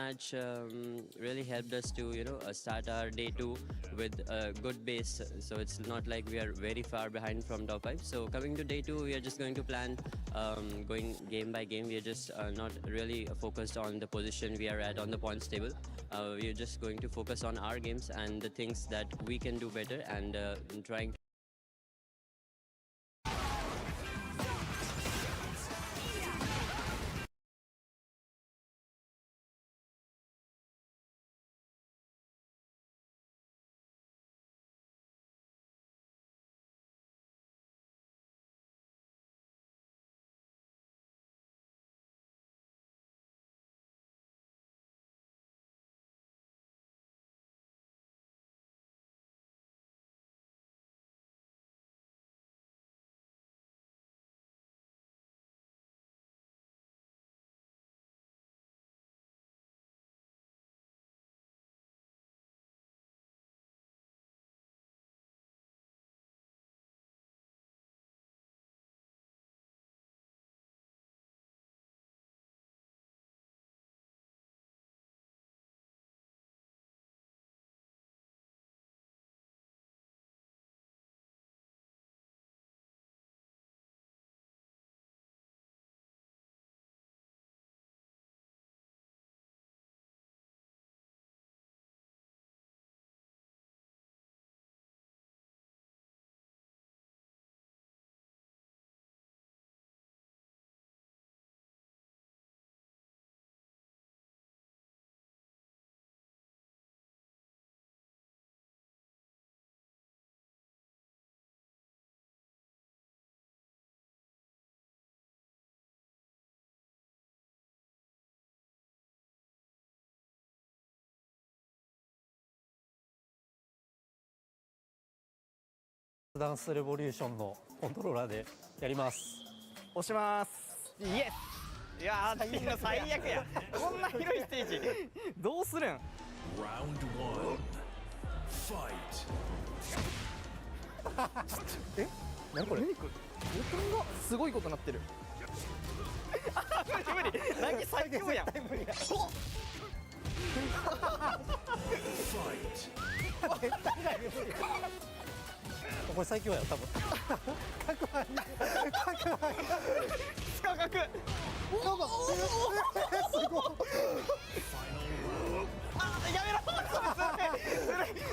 match really helped us to start our day 2 with a good base. So it's not like we are very far behind from top 5. So coming to day 2, we are just going to plan going game by game. We are just not really focused on the position we are at on the points table. We are just going to focus on our games and the things that we can do better, and trying toダンスレボリューションのコントローラーでやります。押します。イエス。いやー、みんな最悪や。こんな広いステージどうするん。え、何これ。ボタンがすごいことなってる。あ、無理無理。何最強やん。無理や。これ最強や多分。角張り。価格。なんかすごい。あ、やめろ。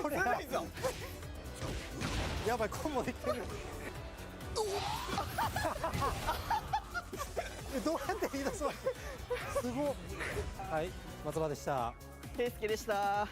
これずるいぞ。やばい、コンボできてる。どうやって言い出すわけ。すごい。はい、松葉でした。圭介でした。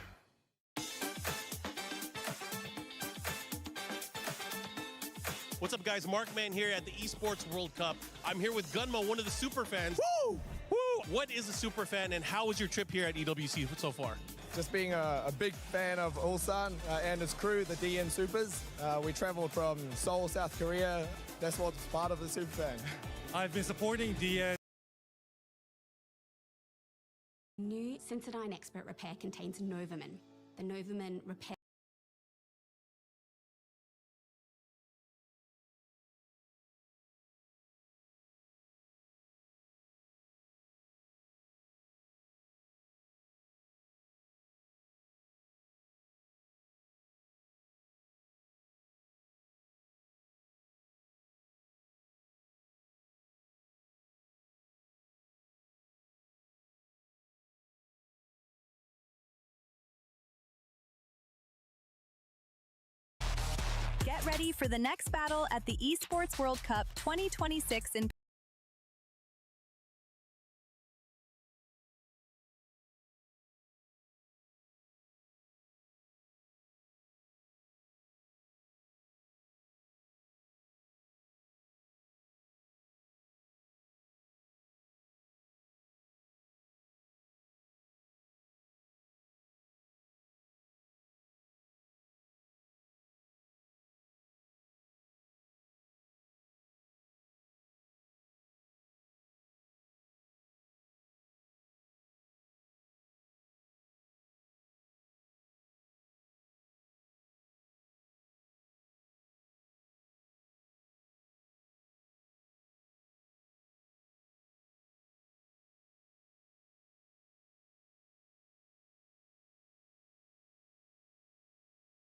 What's up, guys? Markman here at the Esports World Cup. I'm here with Gunma, one of the super fans. Woo! Woo! What is a super fan, and how was your trip here at EWC so far? Just being a big fan of Ulsan and his crew, the DN Supers. We traveled from Seoul, South Korea. That's what's part of the super fan. I've been supporting DN. New Sensodyne Expert Repair contains Novamin. The Novamin repair Get ready for the next battle at the Esports World Cup 2026 in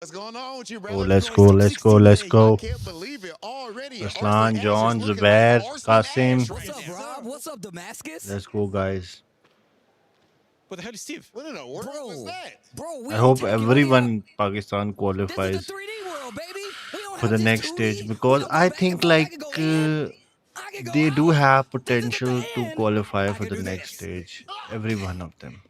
What's going on with you, bro? Oh, let's go, let's go, let's go. I can't believe it already. Aslan, John, Zubair, Qasim. What's up, Rob? What's up, Damascus? Let's go, guys. What the hell is Steve? What in the world was that? Bro, I hope everyone in Pakistan qualifies for the next stage, because I think like they do have potential to qualify for the next stage. Every one of them.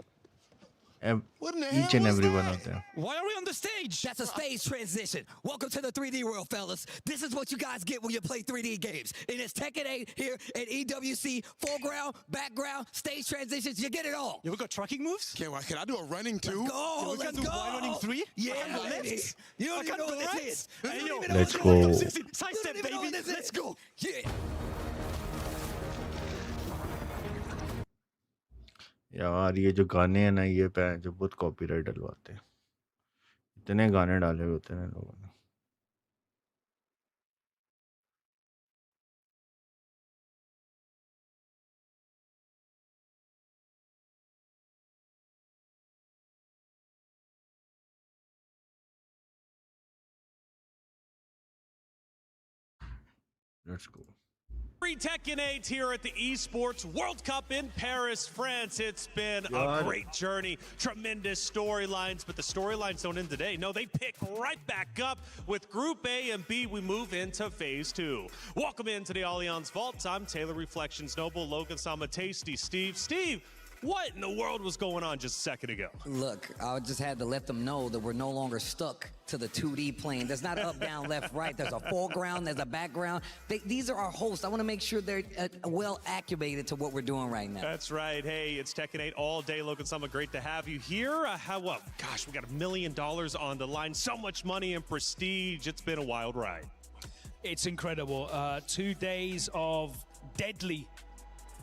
Each and every one of them. Why are we on the stage? That's a stage transition. Welcome to the 3D world, fellas. This is what you guys get when you play 3D games. It is Tekken 8 here at EWC. Foreground, background, stage transitions. You get it all. Yeah, we got trucking moves? Can I do a running too? Let's go. Let's do wide running 3? Yeah, baby. You don't even know what this is. Let's go. Sidestep, baby. Let's go. Yeah. यार ये जो गाने हैं ना, ये जो बहुत copyright डलवाते हैं. इतने गाने डाले होते हैं लोगों ने. Let's go. Free Tekken 8 here at the Esports World Cup in Paris, France. It's been a great journey, tremendous storylines, but the storylines don't end today. No, they pick right back up with Group A and B. We move into Phase 2. Welcome into the Allianz Vault. I'm Taylor Reflections Noble, Logan Sama Tasty, Steve. Steve, what in the world was going on just a second ago? Look, I just had to let them know that we're no longer stuck to the 2D plane. There's not up, down, left, right. There's a foreground, there's a background. These are our hosts. I want to make sure they're well acclimated to what we're doing right now. That's right. Hey, it's Tekken 8 all day. Logan Sama, great to have you here. Gosh, we got $1 million on the line. So much money and prestige. It's been a wild ride. It's incredible. 2 days of deadly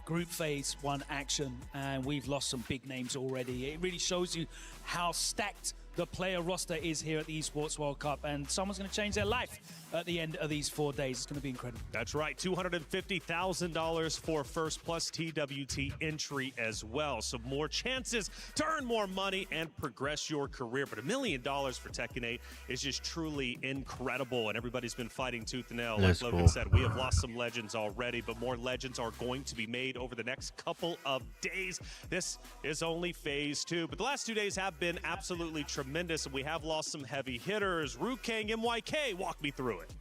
Group Phase 1 action, and we've lost some big names already. It really shows you how stacked the player roster is here at the Esports World Cup, and someone's going to change their life at the end of these 4 days. It's going to be incredible. That's right, $250,000 for first plus TWT entry as well. So more chances to earn more money and progress your career. But $1 million for Tekken 8 is just truly incredible, and everybody's been fighting tooth and nail. Like Logan said, we have lost some legends already, but more legends are going to be made over the next couple of days. This is only Phase 2, but the last 2 days have been absolutely tremendous, and we have lost some heavy hitters. Rukang, MYK, walk me through it.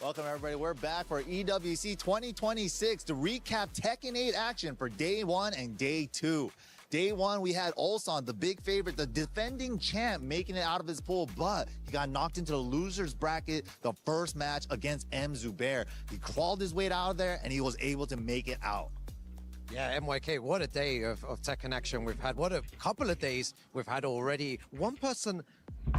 Welcome, everybody. We're back for EWC 2026 to recap Tekken 8 action for Day 1 and Day 2. Day 1, we had Ulsan, the big favorite, the defending champ, making it out of his pool, but he got knocked into the loser's bracket the first match against M. Zubair. He crawled his way out of there, and he was able to make it out. Yeah, MYK, what a day of Tekken action we've had. What a couple of days we've had already. One person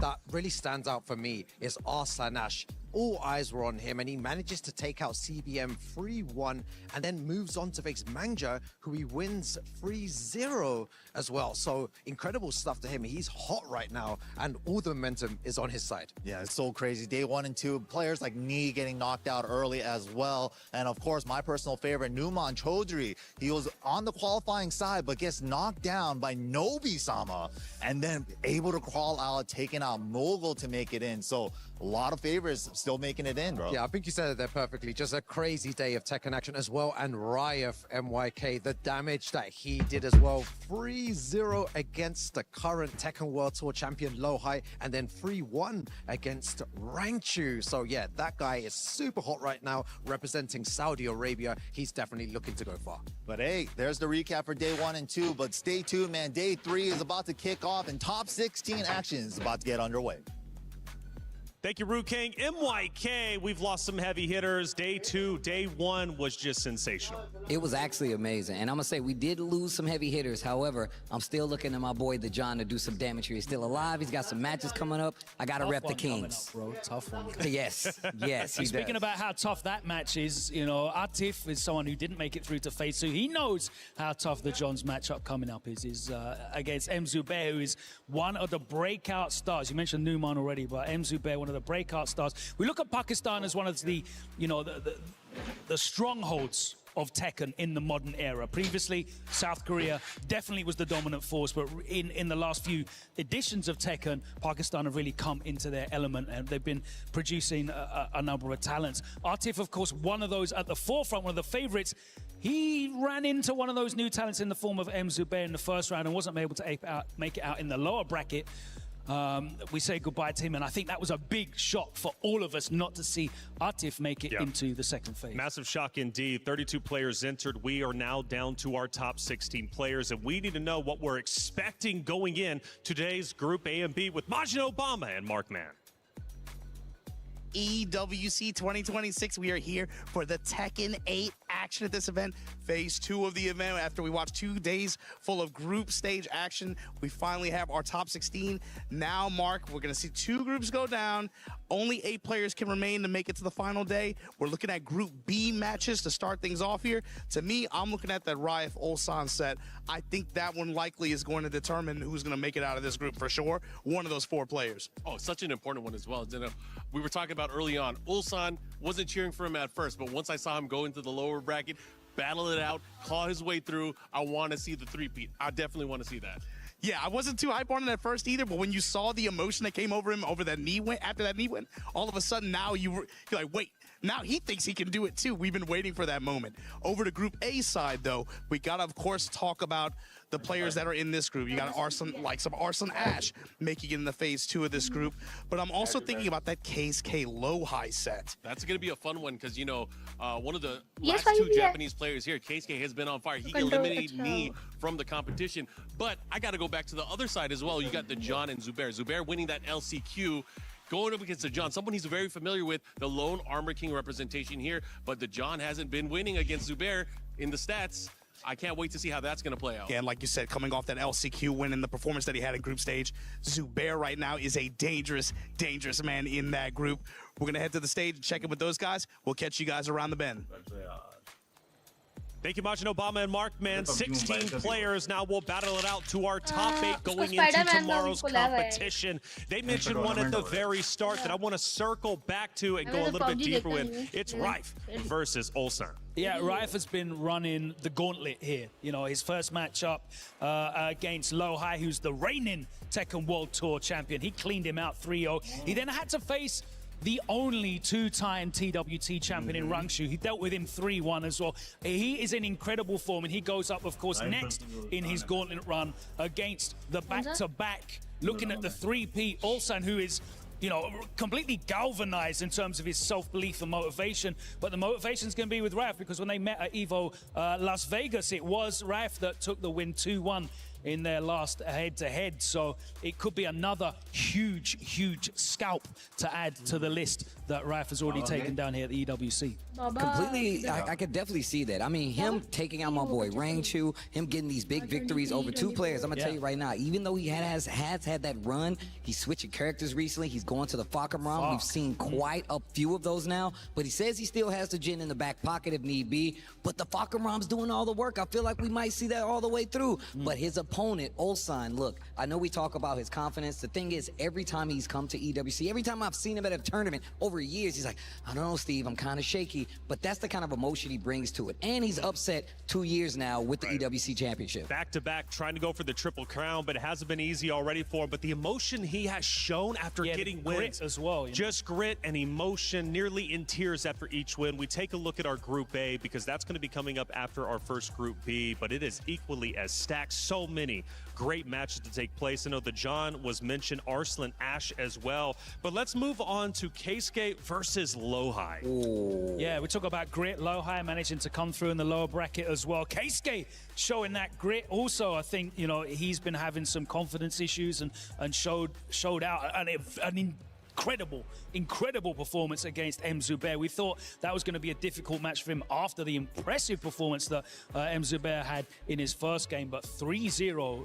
that really stands out for me is Arsanash. All eyes were on him, and he manages to take out CBM 3-1 and then moves on to face Mangja, who he wins 3-0 as well. So incredible stuff to him. He's hot right now, and all the momentum is on his side. Yeah, it's so crazy. Day 1 and 2, players like Nee getting knocked out early as well. And of course, my personal favorite, Numan Chaudhry. He was on the qualifying side, but gets knocked down by Nobi-sama, and then able to crawl out, taking out Mogul to make it in. So a lot of favorites still making it in, bro. Yeah, I think you said it there perfectly. Just a crazy day of Tekken action as well. And Ryef, MYK, the damage that he did as well. 3-0 against the current Tekken World Tour champion Lohai, and then 3-1 against Rangchu. So yeah, that guy is super hot right now, representing Saudi Arabia. He's definitely looking to go far. But hey, there's the recap for Day 1 and 2. But stay tuned, man. Day 3 is about to kick off, and top 16 action is about to get underway. Thank you, Rukang. MYK, we've lost some heavy hitters. Day 2, Day 1 was just sensational. It was actually amazing. And I'm going to say we did lose some heavy hitters. However, I'm still looking at my boy, the John, to do some damage here. He's still alive. He's got some matches coming up. I got to rep the Kings. Up, bro. Tough one. Yes. Yes, he Speaking does. about how tough that match is, you know, Atif is someone who didn't make it through to Phase 2. He knows how tough the John's matchup coming up is against M. Zubair, who is one of the breakout stars. You mentioned Numan already, but M. Zubair, one of the breakout stars. We look at Pakistan as one of the, you know, the strongholds of Tekken in the modern era. Previously, South Korea definitely was the dominant force, but in the last few editions of Tekken, Pakistan have really come into their element, and they've been producing a number of talents. Atif, of course, one of those at the forefront, one of the favorites. He ran into one of those new talents in the form of M. Zubair in the first round and wasn't able to make it out in the lower bracket. We say goodbye to him, and I think that was a big shock for all of us not to see Atif make it into the second phase. Massive shock indeed. 32 players entered. We are now down to our top 16 players, and we need to know what we're expecting going in today's Group A and B with Majin Obama and Mark Mann. EWC 2026. We are here for the Tekken 8 action at this event. Phase 2 of the event. After we watched 2 days full of group stage action, we finally have our top 16. Now, Mark, we're going to see 2 groups go down. Only 8 players can remain to make it to the final day. We're looking at Group B matches to start things off here. To me, I'm looking at that Raif Ulsan set. I think that one likely is going to determine who's going to make it out of this group for sure. One of those 4 players. Oh, such an important one as well. We were talking about early on, Ulsan wasn't cheering for him at first, but once I saw him go into the lower bracket, battle it out, claw his way through, I want to see the three-peat. I definitely want to see that. Yeah, I wasn't too hype on it at first either, but when you saw the emotion that came over him over that knee win, after that knee win, all of a sudden now you're like, wait, now he thinks he can do it too. We've been waiting for that moment. Over to Group A side, though, we got to, of course, talk about the players that are in this group. You got Arslan, like some Arslan Ash making it in the phase 2 of this group. But I'm also thinking about that KSK low-high set. That's going to be a fun one because, you know, one of the last 2 Japanese players here, KSK, has been on fire. He eliminated me from the competition. But I got to go back to the other side as well. You got the John and Zubair. Zubair winning that LCQ. Going up against the John, someone he's very familiar with, the lone Armor King representation here. But the John hasn't been winning against Zubair in the stats. I can't wait to see how that's going to play out. Yeah, and like you said, coming off that LCQ win and the performance that he had in group stage, Zubair right now is a dangerous, dangerous man in that group. We're going to head to the stage and check in with those guys. We'll catch you guys around the bend. Thank you, Majin Obama and Mark Mann. 16 players now will battle it out to our top 8 going into tomorrow's competition. They mentioned one at the very start that I want to circle back to and go a little bit deeper with. It's Raif versus Ulsan. Yeah, Raif has been running the gauntlet here. You know, his first matchup against Lohai, who's the reigning Tekken World Tour champion. He cleaned him out 3-0. He then had to face the only 2-time TWT champion in Rangshu. He dealt with him 3-1 as well. He is in incredible form, and he goes up, of course, next in his gauntlet run against the back-to-back, looking at the 3P Ulsan, who is, you know, completely galvanized in terms of his self-belief and motivation. But the motivation's going to be with Raif, because when they met at EVO Las Vegas, it was Raif that took the win 2-1 in their last head-to-head. So it could be another huge, huge scalp to add to the list that Raif has already taken down here at the EWC. Completely, I could definitely see that. I mean, him taking out my boy Rangchu, him getting these big victories over 2 players. I'm gonna tell you right now, even though he has had that run, he's switching characters recently. He's going to the Fakam. We've seen quite a few of those now, but he says he still has the Jin in the back pocket if need be. But the Fakam doing all the work. I feel like we might see that all the way through. But his opponent, Ulsan, look, I know we talk about his confidence. The thing is, every time he's come to EWC, every time I've seen him at a tournament over years, he's like, I don't know, Steve, I'm kind of shaky. But that's the kind of emotion he brings to it. And he's upset 2 years now with the EWC Championship. Back-to-back, trying to go for the Triple Crown, but it hasn't been easy already for him. But the emotion he has shown after getting wins as well. Just grit and emotion, nearly in tears after each win. We take a look at our Group A, because that's going to be coming up after our first Group B, but it is equally as stacked. So many great matches to take place. I know the John was mentioned, Arslan Ash as well. But let's move on to Keisuke versus Lohai. Yeah, we talk about grit. Lohai managing to come through in the lower bracket as well. Keisuke showing that grit. Also, I think, you know, he's been having some confidence issues and showed out an incredible performance against M. Zubair. We thought that was going to be a difficult match for him after the impressive performance that M. Zubair had in his first game, but 3-0,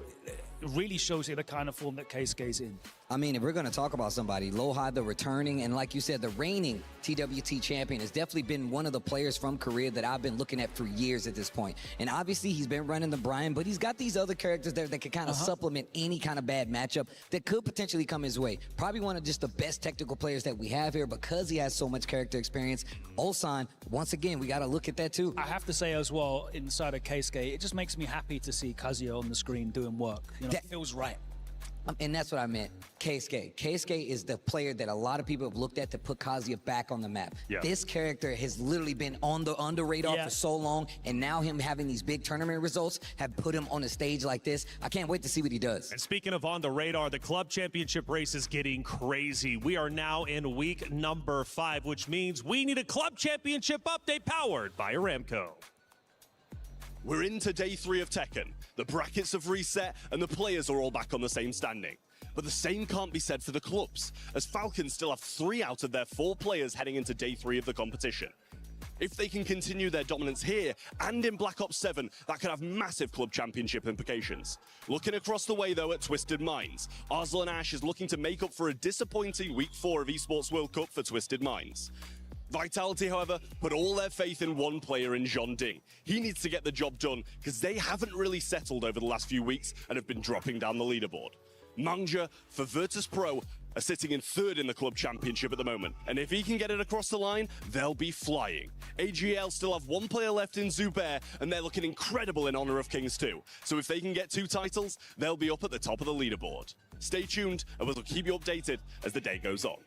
really shows you the kind of form that Keisuke's in. I mean, if we're going to talk about somebody, Lohai, the returning, and like you said, the reigning TWT champion, has definitely been one of the players from Korea that I've been looking at for years at this point. And obviously, he's been running the Brian, but he's got these other characters there that can kind of supplement any kind of bad matchup that could potentially come his way. Probably one of just the best technical players that we have here because he has so much character experience. Ulsan, once again, we got to look at that too. I have to say as well, inside of Keisuke, it just makes me happy to see Kazuya on the screen doing work. You know, it feels right. And that's what I meant. Keisuke. Keisuke is the player that a lot of people have looked at to put Kazuya back on the map. Yeah. This character has literally been on the radar for so long, and now him having these big tournament results have put him on a stage like this. I can't wait to see what he does. And speaking of on the radar, the club championship race is getting crazy. We are now in week number 5, which means we need a club championship update powered by Aramco. We're into day 3 of Tekken. The brackets have reset and the players are all back on the same standing. But the same can't be said for the clubs, as Falcons still have 3 out of their 4 players heading into day 3 of the competition. If they can continue their dominance here and in Black Ops 7, that could have massive club championship implications. Looking across the way though at Twisted Minds, Arslan Ash is looking to make up for a disappointing week 4 of Esports World Cup for Twisted Minds. Vitality, however, put all their faith in one player in Jean Ding. He needs to get the job done because they haven't really settled over the last few weeks and have been dropping down the leaderboard. Mangja for Virtus Pro are sitting in 3rd in the club championship at the moment, and if he can get it across the line, they'll be flying. AGL still have 1 player left in Zubair, and they're looking incredible in Honor of Kings too. So if they can get 2 titles, they'll be up at the top of the leaderboard. Stay tuned, and we'll keep you updated as the day goes on.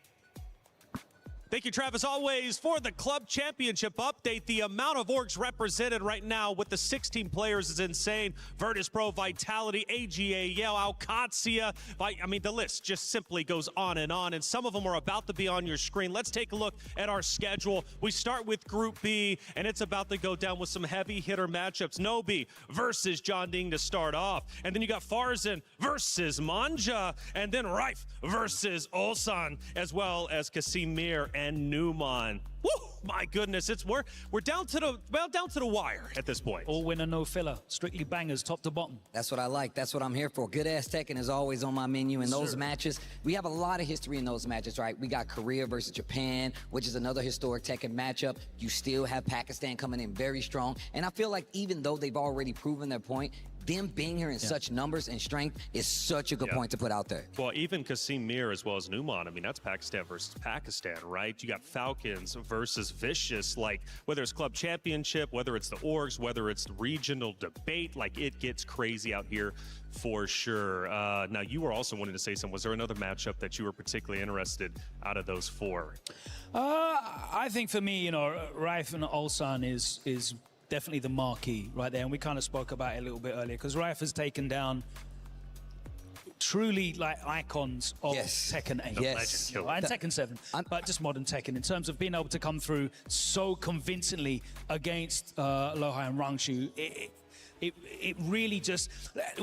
Thank you, Travis, always, for the club championship update. The amount of orgs represented right now with the 16 players is insane. Virtus Pro, Vitality, AGA, Yale, Alcatia. I mean, the list just simply goes on, and some of them are about to be on your screen. Let's take a look at our schedule. We start with Group B, and it's about to go down with some heavy hitter matchups. Nobi versus John Ding to start off. And then you got Farzan versus Manja, and then Rife versus Ulsan, as well as Casimir and Newman. Woo! My goodness, we're down to the wire at this point. All winner, no filler. Strictly bangers, top to bottom. That's what I like. That's what I'm here for. Good ass Tekken is always on my menu in those matches. We have a lot of history in those matches, right? We got Korea versus Japan, which is another historic Tekken matchup. You still have Pakistan coming in very strong. And I feel like even though they've already proven their point, them being here in such numbers and strength is such a good point to put out there. Well, even Casimir as well as Numan, I mean, that's Pakistan versus Pakistan, right? You got Falcons versus Vicious, like whether it's club championship, whether it's the orgs, whether it's the regional debate, like it gets crazy out here for sure. Now, you were also wanting to say something. Was there another matchup that you were particularly interested out of those 4? I think for me, you know, Rife and Ulsan is definitely the marquee right there, and we kind of spoke about it a little bit earlier because Rife has taken down truly like icons of Tekken 8. Yes. And Tekken 7, but just modern Tekken in terms of being able to come through so convincingly against Lohai and Rangshu. It really just...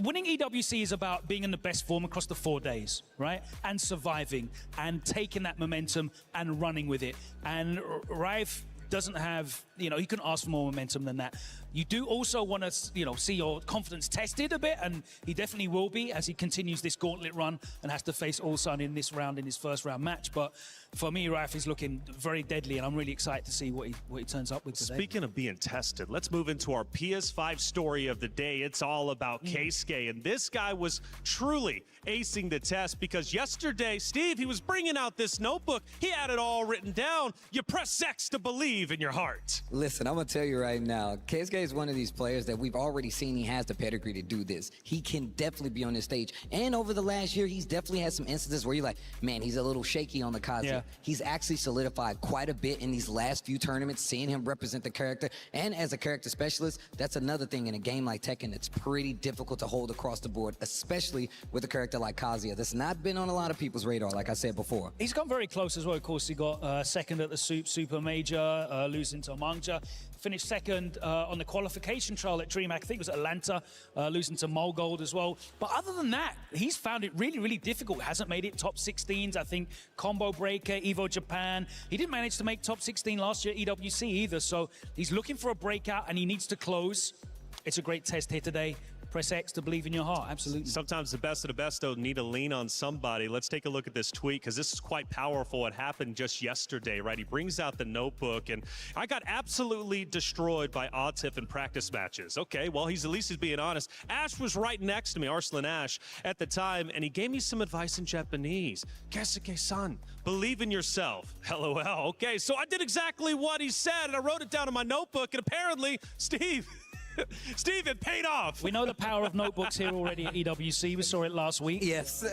Winning EWC is about being in the best form across the 4 days, right? And surviving and taking that momentum and running with it. And Rife doesn't have, you know, you can ask for more momentum than that. You do also want to, you know, see your confidence tested a bit, and he definitely will be as he continues this gauntlet run and has to face Ulsan in this round, in his first round match. But for me, Rife is looking very deadly, and I'm really excited to see what he turns up with today. Speaking of being tested, let's move into our PS5 story of the day. It's all about Keisuke, and this guy was truly acing the test because yesterday, Steve, he was bringing out this notebook. He had it all written down. You press X to believe in your heart. Listen, I'm going to tell you right now, Keisuke is one of these players that we've already seen he has the pedigree to do this. He can definitely be on this stage. And over the last year, he's definitely had some instances where you're like, man, he's a little shaky on the Kazuya. Yeah. He's actually solidified quite a bit in these last few tournaments, seeing him represent the character. And as a character specialist, that's another thing in a game like Tekken that's pretty difficult to hold across the board, especially with a character like Kazuya. That's not been on a lot of people's radar, like I said before. He's got very close as well. Of course, he got second at the Super Major, losing to Mangja. Finished second on the qualification trial at DreamHack. I think it was Atlanta, losing to Molgold as well. But other than that, he's found it really, really difficult. Hasn't made it top 16s. I think Combo Breaker, Evo Japan. He didn't manage to make top 16 last year at EWC either. So he's looking for a breakout and he needs to close. It's a great test here today. press X to believe in your heart. Absolutely. Sometimes the best of the best, though, need to lean on somebody. Let's take a look at this tweet, because this is quite powerful. It happened just yesterday, right? He brings out the notebook, and I got absolutely destroyed by Atif in practice matches. Okay, well, at least he's being honest. Ash was right next to me, Arslan Ash, at the time, and he gave me some advice in Japanese. Kesuke-san, believe in yourself. LOL. Okay, so I did exactly what he said, and I wrote it down in my notebook, and apparently, Steve, it paid off. We know the power of notebooks here already at EWC. We saw it last week. Yes.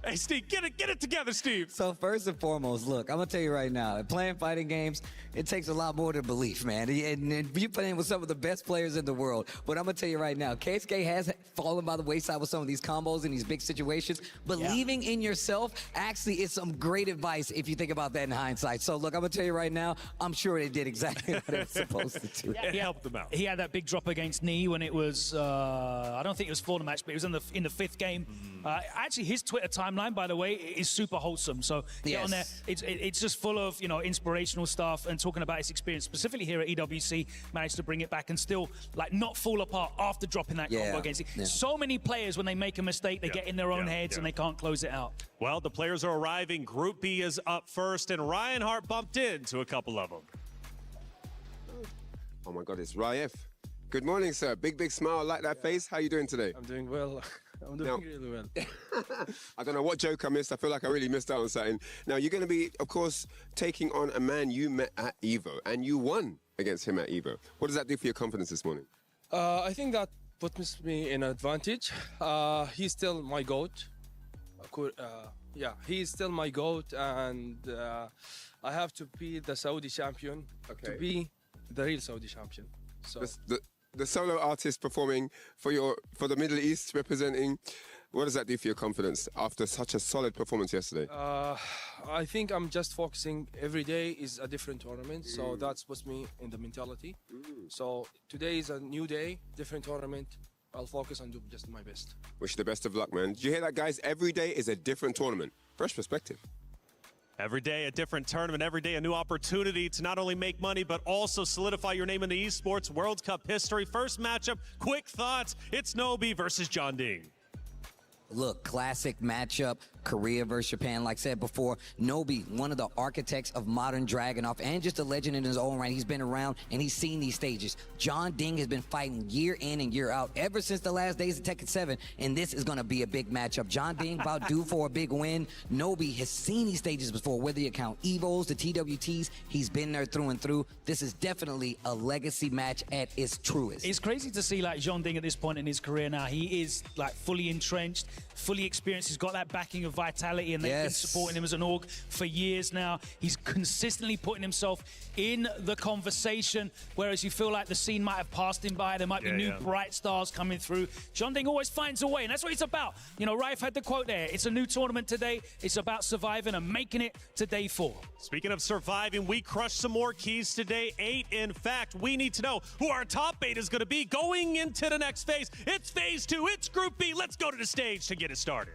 Hey, Steve, get it together, Steve. So first and foremost, look, I'm going to tell you right now, playing fighting games, it takes a lot more than belief, man. And you're playing with some of the best players in the world. But I'm going to tell you right now, Keisuke has fallen by the wayside with some of these combos in these big situations. Believing in yourself actually is some great advice if you think about that in hindsight. So look, I'm going to tell you right now, I'm sure they did exactly what they were supposed to do. It helped them out. He had that big drop against Knee when it was, I don't think it was for the match, but it was in the fifth game. Actually, his Twitter timeline, by the way, is super wholesome. So get on there. It's just full of, you know, inspirational stuff and talking about his experience, specifically here at EWC, managed to bring it back and still, like, not fall apart after dropping that combo against it. So many players, when they make a mistake, they get in their own heads and they can't close it out. Well, the players are arriving. Group B is up first, and Ryan Hart bumped into a couple of them. Oh my God, it's Ryef. Good morning, sir. Big smile. I like that face. How are you doing today? I'm doing well. I'm doing really well. I don't know what joke I missed. I feel like I really missed out on something. Now, you're going to be, of course, taking on a man you met at EVO, and you won against him at EVO. What does that do for your confidence this morning? I think that puts me in advantage. He's still my GOAT. Yeah, he's still my GOAT, and I have to be the Saudi champion to be the real Saudi champion. So. The solo artist performing for the Middle East, representing, what does that do for your confidence after such a solid performance yesterday? I think I'm just focusing. Every day is a different tournament, so that's puts me in the mentality. So today is a new day, different tournament. I'll focus on doing just my best. Wish you the best of luck, man. Did you hear that, guys? Every day is a different tournament. Fresh perspective. Every day a different tournament, every day a new opportunity to not only make money, but also solidify your name in the esports World Cup history. First matchup, quick thoughts. It's Nobi versus John Ding. Look, classic matchup, Korea versus Japan. Like I said before, Nobi, one of the architects of modern Dragunov and just a legend in his own right. He's been around and he's seen these stages. John Ding has been fighting year in and year out ever since the last days of Tekken 7, and this is going to be a big matchup. John Ding about due for a big win. Nobi has seen these stages before, whether you count EVOs, the TWTs, he's been there through and through. This is definitely a legacy match at its truest. It's crazy to see, like, John Ding at this point in his career now. He is, like, fully entrenched, fully experienced. He's got that backing of Vitality, and they've been supporting him as an org for years now. He's consistently putting himself in the conversation, whereas you feel like the scene might have passed him by. There might be new bright stars coming through. John Ding always finds a way, and that's what it's about. You know, Raif had the quote there. It's a new tournament today. It's about surviving and making it to day 4. Speaking of surviving, we crushed some more keys today. 8, in fact. We need to know who our top 8 is going to be going into the next phase. It's phase 2. It's Group B. Let's go to the stage to get it started.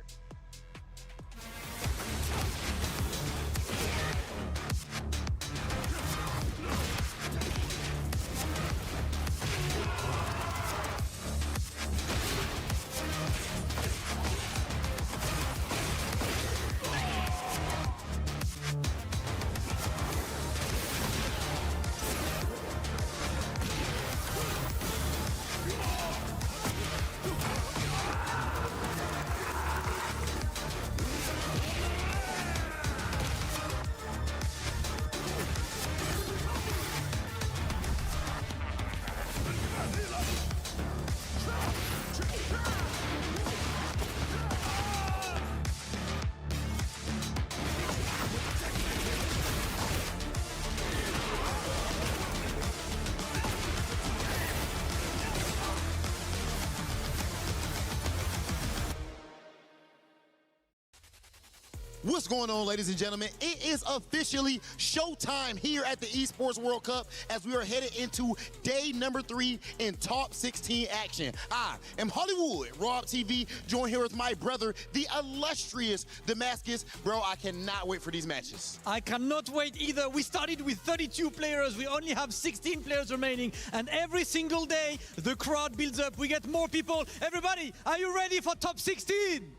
What's going on, ladies and gentlemen? It is officially showtime here at the Esports World Cup as we are headed into day number 3 in top 16 action. I am Hollywood, Rob TV, joined here with my brother, the illustrious Damascus. Bro, I cannot wait for these matches. I cannot wait either. We started with 32 players. We only have 16 players remaining. And every single day, the crowd builds up. We get more people. Everybody, are you ready for top 16?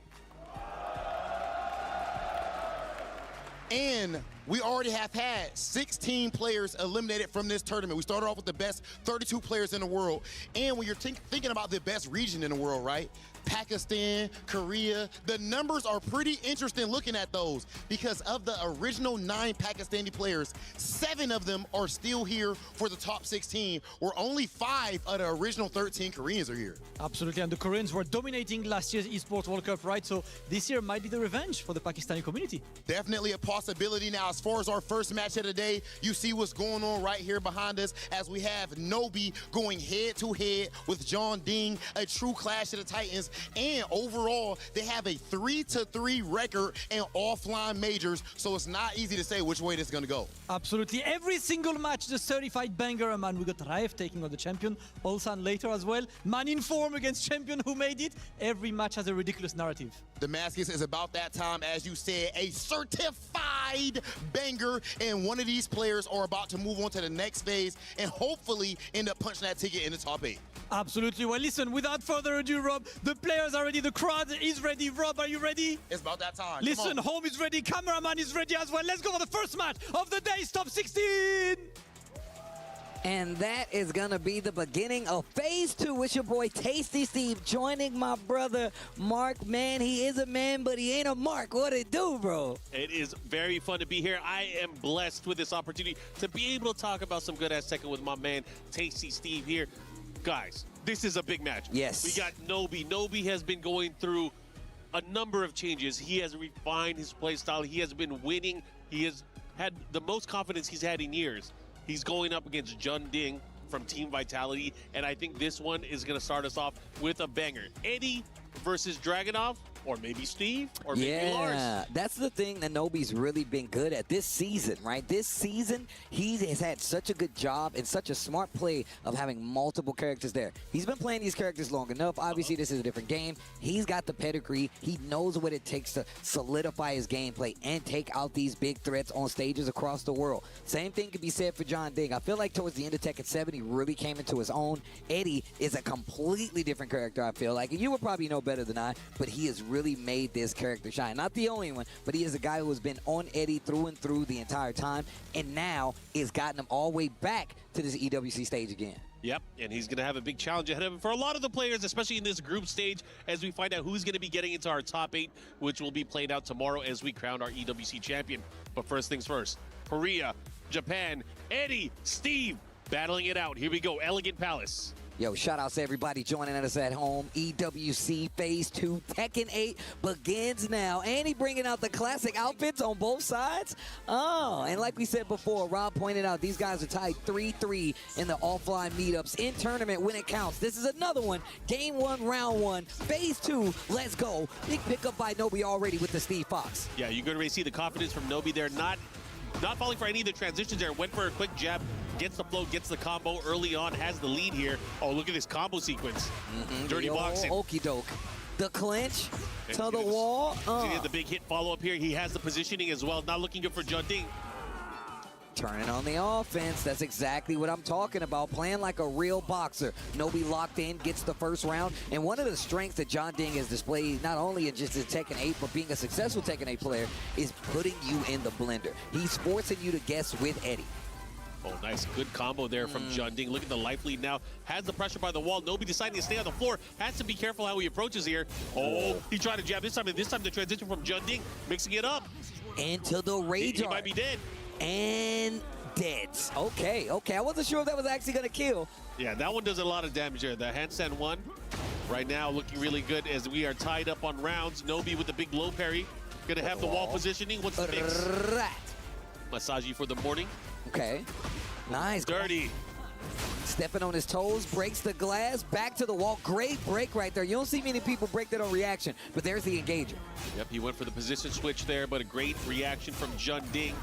And we already have had 16 players eliminated from this tournament. We started off with the best 32 players in the world. And when you're thinking about the best region in the world, right? Pakistan, Korea, the numbers are pretty interesting looking at those because of the original 9 Pakistani players, 7 of them are still here for the top 16, where only 5 of the original 13 Koreans are here. Absolutely, and the Koreans were dominating last year's Esports World Cup, right? So this year might be the revenge for the Pakistani community. Definitely a possibility. Now, as far as our first match of the day, you see what's going on right here behind us as we have Nobi going head-to-head with John Ding, a true clash of the Titans. And overall, they have a 3-3 record in offline majors, so it's not easy to say which way this is going to go. Absolutely. Every single match, the certified banger, man. We got Raif taking on the champion, Olsan later as well. Man in form against champion who made it. Every match has a ridiculous narrative. Damascus is about that time, as you said, a certified banger, and one of these players are about to move on to the next phase and hopefully end up punching that ticket in the top 8. Absolutely. Well, listen, without further ado, Rob, the players are ready, the crowd is ready. Rob, are you ready? It's about that time. Listen, home is ready, cameraman is ready as well. Let's go for the first match of the day's top 16. And that is going to be the beginning of phase 2 with your boy Tasty Steve joining my brother Mark. Man, he is a man, but he ain't a Mark. What it do, bro? It is very fun to be here. I am blessed with this opportunity to be able to talk about some good-ass Tekken with my man Tasty Steve here. Guys, this is a big match. Yes. We got Nobi. Nobi has been going through a number of changes. He has refined his play style. He has been winning. He has had the most confidence he's had in years. He's going up against Jun Ding from Team Vitality, and I think this one is going to start us off with a banger. Eddie versus Dragunov, or maybe Steve, or maybe Lars. Yeah, that's the thing that Nobi's really been good at this season, right? This season, he has had such a good job and such a smart play of having multiple characters there. He's been playing these characters long enough. Obviously, this is a different game. He's got the pedigree. He knows what it takes to solidify his gameplay and take out these big threats on stages across the world. Same thing could be said for John Ding. I feel like towards the end of Tekken 7, he really came into his own. Eddie is a completely different character, I feel like. And you would probably know better than I, but he has really made this character shine. Not the only one, but he is a guy who has been on Eddie through and through the entire time, and now is gotten him all the way back to this EWC stage again. Yep, and he's going to have a big challenge ahead of him for a lot of the players, especially in this group stage, as we find out who's going to be getting into our top 8, which will be played out tomorrow as we crown our EWC champion. But first things first, Korea, Japan, Eddie, Steve, battling it out. Here we go, Elegant Palace. Yo, shout outs to everybody joining us at home. EWC Phase 2 Tekken 8 begins now. And he bringing out the classic outfits on both sides. Oh, and like we said before, Rob pointed out, these guys are tied 3-3 in the offline meetups in tournament when it counts. This is another one. Game 1, round 1, Phase 2, let's go. Big pickup by Nobi already with the Steve Fox. Yeah, you're going to really see the confidence from Nobi there. Not falling for any of the transitions there. Went for a quick jab, gets the flow, gets the combo early on, has the lead here. Oh, look at this combo sequence. Dirty boxing. Okie doke. The clinch to the wall. See, he has the big hit follow-up here. He has the positioning as well. Not looking good for Jun Ding. Turning on the offense. That's exactly what I'm talking about. Playing like a real boxer. Nobi locked in, gets the first round. And one of the strengths that John Ding has displayed, not only in just his Tekken 8, but being a successful Tekken 8 player, is putting you in the blender. He's forcing you to guess with Eddie. Oh, nice. Good combo there from Jun Ding. Look at the life lead now. Has the pressure by the wall. Nobi deciding to stay on the floor. Has to be careful how he approaches here. Oh, he tried to jab this time, and this time the transition from Jun Ding, mixing it up. Into the rage. He might be dead. And dead. Okay. I wasn't sure if that was actually going to kill. Yeah, that one does a lot of damage there. The handstand one right now looking really good as we are tied up on rounds. Nobi with the big low parry. Going to have the wall positioning. What's the mix? Massage for the morning. Okay. Nice. Dirty. Stepping on his toes, breaks the glass, back to the wall. Great break right there. You don't see many people break that on reaction, but there's the engager. Yep, he went for the position switch there, but a great reaction from Jun Ding.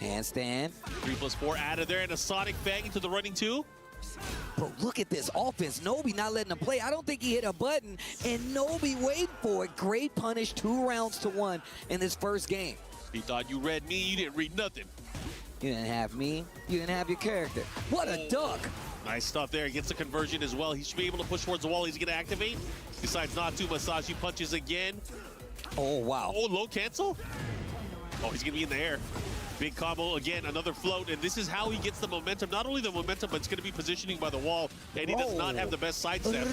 Handstand. 3+4 out of there, and a Sonic bang into the running 2. Bro, look at this offense. Nobi not letting him play. I don't think he hit a button, and Nobi waiting for it. Great punish, 2 rounds to 1 in this first game. He thought you read me, you didn't read nothing. You didn't have me, you didn't have your character. What a duck. Nice stuff there. He gets the conversion as well. He should be able to push towards the wall. He's going to activate. Decides not to. Masashi punches again. Oh, wow. Oh, low cancel. Oh, he's going to be in the air. Big combo again, another float, and this is how he gets the momentum. Not only the momentum, but it's going to be positioning by the wall, and he does not have the best sidestep,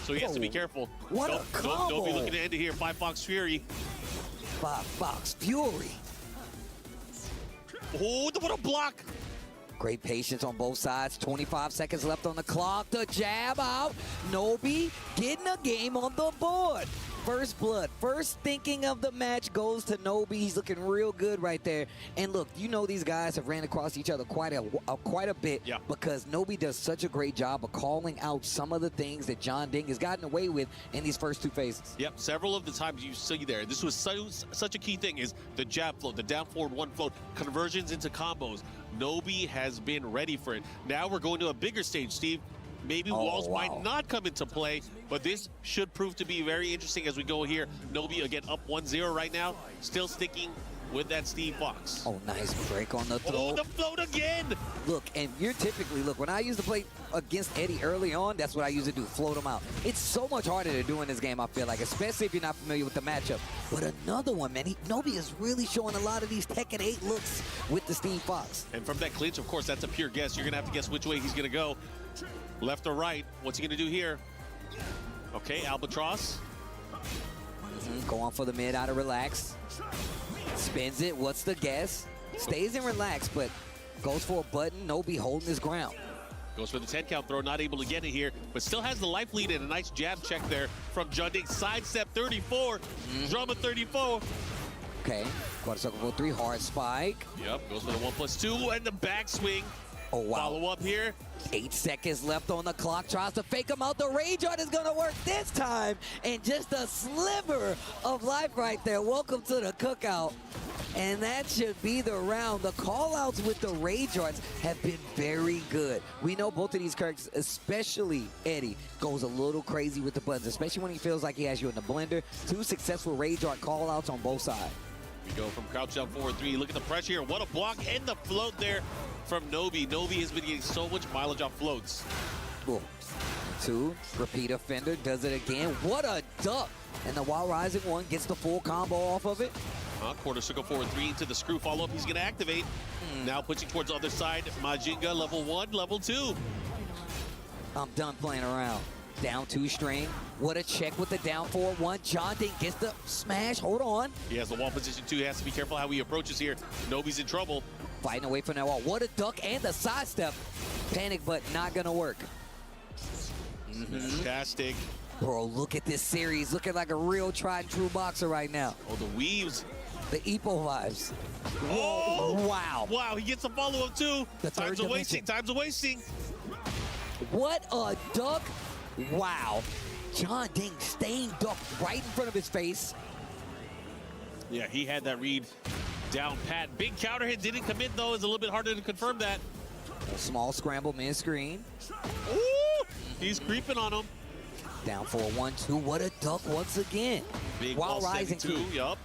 so he has to be careful. What a combo! Don't be looking to end it here. 5-Fox Fury. 5-Fox Fury. Oh, what a block! Great patience on both sides. 25 seconds left on the clock. The jab out. Nobi getting a game on the board. First blood, first thinking of the match goes to Nobi. He's looking real good right there. And look, you know these guys have ran across each other quite a bit because Nobi does such a great job of calling out some of the things that John Ding has gotten away with in these first 2 phases. Yep, several of the times you see there, this was such a key thing, is the jab float, the down forward 1 float, conversions into combos. Nobi has been ready for it. Now we're going to a bigger stage, Steve. Maybe walls might not come into play, but this should prove to be very interesting as we go here. Nobi again up 1-0 right now, still sticking with that Steve Fox. Oh, nice break on the throw. Oh, the float again! Look, and you're typically, look, when I used to play against Eddie early on, that's what I used to do, float him out. It's so much harder to do in this game, I feel like, especially if you're not familiar with the matchup. But another one, man, Nobi is really showing a lot of these Tekken 8 looks with the Steve Fox. And from that clinch, of course, that's a pure guess. You're gonna have to guess which way he's gonna go. Left or right, what's he gonna do here? Okay, Albatross. Going for the mid out of relax. Spins it, what's the guess? Stays in relax, but goes for a button. Nobi holding his ground. Goes for the 10 count throw, not able to get it here, but still has the life lead and a nice jab check there from Jun Ding. Sidestep 34, drama 34. Okay, quarter circle for 3, hard spike. Yep, goes for the 1+2 and the backswing. Oh, wow. Follow up here. 8 seconds left on the clock. Tries to fake him out. The rage art is going to work this time. And just a sliver of life right there. Welcome to the cookout. And that should be the round. The call-outs with the rage arts have been very good. We know both of these characters, especially Eddie, goes a little crazy with the buttons, especially when he feels like he has you in the blender. 2 successful rage art call-outs on both sides. We go from crouch down forward 3. Look at the pressure here. What a block and the float there from Nobi. Nobi has been getting so much mileage off floats. Cool. 2, repeat offender, does it again. What a duck. And the Wild Rising 1 gets the full combo off of it. Quarter circle forward 3 into the screw follow-up. He's going to activate. Now pushing towards the other side. Majinga, level 1, level 2. I'm done playing around. Down 2 string. What a check with the down forward 1. John Ding gets the smash. Hold on. He has the wall position 2. He has to be careful how he approaches here. Nobi's in trouble. Fighting away from that wall. What a duck and the sidestep. Panic, but not going to work. Fantastic. Bro, look at this series. Looking like a real tried and true boxer right now. Oh, the weaves. The Epo vibes. Oh! Wow. Wow, he gets a follow-up too. Time's a wasting. Time's a wasting. What a duck. Wow. John Ding staying ducked right in front of his face. Yeah, he had that read down pat. Big counter hit didn't commit though. It's a little bit harder to confirm that. A small scramble mid-screen. Ooh! He's creeping on him. Down for a 1-2. What a duck once again. Big While ball rising 2. Yup.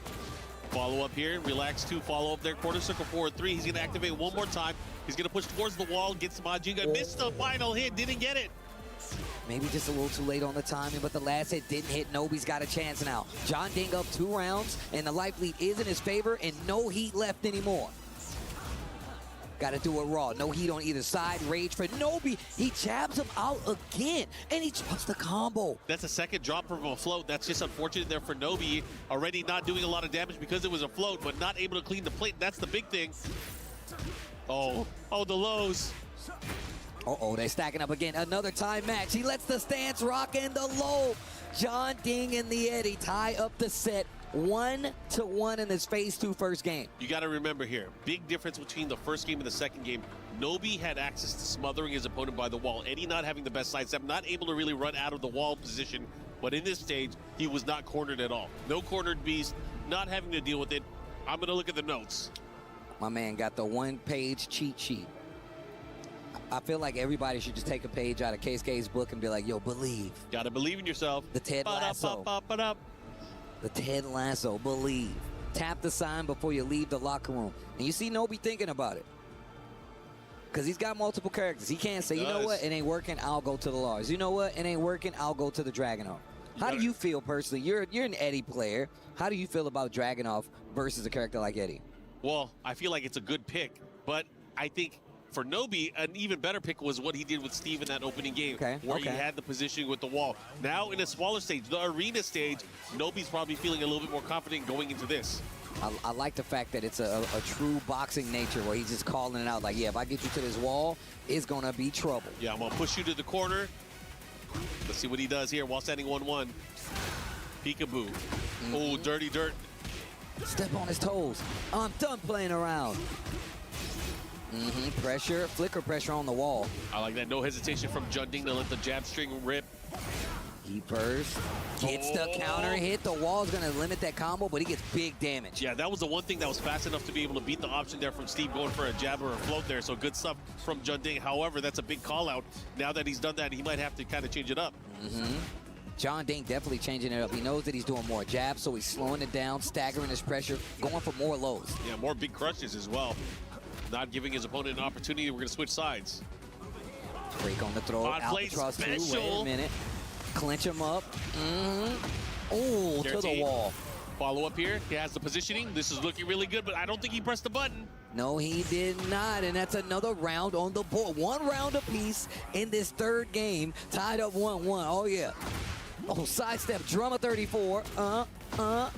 Follow up here. Relax 2. Follow up there. Quarter circle forward 3. He's going to activate one more time. He's going to push towards the wall. Gets Majinga. Missed the final hit. Didn't get it. Maybe just a little too late on the timing, but the last hit didn't hit. Nobi's got a chance now. John Ding up 2 rounds, and the life lead is in his favor, and no heat left anymore. Got to do it raw. No heat on either side. Rage for Nobi. He jabs him out again, and he drops the combo. That's a second drop from a float. That's just unfortunate there for Nobi. Already not doing a lot of damage because it was a float, but not able to clean the plate. That's the big thing. Oh, the lows. Uh-oh, they're stacking up again. Another time match. He lets the stance rock and the low. John Ding and the Eddie tie up the set 1-1 in this phase 2 first game. You got to remember here, big difference between the first game and the second game. Nobi had access to smothering his opponent by the wall. Eddie not having the best sidestep, not able to really run out of the wall position. But in this stage, he was not cornered at all. No cornered beast, not having to deal with it. I'm going to look at the notes. My man got the one-page cheat sheet. I feel like everybody should just take a page out of KSK's book and be like, yo, believe. Got to believe in yourself. The Ted Lasso. The Ted Lasso, believe. Tap the sign before you leave the locker room. And you see Nobi thinking about it. Because he's got multiple characters. He can't say, you know what, it ain't working, I'll go to the Lars. You know what, it ain't working, I'll go to the Dragunov. How do you feel personally? You're an Eddie player. How do you feel about Dragunov versus a character like Eddie? Well, I feel like it's a good pick, but I think for Nobi, an even better pick was what he did with Steve in that opening game, where he had the positioning with the wall. Now in a smaller stage, the arena stage, Nobi's probably feeling a little bit more confident going into this. I like the fact that it's a true boxing nature where he's just calling it out like, yeah, if I get you to this wall, it's going to be trouble. Yeah, I'm going to push you to the corner. Let's see what he does here while standing 1-1. Peekaboo. Oh, dirty dirt. Step on his toes. I'm done playing around. Pressure, flicker pressure on the wall. I like that. No hesitation from Junding to let the jab string rip. He burst, gets the counter hit. The wall's going to limit that combo, but he gets big damage. Yeah, that was the one thing that was fast enough to be able to beat the option there from Steve going for a jab or a float there. So good stuff from Junding. However, that's a big call out. Now that he's done that, he might have to kind of change it up. John Dink definitely changing it up. He knows that he's doing more jabs, so he's slowing it down, staggering his pressure, going for more lows. Yeah, more big crushes as well. Not giving his opponent an opportunity. We're going to switch sides. Break on the throw. Albatross 2. Wait a minute. Clinch him up. Oh, to the wall. Follow up here. He has the positioning. This is looking really good, but I don't think he pressed the button. No, he did not, and that's another round on the board. 1 round apiece in this third game, tied up 1-1. Oh, yeah. Oh, sidestep, Drummer 34. He's going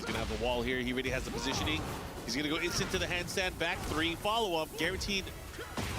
to have the wall here. He already has the positioning. He's going to go instant to the handstand, back 3, follow-up, guaranteed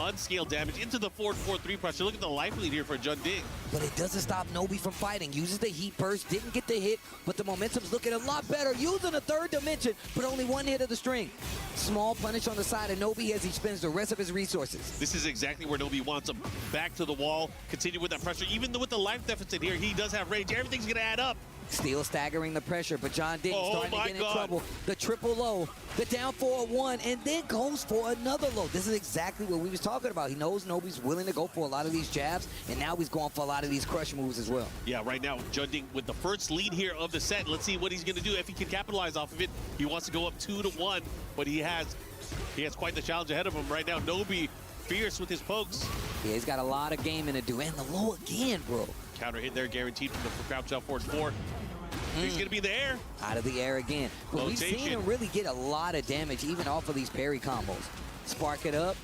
unscaled damage into the 4-4-3 pressure. Look at the life lead here for Junding. But it doesn't stop Nobi from fighting. Uses the heat burst, didn't get the hit, but the momentum's looking a lot better. Using a third dimension, but only 1 hit of the string. Small punish on the side of Nobi as he spends the rest of his resources. This is exactly where Nobi wants him. Back to the wall, continue with that pressure. Even with the life deficit here, he does have range. Everything's going to add up. Still staggering the pressure, but John Dink starting to get in trouble. The triple low, the down 4-1, and then goes for another low. This is exactly what we was talking about. He knows Nobi's willing to go for a lot of these jabs, and now he's going for a lot of these crush moves as well. Yeah, right now, Junding with the first lead here of the set. Let's see what he's going to do if he can capitalize off of it. He wants to go up 2-1, but he has quite the challenge ahead of him right now. Nobi fierce with his pokes. Yeah, he's got a lot of gaming to do, and the low again, bro. Counter hit there, guaranteed from the crouch out forward 4. He's going to be in the air. Out of the air again. But we've seen him really get a lot of damage, even off of these parry combos. Spark it up.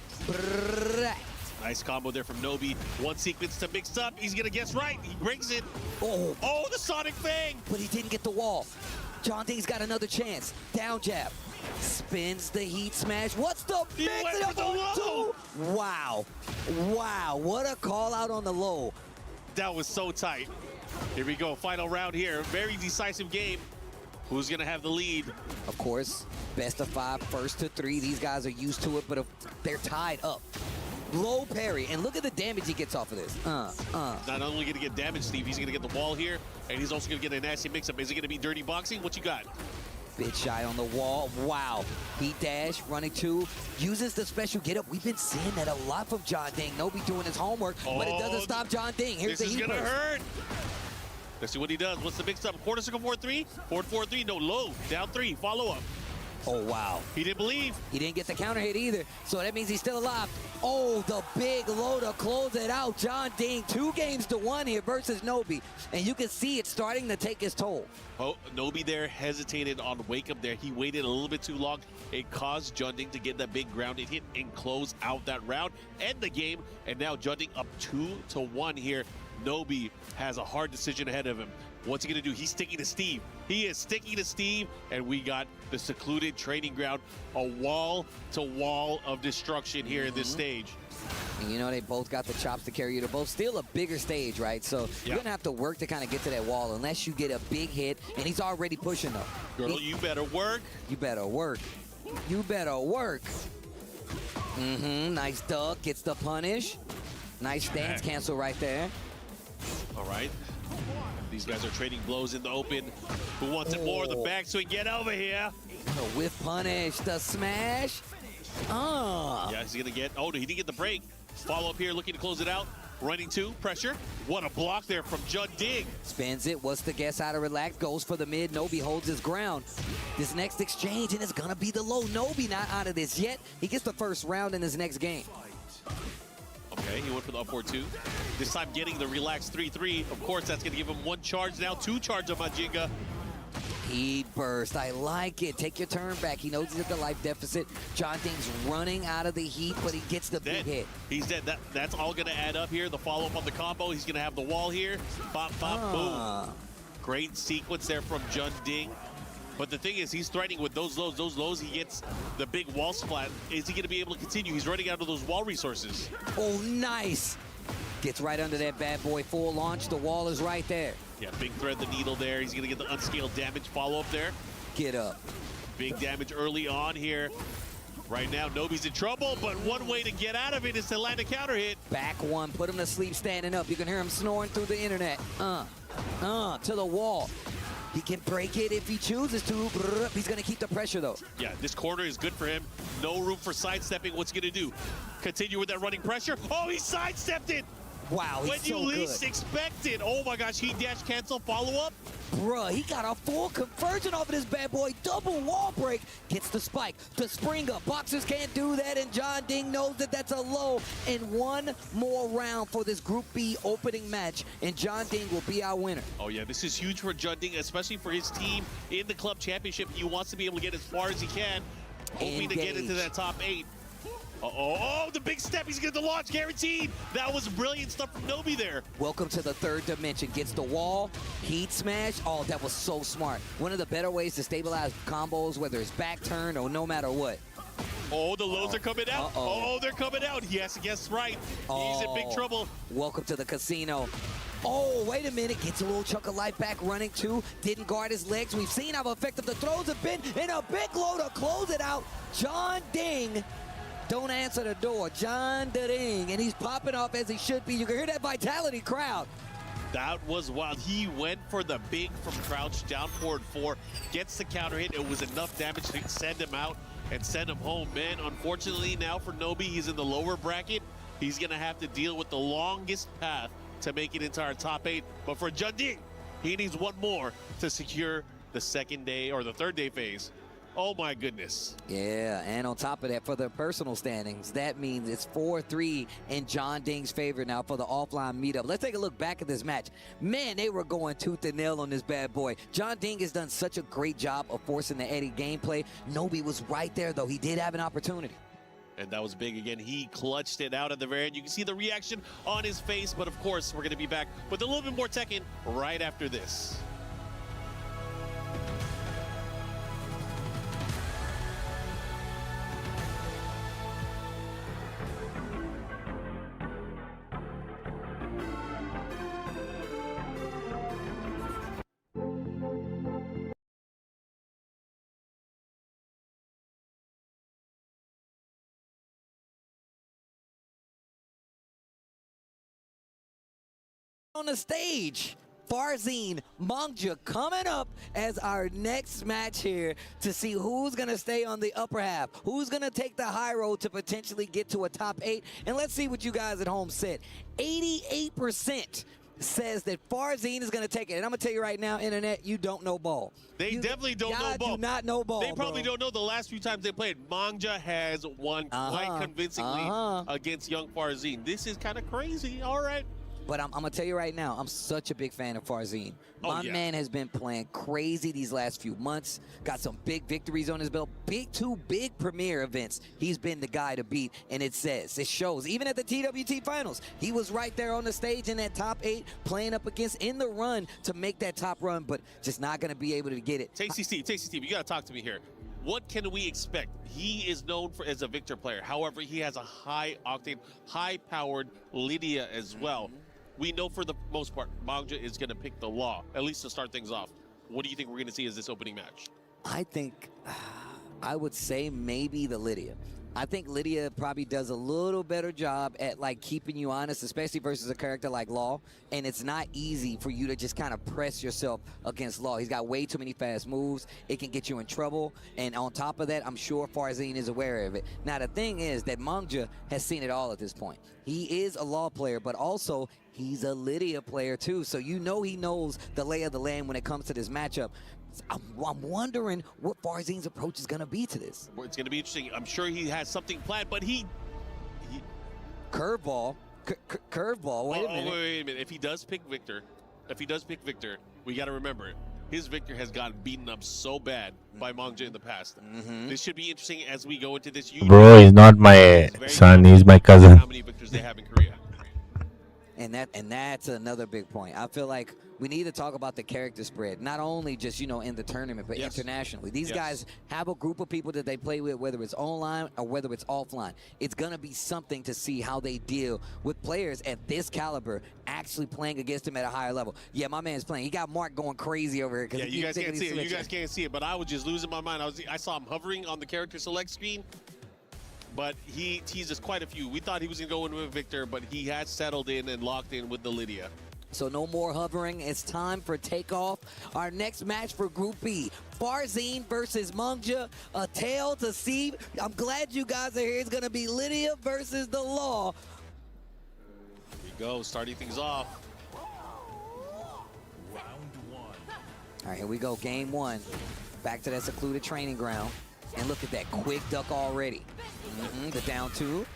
Nice combo there from Nobi. One sequence to mix up. He's going to guess right. He breaks it. Oh, the Sonic Fang. But he didn't get the wall. John Ding's got another chance. Down jab. Spins the heat smash. What's the mix? Wow. Wow. What a call out on the low. That was so tight. Here we go, final round here. Very decisive game. Who's gonna have the lead? Of course, best of 5, first to 3. These guys are used to it, but they're tied up. Low parry, and look at the damage he gets off of this. Not only gonna get damage, Steve, he's gonna get the wall here, and he's also gonna get a nasty mix-up. Is it gonna be dirty boxing? What you got? Bit shy on the wall. Wow. Heat dash, running 2. Uses the special get up. We've been seeing that a lot from John Ding. Nobi doing his homework, but it doesn't stop John Ding. Here's the heat burst. This is gonna hurt. Let's see what he does. What's the mix up? Quarter circle 4-3. Forward 4-3. No, low. Down 3. Follow up. Oh, wow. He didn't believe. He didn't get the counter hit either, so that means he's still alive. Oh, the big low to close it out. John Ding, 2-1 here versus Nobi, and you can see it starting to take his toll. Oh, Nobi there hesitated on wake up there. He waited a little bit too long. It caused Junding to get that big grounded hit and close out that round, end the game, and now Junding up 2-1 here. Nobi has a hard decision ahead of him. What's he going to do? He's sticking to Steve. He is sticking to Steve, and we got the secluded training ground, a wall-to-wall of destruction here in this stage. And you know, they both got the chops to carry you to both. Still a bigger stage, right? So you're going to have to work to kind of get to that wall unless you get a big hit, and he's already pushing up. Girl, you better work. You better work. You better work. Nice duck, gets the punish. Nice stance cancel right there. All right. These guys are trading blows in the open. Who wants it more? The backswing, get over here. The whiff punish, the smash. Yeah, he's gonna get, oh, he didn't get the break. Follow up here, looking to close it out. Running two, pressure. What a block there from Jun Ding. Spins it, what's the guess out of relax, goes for the mid. Nobi holds his ground. This next exchange, and it's gonna be the low. Nobi not out of this yet. He gets the first round in his next game. Okay, he went for the upward two. This time getting the relaxed 3-3. Of course, that's gonna give him one charge now, two charge of Majinga. Heat burst, I like it. Take your turn back. He knows he's at the life deficit. John Ding's running out of the heat, but he gets the big hit. He's dead. That's all gonna add up here. The follow-up on the combo. He's gonna have the wall here. Bop, bop, boom. Great sequence there from Jun Ding. But the thing is, he's threatening with those lows. He gets the big wall splat. Is he gonna be able to continue? He's running out of those wall resources. Oh, nice. Gets right under that bad boy. Full launch. The wall is right there. Yeah, big thread the needle there. He's gonna get the unscaled damage follow-up there. Get up. Big damage early on here. Right now, Nobi's in trouble, but one way to get out of it is to land a counter hit. Back one, put him to sleep standing up. You can hear him snoring through the internet. To the wall. He can break it if he chooses to. He's gonna keep the pressure though. Yeah, this corner is good for him. No room for sidestepping. What's he gonna do? Continue with that running pressure. Oh, he sidestepped it! Wow, he's when you so least good. expect it. Oh my gosh, he dash cancel follow-up. Bruh, he got a full conversion off of this bad boy. Double wall break. Gets the spike. The spring up. Boxers can't do that, and John Ding knows that that's a low. And one more round for this Group B opening match, and John Ding will be our winner. Oh yeah, this is huge for Jun Ding, especially for his team in the club championship. He wants to be able to get as far as he can, hoping to get into that top 8. Oh, the big step. He's going to launch, guaranteed. That was brilliant stuff from Nobi there. Welcome to the third dimension. Gets the wall, heat smash. Oh, that was so smart. One of the better ways to stabilize combos, whether it's back turn or no matter what. Oh, the lows are coming out. Oh, they're coming out. Yes, guess right. He's in big trouble. Welcome to the casino. Oh, wait a minute. Gets a little chunk of life back running too. Didn't guard his legs. We've seen how effective the throws have been. And a big low to close it out. John Ding. Don't answer the door. John Ding. And he's popping off as he should be. You can hear that vitality crowd. That was wild. He went for the big from crouch, down forward 4, gets the counter hit. It was enough damage to send him out and send him home. Man, unfortunately now for Nobi, he's in the lower bracket. He's going to have to deal with the longest path to make it into our top 8. But for Jun Ding, he needs one more to secure the second day or the third day phase. Oh my goodness. Yeah, and on top of that, for the personal standings, that means it's 4-3 in John Ding's favor now for the offline meetup. Let's take a look back at this match. Man, they were going tooth and nail on this bad boy. John Ding has done such a great job of forcing the Eddie gameplay. Nobi was right there, though. He did have an opportunity. And that was big again. He clutched it out at the very end. You can see the reaction on his face, but of course, we're going to be back with a little bit more Tekken right after this. On the stage, Farzine Mongja coming up as our next match here to see who's going to stay on the upper half, who's going to take the high road to potentially get to a top 8. And let's see what you guys at home said. 88% says that Farzine is going to take it. And I'm going to tell you right now, Internet, you don't know ball. They definitely don't know ball. Do not know ball. They probably don't know the last few times they played. Mongja has won quite convincingly against young Farzine. This is kind of crazy. All right. But I'm going to tell you right now, I'm such a big fan of Farzine. My man has been playing crazy these last few months. Got some big victories on his belt. Two big premier events. He's been the guy to beat, and it shows. Even at the TWT Finals, he was right there on the stage in that top 8, playing up against in the run to make that top run, but just not going to be able to get it. Tasty Steve, you got to talk to me here. What can we expect? He is known as a Victor player. However, he has a high-octane, high-powered Lydia as well. We know for the most part, Mongja is going to pick the Law, at least to start things off. What do you think we're going to see as this opening match? I think, I would say maybe the Lydia. I think Lydia probably does a little better job at like keeping you honest, especially versus a character like Law. And it's not easy for you to just kind of press yourself against Law. He's got way too many fast moves. It can get you in trouble. And on top of that, I'm sure Farzine is aware of it. Now, the thing is that Mangja has seen it all at this point. He is a Law player, but also he's a Lydia player too. So you know he knows the lay of the land when it comes to this matchup. I'm wondering what Farzine's approach is going to be to this. Well, it's going to be interesting. I'm sure he has something planned, but he curveball. Curveball. Wait a minute. Wait a minute. If he does pick Victor, we got to remember his Victor has gotten beaten up so bad by Mangja in the past. This should be interesting as we go into this. Bro, he's not my son. He's my cousin. How many victors they have in Korea? And that's another big point. I feel like we need to talk about the character spread, not only just, you know, in the tournament, but internationally. These guys have a group of people that they play with, whether it's online or whether it's offline. It's going to be something to see how they deal with players at this caliber actually playing against him at a higher level. Yeah, my man's playing. He got Mark going crazy over here. Yeah, you guys can't see it. You guys can't see it, but I was just losing my mind. I saw him hovering on the character select screen. But he teases quite a few. We thought he was going to go in with Victor, but he has settled in and locked in with the Lydia. So no more hovering. It's time for takeoff. Our next match for Group B, Farzine versus Mangja. A tale to see. I'm glad you guys are here. It's going to be Lydia versus the Law. Here we go, starting things off. All right, here we go. Game one. Back to that secluded training ground. And look at that quick duck already. The down two.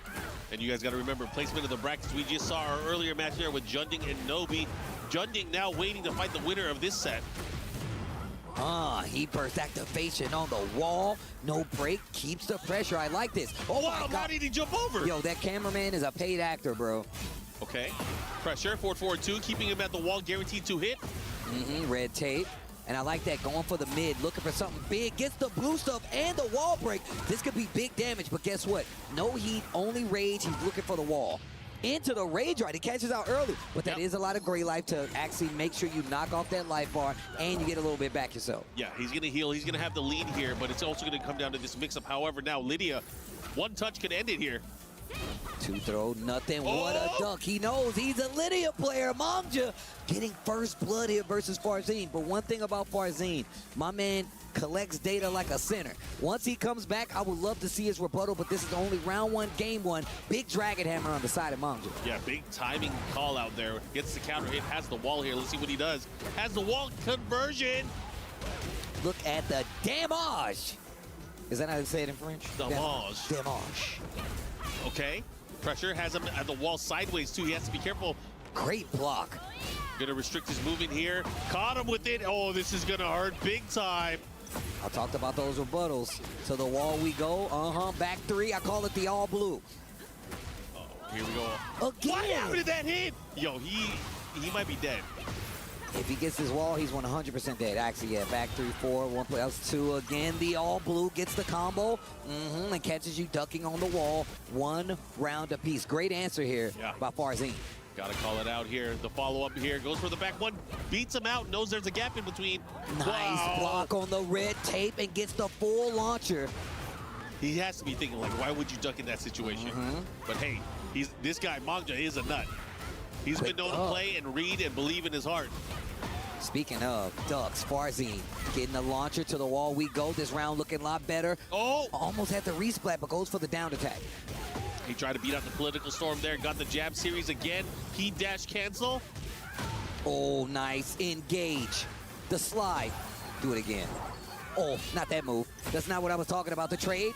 And you guys got to remember placement of the brackets. We just saw our earlier match there with Junding and Nobi. Junding now waiting to fight the winner of this set. He burst activation on the wall. No break, keeps the pressure. I like this. Oh, wow, how did he jump over? Yo, that cameraman is a paid actor, bro. Okay, pressure, 4-4-2, keeping him at the wall, guaranteed to hit. Red tape. And I like that, going for the mid, looking for something big. Gets the blue stuff and the wall break. This could be big damage, but guess what? No heat, only rage. He's looking for the wall. Into the rage right. He catches out early, but that is a lot of gray life to actually make sure you knock off that life bar and you get a little bit back yourself. Yeah, he's going to heal. He's going to have the lead here, but it's also going to come down to this mix-up. However, now Lydia, one touch could end it here. Two throw, nothing. What a duck. He knows he's a Lydia player. Mangja getting first blood here versus Farzine. But one thing about Farzine, my man collects data like a center. Once he comes back, I would love to see his rebuttal, but this is only round one, game one. Big dragon hammer on the side of Mangja. Yeah, big timing call out there. Gets the counter hit, has the wall here. Let's see what he does. Has the wall conversion. Look at the damage. Is that how you say it in French? Damage. Damage. Okay, pressure has him at the wall sideways too. He has to be careful. Great block. Gonna restrict his movement here. Caught him with it. Oh, this is gonna hurt big time. I talked about those rebuttals. To the wall we go. Back three. I call it the all blue. Oh, here we go. Again. How did that hit? Yo, he might be dead. If he gets his wall, he's 100% dead. Actually, yeah, back 3-4, one play, that's two. Again, the all blue gets the combo and catches you ducking on the wall. One round apiece. Great answer here by Farzine. Gotta call it out here. The follow-up here goes for the back one. Beats him out, knows there's a gap in between. Nice block on the red tape and gets the full launcher. He has to be thinking, like, why would you duck in that situation? But hey, this guy, Mangja, is a nut. He's been known to play and read and believe in his heart. Speaking of ducks, Farzine getting the launcher to the wall we go. This round looking a lot better. Oh! Almost had the resplat, but goes for the down attack. He tried to beat out the political storm there. Got the jab series again. He dash cancel. Oh, nice. Engage. The slide. Do it again. Oh, not that move. That's not what I was talking about. The trade.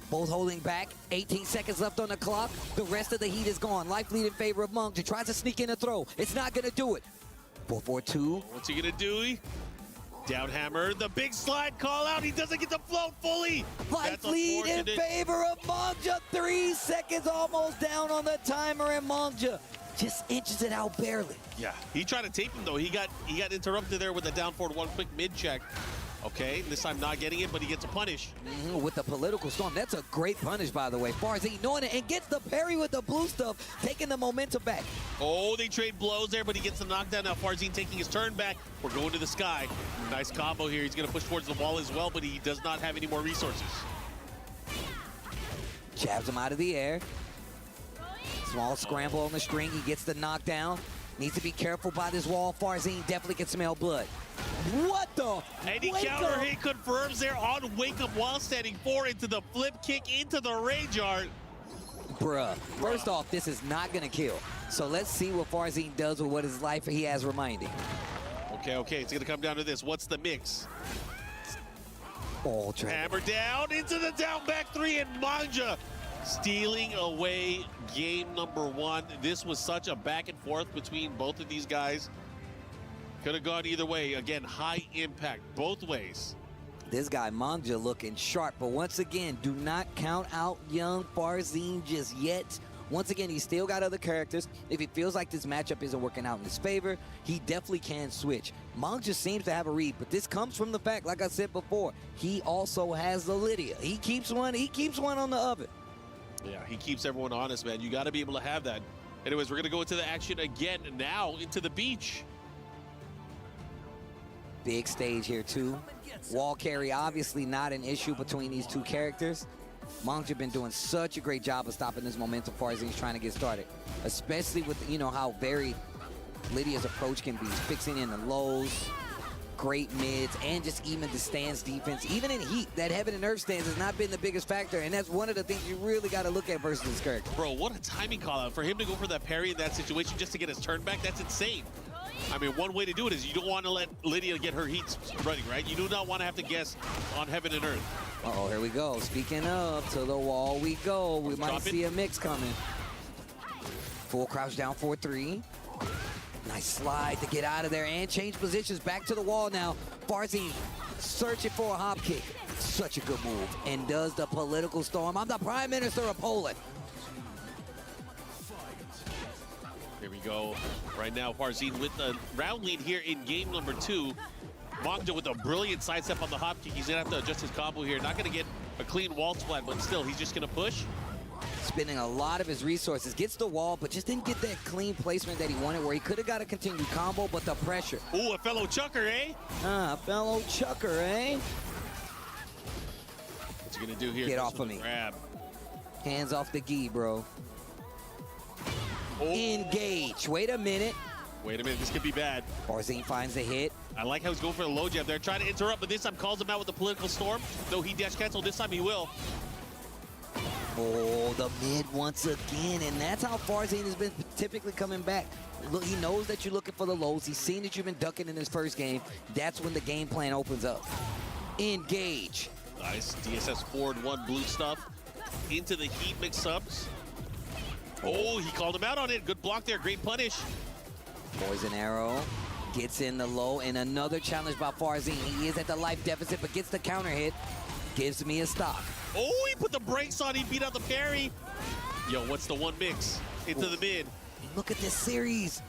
Both holding back. 18 seconds left on the clock. The rest of the heat is gone. Life lead in favor of Mangja. Tries to sneak in a throw. It's not going to do it. 4-4-2. What's he going to do? Down hammer. The big slide call out. He doesn't get to float fully. Life lead in favor of Mangja. 3 seconds almost down on the timer, and Mangja just inches it out barely. Yeah, he tried to tape him though. He got interrupted there with the down forward one quick mid check. Okay, this time not getting it, but he gets a punish. With the political storm. That's a great punish, by the way. Farzine knowing it and gets the parry with the blue stuff, taking the momentum back. Oh, they trade blows there, but he gets the knockdown. Now Farzine taking his turn back. We're going to the sky. Nice combo here. He's going to push towards the wall as well, but he does not have any more resources. Jabs him out of the air. Small scramble on the string. He gets the knockdown. Needs to be careful by this wall. Farzine definitely can smell blood. What the? And he counter hit confirms there on Wake Up while standing 4 into the flip kick into the rage art. Bruh. First off, this is not going to kill. So let's see what Farzine does with what his life he has remaining. Okay, it's going to come down to this. What's the mix? Oh, hammer down into the down back 3, and Manja stealing away game number 1. This was such a back and forth between both of these guys. Could have gone either way. Again, high impact both ways. This guy Manja looking sharp, but once again, do not count out young Farzine just yet. Once again, he's still got other characters. If he feels like this matchup isn't working out in his favor, he definitely can switch. Manja seems to have a read, but this comes from the fact, like I said before, he also has the Lydia. He keeps one on the oven. Yeah, he keeps everyone honest, man. You got to be able to have that. Anyways, we're going to go into the action again now, into the beach. Big stage here, too. Wall carry, obviously not an issue between these two characters. Manja been doing such a great job of stopping this momentum Farzine's trying to get started. Especially with, you know, how varied Lydia's approach can be. Fixing in the lows, great mids, and just even the stance defense. Even in heat, that heaven and earth stance has not been the biggest factor, and that's one of the things you really got to look at versus this character. Bro, what a timing call out. For him to go for that parry in that situation just to get his turn back, that's insane. I mean, one way to do it is you don't want to let Lydia get her heat running, right? You do not want to have to guess on heaven and earth. Uh-oh, here we go. Speaking of, to the wall we go. We might see a mix coming. Full crouch down 4-3. Nice slide to get out of there and change positions back to the wall now. Farzine searching for a hop kick. Such a good move. And does the political storm. I'm the Prime Minister of Poland. Here we go. Right now, Farzine with the round lead here in game number 2. Manja with a brilliant sidestep on the hop kick. He's going to have to adjust his combo here. Not going to get a clean wall splat, but still, he's just going to push. Spending a lot of his resources. Gets the wall, but just didn't get that clean placement that he wanted, where he could have got a continued combo, but the pressure. Ooh, a fellow chucker, eh? A fellow chucker, eh? What's he going to do here? Get off of me. Grab. Hands off the gi, bro. Oh. Engage. Wait a minute. This could be bad. Farzine finds a hit. I like how he's going for the low jab there, trying to interrupt, but this time calls him out with the political storm. Though he dash cancel, this time he will. Oh, the mid once again, and that's how Farzine has been typically coming back. Look, he knows that you're looking for the lows. He's seen that you've been ducking in his first game. That's when the game plan opens up. Engage. Nice. DSS forward 1 blue stuff into the heat mix-ups. Oh, he called him out on it. Good block there. Great punish. Poison arrow. Gets in the low, and another challenge by Farzine. He is at the life deficit, but gets the counter hit. Gives me a stock. Oh, he put the brakes on. He beat out the parry. Yo, what's the one mix? Into the mid. Look at this series.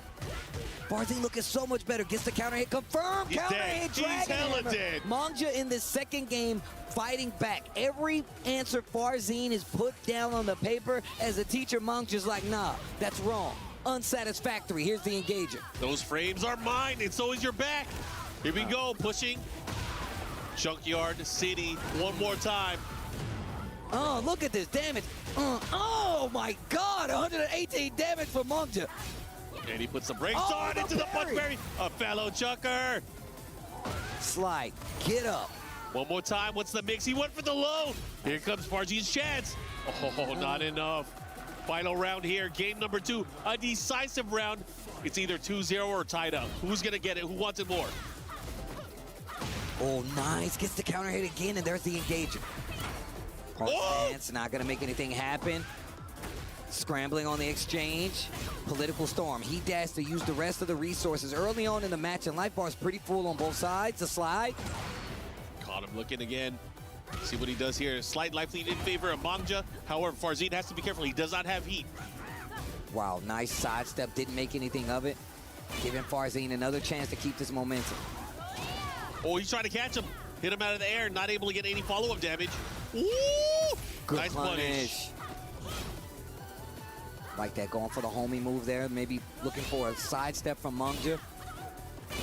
Farzine looking so much better. Gets the counter hit. Confirmed. He's Counter dead. hit. He's Dragon hella Hammer. dead. Manja in this second game fighting back. Every answer Farzine is put down on the paper. As a teacher, Manja's like, nah, that's wrong. Unsatisfactory. Here's the engager. Those frames are mine, and so is your back. Here we go, pushing. Junkyard City one more time. Oh, look at this damage. Oh my God, 118 damage for Manja. And he puts the brakes on into the punch berry. A fellow chucker. Slide, get up. One more time, what's the mix? He went for the low. Here comes Farzine's chance. Oh, not enough. Final round here, game number 2, a decisive round. It's either 2-0 or tied up. Who's gonna get it? Who wants it more? Oh, nice. Gets the counter hit again, and there's the engager. Stance, not gonna make anything happen. Scrambling on the exchange. Political storm. He dashed to use the rest of the resources early on in the match, and life bar is pretty full on both sides. The slide. Caught him looking again. See what he does here. Slight life lead in favor of Manja. However, Farzine has to be careful. He does not have heat. Wow, nice sidestep. Didn't make anything of it. Giving Farzine another chance to keep this momentum. Oh, he's trying to catch him. Hit him out of the air. Not able to get any follow-up damage. Ooh! Good Nice punish. Like that, going for the homie move there. Maybe looking for a sidestep from Manja.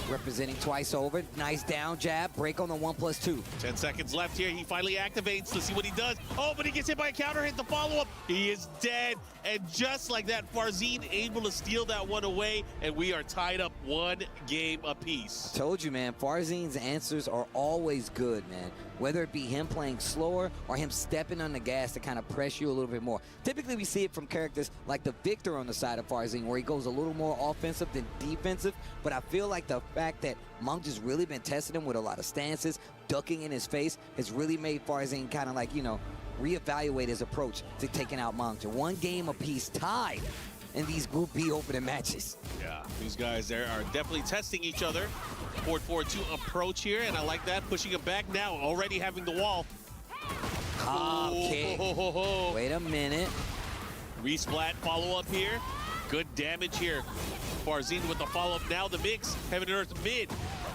representing twice over. Nice down jab, break on the 1+2. 10 seconds left here. He finally activates. Let's see what he does. Oh, but he gets hit by a counter hit. The follow-up. He is dead. And just like that, Farzin able to steal that one away, and we are tied up 1 game apiece. Told you, man, Farzin's answers are always good, man. Whether it be him playing slower or him stepping on the gas to kind of press you a little bit more. Typically, we see it from characters like the Victor on the side of Farzin, where he goes a little more offensive than defensive. But I feel like the fact that Monk just really been testing him with a lot of stances, ducking in his face, has really made Farzin kind of like, you know, reevaluate his approach to taking out Monk. 1 game apiece, tied in these Group B opening matches. Yeah, these guys there are definitely testing each other. 4-4-2 approach here, and I like that. Pushing him back now, already having the wall. Hop kick. Wait a minute. Resplat follow-up here. Good damage here. Farzin with the follow-up now. The mix, heaven and earth mid.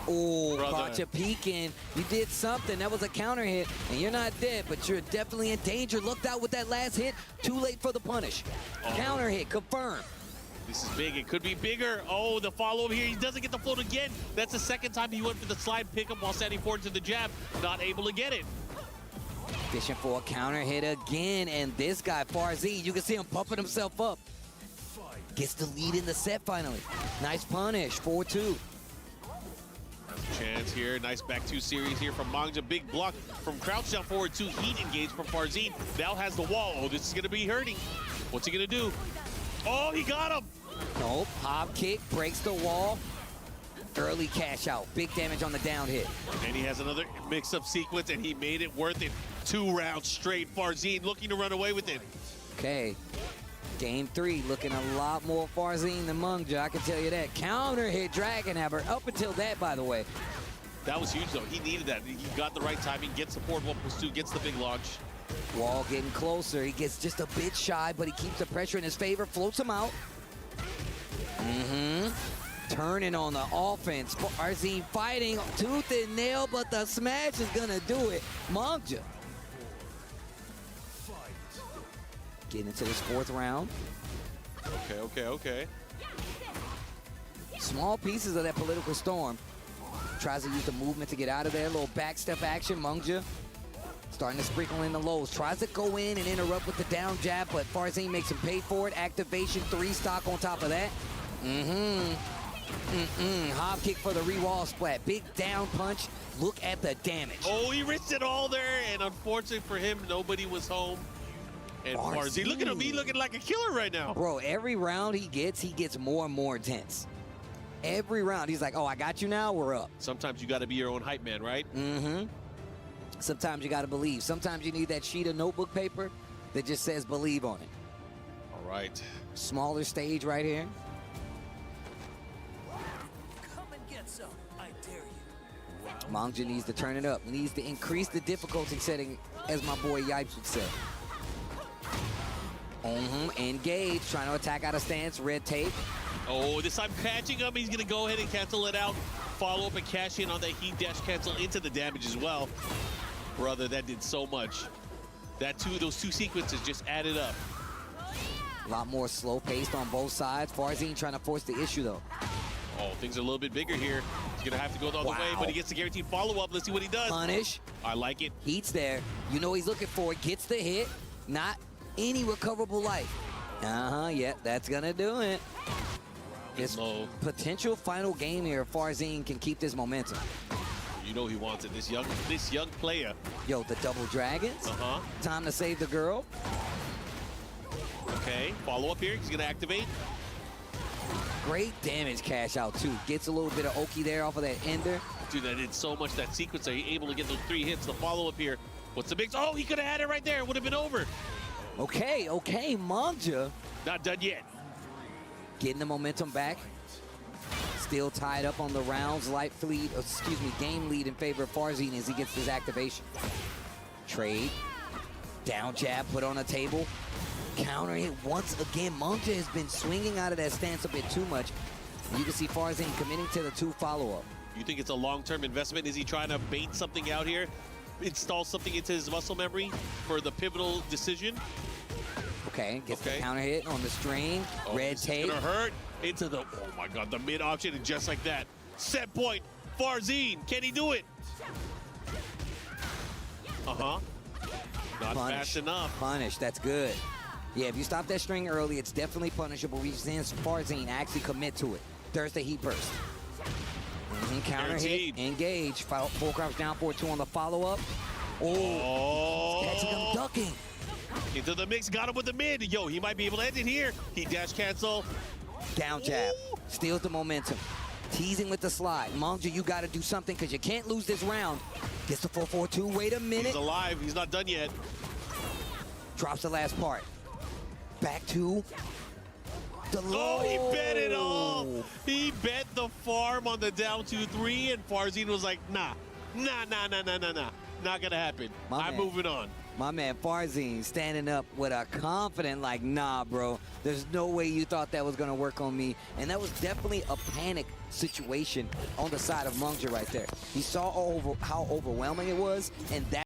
Oh, caught you peeking. You did something. That was a counter hit, and you're not dead, but you're definitely in danger. Looked out with that last hit. Too late for the punish. Counter hit, confirmed. This is big. It could be bigger. Oh, the follow-up here. He doesn't get the float again. That's the second time he went for the slide pickup while standing forward to the jab. Not able to get it. Fishing for a counter hit again, and this guy, Farzin, you can see him pumping himself up. Gets the lead in the set finally. Nice punish, 4-2. Chance here. Nice back 2 series here from Mangja. Big block from crouch down forward 2. Heat engage from Farzin. Now has the wall. Oh, this is going to be hurting. What's he going to do? Oh, he got him. Nope. Hop kick, breaks the wall. Early cash out. Big damage on the down hit. And he has another mix-up sequence, and he made it worth it. 2 rounds straight. Farzin looking to run away with it. Okay. Game 3 looking a lot more Farzin than Mangja, I can tell you that. Counter hit Dragon Hammer. Up until that, by the way. That was huge, though. He needed that. He got the right timing, gets support 1+2, gets the big launch. Wall getting closer. He gets just a bit shy, but he keeps the pressure in his favor, floats him out. Turning on the offense. Farzin fighting tooth and nail, but the smash is gonna do it. Mangja. Getting into this 4th round. Okay. Small pieces of that political storm. Tries to use the movement to get out of there. A little back step action. Mangja starting to sprinkle in the lows. Tries to go in and interrupt with the down jab, but Farzin makes him pay for it. Activation 3 stock on top of that. Hop kick for the re-wall splat. Big down punch. Look at the damage. Oh, he risked it all there, and unfortunately for him, nobody was home. And Farzin, look at him, he looking like a killer right now. Bro, every round he gets more and more intense. Every round, he's like, oh, I got you now, we're up. Sometimes you got to be your own hype man, right? Sometimes you got to believe. Sometimes you need that sheet of notebook paper that just says believe on it. All right. Smaller stage right here. Come and get some. I dare you. Mangja needs to turn it up. Needs to increase the difficulty setting, as my boy Yipes would say. Engage, trying to attack out of stance, red tape. Oh, this time catching him. He's going to go ahead and cancel it out. Follow up and cash in on that heat dash cancel into the damage as well. Brother, that did so much. Those two sequences just added up. A lot more slow paced on both sides. Farzin trying to force the issue though. Oh, things are a little bit bigger here. He's going to have to go the other way, but he gets the guaranteed follow-up. Let's see what he does. Punish. I like it. Heat's there. You know he's looking for it. Gets the hit. Not any recoverable life. Yeah, that's going to do it. This potential final game here, Farzin can keep this momentum. You know he wants it. This young player. Yo, the double dragons. Time to save the girl. Okay, follow up here. He's going to activate. Great damage cash out, too. Gets a little bit of Oki there off of that ender. Dude, that did so much, that sequence. Are you able to get those 3 hits? The follow-up here. What's the big... Oh, he could have had it right there. It would have been over. Okay, Mangja. Not done yet. Getting the momentum back. Still tied up on the rounds. Game lead in favor of Farzin as he gets his activation. Trade. Down jab put on a table. Counter hit once again. Mangja has been swinging out of that stance a bit too much. You can see Farzin committing to the 2 follow-up. You think it's a long-term investment? Is he trying to bait something out here? Install something into his muscle memory for the pivotal decision? Okay, gets the counter hit on the string. Red tape. It's gonna hurt into the, oh my God, the mid option, and just like that, Set point. Farzine, can he do it? Not fast enough. Punish, that's good. Yeah, if you stop that string early, it's definitely punishable. We've seen Farzine actually commit to it. There's the heat burst. Counter hit, engage. Full crouch down 4-2 on the follow-up. Catching him ducking. Into the mix, got him with the mid. Yo, he might be able to end it here. He dash cancel. Down jab, steals the momentum. Teasing with the slide. Mongja, you got to do something because you can't lose this round. Gets the 4-4-2, wait a minute. He's alive, he's not done yet. Drops the last part. Back to the low. Oh, he bet it all. He bet the farm on the down 2-3, and Farzine was like, nah. Not gonna happen. I'm moving on. My man Farzine standing up with a confident like, nah, bro. There's no way you thought that was gonna work on me. And that was definitely a panic situation on the side of Mongja right there. He saw how overwhelming it was, and that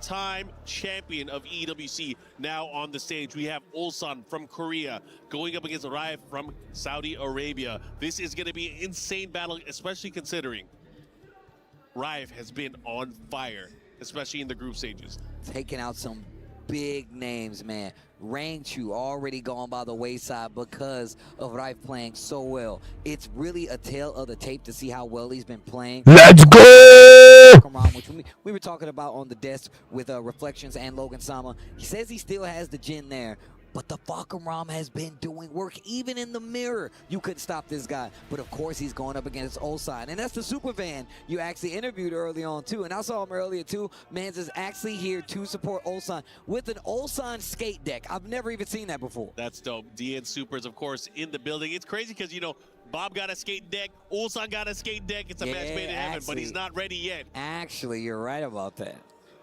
time champion of EWC now on the stage. We have Ulsan from Korea going up against Raif from Saudi Arabia. This is going to be an insane battle, especially considering Raif has been on fire, especially in the group stages. Taking out some big names, man. Rangchu already gone by the wayside because of Raif playing so well. It's really a tale of the tape to see how well he's been playing. Let's go! Which we were talking about on the desk with Reflections and Logan Sama. He says he still has the Jin there, but the Falcon has been doing work. Even in the mirror, you couldn't stop this guy. But of course, he's going up against Ulsan. And that's the super fan you actually interviewed early on, too. And I saw him earlier, too. Mans is actually here to support Ulsan with an Ulsan skate deck. I've never even seen that before. That's dope. DN Supers, of course, in the building. It's crazy because, you know, Bob got a skate deck. Ulsan got a skate deck. It's a match made in heaven, but he's not ready yet. Actually, you're right about that.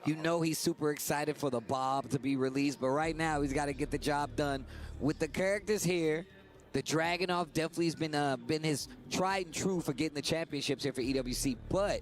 You know he's super excited for the Bob to be released, but right now he's got to get the job done with the characters here. The Dragunov definitely has been his tried and true for getting the championships here for EWC, but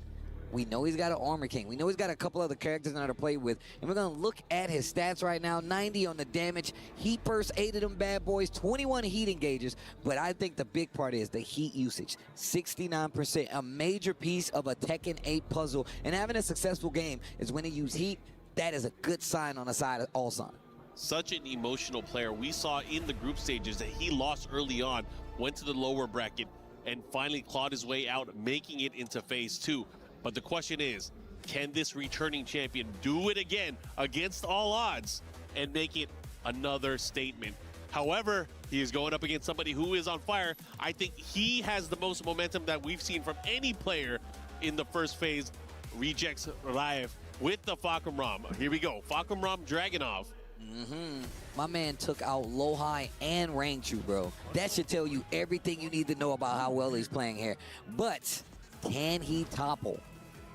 we know he's got an Armor King. We know he's got a couple other characters now to play with, and we're going to look at his stats right now. 90 on the damage. Heat burst, 8 of them bad boys, 21 heat engages, but I think the big part is the heat usage. 69%, a major piece of a Tekken 8 puzzle, and having a successful game is when you use heat. That is a good sign on the side of Ulsan. Such an emotional player. We saw in the group stages that he lost early on, went to the lower bracket, and finally clawed his way out, making it into phase 2. But the question is, can this returning champion do it again against all odds and make it another statement? However, he is going up against somebody who is on fire. I think he has the most momentum that we've seen from any player in the first phase. Rejects Raif with the Falcon Rom. Here we go. Falcon Rom Dragunov. My man took out Lohai and Rangchu, bro. That should tell you everything you need to know about how well he's playing here. But can he topple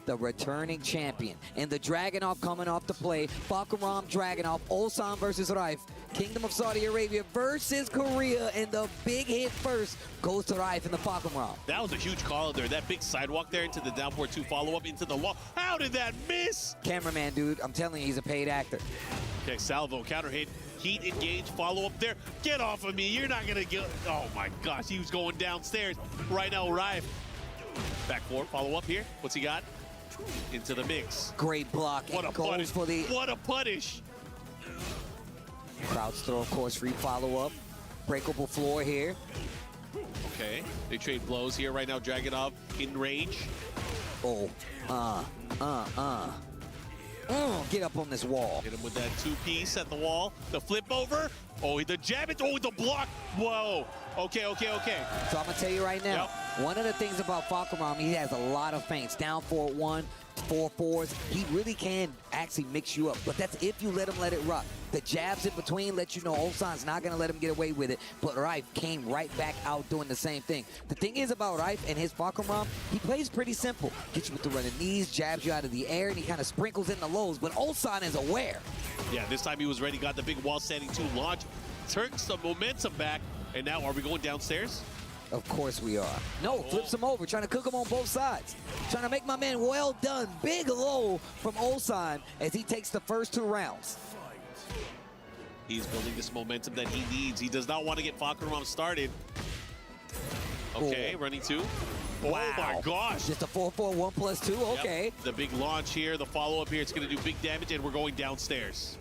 the returning champion? And the Dragunov coming off to play. Falcon Rom Dragunov, Ulsan versus Raif. Kingdom of Saudi Arabia versus Korea, and the big hit first goes to Raif in the Falcon Rom. That was a huge call out there. That big sidewalk there into the down 4-2 follow-up into the wall. How did that miss? Cameraman, dude, I'm telling you, he's a paid actor. Okay, salvo, counter hit, heat engage, follow-up there. Get off of me. You're not going to get... Oh, my gosh. He was going downstairs. Right now, Raif. Back forward, follow-up here. What's he got? Into the mix. Great block. What a punish. What a punish. Crouch throw, of course, free follow-up. Breakable floor here. Okay, they trade blows here right now. Dragunov in range. Oh, get up on this wall. Hit him with that two-piece at the wall. The flip over. Oh, the jab it. Oh, the block. Whoa. Okay. So I'm going to tell you right now, one of the things about Falkenraum, he has a lot of feints. Down 4-1, 4-4s. He really can actually mix you up, but that's if you let him let it rock. The jabs in between let you know Ulsan's not going to let him get away with it, but Rife came right back out doing the same thing. The thing is about Rife and his Falkenraum, he plays pretty simple. Gets you with the running knees, jabs you out of the air, and he kind of sprinkles in the lows, but Ulsan is aware. Yeah, this time he was ready, got the big wall standing 2 launch, took some momentum back, and now are we going downstairs? Of course we are. No, flips him over, trying to cook him on both sides. Trying to make my man well done. Big low from Ulsan as he takes the first 2 rounds. He's building this momentum that he needs. He does not want to get Falkenraum started. Okay, running 2. Wow. Oh my gosh. Just a 4-4, 1+2, okay. Yep. The big launch here, the follow-up here, it's going to do big damage, and we're going downstairs.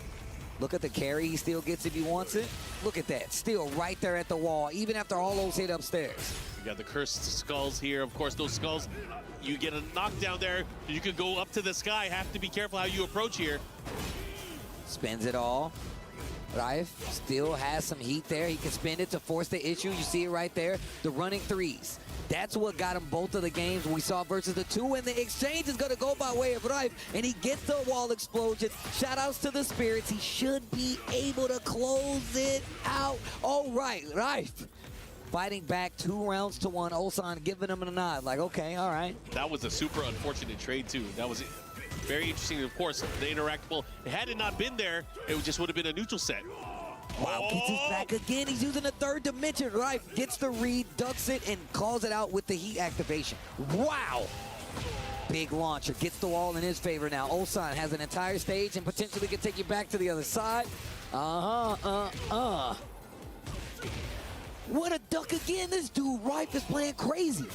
Look at the carry he still gets if he wants it. Look at that, still right there at the wall, even after all those hit upstairs. We got the cursed skulls here. Of course, those skulls, you get a knockdown there, you could go up to the sky. Have to be careful how you approach here. Spins it all. Rife still has some heat there. He can spin it to force the issue. You see it right there. The running 3s. That's what got him both of the games we saw versus the 2. And the exchange is going to go by way of Rife. And he gets the wall explosion. Shout outs to the Spirits. He should be able to close it out. All right, Rife fighting back 2 rounds to 1. Ulsan giving him a nod. Like, okay, all right. That was a super unfortunate trade, too. That was very interesting. Of course, the interactable, had it not been there, it just would have been a neutral set. Wow, gets his back again. He's using a 3rd dimension. Rife gets the read, ducks it, and calls it out with the heat activation. Wow. Big launcher, gets the wall in his favor now. Ulsan has an entire stage and potentially can take you back to the other side. What a duck again. This dude, Rife, is playing crazy.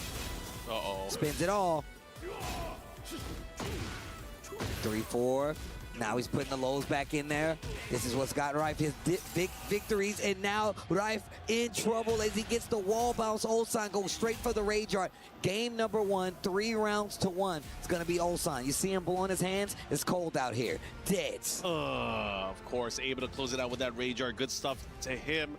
Spins it all. 3-4. Now he's putting the lows back in there. This is what's got Rife his big victories, and now Rife in trouble as he gets the wall bounce. Ulsan goes straight for the Rage Art. Game number 1, 3 rounds to 1. It's gonna be Ulsan. You see him blowing his hands? It's cold out here. Deads. Of course, able to close it out with that Rage Art. Good stuff to him.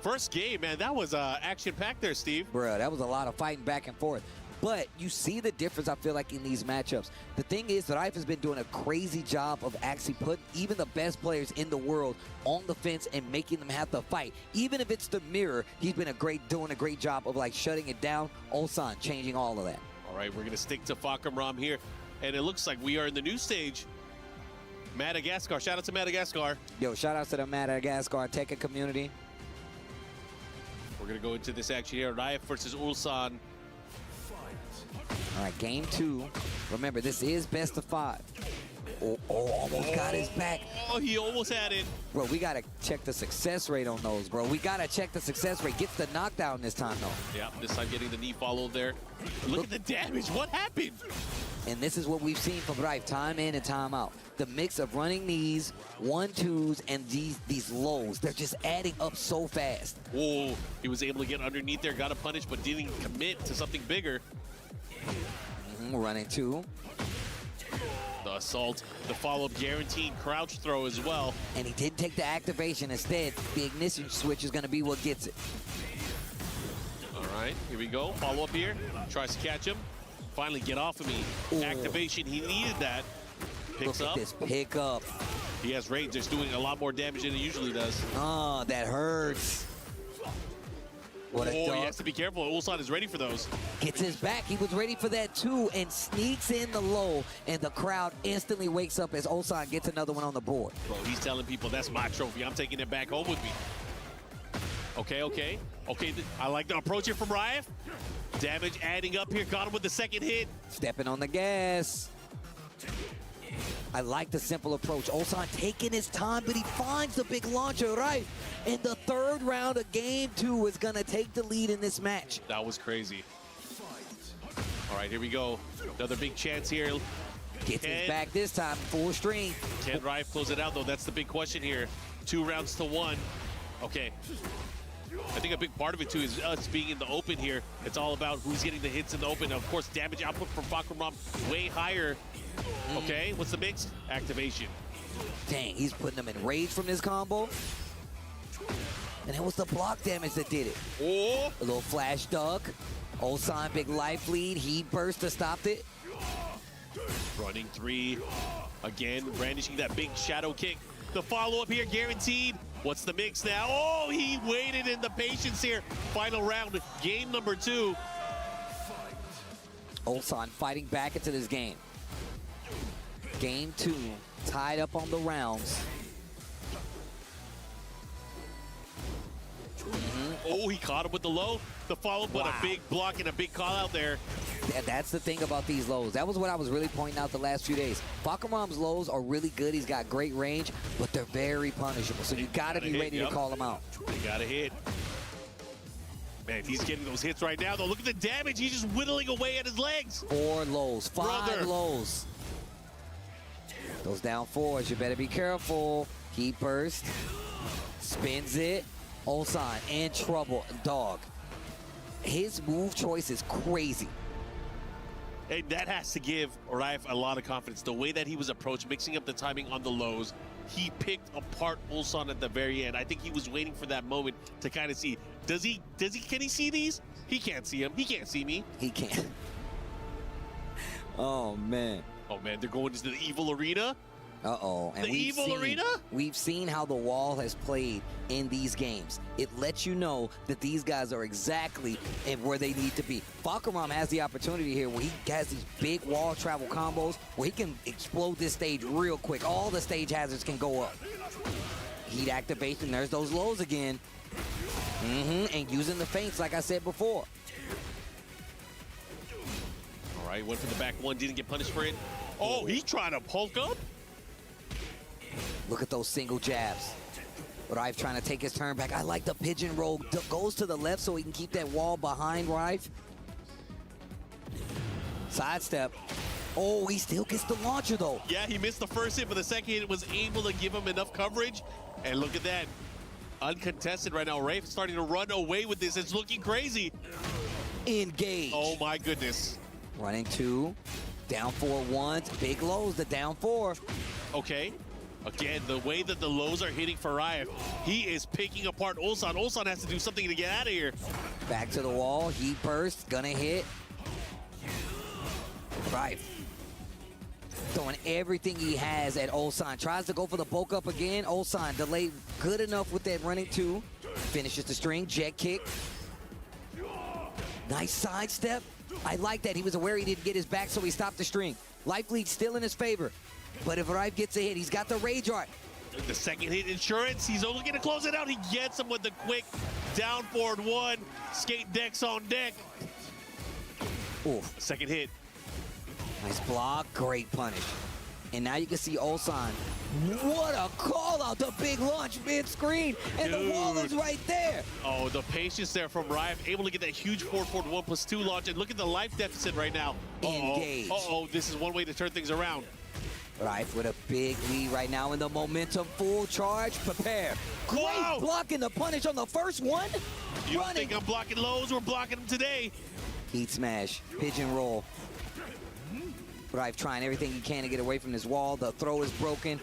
First game, man, that was action-packed there, Steve. Bruh, that was a lot of fighting back and forth. But you see the difference, I feel like, in these matchups. The thing is that Rife has been doing a crazy job of actually putting even the best players in the world on the fence and making them have to fight. Even if it's the mirror, he's been doing a great job of like shutting it down. Ulsan changing all of that. All right, we're going to stick to Falkenraum here. And it looks like we are in the new stage. Madagascar. Shout out to Madagascar. Yo, shout out to the Madagascar TEKKEN community. We're going to go into this action here. Rife versus Ulsan. All right, game 2. Remember, this is best of 5. Almost got his back. Oh, he almost had it. Bro, we got to check the success rate on those, bro. We got to check the success rate. Gets the knockdown this time, though. Yeah, this time getting the knee follow there. Look at the damage. What happened? And this is what we've seen from Rife time in and time out. The mix of running knees, 1-2s, and these lows. They're just adding up so fast. Oh, he was able to get underneath there, got a punish, but didn't commit to something bigger. Running 2. The assault, the follow-up guaranteed crouch throw as well. And he didn't take the activation. Instead, the ignition switch is going to be what gets it. All right, here we go. Follow-up here. Tries to catch him. Finally, get off of me. Activation, he needed that. Picks Look at up. this pickup. He has rage. Just doing a lot more damage than he usually does. Oh, that hurts. What he has to be careful. Ulsan is ready for those. Gets his back. He was ready for that too and sneaks in the low, and the crowd instantly wakes up as Ulsan gets another one on the board. Bro, he's telling people, that's my trophy. I'm taking it back home with me. Okay. I like the approach here from Rife. Damage adding up here. Got him with the second hit. Stepping on the gas. I like the simple approach. Ulsan taking his time, but he finds the big launcher, right? And the 3rd round of game 2 is going to take the lead in this match. That was crazy. All right, here we go. Another big chance here. Gets his back this time, full strength. Can Rife close it out, though? That's the big question here. 2 rounds to 1. Okay. I think a big part of it, too, is us being in the open here. It's all about who's getting the hits in the open. Of course, damage output from Fakramam way higher. Okay, what's the mix? Activation. Dang, he's putting them in rage from this combo. And it was the block damage that did it. Oh! A little flash duck. Ulsan, big life lead. Heat burst to stop it. Running 3. Again, brandishing that big shadow kick. The follow-up here, guaranteed. What's the mix now? Oh, he waited in the patience here. Final round, game number 2. Ulsan fighting back into this game. Game 2, tied up on the rounds. Oh, he caught him with the low. The follow-up with a big block and a big call out there. That's the thing about these lows. That was what I was really pointing out the last few days. Fakramam's lows are really good. He's got great range, but they're very punishable. So you got to be ready to call them out. They got to hit. Man, he's getting those hits right now, though. Look at the damage. He's just whittling away at his legs. 4 lows, 5 lows. Those down 4s, you better be careful. Heat burst. Spins it. Ulsan in trouble. Dog. His move choice is crazy. And that has to give Raif a lot of confidence. The way that he was approached, mixing up the timing on the lows, he picked apart Ulsan at the very end. I think he was waiting for that moment to kind of see. Can he see these? He can't see them. He can't see me. He can't. Oh, man. Oh, man, they're going into the evil arena? Uh-oh. The evil arena? We've seen how the wall has played in these games. It lets you know that these guys are exactly where they need to be. Fakramam has the opportunity here where he has these big wall travel combos where he can explode this stage real quick. All the stage hazards can go up. Heat activation, there's those lows again. And using the feints like I said before. All right, went for the back one, didn't get punished for it. Oh, he's trying to poke up? Look at those single jabs. Raif trying to take his turn back. I like the pigeon roll. Goes to the left so he can keep that wall behind Raif. Sidestep. Oh, he still gets the launcher, though. Yeah, he missed the first hit, but the second hit was able to give him enough coverage. And look at that. Uncontested right now. Raif is starting to run away with this. It's looking crazy. Engage. Oh, my goodness. Running 2. Down 4 once. Big lows, the down 4. Okay. Again, the way that the lows are hitting for Raif, he is picking apart Ulsan. Ulsan has to do something to get out of here. Back to the wall. Heat burst. Gonna hit. Raif throwing everything he has at Ulsan. Tries to go for the bulk up again. Ulsan delayed good enough with that running 2. Finishes the string. Jet kick. Nice sidestep. I like that. He was aware he didn't get his back, so he stopped the string. Life lead still in his favor. But if Raif gets a hit, he's got the rage art. The second hit insurance, he's only going to close it out. He gets him with the quick down forward 1. Skate decks on deck. Oof. Second hit. Nice block, great punish. And now you can see Ulsan. What a call out, the big launch mid-screen, and the wall is right there. Oh, the patience there from Raif, able to get that huge 4-forward 1+2 launch, and look at the life deficit right now. Engage. This is one way to turn things around. Raif with a big lead right now in the momentum, full charge, prepare. Great blocking the punish on the first one. You don't think I'm blocking lows? We're blocking them today. Heat smash, pigeon roll. Raif trying everything he can to get away from this wall. The throw is broken.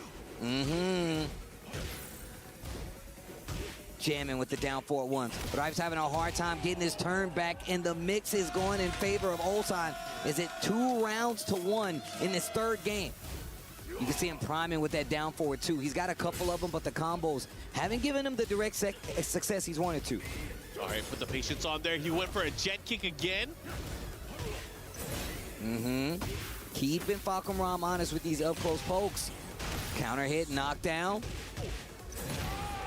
Jamming with the down 4 once. Raif's having a hard time getting his turn back, and the mix is going in favor of Ulsan. Is it 2 rounds to 1 in this third game? You can see him priming with that down forward 2. He's got a couple of them, but the combos haven't given him the direct success he's wanted to. All right, put the patience on there. He went for a jet kick again. Keeping Fakramam honest with these up-close pokes. Counter hit, knockdown.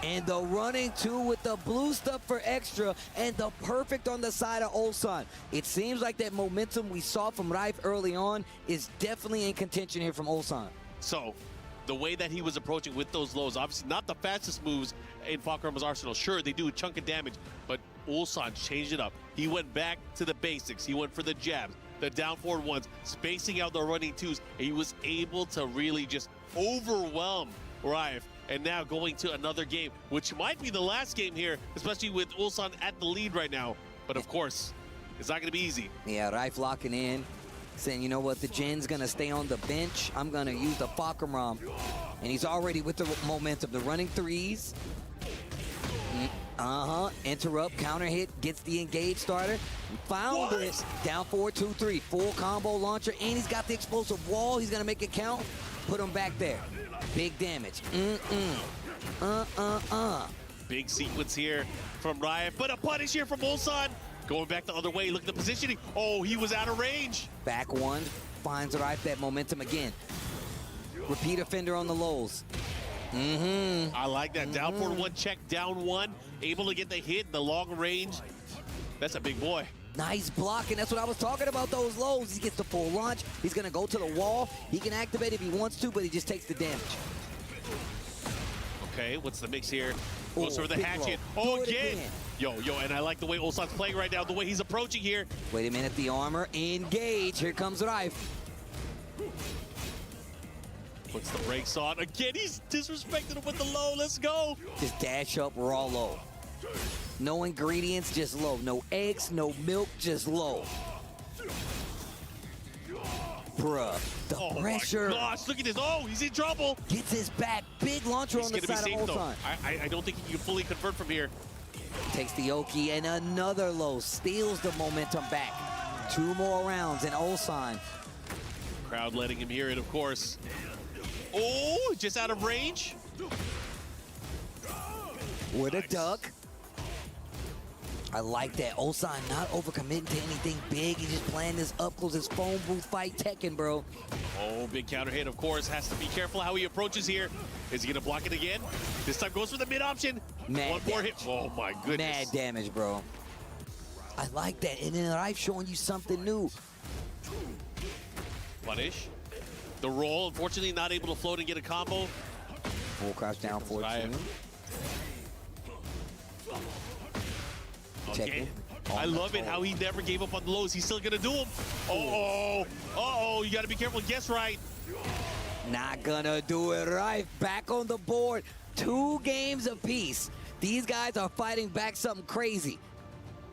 And the running 2 with the blue stuff for extra, and the perfect on the side of Ulsan. It seems like that momentum we saw from Raif early on is definitely in contention here from Ulsan. So, the way that he was approaching with those lows, obviously not the fastest moves in Fakramam's arsenal. Sure, they do a chunk of damage, but Ulsan changed it up. He went back to the basics. He went for the jabs, the down forward ones, spacing out the running 2s, and he was able to really just overwhelm Raif And now going to another game, which might be the last game here, especially with Ulsan at the lead right now. But of course, it's not going to be easy. Yeah, Rife locking in, saying, you know what, the Jin's going to stay on the bench. I'm going to use the Falkenraum. And he's already with the momentum, the running threes. Interrupt, counter hit, gets the engage starter. Found it. Down 4-2-3. Full combo launcher, and he's got the explosive wall. He's going to make it count. Put him back there. Big damage. Big sequence here from Riot, but a punish here from Ulsan. Going back the other way, look at the positioning. Oh, he was out of range. Back one, finds Rife that momentum again. Repeat offender on the lows. I like that. Down forward one, check, down one. Able to get the hit, the long range. That's a big boy. Nice block, and that's what I was talking about, those lows. He gets the full launch. He's going to go to the wall. He can activate if he wants to, but he just takes the damage. Okay, what's the mix here? Goes for the big hatchet. low. Oh, Do it again. again. Yo, and I like the way Ulsan's playing right now, the way he's approaching here. Wait a minute, the armor. Engage. Here comes Rife. Puts the brakes on. Again, he's disrespecting him with the low. Let's go. Just dash up raw low. No ingredients, just low. No eggs, no milk, just low. Bruh, the pressure. Oh my gosh, look at this. Oh, he's in trouble. Gets his back. Big launcher on the side of Ulsan. I don't think he can fully convert from here. Takes the Oki and another low. Steals the momentum back. 2 more rounds and Ulsan. Crowd letting him hear it, of course. Oh, just out of range. With a duck. I like that. Ulsan not overcommitting to anything big. He's just playing this up close, his phone booth fight Tekken, bro. Oh, big counter hit, of course. Has to be careful how he approaches here. Is he going to block it again? This time goes for the mid option. One more hit. Oh, my goodness. Mad damage, bro. I like that. And then Rife showing you something new. Punish. The roll, unfortunately, not able to float and get a combo. Full crouch down 4-2. Okay. I love it how he never gave up on the lows. He's still gonna do them. Uh-oh, you gotta be careful. Guess right. Not gonna do it right. Back on the board. 2 games apiece. These guys are fighting back something crazy.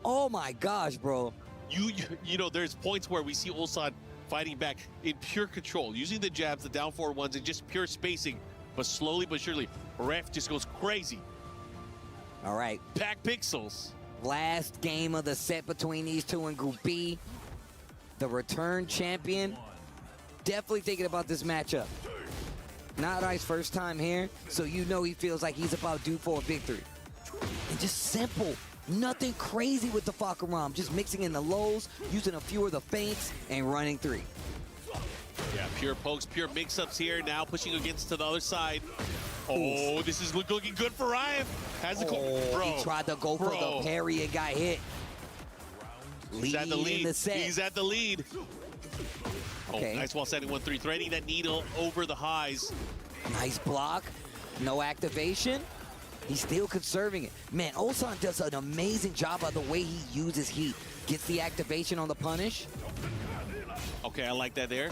Oh my gosh, bro. You know, there's points where we see Ulsan fighting back in pure control, using the jabs, the down forward ones, and just pure spacing. But slowly but surely, Ref just goes crazy. All right. Pack pixels. Last game of the set between these two in Group B. The return champion. Definitely thinking about this matchup. Not Rife's first time here, so you know he feels like he's about due for a victory. And just simple. Nothing crazy with the Falkenraum. Just mixing in the lows, using a few of the feints, and running 3. Yeah, pure pokes, pure mix-ups here. Now pushing against to the other side. Oh, this is looking good for Ryan. Has the bro. He tried to go for the parry and got hit. He's at the lead. In the set. He's at the lead. Okay. Oh, nice wall setting 1-3. Threading that needle over the highs. Nice block. No activation. He's still conserving it. Man, Ulsan does an amazing job by the way he uses heat. Gets the activation on the punish. Okay, I like that there.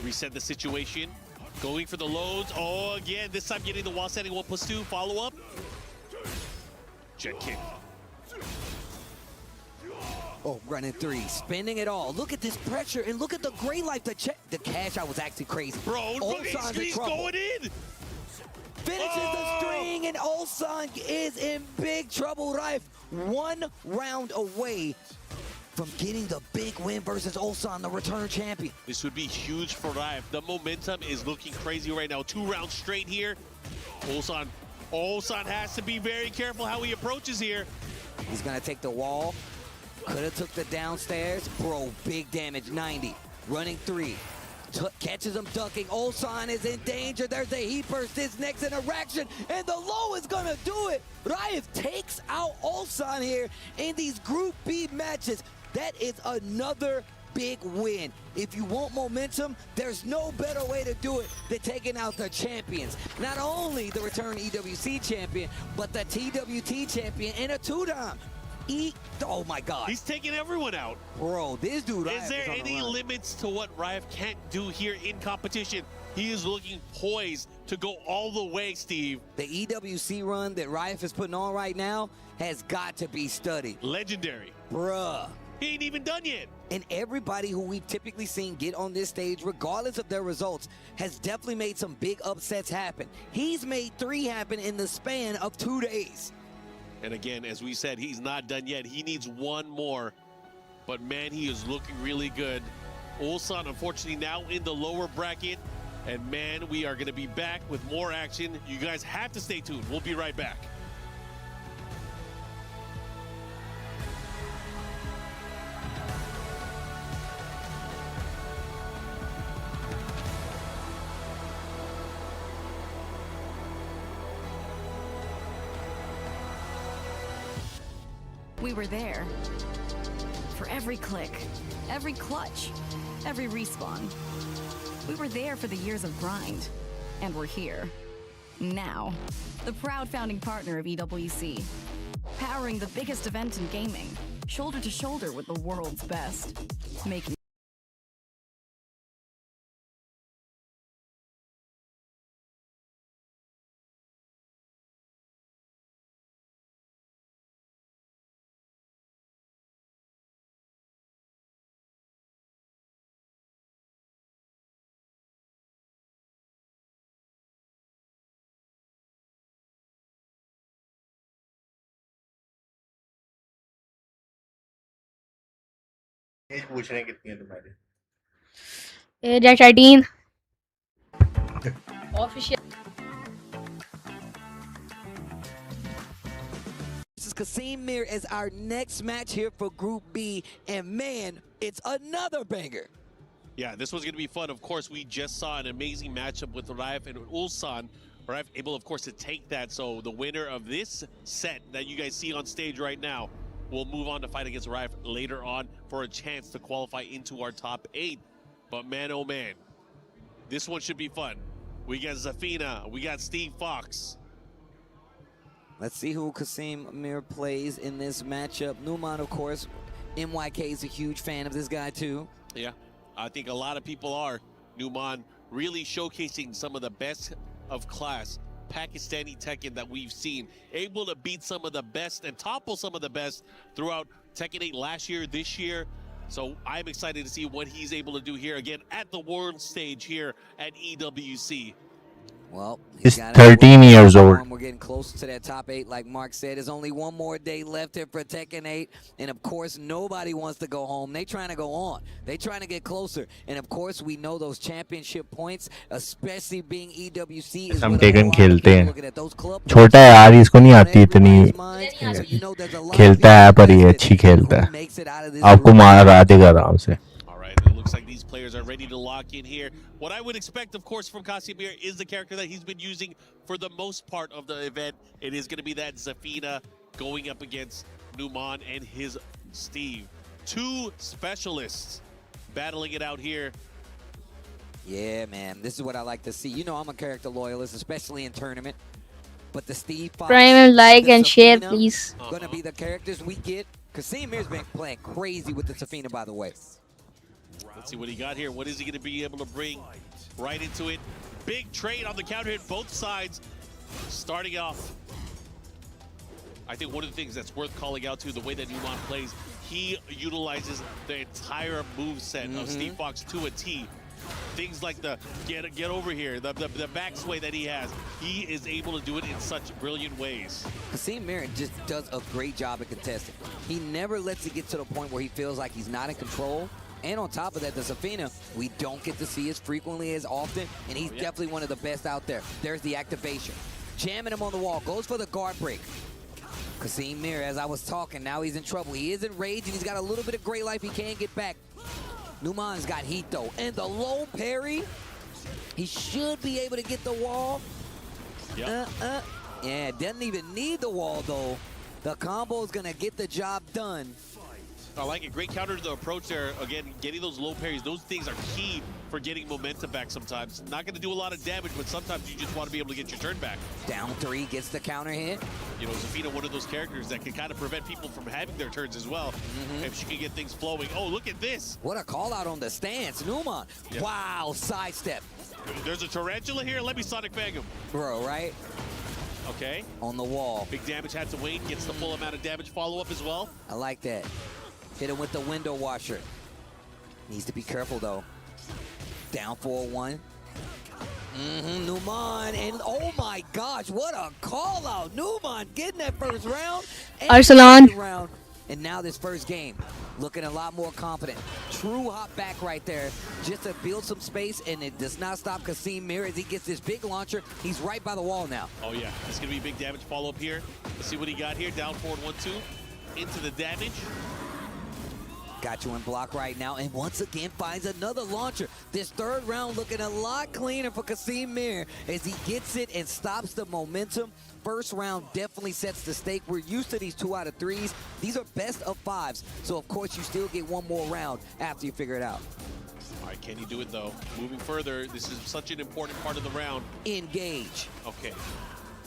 Reset the situation. Going for the loads. Oh, again, this time getting the wall setting 1+2. Follow up. Jet kick. Oh, running 3. Spending it all. Look at this pressure and look at the gray light. The cash out was actually crazy. Bro, he's going in. Finishes the string and Ulsan is in big trouble. Rife 1 round away from getting the big win versus Ulsan, the return champion. This would be huge for Rife. The momentum is looking crazy right now. 2 rounds straight here. Ulsan has to be very careful how he approaches here. He's gonna take the wall. Could have took the downstairs. Bro, big damage, 90. Running 3. Catches him ducking. Ulsan is in danger. There's a heat burst. This next interaction, and the low is gonna do it. Rife takes out Ulsan here in these Group B matches. That is another big win. If you want momentum, there's no better way to do it than taking out the champions. Not only the return EWC champion, but the TWT champion and a 2-time. Oh my God. He's taking everyone out. Bro, this dude. Is there any limits to what Rife can't do here in competition? He is looking poised to go all the way, Steve. The EWC run that Riot is putting on right now has got to be studied. Legendary. Bruh. He ain't even done yet. And everybody who we've typically seen get on this stage, regardless of their results, has definitely made some big upsets happen. He's made 3 happen in the span of 2 days. And again, as we said, he's not done yet. He needs one more. But man, he is looking really good. Ulsan, unfortunately, now in the lower bracket. And man, we are going to be back with more action. You guys have to stay tuned. We'll be right back. We were there for every click, every clutch, every respawn. We were there for the years of grind, and we're here now. The proud founding partner of EWC, powering the biggest event in gaming, shoulder to shoulder with the world's best, making Jashardine. Official. This is Kasim Mir as our next match here for Group B. And man, it's another banger. Yeah, this was going to be fun. Of course, we just saw an amazing matchup with Raif and Ulsan. Raif able, of course, to take that. So the winner of this set that you guys see on stage right now will move on to fight against Raif later on for a chance to qualify into our top 8. But man, oh man, this one should be fun. We got Zafina, we got Steve Fox. Let's see who Kasim Mir plays in this matchup. Numan, of course, MYK is a huge fan of this guy too. Yeah, I think a lot of people are. Numan really showcasing some of the best of class Pakistani Tekken that we've seen, able to beat some of the best and topple some of the best throughout Tekken 8 last year, this year. So I'm excited to see what he's able to do here again at the world stage here at EWC. Well, he's 13 years old. We're getting close to that top 8, like Mark said. There's only one more day left here for Tekken 8. And of course, nobody wants to go home. They trying to go on. They trying to get closer. And of course, we know those championship points, especially being EWC, is हम taken खेलते हैं छोटा है यार इसको नहीं आती इतनी खेलता है पर ये अच्छी खेलता है आपको मारा देगा आराम से Looks like these players are ready to lock in here. What I would expect, of course, from Kasimir is the character that he's been using for the most part of the event. It is going to be that Zafina going up against Numan and his Steve. 2 specialists battling it out here. Yeah, man. This is what I like to see. You know I'm a character loyalist, especially in tournament. But the Steve Fox, Prime, like, and share, please. Going to be the characters we get. Kasimir's been playing crazy with the Zafina, by the way. Let's see what he got here. What is he going to be able to bring right into it? Big trade on the counter hit, both sides. Starting off, I think one of the things that's worth calling out to, the way that Numan plays, he utilizes the entire moveset of Steve Fox to a T. Things like the get over here, the back sway that he has, he is able to do it in such brilliant ways. Kasim Mir just does a great job at contesting. He never lets it get to the point where he feels like he's not in control. And on top of that, the Zafina, we don't get to see as frequently as often, and he's definitely one of the best out there. There's the activation. Jamming him on the wall, goes for the guard break. Kasim Mir, as I was talking, now he's in trouble. He is in rage, and he's got a little bit of gray life he can't get back. Numan's got heat, though. And the low parry, he should be able to get the wall. Yep. Yeah, doesn't even need the wall, though. The combo's going to get the job done. I like it. Great counter to the approach there. Again, getting those low parries, those things are key for getting momentum back sometimes. Not going to do a lot of damage, but sometimes you just want to be able to get your turn back. Down 3, gets the counter hit. You know, Zafina, one of those characters that can kind of prevent people from having their turns as well. If she can get things flowing. Oh, look at this. What a call out on the stance. Numan, wow, sidestep. There's a tarantula here. Let me Sonic Bang him. Bro, right? Okay. On the wall. Big damage, had to wait. Gets the full amount of damage follow-up as well. I like that. Hit him with the window washer. Needs to be careful, though. Down 4-1. Numan, and oh my gosh, what a call out. Numan getting that first round. Arsalan. Round. And now this first game, looking a lot more confident. True hop back right there, just to build some space, and it does not stop Kasim Mir as he gets this big launcher. He's right by the wall now. Oh yeah, it's gonna be big damage follow-up here. Let's see what he got here. Down forward 1-2, into the damage. Got you in block right now, and once again finds another launcher. This third round looking a lot cleaner for Kasim Mir as he gets it and stops the momentum. First round definitely sets the stake. We're used to these 2 out of 3s. These are best of 5s, so of course you still get one more round after you figure it out. All right, can he do it though? Moving further, this is such an important part of the round. Engage. Okay.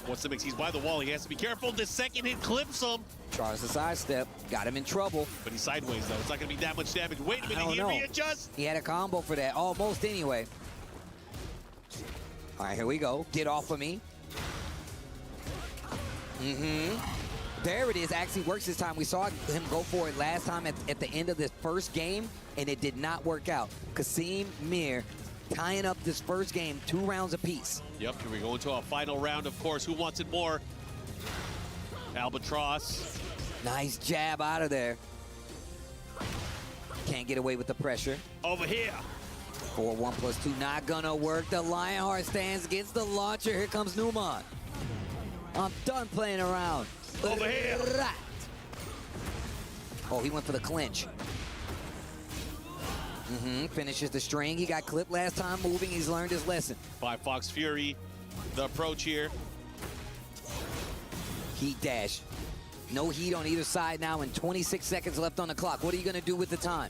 What's the mix? He's by the wall. He has to be careful. The second hit clips him. Tries to sidestep. Got him in trouble. But he's sideways, though. It's not going to be that much damage. Wait a minute. He readjusts. He had a combo for that. Almost anyway. All right, here we go. Get off of me. There it is. Actually works this time. We saw him go for it last time at the end of this first game, and it did not work out. Kasim Mir tying up this first game, 2 rounds apiece. Yep, here we go into a final round, of course. Who wants it more? Albatross. Nice jab out of there. Can't get away with the pressure. Over here. 4-1+2, not gonna work. The Lionheart stands, gets the launcher. Here comes Numan. I'm done playing around. Over here. Oh, he went for the clinch. Finishes the string. He got clipped last time moving. He's learned his lesson. By Fox Fury, the approach here. Heat dash. No heat on either side now, and 26 seconds left on the clock. What are you going to do with the time?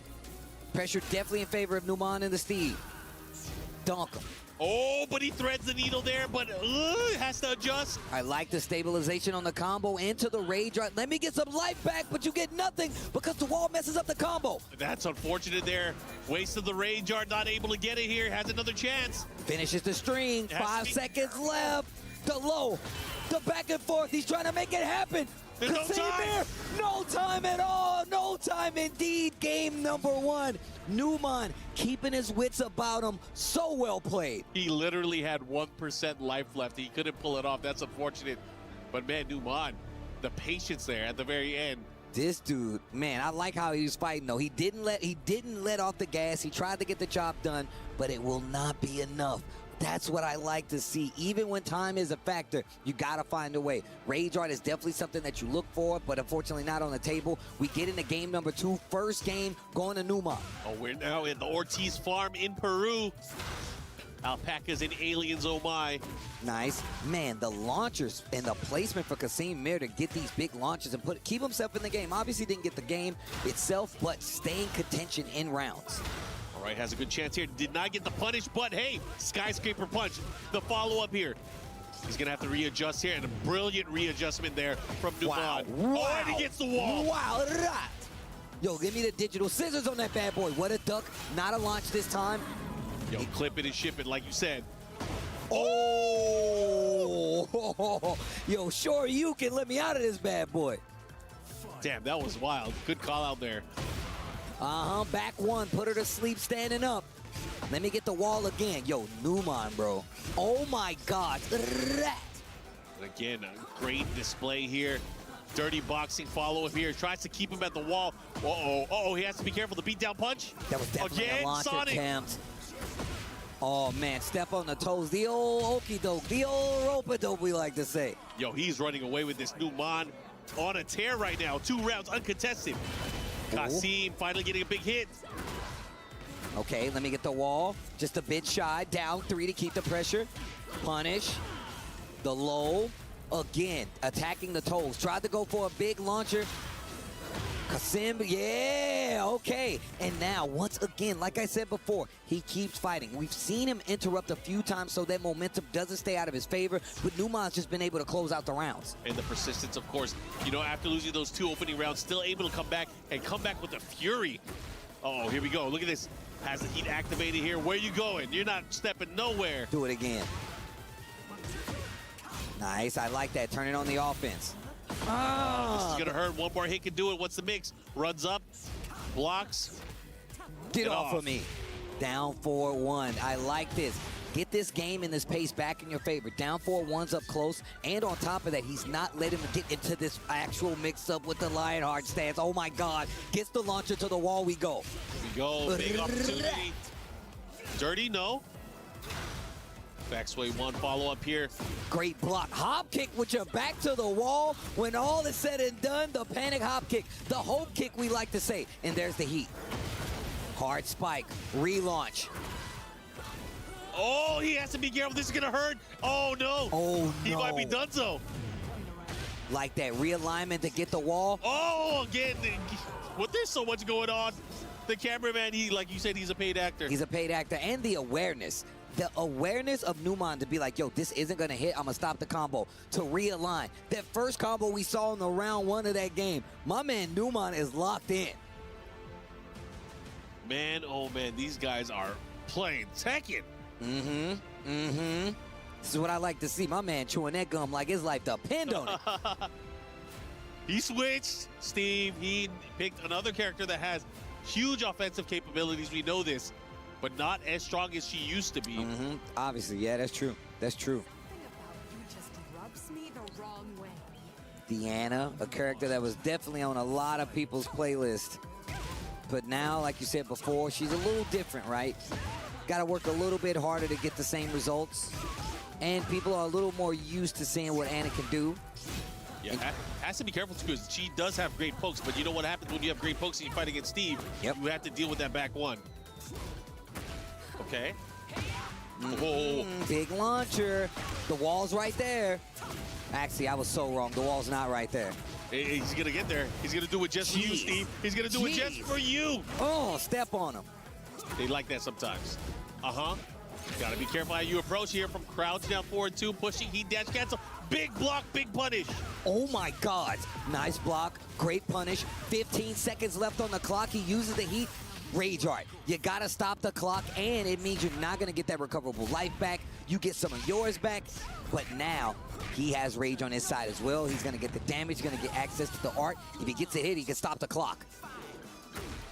Pressure definitely in favor of Numan and the Steed. Dunk him. Oh, but he threads the needle there, but has to adjust. I like the stabilization on the combo into the rage. Let me get some life back, but you get nothing because the wall messes up the combo. That's unfortunate there. Wasted the rage art, not able to get it here. Has another chance. Finishes the string. 5 seconds left. The low, the back and forth. He's trying to make it happen. There's no time. No time at all. No time indeed. Game number 1. Numan keeping his wits about him. So well played. He literally had 1% life left. He couldn't pull it off. That's unfortunate. But man, Numan, the patience there at the very end. This dude, man, I like how he was fighting though. He didn't let off the gas. He tried to get the job done, but it will not be enough. That's what I like to see. Even when time is a factor, you got to find a way. Rage art is definitely something that you look for, but unfortunately not on the table. We get into game number 2. First game going to Numan. Oh, we're now in the Ortiz farm in Peru. Alpacas and aliens, oh my. Nice. Man, the launchers and the placement for Kasim Mir to get these big launches and keep himself in the game. Obviously didn't get the game itself, but stay in contention in rounds. All right, has a good chance here. Did not get the punish, but hey, skyscraper punch. The follow-up here. He's going to have to readjust here, and a brilliant readjustment there from Numan. Oh, and he gets the wall. Wow. Yo, give me the digital scissors on that bad boy. What a duck. Not a launch this time. Yo, clip it and ship it, like you said. Oh! Yo, sure you can let me out of this bad boy. Damn, that was wild. Good call out there. Back 1, put her to sleep standing up. Let me get the wall again. Yo, Numan, bro. Oh my God. Again, a great display here. Dirty boxing follow-up here. Tries to keep him at the wall. Uh-oh, he has to be careful. The beatdown punch. That was definitely again, a launch Sonic. attempt. Oh man, step on the toes. The old okie doke, the old rope-a-dope, we like to say. Yo, he's running away with this Numan on a tear right now. 2 rounds uncontested. Kasim finally getting a big hit. Okay, let me get the wall. Just a bit shy. Down 3 to keep the pressure. Punish. The low. Again, attacking the toes. Tried to go for a big launcher. Kasim, yeah, okay. And now, once again, like I said before, he keeps fighting. We've seen him interrupt a few times so that momentum doesn't stay out of his favor, but Numan's just been able to close out the rounds. And the persistence, of course, you know, after losing those 2 opening rounds, still able to come back and come back with a fury. Oh, here we go. Look at this. Has the heat activated here. Where you going? You're not stepping nowhere. Do it again. Nice, I like that. Turn it on the offense. This is gonna hurt. One more hit can do it. What's the mix? Runs up, blocks. Get off of me. Down 4-1. I like this. Get this game and this pace back in your favor. Down 4-1's up close, and on top of that, he's not letting him get into this actual mix-up with the Lionheart stance. Oh my God. Gets the launcher to the wall, we go. We go, big opportunity. Dirty, no. Backsway one, follow up here. Great block. Hop kick with your back to the wall. When all is said and done, the panic hop kick. The hope kick, we like to say. And there's the heat. Hard spike. Relaunch. Oh, he has to be careful. This is going to hurt. Oh, no. Oh, no. He might be done so. Like that realignment to get the wall. Oh, again. Well, there's so much going on. The cameraman, he, like you said, he's a paid actor. He's a paid actor. And the awareness. The awareness of Numan to be like, yo, this isn't going to hit. I'm going to stop the combo. To realign. That first combo we saw in the round 1 of that game. My man Numan is locked in. Man, oh, man, these guys are playing Tekken. This is what I like to see. My man chewing that gum like his life depend on it. He switched, Steve. He picked another character that has huge offensive capabilities. We know this, but not as strong as she used to be. Obviously, yeah, that's true. That's true. Deanna, a character that was definitely on a lot of people's playlist. But now, like you said before, she's a little different, right? Got to work a little bit harder to get the same results. And people are a little more used to seeing what Anna can do. Yeah, has to be careful because she does have great pokes, but you know what happens when you have great pokes and you fight against Steve? Yep. You have to deal with that back one. Okay. Oh. Big launcher. The wall's right there. Actually, I was so wrong. The wall's not right there. He's going to get there. He's going to do it just for you, Steve. He's going to do it just for you. Oh, step on him. They like that sometimes. Got to be careful how you approach here from crouch down forward 2, pushing, heat dash cancel. Big block, big punish. Oh my God. Nice block, great punish. 15 seconds left on the clock. He uses the heat. Rage art. You got to stop the clock, and it means you're not going to get that recoverable life back. You get some of yours back, but now he has rage on his side as well. He's going to get the damage, going to get access to the art. If he gets a hit, he can stop the clock.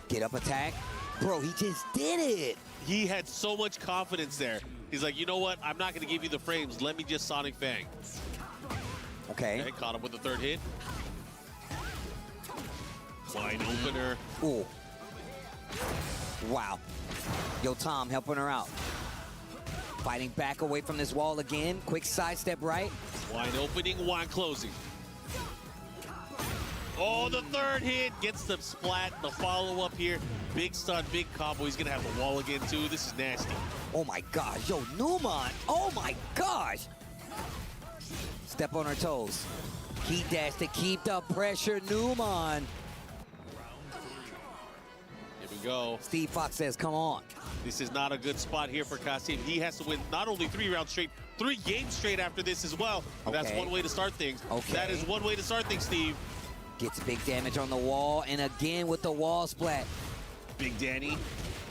Get up attack. Bro, he just did it. He had so much confidence there. He's like, you know what? I'm not going to give you the frames. Let me just Sonic Fang. Okay. Caught him with the 3rd hit. Wide opener. Ooh. Wow. Yo, Tom helping her out. Fighting back away from this wall again. Quick sidestep right. Wide opening, wide closing. Oh, the 3rd hit gets the splat. The follow-up here. Big stun, big combo. He's going to have the wall again, too. This is nasty. Oh, my gosh. Yo, Numan. Oh, my gosh. Step on her toes. Heat dash to keep the pressure. Numan. Here we go. Steve Fox says, come on. This is not a good spot here for Kasim. He has to win not only 3 rounds straight, 3 games straight after this as well. Okay. That's one way to start things. Okay. That is one way to start things, Steve. Gets big damage on the wall, and again with the wall splat. Big Danny,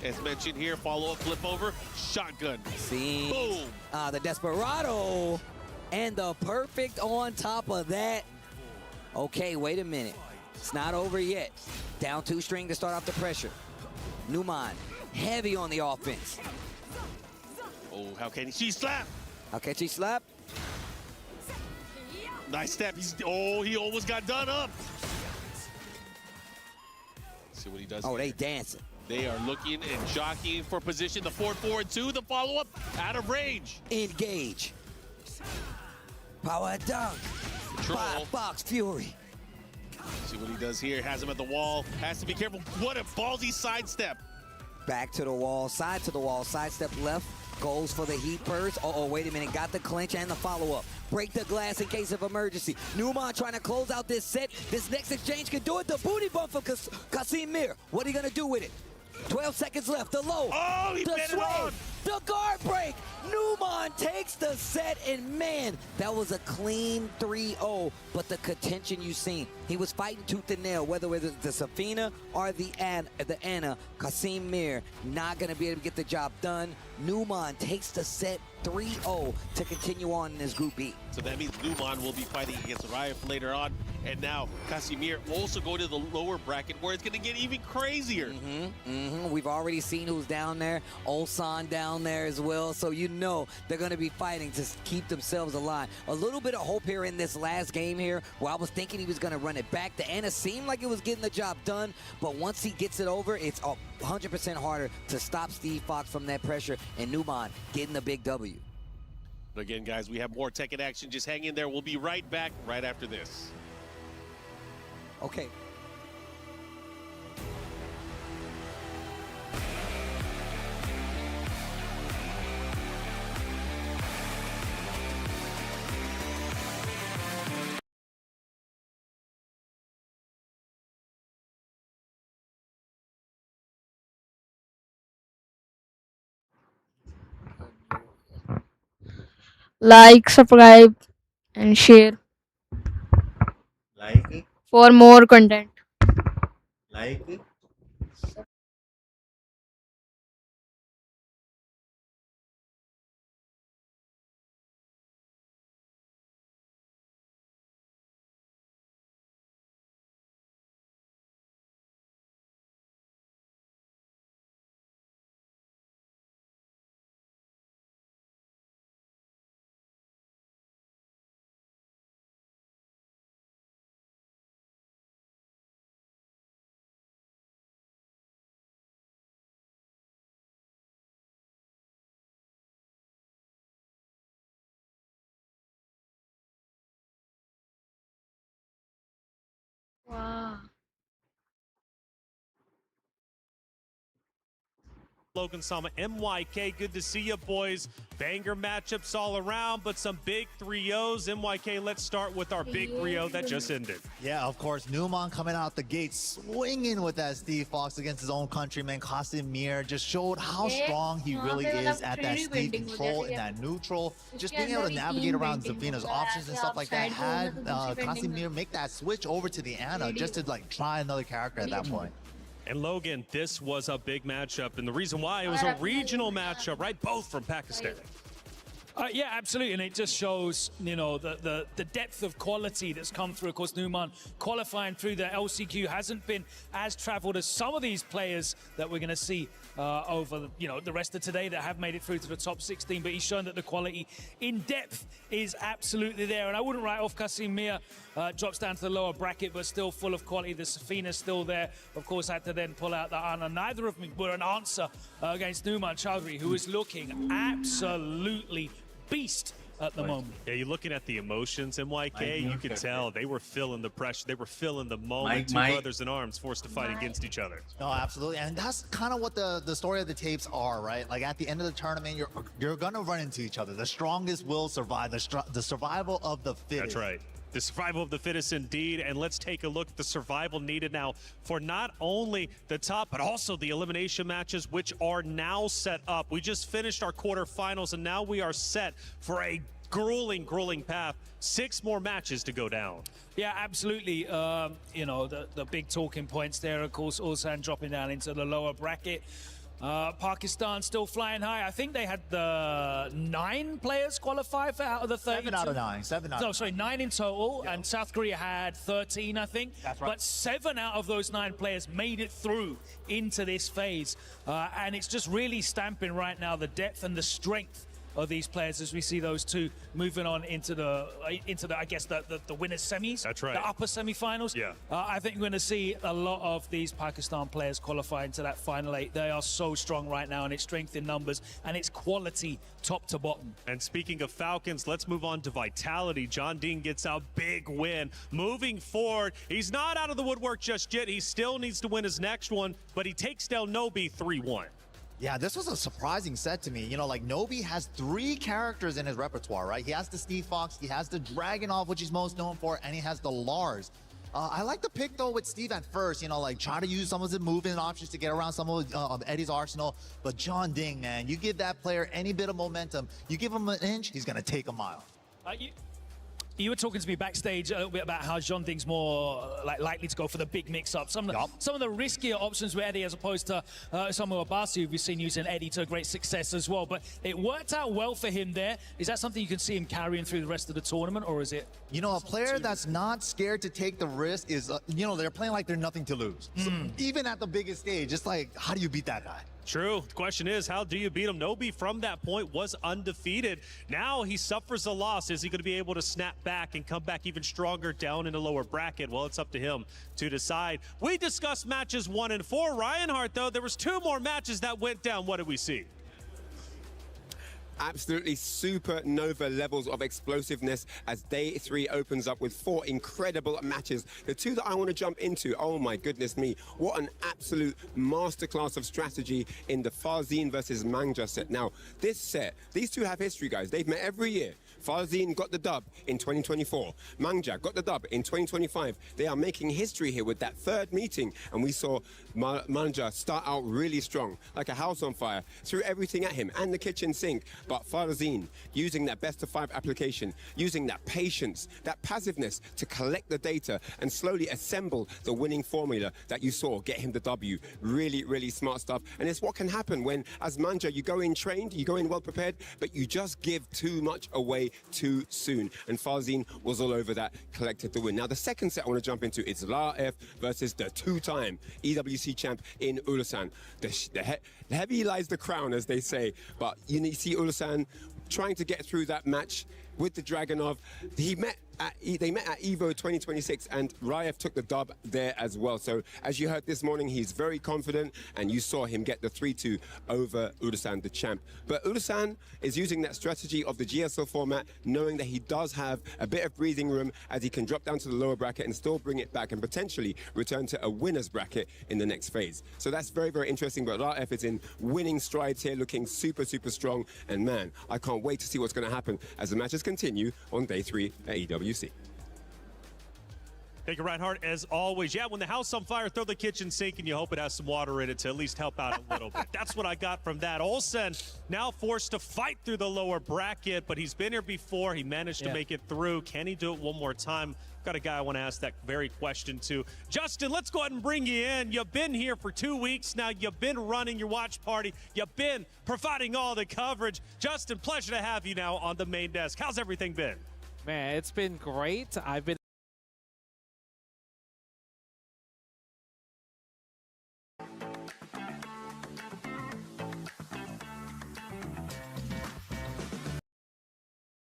as mentioned here, follow-up flip over, shotgun. See? Boom. The Desperado, and the perfect on top of that. Okay, wait a minute. It's not over yet. Down 2 string to start off the pressure. Numan, heavy on the offense. Oh, how can she slap? How can she slap? Nice step. He almost got done up. See what he does. Oh, here. they dancing. They are looking and jockeying for position. The 4-4-2, the follow-up, out of range. Engage. Power dunk. Control. Fox Fury. See what he does here. Has him at the wall. Has to be careful. What a ballsy sidestep. Back to the wall, side to the wall, sidestep left. Goes for the heat burst. Oh, wait a minute. Got the clinch and the follow-up. Break the glass in case of emergency. Numan trying to close out this set. This next exchange can do it. The booty bump for Kasim Mir. What are you going to do with it? 12 seconds left. The low. Oh, he the bet it sway. on. The guard break. Numan takes the set, and man, that was a clean 3-0. But the contention you seen, he was fighting tooth and nail, whether it was the Safina or the Anna. Kasim Mir not gonna be able to get the job done. Numan takes the set 3-0 to continue on in his Group B. So that means Numan will be fighting against Riot later on. And now Casimir also go to the lower bracket where it's going to get even crazier. We've already seen who's down there. Ulsan down there as well. So you know they're going to be fighting to keep themselves alive. A little bit of hope here in this last game here where I was thinking he was going to run it back. The Anna seemed like it was getting the job done. But once he gets it over, it's 100% harder to stop Steve Fox from that pressure. And Numan getting the big W. But again, guys, we have more Tekken action. Just hang in there. We'll be right back right after this. Okay. Like, subscribe, and share Like, for more content. like. Wow. Logan Sama, MYK, good to see you, boys. Banger matchups all around, but some big 3-0s. MYK, let's start with our big 3-0 that just ended. Yeah, of course. Numan coming out the gate swinging with that Steve Fox against his own countryman, Kasim Mir. Just showed how strong he really is at that Steve control in that neutral. Just being able to navigate around Zafina's options and stuff like that. Had Kasim Mir make that switch over to the Anna just to like try another character at that point. And Logan, this was a big matchup, and the reason why it was a regional matchup, right? Both from Pakistan. Yeah, absolutely, and it just shows, you know, the depth of quality that's come through. Of course, Numan qualifying through the LCQ hasn't been as traveled as some of these players that we're going to see over, you know, the rest of today that have made it through to the top 16. But he's shown that the quality in depth is absolutely there, and I wouldn't write off Kasim Mir. Drops down to the lower bracket, but still full of quality. The Safina's still there. Of course, had to then pull out the Anna. Neither of them were an answer against Numan Chowdhury, who is looking absolutely beast at the moment. Yeah, you're looking at the emotions, MYK, you could tell they were feeling the pressure. They were feeling the moment. Two brothers in arms forced to fight against each other. No, absolutely. And that's kind of what the story of the tapes are, right? Like at the end of the tournament, you're going to run into each other. The strongest will survive. The survival of the fittest. That's right. The survival of the fittest indeed, and let's take a look at the survival needed now for not only the top, but also the elimination matches, which are now set up. We just finished our quarterfinals, and now we are set for a grueling path. 6 more matches to go down. Yeah, absolutely. You know, the big talking points there, of course, Ulsan dropping down into the lower bracket. Pakistan still flying high. I think they had the 9 players qualify for out of the 32. 7 out of 9. 7 out. No, sorry, 9 in total, and South Korea had 13, I think. That's right. But 7 out of those 9 players made it through into this phase, and it's just really stamping right now the depth and the strength of these players as we see those two moving on into the I guess the winners semis. That's right. The upper semifinals. Yeah. I think we're going to see a lot of these Pakistan players qualify into that final 8. They are so strong right now, and it's strength in numbers and it's quality top to bottom. And speaking of Falcons, let's move on to Vitality. John Dean gets a big win. Moving forward, he's not out of the woodwork just yet. He still needs to win his next one, but he takes down Nobi 3-1. Yeah, this was a surprising set to me. You know, like Nobi has 3 characters in his repertoire, right? He has the Steve Fox, he has the Dragunov, which he's most known for, and he has the Lars. I like the pick though with Steve at first, you know, like try to use some of the movement options to get around some of Eddie's arsenal. But John Ding, man, you give that player any bit of momentum, you give him an inch, he's gonna take a mile. You were talking to me backstage a little bit about how John Ding's more likely to go for the big mix-up. Some of the riskier options with Eddie as opposed to some of Abasi, we've seen using Eddie to great success as well. But it worked out well for him there. Is that something you can see him carrying through the rest of the tournament, or is it? You know, a player that's not scared to take the risk is, you know, they're playing like they're nothing to lose. So even at the biggest stage, it's like, how do you beat that guy? True. The question is, how do you beat him? Nobi from that point was undefeated. Now he suffers a loss. Is he going to be able to snap back and come back even stronger down in the lower bracket? Well, it's up to him to decide. We discussed matches 1 and 4. Reinhardt, though, there was 2 more matches that went down. What did we see? Absolutely supernova levels of explosiveness as day 3 opens up with 4 incredible matches. The 2 that I want to jump into, oh my goodness me, what an absolute masterclass of strategy in the Farzin versus Mangja set. Now, this set, these 2 have history, guys. They've met every year. Farzin got the dub in 2024. Mangja got the dub in 2025. They are making history here with that 3rd meeting, and we saw Mangja start out really strong, like a house on fire, threw everything at him and the kitchen sink. But Farzin, using that best of 5 application, using that patience, that passiveness to collect the data and slowly assemble the winning formula that you saw get him the W. Really, really smart stuff. And it's what can happen when, as Mangja, you go in trained, you go in well prepared, but you just give too much away too soon. And Farzin was all over that, collected the win. Now, the second set I want to jump into is Laef versus the 2-time EWC champ in Ulasan. The heavy lies the crown, as they say. But you see Ulasan trying to get through that match with the Dragunov. They met at EVO 2026, and Rayev took the dub there as well. So as you heard this morning, he's very confident, and you saw him get the 3-2 over Ulasan, the champ. But Ulasan is using that strategy of the GSL format, knowing that he does have a bit of breathing room as he can drop down to the lower bracket and still bring it back and potentially return to a winner's bracket in the next phase. So that's very, very interesting. But Rayev is in winning strides here, looking super, super strong. And man, I can't wait to see what's going to happen as the matches continue on day 3 at EWC. Thank you, Reinhardt, as always. Yeah, when the house on fire, throw the kitchen sink, and you hope it has some water in it to at least help out a little bit. That's what I got from that. Olsen now forced to fight through the lower bracket, but he's been here before. He managed to make it through. Can he do it one more time? Got a guy I want to ask that very question to. Justin, let's go ahead and bring you in. You've been here for 2 weeks now. You've been running your watch party. You've been providing all the coverage. Justin, pleasure to have you now on the main desk. How's everything been? Man, it's been great. I've been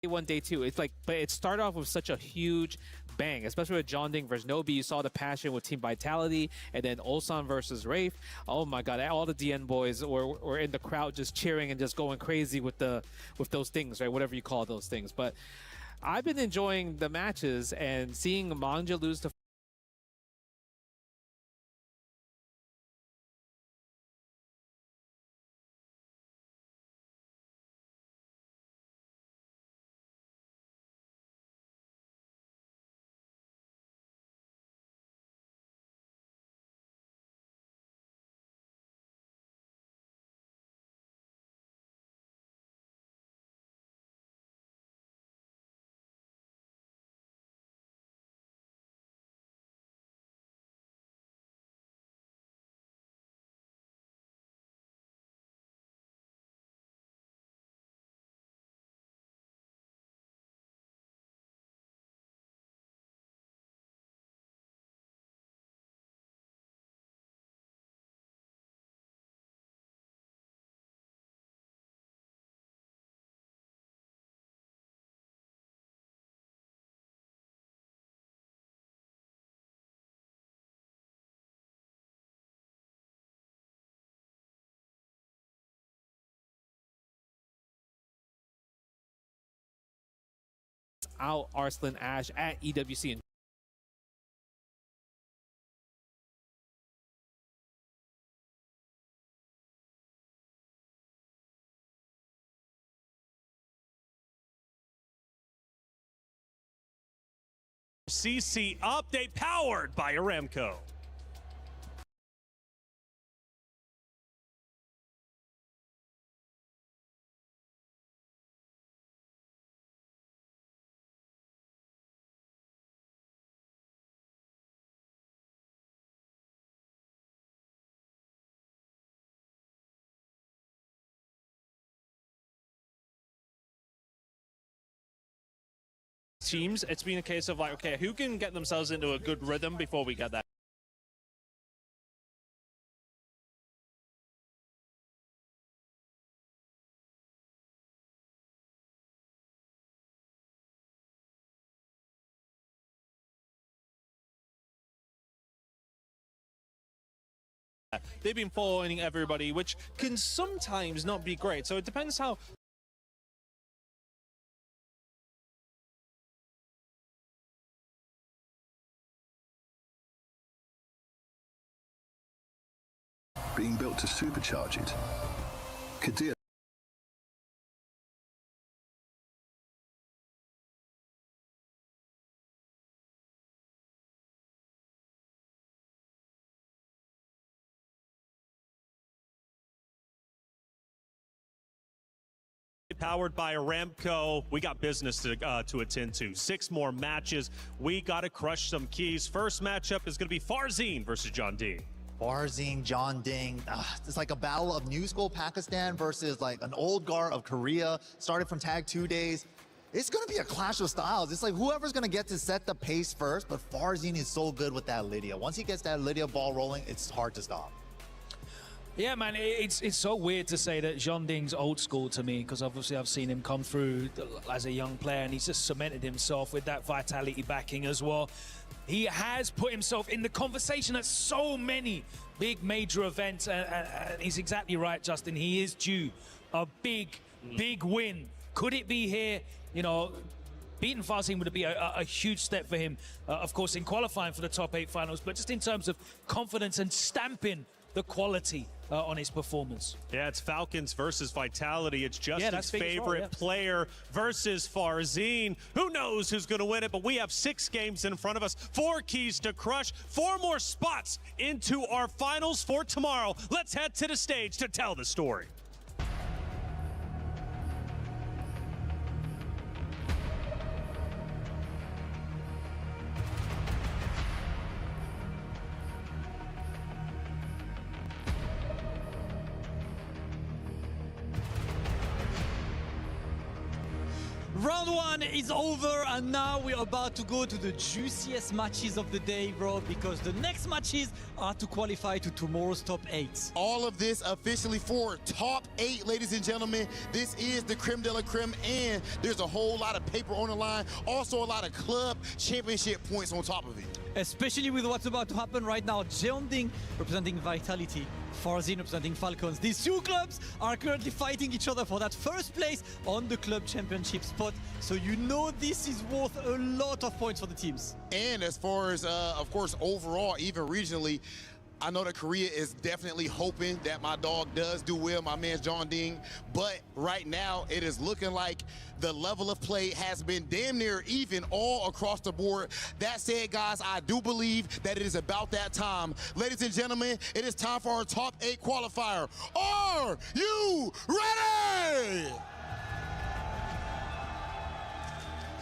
day 1, day 2. It's like, but it started off with such a huge bang, especially with John Ding versus Nobi. You saw the passion with Team Vitality, and then Ulsan versus Rafe. Oh my God, all the DN boys were in the crowd just cheering and just going crazy with those things, right? Whatever you call those things. But I've been enjoying the matches and seeing Mangja lose to out Arslan Ash at EWC. CC update powered by Aramco. Teams, it's been a case of like, okay, who can get themselves into a good rhythm before we get that? They've been following everybody, which can sometimes not be great. So it depends how. Being built to supercharge it. QD Powered by Aramco. We got business to attend to. 6 more matches. We got to crush some keys. First matchup is going to be Farzine versus John D. Farzine, John Ding. It's like a battle of new school Pakistan versus like an old guard of Korea. Started from tag 2 days. It's going to be a clash of styles. It's like whoever's going to get to set the pace first, but Farzine is so good with that Lydia. Once he gets that Lydia ball rolling, it's hard to stop. Yeah, man, it's so weird to say that Jean Ding's old school to me, because obviously I've seen him come through as a young player, and he's just cemented himself with that vitality backing as well. He has put himself in the conversation at so many big major events, and he's exactly right, Justin. He is due a big win. Could it be here? You know, beating Farzine would be a huge step for him, of course, in qualifying for the top 8 finals, but just in terms of confidence and stamping the quality on his performance. Yeah, it's Falcons versus Vitality. It's Justin's favorite well, yeah. player versus Farzine. Who knows who's going to win it, but we have 6 games in front of us, 4 keys to crush, 4 more spots into our finals for tomorrow. Let's head to the stage to tell the story. Round 1 is over, and now we're about to go to the juiciest matches of the day, bro, because the next matches are to qualify to tomorrow's top 8. All of this officially for top 8, ladies and gentlemen. This is the creme de la creme, and there's a whole lot of paper on the line. Also a lot of club championship points on top of it. Especially with what's about to happen right now. Jeonding representing Vitality, Farzine representing Falcons. These 2 clubs are currently fighting each other for that first place on the club championship spot. So you know this is worth a lot of points for the teams. And as far as, of course, overall, even regionally, I know that Korea is definitely hoping that my dog does do well, my man John Ding. But right now, it is looking like the level of play has been damn near even all across the board. That said, guys, I do believe that it is about that time. Ladies and gentlemen, it is time for our top 8 qualifier. Are you ready?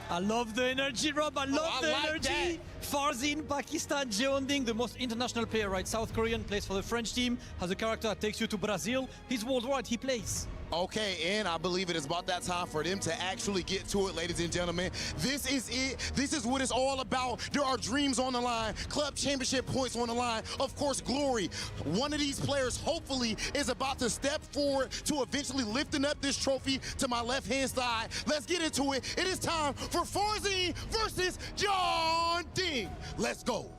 I love the energy, Rob. I love the energy. Farzine, Pakistan, Jeonding, the most international player, right? South Korean, plays for the French team, has a character that takes you to Brazil. He's worldwide, he plays. Okay, and I believe it is about that time for them to actually get to it, ladies and gentlemen. This is it. This is what it's all about. There are dreams on the line, club championship points on the line, of course, glory. One of these players, hopefully, is about to step forward to eventually lifting up this trophy to my left-hand side. Let's get into it. It is time for Farzine versus John Ding. Let's go.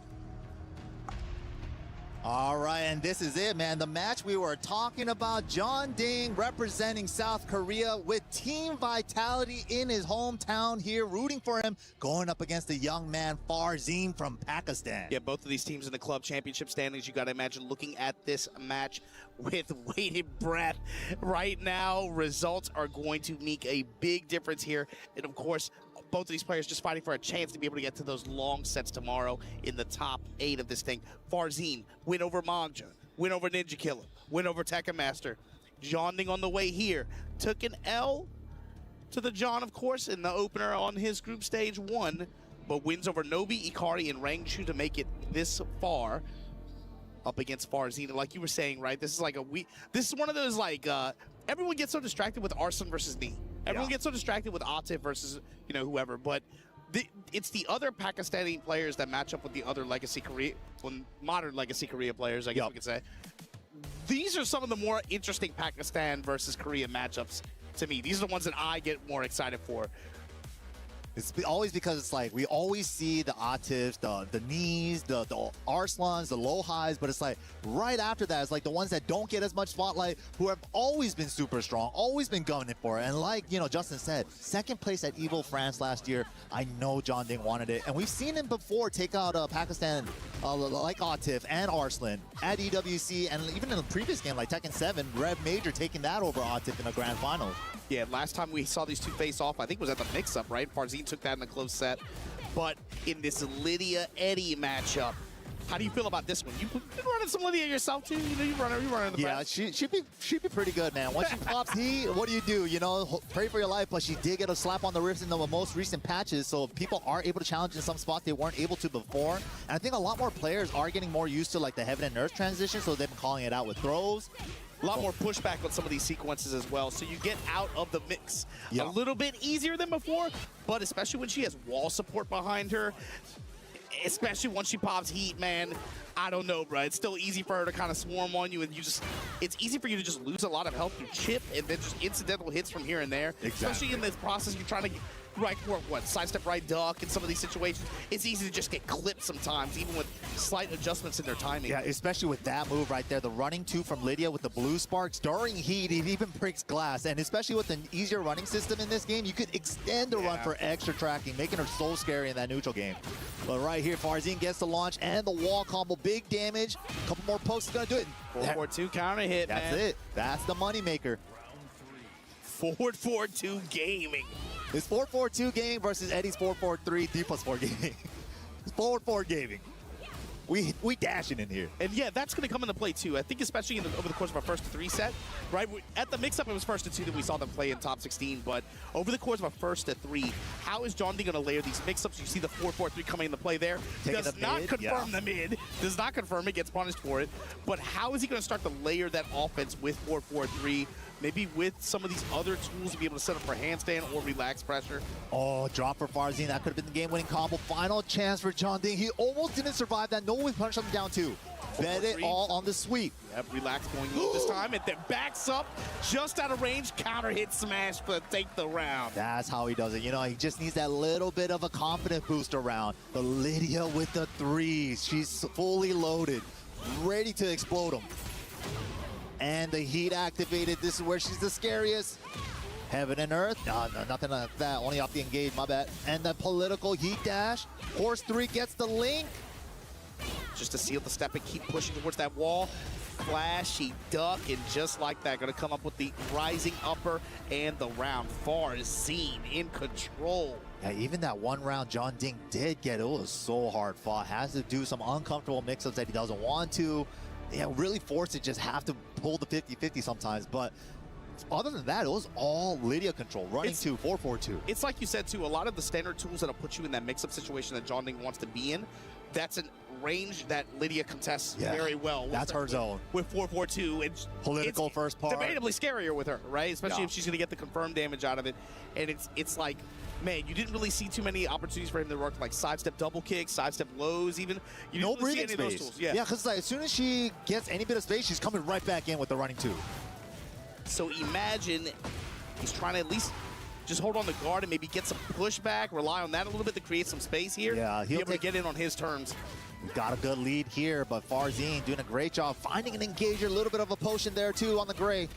All right, and this is it, man. The match we were talking about, John Ding representing South Korea with Team Vitality in his hometown here, rooting for him, going up against the young man Farzine from Pakistan. Yeah, both of these teams in the club championship standings, you got to imagine looking at this match with bated breath. Right now, results are going to make a big difference here. And of course, both of these players just fighting for a chance to be able to get to those long sets tomorrow in the top 8 of this thing. Farzine, win over Magja, win over Ninja Killer, win over Tekken Master. Jonding on the way here. Took an L to the John, of course, in the opener on his group stage 1, but wins over Nobi, Ikari, and Rangshu to make it this far up against Farzine. Like you were saying, right? This is like this is one of those, like, everyone gets so distracted with Arslan versus Nee. Everyone gets so distracted with Atif versus, you know, whoever, but it's the other Pakistani players that match up with the other legacy Korea, modern legacy Korea players, I guess we could say. These are some of the more interesting Pakistan versus Korea matchups to me. These are the ones that I get more excited for. It's always because it's like we always see the Atifs, the Nees, the Arslans, the Lohais, but it's like right after that, it's like the ones that don't get as much spotlight, who have always been super strong, always been gunning for it. And like, you know, Justin said, second place at EVO France last year. I know John Ding wanted it, and we've seen him before take out Pakistan like Atif and Arslan at EWC, and even in the previous game like Tekken 7, Rev Major taking that over Atif in the grand finals. Yeah, last time we saw these two face off, I think was at the mix-up, right? Farzine took that in the close set. But in this Lydia-Eddie matchup, how do you feel about this one? You've been running some Lydia yourself too. You know, you're running the press. she'd be pretty good, man. Once she pops heat, what do? You know, pray for your life. But she did get a slap on the wrist in the most recent patches, so people are able to challenge in some spots they weren't able to before. And I think a lot more players are getting more used to like the Heaven and Earth transition, so they've been calling it out with throws. A lot more pushback on some of these sequences as well, so you get out of the mix a little bit easier than before, but especially when she has wall support behind her, especially once she pops heat, man, I don't know, bro. It's still easy for her to kind of swarm on you, and it's easy for you to just lose a lot of health through chip and then just incidental hits from here and there. Exactly. Especially in this process, you're trying to get sidestep right duck in some of these situations. It's easy to just get clipped sometimes, even with slight adjustments in their timing. Yeah, especially with that move right there, the running 2 from Lydia with the blue sparks during heat, it even breaks glass. And especially with an easier running system in this game, you could extend the run for extra tracking, making her so scary in that neutral game. But right here, Farzine gets the launch and the wall combo, big damage. A couple more pokes is gonna do it. 4-4-2 counter hit, That's man. it. That's the money maker. Forward 4-2 gaming. It's 4-4-2 game versus Eddie's 4-4-3, 3+4 gaming. It's 4-4 gaming. We dashing in here. And yeah, that's going to come into play too. I think especially over the course of our first 3 set, right? At the mix-up, it was first to 2 that we saw them play in top 16, but over the course of our first to 3, how is John D going to layer these mix-ups? You see the 4-4-3 coming into play there. Does not confirm the mid. Does not confirm it, gets punished for it. But how is he going to start to layer that offense with 4-4-3? Maybe with some of these other tools to be able to set up for handstand or relax pressure. Oh, drop for Farzine. That could have been the game-winning combo. Final chance for John Ding. He almost didn't survive that. No one punished him down 2. Bet it all on the sweep. Yep, relax going low this time. And then backs up just out of range. Counter hit smash to take the round. That's how he does it. You know, he just needs that little bit of a confident boost around. But Lydia with the 3s. She's fully loaded, ready to explode him. And the heat activated. This is where she's the scariest. Heaven and Earth. No, nothing like that. Only off the engage, my bad. And the political heat dash. Horse 3 gets the link. Just to seal the step and keep pushing towards that wall. Flashy duck, and just like that, going to come up with the rising upper and the round. Farzine in control. Yeah, even that 1 round John Ding did get, it was so hard fought. Has to do some uncomfortable mix-ups that he doesn't want to. Yeah, really forced to just have to pull the 50-50 sometimes. But other than that, it was all Lydia control. Running 2, 4-4-2. It's like you said, too, a lot of the standard tools that'll put you in that mix-up situation that John Ding wants to be in, that's a range that Lydia contests very well. That's her zone. With 4-4-2. It's political first part. Debatably scarier with her, right? Especially if she's going to get the confirmed damage out of it. And it's like, man, you didn't really see too many opportunities for him to work like sidestep double kicks, sidestep lows even. You no didn't really see breathing any space. Of those tools. Yeah, because like, as soon as she gets any bit of space, she's coming right back in with the running 2. So imagine he's trying to at least just hold on the guard and maybe get some pushback, rely on that a little bit to create some space here. Yeah, he'll be able to get in on his terms. We've got a good lead here, but Farzine doing a great job finding an engager, a little bit of a potion there too on the gray.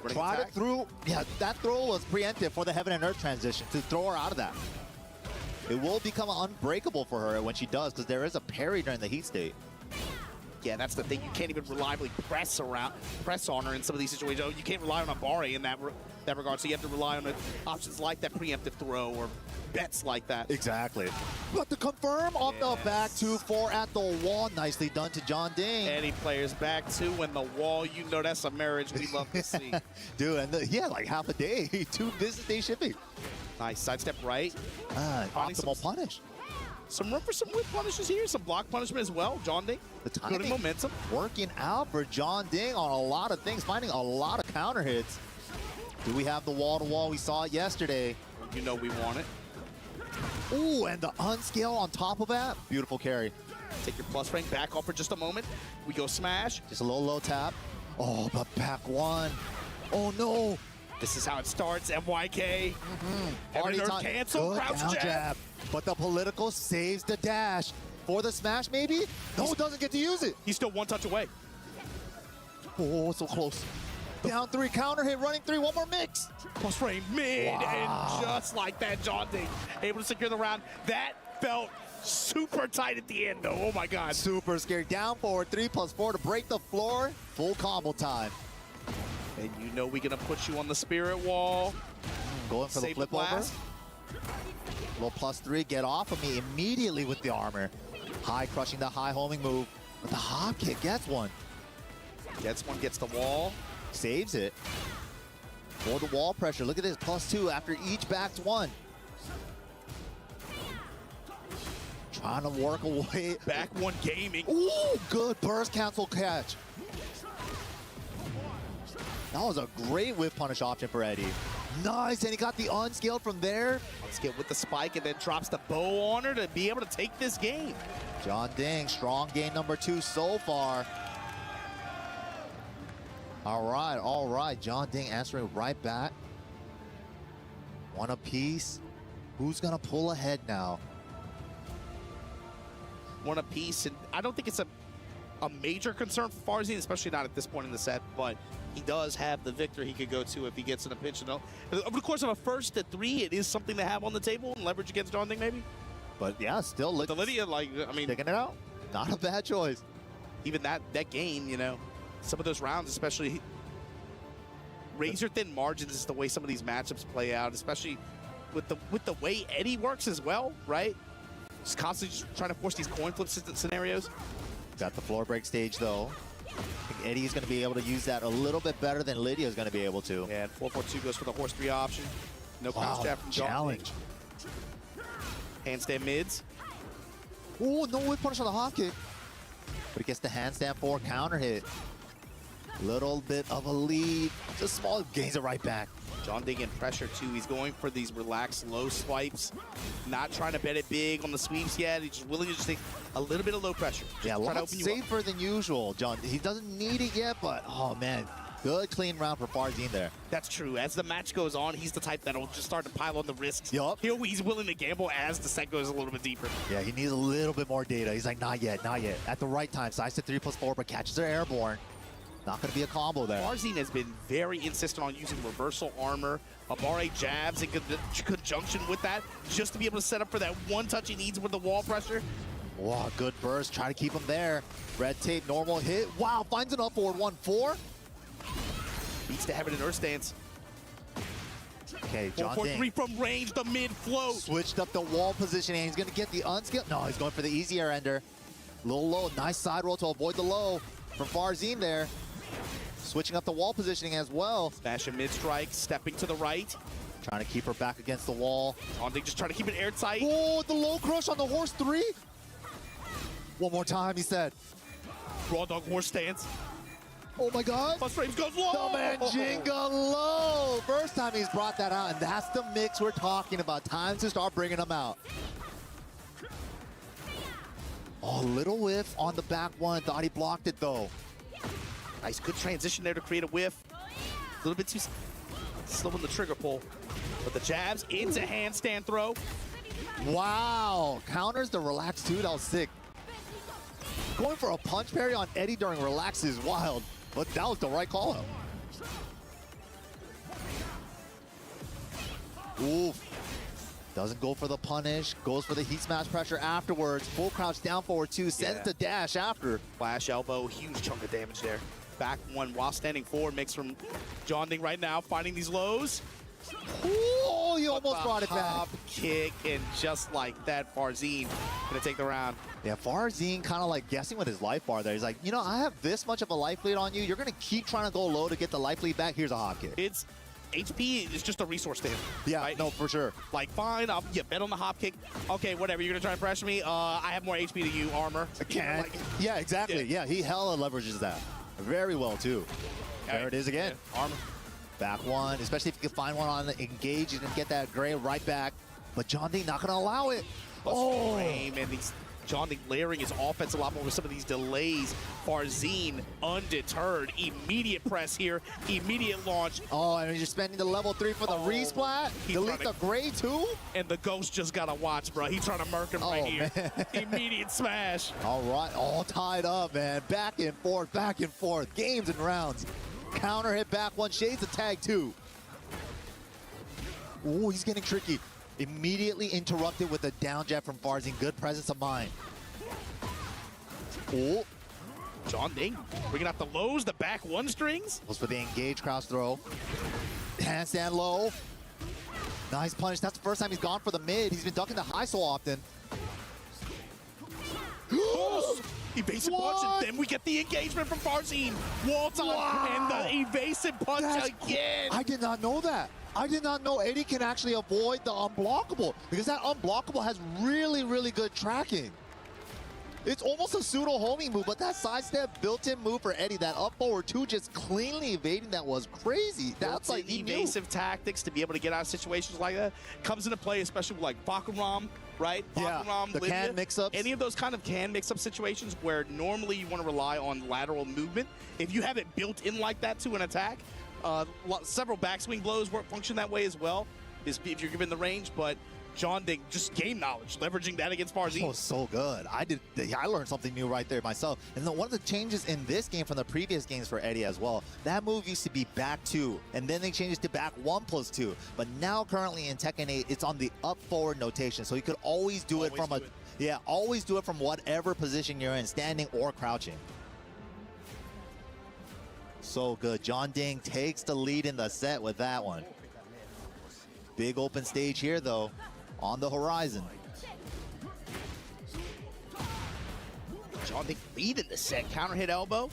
Tried it through. Yeah, that throw was preemptive for the Heaven and Earth transition to throw her out of that. It will become unbreakable for her when she does, because there is a parry during the heat state. Yeah, that's the thing. You can't even reliably press on her in some of these situations. Oh, you can't rely on a Abare in that regard, so you have to rely on options like that preemptive throw or bets like that. Exactly. But to confirm off the back 2-4 at the wall. Nicely done to John Ding. Any players back 2 in the wall, you know that's a marriage we love to see. Dude, and yeah, like half a day, 2 business day shipping. Nice sidestep right. Optimal punish. Some room for some whip punishes here, some block punishment as well. John Ding, the timing good momentum. Working out for John Ding on a lot of things, finding a lot of counter hits. Do we have the wall-to-wall? We saw it yesterday. You know we want it. Ooh, and the unscale on top of that. Beautiful carry. Take your plus frame back off for just a moment. We go smash. Just a little low tap. Oh, but back 1. Oh, no. This is how it starts, MYK. Already cancel, crouch jab. But the political saves the dash. For the smash, maybe? No, doesn't get to use it. He's still 1 touch away. Oh, so close. Down 3, counter hit, running 3, one more mix. Plus frame mid, and just like that, John Ding able to secure the round. That felt super tight at the end, though. Oh, my God. Super scary. Down forward, 3+4 to break the floor. Full combo time. And you know we're going to put you on the spirit wall. Going for the flip over. Little +3, get off of me immediately with the armor. High crushing the high homing move. But the hop kick gets one. Gets one, gets the wall. Saves it. For the wall pressure. Look at this, +2 after each backed 1. Trying to work away. Back 1 gaming. Ooh, good burst cancel catch. That was a great whip punish option for Eddie. Nice, and he got the unscaled from there. Unscaled with the spike and then drops the bow on her to be able to take this game. John Ding, strong game number 2 so far. All right. John Ding answering right back. 1 apiece. Who's gonna pull ahead now? 1 apiece, and I don't think it's a major concern for Farzine, especially not at this point in the set, but he does have the victor he could go to if he gets in a pinch. Over the course of a 1st to 3, it is something to have on the table and leverage against John Ding, maybe. But yeah, still the Lydia, like, I mean, taking it out. Not a bad choice. Even that game, you know, some of those rounds, especially razor thin margins, is the way some of these matchups play out, especially with the way Eddie works as well, right? Just constantly trying to force these coin flip scenarios. Got the floor break stage though. I think Eddie is going to be able to use that a little bit better than Lydia is going to be able to. Yeah, 4-4-2 goes for the horse 3 option. No cross jab from John. Challenge. Handstand mids. Ooh, no whip punish on the hop kick. But he gets the handstand 4 counter hit. Little bit of a lead. Just small, gains it right back. John Ding in pressure too. He's going for these relaxed low swipes. Not trying to bet it big on the sweeps yet. He's just willing to just take a little bit of low pressure. Yeah, a lot safer than usual, John. He doesn't need it yet, but oh man, good clean round for Farzine there. That's true. As the match goes on, he's the type that'll just start to pile on the risks. Yup. He's willing to gamble as the set goes a little bit deeper. Yeah, he needs a little bit more data. He's like, not yet, not yet. At the right time, size to 3+4, but catches her airborne. Not going to be a combo there. Farzine has been very insistent on using reversal armor, Abare jabs in conjunction with that, just to be able to set up for that 1 touch he needs with the wall pressure. Wow, good burst. Try to keep him there. Red tape, normal hit. Wow, finds an up forward 1-4. Beats the Heaven and Earth stance. Okay, John Ding. 4-4-3 from range, the mid float. Switched up the wall positioning. He's going to get the unscale. No, he's going for the easy air ender. Little low. Nice side roll to avoid the low from Farzine there. Switching up the wall positioning as well. Smash a mid strike, stepping to the right. Trying to keep her back against the wall. John Ding just trying to keep it airtight. Oh, the low crush on the horse 3. One more time, he said. Raw dog horse stance. Oh my God. Plus frames goes low. The Manjinga low. First time he's brought that out, and that's the mix we're talking about. Time to start bringing them out. Oh, little whiff on the back 1. Thought he blocked it though. Nice, good transition there to create a whiff. A little bit too slow on the trigger pull. But the jabs into handstand throw. Wow, counters the relax 2. That was sick. Going for a punch parry on Eddie during relax is wild, but that was the right call out. Oof. Doesn't go for the punish, goes for the heat smash pressure afterwards. Full crouch down forward two, sends the dash after. Flash elbow, huge chunk of damage there. Back one while standing forward, makes from Jonding right now, finding these lows. Oh, you almost brought it back. Hop kick, and just like that, Farzine gonna take the round. Yeah, Farzine kind of like guessing with his life bar there. He's like, you know, I have this much of a life lead on you. You're gonna keep trying to go low to get the life lead back. Here's a hop kick. It's HP is just a resource to him. Yeah, right? no, for sure. Like, fine, I'll bet on the hop kick. Okay, whatever, you're gonna try to pressure me. I have more HP than you, armor. Can't. Like, yeah, exactly. Yeah, he hella leverages that very well too. There it is again. Yeah, armor. Back one, especially if you can find one on the engage and get that gray right back. But Jonding not gonna allow it. Frame, and these Jonding layering his offense a lot more with some of these delays. Farzine undeterred, immediate press here, immediate launch. Oh, and he's just spending the level 3 for the resplat. Delete the gray too. And the Ghost just gotta watch, bro. He's trying to murk him right here. Immediate smash. All right, all tied up, man. Back and forth, games and rounds. Counter hit back one, shades of tag two. Ooh, he's getting tricky. Immediately interrupted with a down jab from Farzine. Good presence of mind. Oh. Jonding bringing out the lows, the back one strings. Goes for the engage crouch throw. Handstand low. Nice punish. That's the first time he's gone for the mid. He's been ducking the high so often. Evasive punch, and then we get the engagement from Farzine. Wall time, and the evasive punch again. I did not know that. I did not know Eddie can actually avoid the unblockable, because that unblockable has really, really good tracking. It's almost a pseudo homing move, but that sidestep built-in move for Eddie, that up forward two, just cleanly evading that was crazy. That's like evasive tactics to be able to get out of situations like that comes into play, especially with like Bakaram, right? Bakaram, the can mix-ups. Any of those kind of can mix-up situations where normally you want to rely on lateral movement. If you have it built in like that to an attack, several backswing blows function that way as well, if you're given the range, but Jonding, just game knowledge, leveraging that against Farzine. Oh, so good. I learned something new right there myself. And then one of the changes in this game from the previous games for Eddie as well, that move used to be back 2, and then they changed it to back 1+2. But now currently in Tekken 8, it's on the up forward notation. So you could always do it from always do it from whatever position you're in, standing or crouching. So good. Jonding takes the lead in the set with that one. Big open stage here though, on the horizon. Jonding lead in the set. Counter hit elbow.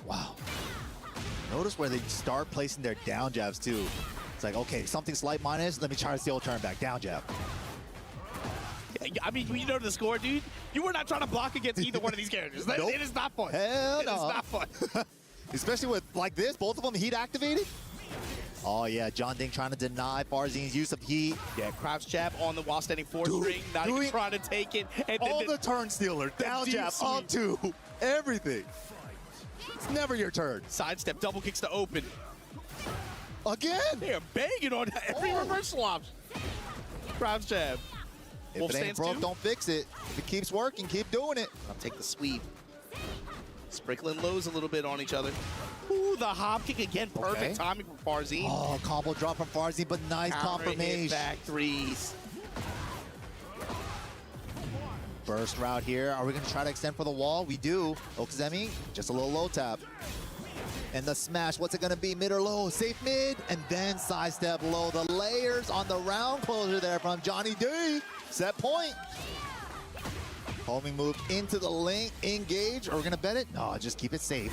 Wow. Notice where they start placing their down jabs too. It's like, okay, something slight minus, let me try to steal turn back. Down jab. I mean, you know the score, dude. You were not trying to block against either one of these characters. Nope. It is not fun. Hell no. It is not fun. Especially with like this, both of them heat activated. Oh yeah, Jonding trying to deny Farzine's use of heat. Yeah, crouch jab on the while standing 4 string, not even trying to take it. And all the turn stealer, down jab, up 2, everything. It's never your turn. Sidestep, double kicks to open. Again? They're banging on every reverse swaps. Crouch jab. If it ain't broke, don't fix it. If it keeps working, keep doing it. I'll take the sweep. Sprinkling lows a little bit on each other. Ooh, the hop kick again. Perfect timing from Farzine. Oh, combo drop from Farzine, but nice confirmation. Back threes. Burst route here. Are we going to try to extend for the wall? We do. Okazemi, just a little low tap. And the smash, what's it going to be? Mid or low? Safe mid, and then sidestep low. The layers on the round closer there from Johnny D. Set point. Homing move into the lane, engage. Are we gonna bet it? No, just keep it safe.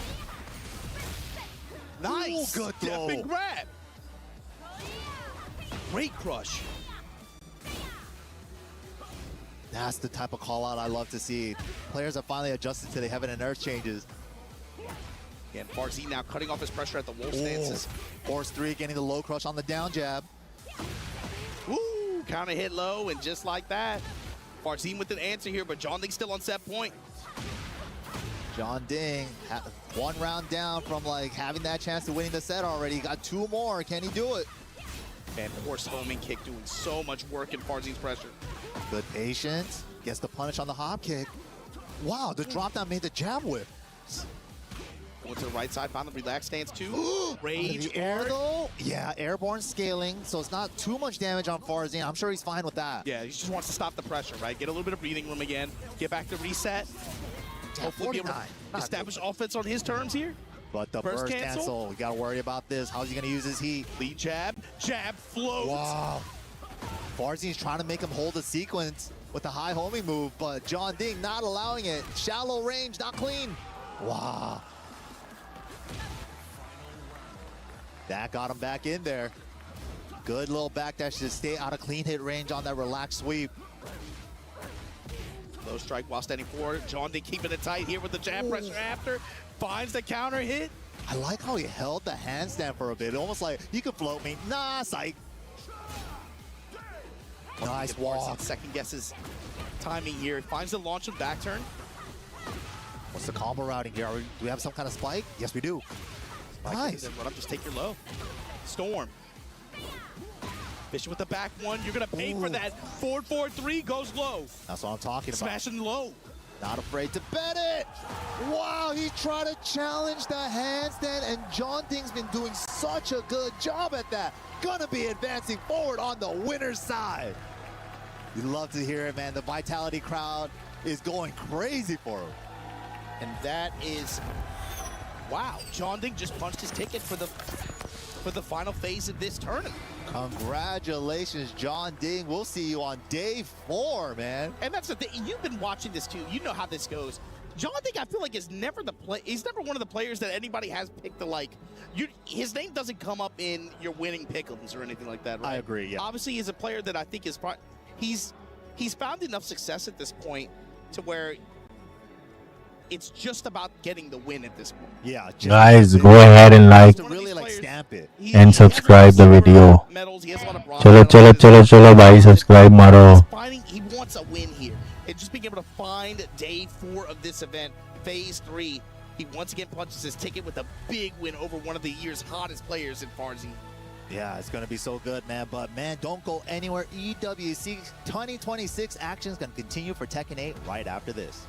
Nice. Ooh, good throw. Step and grab. Great crush. That's the type of call out I love to see. Players are finally adjusted to the heaven and earth changes. And Farzine now cutting off his pressure at the wall stances. Force 3 getting the low crush on the down jab. Woo! Counter hit low, and just like that, Farzine with an answer here, but Jonding still on set point. Jonding, one round down from like having that chance to winning the set already. Got 2 more. Can he do it? And forced homing kick doing so much work in Farzine's pressure. Good patience. Gets the punish on the hop kick. Wow, the drop down made the jab whip. Going to the right side, found the relaxed stance too. Rage. The air though? Yeah, airborne scaling, so it's not too much damage on Farzin. I'm sure he's fine with that. Yeah, he just wants to stop the pressure, right? Get a little bit of breathing room again. Get back to reset. Hopefully be able to establish offense on his terms here. But the burst cancel, we gotta worry about this. How's he gonna use his heat? Lead jab, jab, float. Wow. Farzin's trying to make him hold the sequence with a high homing move, but John Ding not allowing it. Shallow range, not clean. Wow. That got him back in there. Good little backdash to stay out of clean hit range on that relaxed sweep. Low strike while standing forward. John Ding keeping it tight here with the jab pressure after. Finds the counter hit. I like how he held the handstand for a bit. Almost like, you can float me. Nah, psych. Nice walk. Second guesses timing here. Finds the launch and back turn. What's the combo routing here? Do we have some kind of spike? Yes, we do. Nice. Run up, just take your low. Storm. Fishing with the back one. You're going to pay for that. 4-4-3 goes low. That's what I'm talking about. Smashing low. Not afraid to bet it. Wow, he tried to challenge the handstand, and John Ding's been doing such a good job at that. Gonna be advancing forward on the winner's side. You love to hear it, man. The Vitality crowd is going crazy for him. And that is, wow. John Ding just punched his ticket for the final phase of this tournament. Congratulations, John Ding. We'll see you on day 4, man. And that's the thing. You've been watching this too. You know how this goes. John Ding, I feel like, is never he's never one of the players that anybody has picked to like. His name doesn't come up in your winning pick'ems or anything like that, right? I agree, yeah. Obviously, he's a player that I think is he's found enough success at this point to where it's just about getting the win at this point. Yeah. Guys, go ahead and like and subscribe the video. चलो भाई subscribe मारो. He wants a win here. And just being able to find day 4 of this event, phase 3, he once again punches his ticket with a big win over one of the year's hottest players in Farzin. Yeah, it's going to be so good, man. But, man, don't go anywhere. EWC 2026 action is going to continue for Tekken 8 right after this.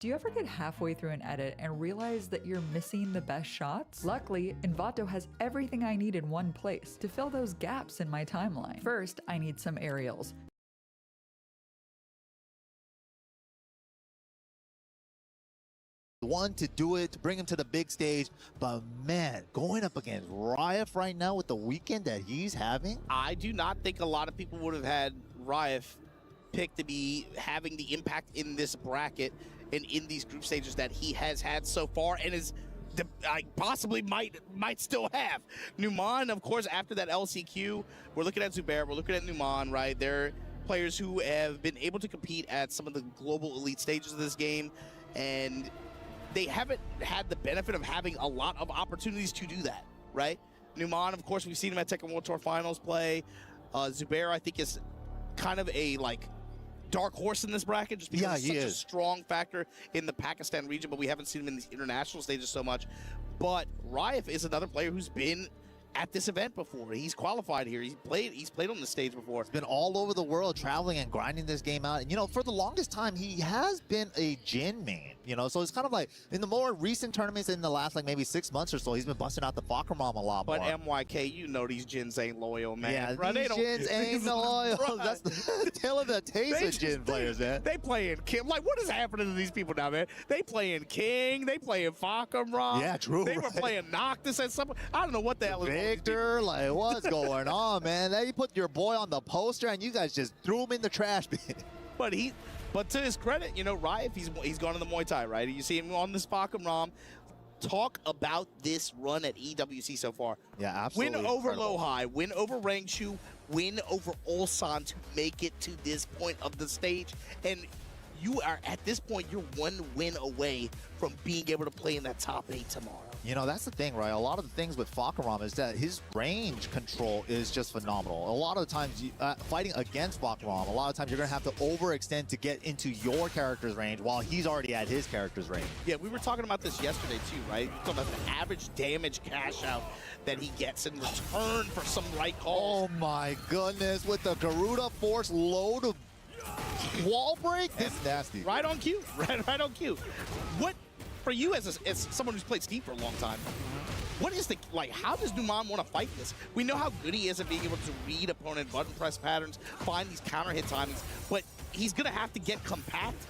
Do you ever get halfway through an edit and realize that you're missing the best shots? Luckily, Envato has everything I need in one place to fill those gaps in my timeline. First, I need some aerials. One to do it, to bring him to the big stage, but man, going up against Ryef right now with the weekend that he's having. I do not think a lot of people would have had Ryef picked to be having the impact in this bracket and in these group stages that he has had so far, and is possibly might still have. Numan, of course, after that LCQ, we're looking at Zubair, we're looking at Numan, right? They're players who have been able to compete at some of the global elite stages of this game, and they haven't had the benefit of having a lot of opportunities to do that, right? Numan, of course, we've seen him at Tekken World Tour Finals play. Zubair, I think, is kind of a dark horse in this bracket just because he's such a strong factor in the Pakistan region, but we haven't seen him in these international stages so much. But Ryef is another player who's been at this event before. He's qualified here. He's played on the stage before. He's been all over the world traveling and grinding this game out. And, you know, for the longest time, he has been a Jin main, you know, so it's kind of like in the more recent tournaments in the last, like, maybe 6 months or so, he's been busting out the Fakramam a lot more. But MYK, you know these Jins ain't loyal, man. Yeah, bro, these Jins ain't loyal. That's the tale of the taste of Jin players, man. They playing King. Like, what is happening to these people now, man? They playing King. They playing Fakramam. Yeah, true. They were playing Noctis at some. I don't know what the hell is Victor, like, what's going on, man? They put your boy on the poster and you guys just threw him in the trash bin. But to his credit, you know, Ryef, he's gone to the Muay Thai, right? You see him on this Fakramam. Talk about this run at EWC so far. Yeah, absolutely. Win over Low-High, win over Rangshu, win over Ulsan to make it to this point of the stage. And you are, at this point, you're 1 win away from being able to play in that top 8 tomorrow. You know, that's the thing, right? A lot of the things with Fakaram is that his range control is just phenomenal. A lot of the times, fighting against Fakaram, a lot of times you're going to have to overextend to get into your character's range while he's already at his character's range. Yeah, we were talking about this yesterday too, right? We're talking about the average damage cash out that he gets in return for some right calls. Oh my goodness, with the Garuda Force load of wall break, it's nasty. Right on cue, right on cue. What, for you as someone who's played Steve for a long time, what is the, like, how does Numan want to fight this? We know how good he is at being able to read opponent button press patterns, find these counter hit timings, but he's going to have to get compact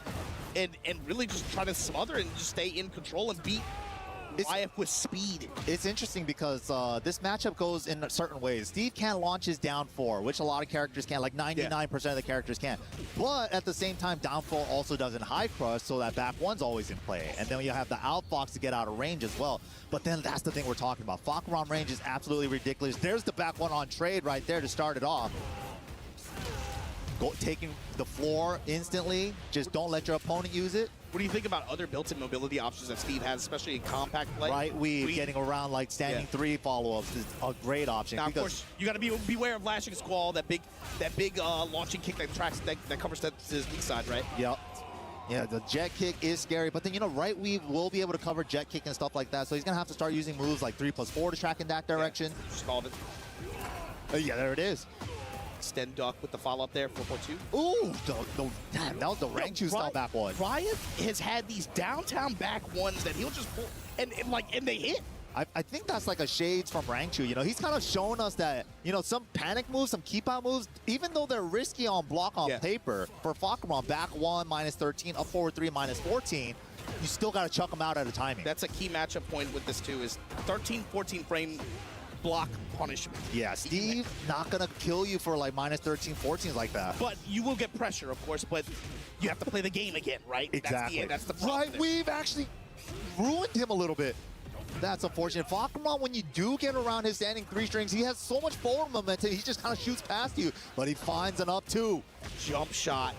and really just try to smother and just stay in control and beat YF with speed. It's interesting because this matchup goes in certain ways. Steve can't launch his down 4, which a lot of characters can, like 99% of the characters can. But at the same time, down 4 also doesn't high crush, so that back 1's always in play. And then you have the outfox to get out of range as well. But then that's the thing we're talking about. Fakaram range is absolutely ridiculous. There's the back 1 on trade right there to start it off. Taking the floor instantly. Just don't let your opponent use it. What do you think about other built-in mobility options that Steve has, especially in compact play? Right weave, getting around like standing 3 follow-ups is a great option. Now, of course, you got to beware of Lashing Squall, that big launching kick that covers his weak side, right? Yep. Yeah, the jet kick is scary, but then, you know, right weave will be able to cover jet kick and stuff like that, so he's going to have to start using moves like 3+4 to track in that direction. Yeah, just called it. Yeah, there it is. Extend duck with the follow-up there, 442. Ooh, damn, that was the Rangchu style back 1. Riot has had these downtown back 1s that he'll just pull, and they hit. I think that's like a shades from Rangchu. You know, he's kind of shown us that, you know, some panic moves, some keep out moves, even though they're risky on block on paper, for Fakaram, back 1, -13, up forward 3, -14, you still got to chuck them out at a timing. That's a key matchup point with this too, is 13, 14 frame block punishment. Yeah, Steve not gonna kill you for like -13, 14s like that. But you will get pressure, of course, but you have to play the game again, right? Exactly. That's the problem. Right, we've actually ruined him a little bit. That's unfortunate. Fakaram, when you do get around his standing 3 strings, he has so much forward momentum, he just kind of shoots past you, but he finds an up 2. Jump shot.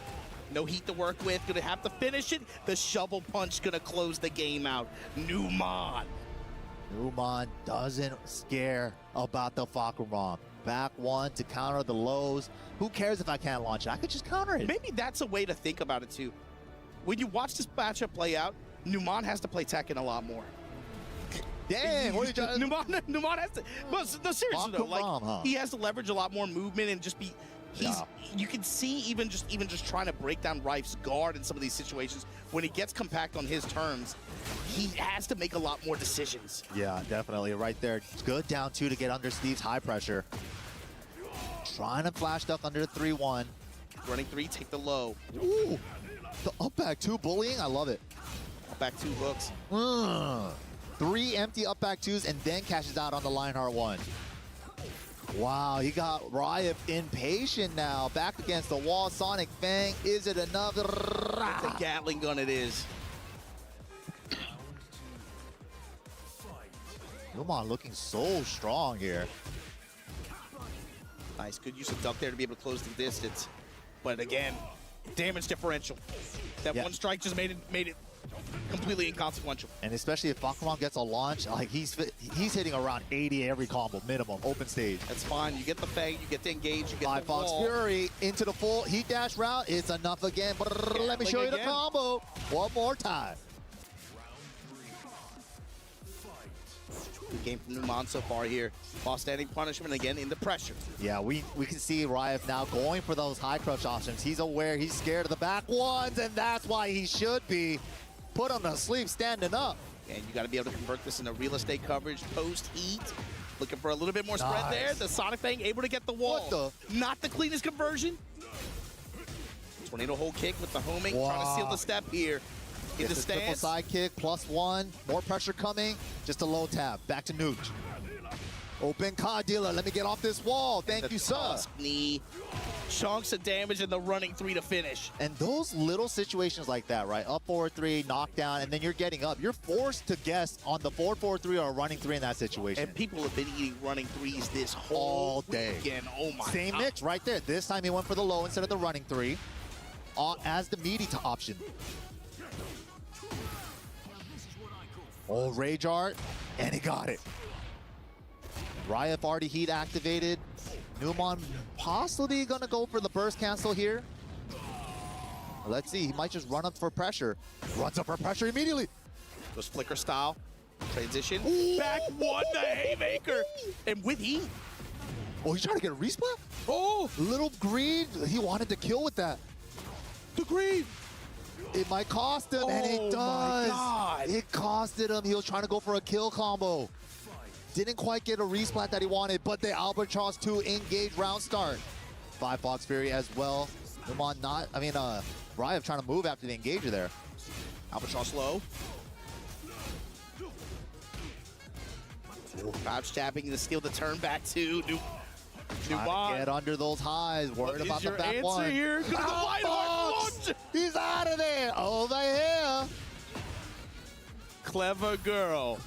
No heat to work with, gonna have to finish it. The shovel punch gonna close the game out. Numan doesn't scare about the Fakaram. Back 1 to counter the lows. Who cares if I can't launch it? I could just counter it. Maybe that's a way to think about it too. When you watch this matchup play out, Numan has to play Tekken a lot more. Dang, what are you trying to... Numan has to... Well, no, seriously though, like, he has to leverage a lot more movement and just be... You can see even just trying to break down Rife's guard in some of these situations, when he gets compact on his terms, he has to make a lot more decisions. Yeah, definitely. Right there. Good down 2 to get under Steve's high pressure. Trying to flash duck under the 3-1. Running 3, take the low. Ooh, the up back 2 bullying. I love it. Up back 2 hooks. 3 empty up back 2s and then cashes out on the Lionheart 1. Wow, he got Riot impatient now. Back against the wall. Sonic Fang. Is it enough? The Gatling gun it is. Numan looking so strong here. Nice, good use of duck there to be able to close the distance. But again, damage differential. That one strike just made it completely inconsequential. And especially if Fakaram gets a launch, like he's hitting around 80 every combo minimum, open stage. That's fine. You get the Fang, you get to engage, you get the Fox wall. Fury into the full heat dash route. It's enough again. Let me show you the combo one more time. Good game from Numan so far here. While standing punishment again into pressure. Yeah, we can see Riot now going for those high crush options. He's aware, he's scared of the back 1s, and that's why he should be put on the sleeve standing up. And you got to be able to convert this into real estate coverage post heat. Looking for a little bit more spread there. The Sonic Fang able to get the wall. What the? Not the cleanest conversion. Tornado hold kick with the homing, trying to seal the step here. In the stance. Triple side kick, +1. More pressure coming. Just a low tab. Back to Nooch. Open card dealer. Let me get off this wall. Thank you, sir. Knee. Chunks of damage and the running 3 to finish. And those little situations like that, right? Up forward 3, knockdown, and then you're getting up. You're forced to guess on the forward 4-3 or a running 3 in that situation. And people have been eating running 3s this whole day. weekend. Oh my Same God. mix right there. This time he went for the low instead of the running 3. as the meaty option. Oh, Rage Art, and he got it. Riot already heat activated. Numon possibly gonna go for the burst cancel here. Let's see, he might just run up for pressure. Runs up for pressure immediately. Goes flicker style. Transition. Ooh. Back one, the haymaker. And with heat. Oh, he's trying to get a resplat? Oh! Little greed. He wanted to kill with that. The greed. It might cost him, and it does. My God. It costed him. He was trying to go for a kill combo. Didn't quite get a resplat that he wanted, but the Albatross 2 engage round start. 5 Fox Fury as well. Numon not, Riot trying to move after the engager there. Albatross low. Crouch tapping to steal the turn back to Numon. Get under those highs. Worried about the back one. one. Here? He's out of there. Over here. Clever girl.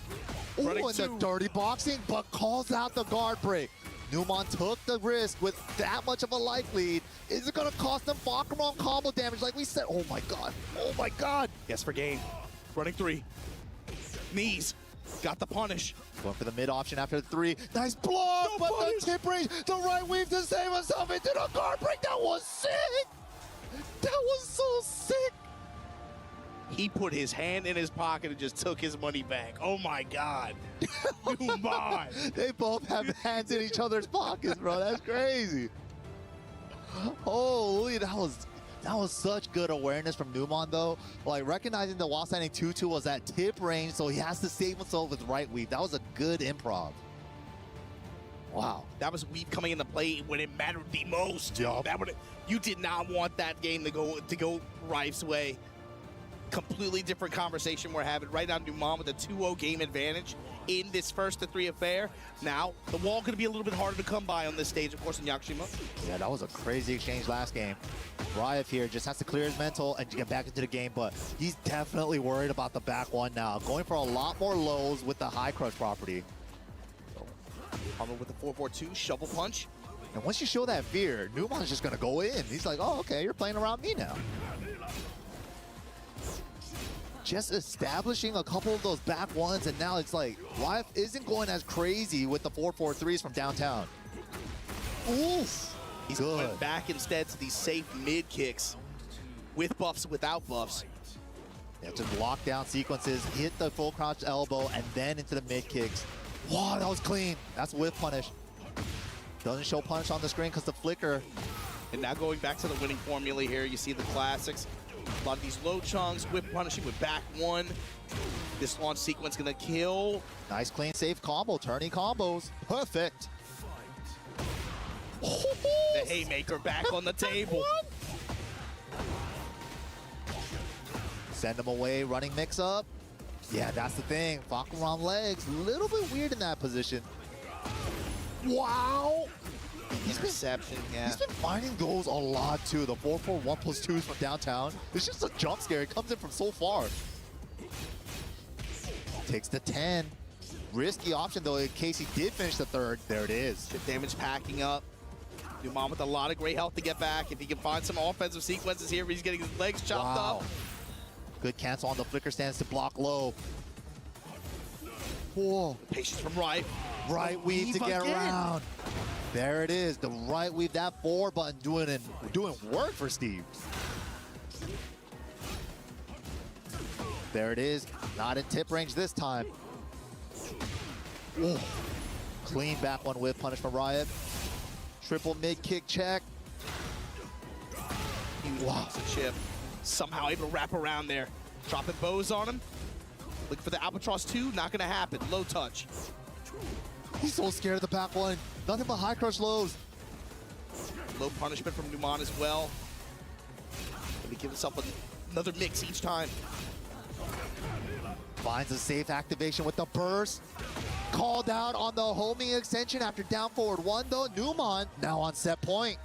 Ooh, and the dirty boxing, but calls out the guard break. Numon took the risk with that much of a life lead. Is it going to cost them Bakuran combo damage like we said? Oh my god. Oh my god. Yes for game. Running 3. Knees. Got the punish. Going for the mid option after the 3. Nice block, but the tip range, the right weave to save himself into the guard break. That was sick. That was so sick. He put his hand in his pocket and just took his money back. Oh my god. Numon. They both have hands in each other's pockets, bro. That's crazy. Holy, that was such good awareness from Numon, though. Like, recognizing the while standing 2-2 was at tip range, so he has to save himself with right weave. That was a good improv. Wow. That was weave coming into play when it mattered the most. Yup. You did not want that game to go Rife's way. Completely different conversation we're having right now. Numon with a 2-0 game advantage in this 1-3 affair. Now, the wall going to be a little bit harder to come by on this stage, of course, in Yakushima. Yeah, that was a crazy exchange last game. Riot here just has to clear his mental and get back into the game, but he's definitely worried about the back one now. Going for a lot more lows with the high crush property. Armor with the 4-4-2, shovel punch. And once you show that fear, Numon's just going to go in. He's like, oh, okay, you're playing around me now. Just establishing a couple of those back ones, and now it's like Riot isn't going as crazy with the 4-4-3s from downtown. Oof. He's going back instead to these safe mid kicks with buffs, without buffs. Yeah, just lock down sequences, hit the full crouch elbow, and then into the mid kicks. Wow, that was clean. That's whip punish. Doesn't show punish on the screen because the flicker. And now going back to the winning formula here, you see the classics. A lot of these low chunks, whip punishing with back one. This launch sequence gonna kill. Nice, clean, safe combo, turning combos. Perfect. The haymaker back on the table. Send him away, running mix up. Yeah, that's the thing. Bakuran legs, a little bit weird in that position. Wow. Interception, yeah. He's been finding those a lot too. The 4-4-1+2s from downtown. It's just a jump scare. It comes in from so far. Takes the 10. Risky option though in case he did finish the 3rd. There it is. Chip damage packing up. Numon with a lot of great health to get back. If he can find some offensive sequences here, he's getting his legs chopped up. Good cancel on the flicker stance to block low. Whoa. Patience from Riot. Right weave to get around. There it is, the right weave, that 4 button doing work for Steve. There it is, not in tip range this time. Ooh. Clean back one with punish from Riot. Triple mid kick check. He lost a chip. Somehow able to wrap around there. Dropping bows on him. Looking for the Albatross 2, not gonna happen. Low touch. He's so scared of the back one. Nothing but high crush lows. Low punishment from Numon as well. Let me give himself another mix each time. Finds a safe activation with the burst. Called out on the homing extension after down forward 1 though. Numon now on set point.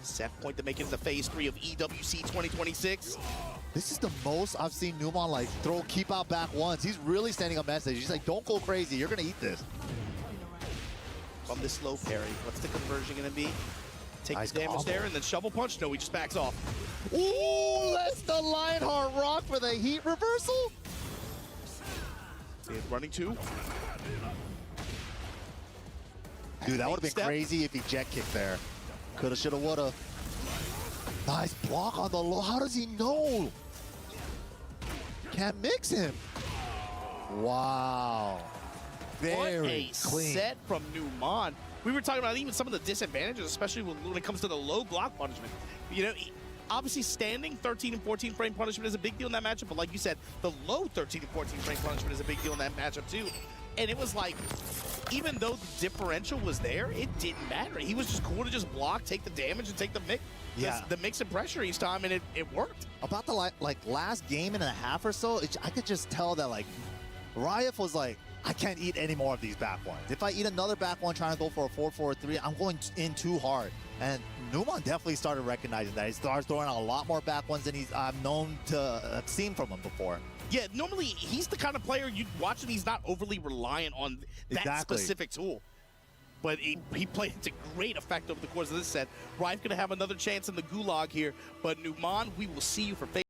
Set point to make it the phase 3 of EWC 2026. This is the most I've seen Numon like throw keep out back ones. He's really sending a message. He's like, don't go crazy. You're gonna eat this. From this low parry, what's the conversion gonna be? Take Nice the damage combo. there, and then shovel punch. No, he just backs off. Ooh, that's the Lionheart rock for the heat reversal. Running 2. Dude, that would have been Step. crazy if he jet kicked there. Coulda, shoulda, woulda. Nice block on the low. How does he know? Can't mix him. Wow. Very What a clean. set from Numan. We were talking about even some of the disadvantages, especially when it comes to the low block punishment. You know, obviously standing 13 and 14 frame punishment is a big deal in that matchup, but like you said, the low 13 and 14 frame punishment is a big deal in that matchup too. And it was like, even though the differential was there, it didn't matter. He was just cool to just block, take the damage, and take the mix, the mix and pressure each time, and it worked. About the like last game and a half or so, I could just tell that like Riot was like, I can't eat any more of these back ones. If I eat another back one trying to go for a 4-4-3, I'm going in too hard. And Numan definitely started recognizing that. He started throwing out a lot more back ones than I've known to have seen from him before. Yeah, normally he's the kind of player you'd watch and he's not overly reliant on that specific tool. But he played it to great effect over the course of this set. Riot's going to have another chance in the gulag here, but Numan, we will see you for face.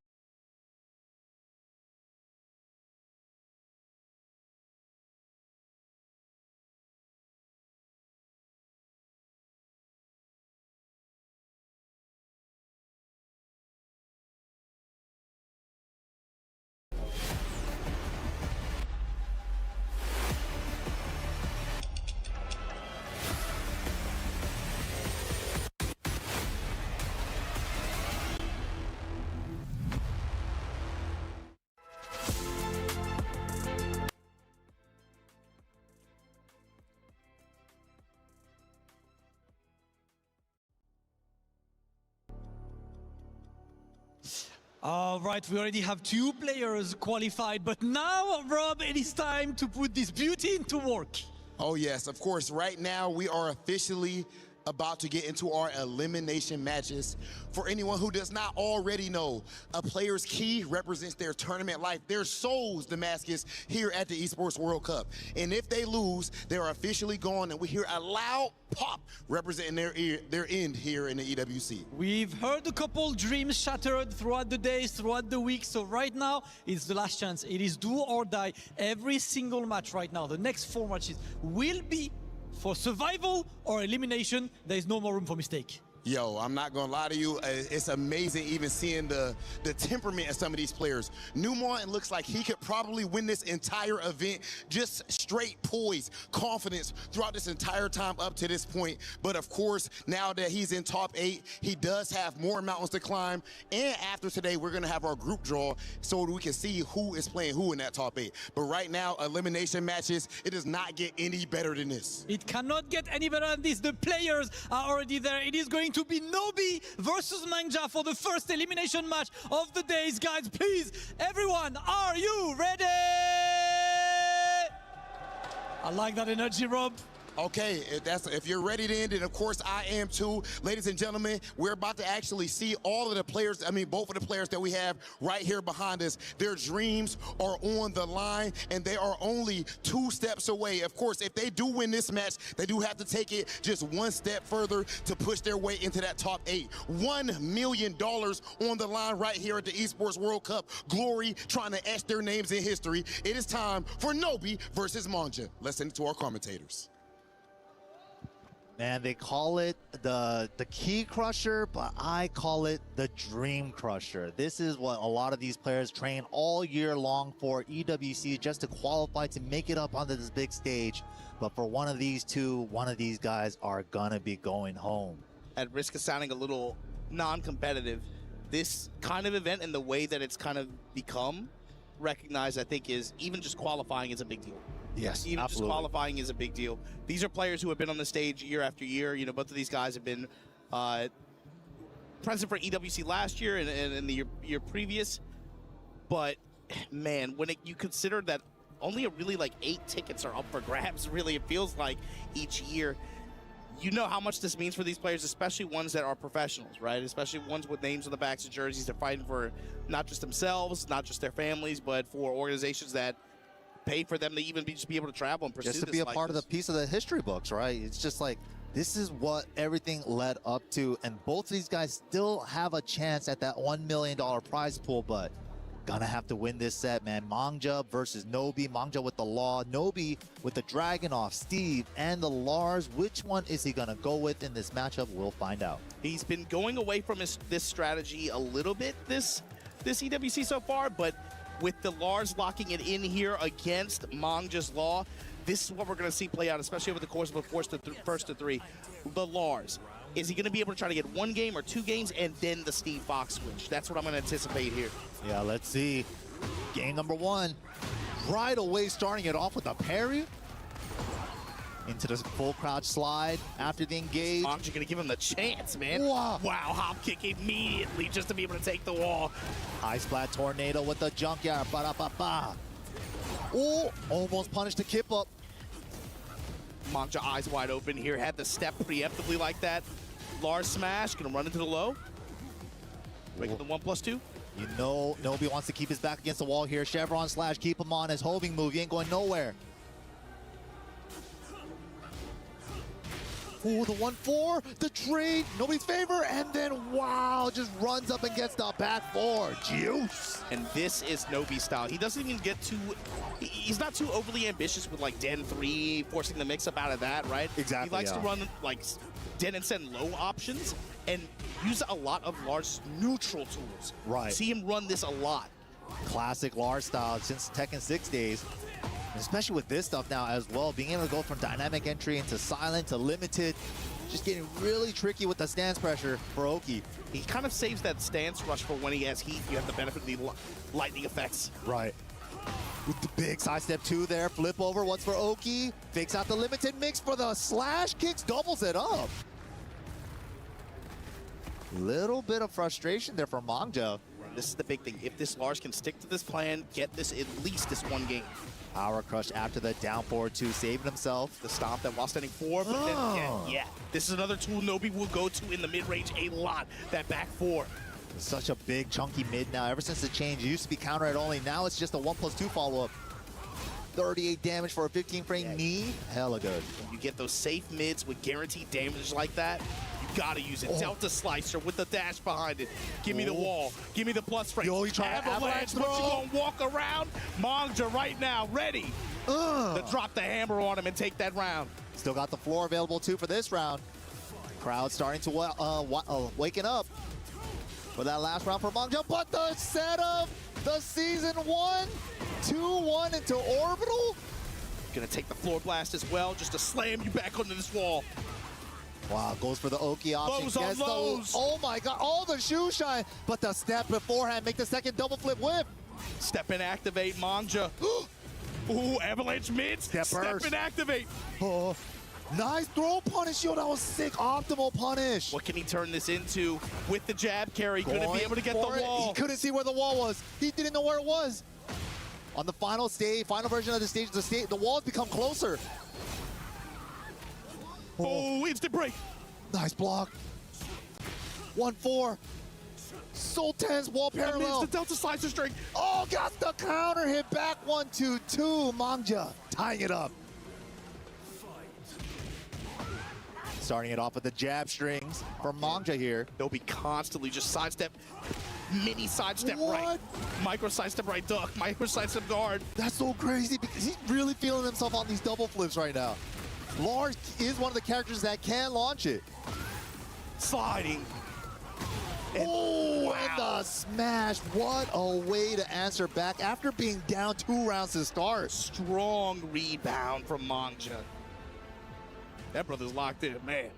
All right, we already have 2 players qualified, but now, Rob, it is time to put this beauty into work. Oh yes, of course. Right now we are officially about to get into our elimination matches. For anyone who does not already know, a player's key represents their tournament life, their soul's Damascus here at the Esports World Cup. And if they lose, they're officially gone, and we hear a loud pop representing their end here in the EWC. We've heard a couple dreams shattered throughout the days, throughout the week, so right now it's the last chance. It is do or die. Every single match right now, the next 4 matches will be for survival or elimination. There is no more room for mistake. Yo, I'm not gonna lie to you, it's amazing even seeing the temperament of some of these players. Numan looks like he could probably win this entire event, just straight poise, confidence throughout this entire time up to this point. But of course, now that he's in top 8, he does have more mountains to climb. And after today, we're gonna have our group draw so we can see who is playing who in that top 8. But right now, elimination matches, it does not get any better than this. It cannot get any better than this. The players are already there. It is going to be Nobi versus Manja for the first elimination match of the days. Guys, please, everyone, are you ready? I like that energy, Rob. Okay, if you're ready then of course I am too. Ladies and gentlemen, we're about to actually see all of the players, both of the players that we have right here behind us. Their dreams are on the line, and they are only 2 steps away. Of course, if they do win this match, they do have to take it just 1 step further to push their way into that top 8. $1 million on the line right here at the Esports World Cup. Glory trying to etch their names in history. It is time for Nobi versus Manja. Let's send it to our commentators. Man, they call it the Key Crusher, but I call it the Dream Crusher. This is what a lot of these players train all year long for, EWC, just to qualify to make it up onto this big stage. But for one of these guys are gonna be going home. At risk of sounding a little non-competitive, this kind of event and the way that it's kind of become recognized, I think, is even just qualifying is a big deal. Yes, even absolutely. just qualifying is a big deal. These are players who have been on the stage year after year. You know, both of these guys have been present for EWC last year and the year previous. But man, when you consider that only really like 8 tickets are up for grabs, really, it feels like each year. You know how much this means for these players, especially ones that are professionals, right? Especially ones with names on the backs of jerseys. They're fighting for not just themselves, not just their families, but for organizations that pay for them to even just be able to travel and pursue Just to be a part of the piece of the history books, right? It's just like, This is what everything led up to, and both of these guys still have a chance at that $1 million prize pool, but gonna have to win this set, man. Mangja versus Nobi. Mangja with the Law, Nobi with the Dragunov, Steve, and the Lars. Which one is he gonna go with in this matchup? We'll find out. He's been going away from this strategy a little bit this EWC so far, but with the Lars locking it in here against Mangja's Law, this is what we're going to see play out, especially over the course of the first to three. The Lars. Is he going to be able to try to get one game or two games and then the Steve Fox switch? That's what I'm going to anticipate here. Yeah, let's see. Game number one. Right away starting it off with a parry. Into the full crouch slide after the engage. Mangja going to give him the chance, man. Wow. Wow, hop kick immediately just to be able to take the wall. High splat tornado with the junkyard. Ba-da-ba-ba. Oh, almost punished the kip up. Mangja eyes wide open here. Had the step preemptively like that. Lars smash, gonna run into the low. Making the 1+2. You know, Nobi wants to keep his back against the wall here. Chevron slash, keep him on his homing move. He ain't going nowhere. Oh, the 1-4, the trade, nobody's favor, and then wow, just runs up and gets the back four. Juice. And this is Nobi style. He doesn't even get too, he's not too overly ambitious with like Den 3, forcing the mix up out of that, right? Exactly. He likes to run like Den and Send low options and use a lot of Lars neutral tools. Right. See him run this a lot. Classic Lars style since Tekken 6 days. Especially with this stuff now as well, being able to go from dynamic entry into silent to limited, just getting really tricky with the stance pressure for Oki. He kind of saves that stance rush for when he has heat. You have the benefit of the lightning effects. Right. With the big sidestep 2 there, flip over, what's for Oki? Fakes out the limited mix for the slash kicks, doubles it up. Little bit of frustration there for Mangja. This is the big thing. If this Lars can stick to this plan, get this at least this one game. Power crush after the down forward 2, saving himself. The stomp that while standing 4, but then, yeah. This is another tool Nobi will go to in the mid-range a lot, that back 4. Such a big, chunky mid now. Ever since the change, it used to be counter hit only. Now it's just a 1+2 follow-up. 38 damage for a 15-frame knee. Hella good. When you get those safe mids with guaranteed damage like that, you gotta use it. Oh. Delta Slicer with the dash behind it. Give me the wall. Give me the plus frame. Yo, you try avalanche, But you gonna walk around? Mangja right now, ready to drop the hammer on him and take that round. Still got the floor available too for this round. Crowd starting to waking up for that last round for Mangja, but the setup, the season 1, 2-1 into orbital. Gonna take the floor blast as well, just to slam you back onto this wall. Wow, goes for the Oki option. Lows on lows. Oh my god, all the shoe shine, but the step beforehand, make the second double flip whip. Step and activate Mangja. Ooh, avalanche mid. Step and activate. Oh, nice throw punish, yo, that was sick, optimal punish. What can he turn this into with the jab carry? Gonna be able to get the wall. He couldn't see where the wall was. He didn't know where it was. On the final stage, final version of the stage, the walls become closer. Oh, instant break. Nice block. 1-4. So tense, wall parallel. The Delta Slicer string. Oh, got the counter hit back 1-2-2. Mangja tying it up. Starting it off with the jab strings for Mangja here. They'll be constantly just sidestep, mini sidestep right, micro sidestep right duck, micro sidestep guard. That's so crazy because he's really feeling himself on these double flips right now. Lars is one of the characters that can launch it. Sliding. And, and the smash. What a way to answer back after being down 2 rounds to start. Strong rebound from Mangja. That brother's locked in, man.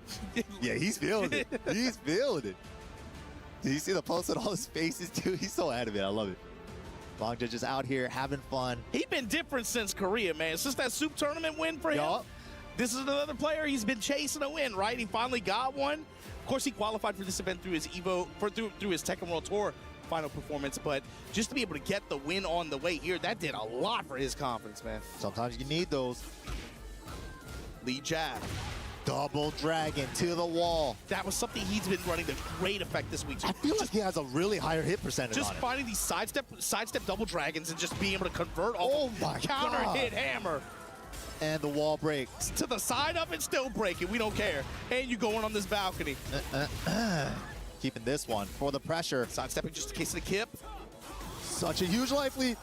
Yeah, he's feeling it. He's feeling it. Did you see the post on all his faces, too? He's so adamant. I love it. Mangja just out here having fun. He's been different since Korea, man. Since that Soup tournament win for him. This is another player he's been chasing a win, right? He finally got one. Of course, he qualified for this event through his Evo, through his Tekken World Tour final performance, but just to be able to get the win on the way here, that did a lot for his confidence, man. Sometimes you need those. Lead jab. Double dragon to the wall. That was something he's been running to great effect this week. I feel like he has a really higher hit percentage just on finding these sidestep double dragons and just being able to convert off my counter God. hit hammer. And the wall break. To the side up and still breaking. We don't care. And you going on this balcony. Keeping this one for the pressure. Sidestepping just in case of the kip. Such a huge life lead.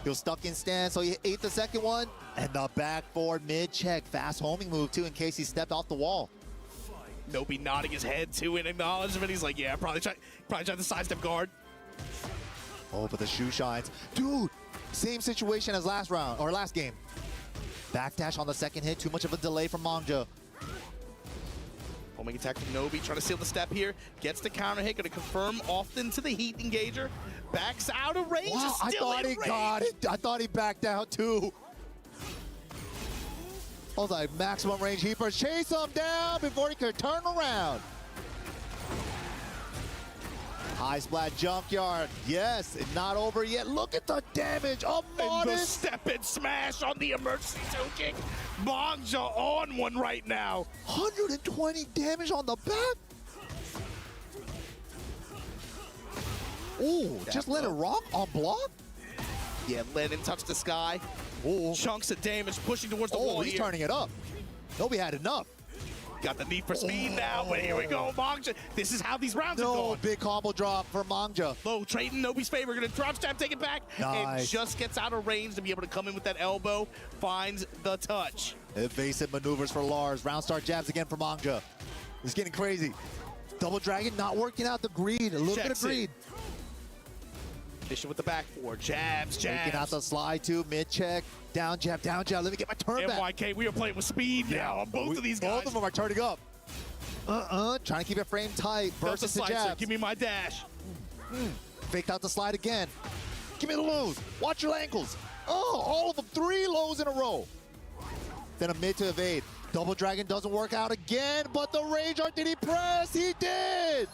He was stuck in stand, so he ate the second one. And the back forward mid check. Fast homing move, too, in case he stepped off the wall. Nobi nodding his head, too, in acknowledgement. He's like, yeah, probably tried the sidestep guard. Oh, but the shoe shines. Dude, same situation as last round, or last game. Backdash on the second hit. Too much of a delay from Mangja. Homing attack from Nobi, trying to seal the step here. Gets the counter hit, going to confirm often to the heat engager. Backs out of range. Wow, I thought he got it. I thought he backed out too. I was like, maximum range heat burst. Chase him down before he could turn around. High splat junkyard. Yes, it's not over yet. Look at the damage of And the step and smash on the emergency toe kick. Mangja on one right now. 120 damage on the back. Ooh, just let it rock on block? Yeah, let him touch the sky. Ooh. Chunks of damage pushing towards the wall. He's here. turning it up. Nobi had enough. Got the need for speed now, but here we go, Mangja. This is how these rounds are going. Big combo drop for Mangja. Low trading Nobi's favor, gonna drop stab, take it back, and just gets out of range to be able to come in with that elbow, finds the touch. Evasive maneuvers for Lars. Round start jabs again for Mangja. It's getting crazy. Double dragon not working out the greed. A little bit of greed. Mission with the back four. Jabs. Taking out the slide too. Mid check. Down jab, down jab. Let me get my turn back. NYK, we are playing with speed now on both of these guys. Both of them are turning up. Trying to keep it frame tight. Burst into jabs. Give me my dash. Faked out the slide again. Give me the lows. Watch your ankles. Oh, all of them. 3 lows in a row. Then a mid to evade. Double dragon doesn't work out again, but the rage art, did he press? He did!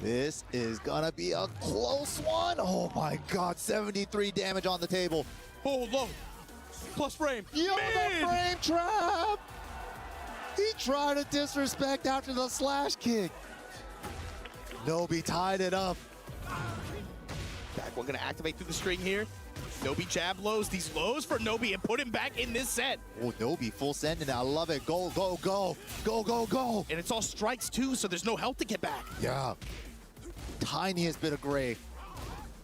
This is gonna be a close one. Oh my God, 73 damage on the table. Oh, low. Plus frame. Yo, the frame trap! He tried to disrespect after the slash kick. Nobi tied it up. Back one gonna activate through the string here. Nobi jab lows. These lows for Nobi and put him back in this set. Oh, Nobi full sending. I love it. Go, go, go. Go, go, go. And it's all strikes too, so there's no health to get back. Yeah. Tiniest bit of gray.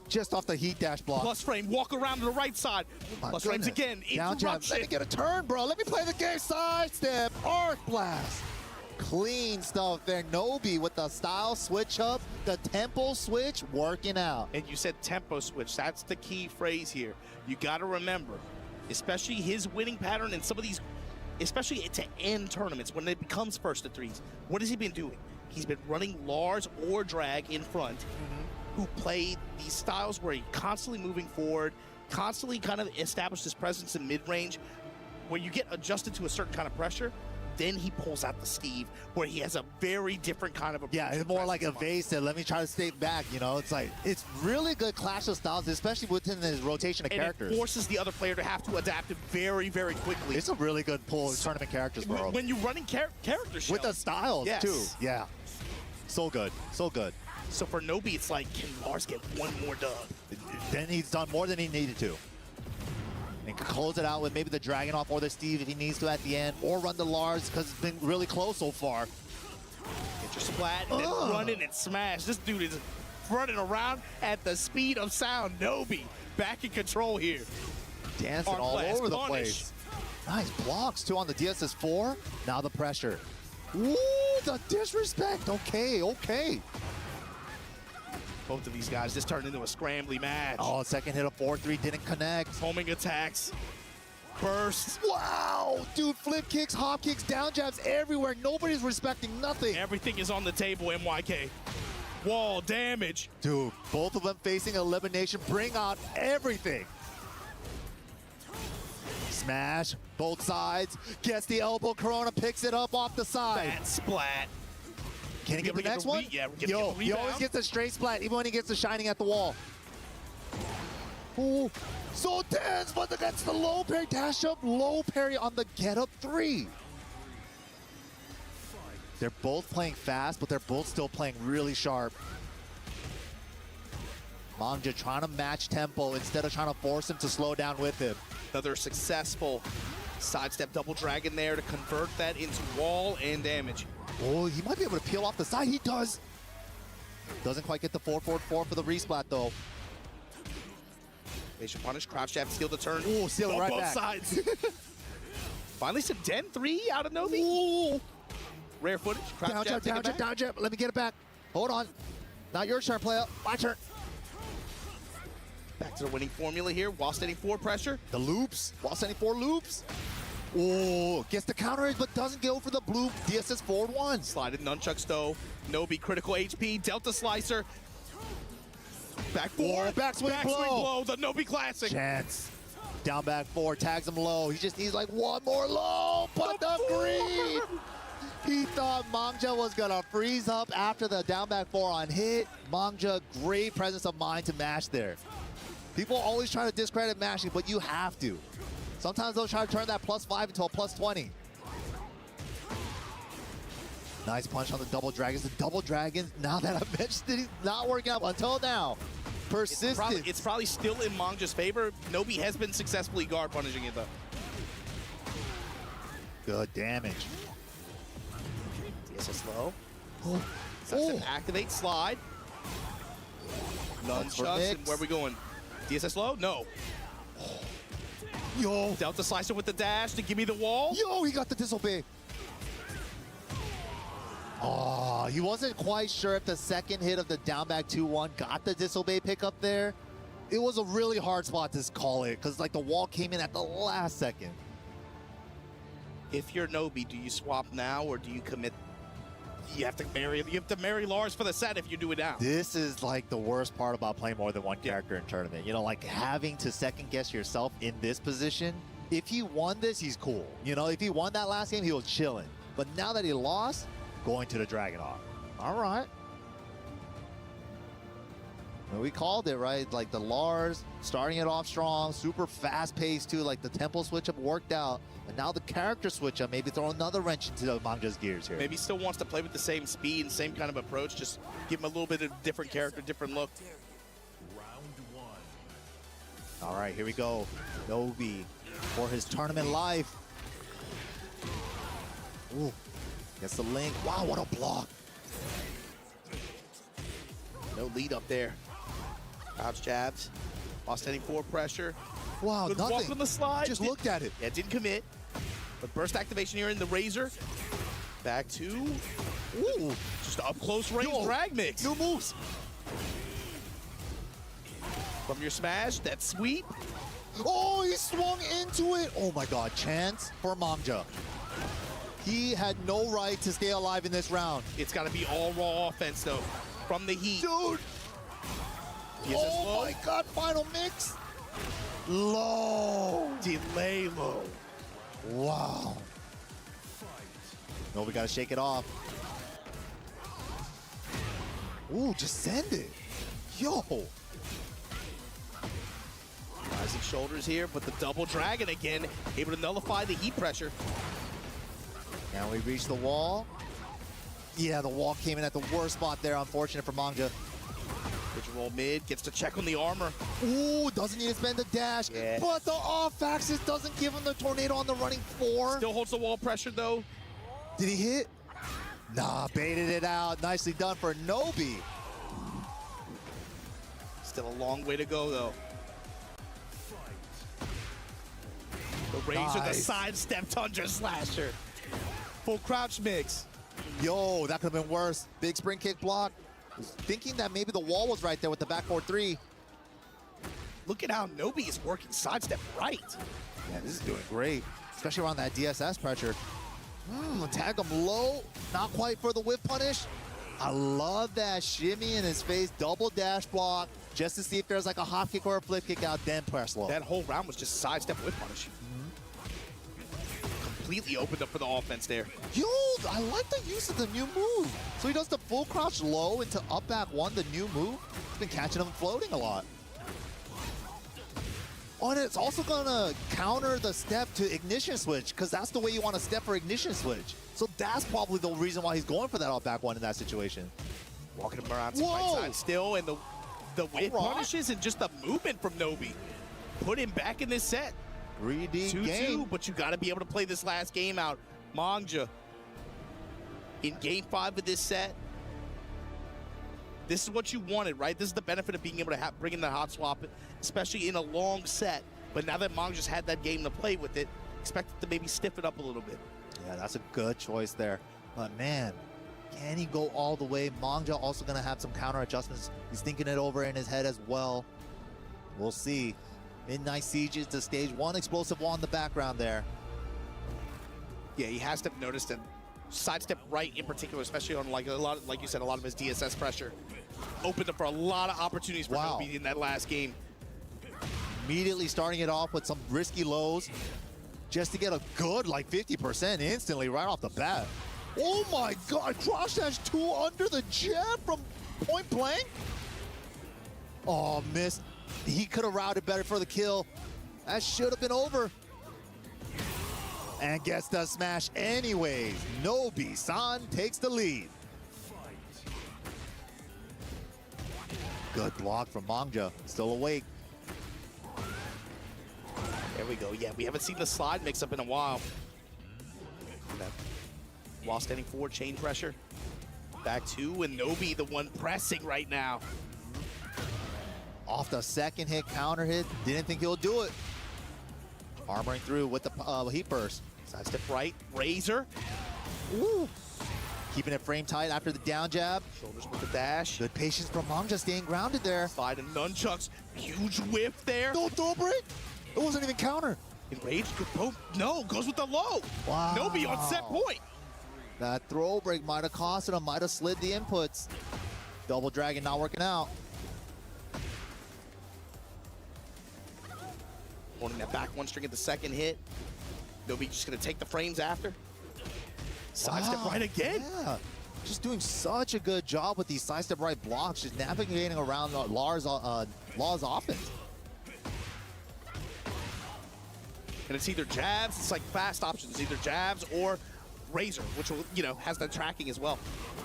Just off the heat dash block. Plus frame, walk around to the right side. Plus frames again. Down jab. Let me get a turn, bro. Let me play the game. Sidestep. Arc blast. Clean stuff there. Nobi with the style switch up. The tempo switch working out. And you said tempo switch. That's the key phrase here. You got to remember, especially his winning pattern in some of these, especially to end tournaments when it becomes first to threes. What has he been doing? He's been running Lars or Drag in front, who played these styles where he constantly moving forward, constantly kind of established his presence in mid-range, where you get adjusted to a certain kind of pressure. Then he pulls out the Steve, where he has a very different kind of approach. Yeah, it's more like evasive. Let me try to stay back, you know? It's like, it's really good clash of styles, especially within his rotation of characters. It forces the other player to have to adapt it very, very quickly. It's a really good pull of tournament characters, bro. When you're running character shells. With the styles, too. Yeah. So good. So good. So for Nobi, it's like, can Lars get one more dub? Then he's done more than he needed to. And can close it out with maybe the Dragon off or the Steve if he needs to at the end, or run the Lars because it's been really close so far. Get your splat and then run in and smash. This dude is running around at the speed of sound. Nobi back in control here. Dancing all over the place. Nice blocks too on the DSS4. Now the pressure. Ooh, the disrespect. Okay, okay. Both of these guys just turned into a scrambly match. Oh, second hit of 4-3 didn't connect. Homing attacks. Burst. Wow, dude, flip kicks, hop kicks, down jabs everywhere. Nobody's respecting nothing. Everything is on the table, NYK. Wall damage. Dude, both of them facing elimination. Bring out everything. Smash, both sides. Gets the elbow, Corona picks it up off the side. Bad splat. Can he get the next one? Yeah, Yo, he always gets a straight splat, even when he gets the shining at the wall. Ooh, so tense, but against the low parry, dash up, low parry on the get up 3. They're both playing fast, but they're both still playing really sharp. Mangja trying to match tempo instead of trying to force him to slow down with him. Another successful sidestep double dragon there to convert that into wall and damage. Oh, he might be able to peel off the side. He does. Doesn't quite get the 4-4-4 for the resplat though. Patient punish, crouch jab, steal the turn. Ooh, steal it right both back. sides. Finally some Den 3 out of Novi. Ooh. Rare footage. Crouch Down jab, jab, down jab, down jab. Let me get it back. Hold on. Not your turn, player. My turn. Back to the winning formula here. While standing 4 pressure. The loops. While standing 4 loops. Oh, gets the counter but doesn't go for the blue DSS forward 1. Slided nunchuck stow. Nobi critical HP. Delta slicer. Back 4. Backswing blow. The Nobi classic. Chance. Down back 4. Tags him low. He just needs like one more low. But the green. He thought Mangja was going to freeze up after the down back 4 on hit. Mangja, great presence of mind to mash there. People always try to discredit mashing, but you have to. Sometimes they'll try to turn that +5 into a +20. Nice punch on the double dragons. The double dragons, now that I mentioned it, he's not working out until now. Persistent. It's probably still in Mangja's favor. Nobi has been successfully guard punishing it though. Good damage. DSS low. Oh. Activate, slide. Nunchucks, and where are we going? DSS low? No. Yo. Delta slicer with the dash to give me the wall. Yo, he got the disobey. Oh, he wasn't quite sure if the second hit of the down back 2-1 got the disobey pickup there. It was a really hard spot to call it because like the wall came in at the last second. If you're Nobi, do you swap now or do you commit? You have to marry Lars for the set if you do it now. This is like the worst part about playing more than one character in tournament. You know, like having to second guess yourself in this position. If he won this, he's cool. You know, if he won that last game, he was chilling. But now that he lost, going to the Dragonhawk. All right. Well, we called it, right? Like the Lars starting it off strong, super fast paced too. Like the tempo switch up worked out. And now the character switch up, maybe throw another wrench into Mangja's gears here. Maybe he still wants to play with the same speed and same kind of approach. Just give him a little bit of different character, different look. Round 1. All right, here we go. Novi for his tournament life. Ooh, gets the link. Wow, what a block. No lead up there. Crouch jabs. While standing 4 pressure. Wow, Good nothing. walk on the slide. Just looked at it. Yeah, didn't commit. But burst activation here in the Razor. Back to. Ooh, just up close range drag mix. New moves. From your smash, that sweep. Oh, he swung into it. Oh my God, chance for Mangja. He had no right to stay alive in this round. It's got to be all raw offense though. From the heat. Dude. Oh my God, final mix. Low. Delay low. Wow. No, we got to shake it off. Ooh, just send it. Yo. Rising shoulders here, but the double dragon again, able to nullify the heat pressure. Now we reach the wall. Yeah, the wall came in at the worst spot there. Unfortunate for Mangja. Pitch roll mid, gets to check on the armor. Ooh, doesn't need to spend the dash. Yeah. But the off axis doesn't give him the tornado on the running 4. Still holds the wall pressure though. Did he hit? Nah, baited it out. Nicely done for Nobi. Still a long way to go though. The Razor, the sidestep Tundra Slasher. Full crouch mix. Yo, that could have been worse. Big spring kick block. Thinking that maybe the wall was right there with the backboard 3. Look at how Nobi is working sidestep right. Yeah, this is doing great, especially around that DSS pressure. Tag him low, not quite for the whip punish. I love that shimmy in his face, double dash block, just to see if there's like a hop kick or a flip kick out, then press low. That whole round was just sidestep whip punish. Completely opened up for the offense there. Yo, I like the use of the new move. So he does the full crouch low into up back 1, the new move. He's been catching him floating a lot. Oh, and it's also gonna counter the step to ignition switch, because that's the way you want to step for ignition switch. So that's probably the reason why he's going for that up back 1 in that situation. Walking him around to the right side still, and the The whip punishes and just the movement from Nobi. Put him back in this set. 3D 2-2, game. but you got to be able to play this last game out. Mangja in game 5 of this set. This is what you wanted, right? This is the benefit of being able to bring in the hot swap, especially in a long set. But now that Mangja's had that game to play with it, expect it to maybe stiff it up a little bit. Yeah, that's a good choice there. But man, can he go all the way? Mangja also going to have some counter adjustments. He's thinking it over in his head as well. We'll see. Midnight Sieges to stage 1, explosive wall in the background there. Yeah, he has to have noticed that sidestep right in particular, especially on like a lot of, like you said, a lot of his DSS pressure, opened up for a lot of opportunities for Nobi in that last game. Immediately starting it off with some risky lows just to get a good like 50% instantly right off the bat. Oh my god, cross dash 2 under the jab from point blank. Oh, missed. He could have routed better for the kill. That should have been over. And gets the smash anyways. Nobi-san takes the lead. Good block from Mangja, still awake. There we go. Yeah, we haven't seen the slide mix up in a while. While standing forward, chain pressure. Back 2, and Nobi the one pressing right now. Off the second hit, counter hit, didn't think he'll do it. Armoring through with the heat burst. Sidestep right, Razor. Ooh. Keeping it frame tight after the down jab. Shoulders with the dash. Good patience from Mangja staying grounded there. Slide and nunchucks. Huge whiff there. No throw break. It wasn't even counter. Enraged. No, goes with the low. Wow. Nobi on set point. That throw break might have costed him, might have slid the inputs. Double dragon not working out. Holding that back one string at the second hit. Nobi just gonna take the frames after. Sidestep right again. Yeah. Just doing such a good job with these sidestep right blocks, just navigating around Law's offense. And it's either jabs, it's like fast options, either jabs or Razor, which will, you know, has the tracking as well.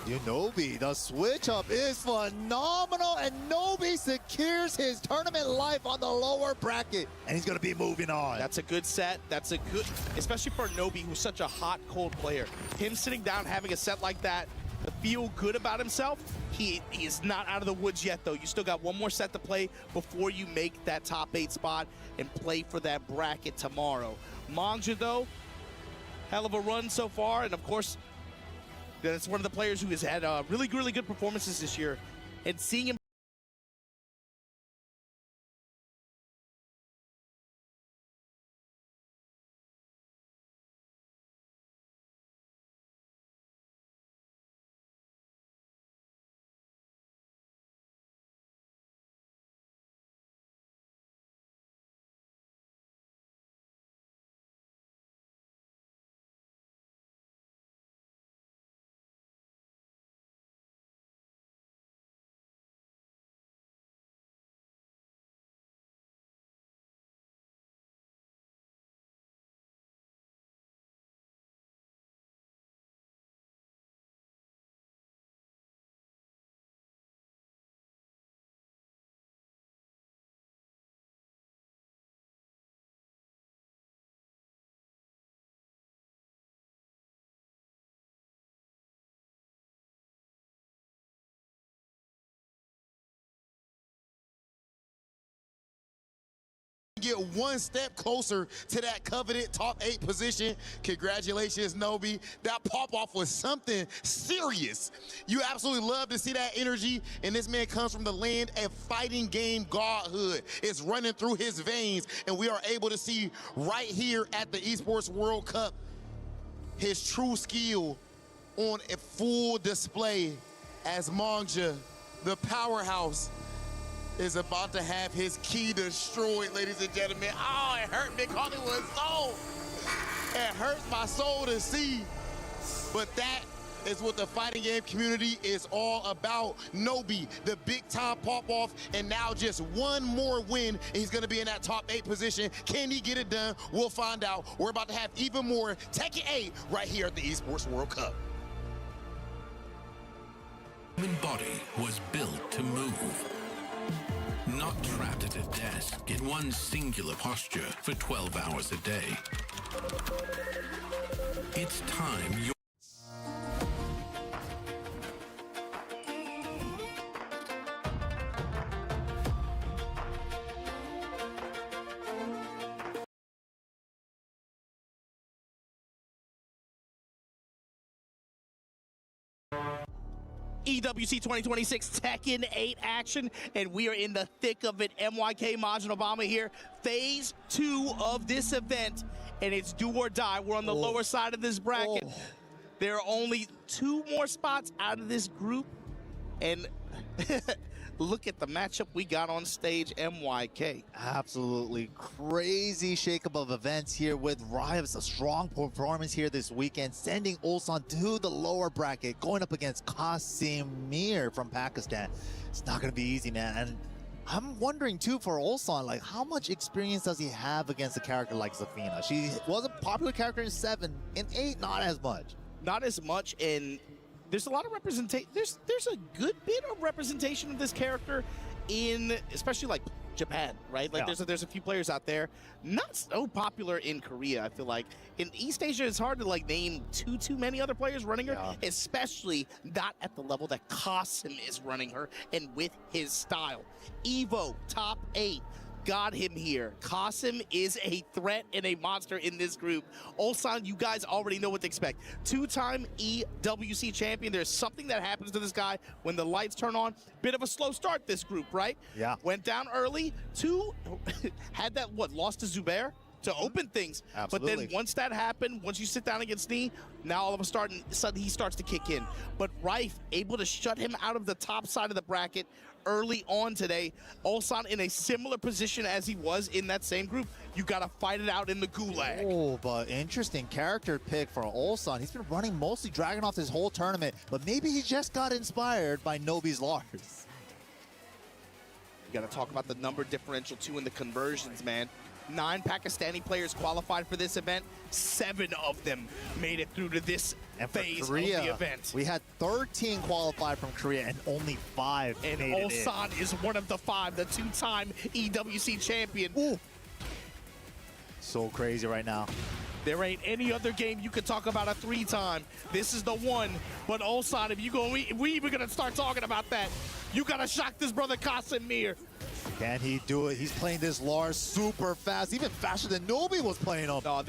Dude, Nobi, the switch up is phenomenal, and Nobi secures his tournament life on the lower bracket, and he's gonna be moving on. That's a good set. That's a good, especially for Nobi, who's such a hot, cold player. Him sitting down, having a set like that, to feel good about himself. He is not out of the woods yet, though. You still got one more set to play before you make that top 8 spot and play for that bracket tomorrow. Mangja, though, hell of a run so far, and of course, that's one of the players who has had really, really good performances this year. And seeing him get one step closer to that coveted top 8 position. Congratulations, Nobi. That pop-off was something serious. You absolutely love to see that energy, and this man comes from the land of fighting game godhood. It's running through his veins, and we are able to see right here at the Esports World Cup his true skill on a full display as Mangja, the powerhouse, is about to have his key destroyed, ladies and gentlemen. Oh, it hurt Big Hollywood's soul. It hurts my soul to see. But that is what the fighting game community is all about. Nobi, the big time pop-off, and now just one more win, and he's gonna be in that top 8 position. Can he get it done? We'll find out. We're about to have even more Tekken 8 right here at the Esports World Cup. Human body was built to move. Not trapped at a desk in one singular posture for 12 hours a day. It's time you EWC 2026 Tekken 8 action, and we are in the thick of it. MYK Majin Obama here, phase 2 of this event, and it's do or die. We're on the lower side of this bracket. There are only 2 more spots out of this group, and look at the matchup we got on stage, MYK. Absolutely crazy shakeup of events here with Rives. A strong performance here this weekend, sending Ulsan to the lower bracket, going up against Qasimir from Pakistan. It's not going to be easy, man. And I'm wondering too for Ulsan, like how much experience does he have against a character like Zafina? She was a popular character in 7, in 8, not as much. Not as much, and there's a lot of representation. There's a good bit of representation of this character in, especially like Japan, right? Like there's a few players out there, not so popular in Korea. I feel like in East Asia, it's hard to like name too many other players running her, especially not at the level that Qasim is running her and with his style. Evo top 8. Got him here. Qasim is a threat and a monster in this group. Ulsan, you guys already know what to expect. 2-time EWC champion. There's something that happens to this guy when the lights turn on. Bit of a slow start, this group, right? Yeah. Went down early. 2, had that, lost to Zubair to open things. Absolutely. But then once that happened, once you sit down against Knee, now all of a sudden he starts to kick in. But Rife able to shut him out of the top side of the bracket early on today. Ulsan in a similar position as he was in that same group. You got to fight it out in the gulag. Oh, but interesting character pick for Ulsan. He's been running mostly Dragunov this whole tournament, but maybe he just got inspired by Nobi's Lars. You got to talk about the number differential too in the conversions, man. 9 Pakistani players qualified for this event. 7 of them made it through to this phase Korea, of the event. We had 13 qualified from Korea and only 5 and made it in. Ulsan is one of the 5, the 2-time EWC champion. Ooh. So crazy right now. There ain't any other game you could talk about a 3-time. This is the one. But Ulsan, if we even gonna start talking about that, you gotta shock this brother Qasimir. Can he do it? He's playing this Lars super fast, even faster than Nobi was playing him. No,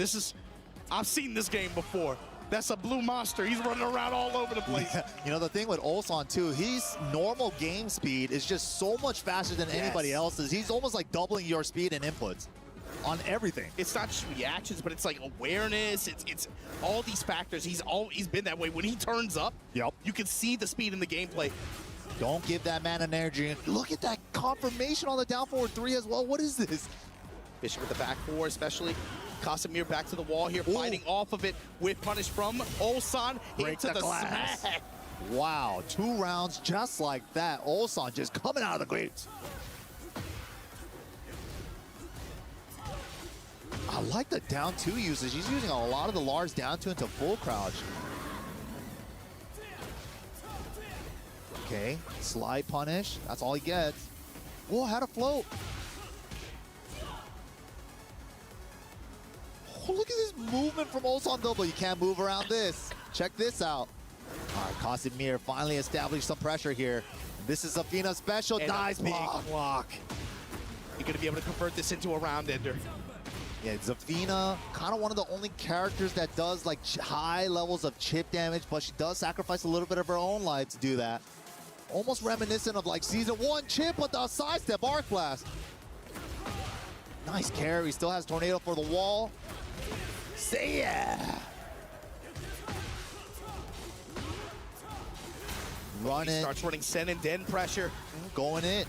I've seen this game before. That's a blue monster. He's running around all over the place. Yeah. You know, the thing with Ulsan too, his normal game speed is just so much faster than anybody else's. He's almost like doubling your speed and inputs on everything. It's not just reactions, but it's like awareness. It's all these factors. He's been that way. When he turns up, you can see the speed in the gameplay. Don't give that man an energy. Look at that confirmation on the down forward 3 as well. What is this? Bishop with the back 4 especially. Qasimir back to the wall here, fighting off of it with punish from Ulsan. Break the glass. Smack. Wow, 2 rounds just like that. Ulsan just coming out of the gates. I like the down 2 usage. He's using a lot of the Lars down 2 into full crouch. Okay, slide punish. That's all he gets. Whoa, had a float. Oh, look at this movement from Ulsan though, but you can't move around this. Check this out. All right, Qasimir finally established some pressure here. This is Zafina special. And nice big block. You're going to be able to convert this into a round ender. Yeah, Zafina, kind of one of the only characters that does like high levels of chip damage, but she does sacrifice a little bit of her own life to do that. Almost reminiscent of like Season 1 chip with the sidestep arc blast. Nice carry, still has Tornado for the wall. Say yeah! Run it. Starts running Sen and Den pressure. Going in.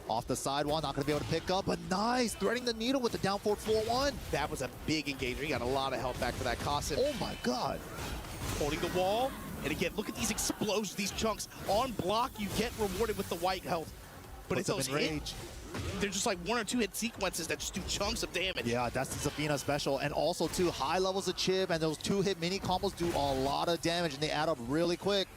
Off the sidewall, not gonna be able to pick up, but nice. Threading the needle with the down forward 4-1. That was a big engagement. He got a lot of health back for that Qasim. Oh my God. Holding the wall. And again, look at these explosions, these chunks. On block, you get rewarded with the white health. But it's those hits. They're just like 1 or 2 hit sequences that just do chunks of damage. Yeah, that's the Zafina special. And also, too, high levels of chip and those 2-hit mini combos do a lot of damage, and they add up really quick.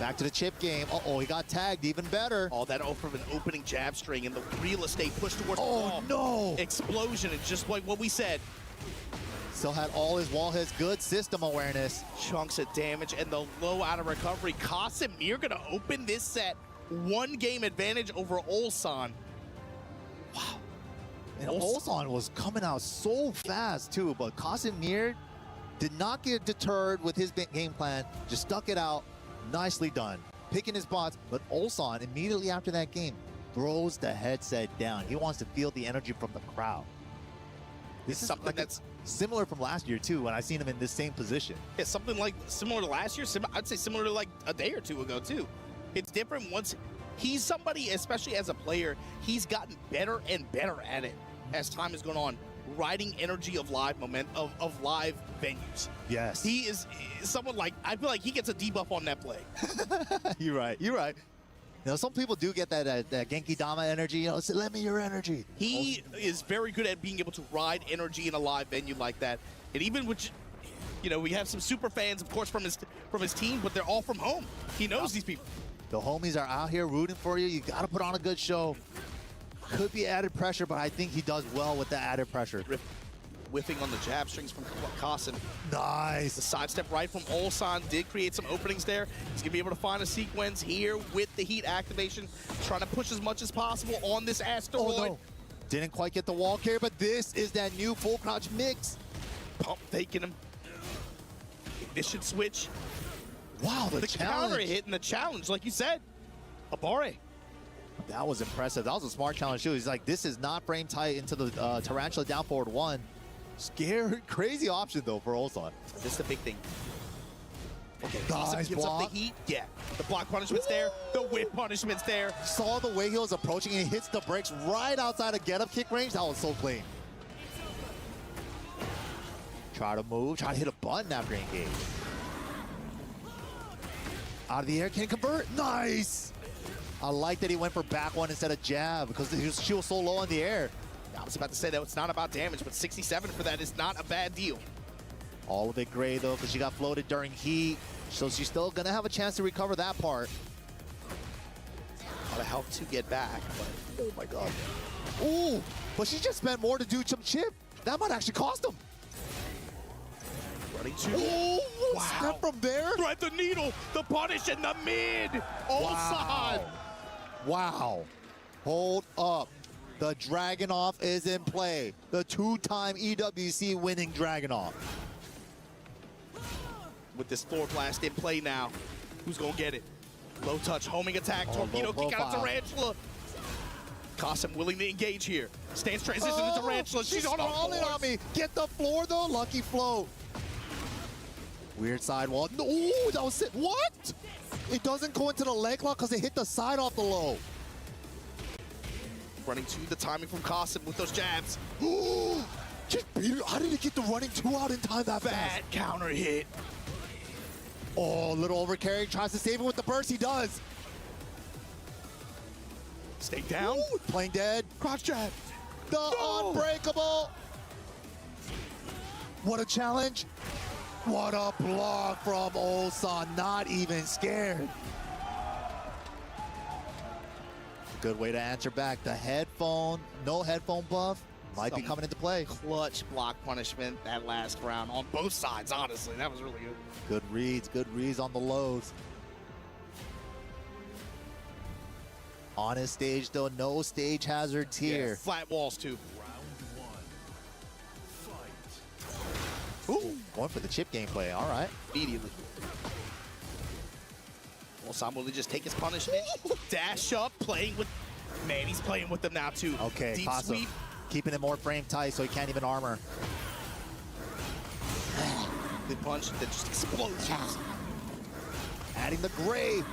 Back to the chip game. Uh-oh, he got tagged even better. Oh, that from an opening jab string and the real estate push towards the Oh, wall. no. Explosion, and just like what we said. Still had all his wall hits, good system awareness. Chunks of damage and the low out of recovery. Casimir gonna open this set. 1 game advantage over Ulsan. Wow. And Ulsan was coming out so fast too, but Casimir did not get deterred with his game plan, just stuck it out. Nicely done. Picking his spots, but Ulsan immediately after that game throws the headset down. He wants to feel the energy from the crowd. This is something like that's similar from last year too, when I seen him in this same position. Yeah, something like similar to last year. I'd say similar to like a day or two ago too. It's different once he's somebody, especially as a player, he's gotten better and better at it as time has gone on. Riding energy of live of live venues. Yes. He is someone like, I feel like he gets a debuff on that play. You're right. You're right. You know, some people do get that Genki Dama energy. You know, say, let me your energy. He is very good at being able to ride energy in a live venue like that. And even which, you know, we have some super fans, of course, from his team, but they're all from home. He knows these people. The homies are out here rooting for you. You got to put on a good show. Could be added pressure, but I think he does well with the added pressure. Whiffing on the jab strings from Kasim. Nice. The sidestep right from Ulsan did create some openings there. He's gonna be able to find a sequence here with the heat activation, trying to push as much as possible on this asteroid. Oh, no. Didn't quite get the wall carry, but this is that new full crouch mix. Pump faking him. Ignition switch. Wow, the counter hit and the challenge, like you said. Abare. That was impressive. That was a smart challenge too. He's like, this is not frame tight into the Tarantula down forward 1. Scary, crazy option though for Ulsan. This is the big thing. Okay, nice gives block. up the heat. Yeah, the block punishment's there. The whip punishment's there. Saw the way he was approaching and he hits the brakes right outside of get-up kick range. That was so clean. Try to move, try to hit a button after engage. Out of the air, can he convert? Nice! I like that he went for back one instead of jab because she was so low in the air. I was about to say that it's not about damage, but 67 for that is not a bad deal. All of it gray though, because she got floated during heat, so she's still gonna have a chance to recover that part. A lot of help to get back, but oh my god. Ooh, but she just spent more to do some chip. That might actually cost him. Running to. Oh, wow. Step from there. Thread the needle, the punish in the mid. Ulsan. Wow. Hold up. The Dragunov is in play. The 2-time EWC winning Dragunov. With this floor blast in play now, who's gonna get it? Low touch, homing attack, torpedo kick out of Tarantula. Kasim willing to engage here. Stance transition to Tarantula. She's on on me. Get the floor though. Lucky float. Weird sidewall. No, ooh, that was it. What? It doesn't go into the leg lock because it hit the side off the low. Running to the timing from Kasim with those jabs. Ooh, just beat her. How did he get the running 2 out in time that fast? Bad counter hit. Oh, little overcarry. Tries to save it with the burst. He does. Stay down. Ooh, playing dead. Cross jab. The unbreakable. What a challenge. What a block from Ulsan. Not even scared. Good way to answer back. The headphone, no headphone buff, might be coming into play. Clutch block punishment that last round on both sides, honestly. That was really good. Good reads on the lows. On his stage though, no stage hazards here. Yeah, flat walls too. Ooh, going for the chip gameplay, all right. Immediately. Ulsan will just take his punishment, dash up, playing with, man, he's playing with them now too. Okay, deep Casa, sweep. keeping it more frame tight so he can't even armor. Good punch that just explodes. Adding the gray,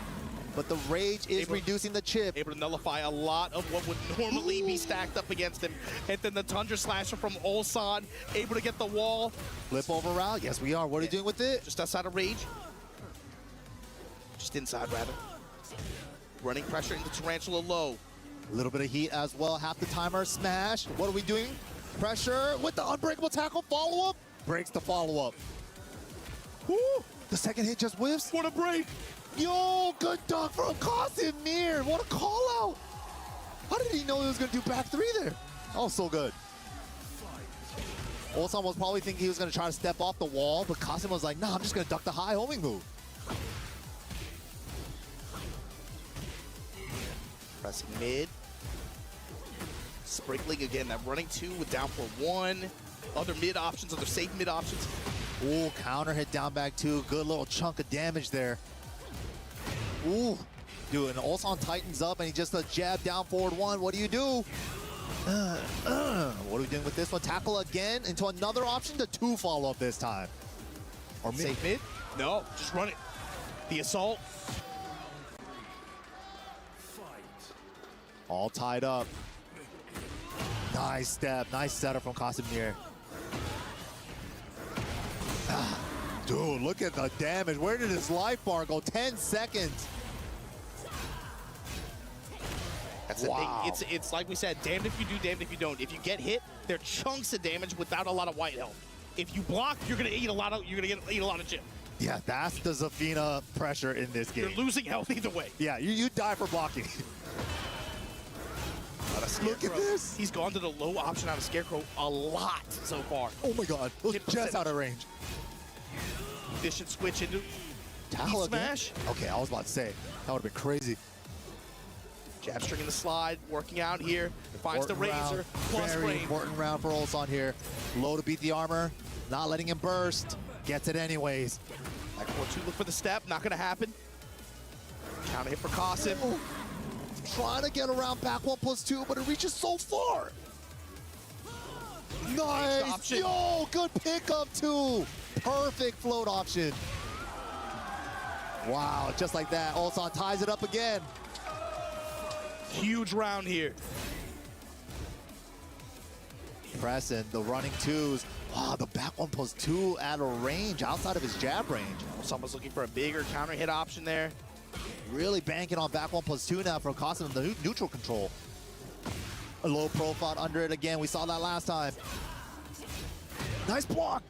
but the rage is reducing the chip. Able to nullify a lot of what would normally be stacked up against him. And then the Tundra Slasher from Ulsan, able to get the wall. Flip over route, yes we are. What are you doing with it? Just outside of rage. Just inside, rather. Running pressure into Tarantula low. A little bit of heat as well. Half the timer, smash. What are we doing? Pressure with the unbreakable tackle follow-up. Breaks the follow-up. The second hit just whiffs. What a break. Yo, good dunk from Casimir. What a call out. How did he know he was going to do back three there? Oh, so good. Ulsan was probably thinking he was going to try to step off the wall, but Casimir was like, nah, I'm just going to duck the high homing move. Pressing mid. Sprinkling again, that running two with down for one. Other mid options, other safe mid options. Ooh, counter hit down back two. Good little chunk of damage there. Ooh, dude, and Ulsan tightens up and he just a jab down forward one. What do you do? What are we doing with this one? Tackle again into another option to two follow up this time. Or mid. Safe mid? No, just run it. The assault. All tied up. Nice step, nice setup from Casimir. Dude, look at the damage. Where did his life bar go? 10 seconds. That's the thing. It's like we said, damned if you do, damned if you don't. If you get hit, they're chunks of damage without a lot of white health. If you block, you're gonna eat a lot of chip. Yeah, that's the Zafina pressure in this game. You're losing health either way. Yeah, you die for blocking. Look at this. He's gone to the low option out of Scarecrow a lot so far. Oh my god, those just out of range. This should switch into tackle smash. Okay, I was about to say, that would have been crazy. Jab string in the slide, working out here. Finds the razor, plus Very frame. important round for Ulsan here. Low to beat the armor, not letting him burst. Gets it anyways. Back 4-2, look for the step, not gonna happen. Counter hit for Qasim. Oh. Trying to get around back 1+2, but it reaches so far. Nice. Yo, good pickup too. Perfect float option. Wow, just like that, Ulsan ties it up again. Huge round here. Pressing the running twos. Wow, the back 1+2 at a range outside of his jab range. Someone's looking for a bigger counter hit option there. Really banking on back 1+2 now from Qasim, the neutral control. A low profile under it again. We saw that last time. Nice block.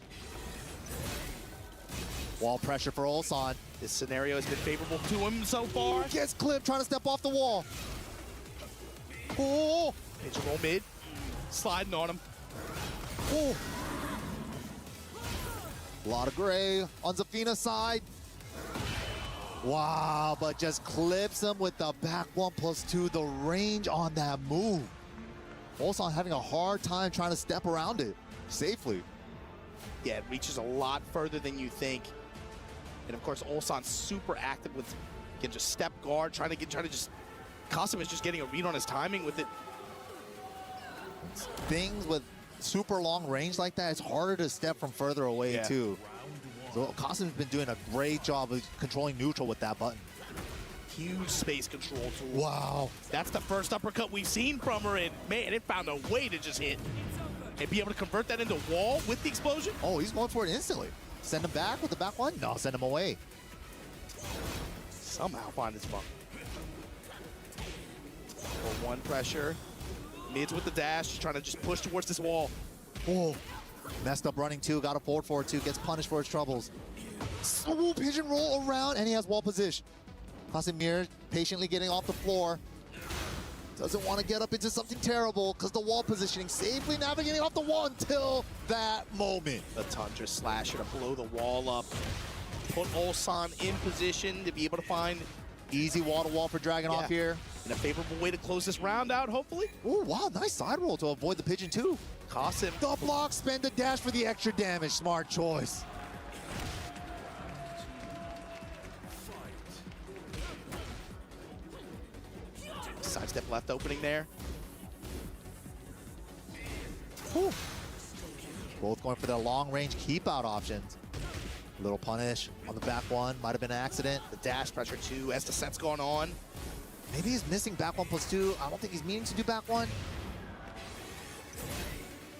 Wall pressure for Ulsan. This scenario has been favorable to him so far. Gets clipped, trying to step off the wall. Oh! Pitch roll mid. Sliding on him. Oh! A lot of gray on Zafina's side. Wow, but just clips him with the back 1+2. The range on that move. Ulsan having a hard time trying to step around it safely. Yeah, it reaches a lot further than you think. And of course, Ulsan's super active with, can just step guard, trying to just, Qasim is just getting a read on his timing with it. Things with super long range like that, it's harder to step from further away too. So Qasim's been doing a great job of controlling neutral with that button. Huge space control tool. Wow. That's the first uppercut we've seen from her, and man, it found a way to just hit. And be able to convert that into wall with the explosion. Oh, he's going for it instantly. Send him back with the back one? No, send him away. Somehow find his bump. For one pressure. Mids with the dash, trying to just push towards this wall. Oh, messed up running two, got a forward 4-2, gets punished for his troubles. Ooh, pigeon roll around, and he has wall position. Casimir patiently getting off the floor. Doesn't want to get up into something terrible because the wall positioning, safely navigating off the wall until that moment. The Tundra Slasher to blow the wall up. Put Ulsan in position to be able to find easy wall-to-wall for Dragon off here. And a favorable way to close this round out, hopefully. Oh, wow, nice side roll to avoid the pigeon too. Qasim. The block, spend the dash for the extra damage. Smart choice. Sidestep left opening there. Whew. Both going for their long-range keep-out options. Little punish on the back one. Might have been an accident. The dash pressure too as the set's going on. Maybe he's missing back 1+2. I don't think he's meaning to do back one.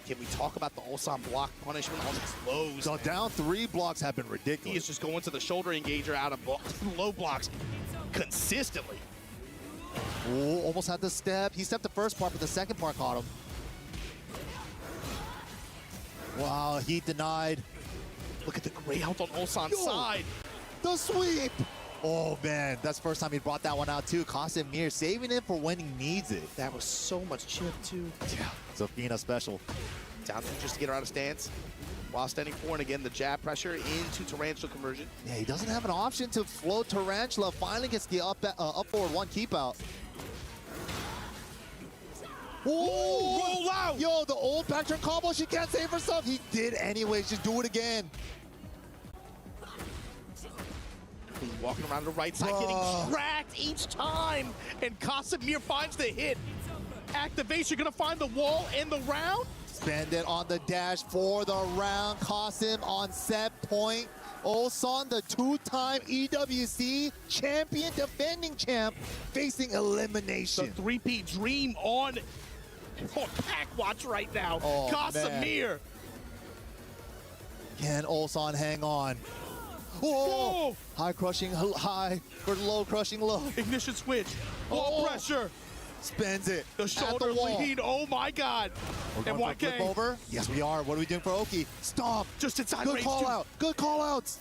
Can we talk about the Ulsan block punishment on these lows? So down 3 blocks have been ridiculous. He is just going to the shoulder engager out of low blocks consistently. Ooh, almost had the step. He stepped the first part, but the second part caught him. Wow, heat denied. Look at the gray out on Ulsan's side. The sweep. Oh man, that's the first time he brought that one out too. Casimir saving it for when he needs it. That was so much chip too. Yeah, Zafina special. Down to just to get her out of stance. While standing for, and again, the jab pressure into Tarantula conversion. Yeah, he doesn't have an option to float Tarantula. Finally gets the up forward one keep out. Oh, roll out! Yo, the old back turn combo, she can't save herself. He did anyways, just do it again. Walking around the right side, getting tracked each time. And Casimir finds the hit. Activation gonna find the wall and the round. Spend it on the dash for the round. Qasim on set point. Ulsan, the two-time EWC champion, defending champ, facing elimination. The 3P dream on pack watch right now. Oh, Casimir. Can Ulsan hang on? Whoa! High crushing high for low crushing low. Ignition switch. Wall pressure. Spends it. The shoulder lead. Oh my God. We're going for a flip over. Yes, we are. What are we doing for Oki? Stomp. Just inside Good range. call out. Good call outs.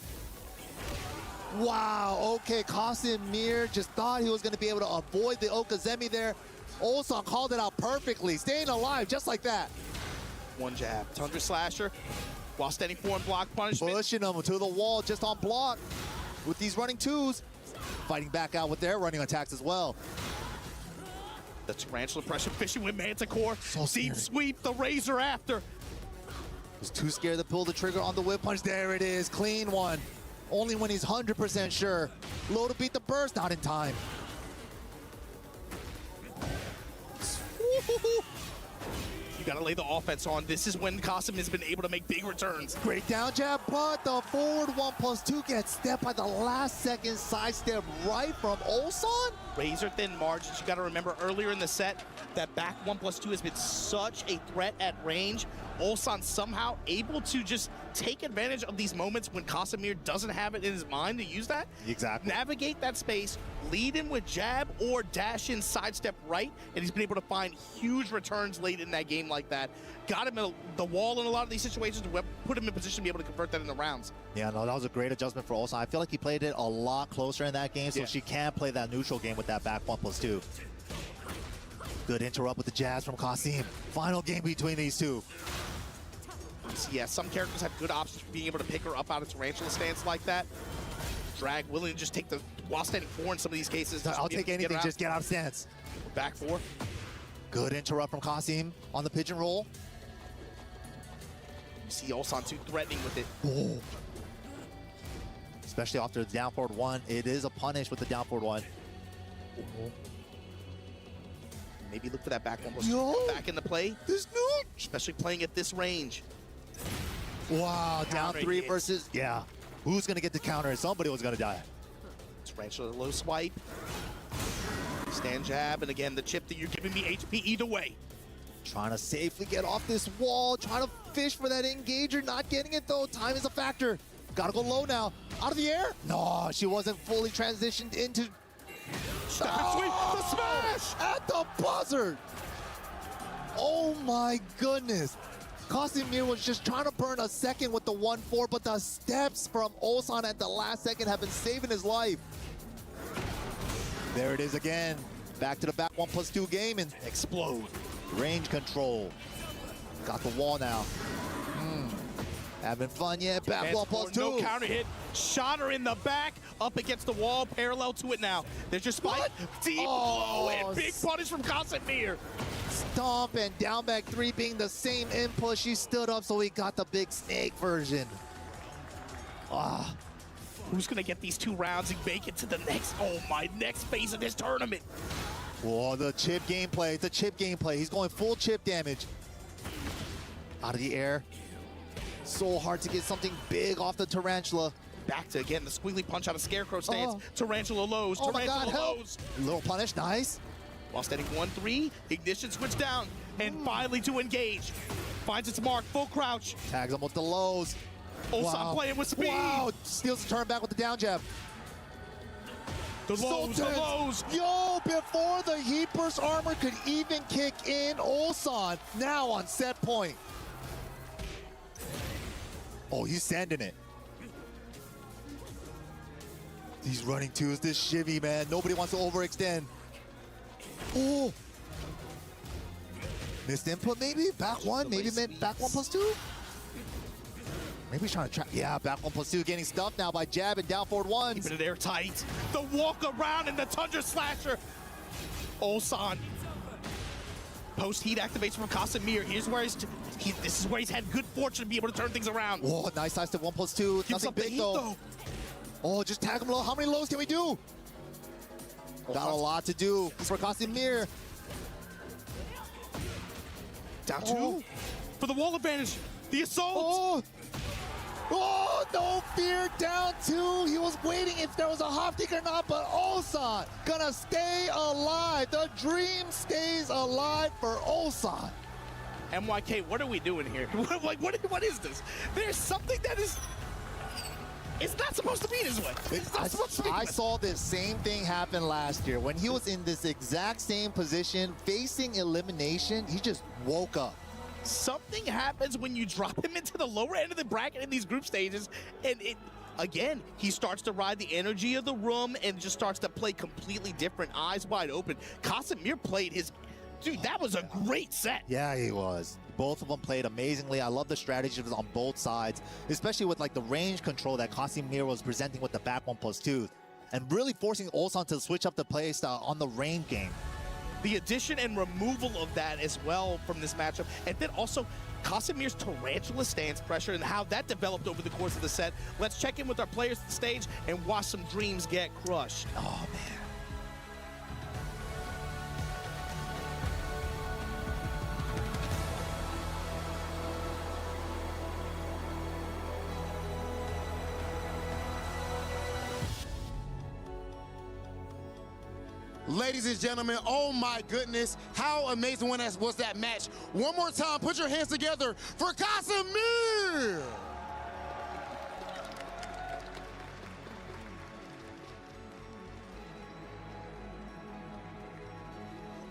Wow. Okay, Casimir just thought he was going to be able to avoid the Okazemi there. Ulsan called it out perfectly. Staying alive just like that. One jab. Tundra slasher. While standing for and block punishment. Pushing him to the wall just on block with these running twos. Fighting back out with their running attacks as well. The Tarantula pressure fishing with Manticore. So deep sweep, the Razor after. Was too scared to pull the trigger on the whip punch. There it is, clean one. Only when he's 100% sure. Low to beat the burst, not in time. You gotta lay the offense on. This is when Qasim has been able to make big returns. Great down jab, but the forward 1+2 gets stepped by the last second sidestep right from Ulsan. Razor thin margins. You gotta remember earlier in the set, that back 1+2 has been such a threat at range. Ulsan somehow able to just take advantage of these moments when Casimir doesn't have it in his mind to use that. Exactly. Navigate that space, lead in with jab or dash in sidestep right, and he's been able to find huge returns late in that game like that. Got him at the wall in a lot of these situations, put him in position to be able to convert that into rounds. Yeah, no, that was a great adjustment for Ulsan. I feel like he played it a lot closer in that game, so she can play that neutral game with that back 1+2. Good interrupt with the jabs from Qasim. Final game between these two. So yeah, some characters have good options for being able to pick her up out of Tarantula stance like that. Drag willing to just take the while standing four in some of these cases. I'll take anything, just get out of stance. Back four. Good interrupt from Qasim on the pigeon roll. You see Ulsan too threatening with it. Oh. Especially after the down forward one. It is a punish with the down forward one. Maybe look for that back 1+2 back in the play. Especially playing at this range. Wow, down three versus, who's gonna get the counter? Somebody was gonna die. Tarantula low swipe. Stand jab, and again, the chip that you're giving me HP either way. Trying to safely get off this wall, trying to fish for that engager, not getting it though. Time is a factor. Gotta go low now. Out of the air? No, she wasn't fully transitioned into. Step and sweep, the smash! At the buzzer! Oh my goodness. Casimir was just trying to burn a second with the 1-4, but the steps from Ulsan at the last second have been saving his life. There it is again. Back to the back 1+2 game and explode. Range control. Got the wall now. Having fun yet? Back 1+2. No counter hit. Shot her in the back, up against the wall, parallel to it now. There's just spike, deep blow, and big punish from Casimir. Stomp and down back 3 being the same input. She stood up, so we got the big snake version. Who's gonna get these 2 rounds and make it to the next phase of this tournament? Whoa, the chip gameplay, the chip gameplay. He's going full chip damage. Out of the air. So hard to get something big off the Tarantula. Back to, again, the squiggly punch out of Scarecrow stance. Tarantula lows, oh Tarantula my God, lows. Little punish, nice. While standing 1-3, ignition switch down, and finally to engage. Finds its mark, full crouch. Tags him with the lows. Ulsan playing with speed. Wow, steals the turn back with the down jab. The lows, the lows. Yo, before the heat burst armor could even kick in, Ulsan now on set point. Oh, he's sending it. He's running twos. This shivvy, man. Nobody wants to overextend. Oh. Missed input, maybe? Back one? Maybe meant back 1+2? Maybe he's trying to trap. Yeah, back 1+2. Getting stuffed now by jab and down forward ones. Keeping it airtight. The walk around and the Tundra Slasher. Ulsan. Post heat activates from Casemir. Here's where this is where he's had good fortune to be able to turn things around. Oh, nice side step 1+2. Nothing big though. Oh, just tag him low. How many lows can we do? Got a lot to do for Casemir. Down two for the wall advantage. The assault. Oh, no fear, down two. He was waiting if there was a hop kick or not, but Ulsan gonna stay alive. The dream stays alive for Ulsan. MYK, what are we doing here? What is this? There's something that is... It's not supposed to be this way. I saw this same thing happen last year. When he was in this exact same position, facing elimination, he just woke up. Something happens when you drop him into the lower end of the bracket in these group stages, and again, he starts to ride the energy of the room and just starts to play completely different, eyes wide open. Casemir played his... Dude, that was a great set. Yeah, he was. Both of them played amazingly. I love the strategies on both sides, especially with like the range control that Casemir was presenting with the back 1+2, and really forcing Ulsan to switch up the play style on the range game. The addition and removal of that as well from this matchup, and then also Casemir's tarantula stance pressure and how that developed over the course of the set. Let's check in with our players at the stage and watch some dreams get crushed. Oh, man. Ladies and gentlemen, oh my goodness, how amazing was that match. One more time, put your hands together for Casemir!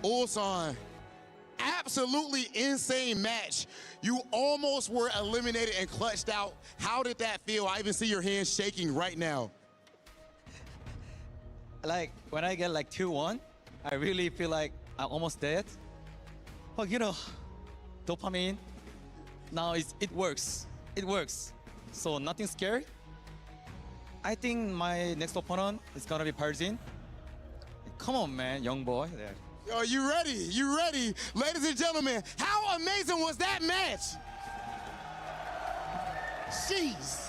Ulsan, absolutely insane match. You almost were eliminated and clutched out. How did that feel? I even see your hands shaking right now. Like, when I get like 2-1, I really feel like I'm almost dead. But you know, dopamine, now it works. It works. So nothing scary. I think my next opponent is gonna be Parzin. Come on, man, young boy. Are you ready? You ready? Ladies and gentlemen, how amazing was that match? Jeez.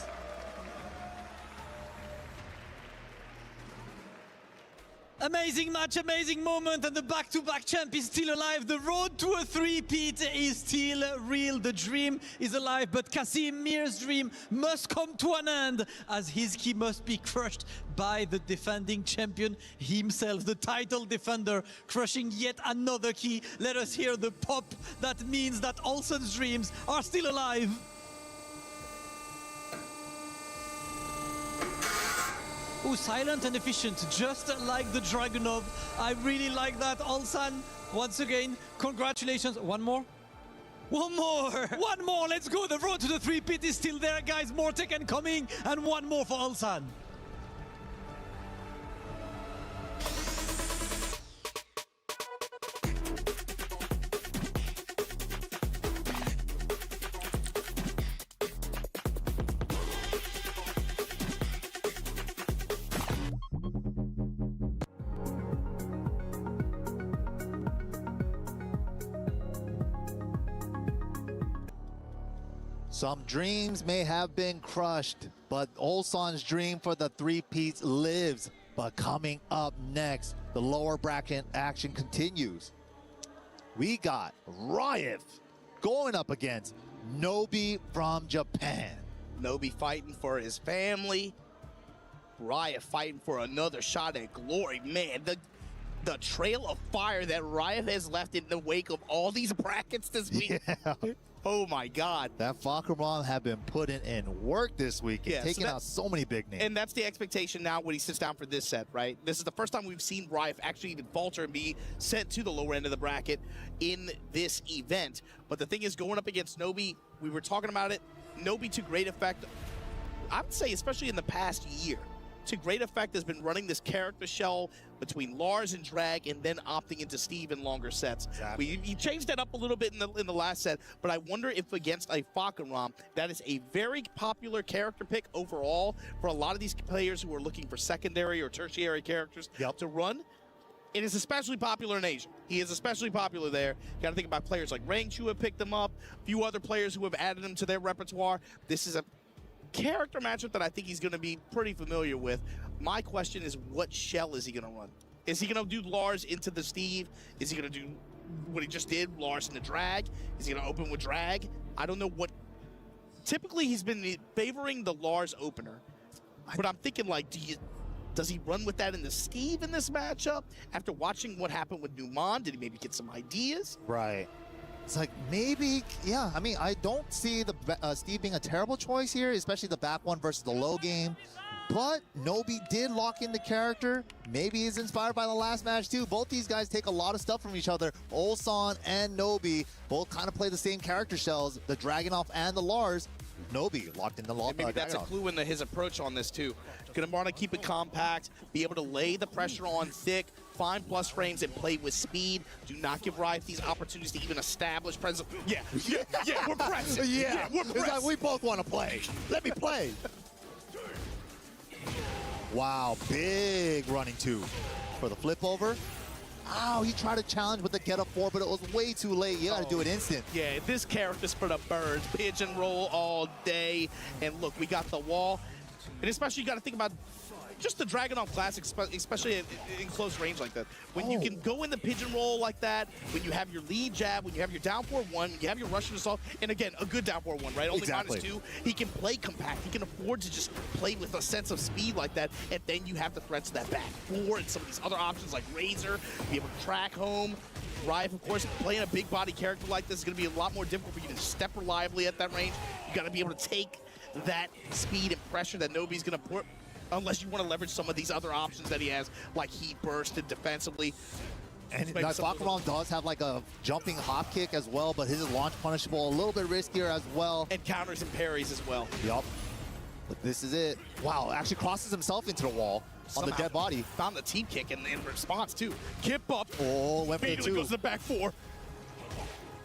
Amazing match, amazing moment, and the back-to-back champ is still alive. The road to a three-peat is still real. The dream is alive, but Casemir's dream must come to an end, as his key must be crushed by the defending champion himself, the title defender, crushing yet another key. Let us hear the pop that means that Ulsan's dreams are still alive. Oh, silent and efficient, just like the Dragunov. I really like that, Ulsan. Once again, congratulations. One more? One more! One more, let's go. The road to the three-peat is still there, guys. More Tekken coming, and one more for Ulsan. Some dreams may have been crushed, but Ulsan's dream for the three-peats lives. But coming up next, the lower bracket action continues. We got Riot going up against Nobi from Japan. Nobi fighting for his family. Riot fighting for another shot at glory. Man, the trail of fire that Riot has left in the wake of all these brackets this week. Yeah. Oh my God. That Fakuram have been putting in work this week and taking out so many big names. And that's the expectation now when he sits down for this set, right? This is the first time we've seen Riot actually even falter and be sent to the lower end of the bracket in this event. But the thing is, going up against Nobi, we were talking about it, Nobi to great effect, I would say especially in the past year. to great effect has been running this character shell between Lars and Drag and then opting into Steve in longer sets. Exactly. He changed that up a little bit in the last set, but I wonder if against a Falkenraum, that is a very popular character pick overall for a lot of these players who are looking for secondary or tertiary characters to run. It is especially popular in Asia. He is especially popular there. Got to think about players like Rangchu who have picked him up, a few other players who have added him to their repertoire. This is a character matchup that I think he's going to be pretty familiar with. My question is, what shell is he going to run? Is he going to do Lars into the Steve? Is he going to do what he just did, Lars into Drag? Is he going to open with Drag? I don't know what. Typically, he's been favoring the Lars opener, but I'm thinking, like, does he run with that in the Steve in this matchup? After watching what happened with Numan, did he maybe get some ideas? Right. It's like maybe, yeah. I mean, I don't see the Steve being a terrible choice here, especially the back one versus the low game. But Nobi did lock in the character. Maybe he's inspired by the last match too. Both these guys take a lot of stuff from each other. Ulsan and Nobi both kind of play the same character shells, the Dragunov and the Lars. Nobi locked in the Lars. Maybe that's a clue into his approach on this too. Gonna want to keep it compact, be able to lay the pressure on thick, find plus frames, and play with speed. Do not give Riot these opportunities to even establish presence. Yeah, we're pressing. Yeah, we're it's pressing. like we both want to play. Let me play. Wow, big running two for the flip over. Ow, he tried to challenge with the get up 4, but it was way too late. You got to do it instant. Yeah, this character's for the birds. Pigeon roll all day. And look, we got the wall. And especially you got to think about just the Dragunov Classic, especially in close range like that. When you can go in the pigeon roll like that, when you have your lead jab, when you have your down 4-1, you have your Russian assault, and again, a good down 4-1, right? Only -2. He can play compact. He can afford to just play with a sense of speed like that, and then you have the threats of that back 4 and some of these other options like Razor, be able to track home. Riot, of course, playing a big body character like this is going to be a lot more difficult for you to step reliably at that range. You got to be able to take that speed and pressure that Nobi's going to put, unless you want to leverage some of these other options that he has, like Heat Burst and defensively. And Falkenraum does have like a jumping hop kick as well, but his launch punishable, a little bit riskier as well. And counters and parries as well. Yup. But this is it. Wow, actually crosses himself into the wall on the dead body. Found the team kick in response too. Kip up. Oh, went for the 2. Goes to the back 4.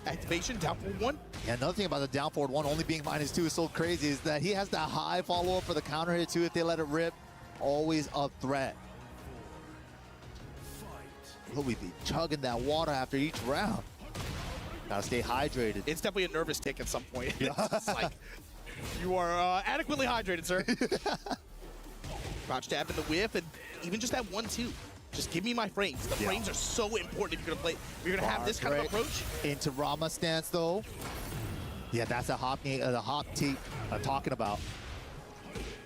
Activation, down 4-1. Yeah, another thing about the down forward 1 only being -2 is so crazy is that he has that high follow-up for the counter hit too if they let it rip. Always a threat. He'll be chugging that water after each round. Gotta stay hydrated. It's definitely a nervous tick at some point. It's like, you are adequately hydrated, sir. Crouch jab in the whiff, and even just that 1-2. Just give me my frames. The frames are so important if you're gonna play. If you're gonna have this kind of approach. Into Rama stance though. Yeah, that's a hop teep I'm talking about.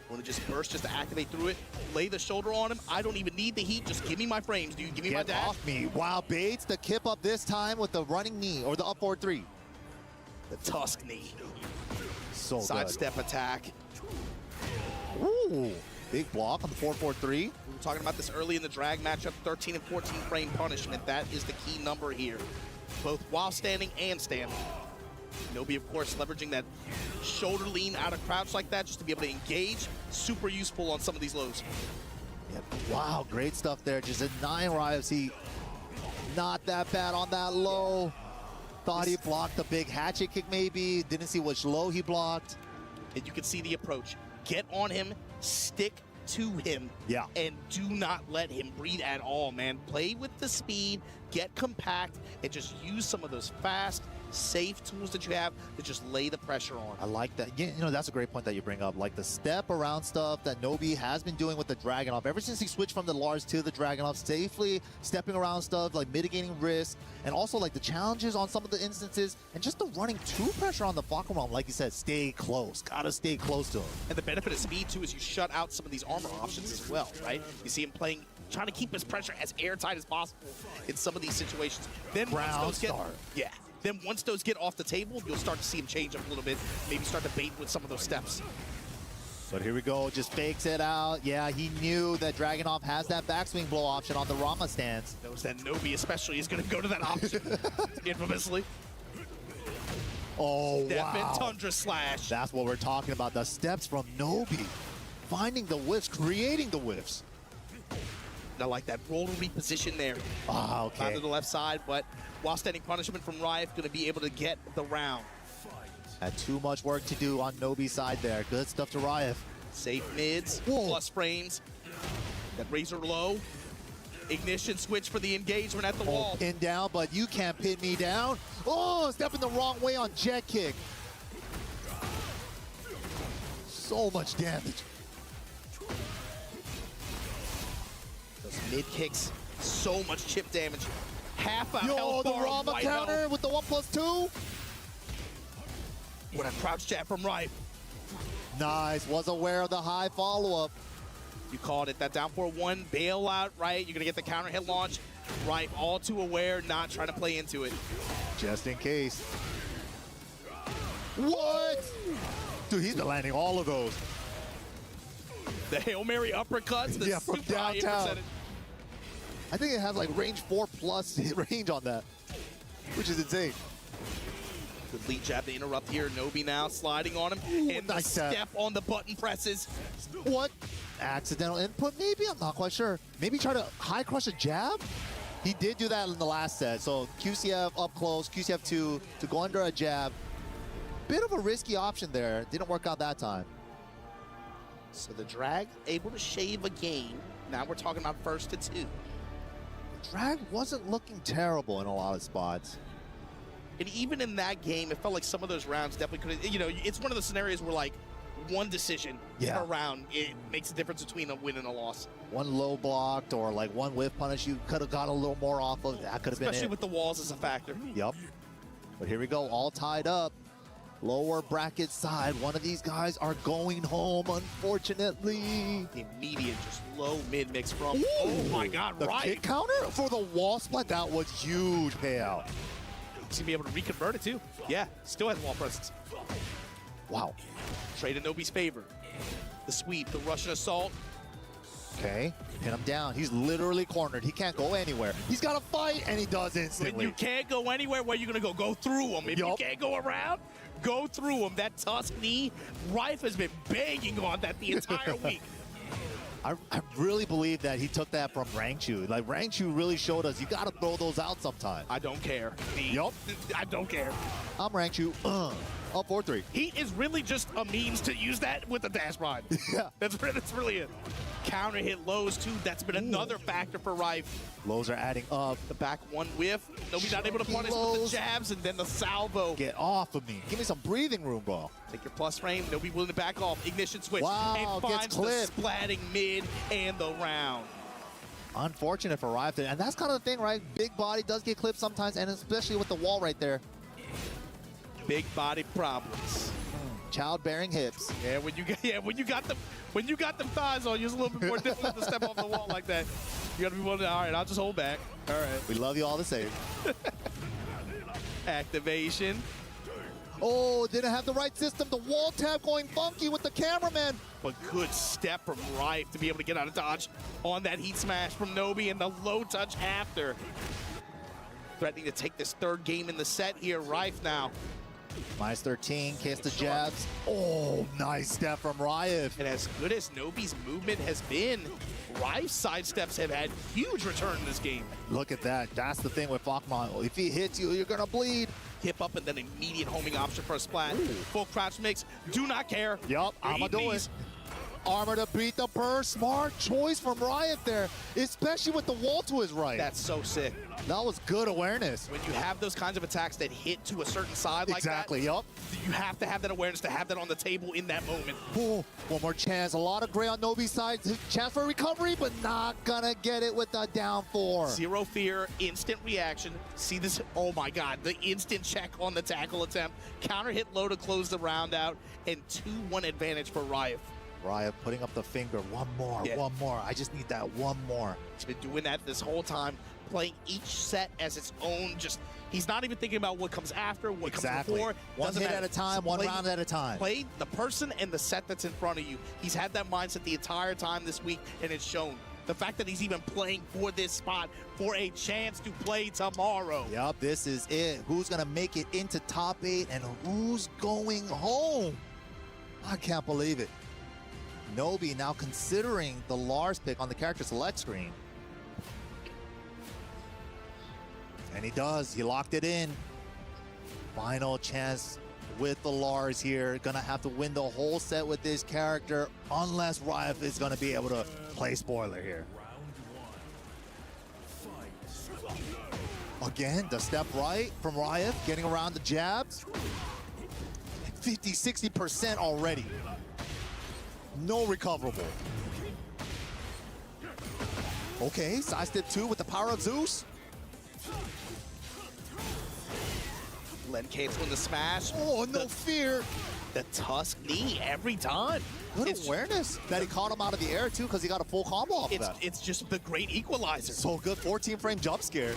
Want to just burst just to activate through it, lay the shoulder on him. I don't even need the heat. Just give me my frames, dude. Give me my dash. Get off me. Wow, baits the kip up this time with the running knee or the up forward 3. The Tusk knee. So sidestep attack. Ooh. Big block on the 4-4-3. We were talking about this early in the drag matchup, 13 and 14 frame punishment. That is the key number here, both while standing and standing. Nobi, of course, leveraging that shoulder lean out of crouch like that just to be able to engage. Super useful on some of these lows. Yeah, wow, great stuff there. Just a 9 RFC. Not that bad on that low. Thought he blocked the big hatchet kick maybe. Didn't see which low he blocked. And you can see the approach. Get on him, stick to him, and do not let him breathe at all, man. Play with the speed, get compact, and just use some of those fast, safe tools that you have to just lay the pressure on. I like that. You know, that's a great point that you bring up. Like the step around stuff that Nobi has been doing with the Dragunov. Ever since he switched from the Lars to the Dragunov, safely stepping around stuff, like mitigating risk, and also like the challenges on some of the instances, and just the running 2 pressure on the Falkenraum. Like you said, stay close. Gotta stay close to him. And the benefit of speed, too, is you shut out some of these armor options as well, right? You see him playing, trying to keep his pressure as airtight as possible in some of these situations. Then once those get off the table, you'll start to see him change up a little bit, maybe start to bait with some of those steps. But here we go, just fakes it out. Yeah, he knew that Dragunov has that backswing blow option on the Rama stance. Knows that Nobi especially is going to go to that option, infamously. Oh, Step wow. and Tundra Slash. That's what we're talking about, the steps from Nobi. finding the whiffs, creating the whiffs. I like that roll to reposition there. Ah, okay. Not to the left side, but while standing punishment from Riot, going to be able to get the round. Had too much work to do on Nobi's side there. Good stuff to Riot. Safe mids, plus frames. That razor low. Ignition switch for the engagement at the wall. Pin down, but you can't pin me down. Oh, stepping the wrong way on jet kick. So much damage. Those mid kicks, so much chip damage. Half a Yo, health the bar. Rama counter with the 1+2. What a crouch jab from Riot. Nice, was aware of the high follow-up. You called it, that down 4-1 bailout, right? You're gonna get the counter hit launch. Right, all too aware, not trying to play into it. Just in case. What? Dude, he's been landing all of those. The Hail Mary uppercuts, the from super high hit downtown. percentage. I think it has like range 4+ hit range on that, which is insane. Good lead jab to interrupt here. Nobi now sliding on him. And nice the step on the button presses. What? Accidental input, maybe? I'm not quite sure. Maybe try to high crush a jab? He did do that in the last set. So QCF up close, QCF2 to go under a jab. Bit of a risky option there. Didn't work out that time. So the drag able to shave a game. Now we're talking about 1st to 2. Drag wasn't looking terrible in a lot of spots. And even in that game, it felt like some of those rounds definitely could have, you know, it's one of those scenarios where like one decision per round, it makes a difference between a win and a loss. One low blocked or like one whiff punish you could have got a little more off of. That could have been it. Especially with the walls as a factor. Yep. But here we go, all tied up. Lower bracket side. One of these guys are going home, unfortunately. The immediate, just low mid mix from. Oh my God, the right. kick counter for the wall split. That was huge payout. He's gonna be able to reconvert it too. Yeah, still has wall presence. Wow. Trade in Nobi's favor. The sweep, the Russian assault. Okay, pin him down. He's literally cornered. He can't go anywhere. He's got to fight, and he does instantly. When you can't go anywhere, where are you gonna go? Go through him. If you can't go around, go through him. That Tusk knee, Rife has been banging on that the entire week. I really believe that he took that from Rangchu. Like, Rangchu really showed us you got to throw those out sometime. I don't care. I don't care. I'm Rangchu. Up 4-3. He is really just a means to use that with the dash rod. Yeah. That's really it. Counter hit lows too. That's been another factor for Rife. Lows are adding up. The back one whiff. Nobody's not able to punish with the jabs and then the salvo. Get off of me. Give me some breathing room, bro. Take your plus frame. Nobody willing to back off. Ignition switch. Wow, and finds the splatting mid and the round. Unfortunate for Rife. And that's kind of the thing, right? Big body does get clipped sometimes, and especially with the wall right there. Big body problems. Childbearing hips. Yeah, when you got them thighs on you, it's a little bit more difficult to step off the wall like that. You gotta be willing to, all right, I'll just hold back. All right. We love you all the same. Activation. Oh, didn't have the right system. The wall tap going funky with the cameraman. But good step from Rife to be able to get out of dodge on that heat smash from Nobi and the low touch after. Threatening to take this 3rd game in the set here. Rife now. Minus 13, case the jabs. Oh, nice step from Riot. And as good as Nobi's movement has been, Rife's sidesteps have had huge return in this game. Look at that. That's the thing with Falkmon. If he hits you, you're going to bleed. Hip up and then immediate homing option for a splat. Full crouch mix. Do not care. Yup, I'm going to do it. Armor to beat the burst. Smart choice from Riot there, especially with the wall to his right. That's so sick. That was good awareness. When you have those kinds of attacks that hit to a certain side like that, yup. You have to have that awareness to have that on the table in that moment. Oh, one more chance. A lot of gray on Nobi's side. Chance for recovery, but not gonna get it with the down 4. Zero fear, instant reaction. See this? Oh my God, the instant check on the tackle attempt. Counter hit low to close the round out, and 2-1 advantage for Riot. Riot putting up the finger. One more. I just need that one more. He's been doing that this whole time, playing each set as its own. Just he's not even thinking about what comes after, what comes before. One hit at a time, one round at a time. Play the person and the set that's in front of you. He's had that mindset the entire time this week, and it's shown. The fact that he's even playing for this spot, for a chance to play tomorrow. Yup, this is it. Who's gonna make it into top 8 and who's going home? I can't believe it. Nobi now considering the Lars pick on the character select screen. And he does, he locked it in. Final chance with the Lars here. Gonna have to win the whole set with this character unless Riot is gonna be able to play spoiler here. Again, the step right from Riot, getting around the jabs. 50-60% already. No recoverable. Okay, side step 2 with the power of Zeus. Len canceling the smash. Oh, no fear. The Tusk knee every time. Good awareness that he caught him out of the air too, because he got a full combo off of that. It's just the great equalizer. So good, 14-frame jump scare.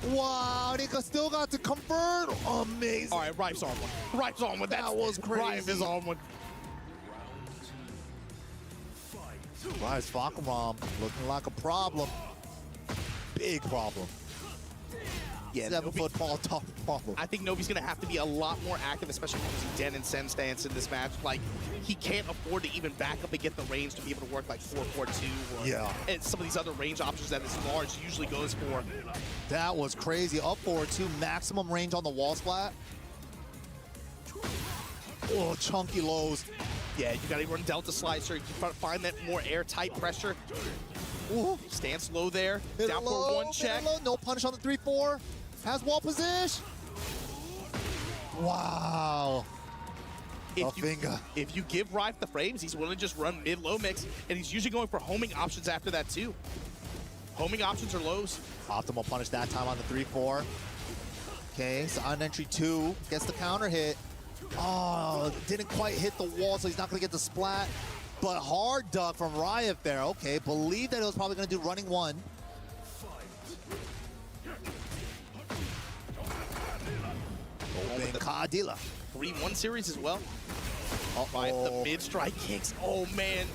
Wow, Nika still got to convert. Amazing. All right, Rife's on one. Rife's on one. That was crazy. Rife is on one. Rise Fakaram looking like a problem. Big problem. Yeah, 7-foot fall top problem. I think Nobi's going to have to be a lot more active, especially using Den and Sen stance in this match. Like, he can't afford to even back up and get the range to be able to work like 4-4-2 or and some of these other range options that this Lars usually goes for. That was crazy. Up 4-2, maximum range on the wall splat. Oh, chunky lows. Yeah, you got to run Delta Slicer. You find that more airtight pressure. Ooh, stance low there. Hit down low, for one check. Low. No punish on the 3-4. Has wall position. Wow. If you give Rife the frames, he's willing to just run mid-low mix, and he's usually going for homing options after that too. Homing options are lows. Optimal punish that time on the 3-4. Okay, so on entry 2, gets the counter hit. Oh, didn't quite hit the wall, so he's not gonna get the splat. But hard duck from Riot there. Okay, believe that it was probably gonna do running 1. Open Kadila. 3-1 series as well. Rife, the mid-strike kicks. Oh man,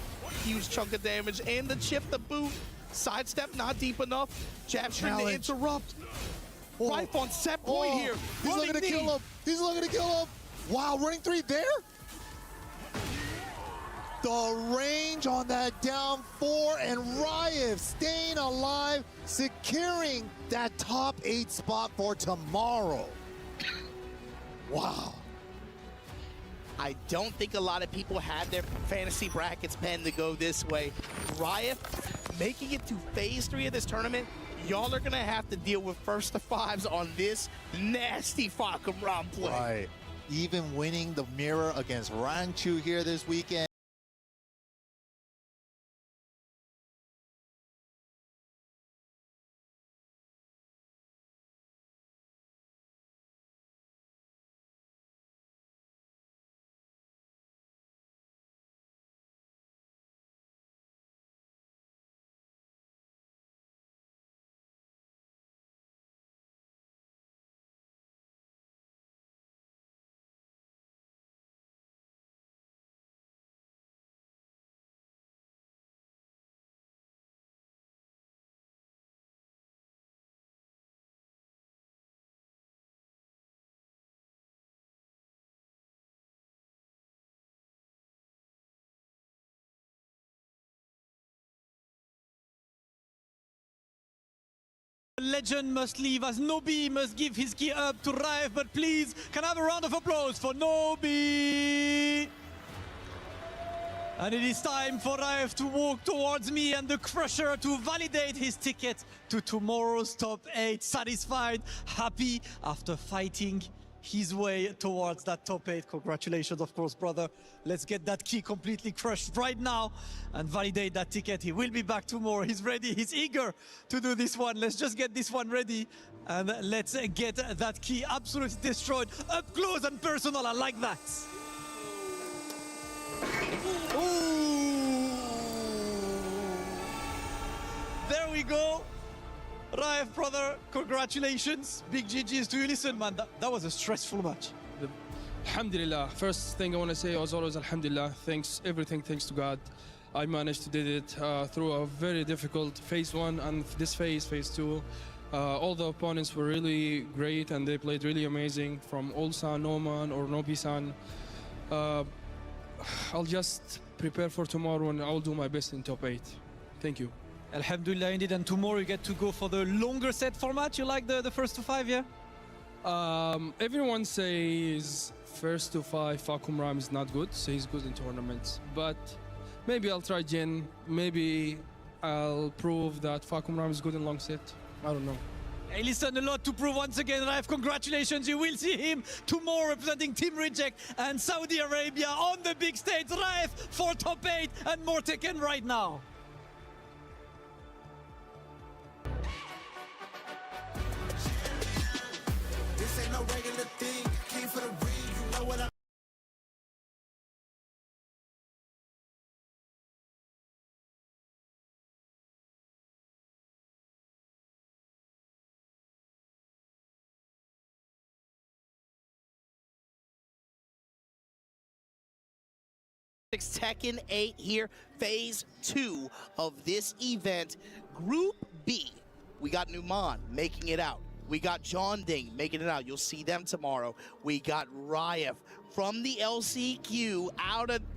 huge chunk of damage. And the chip, the boot. Sidestep not deep enough. Jab string to interrupt. Rife on set point here. He's looking to kill him. He's looking to kill him. Wow, running 3 there? The range on that down 4, and Riot staying alive, securing that top 8 spot for tomorrow. Wow. I don't think a lot of people had their fantasy brackets penned to go this way. Riot making it to phase 3 of this tournament. Y'all are gonna have to deal with first to 5s on this nasty Fakaram play. Right. Even winning the mirror against Ranchu here this weekend. Legend must leave as Nobi must give his key up to Rife, but please, can I have a round of applause for Nobi? And it is time for Rife to walk towards me and the Crusher to validate his ticket to tomorrow's top 8. Satisfied, happy after fighting his way towards that top 8. Congratulations, of course, brother. Let's get that key completely crushed right now and validate that ticket. He will be back tomorrow. He's ready. He's eager to do this one. Let's just get this one ready and let's get that key absolutely destroyed up close and personal. I like that. Ooh. There we go. Rife, brother, congratulations. Big GGs to you. Listen, man, that was a stressful match. Alhamdulillah. First thing I want to say, as always, Alhamdulillah. Everything thanks to God. I managed to did it through a very difficult phase 1 and this phase 2. All the opponents were really great and they played really amazing, from Ulsan, Oman, or Nobi-san. I'll just prepare for tomorrow, and I will do my best in top 8. Thank you. Alhamdulillah, indeed. And tomorrow you get to go for the longer set format. You like the first to 5, yeah? Everyone says first to 5 Fakum Ram is not good, so he's good in tournaments. But maybe I'll try Jin. Maybe I'll prove that Fakum Ram is good in long set. I don't know. Hey, listen, a lot to prove once again, Raif. Congratulations. You will see him tomorrow representing Team Reject and Saudi Arabia on the big stage. Raif for top 8 and more Tekken right now. This ain't no regular thing. Came for the ring, you know what I Tekken 8 here, phase 2 of this event. Group B, we got Numan making it out. We got John Ding making it out. You'll see them tomorrow. We got Ryef from the LCQ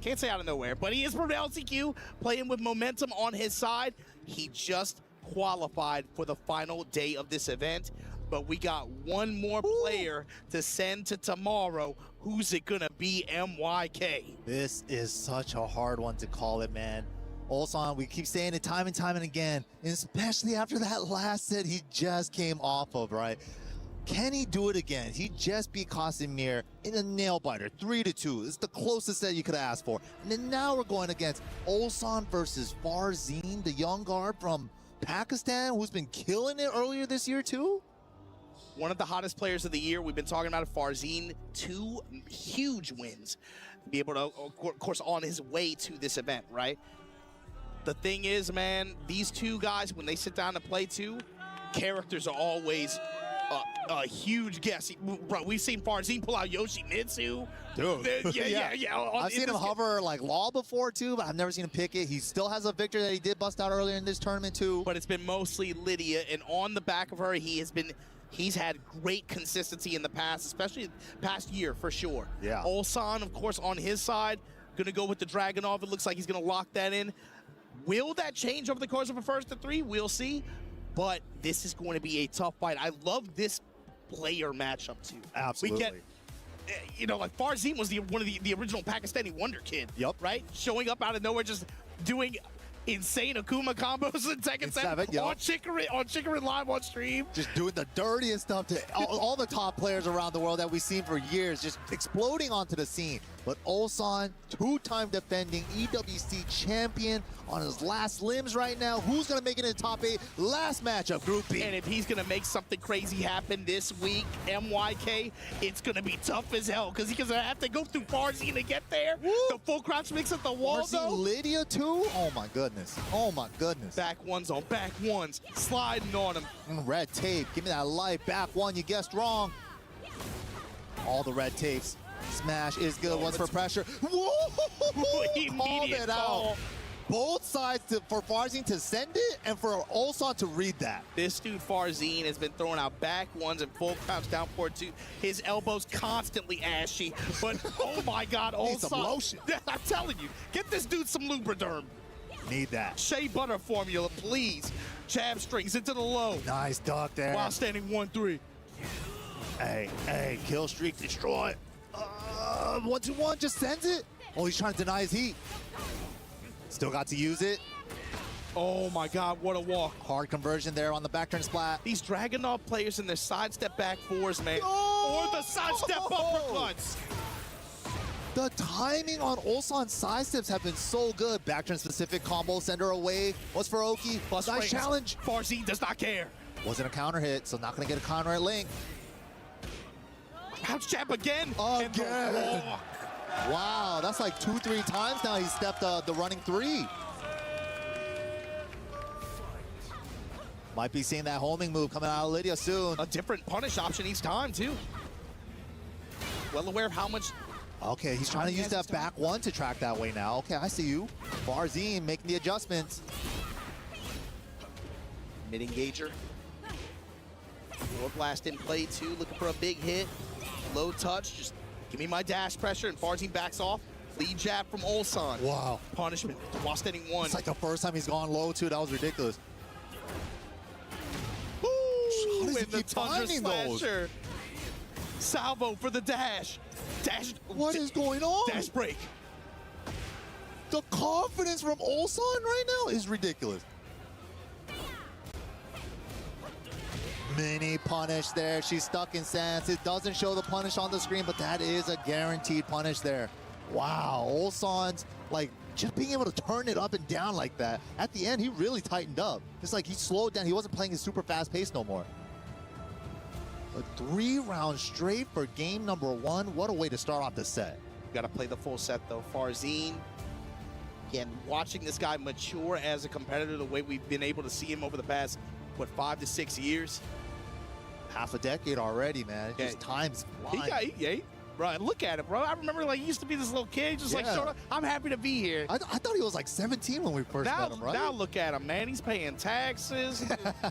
can't say out of nowhere, but he is from the LCQ, playing with momentum on his side. He just qualified for the final day of this event, but we got one more player to send to tomorrow. Who's it gonna be, MYK? This is such a hard one to call it, man. Ulsan, we keep saying it time and time and again, and especially after that last set he just came off of, right? Can he do it again? He just beat Casimir in a nail-biter, 3-2. It's the closest that you could ask for. And then now we're going against Ulsan versus Farzin, the young guard from Pakistan, who's been killing it earlier this year too. One of the hottest players of the year. We've been talking about it. Farzin, 2 huge wins. Be able to, of course, on his way to this event, right? The thing is, man, these two guys, when they sit down to play too, characters are always a huge guess. Bro, we've seen Farzin pull out Yoshimitsu. Dude. Yeah. I've seen him hover like Law before too, but I've never seen him pick it. He still has a victory that he did bust out earlier in this tournament too. But it's been mostly Lydia, and on the back of her, he's had great consistency in the past, especially past year for sure. Yeah. Ulsan, of course, on his side, gonna go with the Dragunov. It looks like he's gonna lock that in. Will that change over the course of a first to 3? We'll see. But this is going to be a tough fight. I love this player matchup too. Absolutely. We get, you know, like Farzin was one of the original Pakistani wonder kid. Yep. Right? Showing up out of nowhere, just doing insane Akuma combos in Tekken 7 yep. on Chicorin live on stream. Just doing the dirtiest stuff to all the top players around the world that we've seen for years, just exploding onto the scene. But Ulsan, 2-time defending EWC champion on his last limbs right now. Who's going to make it in the top 8? Last matchup, Group B. And if he's going to make something crazy happen this week, MYK, it's going to be tough as hell because he's going to have to go through Farzin to get there. Woo! The full crouch mix at the wall, though. Lydia, too? Oh, my goodness. Oh, my goodness. Back ones on back ones, sliding on him. Red tape. Give me that life. Back one. You guessed wrong. All the red tapes. Smash is good. Once for pressure. Whoa! Called it out. Both sides for Farzin to send it and for Ulsan to read that. This dude Farzin has been throwing out back ones and full crouch down forward too. His elbows constantly ashy, but oh my God, Ulsan. Need some lotion. I'm telling you, get this dude some Lubriderm. Need that. Shea butter formula, please. Jab strings into the low. Nice duck there. While standing 1-3. Hey, kill streak destroy. 1-2-1 just sends it. Oh, he's trying to deny his heat. Still got to use it. Oh my God, what a walk. Hard conversion there on the back turn splat. These Dragunov players in their sidestep back fours, man. Or the sidestep uppercuts. The timing on Ulsan's side steps have been so good. Back turn specific combo, send her away. What's for Oki? Nice challenge. Farzin does not care. Wasn't a counter hit, so not gonna get a counter at Link. Pouch jab again. Wow, that's like 2-3 times now he's stepped the running 3. Might be seeing that homing move coming out of Lydia soon. A different punish option each time too. Well aware of how much. Okay, he's trying to use that back one to track that way now. Okay, I see you. Farzin making the adjustments. Mid engager. Door blast in play too, looking for a big hit. Low touch, just give me my dash pressure, and Farzin backs off. Lead jab from Ulsan. Wow. Punishment while standing one. It's like the first time he's gone low, too. That was ridiculous. Ooh, does he and the keep Thunder timing those? Slasher. Salvo for the dash. Dash. What is going on? Dash break. The confidence from Ulsan right now is ridiculous. Mini punish there. She's stuck in stance. It doesn't show the punish on the screen, but that is a guaranteed punish there. Wow, Ulsan's like just being able to turn it up and down like that. At the end, he really tightened up. It's like he slowed down. He wasn't playing his super fast pace no more. A 3 rounds straight for game number 1. What a way to start off the set. You got to play the full set though. Farzine, again, watching this guy mature as a competitor the way we've been able to see him over the past, what, 5 to 6 years? Half a decade already, man. Just time's flying. Bro, look at it, bro. I remember like he used to be this little kid, just like showed up. I'm happy to be here. I thought he was like 17 when we first met him, right? Now look at him, man. He's paying taxes,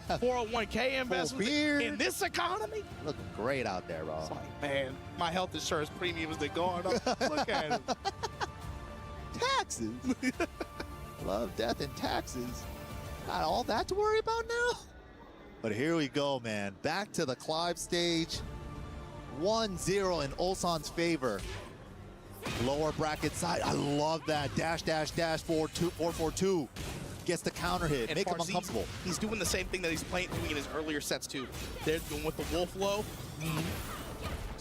401k investments in this economy. Looking great out there, bro. It's like, man, my health insurance premiums, they're going up. Look at him. Taxes. Love, death, and taxes. Not all that to worry about now. But here we go, man. Back to the Clive stage. 1-0 in Ulsan's favor. Lower bracket side. I love that. Dash, dash, dash, 4-4-2. Gets the counter hit. And Make him Farzine, uncomfortable. He's doing the same thing that he's doing in his earlier sets, too. They're doing with the Wolf Low.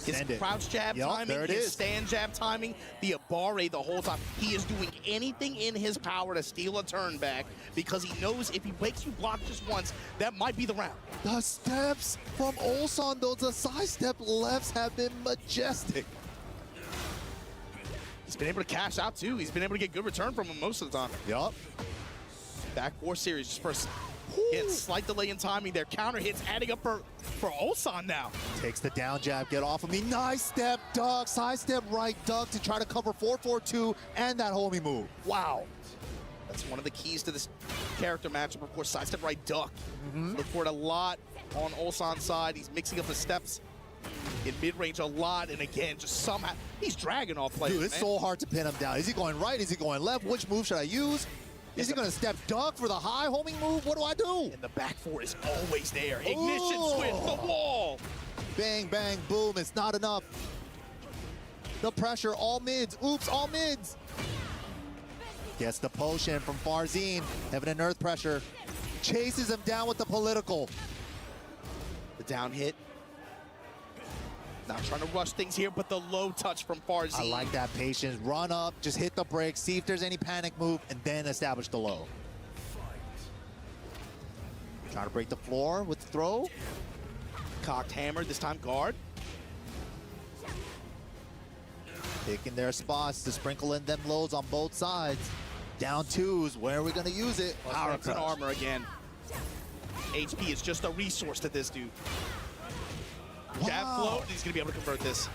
His crouch jab timing, his stand jab timing, the Abare the whole time. He is doing anything in his power to steal a turn back because he knows if he makes you block just once, that might be the round. The steps from Ulsan, though, the side step lefts have been majestic. He's been able to cash out, too. He's been able to get good return from him most of the time. Yup. Back 4 series just first. Again, slight delay in timing there. Counter hits adding up for Ulsan now. Takes the down jab, get off of me. Nice step duck, side step right duck to try to cover 4-4-2 and that homie move. Wow. That's one of the keys to this character matchup. Of course, side step right duck. Look for it a lot on Ulsan's side. He's mixing up the steps in mid-range a lot. And again, just somehow, he's dragging off players. Dude, it's so hard to pin him down. Is he going right? Is he going left? Which move should I use? Is he going to step duck for the high homing move? What do I do? And the back 4 is always there. Ignition switch, the wall. Bang, bang, boom. It's not enough. The pressure, all mids. Oops, all mids. Gets the potion from Farzine. Heaven and earth pressure. Chases him down with the political. The down hit. Not trying to rush things here, but the low touch from Farzine. I like that patience. Run up, just hit the brakes, see if there's any panic move, and then establish the low. Trying to break the floor with the throw. Cocked hammer, this time guard. Picking their spots to sprinkle in them lows on both sides. Down 2s, where are we gonna use it? Power and crush. armor again. HP is just a resource to this dude. Jab float, he's gonna be able to convert this.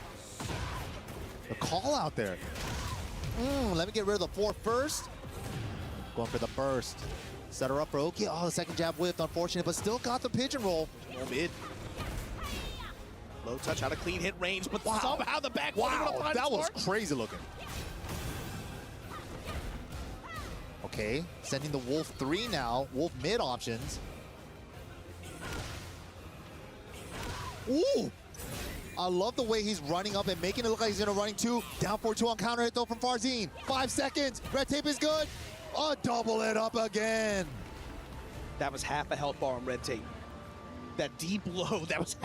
The call out there. Let me get rid of the 4 first. Going for the burst. Set her up for okay. Oh, the second jab whipped, unfortunate, but still got the pigeon roll. Low mid. Low touch out of clean hit range, but somehow the back. Wow, that was crazy looking. Okay, sending the Wolf 3 now. Wolf mid options. Ooh! I love the way he's running up and making it look like he's gonna running 2. Down 4-2 on counter hit though from Farzine. 5 seconds. Red tape is good. Oh, double it up again. That was half a health bar on red tape. That deep low, that was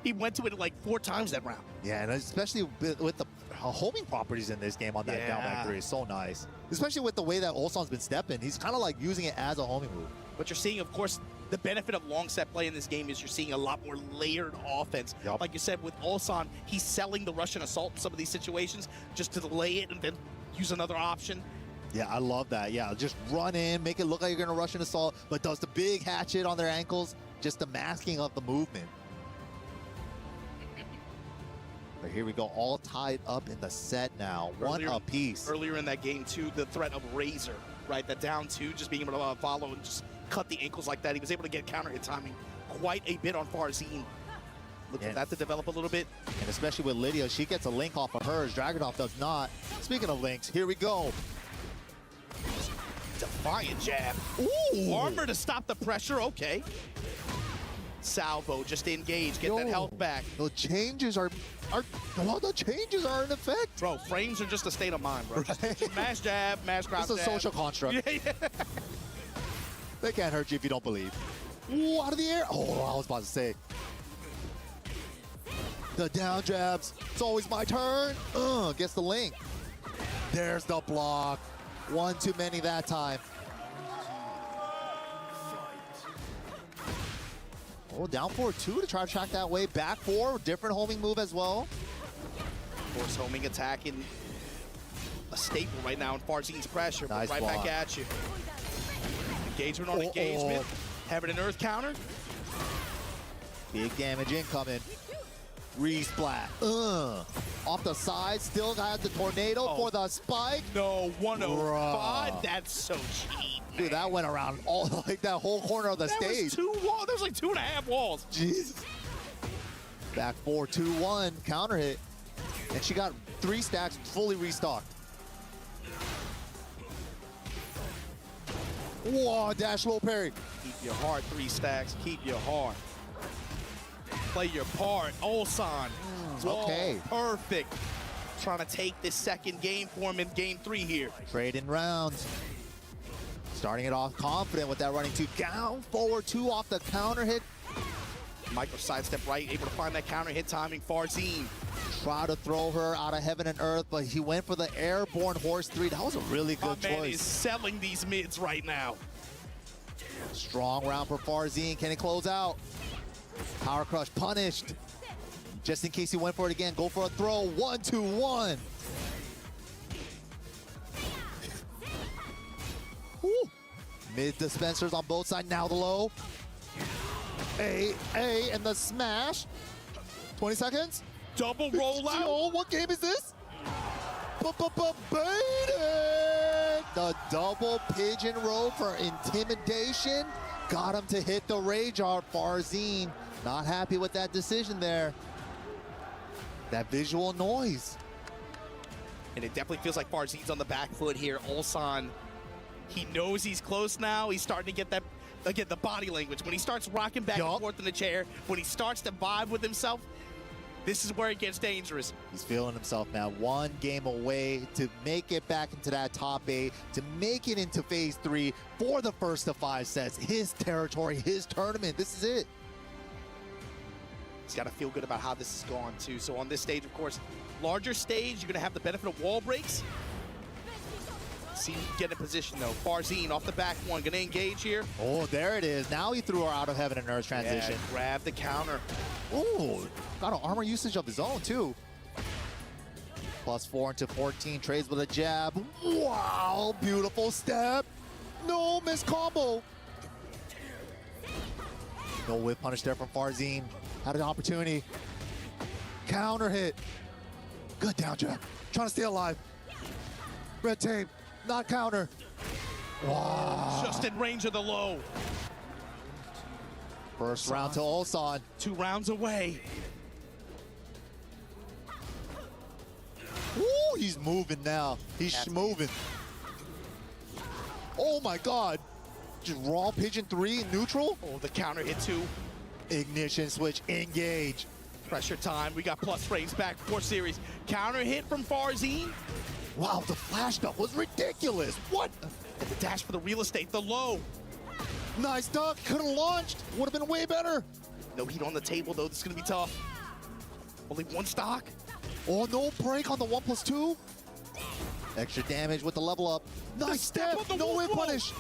he went to it like 4 times that round. Yeah, and especially with the homing properties in this game on that down back 3 is so nice. Especially with the way that Ulsan's been stepping. He's kind of like using it as a homing move. But you're seeing, of course, the benefit of long set play in this game is you're seeing a lot more layered offense. Like you said, with Ulsan, he's selling the Russian assault in some of these situations just to delay it and then use another option. Yeah, I love that. Yeah, just run in, make it look like you're going to Russian assault, but does the big hatchet on their ankles, just the masking of the movement. But here we go, all tied up in the set now. One apiece. Earlier in that game, too, the threat of Razor, right? The down 2, just being able to follow and just cut the ankles like that. He was able to get counter hit timing quite a bit on Farzine. Look for that to develop a little bit. And especially with Lydia, she gets a link off of hers. Dragunov does not. Speaking of links, here we go. Defiant jab. Ooh! Armor to stop the pressure, okay. Salvo, just engage, get that health back. The changes are in effect. Bro, frames are just a state of mind, bro. Right? Mash jab, mash grab It's a jab. social construct. Yeah. They can't hurt you if you don't believe. Ooh, out of the air. Oh, I was about to say. The down jabs. It's always my turn. Gets the link. There's the block. One too many that time. Oh, down forward 2 to try to track that way. Back 4, different homing move as well. Of course, homing attack in a staple right now in Farzine's pressure. Nice but right block. back at you. Engagement on engagement. Having an earth counter. Big damage incoming. Resplat. Off the side, still got the tornado for the spike. No, 105. That's so cheap. Dude, that went around all like that whole corner of the stage. Was 2 walls. There's like 2.5 walls. Jesus. Back 4, 2-1, counter hit. And she got 3 stacks fully restocked. Whoa, dash low parry. Keep your heart, 3 stacks. Keep your heart. Play your part. Ulsan. Okay. Perfect. Trying to take this second game for him in game 3 here. Trading rounds. Starting it off confident with that running 2. Down forward 2 off the counter hit. Micro sidestep right, able to find that counter hit timing. Farzine. Try to throw her out of heaven and earth, but he went for the airborne horse 3. That was a really good choice. My man is selling these mids right now. Strong round for Farzine. Can he close out? Power crush punished. Just in case he went for it again, go for a throw. 1-2-1. Mid dispensers on both sides. Now the low. A, and the smash. 20 seconds. Double rollout. Oh, what game is this? Baited. The double pigeon roll for intimidation. Got him to hit the rage art. Farzine not happy with that decision there. That visual noise. And it definitely feels like Farzine's on the back foot here. Ulsan, he knows he's close now. He's starting to get that, again, the body language. When he starts rocking back and forth in the chair, when he starts to vibe with himself, this is where it gets dangerous. He's feeling himself now. 1 game away to make it back into that top 8, to make it into phase 3 for the first of 5 sets. His territory, his tournament. This is it. He's got to feel good about how this has gone, too. So on this stage, of course, larger stage, you're going to have the benefit of wall breaks. See, get in position, though. Farzine off the back 1, going to engage here. Oh, there it is. Now he threw her out of heaven and earth transition. Yeah, grab the counter. Ooh, got an armor usage of his own, too. +4 into 14, trades with a jab. Wow, beautiful step. No, miss combo. No whip punish there from Farzine. Had an opportunity. Counter hit. Good down jab. Trying to stay alive. Red tape. Not counter. Wow. Just in range of the low. First round to Ulsan. 2 rounds away. Ooh, he's moving now. He's moving. Oh my God. Just raw pigeon 3 in neutral. Oh, the counter hit 2. Ignition switch, engage. Pressure time. We got plus frames back for series. Counter hit from Farzine. Wow, the flash stuff was ridiculous. What? And the dash for the real estate, the low. Nice duck, could have launched. Would have been way better. No heat on the table, though. This is going to be tough. Only 1 stock. Oh, no break on the 1+2. Extra damage with the level up. Nice step, no whip punish.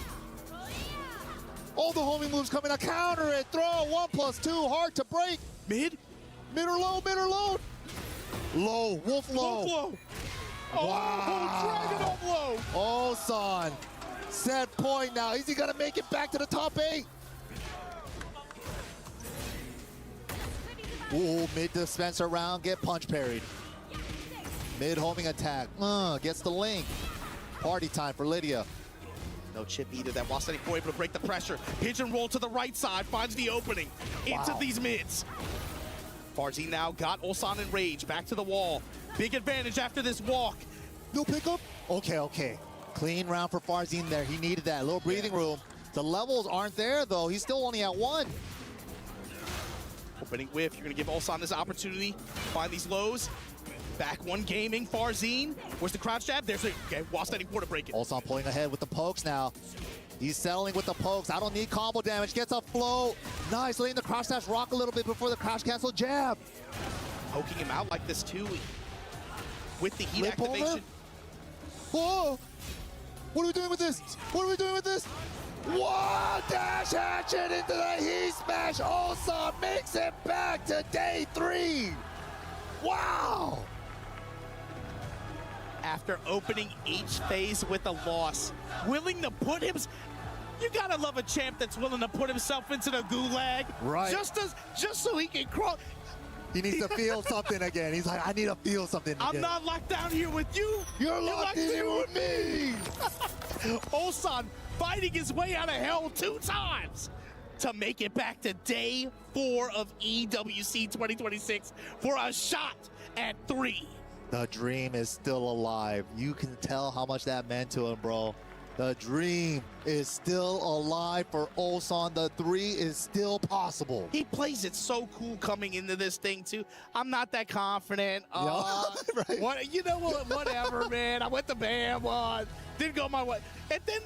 All the homing moves coming out. Counter it, throw, 1+2, hard to break. Mid? Mid or low, mid or low. Low, wolf low. Wolf low. Wow. Dragon up low. Ulsan, set point now. Is he gonna make it back to the top 8? Ooh, mid dispenser round, get punch parried. Mid homing attack, gets the link. Party time for Lydia. No chip either. That Wall 74 able to break the pressure. Pigeon roll to the right side, finds the opening into these mids. Farzine now got Ulsan in rage. Back to the wall. Big advantage after this walk. No pickup? Okay. Clean round for Farzine there. He needed that. A little breathing room. The levels aren't there, though. He's still only at 1. Opening whiff. You're going to give Ulsan this opportunity. Find these lows. Back one gaming. Farzine. Where's the crouch jab? There's it. Okay, while standing quarter break it. Ulsan pulling ahead with the pokes now. He's settling with the pokes. I don't need combo damage. Gets a flow. Nice. Letting the crouch dash rock a little bit before the crouch cancel jab. Poking him out like this, too. With the heat Lip activation. over. Whoa! What are we doing with this? Whoa! Dash action into the heat smash. Ulsan makes it back to day 3. Wow! After opening each phase with a loss, willing to put him. You gotta love a champ that's willing to put himself into the gulag. Right. Just so he can crawl. He needs to feel something again. He's like, I need to feel something again. I'm not locked down here with you. You're locked in here with me. Ulsan fighting his way out of hell 2 times to make it back to day 4 of EWC 2026 for a shot at 3. The dream is still alive. You can tell how much that meant to him, bro. The dream is still alive for Ulsan. The 3 is still possible. He plays it so cool coming into this thing, too. I'm not that confident. Right. What, you know what? Whatever, man. I went to BAM one. Didn't go my way. And then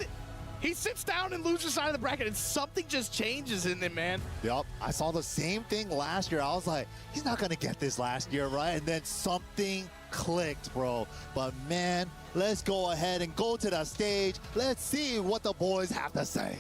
he sits down and loses side of the bracket, and something just changes in him, man. Yep. I saw the same thing last year. I was like, he's not going to get this last year, right? And then something clicked, bro. But, man, let's go ahead and go to the stage. Let's see what the boys have to say.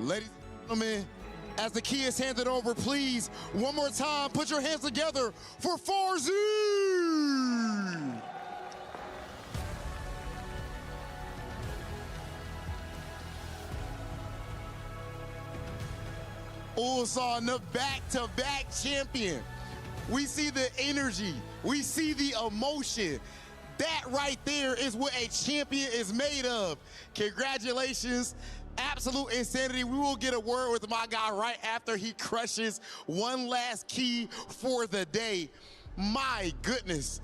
Ladies and gentlemen, as the key is handed over, please, one more time, put your hands together for Farzine! Ulsan, the back-to-back champion. We see the energy. We see the emotion. That right there is what a champion is made of. Congratulations. Absolute insanity. We will get a word with my guy right after he crushes one last key for the day. My goodness.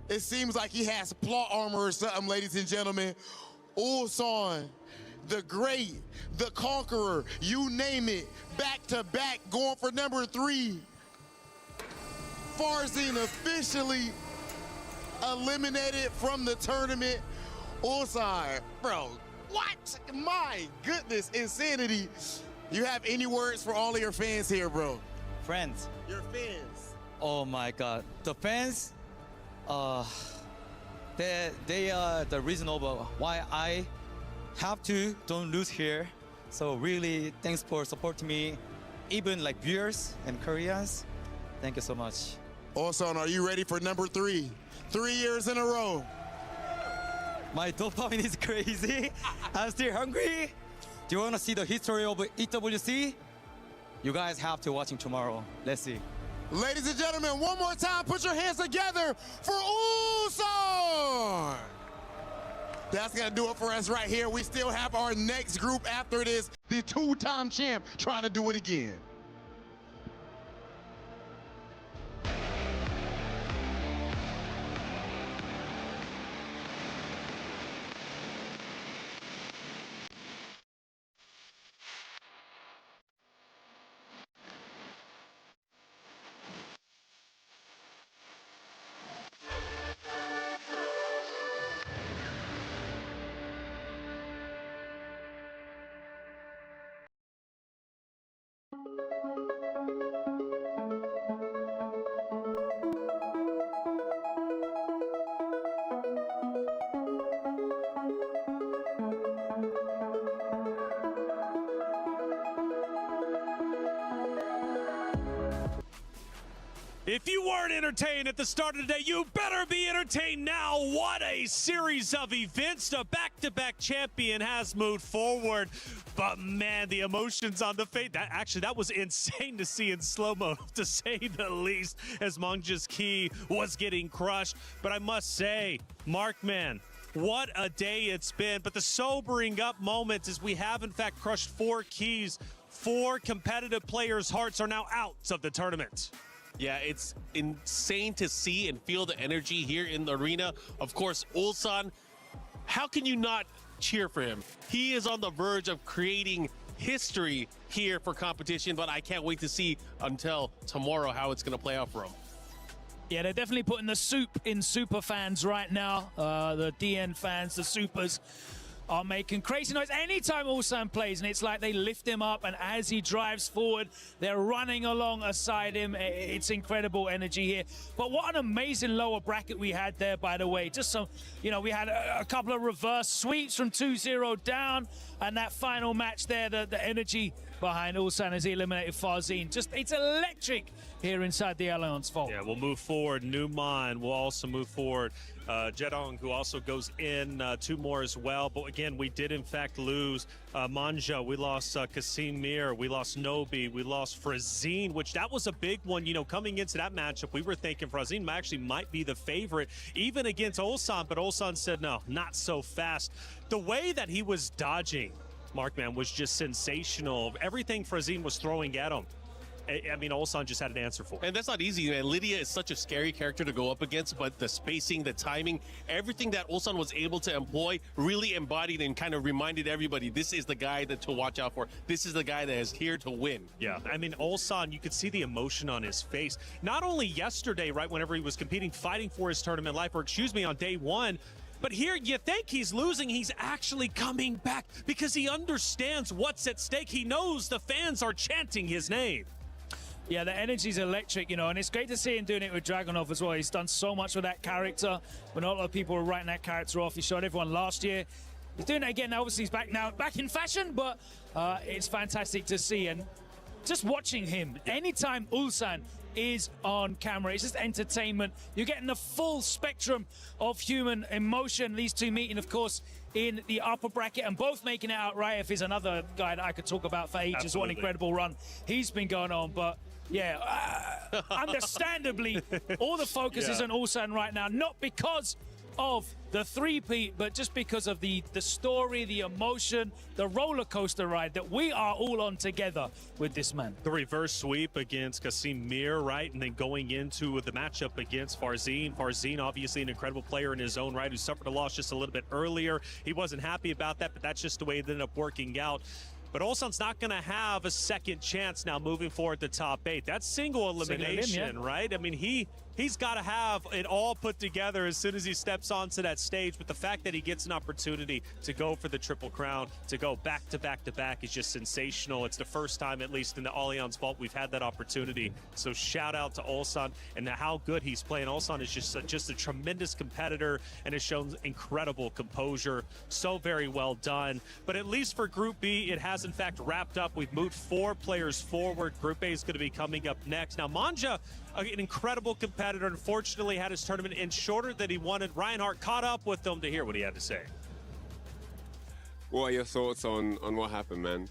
It seems like he has plot armor or something, ladies and gentlemen. Ulsan, the great, the conqueror, you name it, back to back, going for number 3. Farzine officially eliminated from the tournament. Ulsan, bro, what? My goodness, insanity. You have any words for all of your fans here, bro? Friends. Your fans. Oh my God, the fans, they are the reason of why I have to don't lose here. So really, thanks for supporting me, even like viewers and Koreans. Thank you so much. Ulsan, are you ready for number 3? 3 years in a row. My dopamine is crazy. I'm still hungry. Do you want to see the history of EWC? You guys have to watch it tomorrow. Let's see. Ladies and gentlemen, one more time, put your hands together for Ulsan! That's gonna do it for us right here. We still have our next group after this. The 2-time champ trying to do it again. If you weren't entertained at the start of the day, you better be entertained now. What a series of events to back to back-to-back champion has moved forward, but man, the emotions on the face, that was insane to see in slow-mo, to say the least, as Mangja's key was getting crushed. But I must say, Markman, what a day it's been. But the sobering up moment is we have in fact crushed 4 keys. 4 competitive players' hearts are now out of the tournament. Yeah, it's insane to see and feel the energy here in the arena. Of course, Ulsan, how can you not cheer for him? He is on the verge of creating history here for competition, but I can't wait to see until tomorrow how it's going to play out for him. Yeah, they're definitely putting the soup in super fans right now. The DN fans, the supers, are making crazy noise anytime Ulsan plays, and it's like they lift him up, and as he drives forward, they're running alongside him. It's incredible energy here. But what an amazing lower bracket we had there, by the way. Just some, you know, we had a couple of reverse sweeps from 2-0 down, and that final match there, the energy behind Ulsan as he eliminated Farzin. Just, it's electric here inside the Allianz Vault. Yeah, we'll move forward. Numan will also move forward. Jedong, who also goes in, 2 more as well. But again, we did in fact lose Manja. We lost Casimir. We lost Nobi. We lost Frazine, which that was a big one. You know, coming into that matchup, we were thinking Frazine actually might be the favorite, even against Ulsan. But Ulsan said, no, not so fast. The way that he was dodging, Markman, was just sensational. Everything Frazine was throwing at him, I mean, Ulsan just had an answer for it. And that's not easy, man. Lydia is such a scary character to go up against, but the spacing, the timing, everything that Ulsan was able to employ really embodied and kind of reminded everybody, this is the guy to watch out for. This is the guy that is here to win. Yeah, I mean, Ulsan, you could see the emotion on his face. Not only yesterday, right, whenever he was competing, fighting for his tournament life, or excuse me, on day 1, but here you think he's losing, he's actually coming back because he understands what's at stake. He knows the fans are chanting his name. Yeah, the energy's electric, you know, and it's great to see him doing it with Dragunov as well. He's done so much with that character. When a lot of people were writing that character off, he showed everyone last year. He's doing it again. Obviously, he's back now, back in fashion, but it's fantastic to see. And just watching him, anytime Ulsan is on camera, it's just entertainment. You're getting the full spectrum of human emotion. These two meeting, of course, in the upper bracket, and both making it out. Raif is another guy that I could talk about for ages. Absolutely. What an incredible run he's been going on. But yeah, understandably, all the focus is on Ulsan right now, not because of the three-peat, but just because of the story, the emotion, the roller coaster ride that we are all on together with this man. The reverse sweep against Casimir, right? And then going into the matchup against Farzin. Farzin, obviously an incredible player in his own right, who suffered a loss just a little bit earlier. He wasn't happy about that, but that's just the way it ended up working out. But Ulsan's not going to have a second chance now moving forward to top 8. That's single elimination, right? I mean, he's got to have it all put together as soon as he steps onto that stage. But the fact that he gets an opportunity to go for the Triple Crown, to go back to back to back, is just sensational. It's the first time, at least in the Allianz Vault, we've had that opportunity. So shout out to Ulsan and how good he's playing. Ulsan is just a tremendous competitor and has shown incredible composure. So very well done. But at least for Group B, it has in fact wrapped up. We've moved 4 players forward. Group A is going to be coming up next. Now, Manja, an incredible competitor, unfortunately had his tournament end shorter than he wanted. Reinhardt caught up with him to hear what he had to say. What are your thoughts on what happened, man?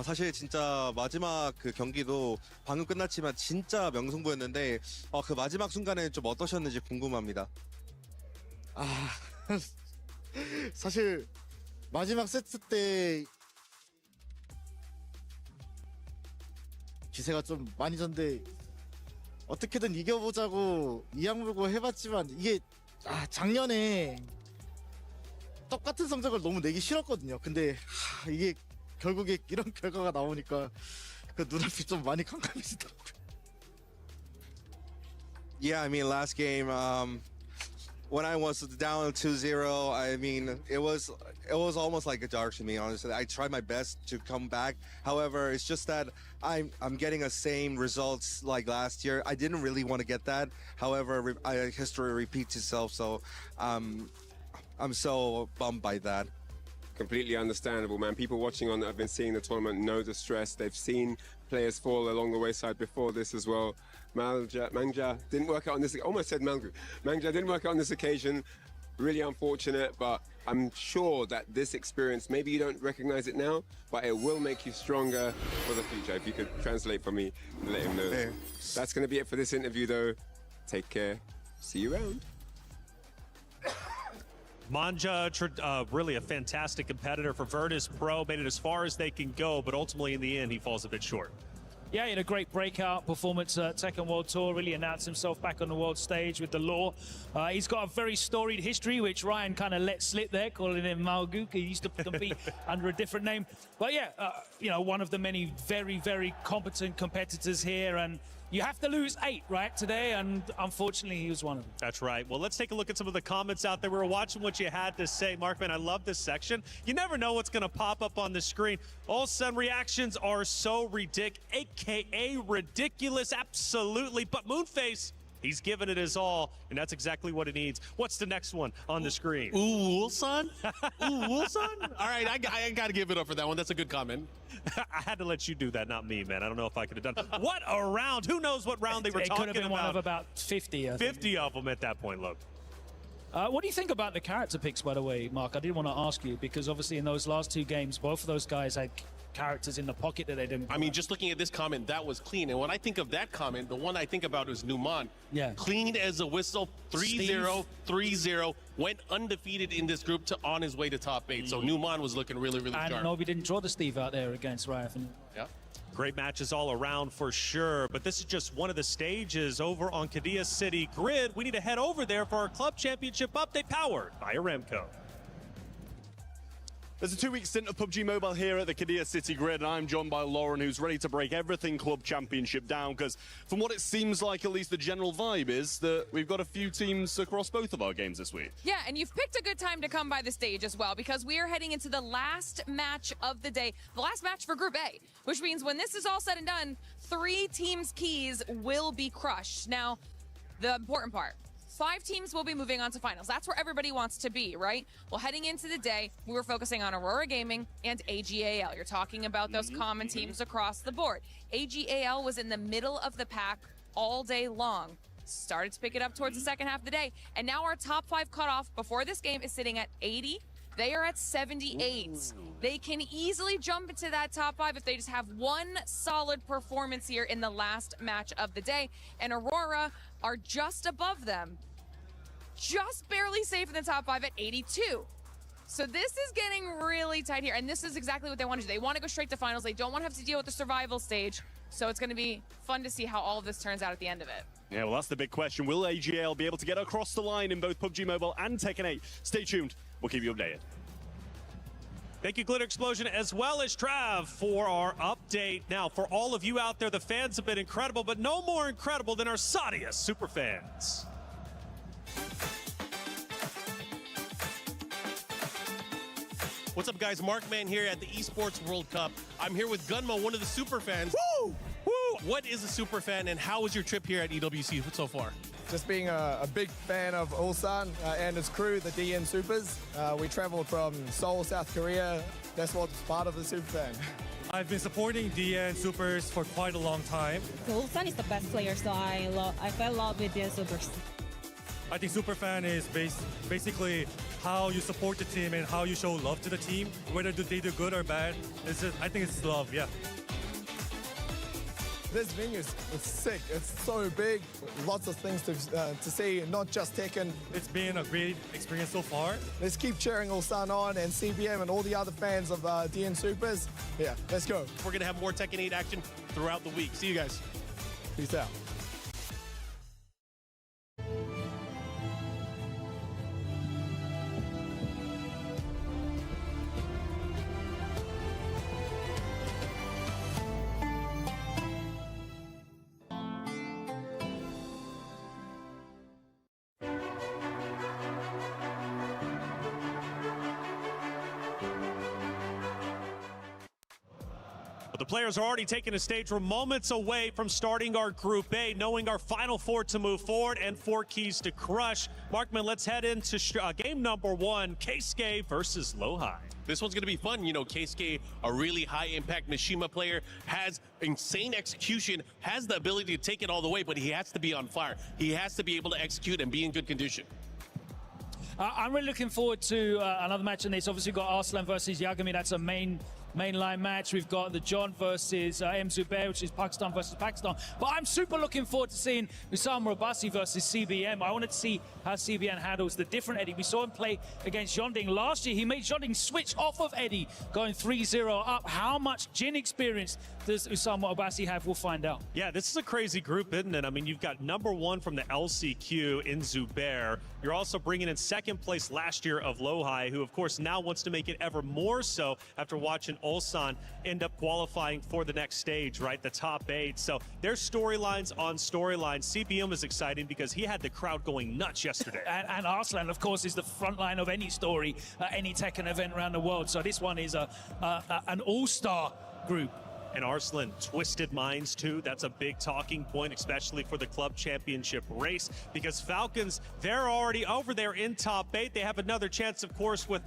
사실 진짜 마지막 그 경기도 방금 끝났지만 진짜 명승부였는데 그 마지막 순간에 좀 어떠셨는지 궁금합니다. 사실 마지막 세트 때 기세가 좀 많이 졌는데 어떻게든 이겨보자고 이악물고 해봤지만 이게 작년에 똑같은 성적을 너무 내기 싫었거든요. 근데 이게 결국에 이런 결과가 나오니까 그 눈앞이 좀 많이 캄캄해지더라고요. Yeah, I mean last game when I was down 2-0, I mean it was almost like a dark to me, honestly. I tried my best to come back. However, it's just that I'm getting the same results like last year. I didn't really want to get that. However, history repeats itself, so I'm so bummed by that. Completely understandable, man. People watching on that have been seeing the tournament know the stress. They've seen players fall along the wayside before this as well. Mangja didn't work out on this. Almost said Mangja didn't work out on this occasion. Really unfortunate, but I'm sure that this experience, maybe you don't recognize it now, but it will make you stronger for the future. If you could translate for me and let him know. Hey. That's going to be it for this interview, though. Take care. See you around. Manja, really a fantastic competitor for Virtus Pro, made it as far as they can go, but ultimately in the end, he falls a bit short. Yeah, he had a great breakout performance at Tekken World Tour, really announced himself back on the world stage with the Law. He's got a very storied history, which Ryan kind of let slip there, calling him Malguk. He used to compete under a different name. But yeah, you know, one of the many very, very competent competitors here, and you have to lose 8, right, today, and unfortunately, he was one of them. That's right. Well, let's take a look at some of the comments out there. We were watching what you had to say. Markman, I love this section. You never know what's going to pop up on the screen. All some reactions are so ridiculous, a.k.a. ridiculous, absolutely. But Moonface, he's given it his all, and that's exactly what it needs. What's the next one on the screen? Ooh, Wilson? Ooh, Wilson? All right, I got to give it up for that one. That's a good comment. I had to let you do that, not me, man. I don't know if I could have done. What a round. Who knows what round they were talking about. It could have been one of about 50. 50 of them at that point, look. What do you think about the character picks, by the way, Mark? I did want to ask you, because obviously in those last 2 games, both of those guys had characters in the pocket that they didn't. I mean, just looking at this comment, that was clean. And when I think of that comment, the one I think about is Numan. Yeah. Clean as a whistle, 3-0, 3-0, went undefeated in this group to on his way to top 8. So Numan was looking really, really sharp. And Nobi didn't draw the Steve out there against Ryaf. Yeah. Great matches all around for sure, but this is just one of the stages over on Qiddiya City Grid. We need to head over there for our Club Championship update powered by Aramco. There's a 2-week stint of PUBG Mobile here at the Qiddiya City Grid, and I'm joined by Lauren, who's ready to break everything Club Championship down, because from what it seems like, at least the general vibe is that we've got a few teams across both of our games this week. Yeah, and you've picked a good time to come by the stage as well, because we are heading into the last match of the day, the last match for Group A, which means when this is all said and done, 3 teams' keys will be crushed. Now, the important part, 5 teams will be moving on to finals. That's where everybody wants to be, right? Well, heading into the day, we were focusing on Aurora Gaming and AGAL. You're talking about those common teams across the board. AGAL was in the middle of the pack all day long. Started to pick it up towards the second half of the day. And now our top 5 cutoff before this game is sitting at 80. They are at 78. They can easily jump into that top 5 if they just have one solid performance here in the last match of the day. And Aurora are just above them, just barely safe in the top 5 at 82. So this is getting really tight here, and this is exactly what they want to do. They want to go straight to finals. They don't want to have to deal with the survival stage. So it's going to be fun to see how all of this turns out at the end of it. Yeah, well, that's the big question. Will AGL be able to get across the line in both PUBG Mobile and Tekken 8? Stay tuned. We'll keep you updated. Thank you, Glitter Explosion, as well as Trav, for our update. Now, for all of you out there, the fans have been incredible, but no more incredible than our Sadia superfans. What's up, guys? Markman here at the Esports World Cup. I'm here with Gunma, one of the super fans. Woo! Woo! What is a super fan, and how was your trip here at EWC so far? Just being a big fan of Ulsan and his crew, the DN Supers. We traveled from Seoul, South Korea. That's what's part of the super fan. I've been supporting DN Supers for quite a long time. Ulsan is the best player, so I fell in love with DN Supers. I think Superfan is basically how you support the team and how you show love to the team, whether they do good or bad. It's just, I think it's love, yeah. This venue is sick. It's so big. Lots of things to see, not just Tekken. It's been a great experience so far. Let's keep cheering Ulsan on, and CBM and all the other fans of DN Supers. Yeah, let's go. We're going to have more Tekken 8 action throughout the week. See you guys. Peace out. The players are already taking a stage. We're moments away from starting our Group A, knowing our final 4 to move forward and 4 keys to crush. Markman, let's head into game number 1, Keisuke versus Lohai. This one's going to be fun. You know, Keisuke, a really high-impact Mishima player, has insane execution, has the ability to take it all the way, but he has to be on fire. He has to be able to execute and be in good condition. I'm really looking forward to another match in this. Obviously, we've got Arslan versus Yagami. That's a mainline match. We've got the John versus M. Zubair, which is Pakistan versus Pakistan. But I'm super looking forward to seeing Usama Rabasi versus CBM. I wanted to see how CBM handles the different Eddie. We saw him play against Jonding last year. He made Jonding switch off of Eddie, going 3-0 up. How much Jin experience does Usama Rabasi have? We'll find out. Yeah, this is a crazy group, isn't it? I mean, you've got #1 from the LCQ in Zubair. You're also bringing in second place last year of Lohai, who, of course, now wants to make it ever more so after watching Ulsan end up qualifying for the next stage, right? The top 8. So there's storylines on storylines. CBM is exciting because he had the crowd going nuts yesterday. and Arslan, of course, is the front line of any story, any Tekken event around the world. So this one is an all-star group. And Arslan, Twisted Minds too. That's a big talking point, especially for the club championship race, because Falcons, they're already over there in top 8. They have another chance, of course, with,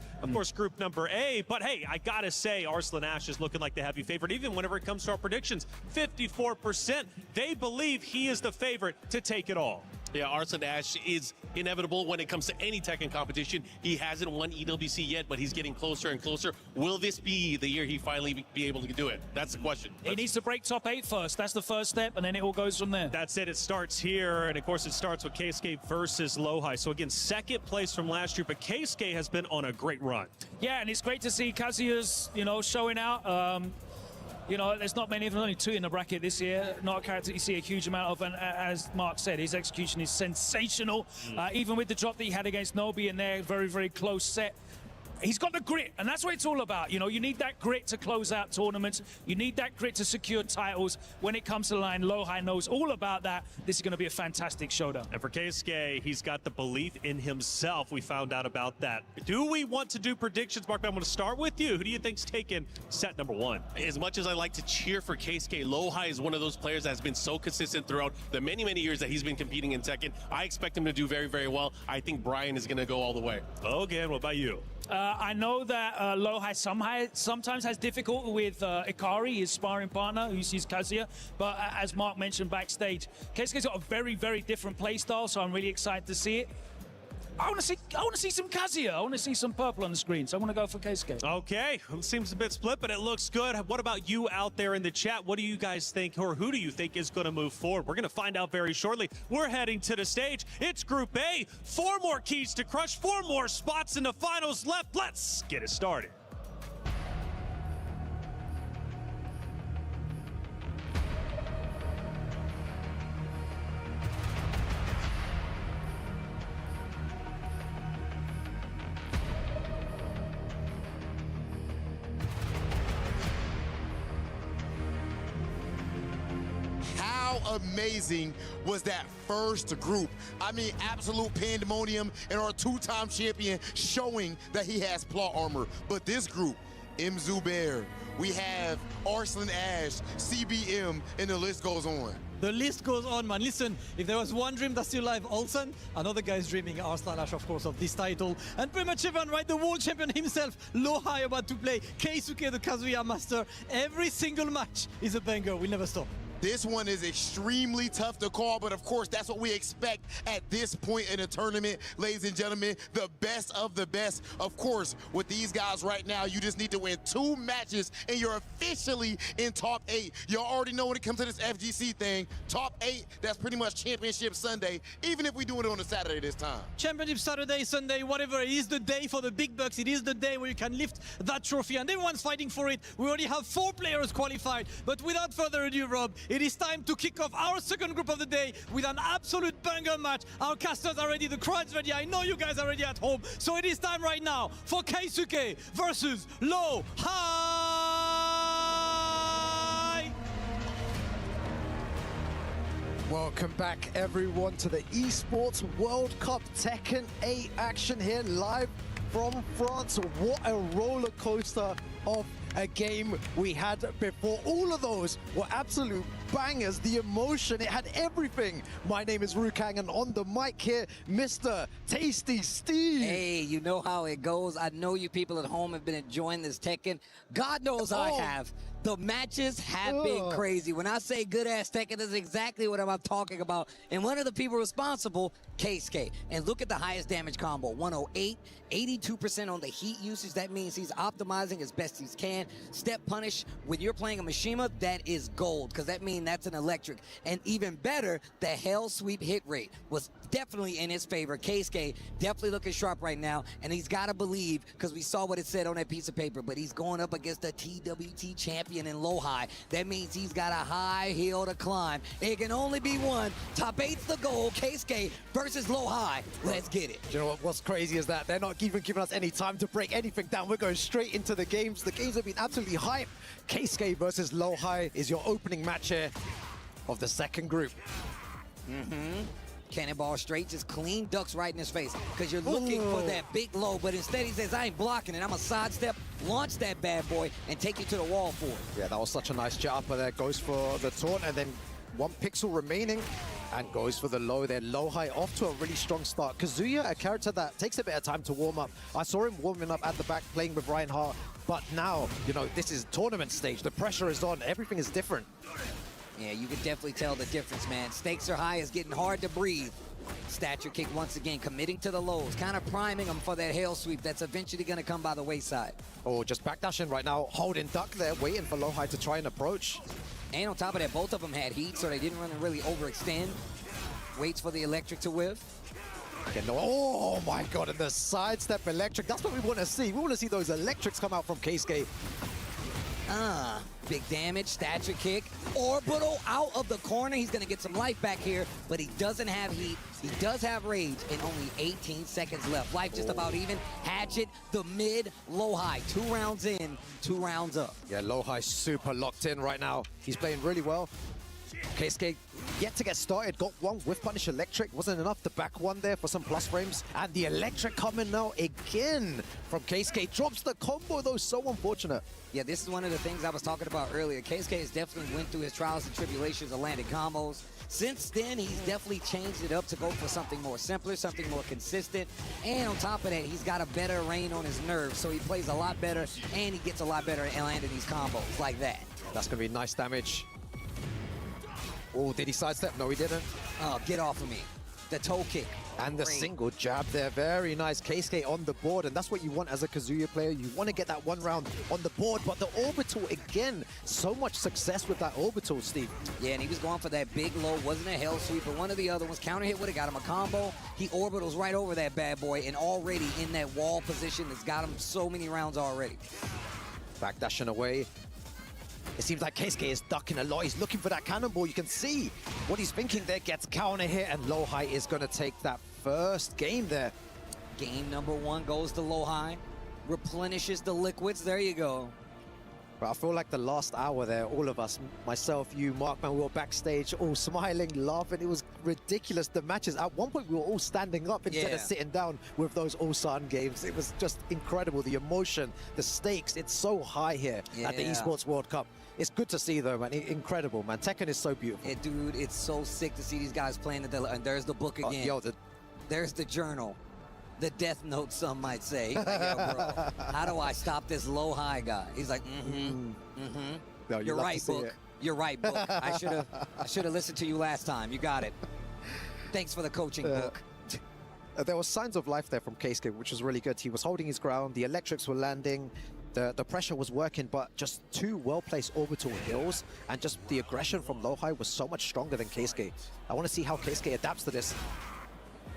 group number A. But hey, I gotta say, Arslan Ash is looking like the heavy favorite, even whenever it comes to our predictions. 54%, they believe he is the favorite to take it all. Yeah, Arslan Ash is inevitable when it comes to any Tekken competition. He hasn't won EWC yet, but he's getting closer and closer. Will this be the year he finally be able to do it? That's the question. He needs to break top 8 first. That's the first step, and then it all goes from there. That's it. It starts here, and of course it starts with Keisuke versus Lohai. So again, second place from last year, but Keisuke has been on a great run. Yeah, and it's great to see Kazuya's, showing out. There's not many of them, only 2 in the bracket this year. Not a character you see a huge amount of, and as Mark said, his execution is sensational. Even with the drop that he had against Nobi in there, very, very close set. He's got the grit, and that's what it's all about. You need that grit to close out tournaments. You need that grit to secure titles. When it comes to the line, Lohai knows all about that. This is going to be a fantastic showdown. And for Keisuke, he's got the belief in himself. We found out about that. Do we want to do predictions, Mark? I'm going to start with you. Who do you think's taking set #1? As much as I like to cheer for Keisuke, Lohai is one of those players that has been so consistent throughout the many, many years that he's been competing in Tekken. I expect him to do very, very well. I think Brian is going to go all the way. Logan, what about you? I know that Lohai sometimes has difficulty with Ikari, his sparring partner, who sees Kazuya. But as Mark mentioned backstage, Keisuke's got a very, very different play style, so I'm really excited to see it. I want to see some Kazuya. I want to see some purple on the screen, so I want to go for Keisuke. Okay, it seems a bit split, but it looks good. What about you out there in the chat? What do you guys think, or who do you think is going to move forward? We're going to find out very shortly. We're heading to the stage. It's Group A. 4 more keys to crush, 4 more spots in the finals left. Let's get it started. How amazing was that first group? I mean, absolute pandemonium, and our 2-time champion showing that he has plot armor. But this group, M. Zubair, we have Arslan Ash, CBM, and the list goes on. The list goes on, man. Listen, if there was one dream that's still alive, Ulsan, another guy's dreaming, Arslan Ash, of course, of this title. And pretty much everyone, right? The world champion himself, Lohai, about to play, Keisuke, the Kazuya master. Every single match is a banger. We'll never stop. This one is extremely tough to call, but of course, that's what we expect at this point in the tournament. Ladies and gentlemen, the best of the best. Of course, with these guys right now, you just need to win 2 matches, and you're officially in top 8. You already know when it comes to this FGC thing, top 8, that's pretty much Championship Sunday, even if we do it on a Saturday this time. Championship Saturday, Sunday, whatever, it is the day for the big bucks. It is the day where you can lift that trophy, and everyone's fighting for it. We already have 4 players qualified, but without further ado, Rob, it is time to kick off our second group of the day with an absolute banger match. Our casters are ready, the crowd's ready. I know you guys are ready at home. So it is time right now for Keisuke versus Lohai. Welcome back, everyone, to the Esports World Cup Tekken 8 action here live from France. What a roller coaster of a game we had before. All of those were absolute bangers. The emotion, it had everything. My name is Rukang, and on the mic here, Mr. Tasty Steve. Hey, you know how it goes. I know you people at home have been enjoying this Tekken. God knows I have. The matches have been crazy. When I say good-ass Tekken, that's exactly what I'm talking about. And one of the people responsible, Keisuke. And look at the highest damage combo, 108, 82% on the heat usage. That means he's optimizing as best he can. Step punish, when you're playing a Mishima, that is gold, because that means that's an electric. And even better, the Hell Sweep hit rate was definitely in his favor. Keisuke definitely looking sharp right now, and he's got to believe, because we saw what it said on that piece of paper, but he's going up against the TWT champion in low high. That means he's got a high hill to climb. It can only be one. Top 8's the goal. Keisuke versus low high. Let's get it. Do you know what's crazy is that they're not even giving us any time to break anything down. We're going straight into the games. The games have been absolutely hype. Keisuke versus low high is your opening match here of the second group. Cannonball straight, just clean ducks right in his face, because you're looking for that big low, but instead he says, I ain't blocking it. I'm a sidestep, launch that bad boy, and take you to the wall for it. Yeah, that was such a nice jet upper there. Goes for the taunt, and then 1 pixel remaining, and goes for the low there. Low high off to a really strong start. Kazuya, a character that takes a bit of time to warm up. I saw him warming up at the back, playing with Reinhardt, but now, you know, this is tournament stage. The pressure is on. Everything is different. Yeah, you can definitely tell the difference, man. Stakes are high. It's getting hard to breathe. Stature kick once again, committing to the lows, kind of priming them for that Hell Sweep that's eventually going to come by the wayside. Oh, just backdashing right now, holding duck there, waiting for low high to try and approach. And on top of that, both of them had heat, so they didn't really overextend. Waits for the electric to whiff. Okay, no, oh my god, and the sidestep electric, that's what we want to see. We want to see those electrics come out from Keisuke. Big damage, stature kick, orbital out of the corner. He's going to get some life back here, but he doesn't have heat. He does have rage, and only 18 seconds left. Life just about even. Hatchet, the mid, low high. 2 rounds in, 2 rounds up. Yeah, low high super locked in right now. He's playing really well. Keisuke yet to get started, got 1 whiff punish electric, wasn't enough to back 1 there for some plus frames, and the electric coming now again from Keisuke. Drops the combo though, so unfortunate. Yeah, this is one of the things I was talking about earlier. Keisuke has definitely went through his trials and tribulations of landing combos. Since then, he's definitely changed it up to go for something more simpler, something more consistent, and on top of that, he's got a better rein on his nerves, so he plays a lot better, and he gets a lot better at landing these combos like that. That's gonna be nice damage. Oh, did he sidestep? No, he didn't. Oh, get off of me. The toe kick. And the single jab there. Very nice. Keisuke on the board, and that's what you want as a Kazuya player. You want to get that 1 round on the board, but the orbital, again, so much success with that orbital, Steve. Yeah, and he was going for that big low. Wasn't a Hell Sweep, but one of the other ones. Counter hit would have got him a combo. He orbitals right over that bad boy, and already in that wall position that's got him so many rounds already. Backdashing away. It seems like Keisuke is ducking a lot. He's looking for that cannonball. You can see what he's thinking there. Gets counter hit, and low high is going to take that first game there. Game number 1 goes to low high. Replenishes the liquids. There you go. But I feel like the last hour there, all of us, myself, you, Markman, we were backstage, all smiling, laughing. It was ridiculous. The matches, at one point, we were all standing up instead of sitting down with those Ulsan games. It was just incredible. The emotion, the stakes, it's so high here at the Esports World Cup. It's good to see, though, man. Incredible, man. Tekken is so beautiful. Yeah, dude, it's so sick to see these guys playing. And there's the book again. There's the journal. The death note, some might say. He's like, yo, bro, how do I stop this low high guy? He's like, No, you're right, book. You're right, book. I should have listened to you last time. You got it. Thanks for the coaching, book. There was signs of life there from Keisuke, which was really good. He was holding his ground. The electrics were landing. The pressure was working, but just 2 well-placed orbital hills, and just the aggression from low high was so much stronger than Keisuke. I want to see how Keisuke adapts to this.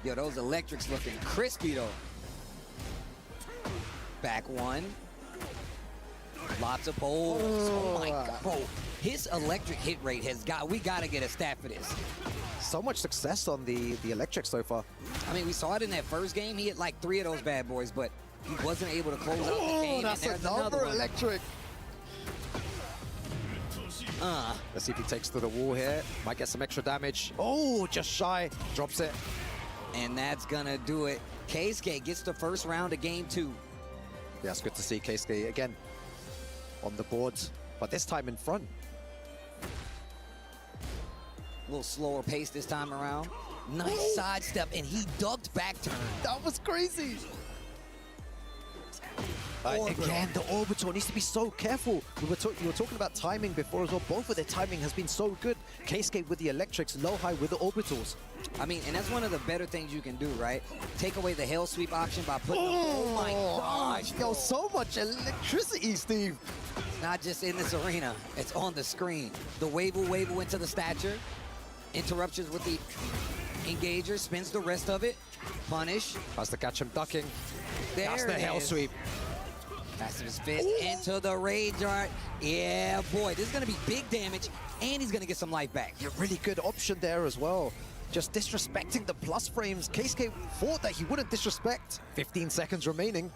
Yo, those electrics looking crispy, though. Back 1. Lots of poles. Oh my God. Bro, his electric hit rate we got to get a stat for this. So much success on the electric so far. I mean, we saw it in that first game. He hit like 3 of those bad boys, but he wasn't able to close out the game. That's another electric. Let's see if he takes to the wall here. Might get some extra damage. Oh, just shy. Drops it. And that's gonna do it. Keisuke gets the first round of game 2. Yeah, it's good to see Keisuke again on the board, but this time in front. A little slower pace this time around. Nice sidestep, and he ducked back turn. That was crazy. Again, the orbital needs to be so careful. You were talking about timing before as well. Both of their timing has been so good. K-Skate with the electrics, low high with the orbitals. I mean, and that's one of the better things you can do, right? Take away the hell sweep option by putting oh my gosh. Yo, so much electricity, Steve. It's not just in this arena, it's on the screen. The wave into the stature. Interruptions with the engager, spins the rest of it. Punish. Has to catch him ducking. That's the hell sweep. That's his fist into the rage art. Yeah, boy, this is gonna be big damage, and he's gonna get some life back. Yeah, really good option there as well. Just disrespecting the plus frames. Keisuke thought that he wouldn't disrespect. 15 seconds remaining.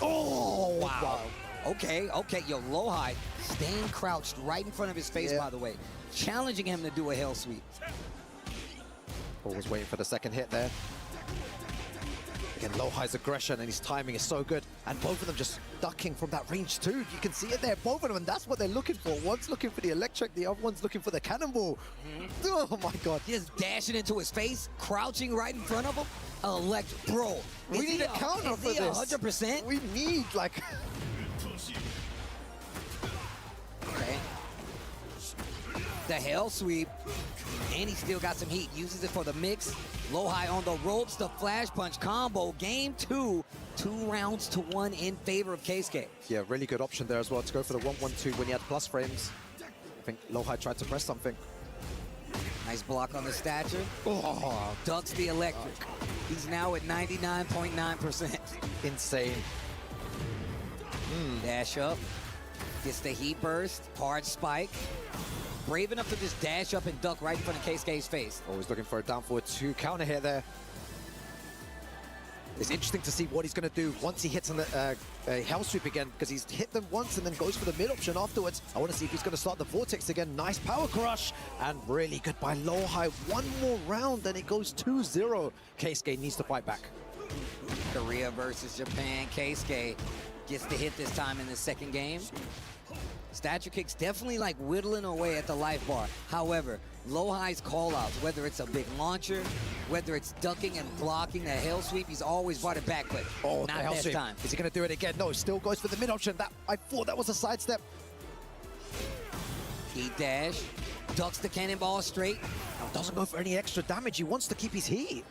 Oh, wow. Okay, yo, low high, staying crouched right in front of his face, by the way. Challenging him to do a hell sweep. Always waiting for the second hit there. Again, low high's aggression and his timing is so good. And both of them just ducking from that range too. You can see it there, both of them, and that's what they're looking for. One's looking for the electric, the other one's looking for the cannonball. Oh my God. Just dashing into his face, crouching right in front of him. Electric, bro. We need a counter for this. 100%? We need like... Okay. The hell sweep, and he still got some heat. Uses it for the mix. Low high on the ropes, the flash punch combo. Game 2, 2 rounds to 1 in favor of Keisuke. Yeah, really good option there as well to go for the 1-1-2 when he had plus frames. I think low high tried to press something. Nice block on the stature. Oh, ducks the electric. He's now at 99.9%. Insane. Dash up. Gets the heat burst. Hard spike. Brave enough to just dash up and duck right in front of Keisuke's face. Always looking for a down forward 2 counter hit there. It's interesting to see what he's going to do once he hits on the hell sweep again, because he's hit them once and then goes for the mid option afterwards. I want to see if he's going to start the vortex again. Nice power crush and really good by low high. One more round and it goes 2-0. Keisuke needs to fight back. Korea versus Japan. Keisuke gets the hit this time in the second game. Stature kicks definitely like whittling away at the life bar. However, low high's call-outs, whether it's a big launcher, whether it's ducking and blocking the hell sweep, he's always brought it back, but not this sweep. time. Is he going to do it again? No, still goes for the mid option. I thought that was a sidestep. Heat dash, ducks the cannonball straight. Doesn't go for any extra damage. He wants to keep his heat.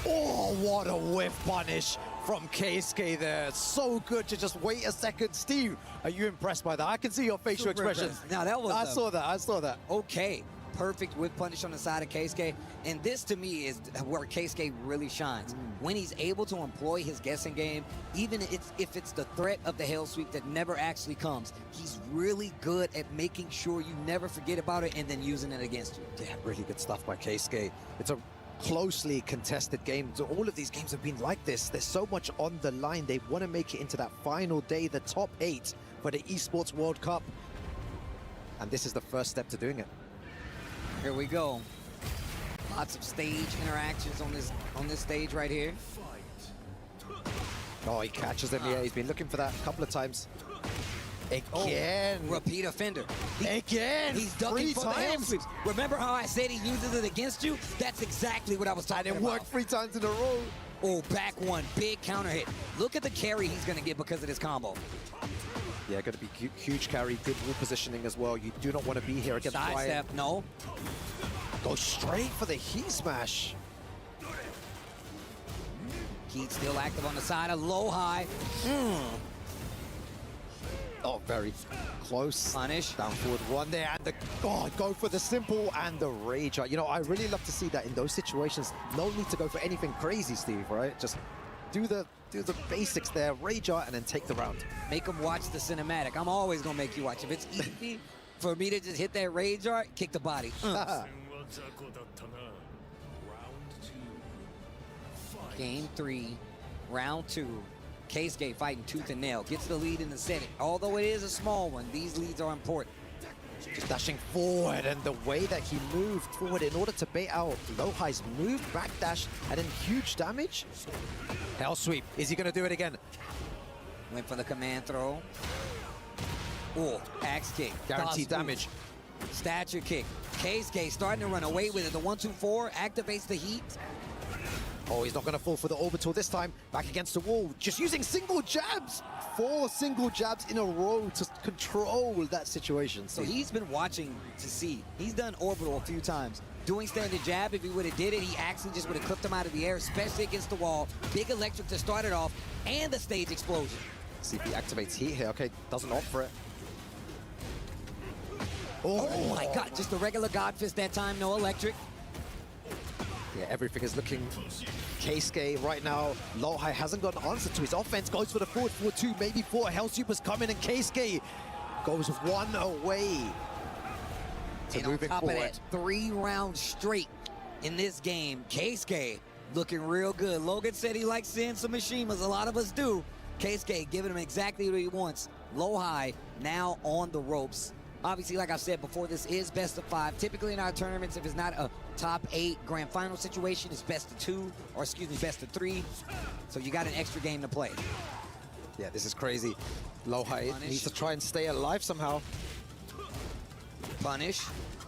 Oh, what a whiff punish from Keisuke there. So good to just wait a second. Steve, are you impressed by that? I can see your facial expressions. Now that was I saw that. Okay, perfect whip punish on the side of Keisuke. And this to me is where Keisuke really shines. When he's able to employ his guessing game, even if it's the threat of the hell sweep that never actually comes, he's really good at making sure you never forget about it and then using it against you. Yeah, really good stuff by Keisuke. It's a closely contested game. So all of these games have been like this. There's so much on the line. They want to make it into that final day, the top 8 for the Esports World Cup. And this is the first step to doing it. Here we go. Lots of stage interactions on this stage right here. Oh, he catches him. Yeah, he's been looking for that a couple of times. Again. Oh, repeat offender. Again. He's ducking for the hell sweeps. Remember how I said he uses it against you? That's exactly what I was talking about. And it worked 3 times in a row. Oh, back one. Big counter hit. Look at the carry he's going to get because of this combo. Yeah, going to be huge carry. Good wall positioning as well. You do not want to be here against Ryan. Sidestep, no. Go straight for the heat smash. Heat still active on the side of low high. Oh, very close. Punish. Down forward 1 there, and go for the simple and the rage. You know, I really love to see that in those situations. No need to go for anything crazy, Steve, right? Just do the basics there, rage art, and then take the round. Make them watch the cinematic. I'm always going to make you watch. If it's easy for me to just hit that rage art, kick the body. Game 3, round 2. Keisuke fighting tooth and nail, gets the lead in the setting. Although it is a small one, these leads are important. Just dashing forward, and the way that he moved forward in order to bait out low high's move, backdash, and then huge damage. Hell sweep. Is he going to do it again? Went for the command throw. Oh, axe kick. Guaranteed Toss damage. move. Stature kick. Keisuke starting to run away with it. The 1-2-4 activates the heat. Oh, he's not going to fall for the orbital this time. Back against the wall, just using single jabs. 4 single jabs in a row to control that situation. So he's been watching to see. He's done orbital a few times. Doing standard jab, if he would have did it, he actually just would have clipped him out of the air, especially against the wall. Big electric to start it off, and the stage explosion. See if he activates heat here. Okay, doesn't opt for it. Oh my God, just a regular God Fist that time, no electric. Yeah, everything is looking Keisuke right now. Lowhigh hasn't got an answer to his offense. Goes for the forward 4-2, maybe 4. Hell Super's coming, and Keisuke goes 1 away to And on moving top forward. of that, 3 rounds straight in this game. Keisuke looking real good. Logan said he likes seeing some Mishimas. A lot of us do. Keisuke giving him exactly what he wants. Lowhigh now on the ropes. Obviously, like I said before, this is best of 5. Typically in our tournaments, if it's not a top 8 grand final situation, it's best of 2, or excuse me, best of 3. So you got an extra game to play. Yeah, this is crazy. Lowhigh needs to try and stay alive somehow. Punish.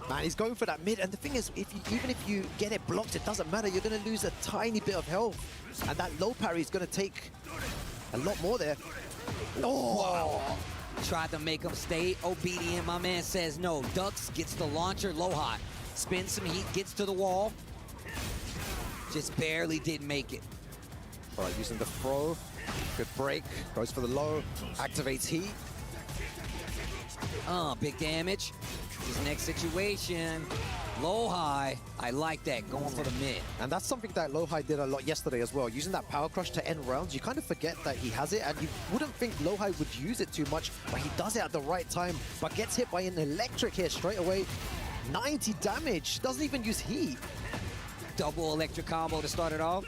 Man, he's going for that mid, and the thing is, even if you get it blocked, it doesn't matter. You're going to lose a tiny bit of health, and that low parry is going to take a lot more there. Oh! Wow. Tried to make him stay obedient. My man says no. Ducks, gets the launcher, Lowhigh. Spins some heat, gets to the wall. Just barely didn't make it. All right, using the throw. Good break. Goes for the low. Activates heat. Big damage. His next situation. Lowhigh, I like that, going for the mid. And that's something that Lowhigh did a lot yesterday as well. Using that power crush to end rounds, you kind of forget that he has it, and you wouldn't think Lowhigh would use it too much, but he does it at the right time, but gets hit by an electric here straight away. 90 damage, doesn't even use heat. Double electric combo to start it off.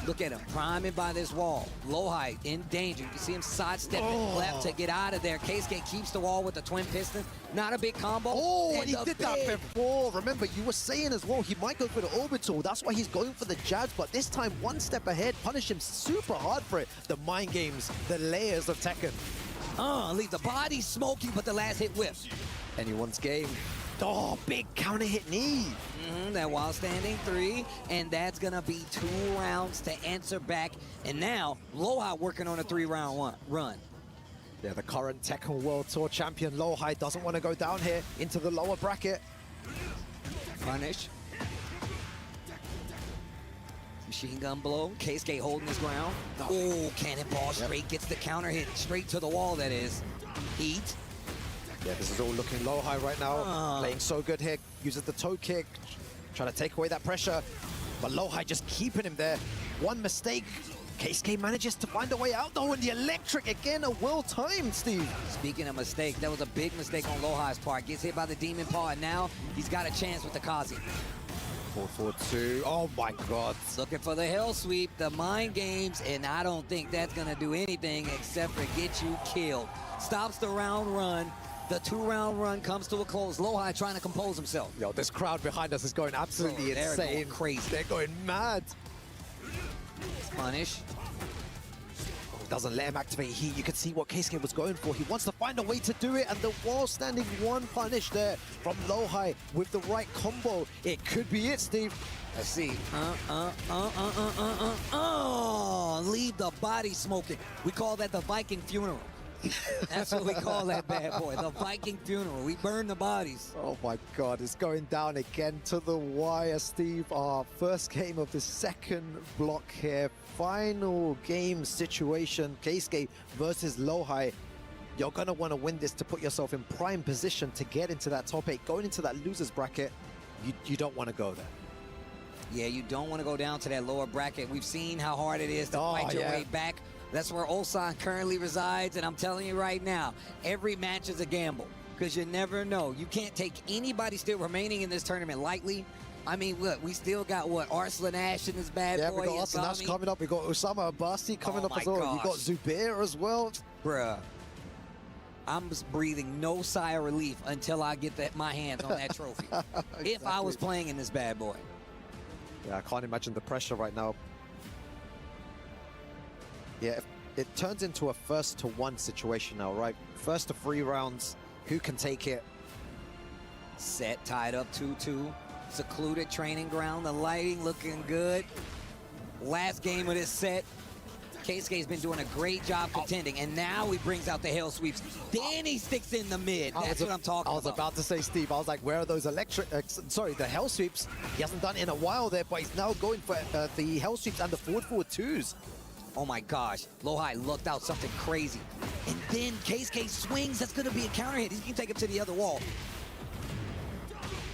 Look at him, priming by this wall. Lowhigh in danger. You can see him sidestepping left to get out of there. Keisuke keeps the wall with the twin piston. Not a big combo. Oh, and he did that before. Remember, you were saying as well, he might go for the orbital. That's why he's going for the jabs, but this time, 1 step ahead. Punish him super hard for it. The mind games, the layers of Tekken. Leave the body smoking, but the last hit whips. Anyone's game. Oh, big counter hit knee. That while standing 3, and that's gonna be 2 rounds to answer back. And now, Lowhigh working on a 3-round run. Yeah, the current Tekken World Tour champion Lowhigh doesn't want to go down here into the lower bracket. Punish. Machine gun blow. Keisuke holding his ground. Oh, cannonball straight. Gets the counter hit straight to the wall, that is. Heat. Yeah, this is all looking Lowhigh right now. Playing so good here. Uses the toe kick. Trying to take away that pressure. But Lowhigh just keeping him there. 1 mistake. Keisuke manages to find a way out though, and the electric again, a well-timed, Steve. Speaking of mistake, that was a big mistake on Lowhigh's part. Gets hit by the Demon Paw, and now he's got a chance with the Kazi. 4-4-2. Oh my God. Looking for the hell sweep, the mind games, and I don't think that's gonna do anything except for get you killed. Stops the round run. The 2-round run comes to a close. Lowhigh trying to compose himself. Yo, this crowd behind us is going absolutely insane. They're going crazy. They're going mad. Punish. Doesn't let him activate heat. You can see what Keisuke was going for. He wants to find a way to do it, and the wall standing 1 punish there from Lowhigh with the right combo. It could be it, Steve. Let's see. Leave the body smoking. We call that the Viking funeral. That's what we call that bad boy, the Viking funeral. We burn the bodies. Oh my God, it's going down again to the wire, Steve. Our first game of the second block here. Final game situation, Keisuke versus Lowhigh. You're going to want to win this to put yourself in prime position to get into that top 8. Going into that loser's bracket, you don't want to go there. Yeah, you don't want to go down to that lower bracket. We've seen how hard it is to fight your way back. That's where Ulsan currently resides, and I'm telling you right now, every match is a gamble because you never know. You can't take anybody still remaining in this tournament lightly. I mean, look, we still got, what, Arslan Ash in this bad boy? Yeah, we got Arslan Ash coming up. We got Osama Abasi coming up as well. Gosh. You got Zubair as well. Bruh. I'm just breathing no sigh of relief until I get my hands on that trophy. Exactly. If I was playing in this bad boy. Yeah, I can't imagine the pressure right now. Yeah, it turns into a first to one situation now, right? First to 3 rounds, who can take it? Set tied up 2-2. Secluded training ground, the lighting looking good. Last game of this set, Keisuke's been doing a great job contending, and now he brings out the hell sweeps. Then he sticks in the mid. That's what I'm talking about. I was about to say, Steve, I was like, where are those the hell sweeps? He hasn't done it in a while there, but he's now going for the hell sweeps and the forward 2s. Oh my gosh, Lohai looked out something crazy. And then Keisuke swings, that's gonna be a counter hit. He can take him to the other wall.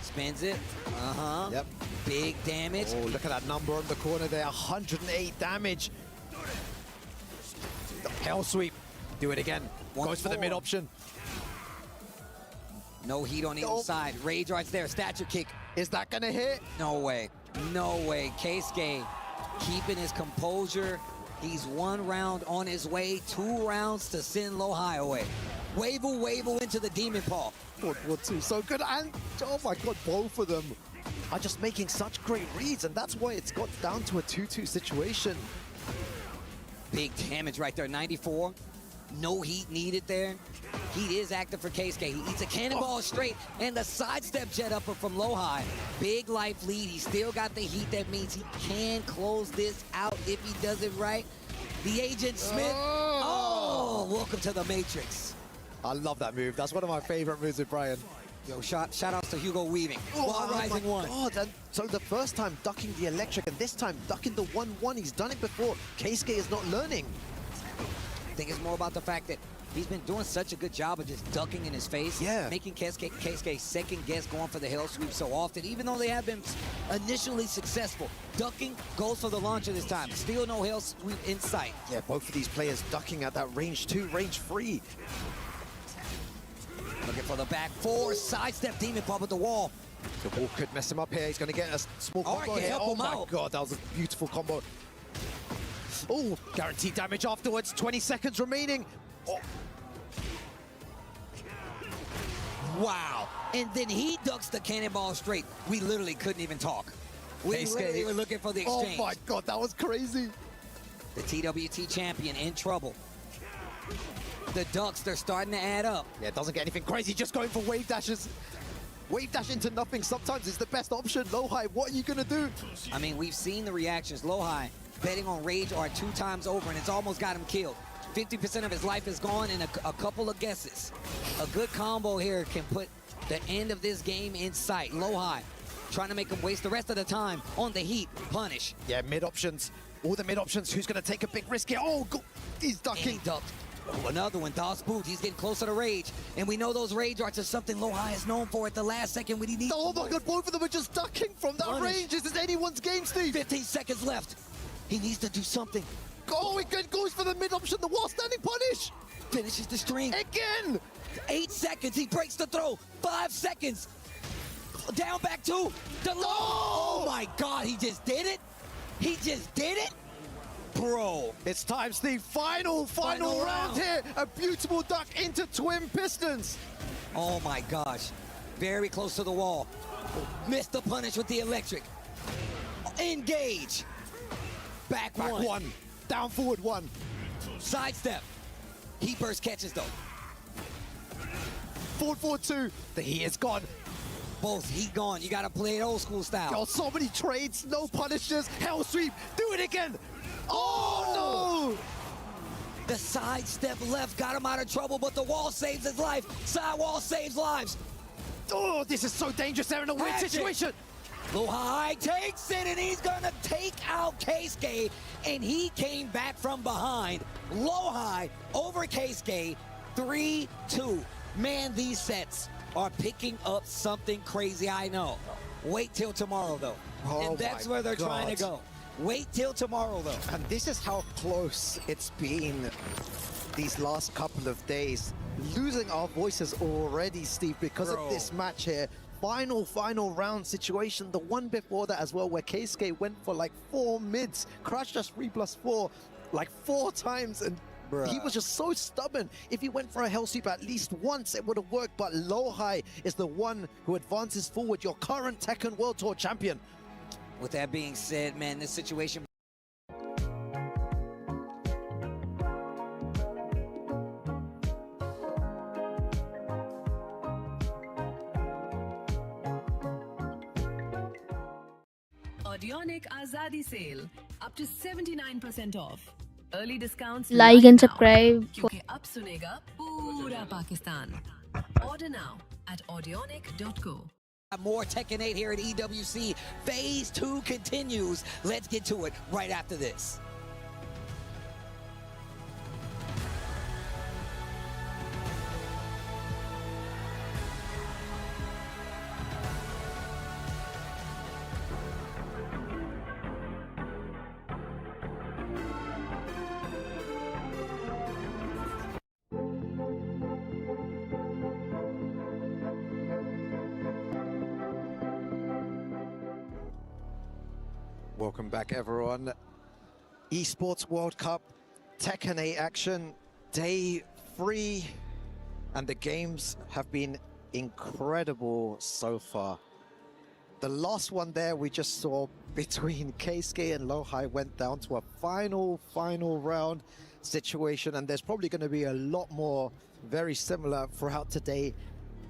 Spins it, Yep. Big damage. Oh, look at that number on the corner there, 108 damage. The hell sweep, do it again. Goes for the mid option. No heat on either side. Rage Art's there, stature kick. Is that gonna hit? No way, no way. Keisuke keeping his composure. He's 1 round on his way, 2 rounds to send Lohai away. Wavle into the Demon Paw. Forward 2, so good, and oh my god, both of them are just making such great reads, and that's why it's got down to a 2-2 situation. Big damage right there, 94. No heat needed there. Heat is active for Keisuke. He eats a cannonball straight, and the sidestep jet upper from Lohai. Big life lead. He still got the heat. That means he can close this out if he does it right. The Agent Smith. Oh, welcome to the Matrix. I love that move. That's one of my favorite moves with Brian. Yo, shout outs to Hugo Weaving. Rising 1. God, and so the first time ducking the electric, and this time ducking the 1-1. He's done it before. Keisuke is not learning. I think it's more about the fact that he's been doing such a good job of just ducking in his face. Yeah. Making Keisuke second guess going for the hell sweep so often, even though they have been initially successful. Ducking goes for the launcher this time. Still no hell sweep in sight. Yeah, both of these players ducking at that range 2, range 3. Looking for the back 4, sidestep Demon Paw with the wall. The wall could mess him up here. He's going to get a small combo here. Oh my god, that was a beautiful combo. Oh, guaranteed damage afterwards. 20 seconds remaining. Oh. Wow. And then he ducks the cannonball straight. We literally couldn't even talk. We literally were looking for the exchange. Oh my god, that was crazy. The TWT champion in trouble. The ducks, they're starting to add up. Yeah, it doesn't get anything crazy, just going for wave dashes. Wave dash into nothing sometimes is the best option. Lohai, what are you gonna do? I mean, we've seen the reactions. Lohai betting on Rage Art 2 times over, and it's almost got him killed. 50% of his life is gone in a couple of guesses. A good combo here can put the end of this game in sight. Lohai trying to make him waste the rest of the time on the heat. Punish. Yeah, mid options. All the mid options. Who's gonna take a big risk here? Oh, he's ducking. And he ducked. Oh, another one, Das Boot. He's getting closer to Rage. And we know those Rage Arts are something Lohai is known for at the last second when he needs. Oh my god, both of them are just ducking from that range. This is anyone's game, Steve. 15 seconds left. He needs to do something. Oh, it goes for the mid option, the wall standing punish. Finishes the stream. Again. 8 seconds, he breaks the throw. 5 seconds. Down back 2. Oh my god, he just did it. He just did it. Bro. It's time, Steve. Final round here. A beautiful duck into twin pistons. Oh my gosh. Very close to the wall. Missed the punish with the electric. Engage. Back one. Down forward 1. Sidestep. Heat burst catches though. Forward 2. The heat is gone. Both heat gone. You gotta play it old school style. Oh, so many trades, no punishes. Hell sweep. Do it again. Oh no! The sidestep left got him out of trouble, but the wall saves his life. Side wall saves lives. Oh, this is so dangerous. They're in a weird situation. Lohai takes it, and he's gonna take out Keisuke, and he came back from behind. Lohai over Keisuke, 3-2. Man, these sets are picking up something crazy, I know. Wait till tomorrow, though. And that's where they're trying to go. Wait till tomorrow, though. And this is how close it's been these last couple of days. Losing our voices already, Steve, because of this match here. Final round situation. The one before that as well, where Keisuke went for like 4 mids, crushed us 3+4 like 4 times, and he was just so stubborn. If he went for a hell sweep at least once, it would have worked, but Lohai is the one who advances forward, your current Tekken World Tour champion. With that being said, man, this situation Audionic Azadi sale up to 79% off. Early discounts. Like and subscribe. क्योंकि अब सुनेगा पूरा Pakistan. Order now at audionic.co. More Tekken 8 here at EWC. Phase 2 continues. Let's get to it right after this. Welcome back, everyone. Esports World Cup, Tekken 8 action, day 3, and the games have been incredible so far. The last one there we just saw between Keisuke and Lohai went down to a final round situation, and there's probably going to be a lot more very similar throughout today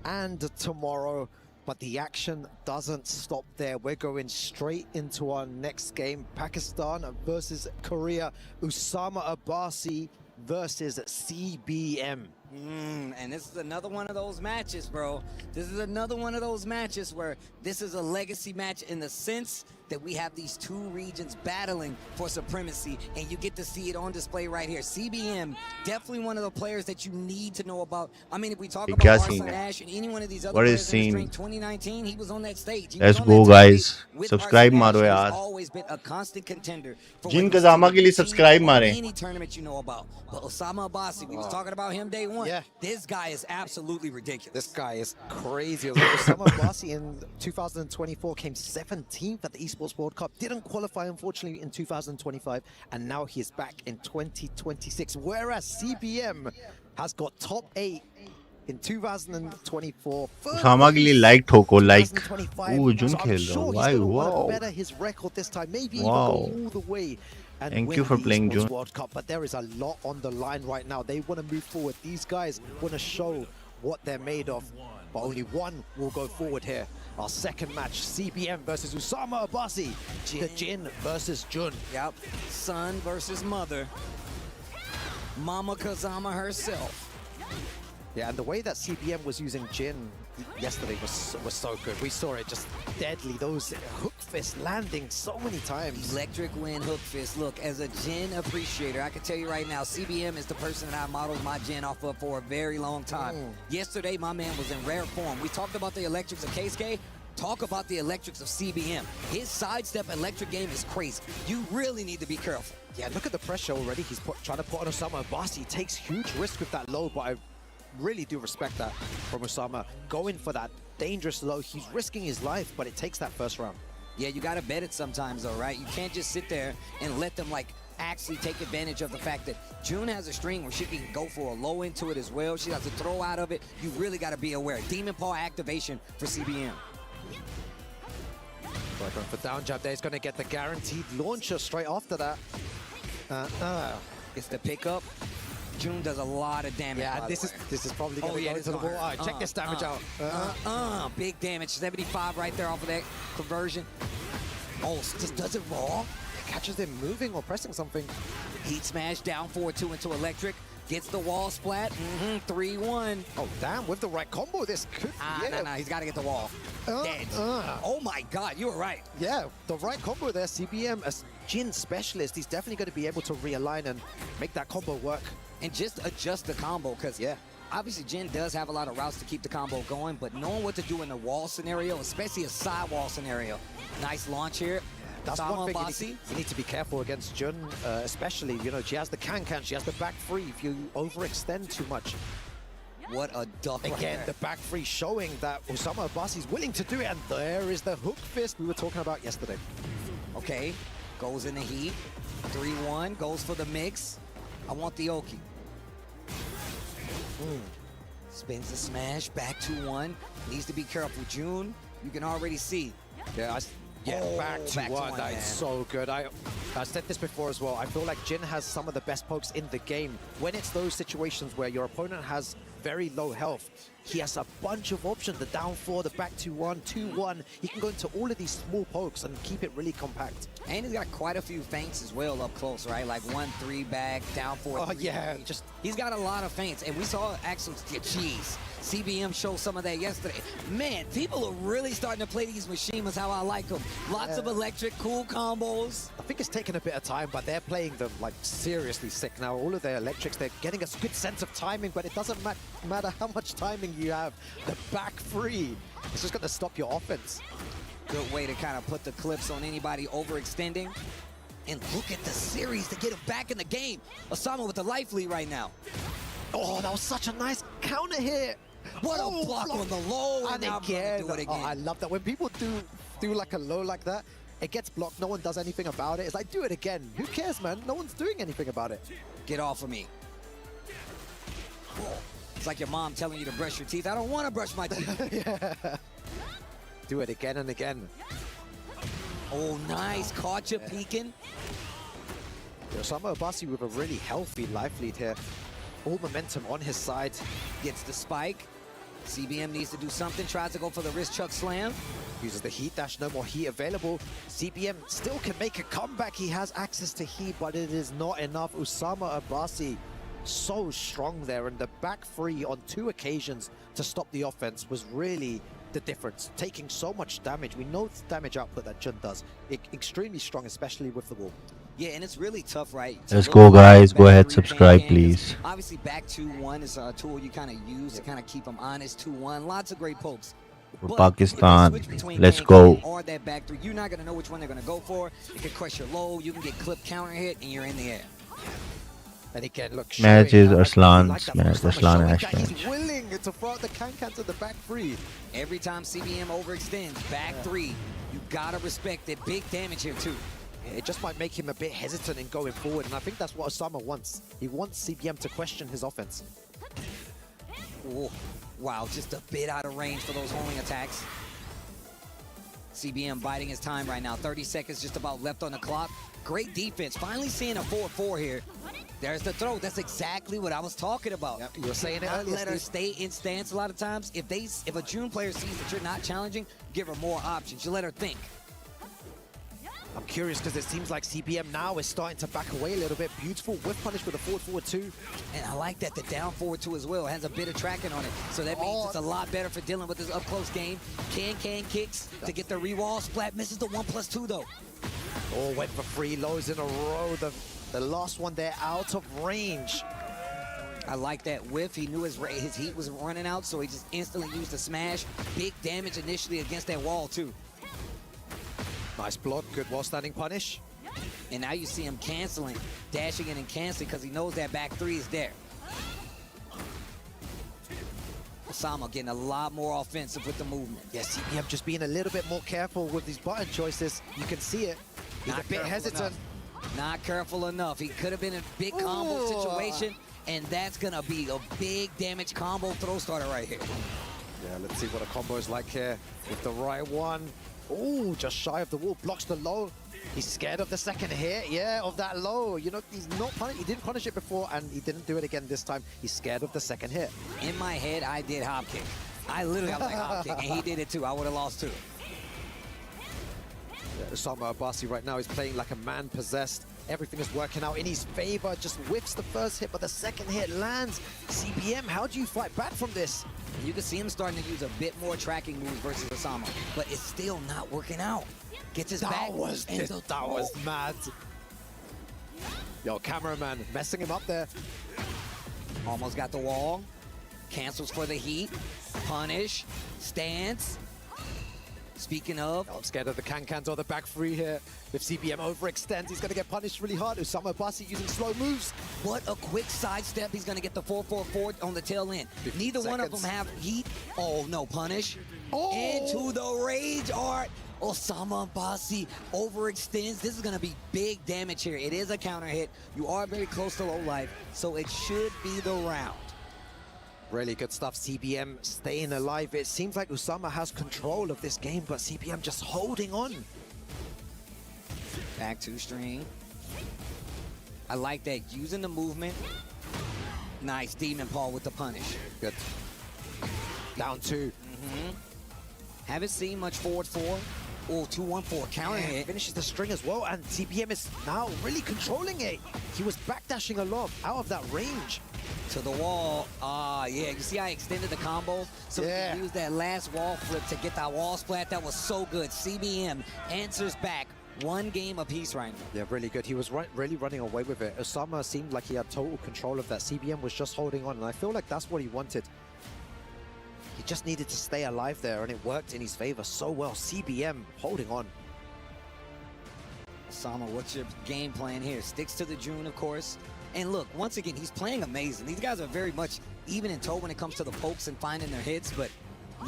and tomorrow. But the action doesn't stop there. We're going straight into our next game. Pakistan versus Korea. Usama Abbasi versus CBM. And this is another one of those matches, bro. This is another one of those matches where this is a legacy match in the sense that we have these two regions battling for supremacy, and you get to see it on display right here. CBM, definitely one of the players that you need to know about. I mean, if we talk about Arslan Ash and any one of these other players in 2019, he was on that stage. Let's go, guys. Subscribe मारो यार. Always been a constant contender for Jin Kazama के लिए subscribe मारें. Any tournament you know about. But Usama Abbasi, we was talking about him day one. Yeah. This guy is absolutely ridiculous. This guy is crazy. Usama Abbasi in 2024 came 17th at the Esports World Cup. Didn't qualify, unfortunately, in 2025. And now he is back in 2026. Whereas CBM has got top 8 in 2024. Usama के लिए like ठोको like. Ooh, जुन खेल रहा है. Why? Wow. Better his record this time. Maybe even Wow. go all the way. And Thank you for playing, June. World Cup, but there is a lot on the line right now. They want to move forward. These guys want to show what they're made of. But only one will go forward here. Our second match, CBM versus Usama Abbasi. The Jin versus Jun. Yep. Son versus mother. Mama Kazama herself. Yeah, and the way that CBM was using Jin yesterday was so good. We saw it just deadly. Those hook fists landing so many times. Electric wind hook fist. Look, as a Jin appreciator, I can tell you right now, CBM is the person that I modeled my Jin off of for a very long time. Yesterday, my man was in rare form. We talked about the electrics of Keisuke. Talk about the electrics of CBM. His sidestep electric game is crazy. You really need to be careful. Yeah, look at the pressure already. He's trying to put on Usama Abbasi. He takes huge risk with that low, but I really do respect that from Usama. Going for that dangerous low. He's risking his life, but it takes that first round. Yeah, you got to bet it sometimes, though, right? You can't just sit there and let them, like, actually take advantage of the fact that June has a string where she can go for a low into it as well. She has to throw out of it. You really got to be aware. Demon Paw activation for CBM. Going for down jab there. He's going to get the guaranteed launcher straight after that. It's the pickup. June does a lot of damage. Yeah, this is probably going to go into the wall. Right, check this damage out. Big damage. 75 right there off of that conversion. Oh, just does it raw. It catches him moving or pressing something. Heat smash down 4-2 into electric. Gets the wall splat. 3-1. Oh, damn. With the right combo, this could No, he's got to get the wall. Dead. Oh, my God. You were right. Yeah, the right combo there. CBM, as Jin specialist, he's definitely going to be able to realign and make that combo work. And just adjust the combo, because obviously Jin does have a lot of routes to keep the combo going, but knowing what to do in the wall scenario, especially a side wall scenario. Nice launch here. That's one thing you need to be careful against Jun, especially, you know, she has the can-can, she has the back free if you overextend too much. What a duck. Again, the back free showing that Usama Abbasi is willing to do it, and there is the hook fist we were talking about yesterday. Okay, goes in the heat. 3-1, goes for the mix. I want the Oki. Spins the smash, back 2-1. Needs to be careful. June, you can already see. Yeah, back to one. That's so good. I said this before as well. I feel like Jin has some of the best pokes in the game. When it's those situations where your opponent has very low health. He has a bunch of options, the down 4, the back 2-1, 2-1. He can go into all of these small pokes and keep it really compact. And he's got quite a few feints as well up close, right? Like 1-3 back, down 4. Oh, yeah. He's got a lot of feints. And we saw actually, jeez, CBM show some of that yesterday. Man, people are really starting to play these machines how I like them. Lots of electric, cool combos. I think it's taken a bit of time, but they're playing them like seriously sick now. All of their electrics, they're getting a good sense of timing, but it doesn't matter how much timing you have. The back 3, it's just going to stop your offense. Good way to kind of put the clips on anybody overextending. And look at the series to get him back in the game. Osama with the life lead right now. Oh, that was such a nice counter hit. What a block on the low. And again, do it again. Oh, I love that. When people do like a low like that, it gets blocked. No one does anything about it. It's like, do it again. Who cares, man? No one's doing anything about it. Get off of me. Oh, it's like your mom telling you to brush your teeth. I don't want to brush my teeth. Yeah. Do it again and again. Oh, nice. Caught you peeking. Osama Abasi with a really healthy life lead here. All momentum on his side. Gets the spike. CBM needs to do something. Tries to go for the wrist chuck slam. Uses the heat dash. No more heat available. CBM still can make a comeback. He has access to heat, but it is not enough. Osama Abasi so strong there. And the back 3 on 2 occasions to stop the offense was really the difference. Taking so much damage. We know the damage output that Jun does. Extremely strong, especially with the wall. Yeah, and it's really tough, right? Let's go, guys. Go ahead, subscribe, please. Obviously, back 2-1 is a tool you kind of use to kind of keep them honest. 2-1, lots of great pokes. For Pakistan, let's go. Or that back 3, you're not going to know which one they're going to go for. It can crush your low. You can get clip counter hit, and you're in the air. And again, look, Match is Arslan's match, Arslan Ash match. He's willing to throw out the can to the back 3. Every time CBM overextends, back 3, you got to respect it. Big damage here, too. It just might make him a bit hesitant in going forward, and I think that's what Osama wants. He wants CBM to question his offense. Oh, wow, just a bit out of range for those homing attacks. CBM biding his time right now. 30 seconds just about left on the clock. Great defense. Finally seeing a 4-4 here. There's the throw. That's exactly what I was talking about. Yep, you were saying it earlier. Let her stay in stance a lot of times. If a June player sees that you're not challenging, give her more options. You let her think. I'm curious because it seems like CBM now is starting to back away a little bit. Beautiful whip punish with a forward 2. And I like that the down forward 2 as well. It has a bit of tracking on it. So that means it's a lot better for dealing with this up-close game. Can kicks to get the re-wall. Splat misses the 1+2 though. Oh, went for 3 lows in a row. The last one there out of range. I like that whiff. He knew his heat was running out, so he just instantly used the smash. Big damage initially against that wall too. Nice block, good wall standing punish. And now you see him canceling, dashing in and canceling because he knows that back 3 is there. Osama getting a lot more offensive with the movement. Yes, CBM just being a little bit more careful with these button choices. You can see it. He's a bit hesitant. Not careful enough. He could have been in a big combo situation, and that's going to be a big damage combo throw starter right here. Yeah, let's see what a combo is like here with the right one. Oh, just shy of the wall, blocks the low. He's scared of the second hit, yeah, of that low. You know, he's not he didn't punish it before, and he didn't do it again this time. He's scared of the second hit. In my head, I did hop kick. I literally was like hop kick, and he did it too. I would have lost too. Yeah, Osama Abasi right now is playing like a man possessed. Everything is working out in his favor. Just whiffs the first hit, but the second hit lands. CBM, how do you fight back from this? You can see him starting to use a bit more tracking moves versus Osama, but it's still not working out. Gets his back. That was mad. Yo, cameraman messing him up there. Almost got the wall. Cancels for the heat. Punish. Stance. Speaking of, I'm scared of the can-cans or the back 3 here. If CBM overextends, he's going to get punished really hard. Osama Abasi using slow moves. What a quick sidestep. He's going to get the 4-4-4 on the tail end. Neither one of them have heat. Oh, no, punish. Oh. Into the rage art. Osama Abasi overextends. This is going to be big damage here. It is a counter hit. You are very close to low life, so it should be the round. Really good stuff. CBM staying alive. It seems like Osama has control of this game, but CBM just holding on. Back 2 string. I like that. Using the movement. Nice Demon Paw with the punish. Good. Down 2. Haven't seen much forward 4. Oh, 2-1-4 counter hit. Finishes the string as well, and CBM is now really controlling it. He was backdashing a lot out of that range. To the wall. Yeah, you see I extended the combo? So he used that last wall flip to get that wall splat. That was so good. CBM answers back. 1 game apiece right now. Yeah, really good. He was really running away with it. Osama seemed like he had total control of that. CBM was just holding on, and I feel like that's what he wanted. He just needed to stay alive there, and it worked in his favor so well. CBM holding on. Osama, what's your game plan here? Sticks to the June, of course. And look, once again, he's playing amazing. These guys are very much even in tow when it comes to the pokes and finding their hits, but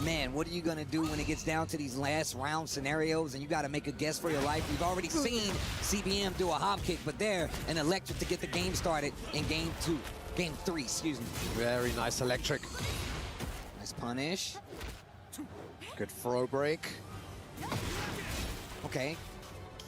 man, what are you going to do when it gets down to these last round scenarios and you got to make a guess for your life? We've already seen CBM do a hop kick, but there, an electric to get the game started in game 3, excuse me. Very nice electric. Nice punish. Good throw break. Okay.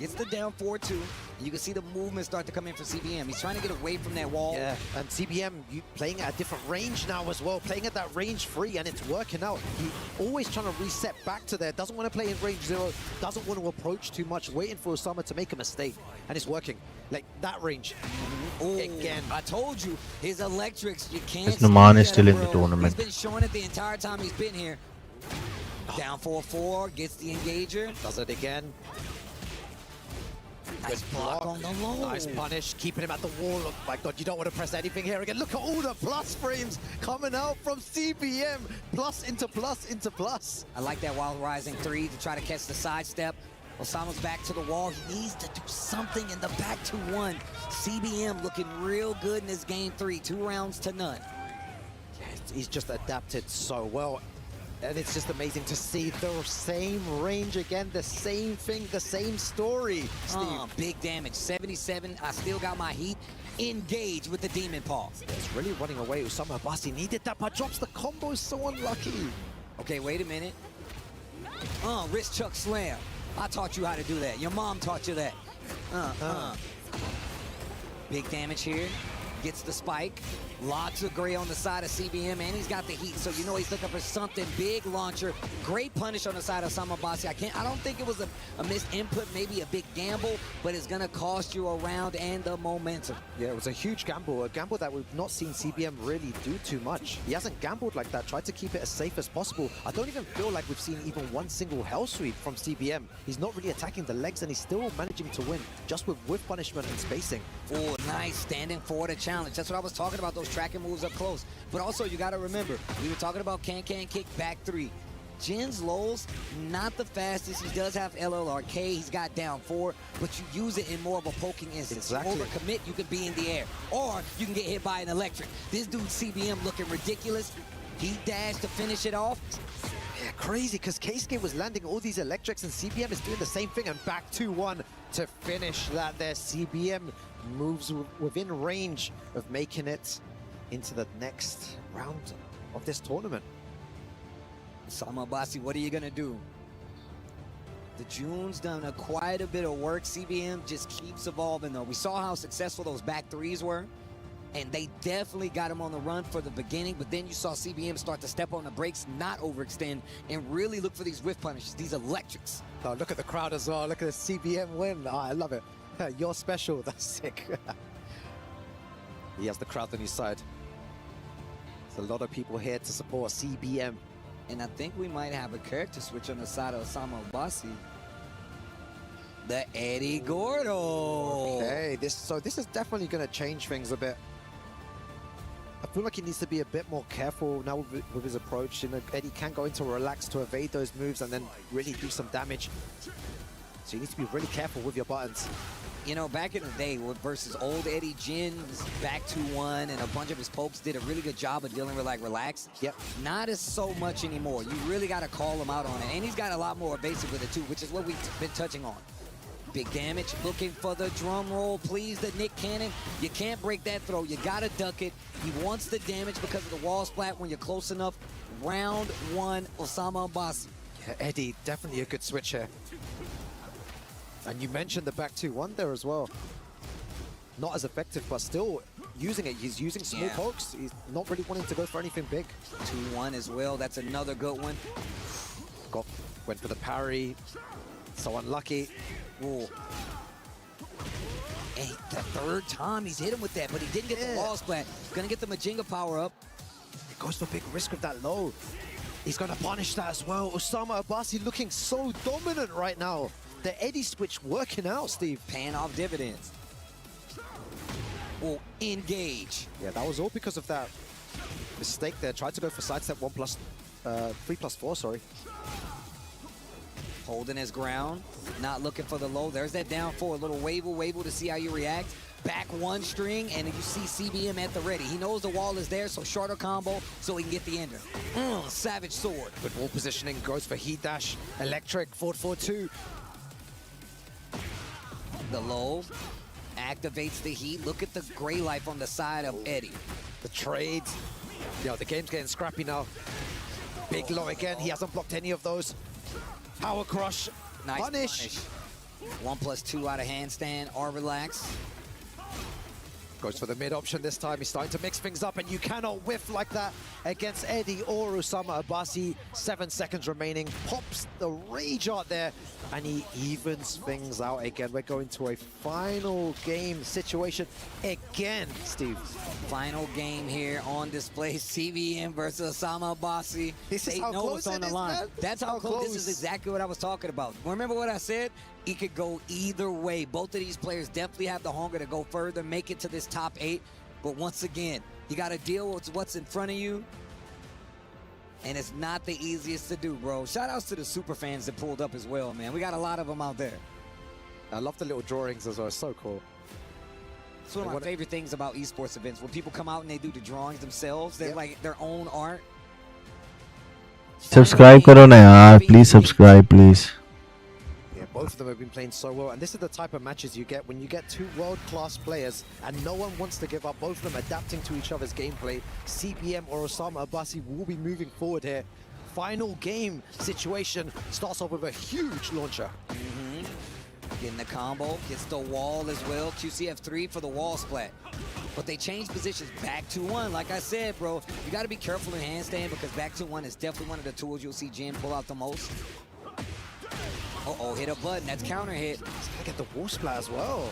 Gets the down 4-2. You can see the movement start to come in for CBM. He's trying to get away from that wall. Yeah, and CBM playing at a different range now as well, playing at that range 3, and it's working out. He always trying to reset back to there, doesn't want to play in range 0, doesn't want to approach too much, waiting for Osama to make a mistake, and it's working. Like that range. Again. I told you, his electrics, you can't. This Numan is still in the tournament. He's been showing it the entire time he's been here. Down 4-4, gets the engager. Does it again. Nice block on the low. Nice punish, keeping him at the wall. Oh my God, you don't want to press anything here again. Look at all the plus frames coming out from CBM. Plus into plus into plus. I like that while rising 3 to try to catch the sidestep. Osama's back to the wall. He needs to do something in the back to 1. CBM looking real good in this game 3. 2 rounds to none. He's just adapted so well. And it's just amazing to see the same range again, the same thing, the same story, Steve. Big damage, 77. I still got my heat. Engage with the Demon Paw. It's really running away. Osama Basi needed that, but drops the combo. So unlucky. Okay, wait a minute. Wrist chuck slam. I taught you how to do that. Your mom taught you that. Big damage here. Gets the spike. Lots of gray on the side of CBM, and he's got the heat, so you know he's looking for something. Big launcher. Great punish on the side of Osama Basi. I don't think it was a missed input, maybe a big gamble, but it's gonna cost you a round and the momentum. Yeah, it was a huge gamble, a gamble that we've not seen CBM really do too much. He hasn't gambled like that, tried to keep it as safe as possible. I don't even feel like we've seen even one single hell sweep from CBM. He's not really attacking the legs, and he's still managing to win, just with whiff punishment and spacing. Oh, nice, standing for the challenge. That's what I was talking about, those tracking moves up close. But also, you got to remember, we were talking about can kick back 3. Jin's lows, not the fastest. He does have LLRK. He's got down 4, but you use it in more of a poking instance. Exactly. You overcommit, you can be in the air, or you can get hit by an electric. This dude CBM looking ridiculous. He dashed to finish it off. Yeah, crazy, because Keisuke was landing all these electrics, and CBM is doing the same thing, and back 2-1 to finish that there. CBM moves within range of making it into the next round of this tournament. Osama Basi, what are you gonna do? The June's done quite a bit of work. CBM just keeps evolving though. We saw how successful those back 3s were, and they definitely got him on the run for the beginning, but then you saw CBM start to step on the brakes, not overextend, and really look for these whiff punishes, these electrics. Oh, look at the crowd as well. Look at the CBM win. Oh, I love it. You're special. That's sick. He has the crowd on his side. There's a lot of people here to support CBM. And I think we might have a character switch on the side of Osama Basi. The Eddie Gordo. Okay, this is definitely going to change things a bit. I feel like he needs to be a bit more careful now with his approach. You know, Eddie can go into relax to evade those moves and then really do some damage. So you need to be really careful with your buttons. You know, back in the day versus old Eddie, Jin was back 2-1, and a bunch of his pokes did a really good job of dealing with, like, relax. Yep. Not as so much anymore. You really got to call him out on it. And he's got a lot more evasive with it, too, which is what we've been touching on. Big damage, looking for the drum roll, please, the Nick Cannon. You can't break that throw. You got to duck it. He wants the damage because of the wall splat when you're close enough. Round 1, Osama Basi. Yeah, Eddie, definitely a good switch here. And you mentioned the back 2-1 there as well. Not as effective, but still using it. He's using small pokes. He's not really wanting to go for anything big. 2-1 as well. That's another good one. Went for the parry. So unlucky. Ooh. And the third time he's hit him with that, but he didn't get the wall splat. Gonna get the Majinga power up. He goes for big risk with that low. He's gonna punish that as well. Osama Abbasi looking so dominant right now. The Eddie switch working out, Steve. Paying off dividends. Oh, engage. Yeah, that was all because of that mistake there. Tried to go for sidestep 3+4, sorry. Holding his ground, not looking for the low. There's that down 4, a little wave to see how you react. Back 1 string, and you see CBM at the ready. He knows the wall is there, so shorter combo, so he can get the ender. Savage sword. Good wall positioning, goes for heat dash, electric, forward 4-2. The low activates the heat. Look at the gray life on the side of Eddie. The trades. Yo, the game's getting scrappy now. Big low again. He hasn't blocked any of those. Power crush. Nice punish. 1+2 out of handstand or relax. Goes for the mid option this time. He's starting to mix things up, and you cannot whiff like that against Eddie or Osama Abbasi. 7 seconds remaining. Pops the rage out there, and he evens things out again. We're going to a final game situation again, Steve. Final game here on display. CBM versus Osama Abbasi. This is how close on the line. Man. That's how close. This is exactly what I was talking about. Remember what I said? It could go either way. Both of these players definitely have the hunger to go further, make it to this top 8. But once again, you got to deal with what's in front of you. And it's not the easiest to do, bro. Shout outs to the super fans that pulled up as well, man. We got a lot of them out there. I love the little drawings as well. It's so cool. It's one of my favorite things about esports events. When people come out and they do the drawings themselves, they're like their own art. Subscribe karo na yaar. Please subscribe, please. Yeah, both of them have been playing so well, and this is the type of matches you get when you get 2 world-class players and no one wants to give up. Both of them adapting to each other's gameplay. CBM or Osama Abbasi will be moving forward here. Final game situation starts off with a huge launcher. Getting the combo, gets the wall as well. QCF3 for the wall splat. But they changed positions back to 1. Like I said, bro, you got to be careful in handstand because back to 1 is definitely one of the tools you'll see Jin pull out the most. Uh-oh, hit a button. That's counter hit. He's gonna get the wall splat as well.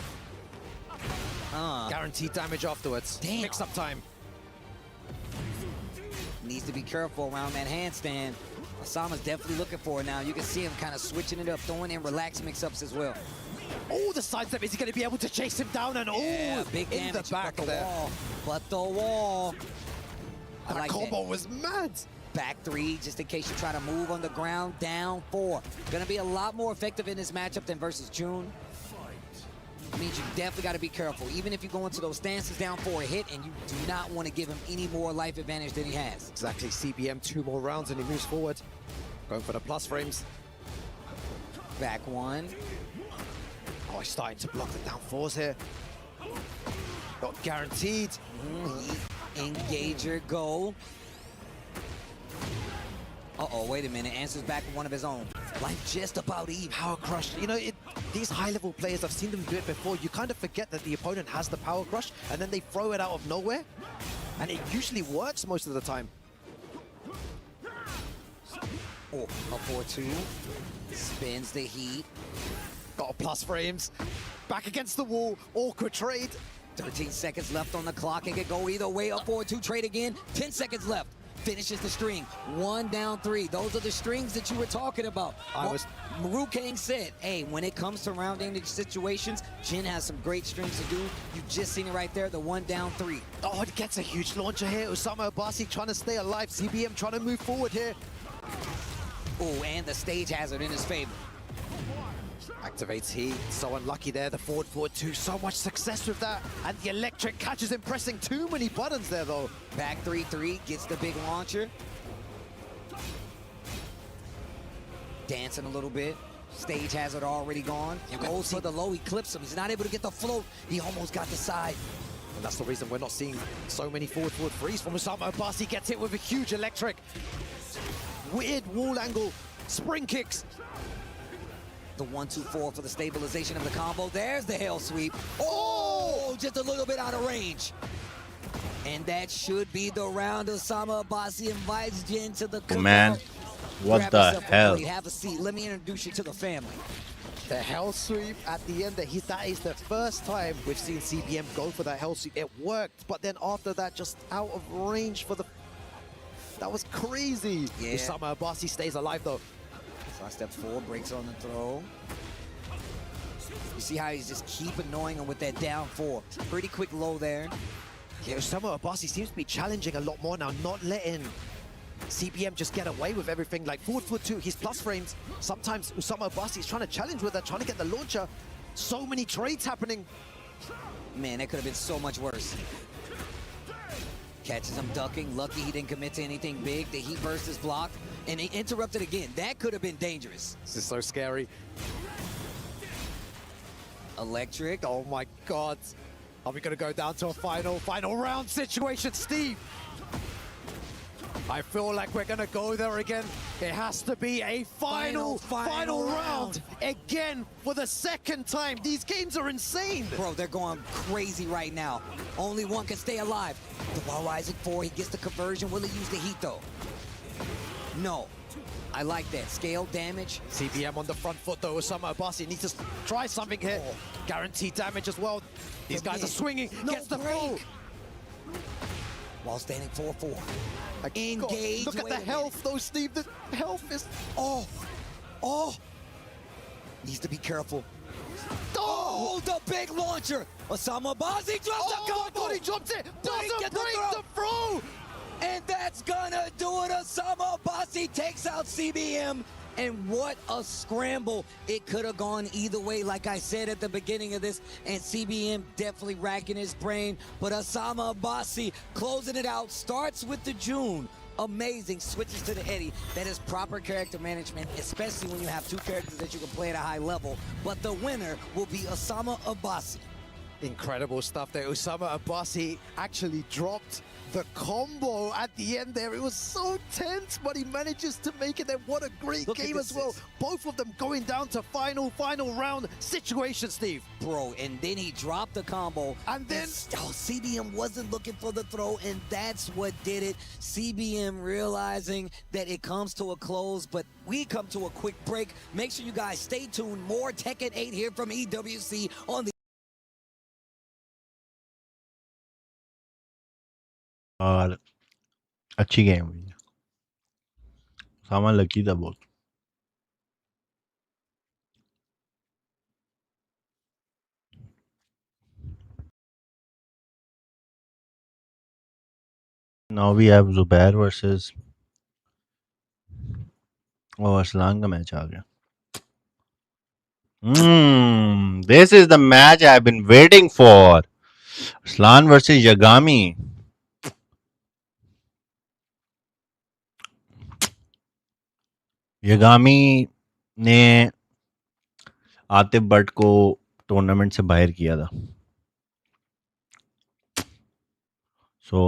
Guaranteed damage afterwards. Damn. Mix-up time. Needs to be careful around that handstand. Osama's definitely looking for it now. You can see him kind of switching it up, throwing in relax mix-ups as well. Oh, the sidestep. Is he going to be able to chase him down? And big in damage, the back but the there. wall. But the wall. I That like combo that. was mad. Back 3, just in case you try to move on the ground. Down 4. Gonna be a lot more effective in this matchup than versus June. Means you definitely got to be careful. Even if you go into those stances down for a hit, and you do not want to give him any more life advantage than he has. Exactly. CBM 2 more rounds and he moves forward. Going for the plus frames. Back 1. Oh, he's starting to block the down 4s here. Not guaranteed. Engager go. Uh-oh, wait a minute. Answers back with one of his own. Life just about even. Power crush. You know, these high-level players, I've seen them do it before. You kind of forget that the opponent has the power crush, and then they throw it out of nowhere. And it usually works most of the time. Oh, a 4-2. Spins the heat. Got a plus frames. Back against the wall. Awkward trade. 13 seconds left on the clock. It could go either way. Up 4-2 trade again. 10 seconds left. Finishes the string. 1 down 3. Those are the strings that you were talking about. Maru Kang said, hey, when it comes to rounding the situations, Jin has some great strings to do. You just seen it right there, the 1 down 3. Oh, it gets a huge launcher here. Osama Abbasi trying to stay alive. CBM trying to move forward here. Oh, and the stage hazard in his favor. Activates heat. So unlucky there. The forward 4-2. So much success with that. And the electric catches him pressing too many buttons there, though. Back 3-3. Gets the big launcher. Dancing a little bit. Stage hazard already gone. Goes for the low. He clips him. He's not able to get the float. He almost got the side. And that's the reason we're not seeing so many forward threes from Osama Abbasi. Gets hit with a huge electric. Weird wall angle. Spring kicks. The 1-2-4 for the stabilization of the combo. There's the hail sweep. Oh, just a little bit out of range. And that should be the round. Osama Abbasi invites Jin to the cookout. Man, what Grab the yourself a hell? plate, have a seat. Let me introduce you to the family. The hell sweep at the end, that is the first time we've seen CBM go for that hell sweep. It worked, but then after that, just out of range for the... That was crazy. Yeah. Osama Abbasi stays alive though. Side steps forward, breaks on the throw. You see how he's just keep annoying him with that down 4. Pretty quick low there. Yeah, Osama Abbasi seems to be challenging a lot more now, not letting CBM just get away with everything. Like forward foot 2, he's plus frames. Sometimes Osama Abbasi is trying to challenge with that, trying to get the launcher. So many trades happening. Man, that could have been so much worse. Catches him ducking. Lucky he didn't commit to anything big. The heat burst is blocked, and he interrupted again. That could have been dangerous. This is so scary. Electric. Oh my God. Are we going to go down to a final round situation, Steve? I feel like we're going to go there again. It has to be a final round. Again, for the second time. These games are insane. Bro, they're going crazy right now. Only one can stay alive. The ball rising 4, he gets the conversion. Will he use the heat though? No. I like that. Scale damage. CBM on the front foot though. Osama Abbasi needs to try something here. Guaranteed damage as well. These guys are swinging. Gets the throw. While standing 4-4. Engage. Look at the health though, Steve. The health is... Oh! Needs to be careful. Oh, the big launcher! Osama Abbasi drops the combo! I thought he dropped it! Doesn't Break the throw! And that's gonna do it. Osama Abbasi takes out CBM. And what a scramble. It could have gone either way, like I said at the beginning of this. And CBM definitely racking his brain. But Osama Abbasi closing it out. Starts with the June. Amazing. Switches to the Eddie. That is proper character management, especially when you have 2 characters that you can play at a high level. But the winner will be Osama Abbasi. Incredible stuff there. Osama Abbasi actually dropped the combo at the end there. It was so tense, but he manages to make it there. What a great game as well. Both of them going down to final round situation, Steve. Bro, and then he dropped the combo. And then... CBM wasn't looking for the throw, and that's what did it. CBM realizing that it comes to a close, but we come to a quick break. Make sure you guys stay tuned. More Tekken 8 here from EWC on the... और अच्छी game हुई है. सामान lucky था बहुत. Now we have Zubair versus Aslan का match आ गया. This is the match I've been waiting for. Aslan versus Yagami. यगामी ने आतिफ भट्ट को टूर्नामेंट से बाहर किया था. So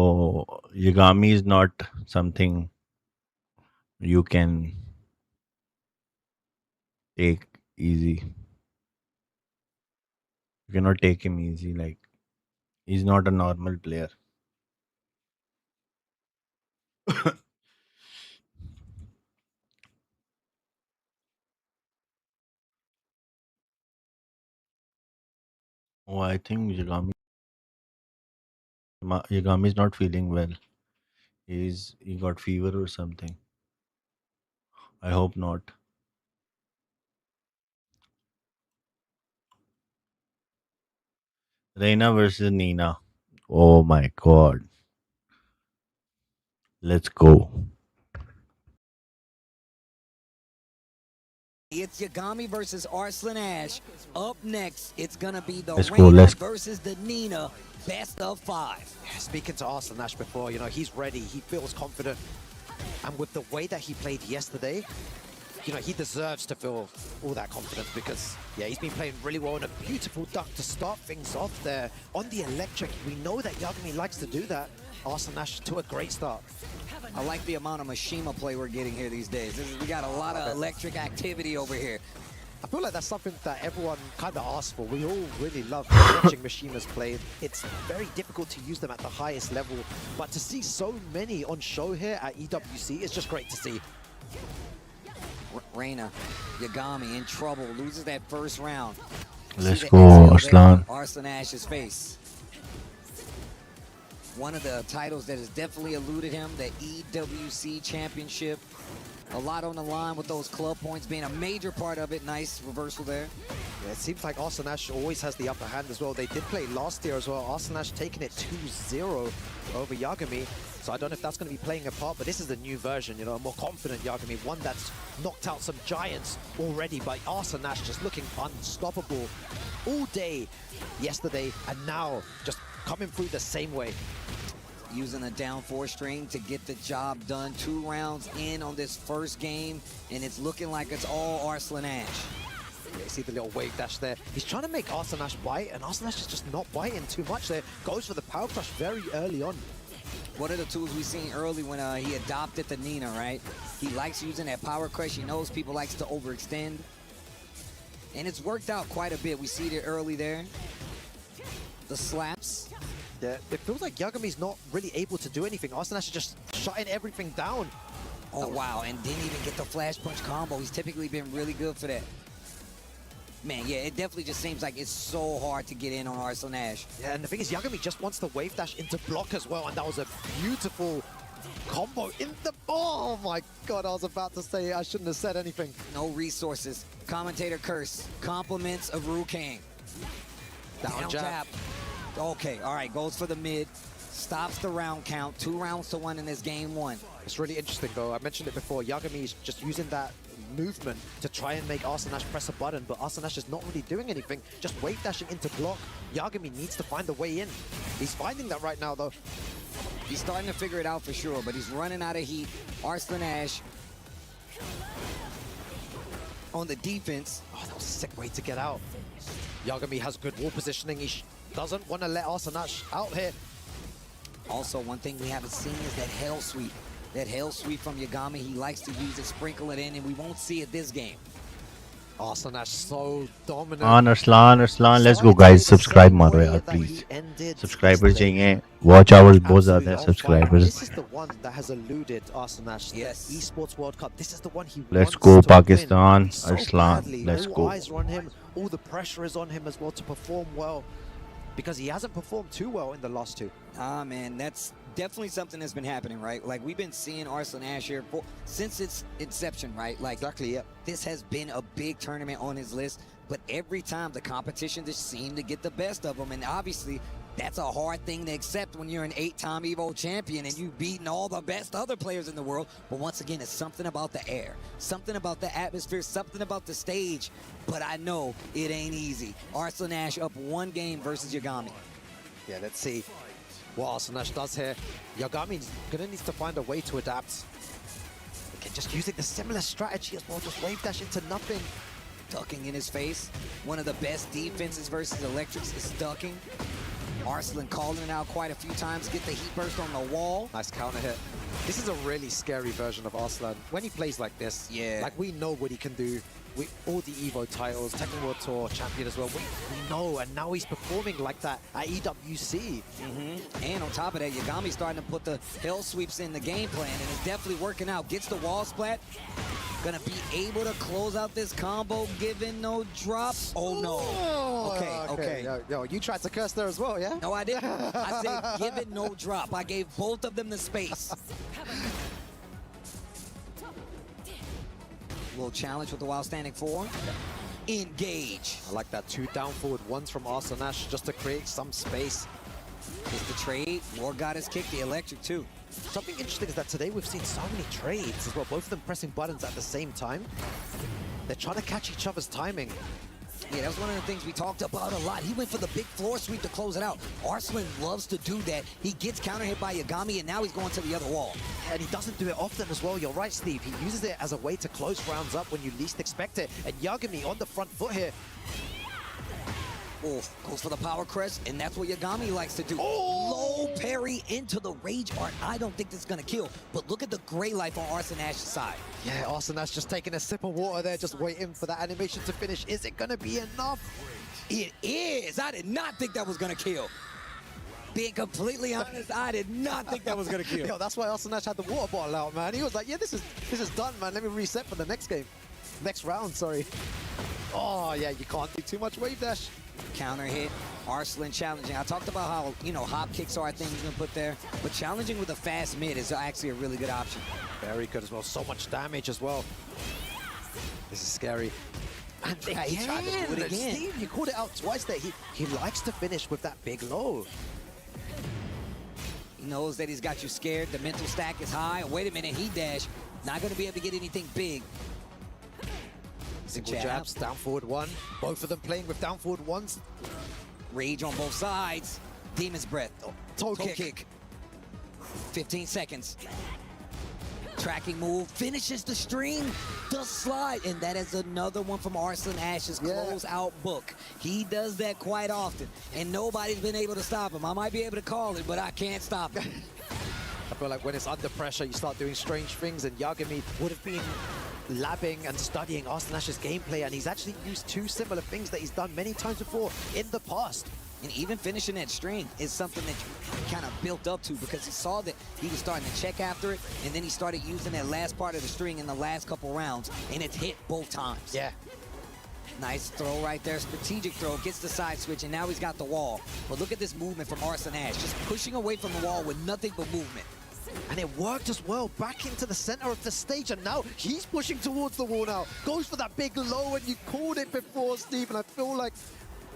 Yagami is not something you can take easy. You cannot take him easy. Like, he's not a normal player. Oh, I think Yagami is not feeling well. He got fever or something. I hope not. Reina versus Nina. Oh my God. Let's go. It's Yagami versus Arslan Ash. Up next, it's going to be the Let's go, Reina versus the Nina best of 5. Yeah, speaking to Arslan Ash before, you know, he's ready. He feels confident. And with the way that he played yesterday, you know, he deserves to feel all that confidence because, yeah, he's been playing really well and a beautiful duck to start things off there. On the electric, we know that Yagami likes to do that. Arslan Ash to a great start. I like the amount of Mishima play we're getting here these days. We got a lot of electric activity over here. I feel like that's something that everyone kind of asks for. We all really love watching Mishimas play. It's very difficult to use them at the highest level, but to see so many on show here at EWC is just great to see. Reina, Yagami in trouble, loses that first round. Let's go, Arslan. Arslan Ash's face. One of the titles that has definitely eluded him, the EWC Championship. A lot on the line with those club points being a major part of it. Nice reversal there. Yeah, it seems like Arslan Ash always has the upper hand as well. They did play last year as well. Arslan Ash taking it 2-0 over Yagami. So I don't know if that's going to be playing a part, but this is the new version, you know, a more confident Yagami, one that's knocked out some giants already, but Arslan Ash just looking unstoppable all day yesterday, and now just coming through the same way. Using a down 4 string to get the job done. 2 rounds in on this first game, and it's looking like it's all Arslan Ash. Yeah, you see the little wave dash there. He's trying to make Arslan Ash bite, and Arslan Ash is just not biting too much there. Goes for the power crush very early on. One of the tools we seen early when he adopted the Nina, right? He likes using that power crush. He knows people likes to overextend. And it's worked out quite a bit. We see it early there. The slaps. Yeah, it feels like Yagami's not really able to do anything. Arslan Ash is just shutting everything down. Oh, wow, and didn't even get the flash punch combo. He's typically been really good for that. Man, yeah, it definitely just seems like it's so hard to get in on Arslan Ash. Yeah, and the thing is, Yagami just wants the wave dash into block as well, and that was a beautiful combo in the... Oh my god, I was about to say I shouldn't have said anything. No resources. Commentator curse. Compliments of Ru Kang. Down jab. Okay, all right, goes for the mid. Stops the round count. 2 rounds to 1 in this game 1. It's really interesting though. I mentioned it before. Yagami is just using that movement to try and make Arslan Ash press a button, but Arslan Ash is not really doing anything, just wave dashing into block. Yagami needs to find a way in. He's finding that right now though. He's starting to figure it out for sure, but he's running out of heat. Arslan Ash on the defense. Oh, that was a sick way to get out. Yagami has good wall positioning. He doesn't want to let Arslan Ash out here. Also, one thing we haven't seen is that hell sweep. That hell sweep from Yagami, he likes to use it, sprinkle it in, and we won't see it this game. Arslan Ash so dominant. Arslan, let's go guys. Subscribe मारो यार please. Subscribers चाहिए. Watch hours बहुत ज़्यादा है subscribers. This is the one that has eluded Arslan Ash. Yes. The Esports World Cup. This is the one he Let's wants go to Pakistan. win so Arslan, badly. let's All go. eyes are on him. All the pressure is on him as well to perform well, because he hasn't performed too well in the last 2. Ah, man, that's definitely something that's been happening, right? Like, we've been seeing Arslan Ash here since its inception, right? Like, exactly, yeah. This has been a big tournament on his list, but every time the competition just seemed to get the best of him, and obviously that's a hard thing to accept when you're an 8-time EVO champion and you've beaten all the best other players in the world. But once again, it's something about the air, something about the atmosphere, something about the stage. But I know it ain't easy. Arslan Ash up 1 game versus Yagami. Yeah, let's see what Arslan Ash does here. Yagami's gonna need to find a way to adapt. Okay, just using the similar strategy as well, just wave dash into nothing. Ducking in his face. One of the best defenses versus Electrics is ducking. Arslan calling it out quite a few times, get the heat burst on the wall. Nice counter hit. This is a really scary version of Arslan. When he plays like this, yeah, like we know what he can do. With all the EVO titles, Tekken World Tour champion as well, we know, and now he's performing like that at EWC. And on top of that, Yagami's starting to put the hell sweeps in the game plan, and it's definitely working out. Gets the wall splat. Gonna be able to close out this combo, given no drop. Oh no. Okay. Yo, you tried to curse there as well, yeah? No, I didn't. I said given no drop. I gave both of them the space. Little challenge with the wild standing 4. Engage. I like that. 2 down forward ones from Arslan Ash just to create some space. Gets the trade. More got his kick. The electric too. Something interesting is that today we've seen so many trades as well. Both of them pressing buttons at the same time. They're trying to catch each other's timing. Yeah, that was one of the things we talked about a lot. He went for the big floor sweep to close it out. Arslan loves to do that. He gets counter hit by Yagami, and now he's going to the other wall. And he doesn't do it often as well. You're right, Steve. He uses it as a way to close rounds up when you least expect it. And Yagami on the front foot here. Oh, goes for the power crush, and that's what Yagami likes to do. Low parry into the rage art. I don't think this is going to kill, but look at the gray life on Arslan Ash's side. Yeah, Arslan Ash just taking a sip of water there, just waiting for that animation to finish. Is it going to be enough? It is. I did not think that was going to kill. Being completely honest, I did not think that was going to kill. Yo, that's why Arslan Ash had the water bottle out, man. He was like, yeah, this is done, man. Let me reset for the next game. Next round, sorry. Oh, yeah, you can't do too much wave dash. Counter hit, Arslan challenging. I talked about how, you know, hop kicks are a thing he's going to put there, but challenging with a fast mid is actually a really good option. Very good as well. So much damage as well. This is scary. And yeah, he tried to do it again. Steve, you called it out twice there. He likes to finish with that big low. He knows that he's got you scared. The mental stack is high. Wait a minute, he dash. Not going to be able to get anything big. Single jabs, down forward one. Both of them playing with down forward ones. Rage on both sides. Demon's Breath. Toe kick. 15 seconds. Tracking move. Finishes the stream. The slide. And that is another one from Arslan Ash's close-out book. He does that quite often. And nobody's been able to stop him. I might be able to call it, but I can't stop him. I feel like when it's under pressure, you start doing strange things, and Yagami would have been labbing and studying Arslan Ash's gameplay, and he's actually used two similar things that he's done many times before in the past. And even finishing that string is something that you kind of built up to, because he saw that he was starting to check after it, and then he started using that last part of the string in the last couple rounds, and it's hit both times. Yeah. Nice throw right there, strategic throw, gets the side switch, and now he's got the wall. But look at this movement from Arslan Ash, just pushing away from the wall with nothing but movement. And it worked as well, back into the center of the stage, and now he's pushing towards the wall now. Goes for that big low, and you called it before, Steve, and I feel like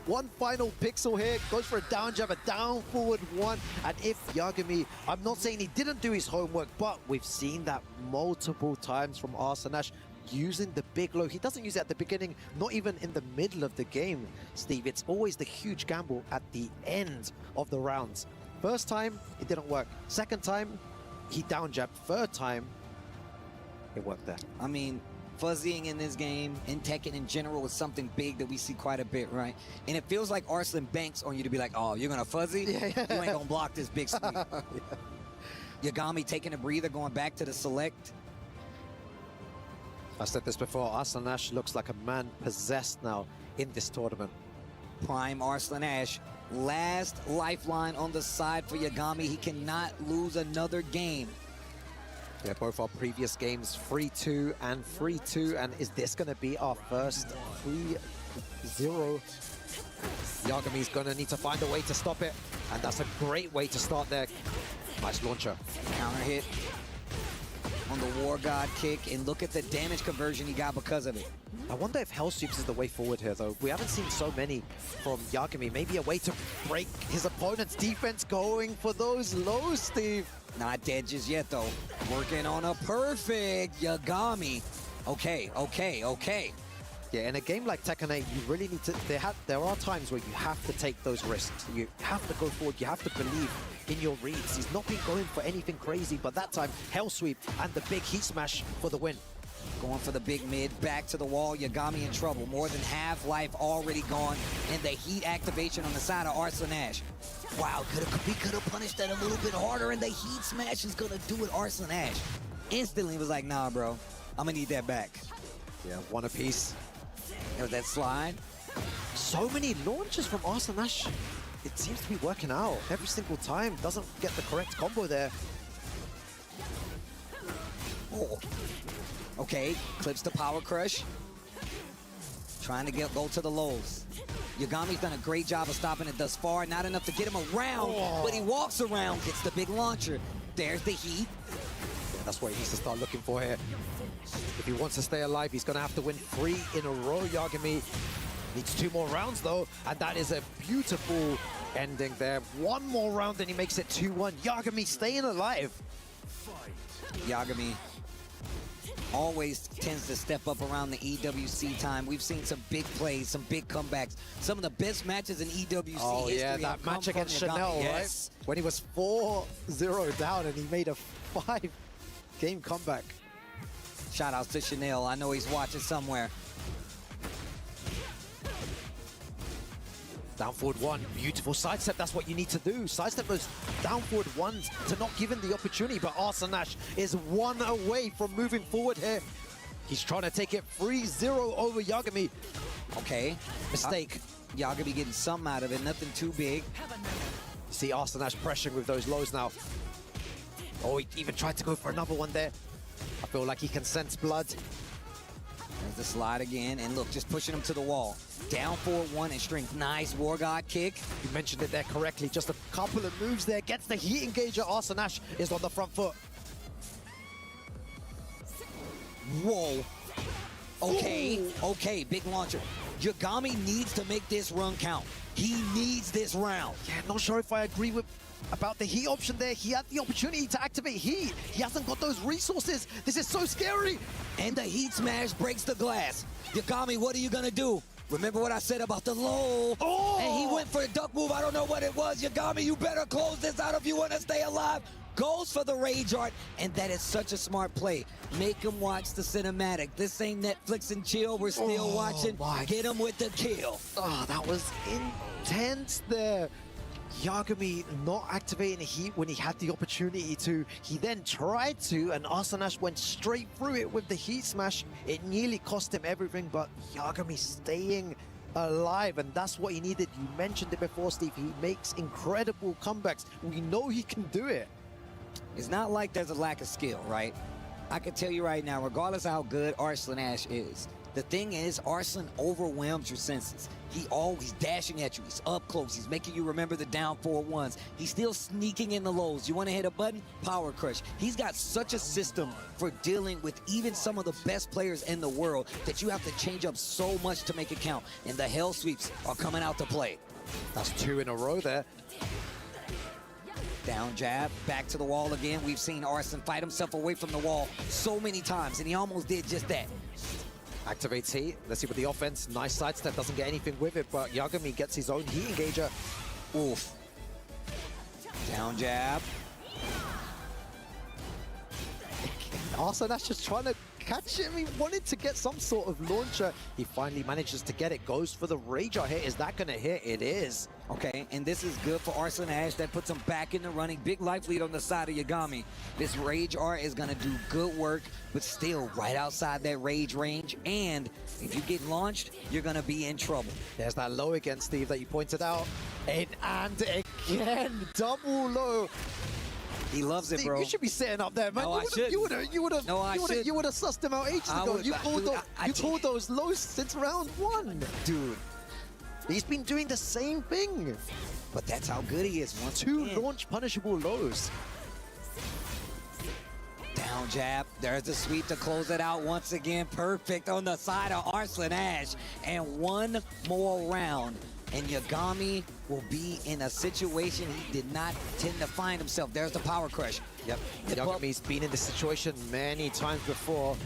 one final pixel here, goes for a down jab, a down forward one, and if Yagami, I'm not saying he didn't do his homework, but we've seen that multiple times from Arslan Ash, using the big low. He doesn't use it at the beginning, not even in the middle of the game, Steve. It's always the huge gamble at the end of the rounds. First time, it didn't work. Second time, he down jabbed. Third time, it worked there. I mean, fuzzying in this game, in Tekken in general, is something big that we see quite a bit, right? And it feels like Arslan banks on you to be like, oh, you're going to fuzzy? Yeah. You ain't going to block this big sweep. Yagami taking a breather, going back to the select. I said this before, Arslan Ash looks like a man possessed now in this tournament. Prime Arslan Ash. Last lifeline on the side for Yagami. He cannot lose another game. Yeah, both our previous games, 3-2 and 3-2. And is this going to be our first 3-0? Yagami's going to need to find a way to stop it. And that's a great way to start there. Nice launcher. Counter hit on the War God kick. And look at the damage conversion he got because of it. I wonder if Hell Sweeps is the way forward here, though. We haven't seen so many from Yagami. Maybe a way to break his opponent's defense, going for those lows, Steve. Not dead just yet, though. Working on a perfect Yagami. Okay. Yeah, in a game like Tekken 8, you really need to... There are times where you have to take those risks. You have to go forward. You have to believe in your reads. He's not been going for anything crazy, but that time, Hell Sweep and the big heat smash for the win. Going for the big mid, back to the wall. Yagami in trouble. More than half life already gone. And the heat activation on the side of Arslan Ash. Wow, we could have punished that a little bit harder, and the heat smash is going to do it. Arslan Ash instantly was like, nah, bro. I'm going to need that back. Yeah, one apiece. There's that slide. So many launches from Arslan Ash. It seems to be working out every single time. Doesn't get the correct combo there. Oh. Okay, clips the power crush. Trying to go to the lows. Yagami's done a great job of stopping it thus far. Not enough to get him around, but he walks around, gets the big launcher. There's the heat. Yeah, that's what he needs to start looking for here. If he wants to stay alive, he's going to have to win 3 in a row. Yagami needs 2 more rounds, though, and that is a beautiful ending there. 1 more round, and he makes it 2-1. Yagami staying alive. Yagami always tends to step up around the EWC time. We've seen some big plays, some big comebacks. Some of the best matches in EWC history. Yeah, that match against Chanel, yes. Right? When he was 4-0 down and he made a 5-game comeback. Shout outs to Chanel. I know he's watching somewhere. Down forward one, beautiful sidestep, that's what you need to do. Sidestep those down forward ones to not give him the opportunity, but Arsenash is one away from moving forward here. He's trying to take it 3-0 over Yagami. Okay. Mistake. Yagami getting something out of it, nothing too big. See Arsenash pressuring with those lows now. Oh, he even tried to go for another one there. I feel like he can sense blood. There's the slide again, and look, just pushing him to the wall. Down forward one and strength. Nice War God kick. You mentioned it there correctly. Just a couple of moves there. Gets the heat engager. Arsenash is on the front foot. Whoa. Okay, okay, big launcher. Yagami needs to make this run count. He needs this round. Yeah, not sure if I agree with about the heat option there. He had the opportunity to activate heat. He hasn't got those resources. This is so scary. And the heat smash breaks the glass. Yagami, what are you gonna do? Remember what I said about the low? Oh! And he went for a duck move. I don't know what it was. Yagami, you better close this out if you want to stay alive. Goes for the rage art, and that is such a smart play. Make him watch the cinematic. This ain't Netflix and chill. We're still watching. Get him with the kill. Oh, that was intense there. Yagami not activating heat when he had the opportunity to. He then tried to, and Arsenash went straight through it with the heat smash. It nearly cost him everything, but Yagami staying alive, and that's what he needed. You mentioned it before, Steve. He makes incredible comebacks. We know he can do it. It's not like there's a lack of skill, right? I can tell you right now, regardless of how good Arsenash is, the thing is, Arslan overwhelms your senses. He always dashing at you. He's up close. He's making you remember the down forward ones. He's still sneaking in the lows. You want to hit a button? Power crush. He's got such a system for dealing with even some of the best players in the world that you have to change up so much to make it count. And the hell sweeps are coming out to play. That's 2 in a row there. Down jab, back to the wall again. We've seen Arslan fight himself away from the wall so many times, and he almost did just that. Activates heat. Let's see what the offense. Nice sidestep, doesn't get anything with it, but Yagami gets his own heat engager. Oof. Down jab. Arsenash just trying to catch him. He wanted to get some sort of launcher. He finally manages to get it. Goes for the rage art hit. Is that going to hit? It is. Okay, and this is good for Arsenash. That puts him back in the running. Big life lead on the side of Yagami. This rage art is going to do good work, but still right outside that rage range. And if you get launched, you're going to be in trouble. There's that low again, Steve, that you pointed out. And again, double low. He loves it, Steve, bro. you should be sitting up there, man. No, I shouldn't. You would have sussed him out ages ago. You called those lows since round 1. Dude. He's been doing the same thing. But that's how good he is. Once 2 launch punishable lows. Down jab. There's the sweep to close it out once again. Perfect on the side of Arsenash. And one more round, and Yagami will be in a situation he did not tend to find himself. There's the power crush. Yep. Yagami's been in this situation many times before.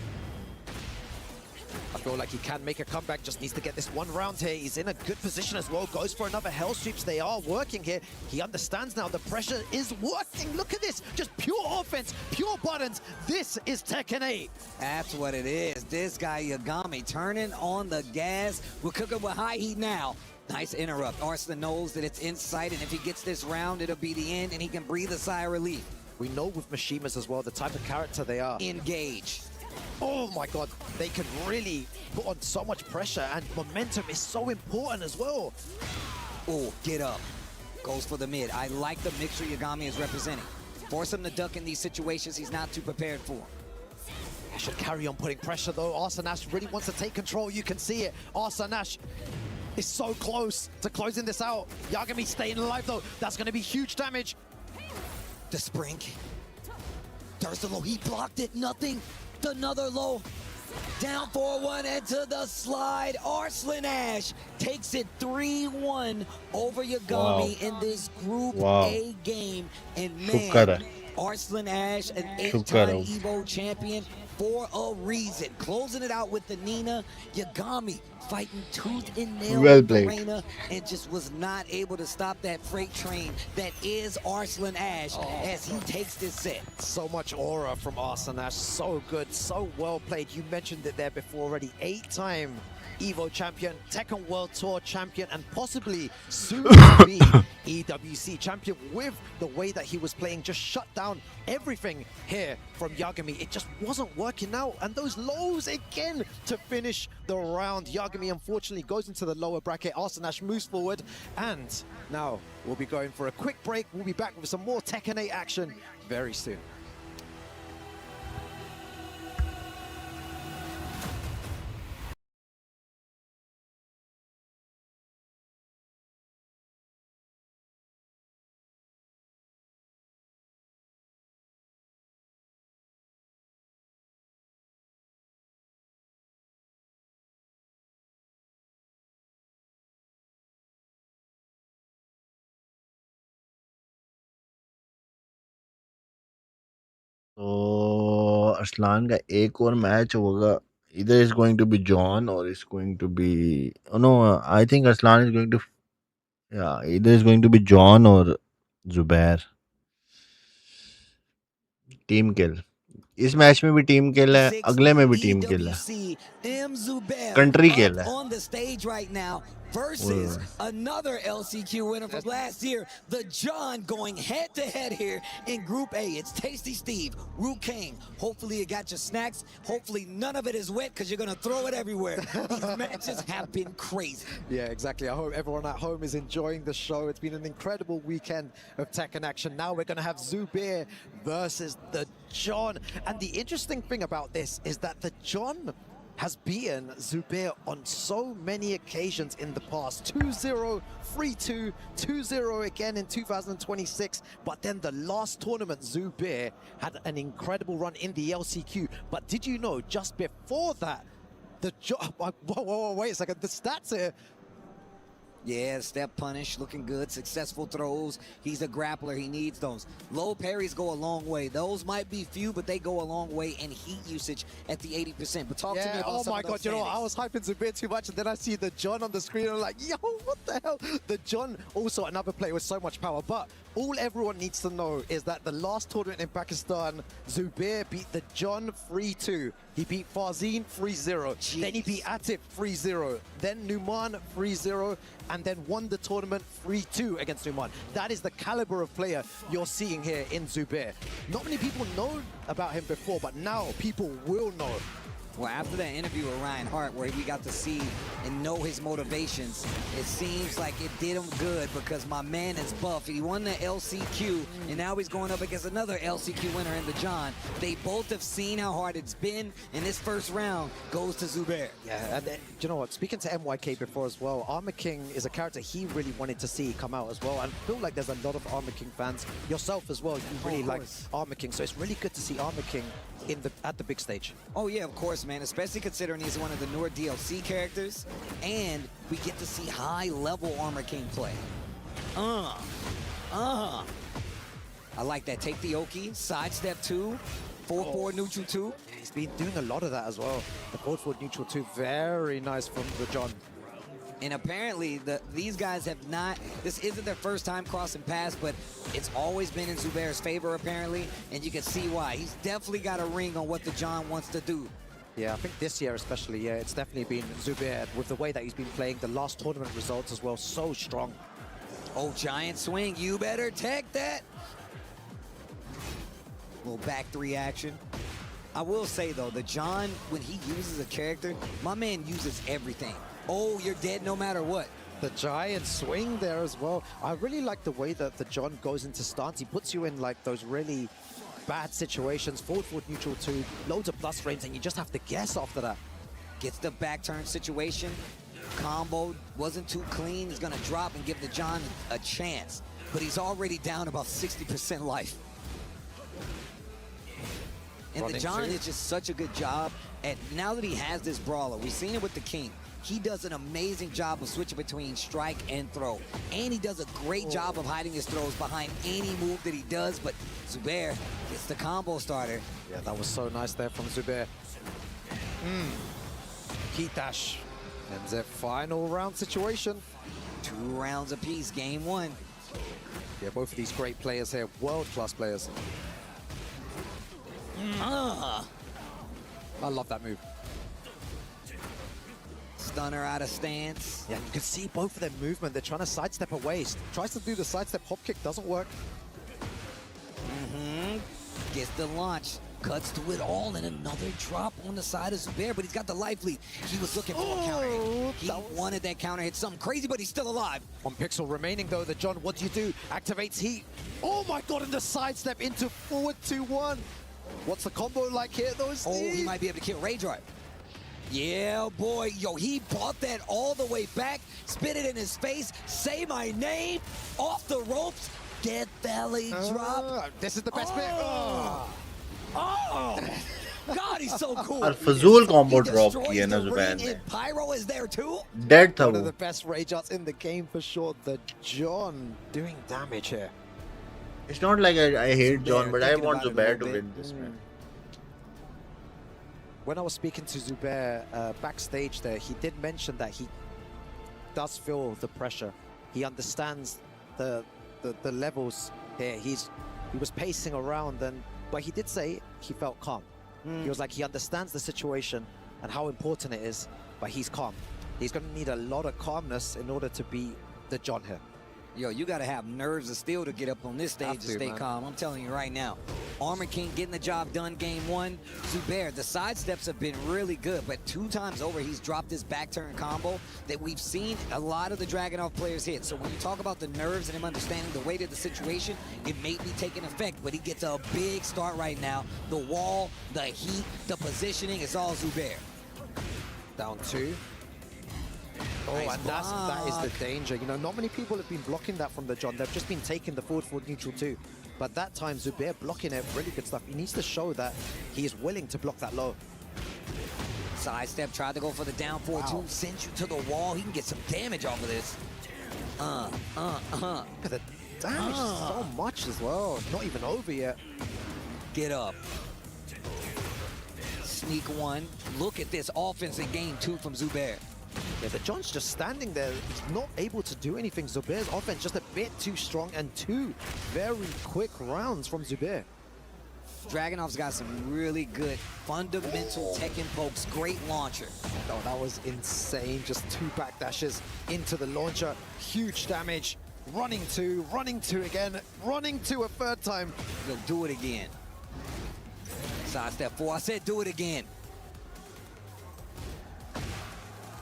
I feel like he can make a comeback, just needs to get this one round here. He's in a good position as well, goes for another hell sweeps. They are working here. He understands now the pressure is working. Look at this, just pure offense, pure buttons. This is Tekken 8. That's what it is. This guy Yagami turning on the gas. We're cooking with high heat now. Nice interrupt. Arslan knows that it's in sight, and if he gets this round, it'll be the end, and he can breathe a sigh of relief. We know with Mishimas as well, the type of character they are. Engage. Oh my God, they can really put on so much pressure, and momentum is so important as well. Oh, get up. Goes for the mid. I like the mixture Yagami is representing. Force him to duck in these situations he's not too prepared for. I should carry on putting pressure though. Arsenash really wants to take control. You can see it. Arsenash is so close to closing this out. Yagami staying alive though. That's going to be huge damage. The spring. There's the low. He blocked it. Nothing. Another low. Down 4-1 into the slide. Arsenash takes it 3-1 over Yagami in this Group A game. And man, Arsenash, an 8-time Evo champion for a reason. Closing it out with the Nina. Yagami fighting tooth and nail with Reina, and just was not able to stop that freight train that is Arsenash as he takes this set. So much aura from Arsenash. So good, so well played. You mentioned it there before already. 8-time EVO champion, Tekken World Tour champion, and possibly soon to be EWC champion. With the way that he was playing, just shut down everything here from Yagami. It just wasn't working out, and those lows again to finish the round. Yagami unfortunately goes into the lower bracket. Arsenash moves forward, and now we'll be going for a quick break. We'll be back with some more Tekken 8 action very soon. तो अरसलान का एक और match होगा. Either it's going to be John or it's going to be... Oh no, I think Arslan is going to... Yeah, either it's going to be John or Zubair. Team kill. इस match में भी team किल है, अगले में भी team किल है. Country किल है. On the stage right now versus another LCQ winner from last year, the John going head to head here in Group A. It's Tasty Steve, Ru King. Hopefully you got your snacks. Hopefully none of it is wet because you're going to throw it everywhere. These matches have been crazy. Yeah, exactly. I hope everyone at home is enjoying the show. It's been an incredible weekend of Tekken action. Now we're going to have Zubair versus the John. And the interesting thing about this is that the John has beaten Zubair on so many occasions in the past. 2-0, 3-2, 2-0 again in 2026. But then the last tournament, Zubair had an incredible run in the LCQ. But did you know, just before that, the whoa, wait a second, the stats here. Yeah, step punish, looking good, successful throws. He's a grappler, he needs those. Low parries go a long way. Those might be few, but they go a long way in heat usage at the 80%. But talk to me about some of those God, you know, I was hyping Zubair too much, and then I see the John on the screen, and I'm like, yo, what the hell? The John, also another player with so much power, but all everyone needs to know is that the last tournament in Pakistan, Zubair beat the John 3-2. He beat Farzin 3-0. Then he beat Atif 3-0. Then Numan 3-0. And then won the tournament 3-2 against Numan. That is the caliber of player you're seeing here in Zubair. Not many people know about him before, but now people will know. Well, after that interview with Ryan Hart, where we got to see and know his motivations, it seems like it did him good because my man is buff. He won the LCQ, and now he's going up against another LCQ winner in the John. They both have seen how hard it's been, and this first round goes to Zubair. Yeah, and you know what? Speaking to MYK before as well, Armor King is a character he really wanted to see come out as well. And I feel like there's a lot of Armor King fans. Yourself as well, you really like Armor King. So it's really good to see Armor King at the big stage. Oh yeah, of course, man, especially considering he's one of the newer DLC characters, and we get to see high-level Armor King play. I like that. Take the Oki, sidestep 2, 4-4 neutral 2. Yeah, he's been doing a lot of that as well. The 4-4 neutral 2, very nice from the John. And apparently, these guys have not, this isn't their first time crossing paths, but it's always been in Zubair's favor, apparently, and you can see why. He's definitely got a ring on what the John wants to do. Yeah, I think this year especially, yeah, it's definitely been Zubair with the way that he's been playing. The last tournament results as well, so strong. Oh, giant swing. You better take that. Little back 3 action. I will say, though, the John, when he uses a character, my man uses everything. Oh, you're dead no matter what. The giant swing there as well. I really like the way that the John goes into stance. He puts you in like those really bad situations. Forward neutral 2, loads of plus frames, and you just have to guess after that. Gets the back turn situation. Combo wasn't too clean. He's gonna drop and give the John a chance, but he's already down about 60% life. And the John is just such a good job at, now that he has this brawler, we've seen it with the King. He does an amazing job of switching between strike and throw. And he does a great job of hiding his throws behind any move that he does, but Zubair gets the combo starter. Yeah, that was so nice there from Zubair. Heat dash. And the final round situation. 2 rounds apiece, game 1. Yeah, both of these great players here, world-class players. I love that move. Stunner out of stance. Yeah, you can see both of their movement. They're trying to sidestep away. Tries to do the sidestep hop kick, doesn't work. Gets the launch. Cuts to it all, and another drop on the side of Zubair, but he's got the life lead. He was looking for a counter hit. He wanted that counter hit, something crazy, but he's still alive. 1 pixel remaining though, the John, what do? Activates heat. Oh my god, and the sidestep into forward 2-1. What's the combo like here though, Steve? He might be able to kill Ray Drive. Yeah, boy. Yo, he bought that all the way back, spit it in his face, say my name, off the ropes, get belly drop. This is the best bit. Oh, God, he's so cool. और फजूल combo drop किया ना जुबैर ने. Pyro is there too. Dead था One वो. of the best rage arts in the game for sure. The John doing damage here. It's not like I hate John, but I want Zubair to win this, man. When I was speaking to Zubair backstage there, he did mention that he does feel the pressure. He understands the levels here. He was pacing around, but he did say he felt calm. He was like, he understands the situation and how important it is, but he's calm. He's going to need a lot of calmness in order to beat the John here. Yo, you got to have nerves of steel to get up on this stage and stay calm. I'm telling you right now. Armor King getting the job done game 1. Zubair, the sidesteps have been really good, but 2 times over he's dropped this back turn combo that we've seen a lot of the Dragunov players hit. So when you talk about the nerves and him understanding the weight of the situation, it may be taking effect, but he gets a big start right now. The wall, the heat, the positioning, it's all Zubair. Down 2. Oh, nice, and that is the danger. You know, not many people have been blocking that from the John. They've just been taking the forward neutral too. But that time, Zubair blocking it, really good stuff. He needs to show that he is willing to block that low. Sidestep, tried to go for the down 4-2, sends you to the wall. He can get some damage off of this. Look at the damage, so much as well. Not even over yet. Get up. Sneak 1. Look at this offense in game 2 from Zubair. Yeah, the John's just standing there. He's not able to do anything. Zubair's offense just a bit too strong, and 2 very quick rounds from Zubair. Dragunov's got some really good fundamental Tekken pokes. Great launcher. Oh, that was insane. Just 2 backdashes into the launcher. Huge damage. Running 2 again. Running 2 a 3rd time. He'll do it again. Sidestep 4. I said do it again.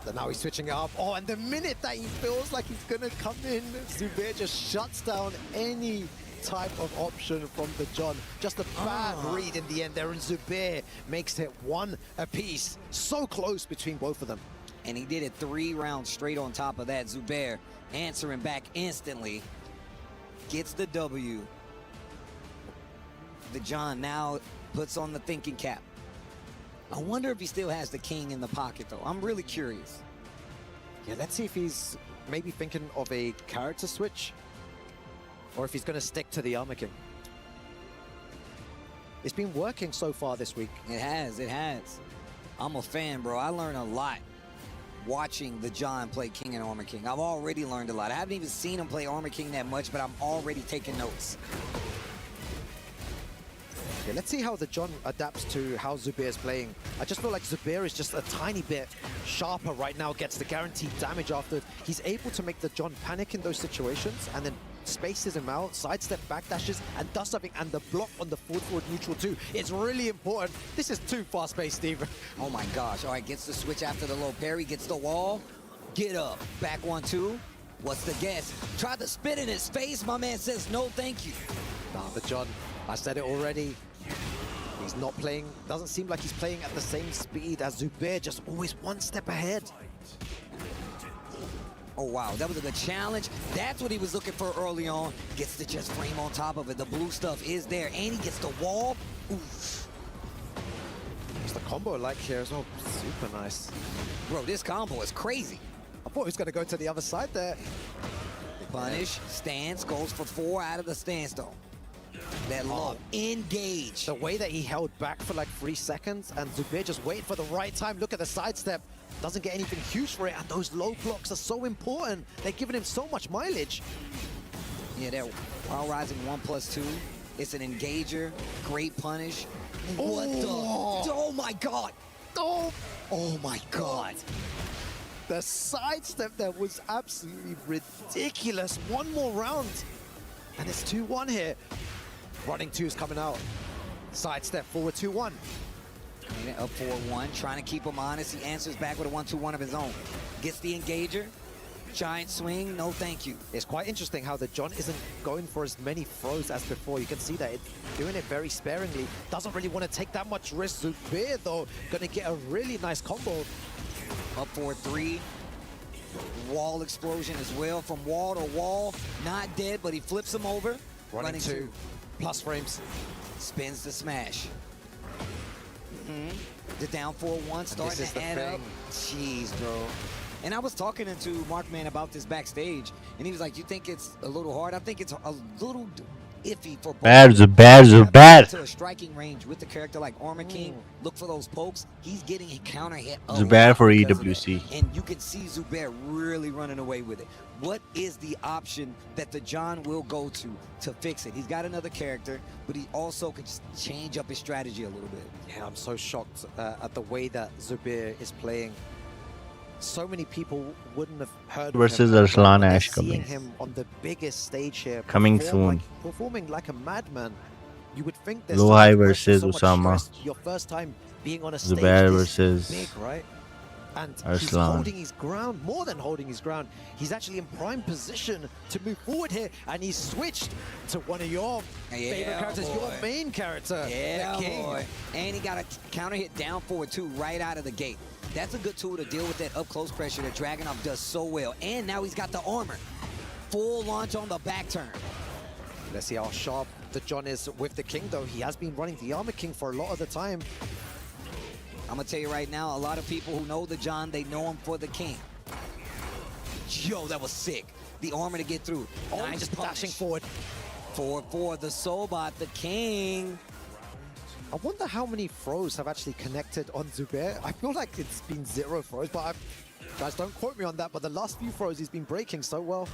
And now he's switching it up. Oh, and the minute that he feels like he's going to come in, Zubair just shuts down any type of option from the John. Just a bad read in the end there, and Zubair makes it 1 apiece. So close between both of them. And he did it 3 rounds straight on top of that. Zubair answering back instantly. Gets the W. The John now puts on the thinking cap. I wonder if he still has the king in the pocket, though. I'm really curious. Yeah, let's see if he's maybe thinking of a character switch, or if he's going to stick to the Armor King. It's been working so far this week. It has, it has. I'm a fan, bro. I learn a lot watching the John play King and Armor King. I've already learned a lot. I haven't even seen him play Armor King that much, but I'm already taking notes. Yeah, let's see how the John adapts to how Zubair is playing. I just feel like Zubair is just a tiny bit sharper right now, gets the guaranteed damage after. He's able to make the John panic in those situations and then spaces him out, sidestep backdashes, and does something. And the block on the forward neutral too. It's really important. This is too fast-paced, Steve. Oh my gosh. All right, gets the switch after the low parry, gets the wall. Get up. Back 1-2. What's the guess? Tried to spit in his face. My man says no thank you. Nah, the John, I said it already. He's not playing, doesn't seem like he's playing at the same speed as Zubair, just always 1 step ahead. Oh, wow, that was a good challenge. That's what he was looking for early on. Gets the just frame on top of it. The blue stuff is there, and he gets the wall. Oof. It's the combo like here as well. Super nice. Bro, this combo is crazy. I thought he was going to go to the other side there. Punish, stance, goes for 4 out of the stance, though. That low, engage. The way that he held back for like 3 seconds and Zubair just waited for the right time. Look at the sidestep. Doesn't get anything huge for it, and those low blocks are so important. They're giving him so much mileage. Yeah, that while rising 1+2. It's an engager. Great punish. What the? Oh my god. Oh my god. The sidestep there was absolutely ridiculous. One more round, and it's 2-1 here. Running 2's coming out. Sidestep forward 2-1. Up 4-1, trying to keep him honest. He answers back with a 1-2-1 of his own. Gets the engager. Giant swing, no thank you. It's quite interesting how the John isn't going for as many throws as before. You can see that it's doing it very sparingly. Doesn't really want to take that much risk. Zubair, though, going to get a really nice combo. Up 4-3. Wall explosion as well. From wall to wall. Not dead, but he flips him over. Running 2. Plus frames. Spins the smash. The down 4-1 starting to add up. Jeez, bro. And I was talking to Markman about this backstage, and he was like, you think it's a little hard? I think it's a little iffy for both. Zubair. To a striking range with the character like Armor King, look for those pokes. He's getting a counter hit. Zubair for EWC. And you can see Zubair really running away with it. What is the option that the John will go to fix it? He's got another character, but he also could just change up his strategy a little bit. Yeah, I'm so shocked at the way that Zubair is playing. So many people wouldn't have heard versus of him. Arslan Ash Seeing coming. him on the biggest stage here, Coming soon. Performing like a madman. You would think there's Low high so much versus stress. Usama. Your first time being on a stage Zubair this versus big, right? And he's Arslan. holding his ground, more than holding his ground. He's actually in prime position to move forward here, and he's switched to one of your favorite characters, your main character, Yeah, the King. boy. And he got a counter hit down forward too, right out of the gate. That's a good tool to deal with that up close pressure that Dragunov does so well. And now he's got the armor. Full launch on the back turn. Let's see how sharp the John is with the King, though. He has been running the Armor King for a lot of the time. I'm going to tell you right now, a lot of people who know the John, they know him for the King. Yo, that was sick. The armor to get through. Nice just punish. dashing forward. 4-4, the Soulbot, the King. I wonder how many throws have actually connected on Zubair. I feel like it's been 0 throws, but guys, don't quote me on that, but the last few throws he's been breaking so well.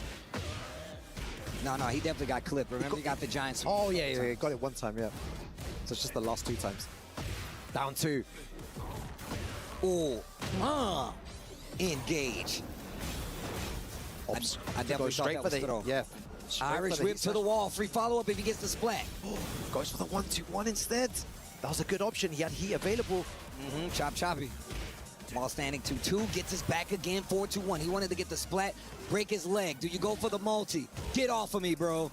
No, he definitely got clipped. Remember, he got the giant swing. Oh, yeah, got it one time, yeah. So it's just the last 2 times. Down 2. Oh, engage. I definitely thought that was throw. Yeah. Irish whip to the wall. Free follow-up if he gets the splat. Goes for the 1-2-1 instead. That was a good option. He had heat available. Chop choppy. While standing 2-2, gets his back again, 4-2-1. He wanted to get the splat, break his leg. Do you go for the multi? Get off of me, bro.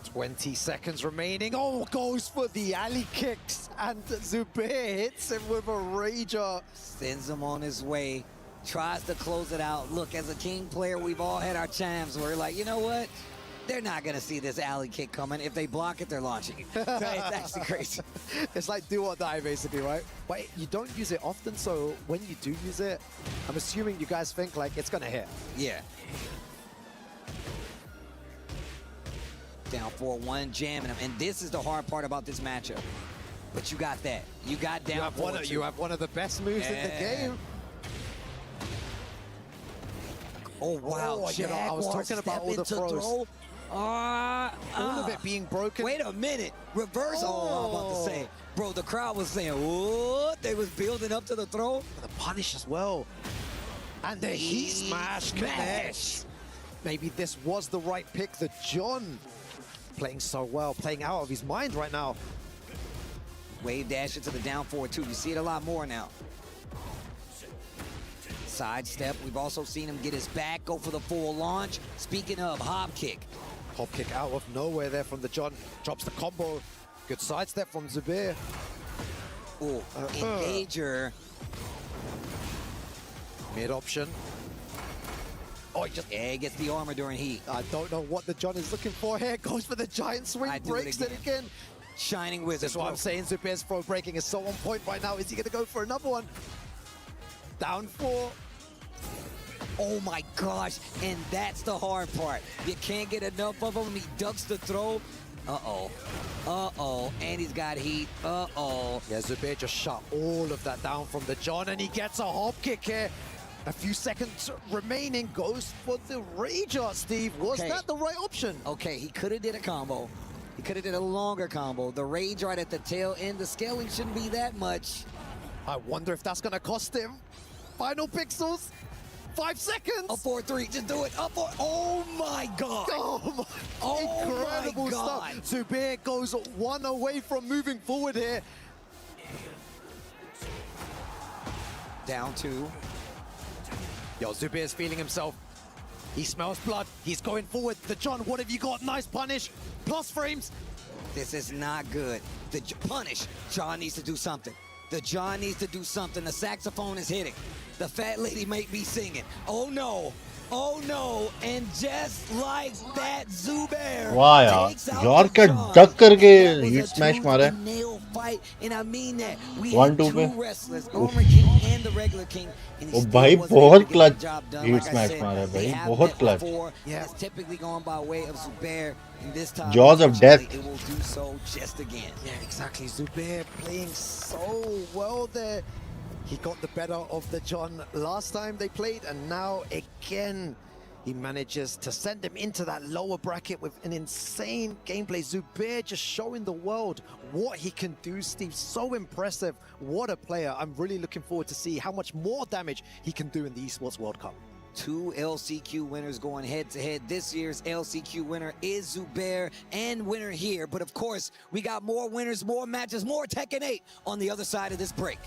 20 seconds remaining. Oh, goes for the alley kicks. And Zubair hits him with a rager. Sends him on his way. Tries to close it out. Look, as a King player, we've all had our times where we're like, you know what? They're not going to see this alley kick coming. If they block it, they're launching it. It's actually crazy. It's like do or die, basically, right? But you don't use it often, so when you do use it, I'm assuming you guys think, like, it's going to hit. Yeah. Down 4-1, jamming him. And this is the hard part about this matchup. But you got that. You got down 4-2. You have one of the best moves in the game. Oh, wow. Oh, you know, I was talking about all the throws. All of it being broken. Wait a minute. Reverse. Oh, I'm about to say. Bro, the crowd was saying, what? They was building up to the throw. The punish as well. And the heat smash connects. Maybe this was the right pick. The John playing so well, playing out of his mind right now. Wave dash into the down 4-2. You see it a lot more now. Sidestep. We've also seen him get his back, go for the full launch. Speaking of, hop kick. Hop kick out of nowhere there from the John. Drops the combo. Good sidestep from Zubair. Oh, engager. Mid option. Oh, he gets the armor during heat. I don't know what the John is looking for here. Goes for the giant swing, breaks it again. Shining Wizard. That's what I'm saying. Zubair's throw breaking is so on point right now. Is he going to go for another one? Down 4. Oh my gosh, and that's the hard part. You can't get enough of him. He ducks the throw. Uh-oh, and he's got heat. Uh-oh. Yeah, Zubair just shut all of that down from the John, and he gets a hop kick here. A few seconds remaining, goes for the Rager, Steve. Was that the right option? Okay, he could have did a combo. He could have did a longer combo. The Rage right at the tail end. The scaling shouldn't be that much. I wonder if that's going to cost him. Final pixels. 5 seconds. Up 4-3. Just do it. Up 4. Oh my God. Incredible stuff. Zubair goes one away from moving forward here. Down 2. Yo, Zubair's feeling himself. He smells blood. He's going forward. The John, what have you got? Nice punish. Plus frames. This is not good. The punish. John needs to do something. The John needs to do something. The saxophone is hitting. The fat lady might be singing. Oh no. Oh no. And just like that, Zubair वाह यार takes out यार the क्या John. Duck करके That was heat a smash मारा है nail fight, and I mean that. We 1-2 had पे two wrestlers, Armor King and the regular King. And he O still भाई wasn't able बहुत to get clutch the job done. Heat Like I smash said, मारा है they भाई have बहुत met clutch before. It's typically gone by way of Zubair, and this time, Jaws of death. it will do so just again. Yeah, exactly. Zubair playing so well there. He got the better of the John last time they played, and now again, he manages to send him into that lower bracket with an insane gameplay. Zubair just showing the world what he can do, Steve. So impressive. What a player. I'm really looking forward to see how much more damage he can do in the Esports World Cup. 2 LCQ winners going head-to-head. This year's LCQ winner is Zubair, and winner here. But of course, we got more winners, more matches, more Tekken 8 on the other side of this break.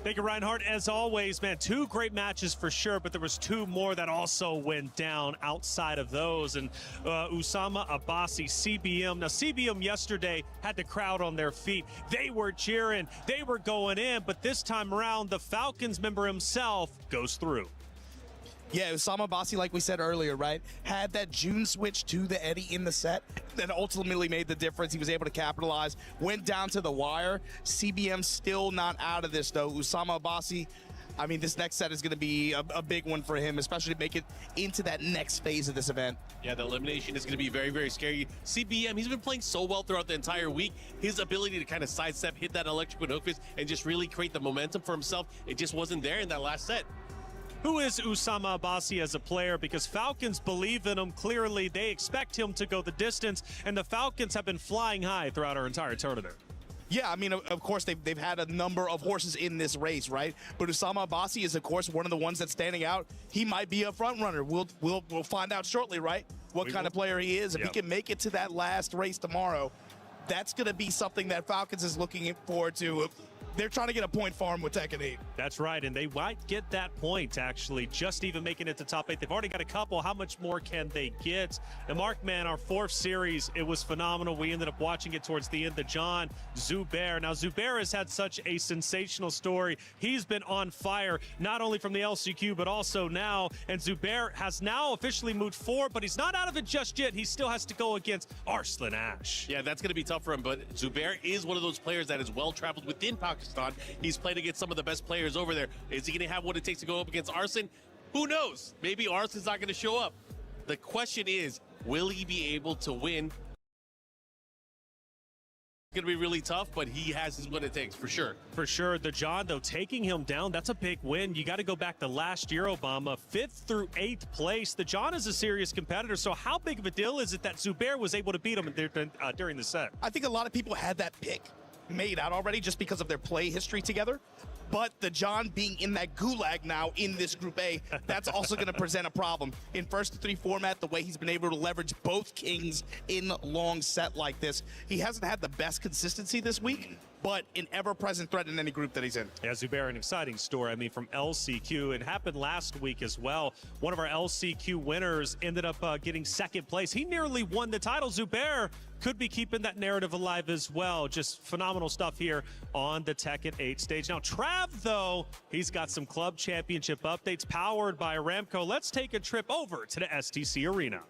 Thank you, Reinhardt. As always, man, 2 great matches for sure, but there was 2 more that also went down outside of those. And Usama Abbasi, CBM. Now, CBM yesterday had the crowd on their feet. They were cheering. They were going in. But this time around, the Falcons member himself goes through. Yeah, Usama Abbasi, like we said earlier, right, had that June switch to the Eddie in the set that ultimately made the difference. He was able to capitalize, went down to the wire. CBM still not out of this, though. Usama Abbasi, I mean, this next set is going to be a big one for him, especially to make it into that next phase of this event. Yeah, the elimination is going to be very, very scary. CBM, he's been playing so well throughout the entire week. His ability to kind of sidestep, hit that electric with hook fist, and just really create the momentum for himself, it just wasn't there in that last set. Who is Usama Abbasi as a player? Because Falcons believe in him. Clearly, they expect him to go the distance, and the Falcons have been flying high throughout our entire tournament. Yeah, I mean, of course, they've had a number of horses in this race, right? But Usama Abbasi is, of course, one of the ones that's standing out. He might be a front runner. We'll find out shortly, right? What kind of player he is. If he can make it to that last race tomorrow, that's going to be something that Falcons is looking forward to. They're trying to get a point farm with Tekken 8. That's right, and they might get that point, actually, just even making it to top 8. They've already got a couple. How much more can they get? And Mark, man, our 4th series, it was phenomenal. We ended up watching it towards the end. The John Zubair. Now, Zubair has had such a sensational story. He's been on fire, not only from the LCQ, but also now. And Zubair has now officially moved forward, but he's not out of it just yet. He still has to go against Arslan Ash. Yeah, that's going to be tough for him, but Zubair is one of those players that is well-traveled within Pakistan. He's played against some of the best players over there. Is he going to have what it takes to go up against Arslan? Who knows? Maybe Arslan's not going to show up. The question is, will he be able to win? It's going to be really tough, but he has what it takes, for sure. For sure. The John, though, taking him down, that's a big win. You got to go back to last year, Obama, 5th through 8th place. The John is a serious competitor, so how big of a deal is it that Zubair was able to beat him during the set? I think a lot of people had that pick made out already just because of their play history together. But the John being in that gulag now in this Group A, that's also going to present a problem. In first to 3 format, the way he's been able to leverage both kings in long set like this, he hasn't had the best consistency this week, but an ever-present threat in any group that he's in. Yeah, Zubair, an exciting story. I mean, from LCQ. It happened last week as well. One of our LCQ winners ended up getting 2nd place. He nearly won the title. Zubair could be keeping that narrative alive as well. Just phenomenal stuff here on the Tekken 8 stage. Now, Trav, though, he's got some club championship updates powered by Aramco. Let's take a trip over to the STC Arena.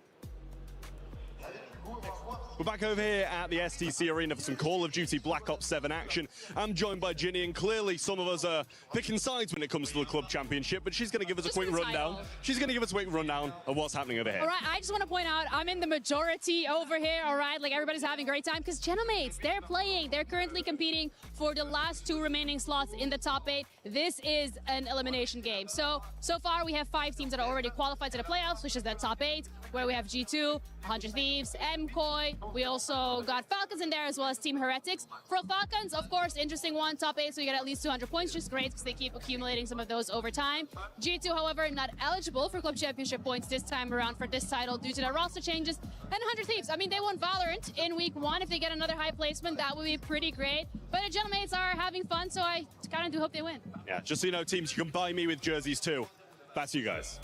We're back over here at the STC Arena for some Call of Duty Black Ops 7 action. I'm joined by Ginny, and clearly some of us are picking sides when it comes to the club championship, but she's going to give us a quick rundown. She's going to give us a quick rundown of what's happening over here. All right, I just want to point out, I'm in the majority over here, all right? Like, everybody's having a great time because Genomates, they're playing. They're currently competing for the last 2 remaining slots in the top 8. This is an elimination game. So far, we have 5 teams that are already qualified to the playoffs, which is that top 8, where we have G2, 100 Thieves, MKOI. We also got Falcons in there, as well as Team Heretics. For Falcons, of course, interesting one, top 8, so you get at least 200 points, which is great because they keep accumulating some of those over time. G2, however, not eligible for club championship points this time around for this title due to the roster changes. And 100 Thieves, I mean, they won Valorant in week 1. If they get another high placement, that would be pretty great. But the Genomates are having fun, so I kind of do hope they win. Yeah, just so you know, teams, you can buy me with jerseys too. Back to you guys.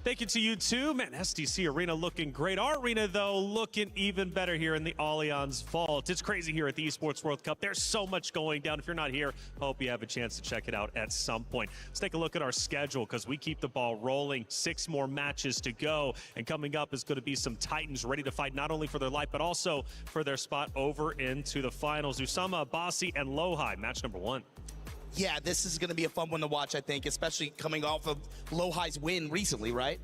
Thank you to you too. Man, STC Arena looking great. Our arena, though, looking even better here in the Allianz Vault. It's crazy here at the Esports World Cup. There's so much going down. If you're not here, hope you have a chance to check it out at some point. Let's take a look at our schedule because we keep the ball rolling. 6 more matches to go. And coming up is going to be some Titans ready to fight not only for their life, but also for their spot over into the finals. Usama Abbasi and Lohai, match number 1. Yeah, this is going to be a fun one to watch, I think, especially coming off of Lohai's win recently, right?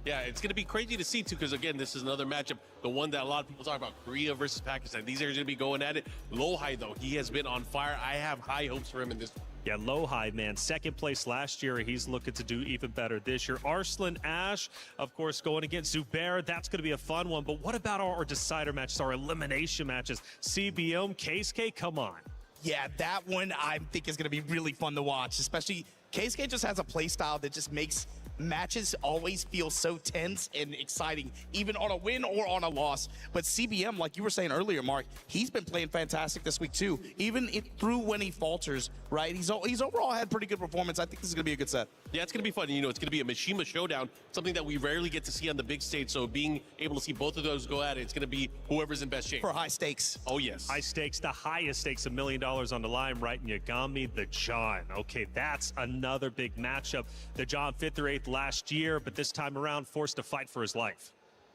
Yeah, it's going to be crazy to see, too, because, again, this is another matchup, the one that a lot of people talk about, Korea versus Pakistan. These are going to be going at it. Lohai, though, he has been on fire. I have high hopes for him in this one. Yeah, Lohai, man, 2nd place last year. He's looking to do even better this year. Arslan Ash, of course, going against Zubair. That's going to be a fun one. But what about our decider matches, our elimination matches? CBM, Keisuke, come on. Yeah, that one I think is going to be really fun to watch, especially Keisuke just has a play style that just makes matches always feel so tense and exciting, even on a win or on a loss. But CBM, like you were saying earlier, Mark, he's been playing fantastic this week too, even through when he falters, right? He's overall had pretty good performance. I think this is going to be a good set. Yeah, it's going to be fun. You know, it's going to be a Mishima showdown, something that we rarely get to see on the big stage. So being able to see both of those go at it, it's going to be whoever's in best shape. For high stakes. Oh, yes. High stakes, the highest stakes, $1 million on the line, right? And you got me, the John. Okay, that's another big matchup. The John 5th or 8th last year, but this time around forced to fight for his life.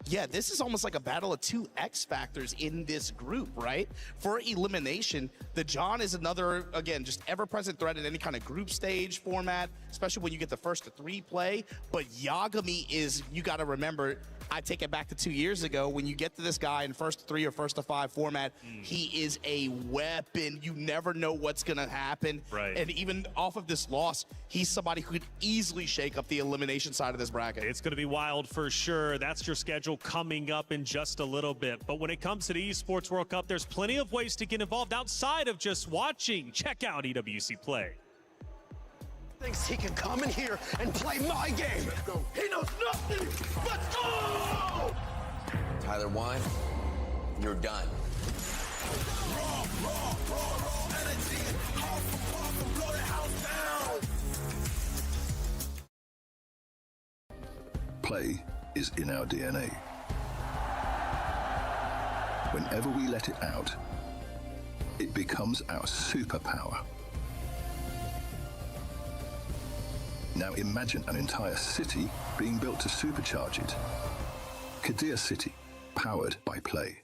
Yeah, this is almost like a battle of two X factors in this group, right? For elimination, the John is another, again, just ever-present threat in any kind of group stage format, especially when you get the first to 3 play. But Yagami is, you got to remember, I take it back to 2 years ago, when you get to this guy in first to 3 or first to 5 format, he is a weapon. You never know what's going to happen. Right. And even off of this loss, he's somebody who could easily shake up the elimination side of this bracket. It's going to be wild for sure. That's your schedule coming up in just a little bit. But when it comes to the Esports World Cup, there's plenty of ways to get involved outside of just watching. Check out EWC Play. Thinks he can come in here and play my game. He knows nothing. Let's go! Tyler 1, you're done. Raw energy. House for pop and blow the house down. Play is in our DNA. Whenever we let it out, it becomes our superpower. Now imagine an entire city being built to supercharge it. Kadir City, powered by Play.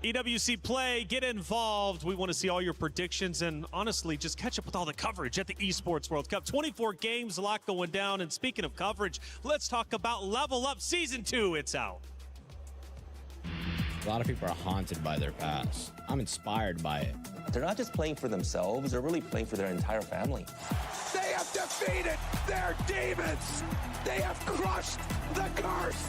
EWC Play, get involved. We want to see all your predictions and honestly just catch up with all the coverage at the Esports World Cup. 24 games, a lot going down. And speaking of coverage, let's talk about Level Up Season 2. It's out. A lot of people are haunted by their past. I'm inspired by it. They're not just playing for themselves, they're really playing for their entire family. They have defeated their demons. They have crushed the curse.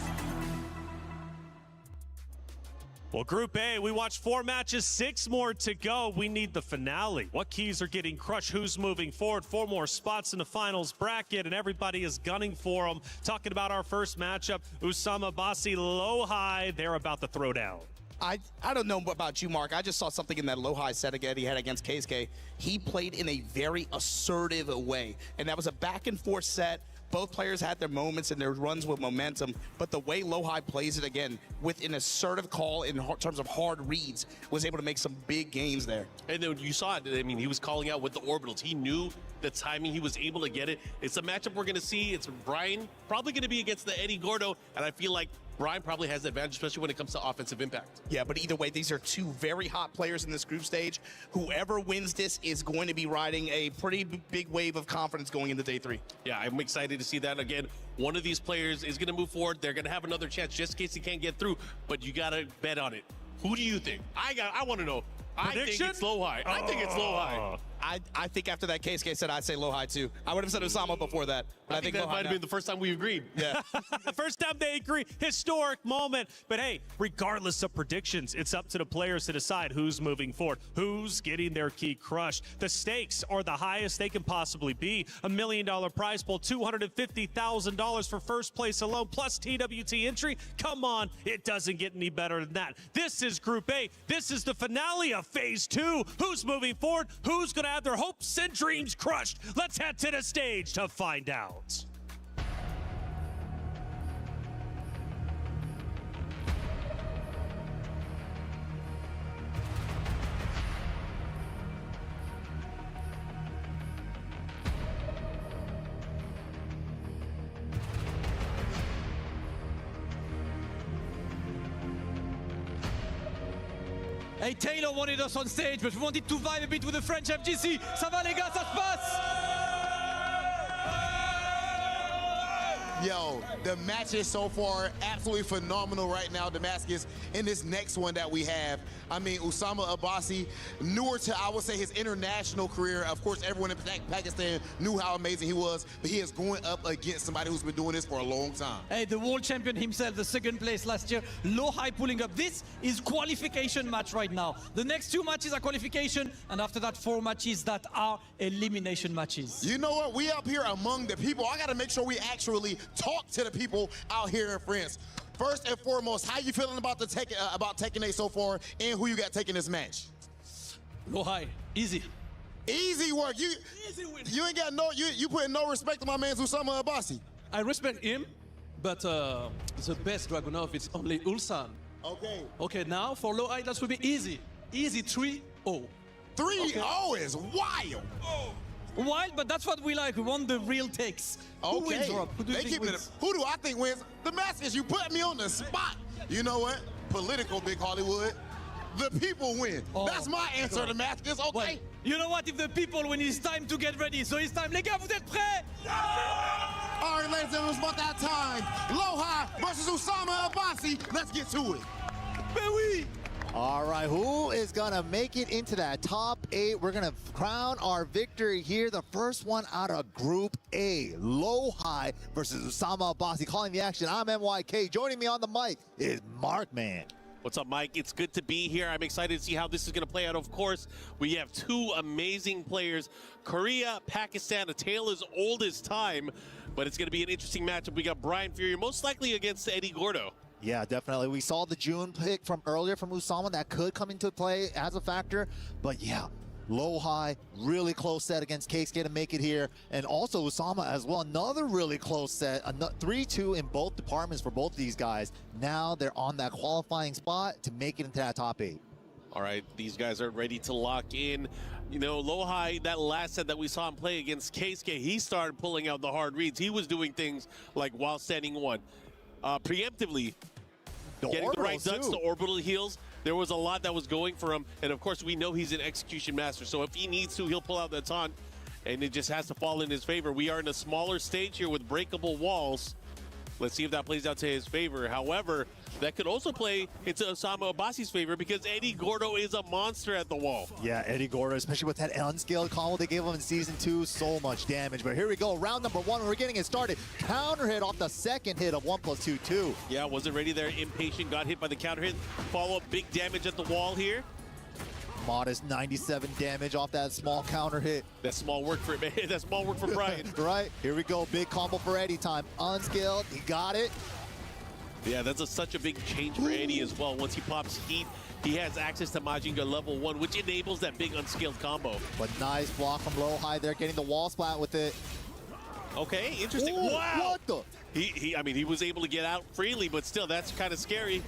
Well, Group A, we watched 4 matches, 6 more to go. We need the finale. What keys are getting crushed? Who's moving forward? 4 more spots in the finals bracket, and everybody is gunning for them. Talking about our first matchup, Usama Basi Lohai. They're about to throw down. I don't know about you, Mark. I just saw something in that low-high set again he had against KSK. He played in a very assertive way, and that was a back-and-forth set. Both players had their moments and their runs with momentum, but the way Lohai plays it again with an assertive call in terms of hard reads was able to make some big gains there. And then you saw it. I mean, he was calling out with the orbitals. He knew the timing. He was able to get it. It's a matchup we're going to see. It's Brian probably going to be against the Eddie Gordo, and I feel like Brian probably has the advantage, especially when it comes to offensive impact. Yeah, but either way, these are 2 very hot players in this group stage. Whoever wins this is going to be riding a pretty big wave of confidence going into day 3. Yeah, I'm excited to see that. Again, one of these players is going to move forward. They're going to have another chance just in case he can't get through, but you got to bet on it. Who do you think? I want to know. Prediction? I think it's Lohai. I think it's Lohai. I think after that KSK said, I'd say Lohai too. I would have said Usama before that. But I think that might have been the first time we agreed. Yeah. First time they agree. Historic moment. But hey, regardless of predictions, it's up to the players to decide who's moving forward, who's getting their key crushed. The stakes are the highest they can possibly be. $1 million prize pool, $250,000 for first place alone, plus TWT entry. Come on, it doesn't get any better than that. This is Group A. This is the finale of Phase 2. Who's moving forward? Who's going to have their hopes and dreams crushed? Let's head to the stage to find out. Hey, Taylor wanted us on stage, but we wanted to vibe a bit with the French FGC. Ça va les gars, ça se passe? Yo, the matches so far, absolutely phenomenal right now, Damascus. In this next one that we have, I mean, Usama Abbasi, newer to, I would say, his international career. Of course, everyone in Pakistan knew how amazing he was, but he is going up against somebody who's been doing this for a long time. Hey, the world champion himself, the second place last year, low high pulling up. This is qualification match right now. The next 2 matches are qualification, and after that 4 matches that are elimination matches. You know what? We up here among the people. I got to make sure we actually talk to the people out here in France. First and foremost, how you feeling about Tekken 8 so far, and who you got taking this match? Low high, easy. Easy work. You ain't got you putting no respect to my man Usama Abbasi. I respect him, but the best Dragunov is only Ulsan. Okay. Okay, now for low high, that will be easy. Easy 3-0. 3-0 is wild. Wild, but that's what we like. We want the real takes. Okay. Who wins, Rob? Who do you think wins? Who do I think wins? Damascus, you put me on the spot. You know what? Political, Big Hollywood. The people win. That's my answer, Damascus. Okay. Well, you know what? If the people win, it's time to get ready. So it's time. Les gars, vous êtes prêts? All right, ladies and gentlemen, it's about that time. Low High versus Usama Abbasi. Let's get to it. Ben oui. All right, who is going to make it into that top 8? We're going to crown our victory here. The first one out of Group A, Low High versus Usama Abbasi. Calling the action, I'm MYK. Joining me on the mic is Markman. What's up, Mike? It's good to be here. I'm excited to see how this is going to play out. Of course, we have 2 amazing players. Korea, Pakistan, a tale as old as time, but it's going to be an interesting matchup. We got Brian Fury, most likely against Eddie Gordo. Yeah, definitely. We saw the June pick from earlier from Usama. That could come into play as a factor. But yeah, Low High, really close set against Keisuke to make it here. And also Usama as well, another really close set. 3-2 in both departments for both these guys. Now they're on that qualifying spot to make it into that top 8. All right, these guys are ready to lock in. You know, Low High, that last set that we saw him play against Keisuke, he started pulling out the hard reads. He was doing things like while standing 1. Preemptively, getting the right ducks, the orbital heals. There was a lot that was going for him, and of course we know he's an execution master, so if he needs to, he'll pull out the taunt, and it just has to fall in his favor. We are in a smaller stage here with breakable walls. Let's see if that plays out to his favor. However, that could also play into Usama Abbasi's favor because Eddie Gordo is a monster at the wall. Yeah, Eddie Gordo, especially with that unscaled combo they gave him in Season 2, so much damage. But here we go, round number 1, we're getting it started. Counter hit off the second hit of 1+2-2. Yeah, wasn't ready there, impatient, got hit by the counter hit. Follow-up, big damage at the wall here. Modest 97 damage off that small counter hit. That's small work for man. That's small work for Brian. Right, here we go, big combo for Eddie time. Unscaled, he got it. Yeah, that's such a big change for Eddie as well. Once he pops heat, he has access to Majinga level 1, which enables that big unscaled combo. But nice block from Low High there, getting the wall splat with it. Okay, interesting. Ooh, wow. What the? I mean, he was able to get out freely, but still, that's kind of scary.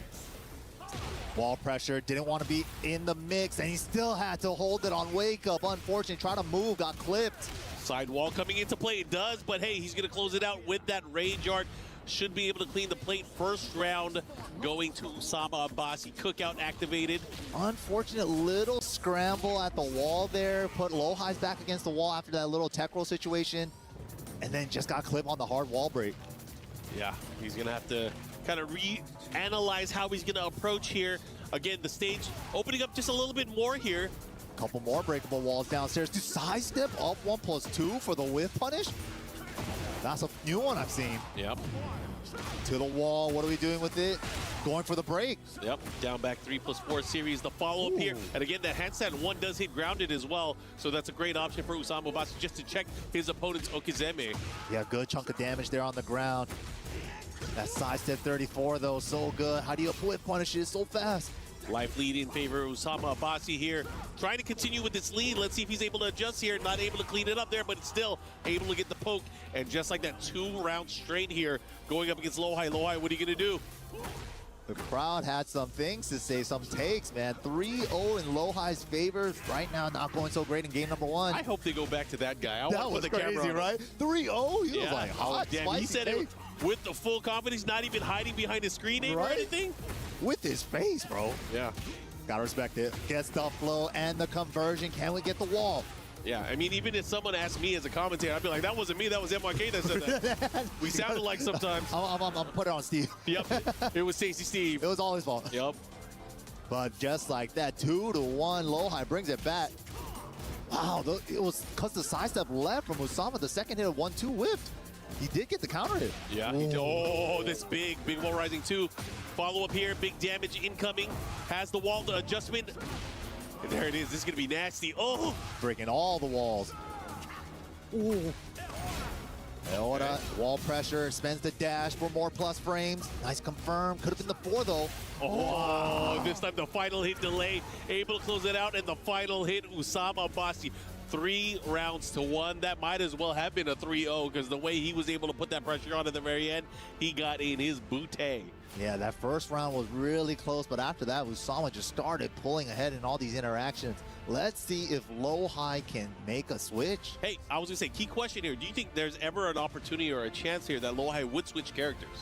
Wall pressure, didn't want to be in the mix, and he still had to hold it on wake up. Unfortunately, trying to move, got clipped. Side wall coming into play, it does, but hey, he's going to close it out with that Rage Art. Should be able to clean the plate. First round going to Usama Abbasi. Cookout activated. Unfortunate little scramble at the wall there. Put Low Highs back against the wall after that little tech roll situation, and then just got clipped on the hard wall break. Yeah, he's going to have to kind of reanalyze how he's going to approach here. Again, the stage opening up just a little bit more here. Couple more breakable walls downstairs to sidestep up 1+2 for the whiff punish. That's a new one I've seen. Yep. To the wall, what are we doing with it? Going for the break. Yep, down back 3+4 series, the follow-up here. And again, that handstand 1 does hit grounded as well, so that's a great option for Usama Abbasi just to check his opponent's Okizeme. Yeah, good chunk of damage there on the ground. That sidestep 34 though, so good. How do you whiff punish it so fast? Life lead in favor of Usama Abbasi here. Trying to continue with this lead. Let's see if he's able to adjust here. Not able to clean it up there, but still able to get the poke. And just like that 2-round straight here, going up against Low High. Low High, what are you going to do? The crowd had some things to say, some takes, man. 3-0 in Low High's favor. Right now, not going so great in game number 1. I hope they go back to that guy. That was crazy, right? 3-0? He was like, hot, damn. spicy He said it with the full confidence, not even hiding behind his screen name or anything. With his face, bro. Yeah. Gotta respect it. Gets the flow and the conversion. Can we get the wall? Yeah, I mean, even if someone asked me as a commentator, I'd be like, that wasn't me, that was MYK that said that. We sounded like sometimes. I'm put it on Steve. Yep, it was Stacey Steve. It was all his fault. Yep. But just like that, 2-1, Lowhigh brings it back. Wow, it was because the sidestep left from Usama. The second hit of 1-2 whipped. He did get the counter hit. Yeah. Oh, this big wall rising 2. Follow up here, big damage incoming. Has the wall adjustment. And there it is. This is going to be nasty. Oh! Breaking all the walls. Ooh. Leota, wall pressure, spends the dash for more plus frames. Nice confirm. Could have been the 4 though. Oh, this time the final hit delay. Able to close it out, and the final hit, Usama Basi. 3 rounds to 1. That might as well have been a 3-0 because the way he was able to put that pressure on at the very end, he got in his bootay. Yeah, that first round was really close, but after that, Usama just started pulling ahead in all these interactions. Let's see if Lowhigh can make a switch. Hey, I was going to say, key question here. Do you think there's ever an opportunity or a chance here that Lowhigh would switch characters?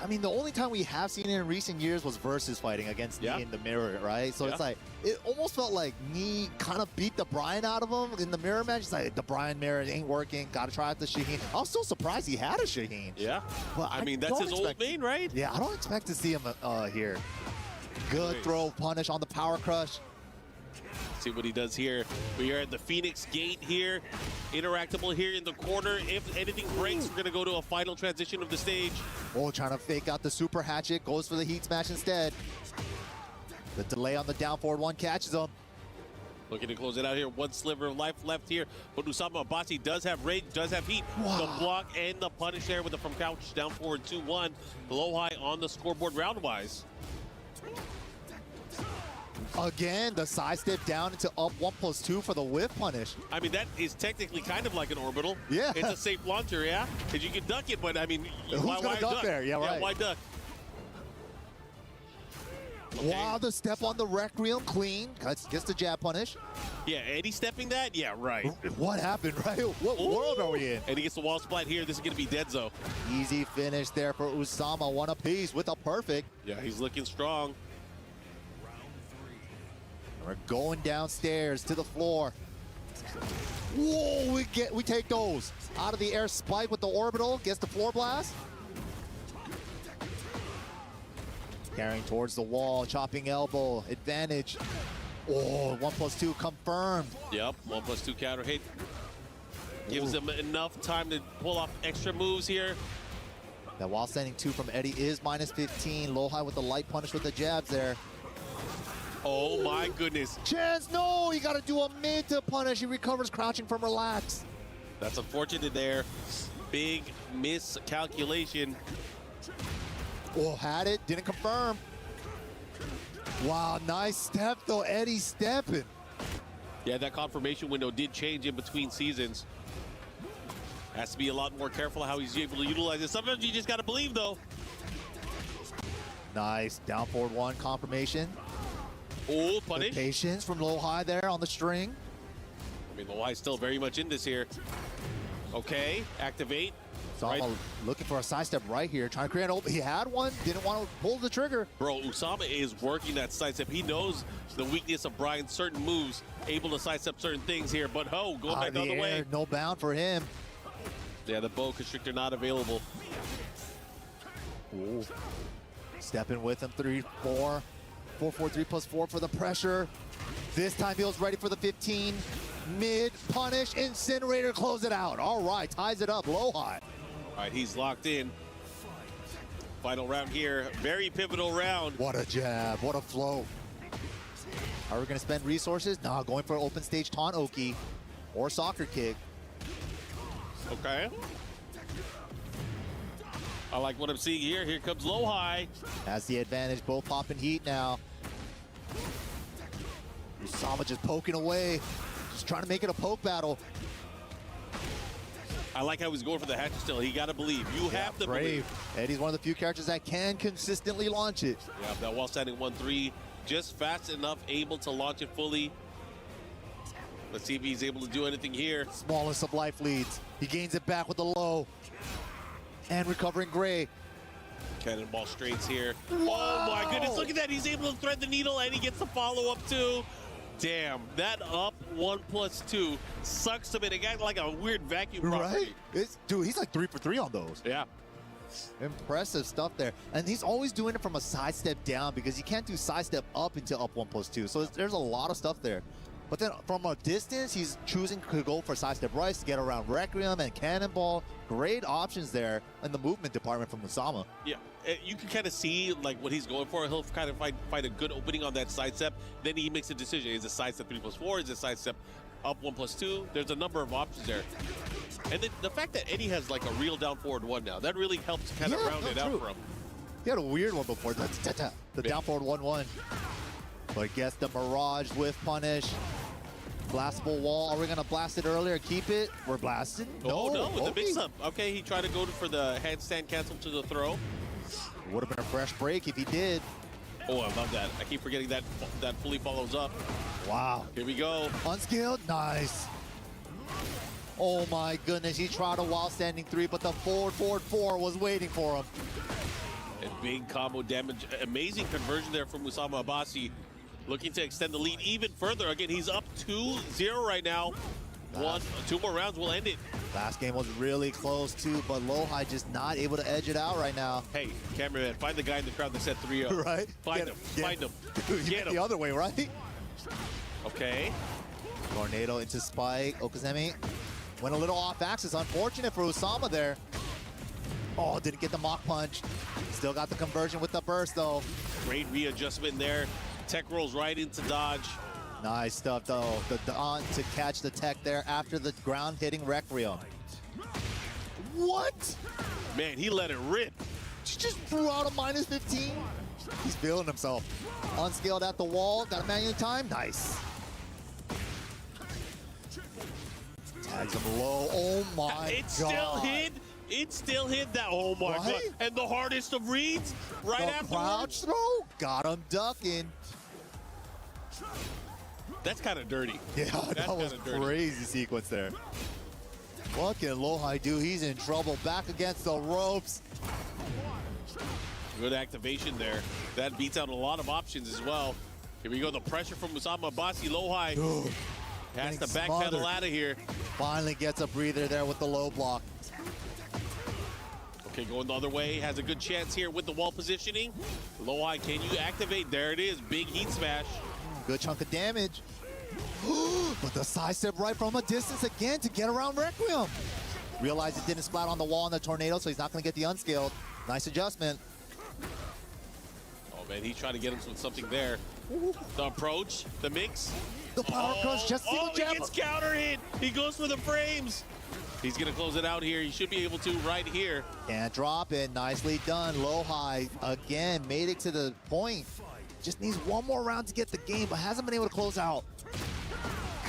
I mean, the only time we have seen it in recent years was versus fighting against Knee in the mirror, right? So it's like, it almost felt like Knee kind of beat the Brian out of him in the mirror match. It's like, the Brian mirror ain't working, gotta try out the Shaheen. I was so surprised he had a Shaheen. Yeah, but I mean, that's his old main, right? Yeah, I don't expect to see him here. Good throw punish on the power crush. See what he does here. We are at the Phoenix Gate here. Interactable here in the corner. If anything breaks, we're going to go to a final transition of the stage. Oh, trying to fake out the super hatchet. Goes for the heat smash instead. The delay on the down forward 1 catches him. Looking to close it out here. 1 sliver of life left here. But Usama Abasi does have rage, does have heat. Wow. The block and the punish there with the from couch down forward 2-1. Lowhigh on the scoreboard round-wise. Again, the sidestep down into up 1+2 for the whiff punish. I mean, that is technically kind of like an orbital. Yeah. It's a safe launcher, yeah? Because you can duck it, but I mean, who's gonna duck there? Yeah, right. Why duck? Okay. Wow, the step on the Requiem clean. Gets the jab punish. Yeah, Eddie stepping that? Yeah, right. What happened, right? What world are we in? And he gets the wall splat here. This is going to be dead zone. Easy finish there for Usama. 1 apiece with a perfect. Yeah, he's looking strong. We're going downstairs to the floor. Whoa, we take those. Out of the air spike with the orbital. Gets the floor blast. Carrying towards the wall. Chopping elbow. Advantage. Oh, 1+2 confirmed. Yep, 1+2 counter hit. Gives him enough time to pull off extra moves here. That while sending 2 from Eddie is -15. Lowhigh with the light punish with the jabs there. Oh my goodness. Chance, no, he got to do a mid to punish. He recovers crouching from relax. That's unfortunate there. Big miscalculation. Oh, had it, didn't confirm. Wow, nice step though, Eddie stepping. Yeah, that confirmation window did change in between seasons. Has to be a lot more careful how he's able to utilize it. Sometimes you just got to believe though. Nice, down forward 1 confirmation. Oh, punish. Good patience from Lowhigh there on the string. I mean, Lowhigh's still very much in this here. Okay, activate. Usama right. Looking for a sidestep right here, trying to create an open. He had one, didn't want to pull the trigger. Bro, Usama is working that sidestep. He knows the weakness of Brian's certain moves, able to sidestep certain things here. But going back the other way. No bound for him. Yeah, the bow constrictor not available. Ooh. Stepping with him, 3-4. 4-4-3 +4 for the pressure. This time Bill's ready for the 15. Mid, punish, incinerator, close it out. All right, ties it up, Lowhigh. All right, he's locked in. Final round here, very pivotal round. What a jab, what a flow. Are we gonna spend resources? Nah, going for an open stage taunt Oki or soccer kick. Okay. I like what I'm seeing here. Here comes Lowhigh. Has the advantage, both popping heat now. Usama just poking away. Just trying to make it a poke battle. I like how he's going for the hatchet still. He got to believe. You have to believe. Eddie's one of the few characters that can consistently launch it. Yeah, that wall standing 1-3. Just fast enough, able to launch it fully. Let's see if he's able to do anything here. Smallest of life leads. He gains it back with the low. And recovering Gray. Cannonball straights here. Whoa! Oh my goodness, look at that. He's able to thread the needle and he gets the follow-up too. damn. That up 1+2 sucks him in. It got like a weird vacuum property. Right? Dude, he's like 3 for 3 on those. Yeah. Impressive stuff there. And he's always doing it from a sidestep down because you can't do sidestep up into up 1+2. So there's a lot of stuff there. But then from a distance, he's choosing to go for sidestep right to get around Requiem and Cannonball. Great options there in the movement department from Usama. Yeah, you can kind of see like what he's going for. He'll kind of find a good opening on that sidestep. Then he makes a decision. Is it sidestep 3+4? Is it sidestep up 1+2? There's a number of options there. And then the fact that Eddie has like a real down forward 1 now, that really helps kind of round it out for him. He had a weird one before. The down forward 1-1. But gets the Mirage with punish. Blastable wall. Are we going to blast it earlier? Keep it? We're blasted? No, with the mix-up. Okay, he tried to go for the handstand cancel to the throw. Would have been a fresh break if he did. Oh, I love that. I keep forgetting that fully follows up. Wow. Here we go. Unskilled. Nice. Oh my goodness. He tried a while standing 3, but the forward 4 was waiting for him. And big combo damage. Amazing conversion there from Usama Abbasi. Looking to extend the lead even further. Again, he's up 2-0 right now. 2 more rounds will end it. Last game was really close too, but Lohai just not able to edge it out right now. Hey, cameraman, find the guy in the crowd that said 3-0. Right? Find him. Find him. Dude, get him. The other way, right? Okay. Tornado into Spike. Okazemi went a little off axis. Unfortunate for Usama there. Oh, didn't get the mock punch. Still got the conversion with the burst though. Great readjustment there. Tech rolls right into dodge. Nice stuff though. The Daunt to catch the tech there after the ground hitting Requiem. What? Man, he let it rip. She just threw out a -15. He's feeling himself. Unscaled at the wall. Got a manual time. Nice. Tags him low. Oh my It still hit. It still hit that. Oh my god. And the hardest of reads right after. Crouch throw. Got him ducking. That's kind of dirty. Yeah, that was crazy sequence there. What can Lohai do? He's in trouble. Back against the ropes. Good activation there. That beats out a lot of options as well. Here we go. The pressure from Usama Abbasi. Lohai has to backpedal out of here. Finally gets a breather there with the low block. Okay, going the other way. Has a good chance here with the wall positioning. Lohai, can you activate? There it is. Big heat smash. Good chunk of damage. But the sidestep right from a distance again to get around Requiem. Realized it didn't splat on the wall in the tornado, so he's not going to get the unscaled. Nice adjustment. Oh, man, he tried to get him with something there. The approach, the mix. The power crush, just single he jab. gets counter hit. He goes for the frames. He's going to close it out here. He should be able to right here. Can't drop it. Nicely done. Lohai, again, made it to the point. Just needs one more round to get the game, but hasn't been able to close out.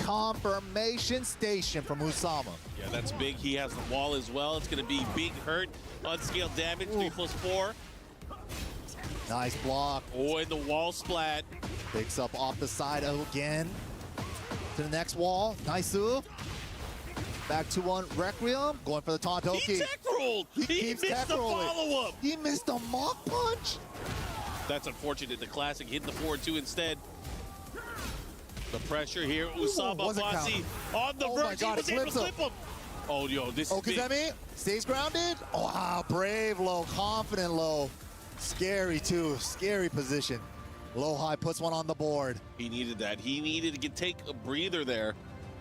Confirmation station from Usama. Yeah, that's big. He has the wall as well. It's going to be big hurt. Unscaled damage, 3+4. Nice block. Oh, and the wall splat. Picks up off the side again. To the next wall. Nice move. Back to one. Requiem. Going for the taunt. He tech rolled. He missed the follow-up. He missed a mock punch. That's unfortunate. The classic hit the forward 2 instead. The pressure here. Usama Abbasi on the verge. He was able to clip him. Oh, yo, this is Okazemi stays grounded. Oh, wow, brave low, confident low. Scary, too. Scary position. Lohai puts one on the board. He needed that. He needed to take a breather there.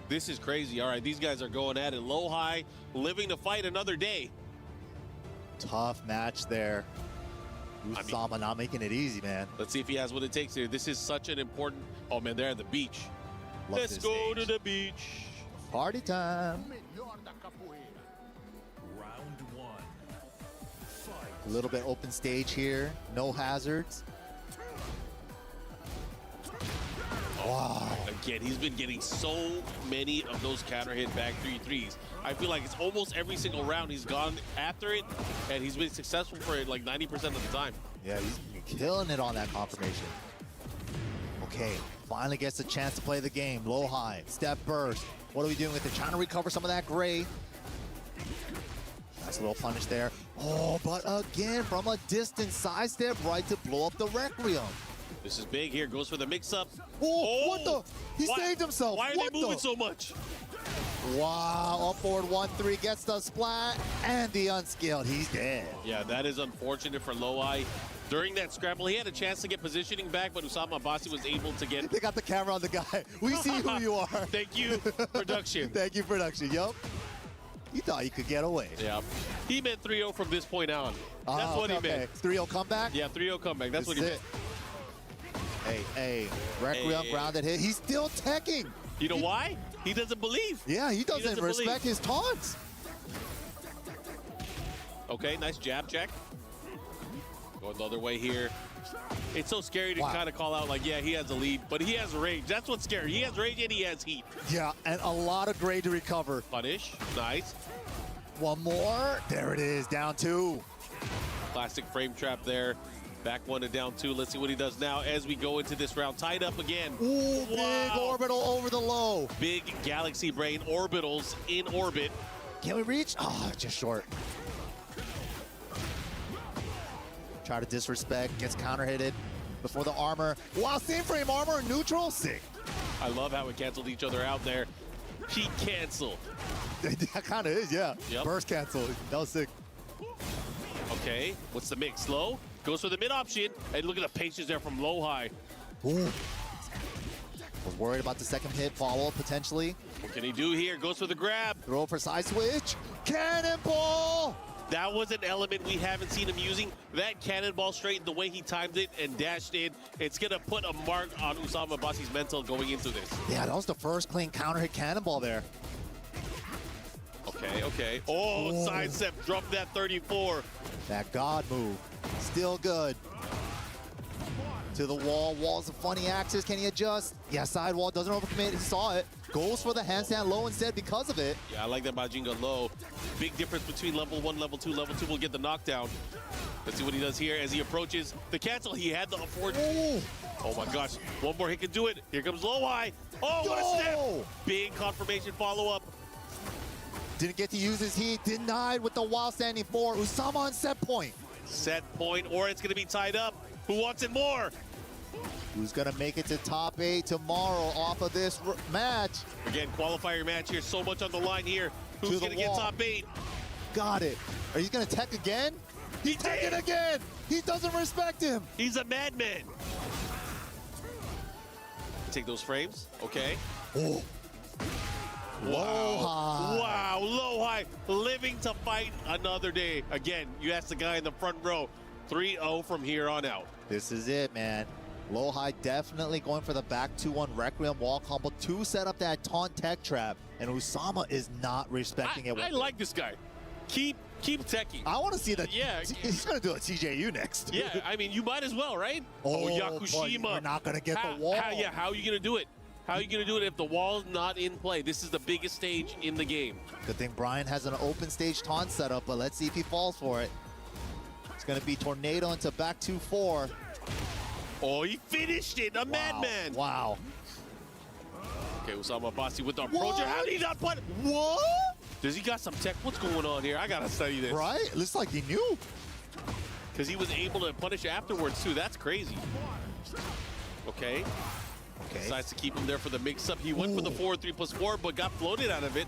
This is crazy. All right, these guys are going at it. Lohai living to fight another day. Tough match there. Usama not making it easy, man. Let's see if he has what it takes here. This is such an important... Oh, man, they're at the beach. Let's go to the beach. Party time. Round 1. Fight. A little bit open stage here. No hazards. Wow. Again, he's been getting so many of those counter hit back 3-3s. I feel like it's almost every single round he's gone after it, and he's been successful for it like 90% of the time. Yeah, he's killing it on that confirmation. Okay, finally gets a chance to play the game. Lohai, step burst. What are we doing with it? Trying to recover some of that gray. Nice little punish there. Oh, but again, from a distance, sidestep right to blow up the Requiem. This is big here. Goes for the mix-up. Oh, what the? He saved himself. Why are they moving so much? Wow, up forward 1-3, gets the splat, and the unskilled. He's dead. Yeah, that is unfortunate for Low-Eye. During that scramble, he had a chance to get positioning back, but Usama Abbasi was able to get... They got the camera on the guy. We see who you are. Thank you, production. Thank you, production. Yup. He thought he could get away. Yeah. He meant 3-0 from this point on. That's what he meant. 3-0 comeback? Yeah, 3-0 comeback. That's what he meant. Hey, Requiem grounded hit. He's still teching. You know why? He doesn't believe. Yeah, he doesn't respect his taunts. Okay, nice jab check. Going the other way here. It's so scary to kind of call out like, yeah, he has a lead, but he has rage. That's what's scary. He has rage and he has heat. Yeah, and a lot of grade to recover. Punish. Nice. One more. There it is. Down 2. Classic frame trap there. Back 1 and down 2. Let's see what he does now as we go into this round. Tied up again. Ooh, big orbital over the low. Big Galaxy Brain orbitals in orbit. Can we reach? Oh, just short. Try to disrespect, gets counter-hitted before the armor. Wow, same frame armor, neutral, sick. I love how it canceled each other out there. Heat cancel. That kind of is, yeah. Yep. Burst cancel, that was sick. Okay, what's the mix? Low, goes for the mid option, and look at the patience there from Low-High. Ooh. We're worried about the second hit, follow-up potentially. What can he do here? Goes for the grab. Throw for side switch, cannonball! That was an element we haven't seen him using. That cannonball straight, the way he timed it and dashed in, it's going to put a mark on Usama Abbasi's mental going into this. Yeah, that was the first clean counter hit cannonball there. Okay. Oh, sidestep, drop that 34. That God move, still good. To the wall, wall's a funny axis, can he adjust? Yeah, sidewall, doesn't overcommit, he saw it. Goes for the handstand low instead because of it. Yeah, I like that Majinga low. Big difference between level 1, level 2. Level 2 will get the knockdown. Let's see what he does here as he approaches the cancel. He had the afford. Oh my gosh, one more hit can do it. Here comes Low-High. Oh, what a step. Big confirmation follow-up. Didn't get to use his heat, denied with the while standing 4. Usama on set point. Set point, or it's gonna be tied up. Who wants it more? Who's gonna make it to top 8 tomorrow off of this match? Again, qualifier match here, so much on the line here. Who's gonna get top 8? Got it. Are you gonna tech again? He's teching again! He doesn't respect him! He's a madman. Take those frames, okay. Oh. Wow, Low-High living to fight another day. Again, you asked the guy in the front row, 3-0 from here on out. This is it, man. Low-High definitely going for the back 2-1 Requiem wall combo to set up that taunt tech trap, and Usama is not respecting it. I like this guy. Keep teching. I want to see that. Yeah. He's going to do a TJU next. Yeah, I mean, you might as well, right? Oh, Yakushima. We're not going to get the wall. How are you going to do it? How are you going to do it if the wall's not in play? This is the biggest stage in the game. Good thing Brian has an open stage taunt setup, but let's see if he falls for it. It's going to be tornado into back 2-4. Oh, he finished it, a madman. Wow. Okay, Usama Abbasi with the approacher. How did he not put? What? Does he got some tech? What's going on here? I got to study this. Right? It looks like he knew. Because he was able to punish afterwards, too. That's crazy. Okay. Decides to keep him there for the mix-up. He went for the 4-3+4, but got floated out of it.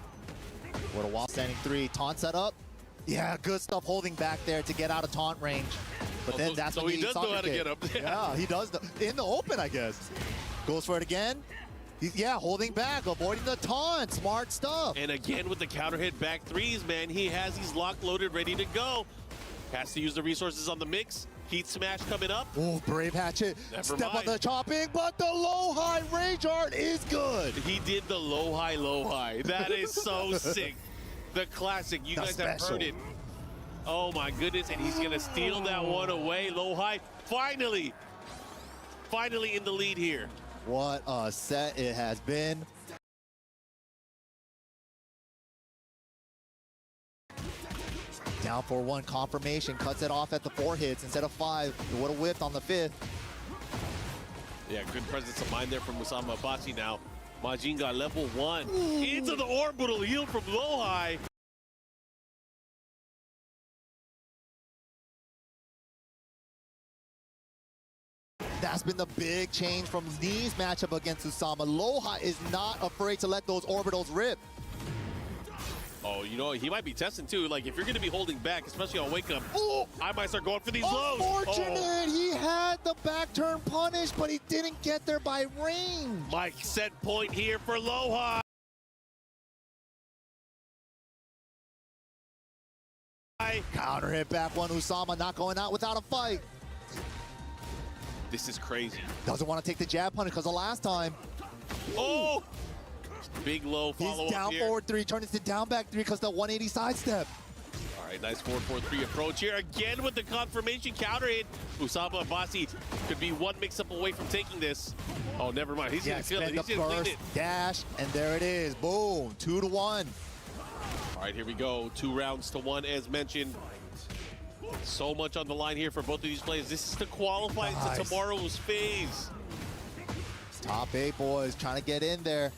What a while standing 3. Taunt set up. Yeah, good stuff holding back there to get out of taunt range. But then that's when he does know how to get up. Yeah, he does. In the open, I guess. Goes for it again. Yeah, holding back, avoiding the taunt. Smart stuff. And again with the counter hit back 3s, man. He has these locked, loaded, ready to go. Has to use the resources on the mix. Heat smash coming up. Oh, Brave Hatchet. Step on the chopping, but the low-high rage art is good. He did the low-high. That is so sick. The classic. You guys have heard it. Oh my goodness, and he's gonna steal that one away. Low-high, finally in the lead here. What a set it has been. Down for 1 confirmation, cuts it off at the 4 hits instead of 5. It would have whipped on the 5th. Yeah, good presence of mind there from Usama Abbasi now. Majinga level 1 into the orbital heal from Low-High. That's been the big change from Lee's matchup against Usama. Loha is not afraid to let those orbitals rip. Oh, you know, he might be testing too. Like, if you're going to be holding back, especially on wake up, I might start going for these lows. Unfortunate! He had the back turn punish, but he didn't get there by range. Mike set point here for Loha. Counter hit back one. Usama not going out without a fight. This is crazy. Doesn't want to take the jab punish because the last time. Oh! Big low follow-up. He's down forward 3, turns into down back 3 because the 180 sidestep. All right, nice 4-4-3 approach here. Again with the confirmation counter hit. Usama Abbasi could be one mix-up away from taking this. Oh, never mind. He's going to kill it. He's going to clean it. Dash, and there it is. Boom, 2-1. All right, here we go. 2 rounds to 1, as mentioned. So much on the line here for both of these players. This is to qualify into tomorrow's phase. Top 8 boys trying to get in there.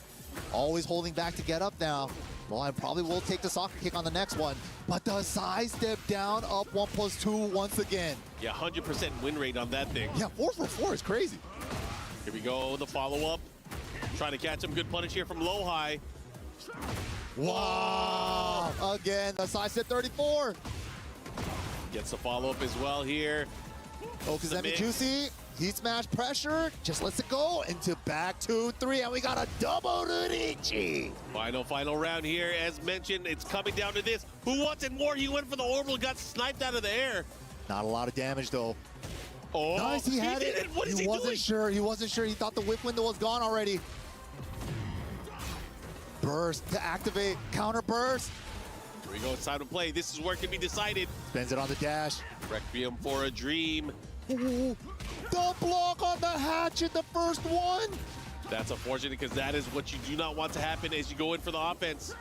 Always holding back to get up now. Well, I probably will take the soccer kick on the next one. But the side step down, up 1+2 once again. Yeah, 100% win rate on that thing. Yeah, 4-for-4 is crazy. Here we go, the follow-up. Trying to catch him. Good punish here from low high. Wow! Again, the side step 34. Gets a follow-up as well here. Okazemi Juicy, heat smash pressure, just lets it go into back 2-3, and we got a double Nurichi. Final round here. As mentioned, it's coming down to this. Who wants it more? He went for the orbital, got sniped out of the air. Not a lot of damage though. Oh, nice, he had it. What is he wasn't doing? sure. He wasn't sure. He thought the whip window was gone already. Burst to activate. Counter burst. Here we go. It's time to play. This is where it can be decided. Spends it on the dash. Requiem for a Dream. Ooh, the block on the hatch in the first one. That's unfortunate because that is what you do not want to happen as you go in for the offense.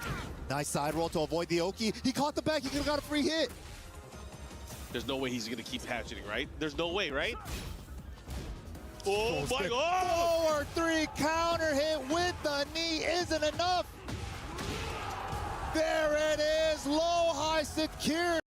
Nice side roll to avoid the Oki. He caught the back. He could have got a free hit. There's no way he's going to keep hatcheting, right? There's no way, right? Oh, my God! Forward 3 counter hit with the knee isn't enough. There it is. Low high secure.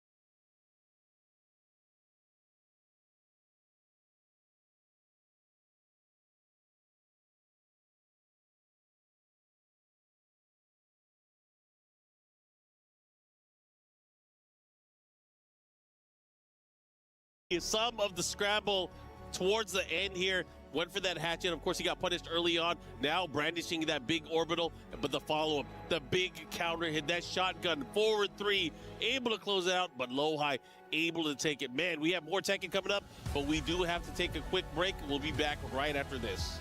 Some of the scramble towards the end here went for that hatchet. Of course, he got punished early on. Now brandishing that big orbital, but the follow-up, the big counter hit, that shotgun, forward 3, able to close it out, but low high able to take it. Man, we have more Tekken coming up, but we do have to take a quick break. We'll be back right after this.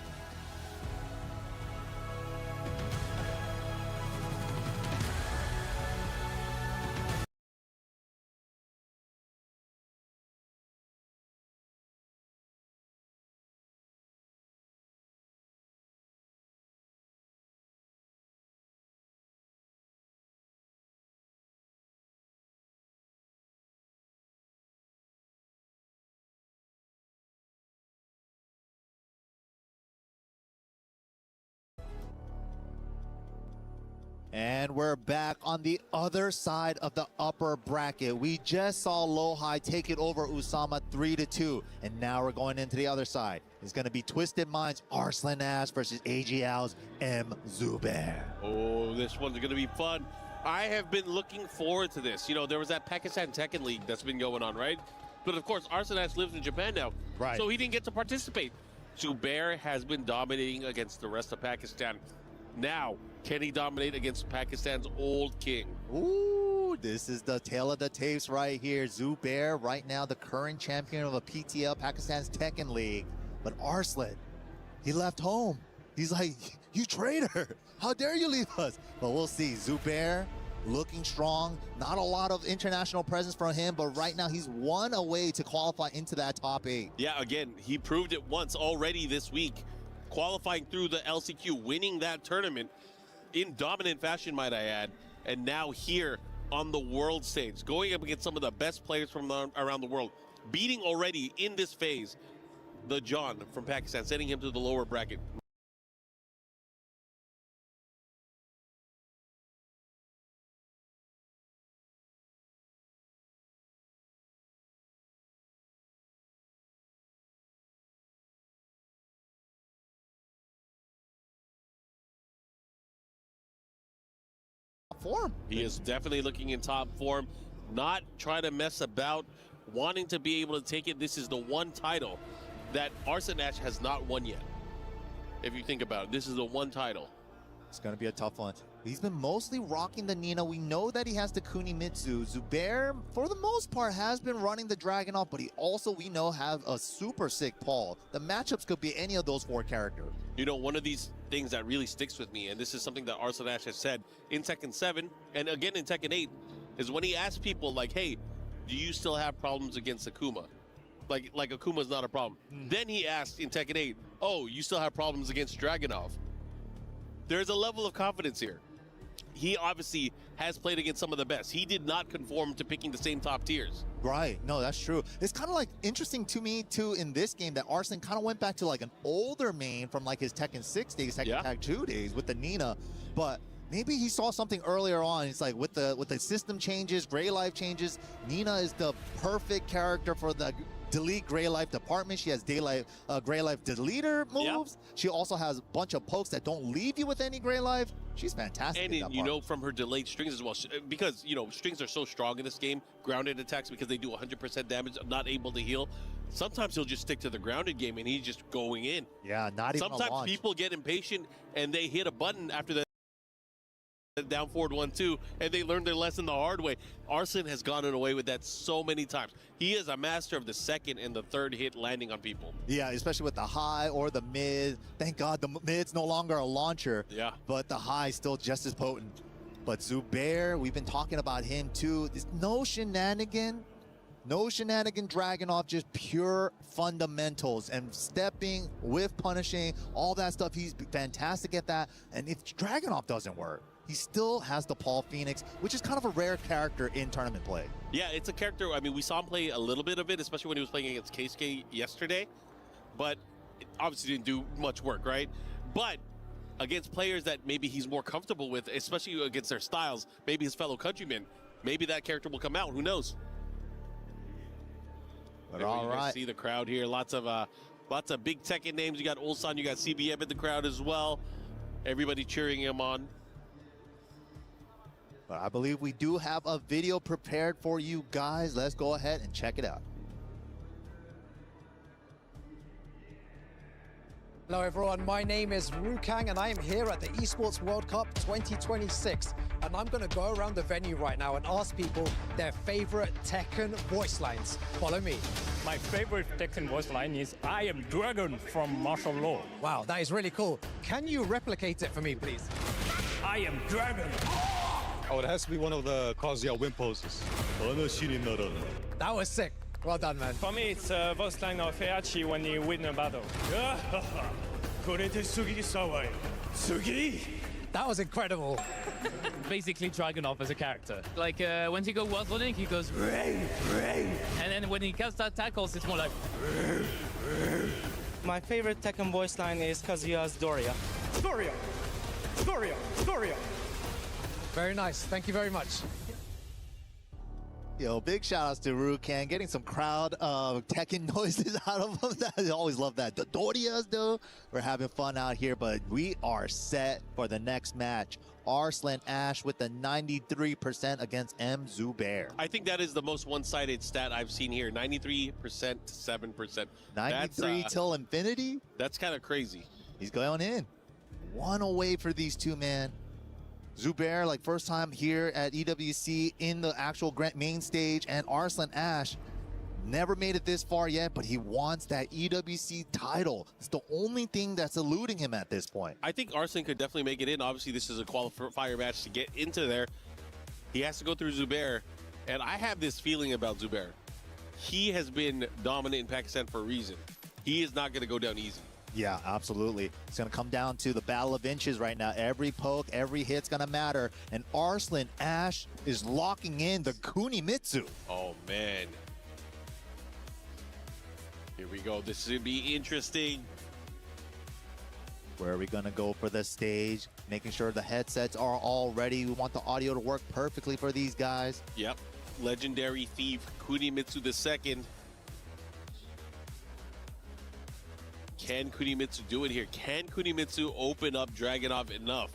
And we're back on the other side of the upper bracket. We just saw Low High take it over Usama 3-2. And now we're going into the other side. It's going to be Twisted Minds, Arslan Ash versus AGL's M. Zubair. Oh, this one's going to be fun. I have been looking forward to this. You know, there was that Pakistan Tekken League that's been going on, right? But of course, Arslan Ash lives in Japan now. Right. So he didn't get to participate. Zubair has been dominating against the rest of Pakistan. Now, can he dominate against Pakistan's old king? Ooh, this is the tale of the tapes right here. Zubair, right now the current champion of a PTL, Pakistan's Tekken League. But Arslan, he left home. He's like, you traitor. How dare you leave us? But we'll see. Zubair looking strong. Not a lot of international presence from him, but right now he's one away to qualify into that top 8. Yeah, again, he proved it once already this week. Qualifying through the LCQ, winning that tournament in dominant fashion, might I add, and now here on the world stage, going up against some of the best players from around the world, beating already in this phase the John from Pakistan, sending him to the lower bracket. form. He is definitely looking in top form, not trying to mess about, wanting to be able to take it. This is the one title that Arslan Ash has not won yet. If you think about it, this is the one title. It's going to be a tough one. He's been mostly rocking the Nina. We know that he has the Kunimitsu. Zubair, for the most part, has been running the Dragunov, but he also, we know, have a super sick Paul. The matchups could be any of those 4 characters. You know, one of these things that really sticks with me, and this is something that Arslan Ash has said in Tekken 7, and again in Tekken 8, is when he asks people, like, hey, do you still have problems against Akuma? Like Akuma's not a problem. Then he asked in Tekken 8, oh, you still have problems against Dragunov? There's a level of confidence here. He obviously has played against some of the best. He did not conform to picking the same top tiers. Right. No, that's true. It's kind of like interesting to me, too, in this game that Arslan kind of went back to like an older main from like his Tekken 6 days, Tekken Tag 2 days with the Nina. But maybe he saw something earlier on. It's like with the system changes, Gray Life changes, Nina is the perfect character for the delete Gray Life department. She has Gray Life deleter moves. Yep. She also has a bunch of pokes that don't leave you with any Gray Life. She's fantastic. And you know, from her delayed strings as well, because, you know, strings are so strong in this game, grounded attacks, because they do 100% damage, not able to heal. Sometimes he'll just stick to the grounded game and he's just going in. Yeah, not even Sometimes people get impatient and they hit a button after the down forward 1-2, and they learned their lesson the hard way. Arslan has gotten away with that so many times. He is a master of the second and the third hit landing on people. Yeah, especially with the high or the mid. Thank God the mid's no longer a launcher. Yeah. But the high is still just as potent. But Zubair, we've been talking about him too. There's no shenanigan Dragunov, just pure fundamentals and stepping with punishing, all that stuff. He's fantastic at that. And if Dragunov doesn't work, he still has the Paul Phoenix, which is kind of a rare character in tournament play. Yeah, it's a character, I mean, we saw him play a little bit of it, especially when he was playing against Keisuke yesterday, but it obviously didn't do much work, right? But against players that maybe he's more comfortable with, especially against their styles, maybe his fellow countrymen, maybe that character will come out, who knows? But all right. See the crowd here, lots of big Tekken names. You got Ulsan, you got CBM in the crowd as well. Everybody cheering him on. But I believe we do have a video prepared for you guys. Let's go ahead and check it out. Hello everyone, my name is Rukang and I am here at the Esports World Cup 2026. And I'm going to go around the venue right now and ask people their favorite Tekken voice lines. Follow me. My favorite Tekken voice line is, I am Dragon from martial law. Wow, that is really cool. Can you replicate it for me, please? I am Dragon. Oh, it has to be one of the Kazuya win poses. That was sick. Well done, man. For me, it's a voice line of Heihachi when you win a battle. That was incredible. Basically Dragunov as a character. Like when he goes World Running, he goes rain, rain. And then when he casts that tackles, it's more like My favorite Tekken voice line is Kazuya's Doria. Doria! Doria! Doria! Very nice. Thank you very much. Yo, big shout outs to Rukang, getting some crowd Tekken noises out of him. I always love that. The Dorias, though, we're having fun out here, but we are set for the next match. Arslan Ash with the 93% against M. Zubair. I think that is the most one-sided stat I've seen here. 93% to 7%. 93 till infinity? That's kind of crazy. He's going in. One away for these two, man. Zubair, like first time here at EWC in the actual main stage, and Arslan Ash never made it this far yet, but he wants that EWC title. It's the only thing that's eluding him at this point. I think Arslan could definitely make it in. Obviously, this is a qualifier match to get into there. He has to go through Zubair, and I have this feeling about Zubair. He has been dominant in Pakistan for a reason. He is not going to go down easy. Yeah, absolutely. It's going to come down to the battle of inches right now. Every poke, every hit's going to matter. And Arslan Ash is locking in the Kunimitsu. Oh, man. Here we go. This is going to be interesting. Where are we going to go for the stage? Making sure the headsets are all ready. We want the audio to work perfectly for these guys. Yep. Legendary Thief Kunimitsu II. Can Kunimitsu do it here? Can Kunimitsu open up Dragunov enough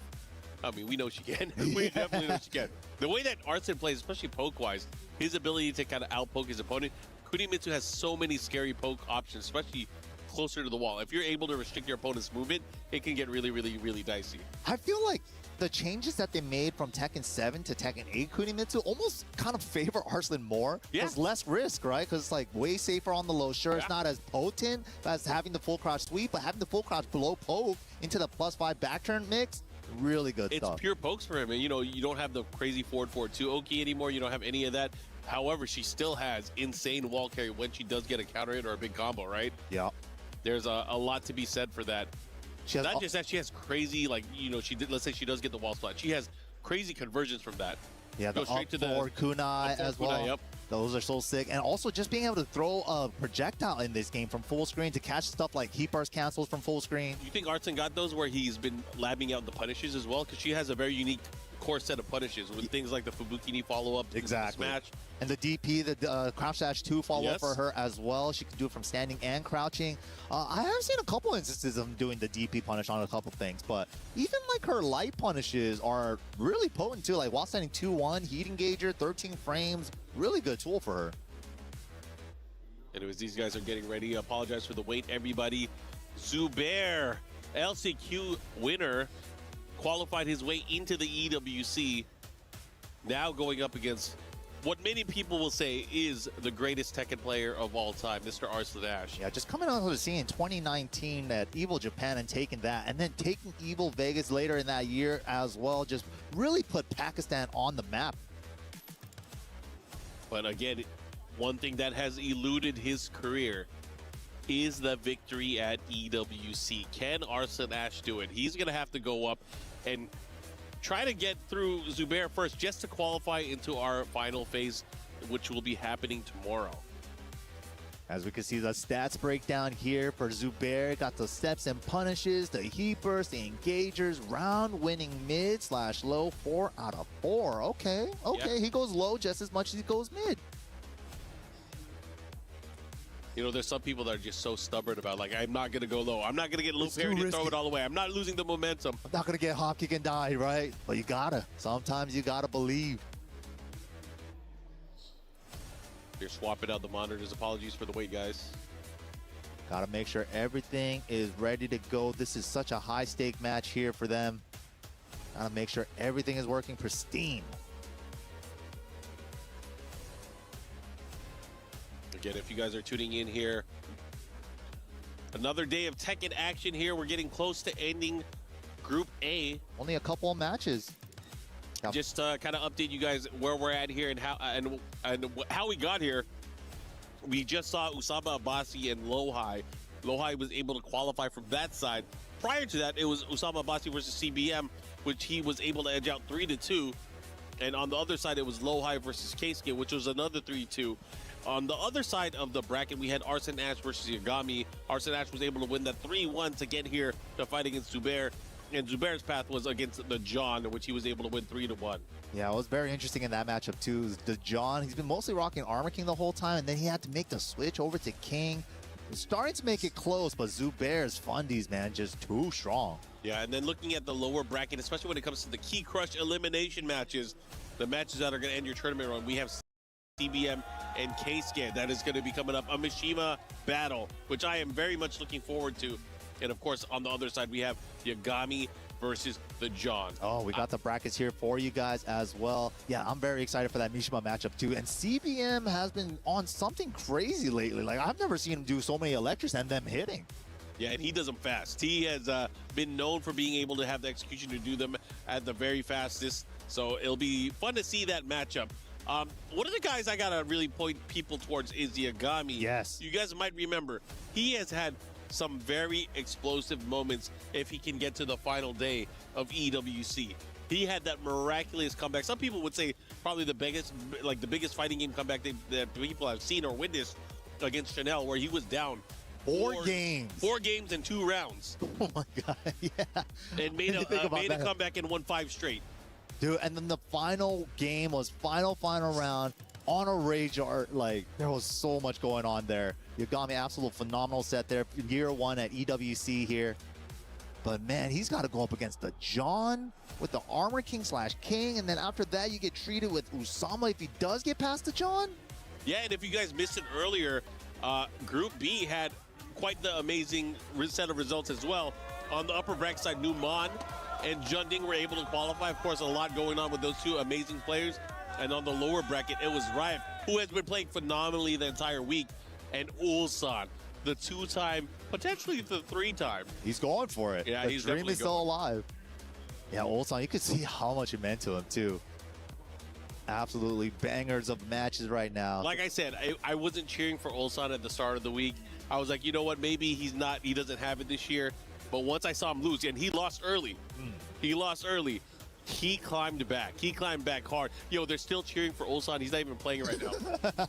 I mean, we know she can. We definitely know she can. The way that Arsene plays, especially poke-wise, his ability to kind of outpoke his opponent, Kunimitsu has so many scary poke options, especially closer to the wall. If you're able to restrict your opponent's movement, it can get really, really, really dicey. I feel like the changes that they made from Tekken 7 to Tekken 8 Kunimitsu almost kind of favor Arslan more. Yeah. There's less risk, right? Because it's like way safer on the low. Sure, it's not as potent as having the full crouch sweep, but having the full crouch below poke into the +5 back turn mix, really good stuff. It's pure pokes for him. And, you know, you don't have the crazy forward 4-2 Oki anymore. You don't have any of that. However, she still has insane wall carry when she does get a counter hit or a big combo, right? Yeah. There's a lot to be said for that. Not just that, she has crazy, like, you know, let's say she does get the wall splat. She has crazy conversions from that. Yeah, the up forward kunai as well. Yep. Those are so sick. And also just being able to throw a projectile in this game from full screen to catch stuff like heat burst cancels from full screen. You think Arslan got those where he's been labbing out the punishes as well? Because she has a very unique core set of punishes with things like the Fubuki knee follow-up, exactly. Smash. And the DP, the crouch dash 2 follow-up for her as well. She can do it from standing and crouching. I have seen a couple instances of doing the DP punish on a couple things, but even like her light punishes are really potent too. Like while standing 2-1, heat engager, 13 frames, really good tool for her. Anyways, these guys are getting ready. I apologize for the wait, everybody. Zubair, LCQ winner, qualified his way into the EWC. Now going up against what many people will say is the greatest Tekken player of all time, Mr. Arslan Ash. Yeah, just coming onto the scene in 2019 at Evil Japan and taking that, and then taking Evil Vegas later in that year as well, just really put Pakistan on the map. But again, one thing that has eluded his career is the victory at EWC. Can Arslan Ash do it? He's going to have to go up and try to get through Zubair first just to qualify into our final phase, which will be happening tomorrow. As we can see the stats breakdown here for Zubair, got the steps and punishes, the heat burst, the engagers, round winning mid/low 4 out of 4. Okay, yeah. He goes low just as much as he goes mid. You know, there's some people that are just so stubborn about, like, I'm not going to go low. I'm not going to get low parry to throw it all the way. I'm not losing the momentum. I'm not going to get hop kick and die, right? But you gotta. Sometimes you gotta believe. You're swapping out the monitors. Apologies for the wait, guys. Gotta make sure everything is ready to go. This is such a high-stake match here for them. Gotta make sure everything is working pristine. Again, if you guys are tuning in here, another day of Tekken action here. We're getting close to ending Group A. Only a couple of matches. Yep. Just kind of update you guys where we're at here and how we got here. We just saw Usama Abbasi and Lohai. Lohai was able to qualify from that side. Prior to that, it was Usama Abbasi versus CBM, which he was able to edge out 3-2. And on the other side, it was Lohai versus Keisuke, which was another 3-2. On the other side of the bracket, we had Arslan Ash versus Yagami. Arslan Ash was able to win that 3-1 to get here to fight against Zubair. And Zubair's path was against the John, which he was able to win 3-1. Yeah, it was very interesting in that matchup too. The John, he's been mostly rocking Armor King the whole time, and then he had to make the switch over to King. Starting to make it close, but Zubair's fundies, man, just too strong. Yeah, and then looking at the lower bracket, especially when it comes to the Key Crush elimination matches, the matches that are going to end your tournament run, we have CBM and Keisuke. That is going to be coming up, a Mishima battle, which I am very much looking forward to. And of course, on the other side, we have Yagami versus the John. Oh, we got the brackets here for you guys as well. Yeah, I'm very excited for that Mishima matchup too. And CBM has been on something crazy lately. Like, I've never seen him do so many electrics and them hitting. Yeah, and he does them fast. He has been known for being able to have the execution to do them at the very fastest. So it'll be fun to see that matchup. One of the guys I gotta really point people towards is Yagami. Yes. You guys might remember, he has had some very explosive moments if he can get to the final day of EWC. He had that miraculous comeback. Some people would say probably the biggest fighting game comeback that people have seen or witnessed against Chanel, where he was down four games in 2 rounds. Oh my God, yeah. And made a comeback and won 5 straight. Dude, and then the final game was final round on a rage art. Like, there was so much going on there. Yagami, absolute phenomenal set there. Year 1 at EWC here. But man, he's got to go up against the John with the Armor King / King, and then after that you get treated with Usama if he does get past the John. Yeah, and if you guys missed it earlier, Group B had quite the amazing set of results as well. On the upper bracket side, Numan and Junding were able to qualify. Of course, a lot going on with those two amazing players. And on the lower bracket, it was Riot, who has been playing phenomenally the entire week, and Ulsan, the 2-time, potentially the 3-time. He's going for it. Yeah, the he's dream definitely is still alive. Yeah, Ulsan, you could see how much it meant to him too. Absolutely bangers of matches right now. Like I said, I wasn't cheering for Ulsan at the start of the week. I was like, you know what, maybe he doesn't have it this year. But once I saw him lose, and he lost early. He lost early. He climbed back. He climbed back hard. Yo, they're still cheering for Ulsan. He's not even playing right now.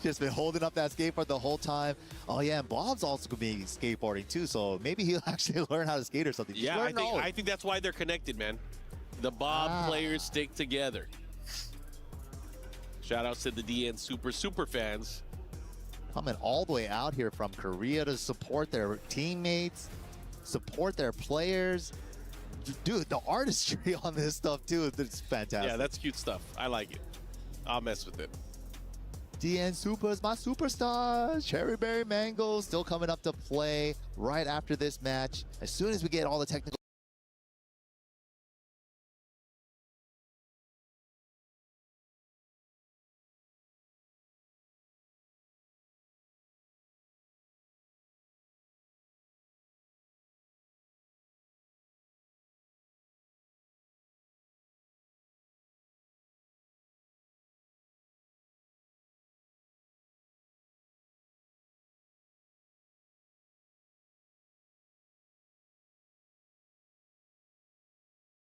Just been holding up that skateboard the whole time. Oh yeah, and Bob's also gonna be skateboarding too, so maybe he'll actually learn how to skate or something. Yeah, I think that's why they're connected, man. The Bob players stick together. Shout outs to the DN super fans. Coming all the way out here from Korea to support their teammates, support their players. Dude, the artistry on this stuff too, it's fantastic. Yeah, that's cute stuff. I like it. I'll mess with it. DN Supers, my superstars. Cherry Berry Mango still coming up to play right after this match. As soon as we get all the technical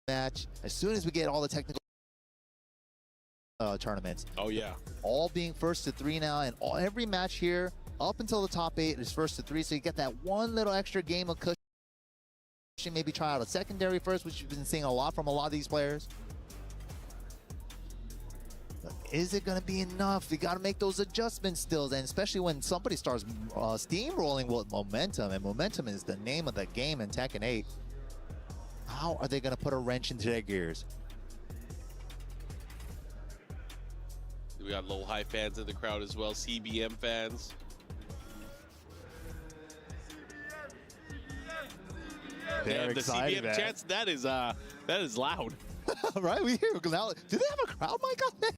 match, as soon as we get all the technical tournaments. Oh yeah. All being first to 3 now, and every match here up until the top 8 is first to 3, so you get that one little extra game of cushion. Maybe try out a secondary first, which you've been seeing a lot from a lot of these players. But is it going to be enough? You got to make those adjustments still, and especially when somebody starts steamrolling with momentum, and momentum is the name of the game in Tekken 8. How are they going to put a wrench into their gears? We got low high fans in the crowd as well, CBM fans. They're the excited, CBM chants, that is loud. Right? We hear now. Do they have a crowd mic on there?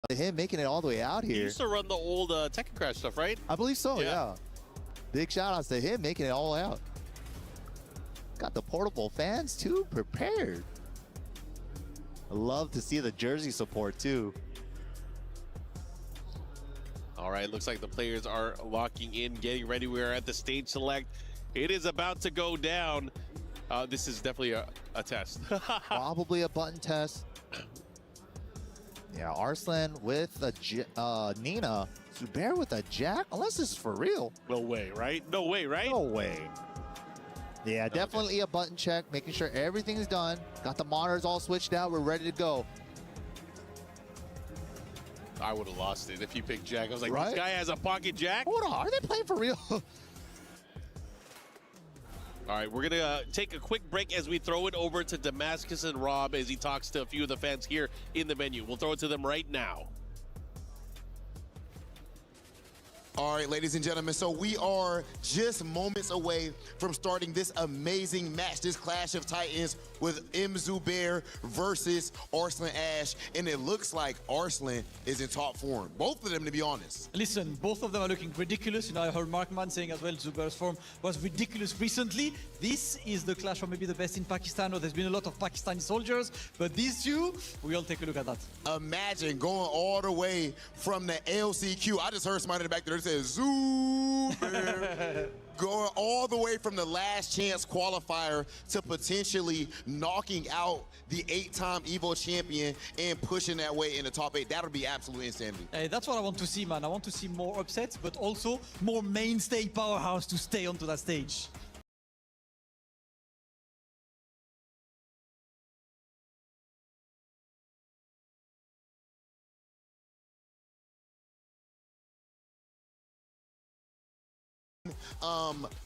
Him making it all the way out here. He used to run the old Tekken Crash stuff, right? I believe so, yeah. Big shout outs to him making it all out. Got the portable fans too prepared. I love to see the jersey support too. All right, looks like the players are locking in, getting ready. We are at the stage select. It is about to go down. This is definitely a test. Probably a button test. Yeah, Arslan with a Nina. Zubair with a Jack? Unless this is for real. No way, right? No way, right? No way. Yeah, definitely a button check, making sure everything's done. Got the monitors all switched out. We're ready to go. I would have lost it if he picked Jack. I was like, Right? This guy has a pocket Jack? Hold on, are they playing for real? All right, we're going to take a quick break as we throw it over to Damascus and Rob as he talks to a few of the fans here in the venue. We'll throw it to them right now. All right, ladies and gentlemen, so we are just moments away from starting this amazing match, this Clash of Titans with M. Zubair versus Arslan Ash, and it looks like Arslan is in top form. Both of them, to be honest. Listen, both of them are looking ridiculous. You know, I heard Markman saying as well Zubair's form was ridiculous recently. This is the clash for maybe the best in Pakistan. There's been a lot of Pakistani soldiers, but these two, we'll take a look at that. Imagine going all the way from the LCQ. I just heard somebody in the back there say, Zubair. going all the way from the last chance qualifier to potentially knocking out the 8-time EVO champion and pushing that way in the top 8. That'll be absolute insanity. Hey, that's what I want to see, man. I want to see more upsets, but also more mainstay powerhouse to stay onto that stage.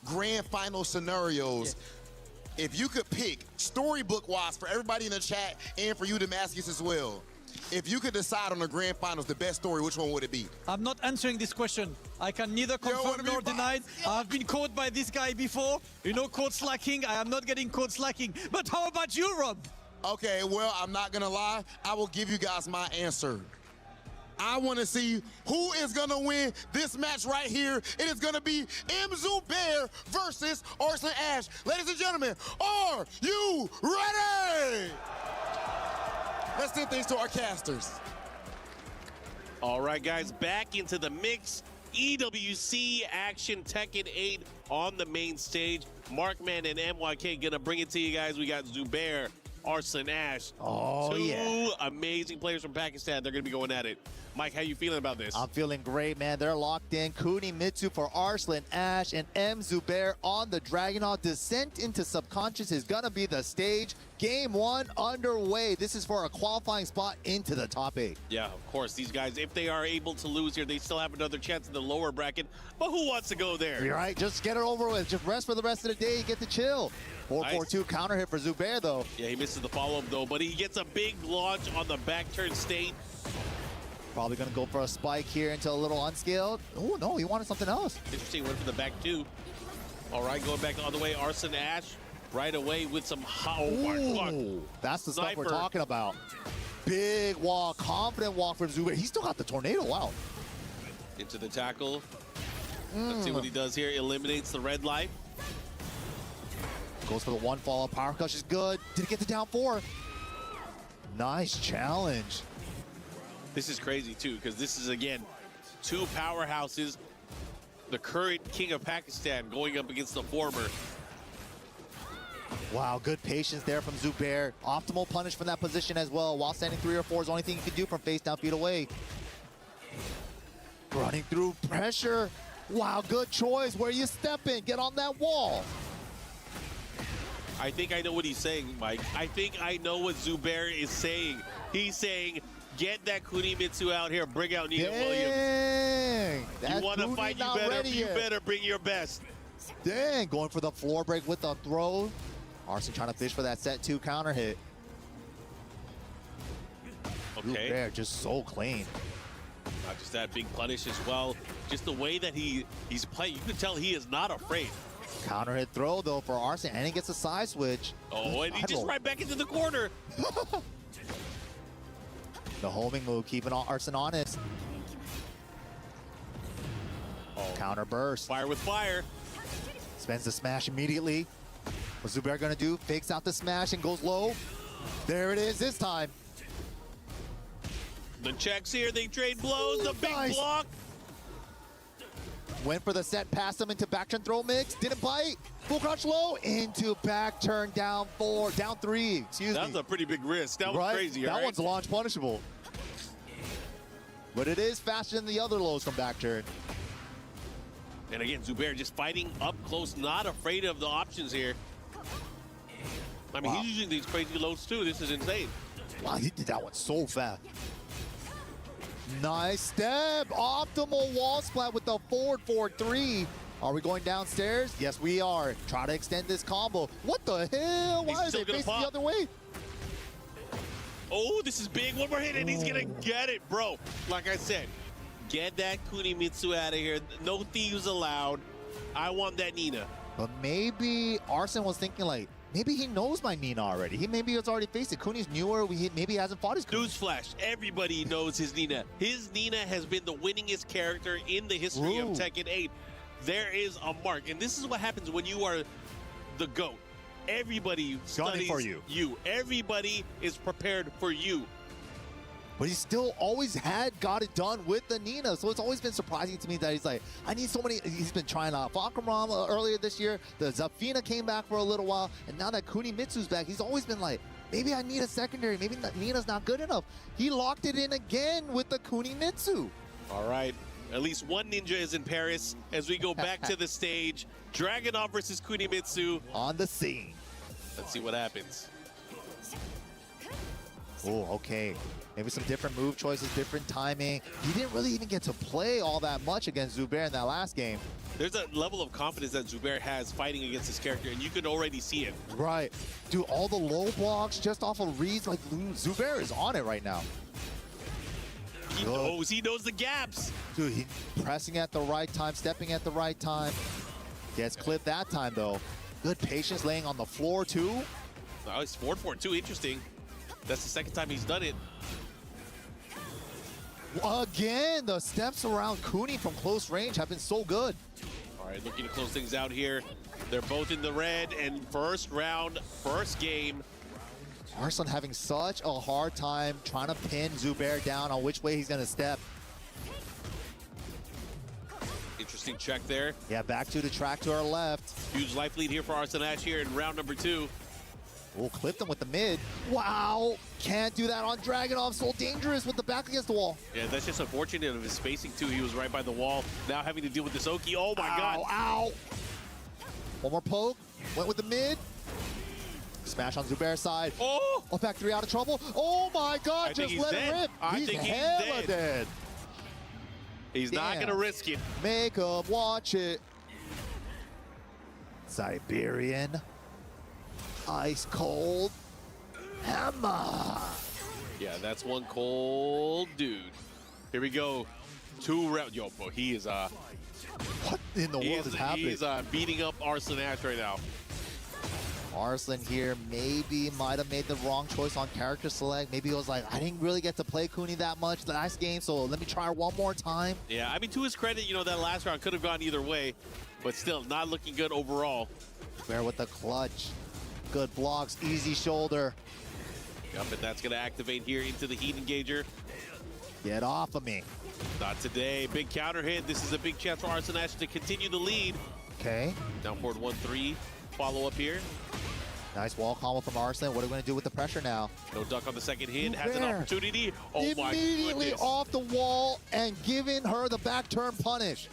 Grand final scenarios. If you could pick storybook-wise for everybody in the chat and for you, Damascus, as well, if you could decide on the grand finals, the best story, which one would it be? I'm not answering this question. I can neither confirm nor deny. I've been caught by this guy before. You know, code slacking. I am not getting code slacking. But how about you, Rob? Okay, well, I'm not gonna lie. I will give you guys my answer. I want to see who is going to win this match right here. It is going to be Zubair versus Arslan Ash. Ladies and gentlemen, are you ready? Let's send things to our casters. All right, guys, back into the mix. EWC action, Tekken 8 on the main stage. Markman and MYK gonna bring it to you guys. We got Zubair, Arslan Ash. Oh, Two amazing players from Pakistan. They're gonna be going at it. Mike, how you feeling about this? I'm feeling great, man. They're locked in. Kunimitsu for Arslan Ash and Zubair on the Dragunov. Descent into Subconscious is going to be the stage. Game 1 underway. This is for a qualifying spot into the top 8. Yeah, of course. These guys, if they are able to lose here, they still have another chance in the lower bracket. But who wants to go there? You're right. Just get it over with. Just rest for the rest of the day. You get to chill. 4-4-2 counter hit for Zubair, though. Yeah, he misses the follow-up, though. But he gets a big launch on the back turn state. Probably going to go for a spike here into a little unscaled. Oh, no, he wanted something else. Interesting, went for the back two. All right, going back all the way, Arslan Ash right away with some That's the stuff we're talking about. Big walk, confident walk from Zubair. He's still got the tornado, wow. Into the tackle. Let's see what he does here. Eliminates the red light. Goes for the one follow-up. Power crush is good. Did get the down 4. Nice challenge. This is crazy, too, because this is, again, two powerhouses. The current king of Pakistan going up against the former. Wow, good patience there from Zubair. Optimal punish from that position as well. While standing 3 or 4 is the only thing you can do from face down, feet away. Running through pressure. Wow, good choice. Where you step in, get on that wall. I think I know what he's saying, Mike. I think I know what Zubair is saying. He's saying, get that Kunimitsu out here, bring out Nina Williams. You want to fight, you better bring your best. Dang, going for the floor break with the throw. Arslan trying to fish for that set 2 counter hit. Okay. Zubair just so clean. Not just that big punish as well. Just the way that he's playing, you can tell he is not afraid. Counter hit throw though for Arslan, and he gets a side switch. Oh, and he just right back into the corner. The homing move, keeping Arslan honest. Oh. Counter burst. Fire with fire. Spends the smash immediately. What's Zubair gonna do? Fakes out the smash and goes low. There it is this time. The checks here, they trade blows, the big block. Went for the set, passed him into back turn throw mix, didn't bite. Full crouch low, into back turn down 4, down 3, excuse me. That was a pretty big risk. That was crazy, That one's launch punishable. But it is faster than the other lows from back turn. And again, Zubair just fighting up close, not afraid of the options here. I mean, he's using these crazy loads too. This is insane. Wow, he did that one so fast. Nice step. Optimal wall splat with the forward 4-3. Are we going downstairs? Yes, we are. Try to extend this combo. What the hell? Why is it facing the other way? Oh, this is big. One more hit, and he's going to get it, bro. Like I said, get that Kunimitsu out of here. No thieves allowed. I want that Nina. But maybe Arslan was thinking, like, maybe he knows my Nina already. He maybe has already faced it. Kuni's newer. Maybe he hasn't fought his Kuni. Newsflash, everybody knows his Nina. His Nina has been the winningest character in the history of Tekken 8. There is a mark. And this is what happens when you are the GOAT. Everybody studies for you. Everybody is prepared for you. but he still always got it done with the Nina. So it's always been surprising to me that he's like, I need so many. He's been trying out Fakaram earlier this year. The Zafina came back for a little while, and now that Kunimitsu's back, he's always been like, maybe I need a secondary. Maybe Nina's not good enough. He locked it in again with the Kunimitsu. All right. At least one ninja is in Paris as we go back to the stage. Dragunov versus Kunimitsu. On the scene. Let's see what happens. Oh, okay. Maybe some different move choices, different timing. He didn't really even get to play all that much against Zubair in that last game. There's a level of confidence that Zubair has fighting against this character, and you can already see it. Right. Dude, all the low blocks just off of reads, like Zubair is on it right now. He knows the gaps. Dude, he's pressing at the right time, stepping at the right time. Gets clipped that time, though. Good patience laying on the floor, too. Oh, he's 4-4-2, interesting. That's the second time he's done it. Again, the steps around Kuni from close range have been so good. All right, looking to close things out here. They're both in the red, and first round, first game. Arslan having such a hard time trying to pin Zubair down on which way he's going to step. Interesting check there. Yeah, back to the track to our left. Huge life lead here for Arslan Ash here in round number 2. Oh, clipped him with the mid. Wow, can't do that on Dragunov. So dangerous with the back against the wall. Yeah, that's just unfortunate of his spacing too. He was right by the wall. Now having to deal with this Oki. Oh my God. Ow. One more poke. Went with the mid. Smash on Zubair's side. Oh! Back 3 out of trouble. Oh my God, just let it rip. I think he's hella dead. He's not going to risk it. Make him watch it. Siberian. Ice cold. Hammer. Yeah, that's one cold dude. Here we go. 2 rounds. Yo, bro, he is what in the world is happening? He's beating up Arslan Ash right now. Arslan here maybe might have made the wrong choice on character select. Maybe he was like, I didn't really get to play Kuni that much last game, so let me try one more time. Yeah, I mean, to his credit, you know, that last round could have gone either way, but still not looking good overall. Bear with the clutch. Good blocks, easy shoulder. Yep, and that's going to activate here into the heat engager. Get off of me. Not today. Big counter hit. This is a big chance for Arslan Ash to continue the lead. Okay. Down forward 1-3. Follow up here. Nice wall combo from Arslan. What are we going to do with the pressure now? No duck on the second hit. Has an opportunity. Oh my goodness. Immediately off the wall and giving her the back turn punish.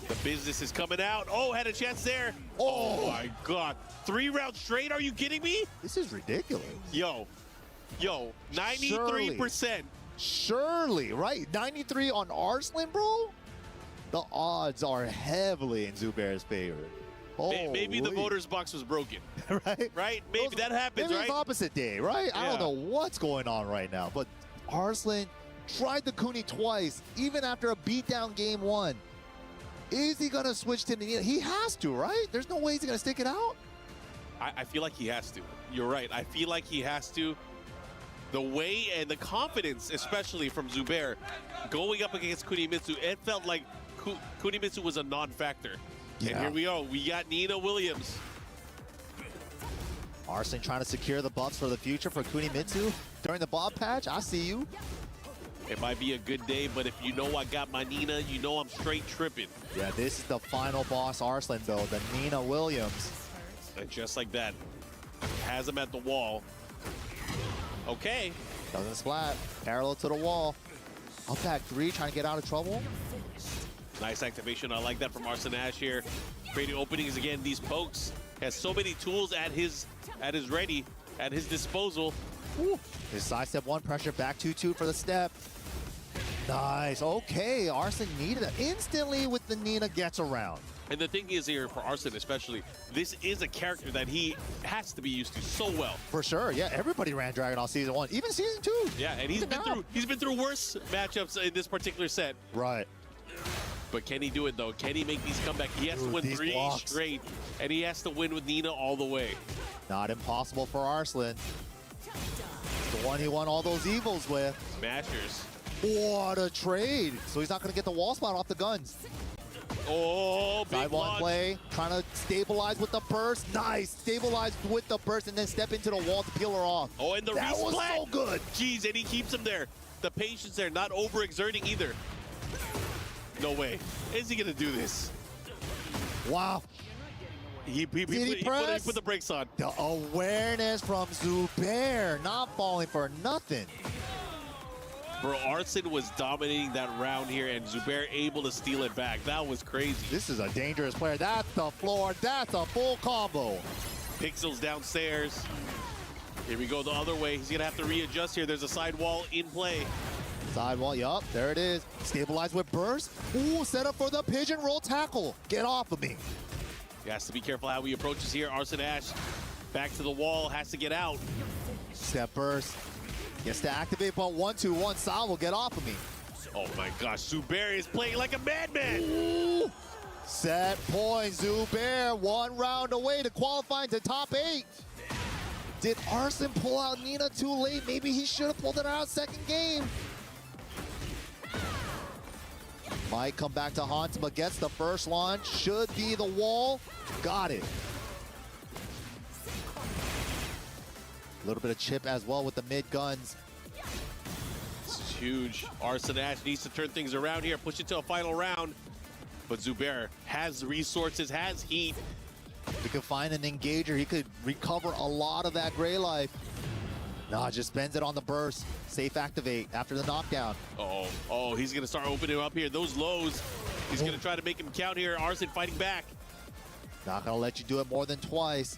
The business is coming out. Oh, had a chance there. Oh my God. 3 rounds straight? Are you kidding me? This is ridiculous. Yo, 93%. Surely, right? 93 on Arslan, bro? The odds are heavily in Zubair's favor. Maybe the voter's box was broken. Right? Right? Maybe that happens, maybe right? It's opposite day, right? Yeah. I don't know what's going on right now, but Arslan tried the Kuni twice, even after a beatdown game 1. Is he going to switch to Nina? He has to, right? There's no way he's going to stick it out. I feel like he has to. You're right. I feel like he has to. The way and the confidence, especially from Zubair, going up against Kunimitsu, it felt like Kunimitsu was a non-factor. Yeah. And here we are. We got Nina Williams. Arslan trying to secure the buffs for the future for Kunimitsu during the Bob patch. I see you. It might be a good day, but if you know I got my Nina, you know I'm straight tripping. Yeah, this is the final boss Arslan, though, the Nina Williams. And just like that, has him at the wall. Okay. Doesn't splat. Parallel to the wall. Up back 3, trying to get out of trouble. Nice activation. I like that from Arslan Ash here. Creating openings again. These pokes has so many tools at his disposal. Woo. His side step 1 pressure, back 2-2 for the step. Nice. Okay, Arslan needed it. Instantly with the Nina gets around. And the thing is here for Arslan especially, this is a character that he has to be used to so well. For sure, yeah. Everybody ran Dragunov Season 1, even Season 2. Yeah, and he's been through worse matchups in this particular set. Right. But can he do it though? Can he make these comebacks? He has to win 3 blocks straight, and he has to win with Nina all the way. Not impossible for Arslan. The one he won all those evils with. Smashers. What a trade. So he's not going to get the wall spot off the guns. Oh, big Side 1 launch. play, trying to stabilize with the burst. Nice, stabilize with the burst and then step into the wall to peel her off. Oh, and the that resplat. was so good. Jeez, and he keeps him there. the patience there, not overexerting either. No way. Is he gonna do this? Wow. He put the brakes on. The awareness from Zubair, not falling for nothing. Bro, Arslan was dominating that round here, and Zubair able to steal it back. That was crazy. This is a dangerous player. That's the floor. That's a full combo. Pixels downstairs. Here we go the other way. He's gonna have to readjust here. There's a sidewall in play. Sidewall, yup, there it is. Stabilize with burst. Ooh, set up for the pigeon roll tackle. Get off of me. He has to be careful how he approaches here. Arslan Ash back to the wall, has to get out. Step burst. Gets to activate, but 1-2-1 salvo. Get off of me. Oh my gosh, Zubair is playing like a madman. Ooh. Set point, Zubair. 1 round away to qualify to top 8. Did Arslan pull out Nina too late? Maybe he should have pulled it out second game. Might come back to haunt him, but gets the first launch. Should be the wall. Got it. A little bit of chip as well with the mid guns. This is huge. Arslan Ash needs to turn things around here, push it to a final round. But Zubair has resources, has heat. If he could find an engager, he could recover a lot of that gray life. No, just spends it on the burst. Safe activate after the knockdown. Oh, he's gonna start opening up here. Those lows, he's gonna try to make him count here. Arslan fighting back. Not gonna let you do it more than twice.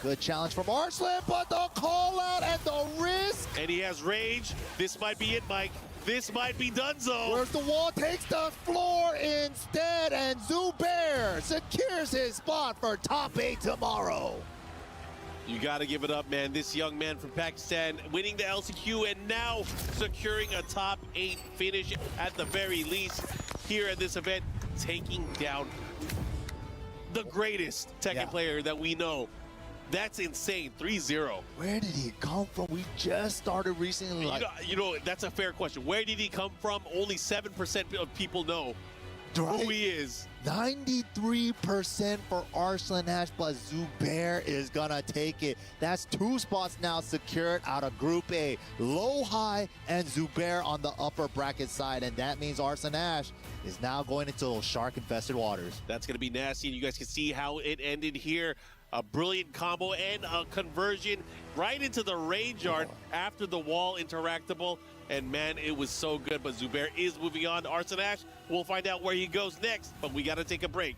Good challenge from Arslan, but the call out and the risk. And he has rage. This might be it, Mike. This might be donezo. Where's the wall? Takes the floor instead, and Zubair secures his spot for top 8 tomorrow. You got to give it up, man. This young man from Pakistan winning the LCQ and now securing a top 8 finish at the very least here at this event, taking down the greatest Tekken player that we know. That's insane, 3-0. Where did he come from? We just started recently. You know, that's a fair question. Where did he come from? Only 7% of people know who he is. 93% for Arslan Ash, but Zubair is gonna take it. That's 2 spots now secured out of Group A. Low High and Zubair on the upper bracket side, and that means Arslan Ash is now going into those shark-infested waters. That's gonna be nasty, and you guys can see how it ended here. A brilliant combo and a conversion right into the rage yard after the wall interactable. And man, it was so good, but Zubair is moving on to Arslan Ash. We'll find out where he goes next, but we gotta take a break.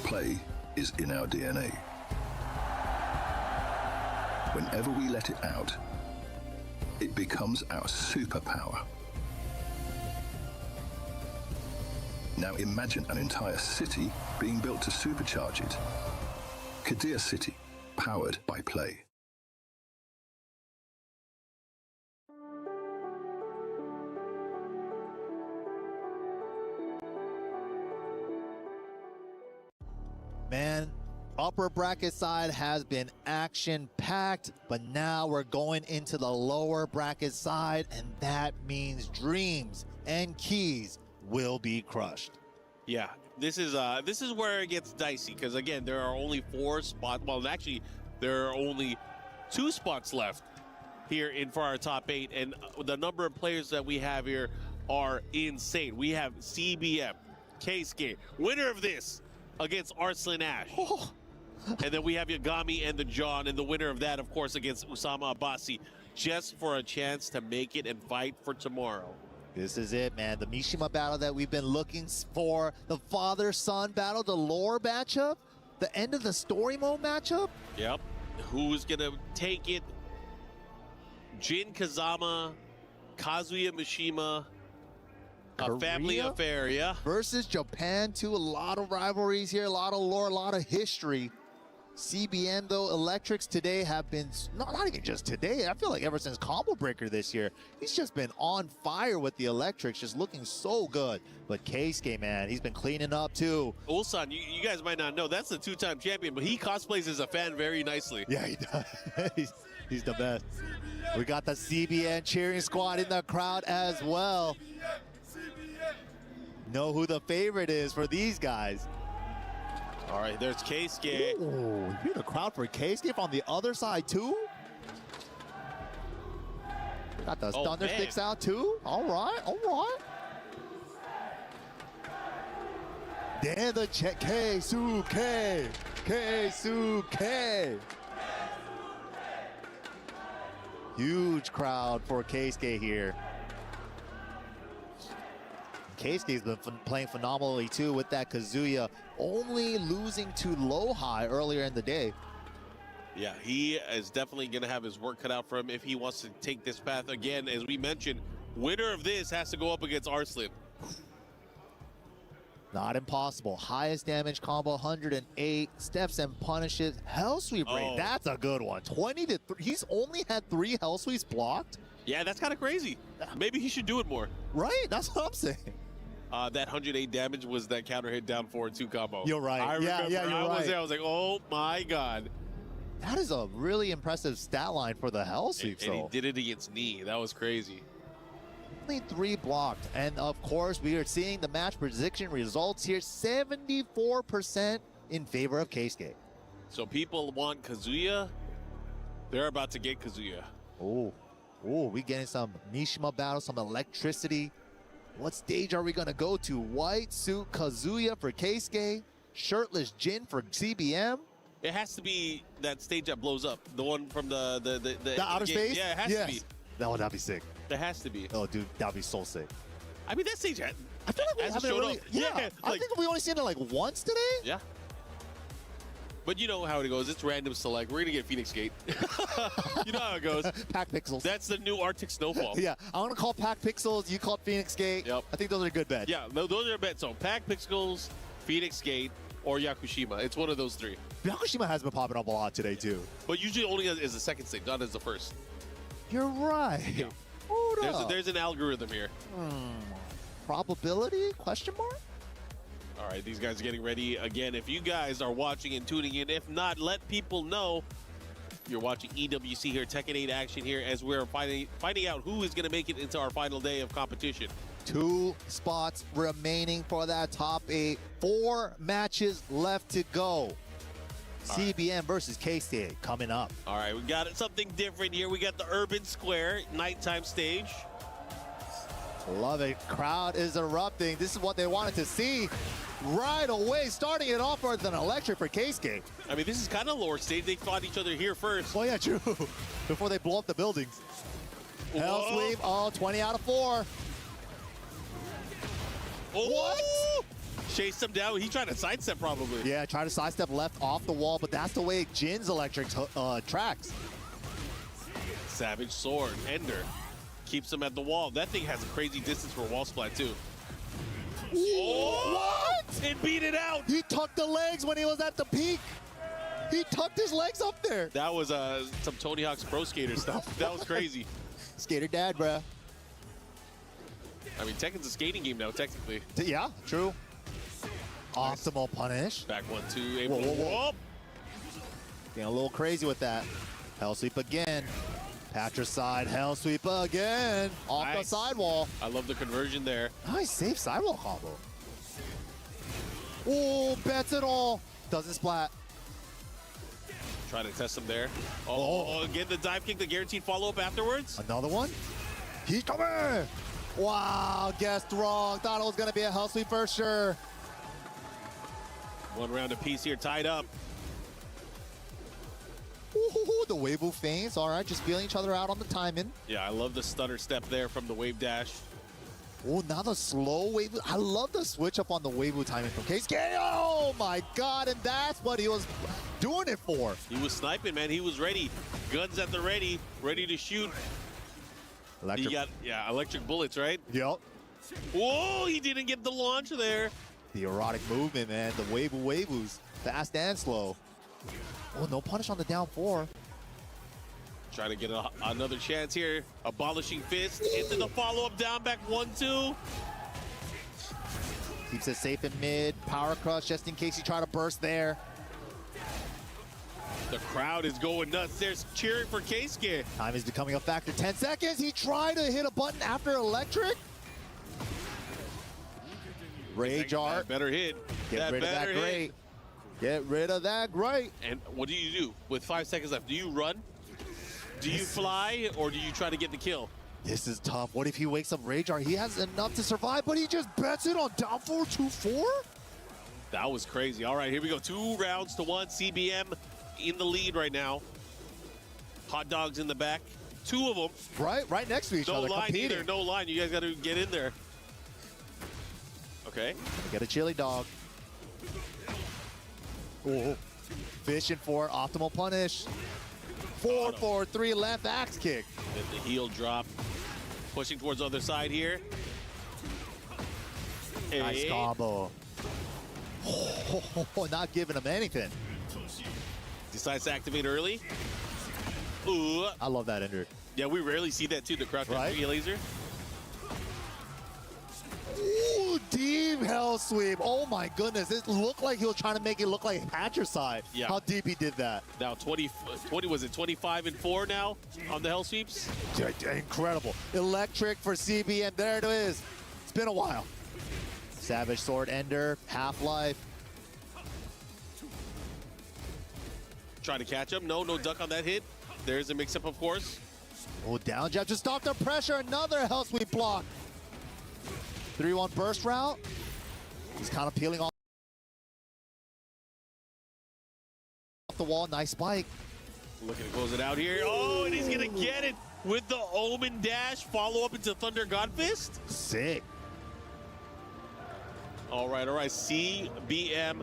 Play is in our DNA. Whenever we let it out, it becomes our superpower. Now imagine an entire city being built to supercharge it. Qiddiya City, powered by Play. Man, upper bracket side has been action-packed, but now we're going into the lower bracket side, and that means dreams and keys will be crushed. Yeah, this is where it gets dicey, because again, there are only 4 spots. Well, actually, there are only 2 spots left here for our top 8, and the number of players that we have here are insane. We have CBM, Keisuke, winner of this against Arslan Ash. And then we have Yagami and the John, and the winner of that, of course, against Usama Abbasi, just for a chance to make it and fight for tomorrow. This is it, man. The Mishima battle that we've been looking for, the father-son battle, the lore matchup, the end of the story mode matchup. Yep. Who's gonna take it? Jin Kazama, Kazuya Mishima, a family affair, yeah. Versus Japan, too. A lot of rivalries here, a lot of lore, a lot of history. CBN, though, Electrics today have been, not even just today, I feel like ever since Combo Breaker this year, he's just been on fire with the Electrics, just looking so good. But Keisuke, man, he's been cleaning up, too. Ulsan, you guys might not know, that's the 2-time champion, but he cosplays as a fan very nicely. Yeah, he does. he's the best. We got the CBN cheering squad in the crowd as well. Know who the favorite is for these guys. All right, there's Keisuke. Ooh, you hear the crowd for Keisuke on the other side too? Got the thunder sticks out too. All right, all right. Then the check, Keisuke. Huge crowd for Keisuke here. Keisuke's been playing phenomenally too with that Kazuya, only losing to Low-High earlier in the day. Yeah, he is definitely going to have his work cut out for him if he wants to take this path. Again, as we mentioned, winner of this has to go up against Arslan. Not impossible. Highest damage combo, 108. Steps and punishes. Hell sweep rate, that's a good one. 20 to 3. He's only had 3 hell sweeps blocked. Yeah, that's kind of crazy. Maybe he should do it more. Right, that's what I'm saying. That 108 damage was that counter hit down 4-2 combo. You're right. I remember. Yeah, you're right. I was like, oh my God. That is a really impressive stat line for the hell sweep. And he did it against Knee. That was crazy. Only 3 blocked. And of course, we are seeing the match prediction results here. 74% in favor of Keisuke. So people want Kazuya. They're about to get Kazuya. Oh, we getting some Mishima battle, some electricity. What stage are we going to go to? White suit Kazuya for Keisuke. Shirtless Jin for CBM. It has to be that stage that blows up. The one from the outer space? Yeah, it has to be. That'd be sick. That has to be. Oh, dude, that'd be so sick. I mean, that stage, I feel like we haven't really, up. Yeah, I think we only seen it like once today. Yeah. But you know how it goes. It's random select. We're going to get Phoenix Gate. You know how it goes. Pack Pixels. That's the new Arctic Snowfall. Yeah, I'm going to call Pack Pixels. You call it Phoenix Gate. Yep. I think those are good bets. Yeah, no, those are bets. So Pack Pixels, Phoenix Gate, or Yakushima. It's one of those 3. Yakushima has been popping up a lot today, too. But usually only as the second stage, not as the first. You're right. Yeah. There's an algorithm here. Probability? Question mark? All right, these guys are getting ready. Again, if you guys are watching and tuning in, if not, let people know you're watching EWC here, Tekken 8 action here, as we're finding out who is going to make it into our final day of competition. 2 spots remaining for that top 8. 4 matches left to go. CBM versus K-State coming up. All right, we got something different here. We got the Urban Square nighttime stage. Love it. Crowd is erupting. This is what they wanted to see right away. Starting it off with an electric for K-State. I mean, this is kind of lower stage. They fought each other here first. Oh, yeah, true. Before they blow up the buildings. Hell sweep. Oh, 20 out of 4. Oh. What? Chased him down. He tried to sidestep probably. Yeah, tried to sidestep left off the wall, but that's the way Jin's electric tracks. Savage sword. Ender keeps him at the wall. That thing has a crazy distance for wall splat too. What? It beat it out. He tucked the legs when he was at the peak. He tucked his legs up there. That was some Tony Hawk's Pro Skater stuff. That was crazy. Skater dad, bruh. I mean, Tekken's a skating game now, technically. Yeah, true. Optimal punish. Back 1-2. Whoa. Getting a little crazy with that. Hell sweep again. Patricide, hell sweep again. Off the sidewall. I love the conversion there. Nice, safe sidewall combo. Oh, bets it all. Doesn't splat. Trying to test him there. Oh, again, the dive kick, the guaranteed follow-up afterwards. Another one. He's coming. Wow, guessed wrong. Thought it was going to be a hell sweep for sure. One round apiece here, tied up. Ooh, the Weibo feints. All right, just feeling each other out on the timing. Yeah, I love the stutter step there from the wave dash. Oh, now the slow Weibo. I love the switch up on the Weibo timing from Keisuke. Oh my God, and that's what he was doing it for. He was sniping, man. He was ready. Guns at the ready to shoot. Electric. He got, electric bullets, right? Yep. Whoa, he didn't get the launch there. The erotic movement, man. The Weibus. Fast and slow. Oh, no punish on the down 4. Trying to get another chance here. Abolishing fist into the follow-up down back 1-2. Keeps it safe in mid. Power crush just in case you try to burst there. The crowd is going nuts. There's cheering for Keisuke. Time is becoming a factor. 10 seconds. He tried to hit a button after electric. Rage art. Better hit. Get rid of that great. Get rid of that, right? And what do? With 5 seconds left? Do you run? Do you fly, or do you try to get the kill? This is tough. What if he wakes up Ragear? He has enough to survive, but he just bets it on down 4-2-4? That was crazy. All right, here we go. 2 rounds to 1. CBM in the lead right now. Hot dogs in the back. 2 of them. Right next to each other. No line competing. either. No line. You guys got to get in there. Okay. Get a chili dog. Ooh. Fishing for optimal punish. 4-4-3 left axe kick. Then the heel drop. Pushing towards the other side here. Nice combo. Oh, not giving him anything. Decides to activate early. Ooh. I love that ender. Yeah, we rarely see that too, the crouch laser. Ooh, deep hell sweep. Oh my goodness. It looked like he was trying to make it look like Patricide. Yeah. How deep he did that. Now 20 was it 25-4 now on the hell sweeps? Incredible. Electric for CBM. There it is. It's been a while. Savage Sword Ender, Half-Life. Trying to catch him. No duck on that hit. There's a mix-up, of course. Oh, down jab to stop the pressure. Another hell sweep block. 3-1 burst route. He's kind of peeling off the wall. Nice spike. Looking to close it out here. Oh, and he's going to get it with the Omen dash. Follow up into Thunder Godfist. Sick. All right. CBM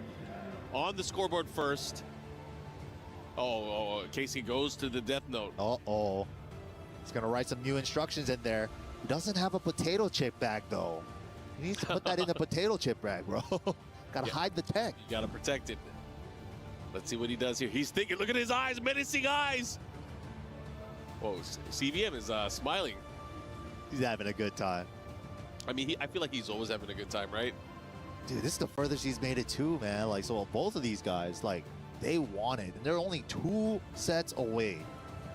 on the scoreboard first. Oh, Casey goes to the death note. Uh-oh. He's going to write some new instructions in there. He doesn't have a potato chip bag, though. He needs to put that in the potato chip bag, bro. Got to hide the tech. You got to protect it. Let's see what he does here. He's thinking, look at his eyes, menacing eyes. Whoa, CBM is smiling. He's having a good time. I mean, I feel like he's always having a good time, right? Dude, this is the furthest he's made it too, man. Like, so both of these guys, like, they want it. And they're only 2 sets away.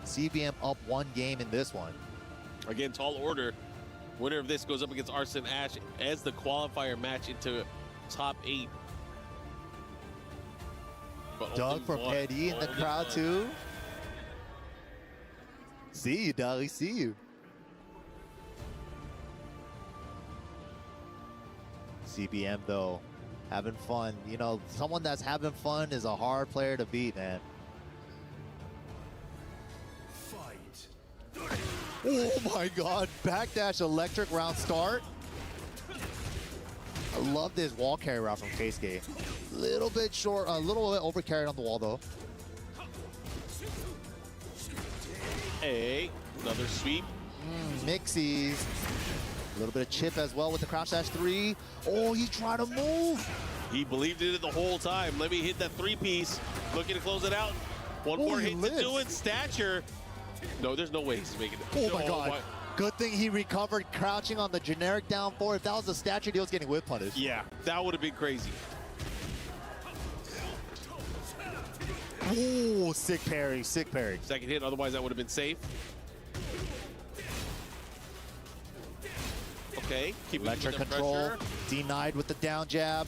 CBM up 1 game in this one. Again, tall order. Winner of this goes up against Arsene Ash as the qualifier match into top 8. But Doug from Petty in the crowd too. See you, Doug. See you. CBM though, having fun. You know, someone that's having fun is a hard player to beat, man. Oh my God, backdash electric round start. I love this wall carry route from Keisuke. Little bit short, a little bit over carried on the wall though. Hey, another sweep. Mixies. A little bit of chip as well with the crouch dash 3. Oh, he's trying to move. He believed in it the whole time. Let me hit that 3-piece. Looking to close it out. One more hit to do it. Stature. No, there's no way he's making it. Oh my God. Good thing he recovered crouching on the generic down 4. If that was a stature, he was getting whip punished. Yeah, that would have been crazy. Oh, sick parry, sick parry. Second hit, otherwise that would have been safe. Okay, keep electric control, denied with the down jab.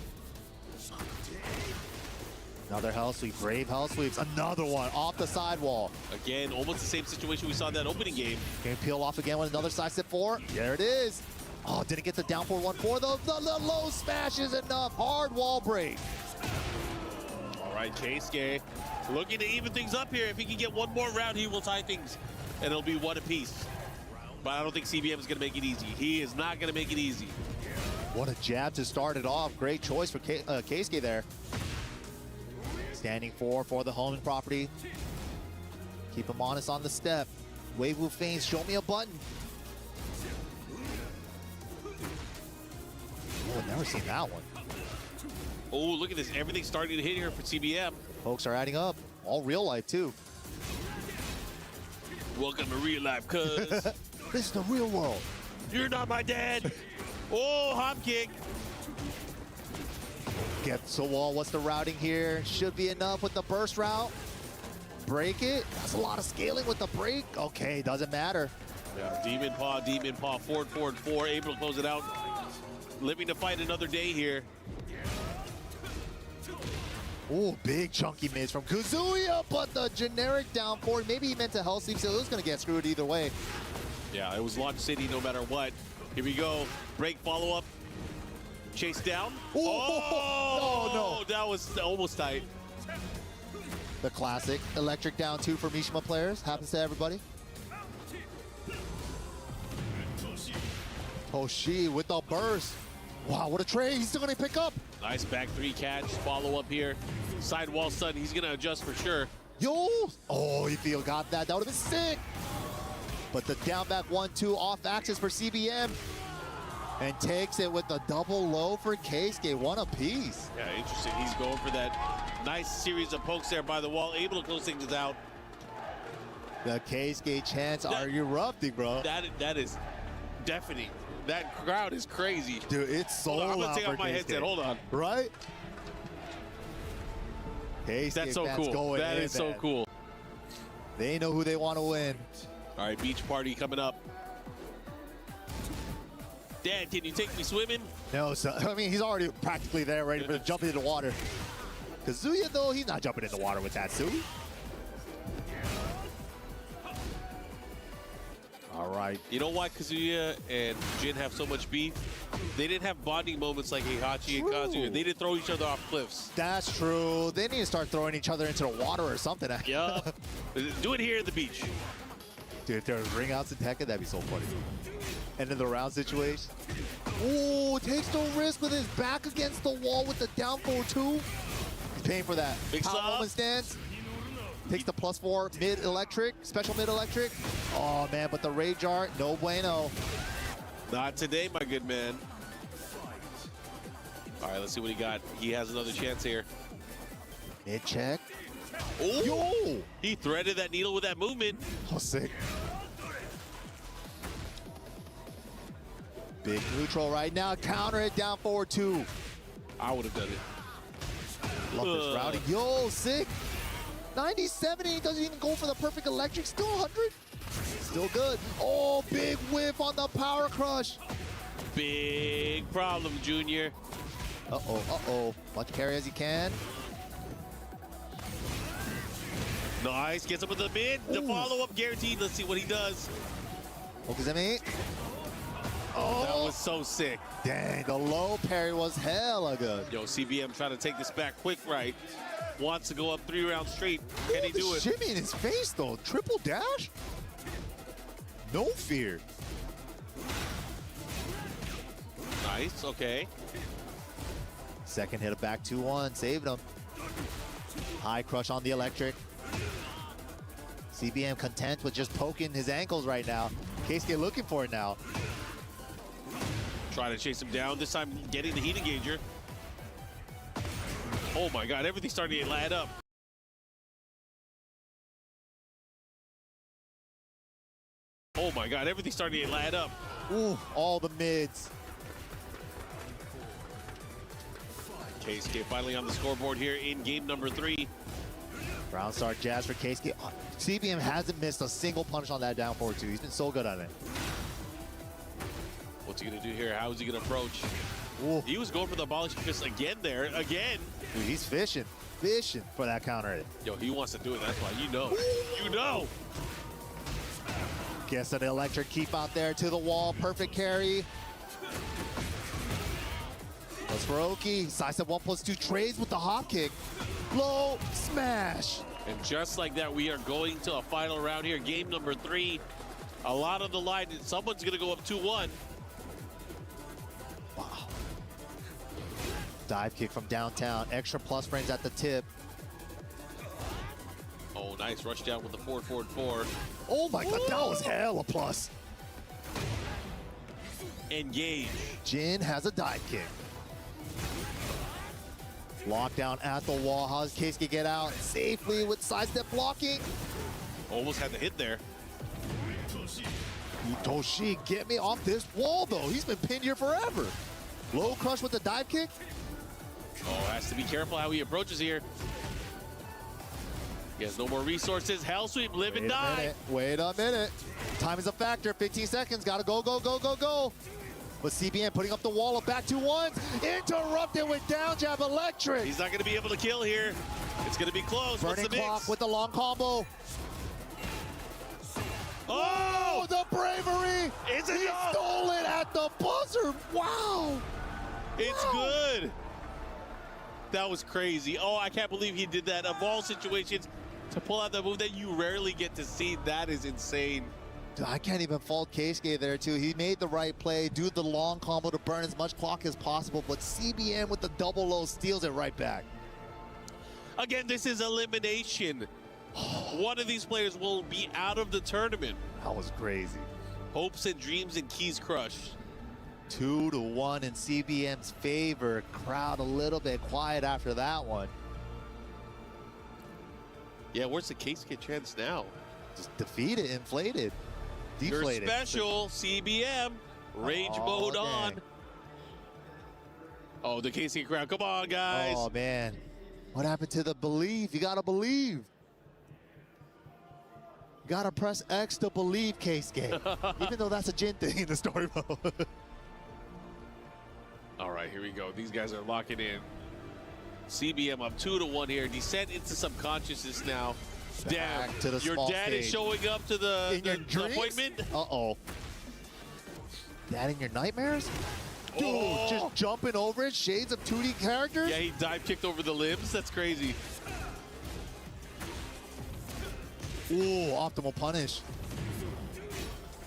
Another hell sweep, brave hell sweeps. Another one off the sidewall. Again, almost the same situation we saw in that opening game. Can peel off again with another side step 4. There it is. Oh, didn't get the down 4-1-4 though. The low smash is enough. Hard wall break. All right, Keisuke looking to even things up here. If he can get one more round, he will tie things, and it'll be 1 apiece. But I don't think CBM is going to make it easy. He is not going to make it easy. What a jab to start it off. Great choice for Keisuke there. Standing for the homing property. Keep him honest on the step. Wave Wu feigns, show me a button. Oh, I've never seen that one. Oh, look at this. Everything's starting to hit here for CBM. Folks are adding up. All real life, too. Welcome to real life, cuz. This is the real world. You're not my dad. Oh, hop kick. Gets the wall. What's the routing here? Should be enough with the burst route. Break it. That's a lot of scaling with the break. Okay, doesn't matter. Yeah, Demon Paw, forward, 4, able to close it out. Living to fight another day here. Ooh, big chunky mids from Kazuya, but the generic down forward. Maybe he meant to hell sweep, so it was going to get screwed either way. Yeah, it was Launch City no matter what. Here we go. Break follow-up. Chase down. Oh, no. That was almost tight. The classic electric down 2 for Mishima players. Happens to everybody. Toshi with the burst. Wow, what a trade. He's still going to pick up. Nice back 3 catch. Follow-up here. Sidewall stun. He's going to adjust for sure. Yo! Oh, he got that. That would have been sick. But the down back 1-2 off axis for CBM. And takes it with the double low for Keisuke. One apiece. Yeah, interesting. He's going for that nice series of pokes there by the wall. Able to close things out. The Keisuke chants, are you erupting, bro? That is deafening. That crowd is crazy. Dude, it's so loud. I'm going to take off my headset. Hold on. Right? Keisuke, that's so cool. That is so cool. They know who they want to win. All right, beach party coming up. Dad, can you take me swimming? No, so, I mean, he's already practically there, ready for jumping into the water. Kazuya, though, he's not jumping in the water with that suit. All right. You know why Kazuya and Jin have so much beef? They didn't have bonding moments like Heihachi and Kazuya. They didn't throw each other off cliffs. That's true. They need to start throwing each other into the water or something. Yup. Do it here at the beach. Dude, if there was ring outs in Tekken, that'd be so funny. End of the round situation. Ooh, takes no risk with his back against the wall with the down forward 2. He's paying for that. Big Power moment stance. Takes the +4 mid electric, special mid electric. Oh man, but the rage art, no bueno. Not today, my good man. All right, let's see what he got. He has another chance here. Mid check. Oh, yo! He threaded that needle with that movement. Oh, sick. Big neutral right now. Counter it down forward 2. I would have done it. Love this routing. Yo, sick. 97, and he doesn't even go for the perfect electric. Still 100. Still good. Oh, big whiff on the power crush. Big problem, Junior. Uh-oh, uh-oh. Much carry as he can. Nice. Gets up with the mid. The follow-up guaranteed. Let's see what he does. Focus at me. Oh, that was so sick. Dang, the low parry was hella good. Yo, CBM trying to take this back quick right. Wants to go up 3 rounds straight. Can he do it? Shimmy in his face, though. Triple dash? No fear. Nice, okay. Second hit of back 2-1, saved him. High crush on the electric. CBM content with just poking his ankles right now. Keisuke looking for it now. Trying to chase him down. This time getting the heat engager. Oh my God, everything's starting to add up. Oh my God, everything's starting to add up. Ooh, all the mids. Keisuke finally on the scoreboard here in game number 3. Round start jazz for Keisuke. CBM hasn't missed a single punch on that down forward 2. He's been so good on it. What's he gonna do here? How is he gonna approach? Ooh. He was going for the abolishing fist again there, again. Dude, he's fishing for that counter hit. Yo, he wants to do it, that's why you know. You know. Gets an electric keep out there to the wall, perfect carry. That's for Oki. Sidestep 1+2 trades with the hop kick. Low smash. And just like that, we are going to a final round here. Game number 3. A lot on the line. Someone's going to go up 2-1. Wow. Dive kick from downtown. Extra plus frames at the tip. Oh, nice. Rush down with the forward 4. Oh my God, that was hella plus. Engage. Jin has a dive kick. Lockdown at the wall. How does Keisuke get out safely with sidestep blocking? Almost had the hit there. Toshi, get me off this wall, though. He's been pinned here forever. Low crush with the dive kick. Oh, has to be careful how he approaches here. He has no more resources. Hell sweep, live and die. Wait a minute. Time is a factor. 15 seconds. Gotta go, go, go, go, go. But CBM putting up the wall of back 2-1s. Interrupted with down jab electric. He's not going to be able to kill here. It's going to be close. Burning What's the clock mix? with the long combo. Oh, the bravery! He stole it at the buzzer. Wow! It's good. That was crazy. Oh, I can't believe he did that. Of all situations, to pull out the move that you rarely get to see, that is insane. Dude, I can't even fault Keisuke there, too. He made the right play, do the long combo to burn as much clock as possible, but CBM with the double low steals it right back. Again, this is elimination. One of these players will be out of the tournament. That was crazy. Hopes and dreams and keys crushed. 2-1 in CBM's favor. Crowd a little bit quiet after that one. Yeah, where's the Keisuke chance now? Just defeated, inflated, deflated. Your special CBM range mode on. Oh, the Keisuke crowd. Come on, guys. Oh, man. What happened to the believe? You got to believe. You got to press X to believe, Keisuke. Even though that's a Jin thing in the story mode. All right, here we go. These guys are locking in. CBM up 2-1 here. Descent into subconsciousness now. Damn, Back to the your small dad stage. is showing up to the appointment. Uh-oh. Dad in your nightmares? Dude, Oh. just jumping over it. Shades of 2D characters? Yeah, he dive kicked over the limbs. That's crazy. Ooh, optimal punish.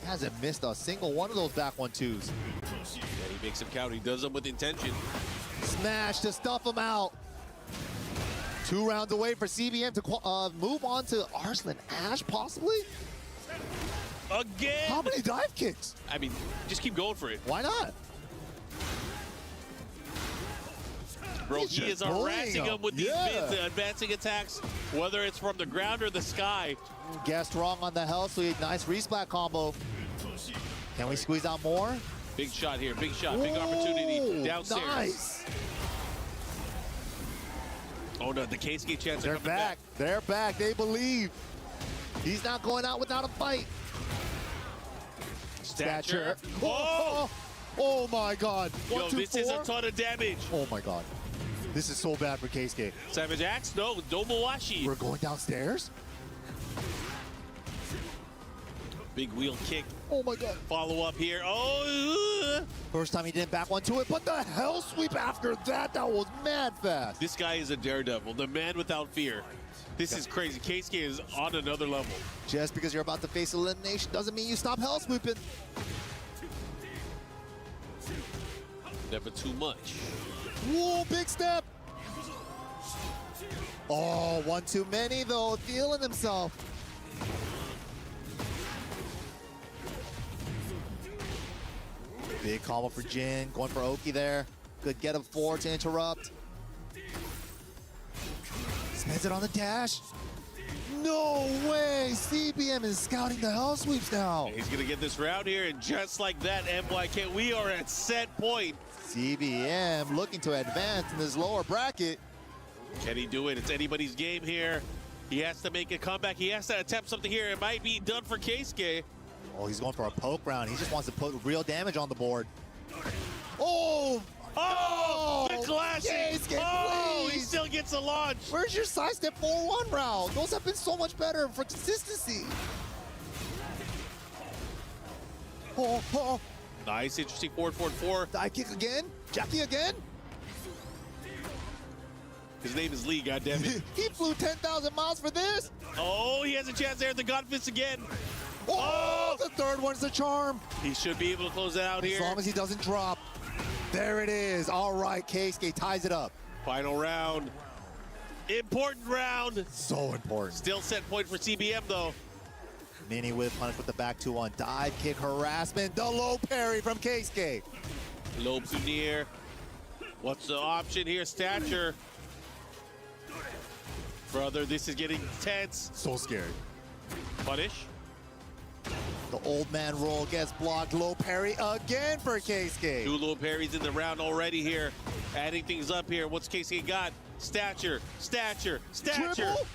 He hasn't missed a single one of those back 1-2s. Yeah, he makes him count. He does them with intention. Smash to stuff him out. 2 rounds away for CBM to move on to Arslan Ash, possibly? Again! How many dive kicks? I mean, just keep going for it. Why not? Bro, He's he is just bullying harassing him with these Yeah. mids, advancing attacks, whether it's from the ground or the sky. Guessed wrong on the hell sweep. Nice resplat combo. Can we squeeze out more? Big shot here, big shot, big opportunity downstairs. Nice. Oh no, the Keisuke chance are They're coming back. They're back. They believe. He's not going out without a fight. Stature. Oh, oh my God. Yo, 1, 2, this is a 4. ton of damage. Oh my God. This is so bad for Keisuke. Savage Axe? No, Domowashi. We're going downstairs? Big wheel kick. Oh my God. Follow up here. Oh! First time he didn't back 1 to it, but the hell sweep after that, that was mad fast. This guy is a daredevil, the man without fear. This is crazy. Keisuke is on another level. Just because you're about to face elimination doesn't mean you stop hell sweeping. Never too much. Whoa, big step. Oh, 1 too many though, feeling himself. Big combo for Jin, going for Oki there. Good get of 4 to interrupt. Spins it on the dash. No way! CBM is scouting the hell sweeps now. He's gonna get this round here, and just like that, MYK, we are at set point. CBM looking to advance in this lower bracket. Can he do it? It's anybody's game here. He has to make a comeback. He has to attempt something here. It might be done for Keisuke. Oh, he's going for a poke round. He just wants to put real damage on the board. Oh! Oh! The classic! Keisuke, Oh! He please! still gets a launch. Where's your sidestep 4-1 round? Those have been so much better for consistency. Oh, oh. Nice, interesting forward 4. Dive kick again? Jackie again? His name is Lee, goddammit. He flew 10,000 miles for this. Oh, he has a chance there at the God Fist again. Oh, the third one's the charm. He should be able to close it out here. As long as he doesn't drop. There it is. All right, Keisuke ties it up. Final round. Important round. So important. Still set point for CBM, though. Mini whip punish with the back 2-1. Dive kick harassment. The low parry from Keisuke. Low to near. What's the option here? Stature. Brother, this is getting tense. So scared. Punish. The old man roll gets blocked. Low parry again for Keisuke. 2 low parries in the round already here. Adding things up here. What's Keisuke got? Stature, stature, stature. Triple?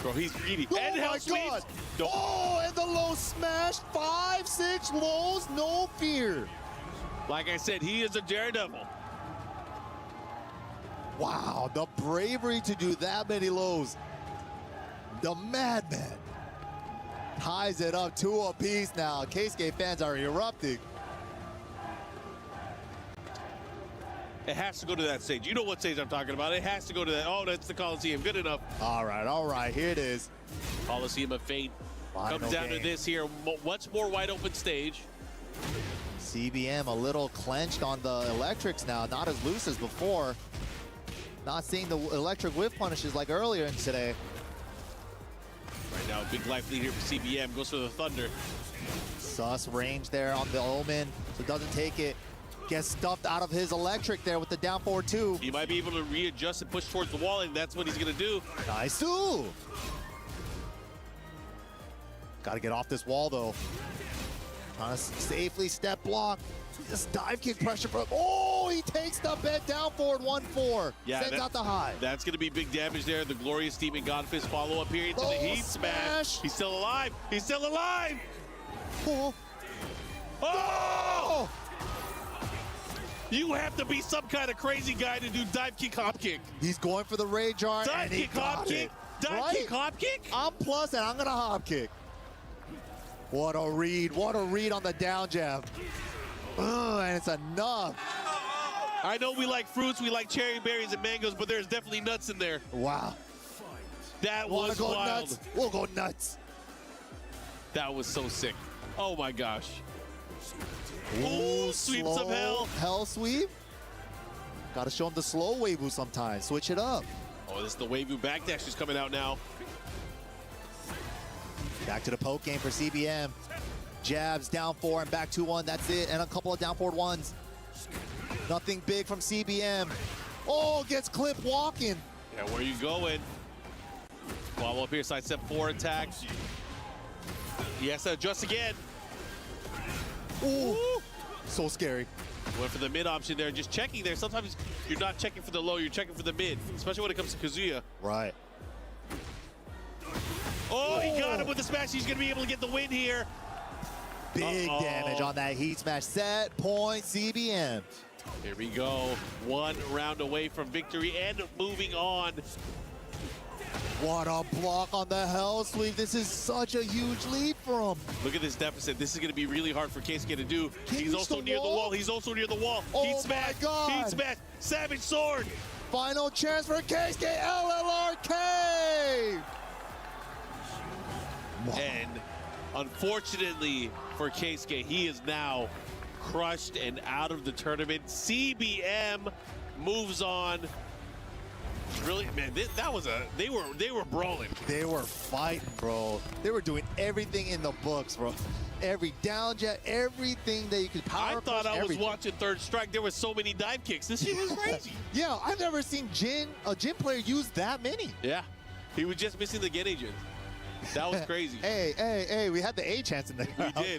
Bro, he's greedy. Oh and hell my sweeps. God. Don't. Oh, and the low smash. 5, 6 lows, no fear. Like I said, he is a daredevil. Wow, the bravery to do that many lows. The madman ties it up 2 apiece now. Keisuke fans are erupting. It has to go to that stage. You know what stage I'm talking about. It has to go to that. Oh, that's the Coliseum. Good enough. All right. Here it is. Coliseum of Fate Final comes down game. to this here. Much more wide open stage. CBM a little clenched on the electrics now. Not as loose as before. Not seeing the electric whiff punishes like earlier in today. Right now, big life lead here for CBM. Goes for the Thunder. Sus range there on the Omen, so doesn't take it. Gets stuffed out of his electric there with the down forward 2. He might be able to readjust and push towards the wall, and that's what he's going to do. Nice. Got to get off this wall, though. Trying to safely step block. Just dive kick pressure from. Oh, he takes the bed down forward 1-4. Yeah, sends out the high. That's going to be big damage there. The Glorious Demon Godfist follow up here into the Heat Smash. He's still alive. He's still alive. Oh! You have to be some kind of crazy guy to do dive kick, hop kick. He's going for the rage art. Dive kick, hop kick. Dive kick, hop kick. I'm plus, and I'm going to hop kick. What a read. What a read on the down jab. And it's enough. I know we like fruits, we like cherry berries and mangoes, but there's definitely nuts in there. Wow. That was go wild. Nuts? We'll go nuts. That was so sick. Oh my gosh. Ooh, sweeps of hell. Hell sweep. Got to show him the slow wave sometimes. Switch it up. Oh, this is the Wavoo backdash is coming out now. Back to the poke game for CBM. Jabs, down 4, and back 2-1. That's it. And a couple of down forward 1s. Nothing big from CBM. Oh, gets clipped walking. Yeah, where you going? Follow up here, side step 4 attack. He has to adjust again. Ooh. So scary. Went for the mid option there, just checking there. Sometimes you're not checking for the low, you're checking for the mid, especially when it comes to Kazuya. Right. Oh, he got him with the smash. He's going to be able to get the win here. Big damage on that heat smash. Set point CBM. Here we go. 1 round away from victory and moving on. What a block on the hell sweep. This is such a huge lead for him. Look at this deficit. This is going to be really hard for Keisuke to do. He's also near the wall. He's also near the wall. Oh Heat smash. My God. Heat smash. Savage sword. Final chance for Keisuke. LLRK. And unfortunately for Keisuke, he is now crushed and out of the tournament. CBM moves on. Really, man, that was they were brawling. They were fighting, bro. They were doing everything in the books, bro. Every down jet, everything that you could power. I thought I was watching Third Strike. There were so many dive kicks. This shit was crazy. Yeah, I've never seen a Jin player use that many. Yeah, he was just missing the get agent. That was crazy. Hey, we had the A chance in there.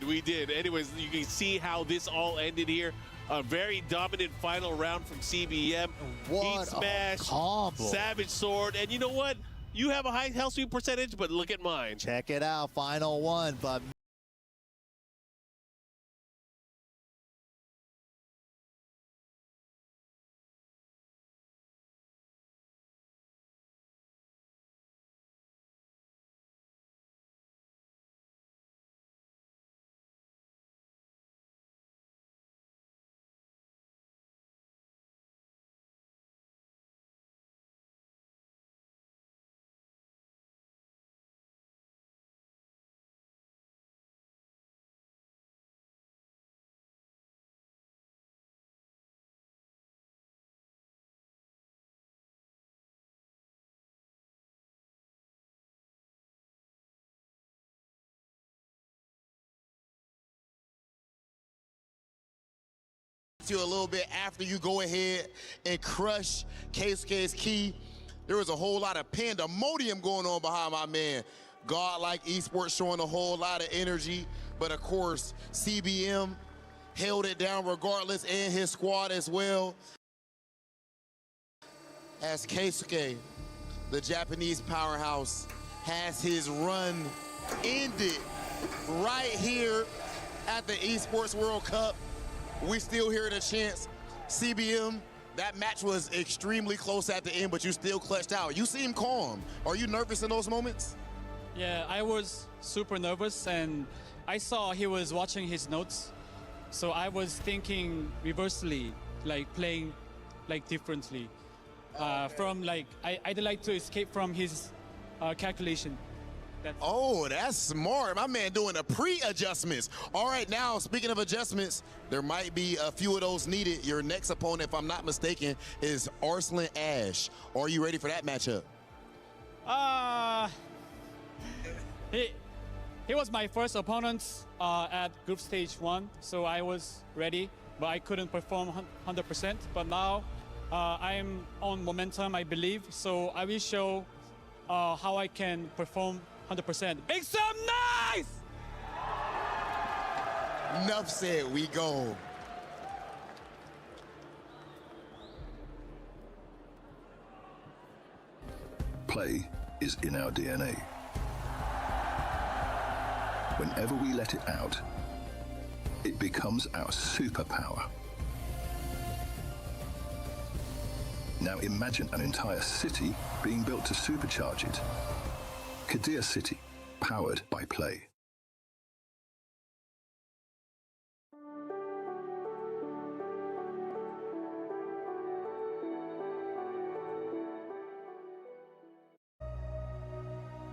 We did. Anyways, you can see how this all ended here. A very dominant final round from CBM. What Heat smash, a combo. Savage sword, and you know what? You have a high hell sweep percentage, but look at mine. Check it out, final 1, but you a little bit after you go ahead and crush Keisuke's key. There was a whole lot of pandemonium going on behind my man. Godlike Esports showing a whole lot of energy, but of course, CBM held it down regardless, and his squad as well. As Keisuke, the Japanese powerhouse, has his run ended right here at the Esports World Cup. we still hearing a chance. CBM, that match was extremely close at the end, but you still clutched out. You seem calm. Are you nervous in those moments? Yeah, I was super nervous, and I saw he was watching his notes. So I was thinking reversely, like playing like differently. From like, I'd like to escape from his calculation. That's smart. My man doing the pre-adjustments. All right, now, speaking of adjustments, there might be a few of those needed. Your next opponent, if I'm not mistaken, is Arslan Ash. Are you ready for that matchup? He was my first opponent at group stage 1, so I was ready, but I couldn't perform 100%. But now I'm on momentum, I believe, so I will show how I can perform 100%. Make some noise! Enough said, we go. Play is in our DNA. Whenever we let it out, it becomes our superpower. Now imagine an entire city being built to supercharge it. Qiddiya City, powered by play.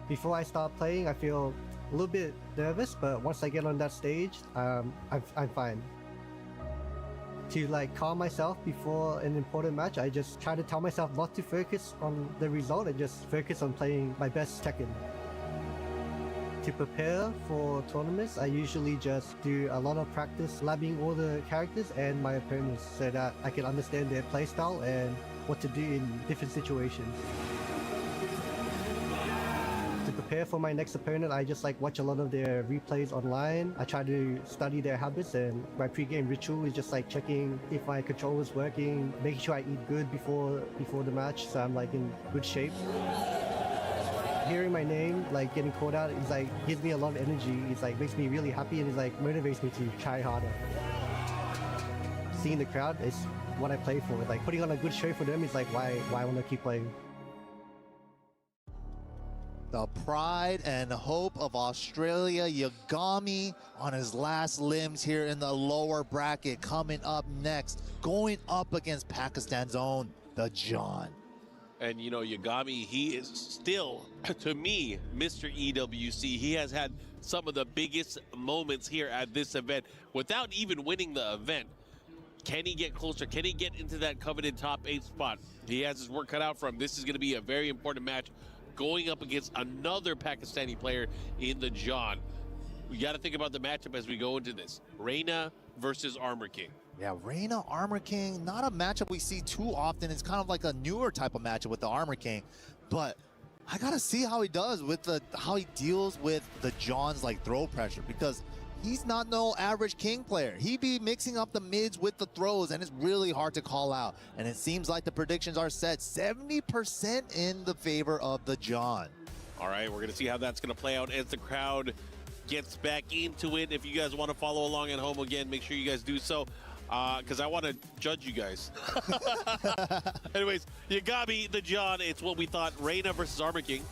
Before I start playing, I feel a little bit nervous, but once I get on that stage, I'm fine. To like calm myself before an important match, I just try to tell myself not to focus on the result and just focus on playing my best Tekken. To prepare for tournaments, I usually just do a lot of practice labbing all the characters and my opponents so that I can understand their playstyle and what to do in different situations. To prepare for my next opponent, I just like watch a lot of their replays online. I try to study their habits, and my pre-game ritual is just like checking if my controller's working, making sure I eat good before the match, so I'm like in good shape. Hearing my name, like getting called out, is like gives me a lot of energy. It's like makes me really happy, and it's like motivates me to try harder. Seeing the crowd is what I play for. Like putting on a good show for them is like why I want to keep playing. The pride and hope of Australia, Yagami on his last limbs here in the lower bracket. Coming up next, going up against Pakistan's own, the John. And you know, Yagami, he is still, to me, Mr. EWC. He has had some of the biggest moments here at this event without even winning the event. Can he get closer? Can he get into that coveted top 8 spot? He has his work cut out for him. This is going to be a very important match, going up against another Pakistani player in the John. We got to think about the matchup as we go into this. Reina versus Armor King. Yeah, Reina, Armor King, not a matchup we see too often. It's kind of like a newer type of matchup with the Armor King. But I got to see how he does with how he deals with the John's like throw pressure, because he's not no average King player. He be mixing up the mids with the throws, and it's really hard to call out. And it seems like the predictions are set 70% in the favor of the John. All right, we're going to see how that's going to play out as the crowd gets back into it. If you guys want to follow along at home, again, make sure you guys do so, because I want to judge you guys. Anyways, Yagami, the John, it's what we thought. Reina versus Armor King.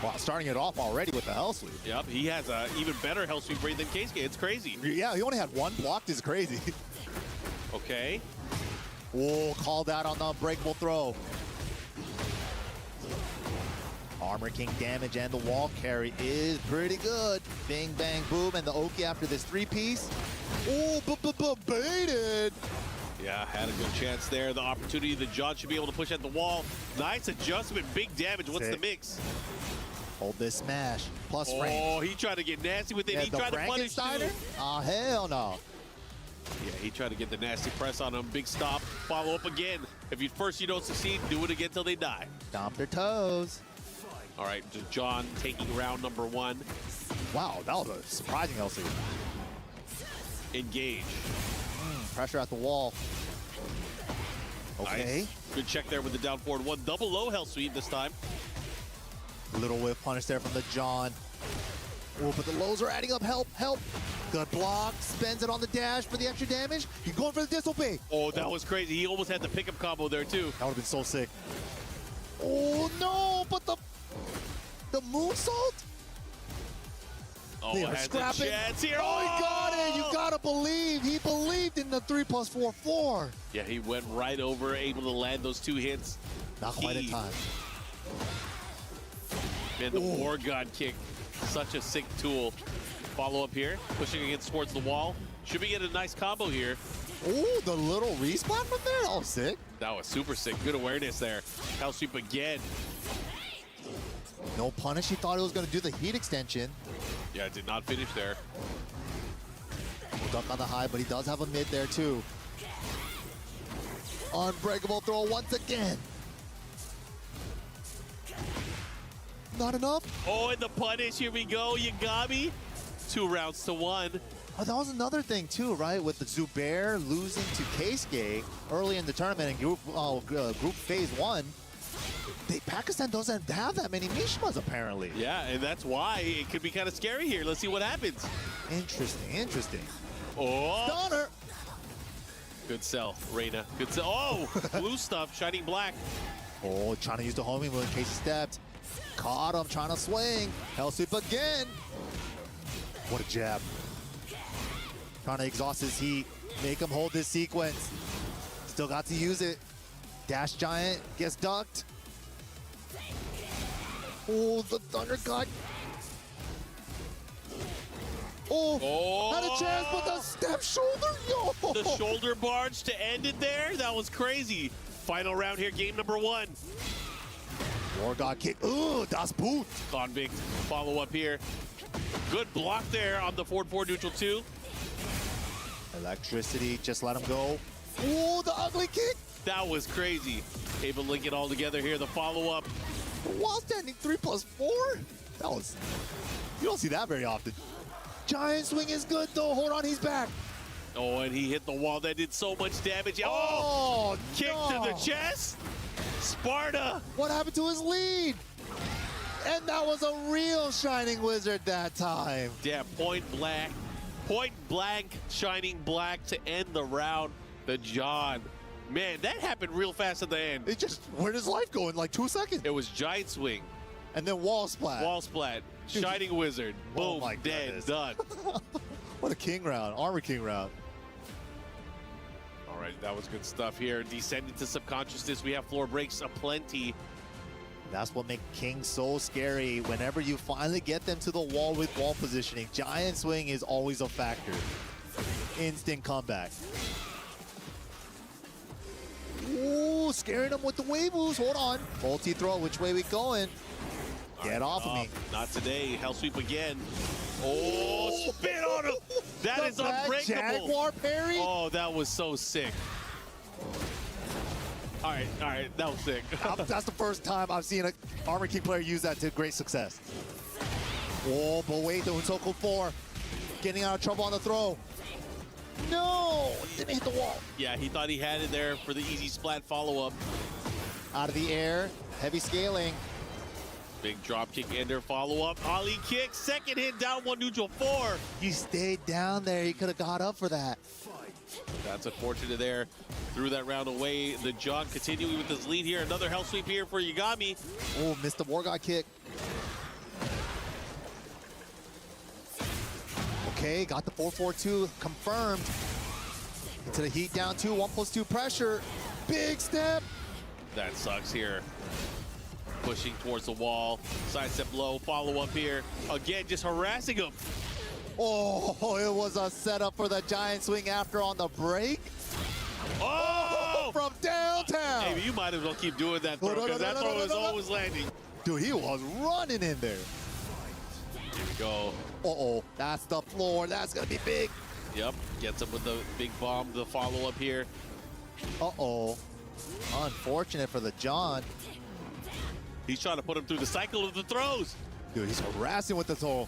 Wow, starting it off already with the hell sweep. Yep, he has an even better hell sweep rate than Keisuke. It's crazy. Yeah, he only had one blocked. Is crazy. Okay. Oh, called out on the unbreakable throw. Armor King damage and the wall carry is pretty good. Bing, bang, boom, and the Oki after this 3-piece. Oh, baited. Yeah, had a good chance there. The opportunity, the John should be able to push at the wall. Nice adjustment, big damage. What's the mix? Hold this smash, plus frame. Oh, he tried to get nasty with it. Yeah, he tried to punish too. Oh, hell no. Yeah, he tried to get the nasty press on him. Big stop, follow up again. If you don't succeed, do it again till they die. Stomp their toes. All right, John taking round number 1. Wow, that was a surprising LC. Engage. Pressure at the wall. Okay. Nice. Good check there with the down forward 1. Double low hell sweep this time. Little whiff punish there from the John. Oh, but the lows are adding up. Help, help. Good block. Spends it on the dash for the extra damage. He's going for the disobey. Oh, that was crazy. He almost had the pickup combo there, too. That would have been so sick. Oh, no, but the moonsault? Oh, they are has a scrapping. chance here. Oh, he got it. You got to believe. He believed in the 3+4-4. Yeah, he went right over, able to land those 2 hits. Not quite in time. Man, the War God kick, such a sick tool. Follow up here, pushing against towards the wall. Should we get a nice combo here? Oh, the little respawn from there? That was sick. That was super sick. Good awareness there. Hell sweep again. No punish. He thought it was going to do the heat extension. Yeah, it did not finish there. Duck on the high, but he does have a mid there too. Unbreakable throw once again. Not enough. Oh, and the punish. Here we go. Yagami. 2 rounds to 1. Oh, that was another thing too, right? With the Zubair losing to Keisuke early in the tournament in group phase 1. Pakistan doesn't have that many Mishimas apparently. Yeah, and that's why it could be kind of scary here. Let's see what happens. Interesting, interesting. Oh. Stunner. Good sell, Reina. Good sell. Oh, blue stuff, shining black. Oh, trying to use the homing move in case he stepped. Caught him, trying to swing. Hell sweep again. What a jab. Trying to exhaust his heat. Make him hold this sequence. Still got to use it. Dash Giant gets ducked. Oh, the Thunder Cut. Oh, had a chance, but the step shoulder, yo! The shoulder barge to end it there? That was crazy. Final round here, game number 1. War God kick. Ooh, das Boot. Convict, follow up here. Good block there on the forward 4 neutral 2. Electricity, just let him go. Ooh, the ugly kick. That was crazy. Able to link it all together here, the follow up. Wall standing 3+4? That was, you don't see that very often. Giant swing is good though, hold on, he's back. Oh, and he hit the wall, that did so much damage. Oh, kick to the chest. Sparta. What happened to his lead? And that was a real Shining Wizard that time. Yeah, point blank, shining black to end the round. The John. Man, that happened real fast at the end. It just, where'd his life go in like 2 seconds? It was giant swing. And then wall splat. Wall splat. Shining Wizard. Boom, my dead, goodness. done. What a king round, Armor King round. All right, that was good stuff here. Descending to subconsciousness. We have floor breaks aplenty. That's what makes King so scary. Whenever you finally get them to the wall with wall positioning, giant swing is always a factor. Instant comeback. Ooh, scaring him with the wave moves. Hold on. Multi-throw, which way we going? Get off of me. Not today. Hell sweep again. Oh, spin on him. That is unbreakable. Jaguar parry. Oh, that was so sick. All right, that was sick. That's the first time I've seen an Armor King player use that to great success. Oh, but wait, the Untoko 4 getting out of trouble on the throw. No, didn't hit the wall. Yeah, he thought he had it there for the easy splat follow-up. Out of the air, heavy scaling. Big drop kick ender follow-up. Ali kick, second hit, down 1 neutral 4. He stayed down there. He could have got up for that. That's unfortunate there. Threw that round away. The John continuing with his lead here. Another hell sweep here for Yagami. Oh, missed the War God kick. Okay, got the 4-4-2 confirmed. Into the heat down 2, 1+2 pressure. Big step. That sucks here. Pushing towards the wall. Side step low, follow up here. Again, just harassing him. Oh, it was a setup for the giant swing after on the break. Oh! From downtown. Hey, you might as well keep doing that throw because that throw is always landing. Dude, he was running in there. Here we go. Uh-oh, that's the floor. That's going to be big. Yep, gets him with the big bomb, the follow-up here. Uh-oh. Unfortunate for the John. He's trying to put him through the cycle of the throws. Dude, he's harassing with the throw.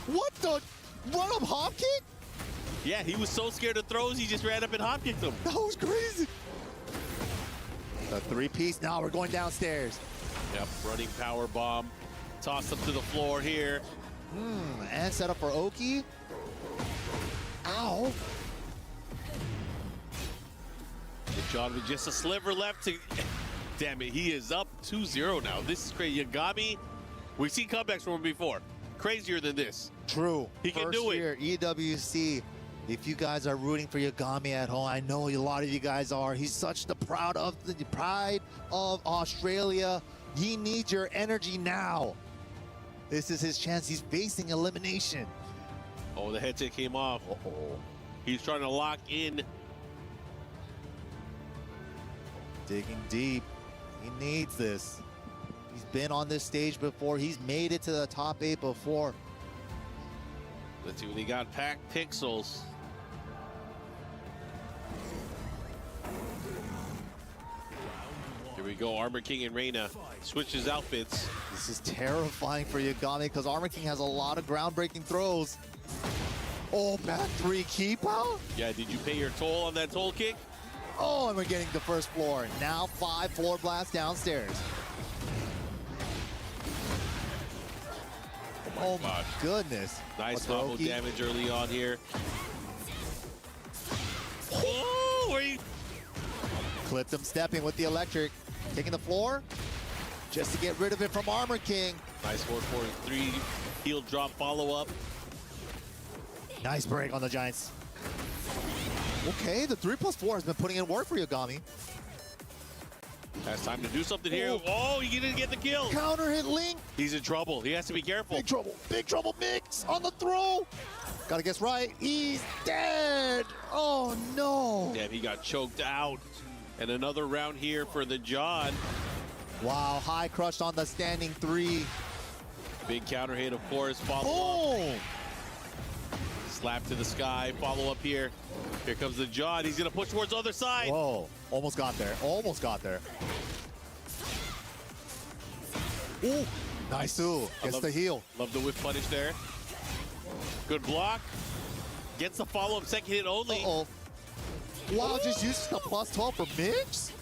What the? Run-up hop kick? Yeah, he was so scared of throws, he just ran up and hop kicked him. That was crazy. The 3-piece. Now we're going downstairs. Yep, running power bomb. Toss him to the floor here. And set up for Oki. Ow. John with just a sliver left to... Damn it, he is up 2-0 now. This is crazy. Yagami, we've seen comebacks from him before. Crazier than this. True. He can do it. First year, EWC. If you guys are rooting for Yagami at home, I know a lot of you guys are. He's such the pride of Australia. He needs your energy now. This is his chance. He's facing elimination. Oh, the headset came off. Uh-oh. He's trying to lock in. Digging deep. He needs this. He's been on this stage before. He's made it to the top 8 before. Let's see what he got. Packed Pixels. Here we go. Armor King and Reina switches outfits. This is terrifying for Yagami because Armor King has a lot of groundbreaking throws. Oh, back 3 keep out? Yeah, did you pay your toll on that toll kick? Oh, and we're getting the first floor. Now 5 floor blasts downstairs. Oh my goodness. Nice combo damage early on here. Oh, where you... Clipped him stepping with the electric. Taking the floor just to get rid of it from Armor King. Nice 4-4-3 heel drop follow-up. Nice break on the Giants. Okay, the 3+4 has been putting in work for Yagami. Has time to do something here. Oh, he didn't get the kill. Counter hit Link. He's in trouble. He has to be careful. Big trouble. Big trouble. Mix on the throw. Gotta guess right. He's dead. Oh, no. Damn, he got choked out. And another round here for the John. Wow, high crush on the standing 3. Big counter hit, of course. Follow up. Slap to the sky. Follow up here. Here comes the John. He's going to push towards the other side. Whoa. Almost got there. Almost got there. Ooh. Nice too. Gets the heel. Love the whip punish there. Good block. Gets the follow-up second hit only. Uh-oh. Wow, just uses the +12 for Mix?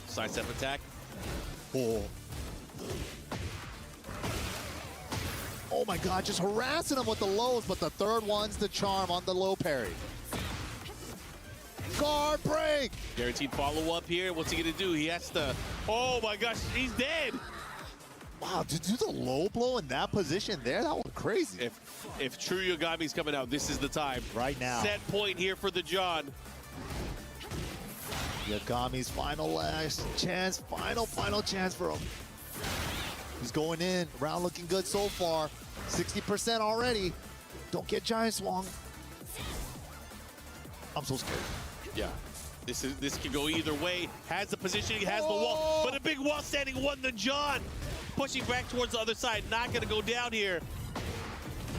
Sidestep attack. Oh. Oh my God, just harassing him with the lows, but the third one's the charm on the low parry. Guard break! Guaranteed follow-up here. What's he going to do? He has to... Oh my gosh, he's dead! Wow, to do the low blow in that position there, that was crazy. If true Yagami's coming out, this is the time. Right now. Set point here for the John. Yagami's final last chance, final chance for him. He's going in, round looking good so far. 60% already. Don't get giant swung. I'm so scared. Yeah. This can go either way. Has the positioning, has the wall, but a big wall standing won the John. Pushing back towards the other side, not gonna go down here.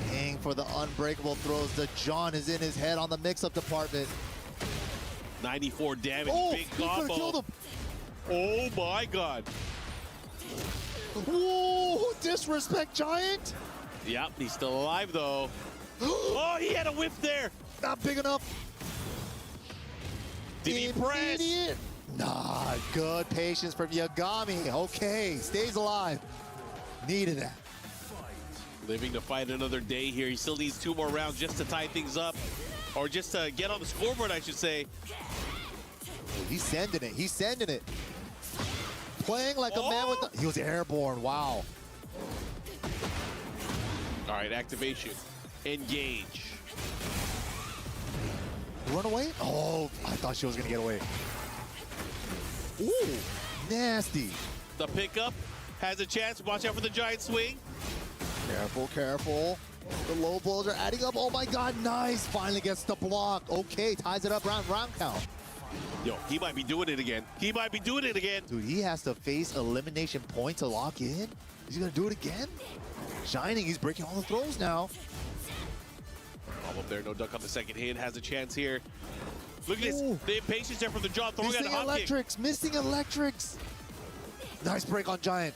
Paying for the unbreakable throws. The John is in his head on the mix-up department. 94 damage, Oh, big he could've combo. killed him. Oh my God. Whoa, disrespect Giant. Yep, he's still alive though. Oh, he had a whiff there. Not big enough. Did he press? Idiot. Nah, good patience from Yagami. Okay, stays alive. Needed that. Living to fight another day here. He still needs 2 more rounds just to tie things up. Or just to get on the scoreboard, I should say. He's sending it. He's sending it. Playing like a man with the... He was airborne. Wow. All right, activation. Engage. Run away? Oh, I thought she was going to get away. Ooh, nasty. The pickup has a chance. Watch out for the giant swing. Careful, careful. The low blows are adding up. Oh my God, nice. Finally gets the block. Okay, ties it up round count. Yo, he might be doing it again. He might be doing it again. Dude, he has to face elimination point to lock in. Is he gonna do it again? Shining, he's breaking all the throws now. All up there, no duck on the second hit. Has a chance here. Look at this. The impatience there from the John throwing out the hop kick. Missing electrics. Nice break on Giant.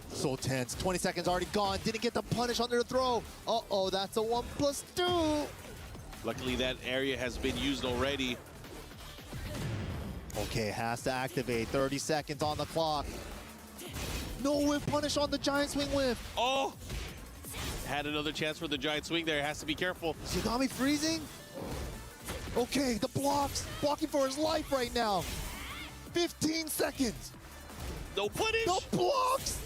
So tense. 20 seconds already gone. Didn't get the punish under the throw. Uh-oh, that's a 1+2. Luckily, that area has been used already. Okay, has to activate. 30 seconds on the clock. No whip punish on the giant swing whiff. Oh! Had another chance for the giant swing there. Has to be careful. Yagami freezing? Okay, the blocks. Blocking for his life right now. 15 seconds. No punish. The blocks.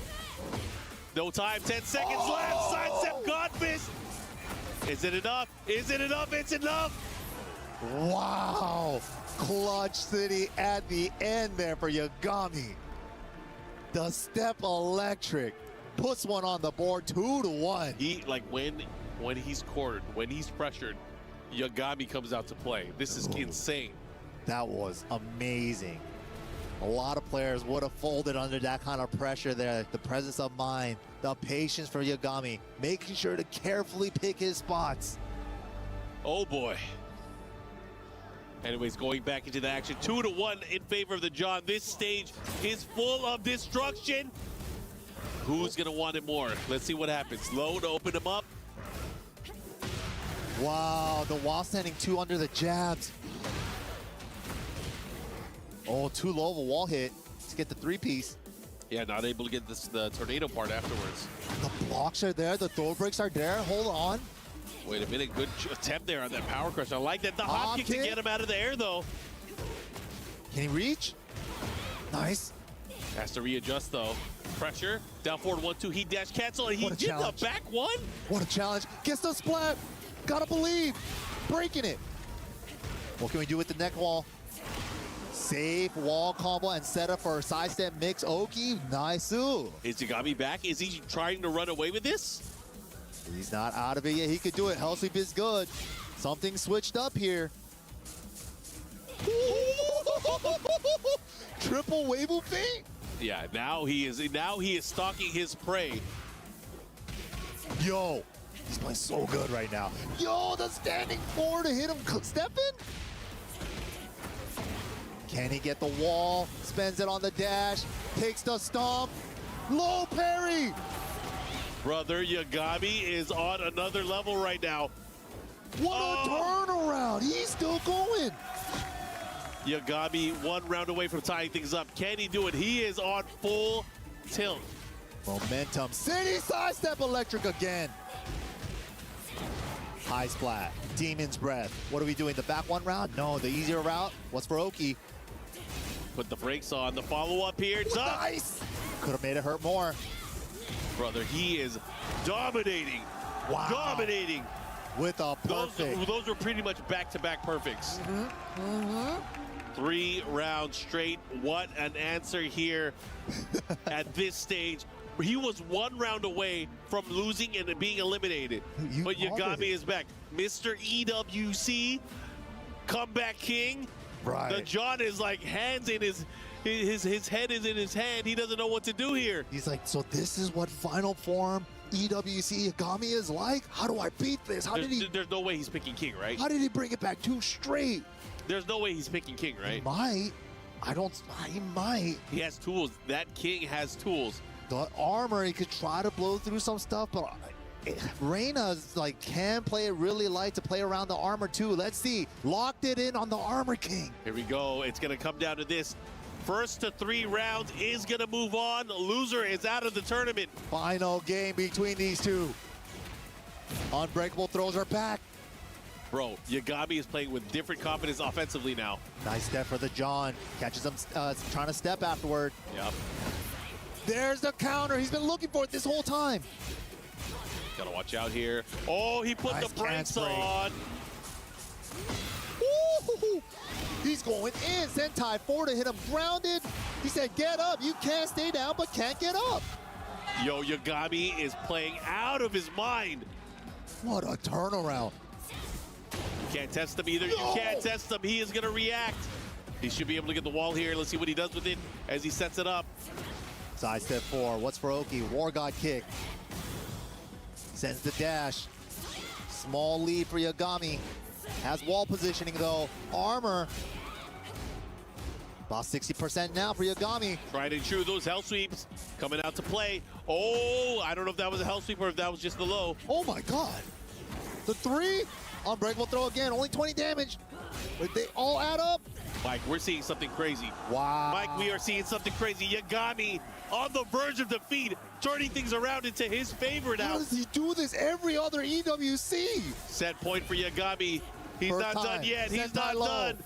No time. 10 seconds left. Sidestep Godfist. Is it enough? Is it enough? It's enough. Wow. Clutch City at the end there for Yagami. The step electric puts one on the board, 2-1. He, like, when he's cornered, when he's pressured, Yagami comes out to play. This is insane. That was amazing. A lot of players would have folded under that kind of pressure there. The presence of mind, the patience for Yagami, making sure to carefully pick his spots. Oh boy. Anyways, going back into the action, 2-1 in favor of the John. This stage is full of destruction. Who's gonna want it more? Let's see what happens. Low to open him up. Wow, the wall standing 2 under the jabs. Oh, too low of a wall hit to get the 3-piece. Yeah, not able to get the tornado part afterwards. The blocks are there, the throw breaks are there. Hold on. Wait a minute, good attempt there on that power crush. I like that. The hop kick to get him out of the air, though. Can he reach? Nice. Has to readjust, though. Pressure, down forward 1-2. He dash cancel, and he did the back one. What a challenge. Gets the splat. Gotta believe. Breaking it. What can we do with the neck wall? Safe wall combo and setup for a sidestep mix. Oki, nice. Is Yagami back? Is he trying to run away with this? He's not out of it yet. He could do it. Hell sweep is good. Something switched up here. Triple wave feint. Yeah, now he is stalking his prey. Yo, he's playing so good right now. Yo, the standing 4 to hit him. Stepping. Can he get the wall? Spends it on the dash. Takes the stomp. Low parry. Brother, Yagami is on another level right now. What a turnaround. He's still going. Yagami 1 round away from tying things up. Can he do it? He is on full tilt. Momentum. City sidestep electric again. High splat. Demon's breath. What are we doing? The back 1 round? No, the easier route. What's for Oki? Put the brakes on. The follow-up here. Nice. Could have made it hurt more. Brother, he is dominating. Wow. Dominating. With a perfect. Those were pretty much back-to-back perfects. 3 rounds straight. What an answer here at this stage. He was 1 round away from losing and being eliminated. But Yagami is back. Mr. EWC, comeback king. Right. The John is like hands in his head is in his hand. He doesn't know what to do here. He's like, so this is what final form EWC Yagami is like? How do I beat this? There's no way he's picking king, right? How did he bring it back 2 straight? There's no way he's picking king, right? He might. He might. He has tools. That king has tools. The armor, he could try to blow through some stuff, but Reyna's like can play it really light to play around the armor too. Let's see. Locked it in on the armor king. Here we go. It's going to come down to this. First to 3 rounds is going to move on. The loser is out of the tournament. Final game between these two. Unbreakable throws are back. Bro, Yagami is playing with different confidence offensively now. Nice step for the John. Catches him trying to step afterward. Yep. There's the counter. He's been looking for it this whole time. Gotta watch out here. Oh, he put the brakes on. Woo-hoo-hoo. He's going in. Sentai 4 to hit him grounded. He said, get up. You can't stay down, but can't get up. Yo, Yagami is playing out of his mind. What a turnaround. You can't test him either. No. You can't test him. He is going to react. He should be able to get the wall here. Let's see what he does with it as he sets it up. Side step 4. What's for Oki? War God kick. Sends the dash. Small lead for Yagami. Has wall positioning though. Armor. About 60% now for Yagami. Tried and true. Those hell sweeps coming out to play. Oh, I don't know if that was a hell sweep or if that was just the low. Oh my God. The 3. Unbreakable throw again. Only 20 damage. But they all add up. Mike, we're seeing something crazy. Wow. Mike, we are seeing something crazy. Yagami on the verge of defeat, turning things around into his favor now. How does he do this every other EWC? Set point for Yagami. He's not done yet. He's not done.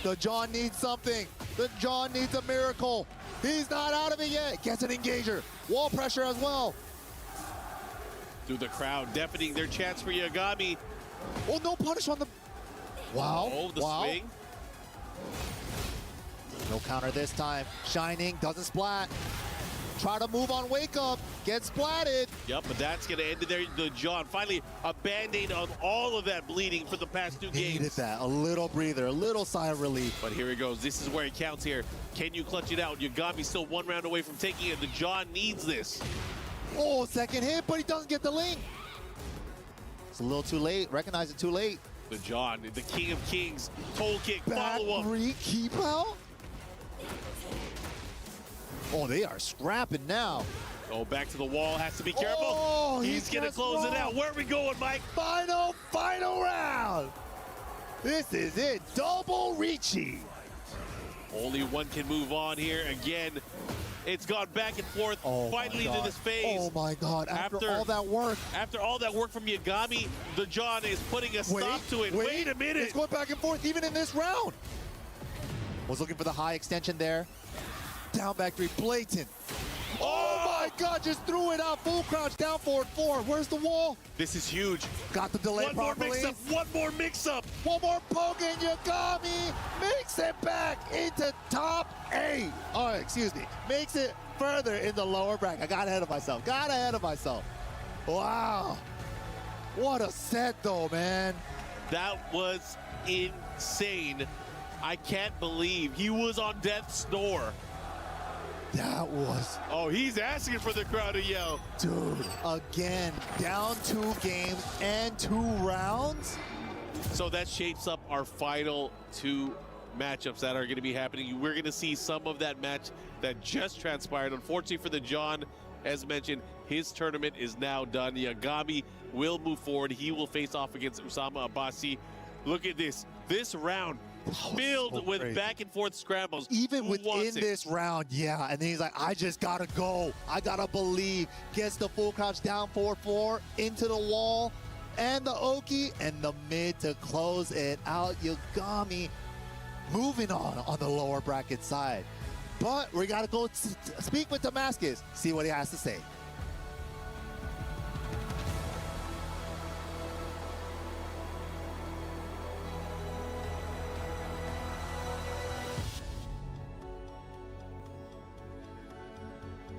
The John needs something. The John needs a miracle. He's not out of it yet. Gets an engager. Wall pressure as well. Through the crowd, deafening their chants for Yagami. Oh, no punish on the... Wow. Oh, the swing. No counter this time. Shining, doesn't splat. Try to move on Wake Up. Gets splatted. Yep, but that's going to end it there. The John, finally a Band-Aid on all of that bleeding for the past 2 games. Needed that. A little breather, a little sigh of relief. But here he goes. This is where it counts here. Can you clutch it out? Yagami still 1 round away from taking it. The John needs this. Oh, second hit, but he doesn't get the link. It's a little too late. Recognize it too late. The John, the King of Kings, toe kick, Back follow-up. keep out. Oh, they are scrapping now. Oh, back to the wall. Has to be careful. Oh, he's going to close it out. Where are we going, Mike? Final round. This is it. Double Ricci. Only one can move on here. Again, it's gone back and forth. Finally to this phase. Oh, my God. After all that work. After all that work from Yagami, the John is putting a stop to it. Wait a minute. It's going back and forth even in this round. Was looking for the high extension there. Down back 3, blatant. Oh my God, just threw it out. Full crouch, down forward 4. Where's the wall? This is huge. Got the delay properly. One more mix-up. One more poke, and Yagami makes it back into top 8. Oh, excuse me. Makes it further in the lower bracket. I got ahead of myself. Wow. What a set, though, man. That was insane. I can't believe he was on death's door. That was... Oh, he's asking for the crowd to yell. Dude, again, down 2 games and 2 rounds? So that shapes up our final 2 matchups that are going to be happening. We're going to see some of that match that just transpired. Unfortunately for the John, as mentioned, his tournament is now done. Yagami will move forward. He will face off against Usama Abbasi. Look at this. This round filled with back and forth scrambles. Even within this round, yeah. And then he's like, I just gotta go. I gotta believe. Gets the full crouch down 4-4 into the wall and the Oki and the mid to close it out. Yagami moving on the lower bracket side. But we gotta go speak with Damascus, see what he has to say.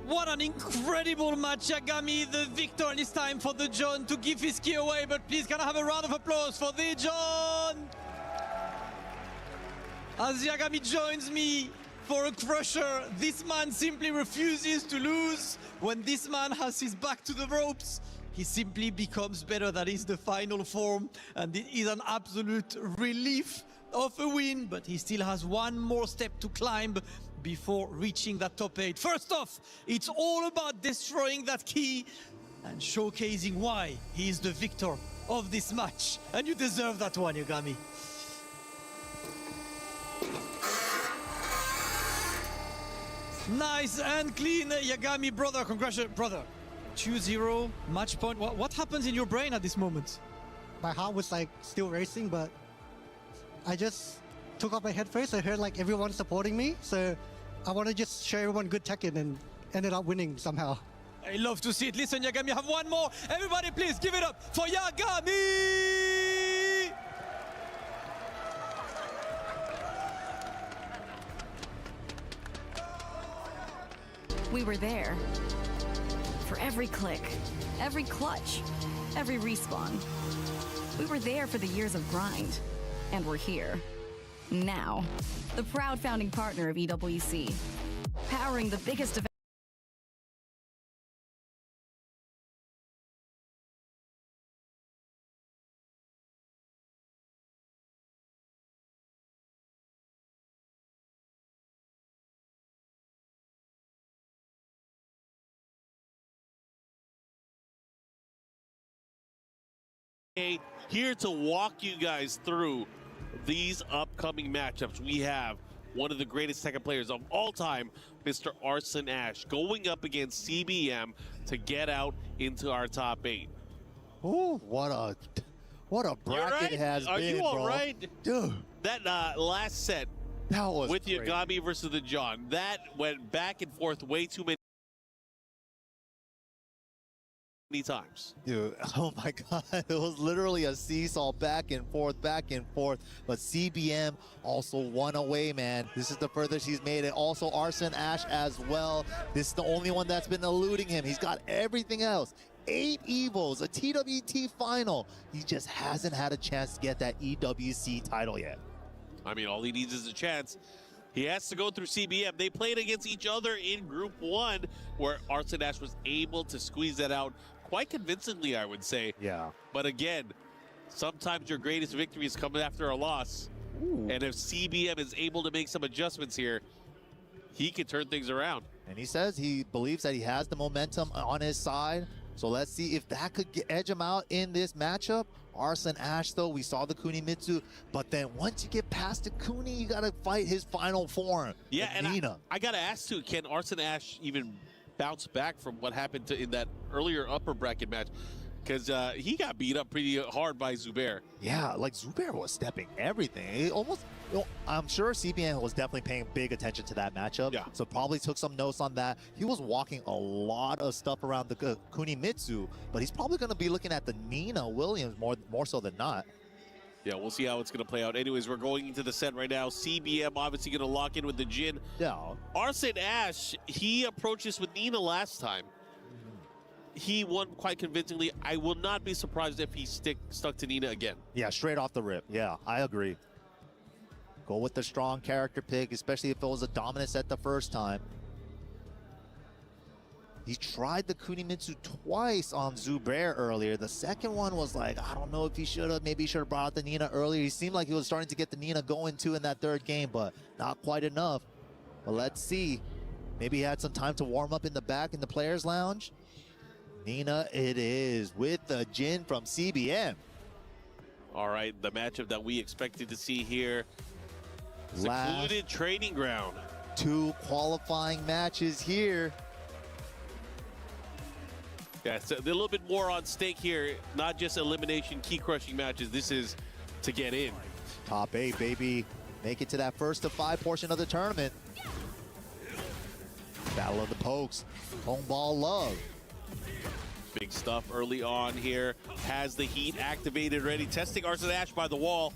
What an incredible match, Yagami, the victor, and it's time for the John to give his key away, but please can I have a round of applause for the John? As Yagami joins me for a crusher, this man simply refuses to lose. When this man has his back to the ropes, he simply becomes better. That is the final form, and it is an absolute relief of a win, but he still has one more step to climb before reaching that top 8. First off, it's all about destroying that key and showcasing why he is the victor of this match. And you deserve that one, Yagami. Nice and clean, Yagami, brother. Congratulations, brother. 2-0, match point. What happens in your brain at this moment? My heart was like still racing, but I just took off my head first. I heard like everyone supporting me, so I want to just show everyone good Tekken and ended up winning somehow. I love to see it. Listen, Yagami, have one more. Everybody, please give it up for Yagami! We were there for every click, every clutch, every respawn. We were there for the years of grind, and we're here. Now, the proud founding partner of EWC, powering the biggest event. Here to walk you guys through these upcoming matchups, we have one of the greatest Tekken players of all time, Mr. Arslan Ash, going up against CBM to get out into our top 8. Ooh, what a bracket it has Are been, you all bro. right? Dude. That last set that was with crazy. Yagami versus the John, that went back and forth way too many times. Dude, oh my God, it was literally a seesaw back and forth, but CBM also won away, man. This is the furthest he's made it. Also, Arslan Ash as well. This is the only one that's been eluding him. He's got everything else. 8 Evos, a TWT final. He just hasn't had a chance to get that EWC title yet. I mean, all he needs is a chance. He has to go through CBM. They played against each other in Group 1, where Arslan Ash was able to squeeze that out quite convincingly, I would say. Yeah. But again, sometimes your greatest victories come after a loss. Ooh. And if CBM is able to make some adjustments here, he can turn things around. And he says he believes that he has the momentum on his side. So let's see if that could edge him out in this matchup. Arslan Ash, though, we saw the Kunimitsu, but then once you get past the Kuni, you got to fight his final form. Yeah, and Nina. I got to ask, too, can Arslan Ash even bounce back from what happened in that earlier upper bracket match? Because he got beat up pretty hard by Zubair. Yeah, like Zubair was stepping everything. It almost, I'm sure CBN was definitely paying big attention to that matchup. Yeah. So probably took some notes on that. He was walking a lot of stuff around the Kunimitsu, but he's probably going to be looking at the Nina Williams more so than not. Yeah, we'll see how it's going to play out. Anyways, we're going into the set right now. CBM obviously going to lock in with the Jin. Yeah. Arslan Ash, he approached this with Nina last time. He won quite convincingly. I will not be surprised if he stuck to Nina again. Yeah, straight off the rip. Yeah, I agree. Go with the strong character pick, especially if it was a dominant set the first time. He tried the Kunimitsu twice on Zubair earlier. The second one was like, I don't know if he should have. Maybe he should have brought out the Nina earlier. He seemed like he was starting to get the Nina going too in that third game, but not quite enough. But let's see. Maybe he had some time to warm up in the back in the players' lounge. Nina it is with the Jin from CBM. All right, the matchup that we expected to see here. Last Secluded training ground. 2 qualifying matches here. Yeah, it's a little bit more on stake here. Not just elimination, key crushing matches. This is to get in. Top 8, baby. Make it to that first to 5 portion of the tournament. Battle of the Pokes. Home ball love. Big stuff early on here. Has the heat activated ready. Testing Arslan Ash by the wall.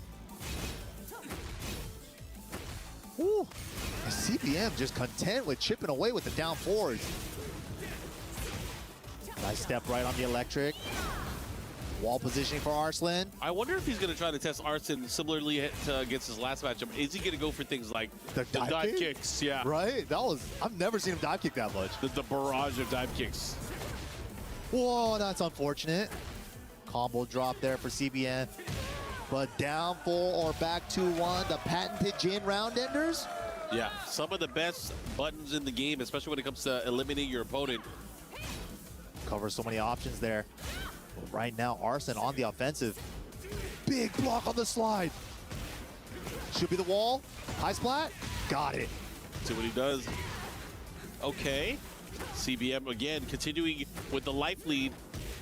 Ooh. And CBM just content with chipping away with the down forwards. Nice step right on the electric. Wall positioning for Arslan. I wonder if he's going to try to test Arslan similarly against his last matchup. Is he going to go for things like the dive kicks? Yeah. Right? I've never seen him dive kick that much. The barrage of dive kicks. Whoa, that's unfortunate. Combo drop there for CBN. But down 4 or back 2-1, the patented Jin round enders. Yeah, some of the best buttons in the game, especially when it comes to eliminating your opponent. Covers so many options there. But right now, Arslan on the offensive. Big block on the slide. Should be the wall. High splat. Got it. See what he does. Okay. CBM again, continuing with the life lead.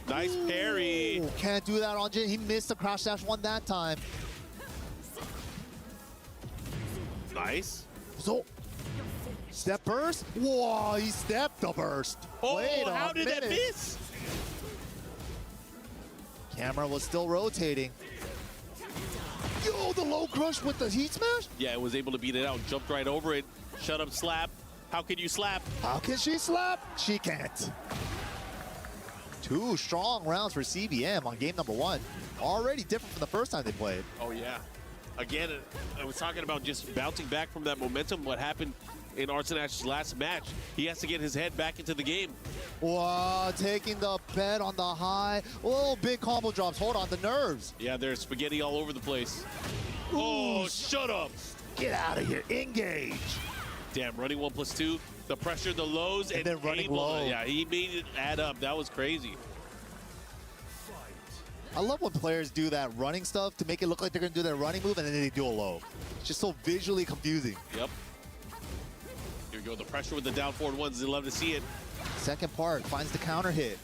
Nice parry. Ooh, can't do that on Jin. He missed the crash dash one that time. Nice. So, step burst. Whoa, he stepped the burst. Oh, Wait how did that miss? Camera was still rotating. Yo, the low crush with the heat smash? Yeah, it was able to beat it out. Jumped right over it. Shut up, slap. How can you slap? How can she slap? She can't. 2 strong rounds for CBM on game number 1. Already different from the first time they played. Oh, yeah. Again, I was talking about just bouncing back from that momentum. What happened in Arslan Ash's last match. He has to get his head back into the game. Wow, taking the bet on the high. Oh, big combo drops. Hold on, the nerves. Yeah, there's spaghetti all over the place. Oh, shut up. Get out of here. Engage. Damn, running 1+2. The pressure, the lows, and then running low. Yeah, he made it add up. That was crazy. I love when players do that running stuff to make it look like they're going to do their running move, and then they do a low. It's just so visually confusing. Yep. Here we go, the pressure with the down forward ones. They love to see it. Second part finds the counter hit.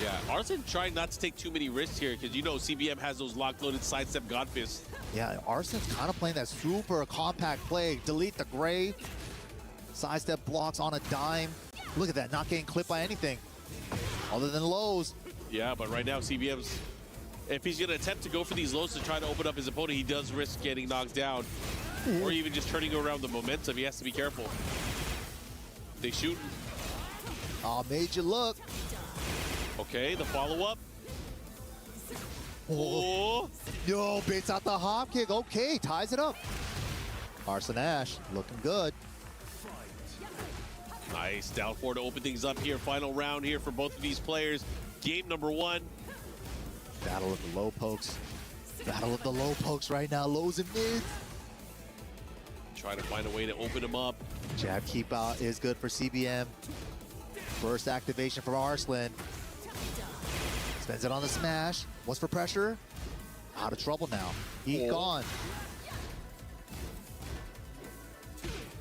Yeah, Arslan trying not to take too many risks here because you know CBM has those lock-loaded sidestep Godfist. Yeah, Arslan's kind of playing that super compact play. Delete the gray. Sidestep blocks on a dime. Look at that, not getting clipped by anything other than lows. Yeah, but right now CBM's, if he's going to attempt to go for these lows to try to open up his opponent, he does risk getting knocked down. Or even just turning around the momentum. He has to be careful. They shoot. Oh, made you look. Okay, the follow-up. Oh. Yo, baits out the hop kick. Okay, ties it up. Arslan Ash looking good. Nice, down four to open things up here. Final round here for both of these players. Game number one. Battle of the low pokes. Battle of the low pokes right now. Lows and mids. Try to find a way to open them up. Jab keep out is good for CBM. First activation from Arslan. Spends it on the smash. What's for pressure? Out of trouble now. Heat gone.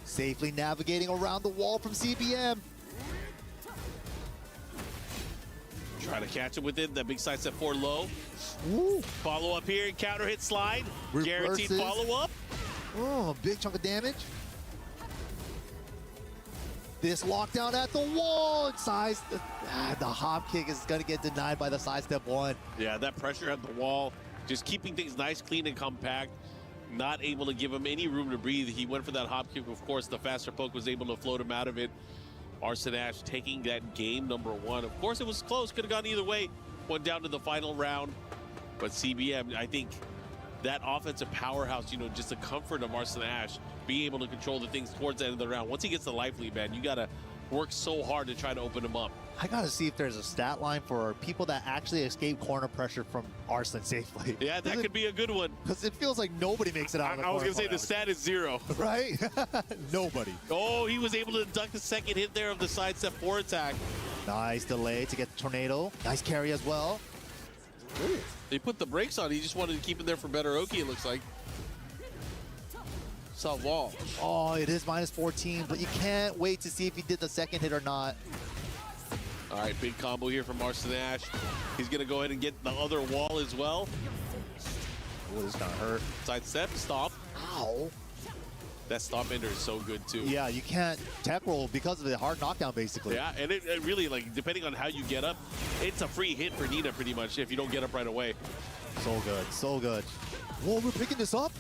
Safely navigating around the wall from CBM. Try to catch him within that big side step 4 low. Woo. Follow up here, counter hit slide. Reverses. Guaranteed follow up. Oh, big chunk of damage. This lockdown at the wall. The hop kick is going to get denied by the side step 1. Yeah, that pressure at the wall. Just keeping things nice, clean, and compact. Not able to give him any room to breathe. He went for that hop kick. Of course, the faster poke was able to float him out of it. Arslan Ash taking that game number 1. Of course, it was close. Could have gone either way. Went down to the final round. But CBM, I think that offensive powerhouse, you know, just the comfort of Arslan Ash, being able to control the things towards the end of the round. Once he gets the life lead, man, you got to work so hard to try to open him up. I got to see if there's a stat line for people that actually escape corner pressure from Arslan safely. Yeah, that could be a good one. Because it feels like nobody makes it out of the corner. I was going to say the stat is 0. Right? Nobody. Oh, he was able to duck the second hit there of the sidestep 4 attack. Nice delay to get the tornado. Nice carry as well. Ooh. They put the brakes on. He just wanted to keep him there for better Oki, it looks like. Saw wall. Oh, it is minus 14, but you can't wait to see if he did the second hit or not. All right, big combo here from Arslan Ash. He's going to go ahead and get the other wall as well. Oh, this is going to hurt. Side step, stomp. Ow. That stomp ender is so good, too. Yeah, you can't tech roll because of the hard knockdown, basically. Yeah, and it really, like, depending on how you get up, it's a free hit for Nina, pretty much, if you don't get up right away. So good, so good. Whoa, we're picking this up.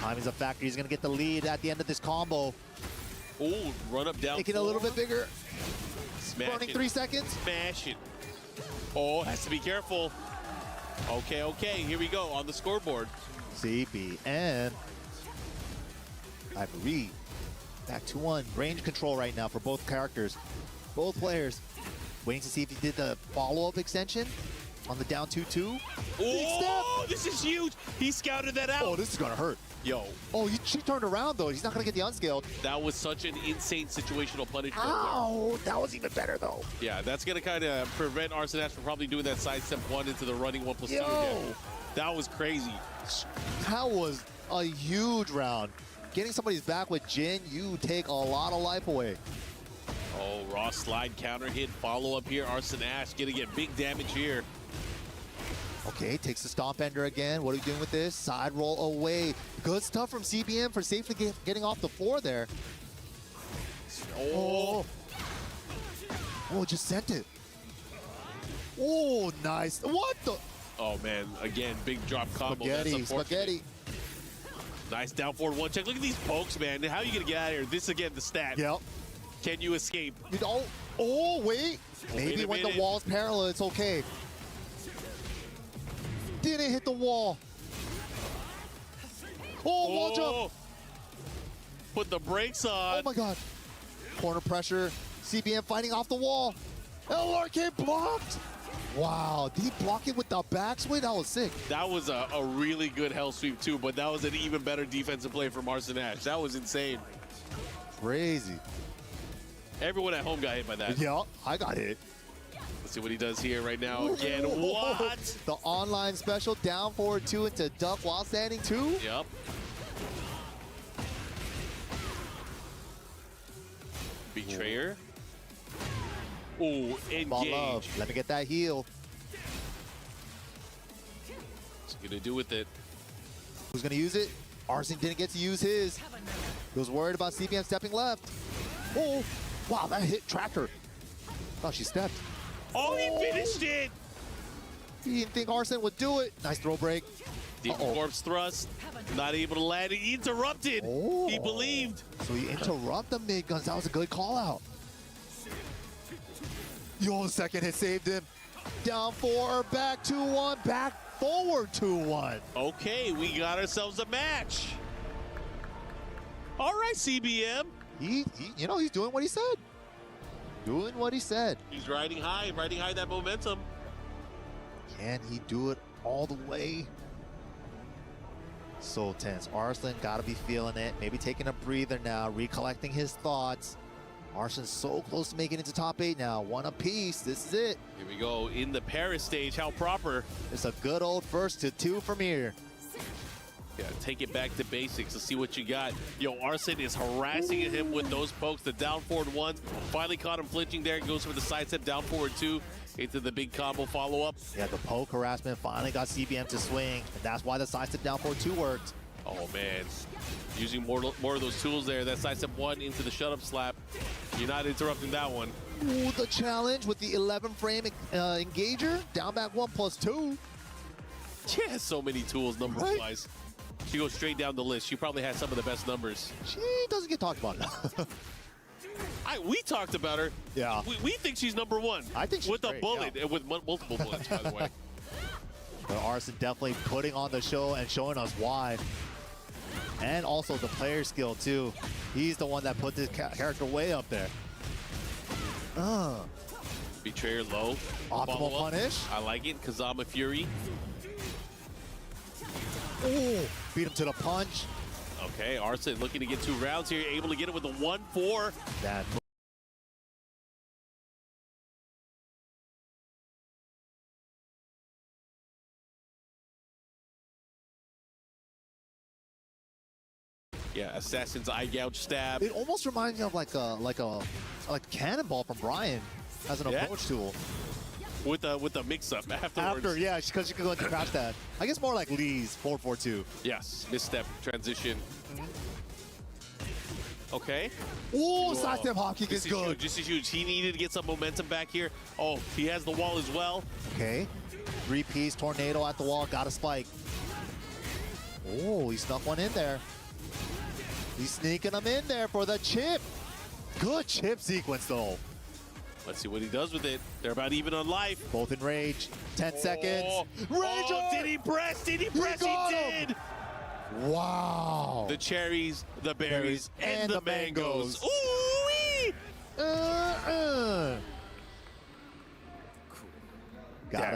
Timing's a factor. He's going to get the lead at the end of this combo. Oh, run up down. Make it a little bit bigger. Smash Burning it. 3 seconds. Smash it. Oh, has to be careful. Okay, okay, here we go on the scoreboard. CBM. I agree. Back to 1. Range control right now for both characters. Both players. Waiting to see if he did the follow-up extension on the down 2-2. Oh, this is huge. He scouted that out. Oh, this is going to hurt. Yo. Oh, she turned around, though. He's not going to get the unscaled. That was such an insane situational punishment. Ow, that was even better, though. Yeah, that's going to kind of prevent Arslan Ash from probably doing that side step 1 into the running 1+2 again. That was crazy. That was a huge round. Getting somebody's back with Jin, you take a lot of life away. Oh, raw slide counter hit follow up here. Arslan Ash going to get big damage here. Okay, takes the stomp ender again. What are we doing with this? Side roll away. Good stuff from CBM for safely getting off the floor there. Oh. Oh, just sent it. Oh, nice. What the? Oh, man. Again, big drop combo. Spaghetti, spaghetti. Nice down forward 1 check. Look at these pokes, man. How are you going to get out of here? This, again, the stat. Yep. Can you escape? Oh, wait. Maybe when the wall's parallel, it's okay. Didn't hit the wall. Oh, wall jump. Put the brakes on. Oh, my God. Corner pressure. CBM fighting off the wall. LRK blocked. Wow, did he block it with the backswing? That was sick. That was a really good hell sweep, too, but that was an even better defensive play from Arslan Ash. That was insane. Crazy. Everyone at home got hit by that. Yeah, I got hit. Let's see what he does here right now. Again, what? The online special down forward 2 into duck while standing 2. Yep. Betrayer. Oh, engage. Let me get that heal. What's he gonna do with it? Who's gonna use it? Arsene didn't get to use his. He was worried about CBM stepping left. Oh, wow, that hit Tracker. Oh, she stepped. Oh, he finished it! He didn't think Arsene would do it. Nice throw break. Deep corpse thrust. Not able to land. He interrupted. Oh. He believed. So he interrupted the mid guns. That was a good call out. Yo, second hit saved him. Down 4, back 2-1, back forward 2-1. Okay, we got ourselves a match. All right, CBM. He you know, he's doing what he said. Doing what he said. He's riding high that momentum. Can he do it all the way? So tense. Arsene gotta be feeling it. Maybe taking a breather now, recollecting his thoughts. Arsene's so close to making it to top 8 now. 1 apiece. This is it. Here we go in the Paris stage. How proper. It's a good old first to 2 from here. Yeah, take it back to basics to see what you got. Yo, Arsene is harassing him with those pokes. The down forward 1. Finally caught him flinching there. Goes for the side step down forward 2. Into the big combo follow-up. Yeah, the poke harassment finally got CBM to swing. And that's why the side step down forward 2 worked. Oh, man. Using more of those tools there. That side step 1 into the shut-up slap. You're not interrupting that one. Ooh, the challenge with the 11 frame engager. Down back 1+2. She has so many tools numbers-wise. Right? She goes straight down the list. She probably has some of the best numbers. She doesn't get talked about enough. We talked about her. Yeah. We think she's #1. I think she's with great, a bullet, yeah. with multiple bullets, by the way. But Arsene definitely putting on the show and showing us why. And also the player skill, too. He's the one that put this character way up there. Betrayer low. Optimal punish. I like it. Kazama Fury. Ooh, beat him to the punch. Okay, Arsene looking to get 2 rounds here. Able to get it with the 1-4. That yeah, Assassin's Eye Gouge stab. It almost reminds me of like a cannonball from Brian as an approach tool. With a mix-up afterwards. After, yeah, because you can go and crash that. I guess more like Lee's 4-4-2. Yes, misstep transition. Okay. Ooh, sidestep hop kick is good. This is huge. He needed to get some momentum back here. Oh, he has the wall as well. Okay. 3-piece tornado at the wall. Got a spike. Oh, he snuck one in there. He's sneaking them in there for the chip. Good chip sequence, though. Let's see what he does with it. They're about even on life. Both in rage. 10 seconds. Rage! Oh, did he press? Did he press? He did! Wow. The cherries, the berries, and the mangoes. Ooh-wee! Gotta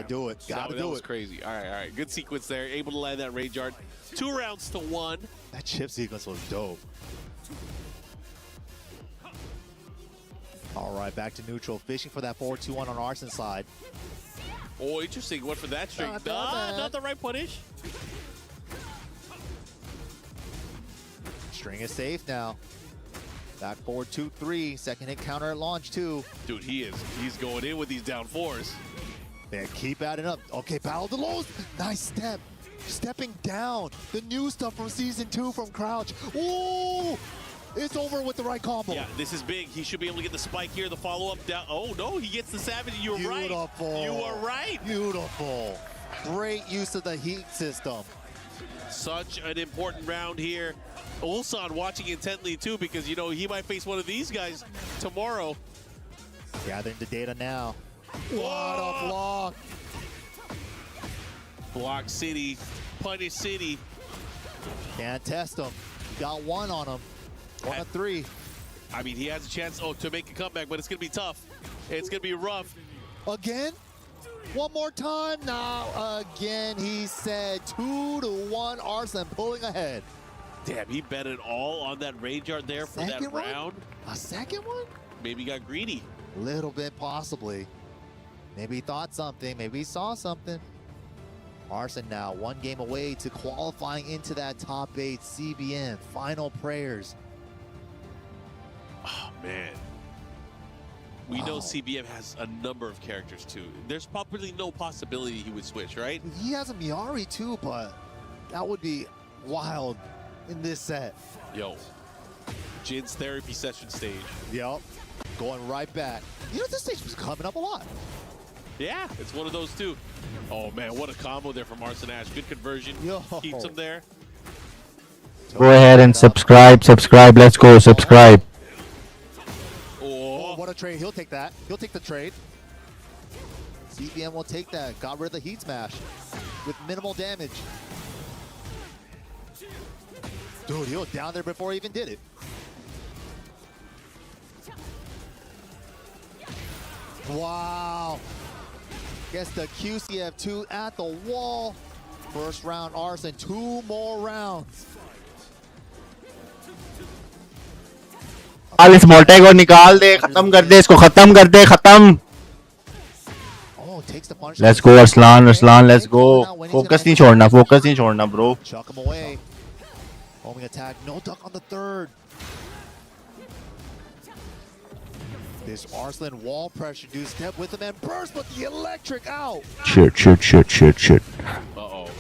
do it. Gotta do it. That was crazy. All right. Good sequence there. Able to land that rage art. 2 rounds to 1. That chip sequence was dope. All right, back to neutral. Fishing for that 4-2-1 on Arsene's side. Oh, interesting. Went for that string. Not the right punish. String is safe now. Back forward 2-3. Second hit counter at launch, too. Dude, he's going in with these down 4s. Man, keep adding up. Okay, battle the lows. Nice step. Stepping down. The new stuff from Season 2 from Crouch. Ooh! It's over with the right combo. Yeah, this is big. He should be able to get the spike here, the follow-up down. Oh, no, he gets the Savage. You were right. Beautiful. You were right. Beautiful. Great use of the heat system. Such an important round here. Ulsan watching intently, too, because, you know, he might face one of these guys tomorrow. Gathering the data now. What a block. Block City. Punish City. Can't test him. Got 1 on him. 1 of 3. I mean, he has a chance to make a comeback, but it's going to be tough. It's going to be rough. Again? One more time? Now, again, he said 2-1. Arsene pulling ahead. Damn, he bet it all on that rage art there for that round. A second one? Maybe got greedy. Little bit, possibly. Maybe he thought something. Maybe he saw something. Arsene now 1 game away to qualifying into that top 8. CBM, final prayers. Oh, man. We know CBM has a number of characters, too. There's probably no possibility he would switch, right? He has a Miari, too, but that would be wild in this set. Yo, Jin's therapy session stage. Yep, going right back. You know, this stage was coming up a lot. Yeah, it's one of those, too. Oh, man, what a combo there from Arsene Ash. Good conversion. Yo. Keeps him there. Go ahead and subscribe. Let's go, subscribe. Oh, what a trade. He'll take that. He'll take the trade. CBM will take that. Got rid of the heat smash with minimal damage. Dude, he was down there before he even did it. Wow. Gets the QCF2 at the wall. First round, Arsene. 2 more rounds. इस मोटे को निकाल दे, खत्म कर दे इसको, खत्म कर दे, खत्म. Let's go Arslan, let's go. Focus नहीं छोड़ना, bro. Chuck him away. Homing attack, no duck on the third. This Arslan wall pressure, do step with him and burst, but the electric out. Shit. Uh-oh.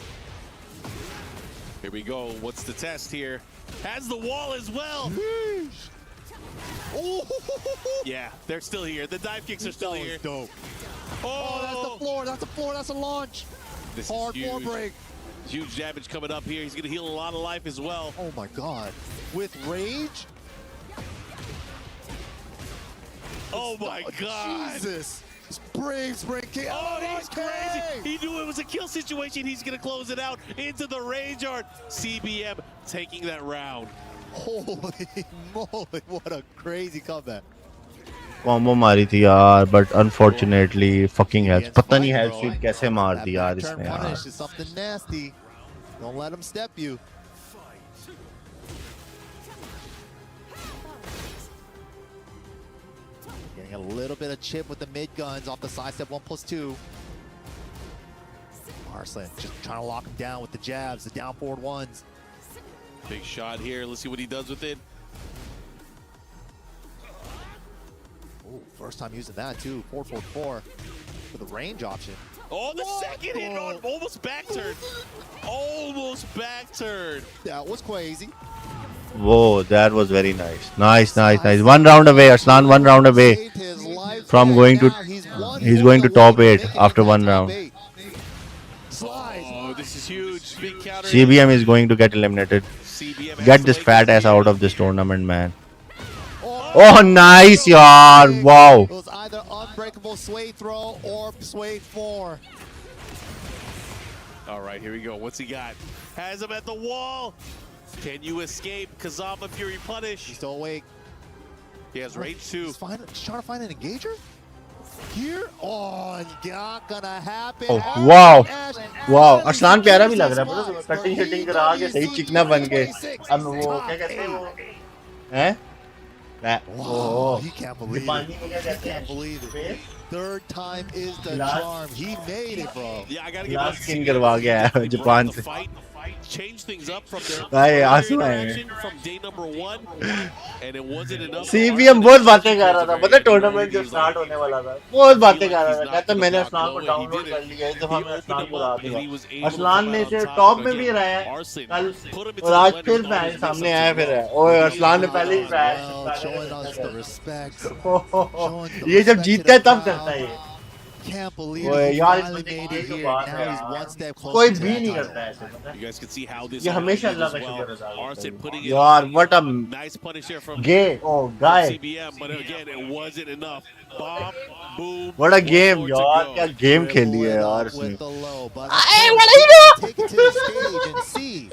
Here we go. What's the test here? Has the wall as well. Oh. Yeah, they're still here. The dive kicks are still here. Dope. Oh, that's the floor. That's a launch. This hard is floor huge. break. Huge damage coming up here. He's going to heal a lot of life as well. Oh my god. With rage? Oh my god. Jesus. Spring kick. Oh, he's crazy. He knew it was a kill situation. He's going to close it out into the rage art. CBM taking that round. Holy moly, what a crazy comeback. Combo मारी थी यार, but unfortunately fucking health. पता नहीं health sheet कैसे मार दी यार इसने यार. Something nasty. Don't let him step you. Getting a little bit of chip with the mid guns off the side step 1+2. Arslan just trying to lock him down with the jabs, the down forward ones. Big shot here. Let's see what he does with it. Ooh, first time using that too. 4-4-4 for the range option. Oh, the second hit on almost back turn. Almost back turn. That was crazy. Whoa, that was very nice. Nice. 1 round away, Arslan. 1 round away from going to. He's going to top 8 after 1 round. Oh, this is huge. Big counter. CBM is going to get eliminated. Get this fat ass out of this tournament, man. Oh, nice, yaar. Wow. It was either unbreakable sway throw or sway 4. All right, here we go. What's he got? Has him at the wall. Can you escape? Kazama Fury punish. He's still awake. He has range 2. He's trying to find an engager? Here? Oh, not gonna happen. Oh, wow. Arslan प्यारा भी लग रहा है, बस cutting hitting करा के सही चिकना बन के. अब वो क्या कहते हैं वो? हैं? Oh, he can't believe it. He can't believe it. Third time is the charm. He made it, bro. Yeah, I gotta give Last skin करवा गया है जापान से. Change things up from their भाई आंसू आए. from day number 1, and it wasn't enough. CBM बहुत बातें कर रहा था, मतलब टूर्नामेंट जब स्टार्ट होने वाला था, बहुत बातें कर रहा था. कहता मैंने अरसलान को डाउनलोड कर लिया, इस दफा मैं अरसलान को हरा दूंगा. अरसलान ने इसे टॉप में भी हराया कल, और आज फिर फैन सामने आया फिर है. ओए अरसलान ने पहले ही ये जब जीतता है तब करता है ये. Can't believe यार he finally made it here. Now he's one step closer. कोई भी नहीं करता है ऐसे. You guys can see how this ये हमेशा अल्लाह का well. शुक्र है. Arsene putting it यार what a nice punish here from gay guy. CBM, but again it wasn't enough. Bomb, boom. What a game यार, क्या गेम खेली है यार इसने. Take it to the stage and see.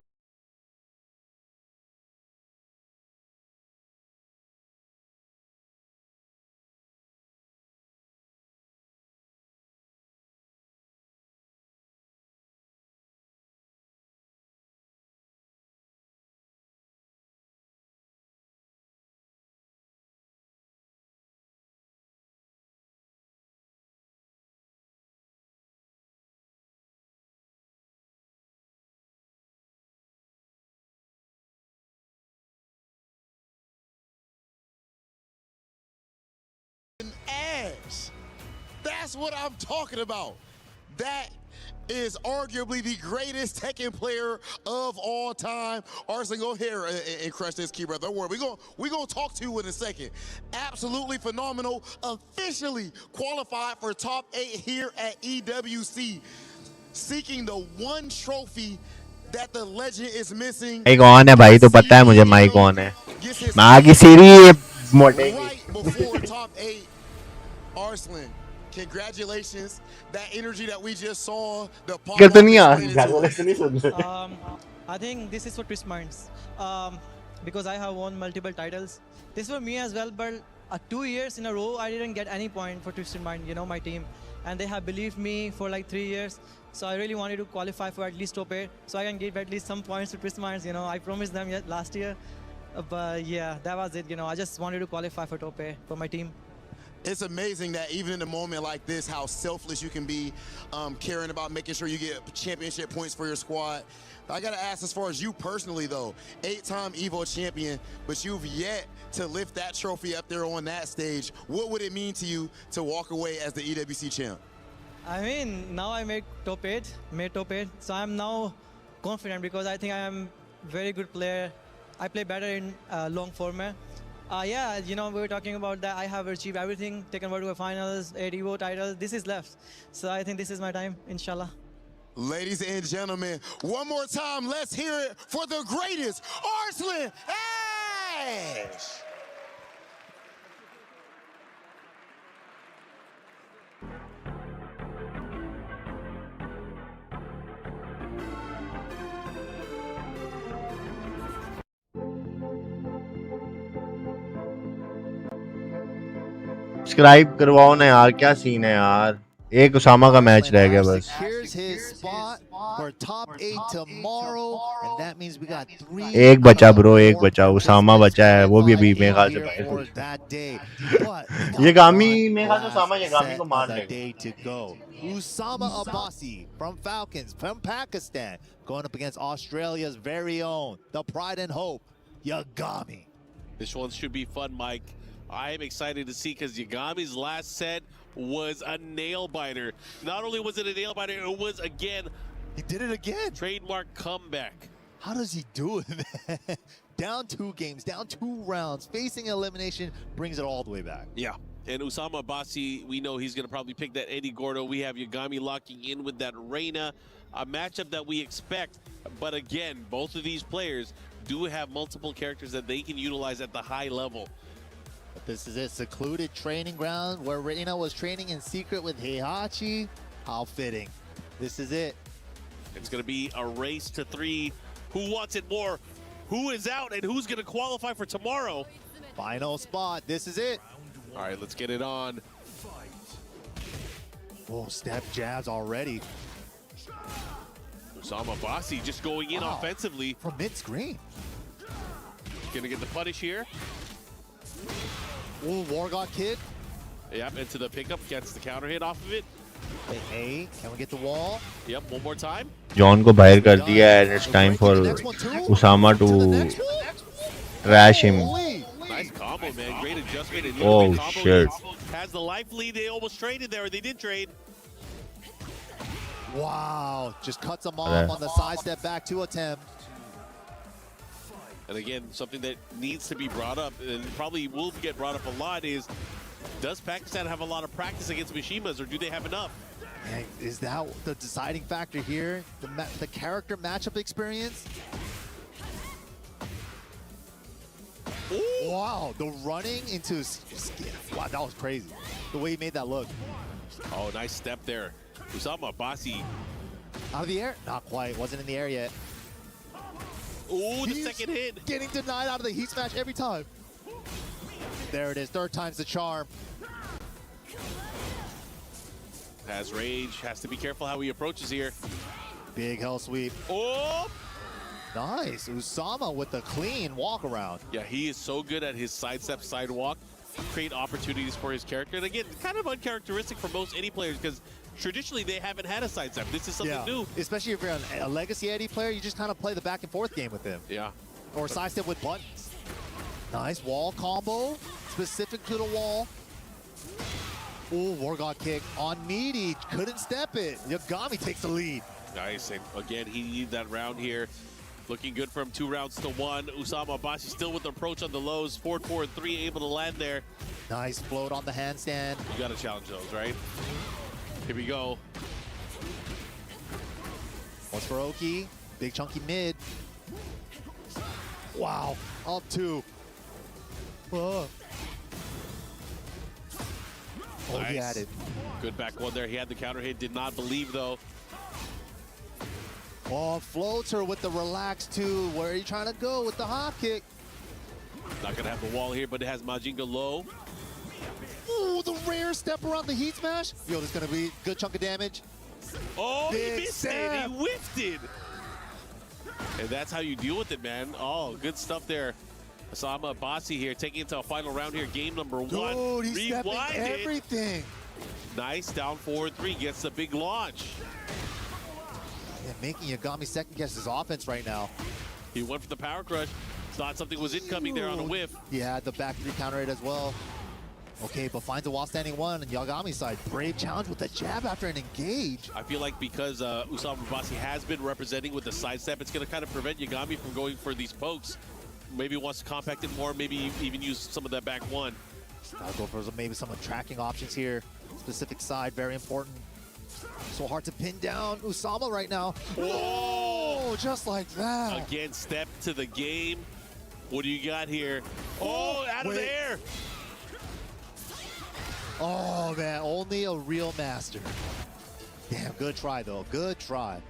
ass. That's what I'm talking about. That is arguably the greatest Tekken player of all time. Arslan, go here and crush this key, brother. Don't worry, we're gonna talk to you in a second. Absolutely phenomenal. Officially qualified for top 8 here at EWC. Seeking the one trophy that the legend is missing. Mic on है भाई, तो पता है मुझे mic on है। मैं आगे सीढ़ी Motegi. Right before top 8. Arslan, congratulations. That energy that we just saw. The I think this is for Twist Minds. Because I have won multiple titles. This for me as well, but 2 years in a row, I didn't get any point for Twisted Mind, you know, my team. And they have believed me for like 3 years. So I really wanted to qualify for at least top 8. So I can give at least some points to Twist Minds, you know. I promised them last year. But yeah, that was it, you know. I just wanted to qualify for top 8 for my team. It's amazing that even in a moment like this, how selfless you can be, caring about making sure you get championship points for your squad. I got to ask, as far as you personally, though, 8-time EVO champion, but you've yet to lift that trophy up there on that stage. What would it mean to you to walk away as the EWC champ? I mean, now I made top 8. So I'm now confident because I think I am very good player. I play better in long format. Yeah, you know, we were talking about that. I have achieved everything, taken World Cup finals, 8 EVO titles. This is left. So I think this is my time, inshallah. Ladies and gentlemen, one more time, let's hear it for the greatest, Arslan Ash! Subscribe करवाओ ना यार, क्या scene है यार। एक उसामा का match रह गया बस। Here's his spot for top 8 tomorrow, and that means we got 3. एक बचा ब्रो, एक बचा, उसामा बचा है, वो भी अभी मेरे ख्याल से बाहर। ये गामी मेरे ख्याल से उसामा ये गामी को मार लेगा। Usama Abbasi from Falcons from Pakistan going up against Australia's very own, the pride and hope, Yagami. This one should be fun, Mike. I am excited to see because Yagami's last set was a nail biter. Not only was it a nail biter, it was again. He did it again. Trademark comeback. How does he do it, man? Down 2 games, down 2 rounds, facing elimination, brings it all the way back. Yeah. And Usama Abbasi, we know he's going to probably pick that Eddie Gordo. We have Yagami locking in with that Reina, a matchup that we expect. But again, both of these players do have multiple characters that they can utilize at the high level. But this is a secluded training ground where Reina was training in secret with Heihachi. How fitting. This is it. It's going to be a race to 3. Who wants it more? Who is out and who's going to qualify for tomorrow? Final spot. This is it. All right, let's get it on. Oh, step jabs already. Usama Abbasi just going in offensively. From mid-screen. Going to get the punish here. Oh, War God Kid. Yep, into the pickup, gets the counter hit off of it. Hey, can we get the wall? Yep, one more time. John को बाहर कर दिया and it's time for Usama to trash him. Nice combo, man. Great adjustment. And Oh, shit. Has the life lead. They almost traded there. They did trade. Wow, just cuts him off on the sidestep back 2 attempt. And again, something that needs to be brought up, and probably will get brought up a lot, is does Pakistan have a lot of practice against Mishimas, or do they have enough? Man, is that the deciding factor here? The character matchup experience? Ooh. Wow, the running into his skin. Wow, that was crazy. The way he made that look. Oh, nice step there. Usama Abbasi. Out of the air? Not quite. Wasn't in the air yet. Ooh, the second hit. Getting denied out of the heat smash every time. There it is. 3rd time's the charm. Has rage. Has to be careful how he approaches here. Big hell sweep. Oh! Nice. Usama with the clean walk around. Yeah, he is so good at his sidestep, sidewalk. Create opportunities for his character. And again, kind of uncharacteristic for most Eddie players because traditionally they haven't had a sidestep. This is something new. Especially if you're a legacy Eddie player, you just kind of play the back and forth game with him. Yeah. Or sidestep with buttons. Nice wall combo, specific to the wall. Ooh, War God kick on Meaty. Couldn't step it. Yagami takes the lead. Nice, and again, he needed that round here. Looking good from 2 rounds to 1. Usama Abbasi still with the approach on the lows. 4-4 and 3, able to land there. Nice float on the handstand. You got to challenge those, right? Here we go. What's for Oki? Big chunky mid. Wow, up 2. Oh, Nice. He had it. Good back one there. He had the counter hit. Did not believe, though. Oh, floats her with the relax 2. Where are you trying to go with the hop kick? Not going to have the wall here, but it has Majinga low. Ooh, the rare step around the heat smash. Yo, there's going to be a good chunk of damage. Oh, Big he missed it. He whiffed it. And that's how you deal with it, man. Oh, good stuff there. Usama Abbasi here taking it to a final round here. Game number 1. Dude, he's stepping Rewind everything. Nice, down 4-3. Gets the big launch. Yeah, making Yagami second guess his offense right now. He went for the power crush. Thought something was incoming there on a whiff. Yeah, the back 3 counter hit as well. Okay, but finds a while standing 1 on Yagami's side. Brave challenge with the jab after an engage. I feel like because Usama Abbasi has been representing with the sidestep, it's going to kind of prevent Yagami from going for these pokes. Maybe wants to compact it more, maybe even use some of that back 1. Gotta go for maybe some tracking options here. Specific side, very important. So hard to pin down Usama right now. Oh, just like that. Again, step to the game. What do you got here? Oh, out of the air. Oh, man, only a real master. Damn, good try, though. Good try.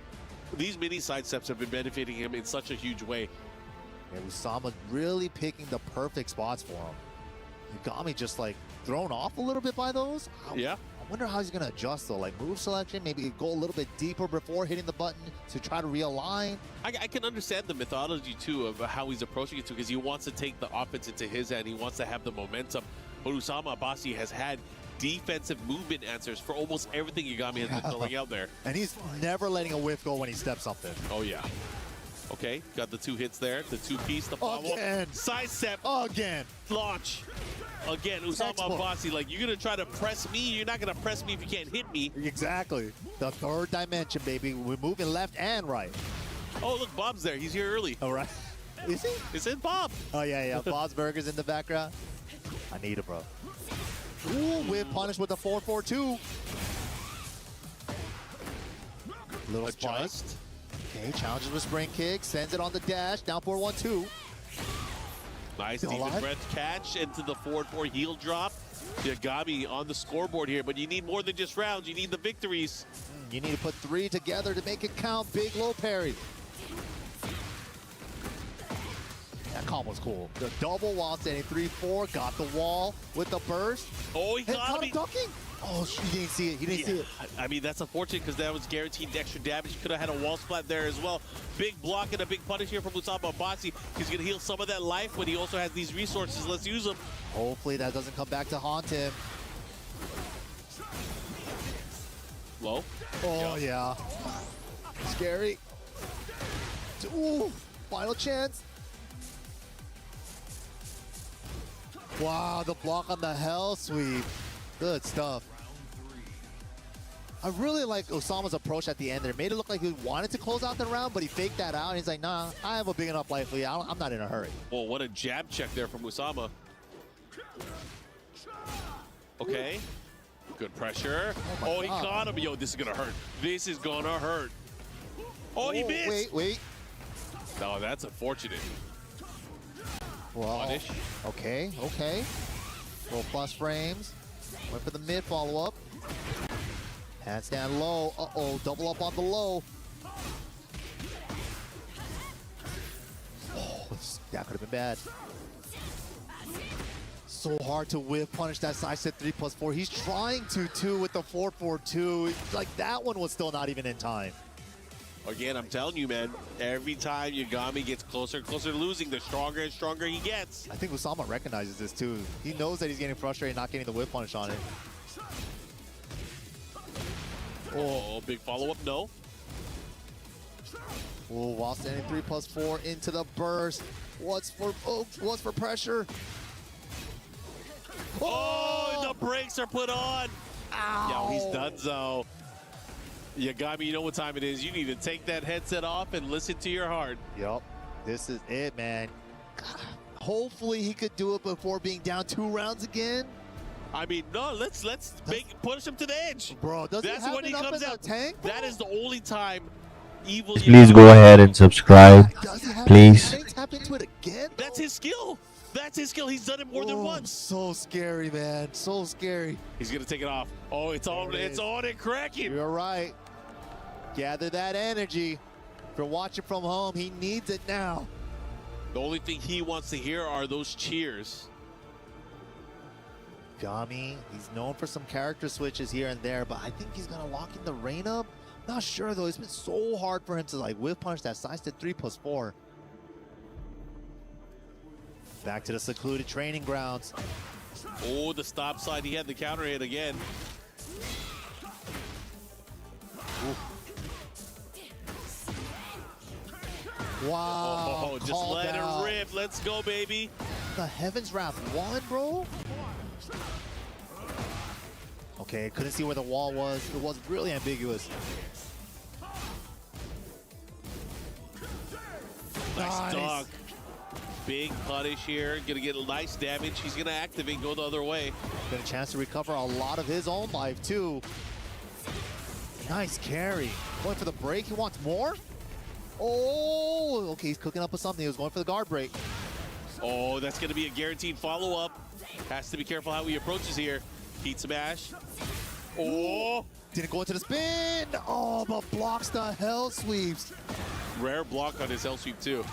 These mini sidesteps have been benefiting him in such a huge way. Yeah, Usama really picking the perfect spots for him. Yagami just, like, thrown off a little bit by those. Yeah. I wonder how he's going to adjust, though. Like, move selection, maybe go a little bit deeper before hitting the button to try to realign. I can understand the methodology, too, of how he's approaching it, too, because he wants to take the offense into his hand. He wants to have the momentum. But Usama Abbasi has had defensive movement answers for almost everything Yagami has been throwing out there. And he's never letting a whiff go when he steps something. Oh, yeah. Okay, got the 2 hits there. The 2-piece, the follow-up. Again. Sidestep. Again. Launch. Again, Usama Abbasi, like, you're going to try to press me. You're not going to press me if you can't hit me. Exactly. The 3rd dimension, baby. We're moving left and right. Oh, look, Bob's there. He's here early. All right. Is he? It's in Bob. Oh, yeah. Bob's Burgers in the background. I need it, bro. Ooh, whip punish with the 4-4-2. Little Adjust. spike. Okay, challenges with spring kick. Sends it on the dash. Down 4-1-2. Nice deep breath catch into the 4-4 heel drop. Yagami on the scoreboard here, but you need more than just rounds. You need the victories. You need to put 3 together to make it count. Big low parry. That combo's cool. The double while standing 3-4. Got the wall with the burst. Oh, he got me. Ducking. Oh, he didn't see it. He didn't see it. I mean, that's unfortunate because that was guaranteed extra damage. Could have had a wall splat there as well. Big block and a big punish here from Usama Abbasi. He's going to heal some of that life, but he also has these resources. Let's use them. Hopefully that doesn't come back to haunt him. Low. Oh, yeah. Scary. Ooh, final chance. Wow, the block on the hell sweep. Good stuff. I really like Osama's approach at the end there. Made it look like he wanted to close out the round, but he faked that out. And he's like, nah, I have a big enough life lead. I'm not in a hurry. Well, what a jab check there from Usama. Okay. Good pressure. Oh, he got him. Yo, this is going to hurt. This is going to hurt. Oh, he missed. Wait. No, that's unfortunate. Well, Punish. Okay. Roll plus frames. Went for the mid follow-up. Handstand low. Uh-oh, double up on the low. Oh, that could have been bad. So hard to whip punish that side set 3+4. He's trying to too with the 4-4-2. Like that one was still not even in time. Again, I'm telling you, man, every time Yagami gets closer and closer to losing, the stronger and stronger he gets. I think Usama recognizes this too. He knows that he's getting frustrated not getting the whip punish on it. Oh, big follow-up, no. Oh, while standing 3+4 into the burst. What's for pressure? Oh, the brakes are put on. Yo, he's done so. Yagami, you know what time it is. You need to take that headset off and listen to your heart. Yup. This is it, man. God, hopefully he could do it before being down 2 rounds again. I mean, no, let's push him to the edge. Bro, does That's it when he happen up comes in the out. tank, bro? That is the only time Evil Please go ahead and subscribe. Does he have Please. tank tap into it again? That's his skill. That's his skill. He's done it more than once. So scary, man. So scary. He's gonna take it off. Oh, it's on. It's on and cracking. You're right. Gather that energy. If you're watching from home, he needs it now. The only thing he wants to hear are those cheers. Gami, he's known for some character switches here and there, but I think he's gonna lock in the rain up. Not sure though. It's been so hard for him to like whiff punch that sidestep 3+4. Back to the secluded training grounds. Oh, the stop side. He had the counter hit again. Wow. Oh, just let it rip. Let's go, baby. The Heaven's Wrath won, bro. Okay, couldn't see where the wall was. It was really ambiguous. Nice dog. Big punish here. Gonna get a nice damage. He's gonna activate, go the other way. Got a chance to recover a lot of his own life, too. Nice carry. Going for the break. He wants more. Oh, okay. He's cooking up with something. He was going for the guard break. Oh, that's gonna be a guaranteed follow-up. Has to be careful how he approaches here. Heat smash. Oh. Didn't go into the spin. Oh, but blocks the hell sweeps. Rare block on his hell sweep, too.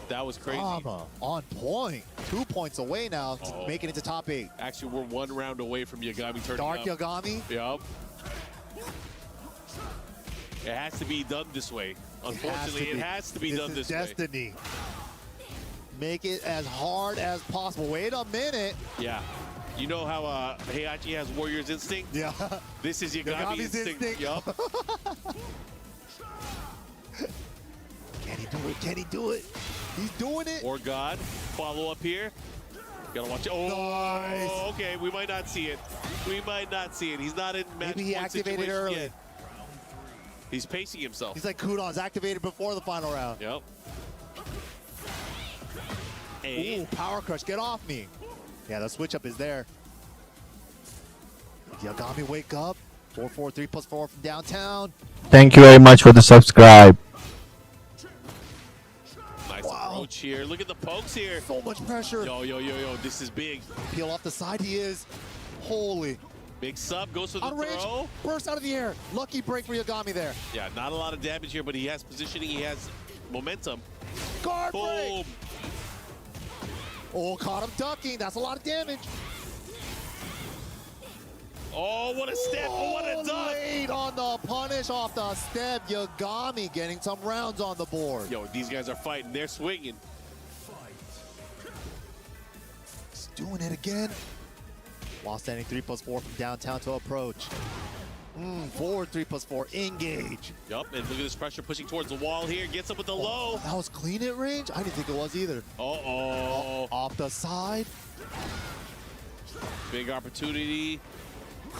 That was crazy. On point. 2 points away now to make it into top 8. Actually, we're 1 round away from Yagami turning Dark up. Yagami? Yup. It has to be done this way. Unfortunately, it has to be done this way. Destiny. Make it as hard as possible. Wait a minute. Yeah. You know how Heihachi has Warrior's Instinct? Yeah. This is Yagami's instinct. Yup. Can he do it? Can he do it? He's doing it. Or God. Follow up here. Gotta watch it. Oh, nice. Okay. We might not see it. We might not see it. He's not in match Maybe he point activated situation early. yet. He's pacing himself. He's like Kudon's activated before the final round. Yep. Ooh, power crush. Get off me. Yeah, the switch up is there. Yagami, wake up. 4-4, 3+4 from downtown. Thank you very much for the subscribe. Nice approach here. Look at the pokes here. So much pressure. Yo. This is big. Peel off the side he is. Holy. Big sub goes for the Range, throw. burst out of the air. Lucky break for Yagami there. Yeah, not a lot of damage here, but he has positioning. He has momentum. Guard Boom. break. Oh, caught him ducking. That's a lot of damage. Oh, what a step. Oh, what a dunk. Late on the punish off the step. Yagami getting some rounds on the board. Yo, these guys are fighting. They're swinging. He's doing it again. While standing 3+4 from downtown to approach. Forward 3+4. Engage. Yup, and look at this pressure pushing towards the wall here. Gets up with the low. That was clean at range? I didn't think it was either. Uh-oh. Off the side. Big opportunity.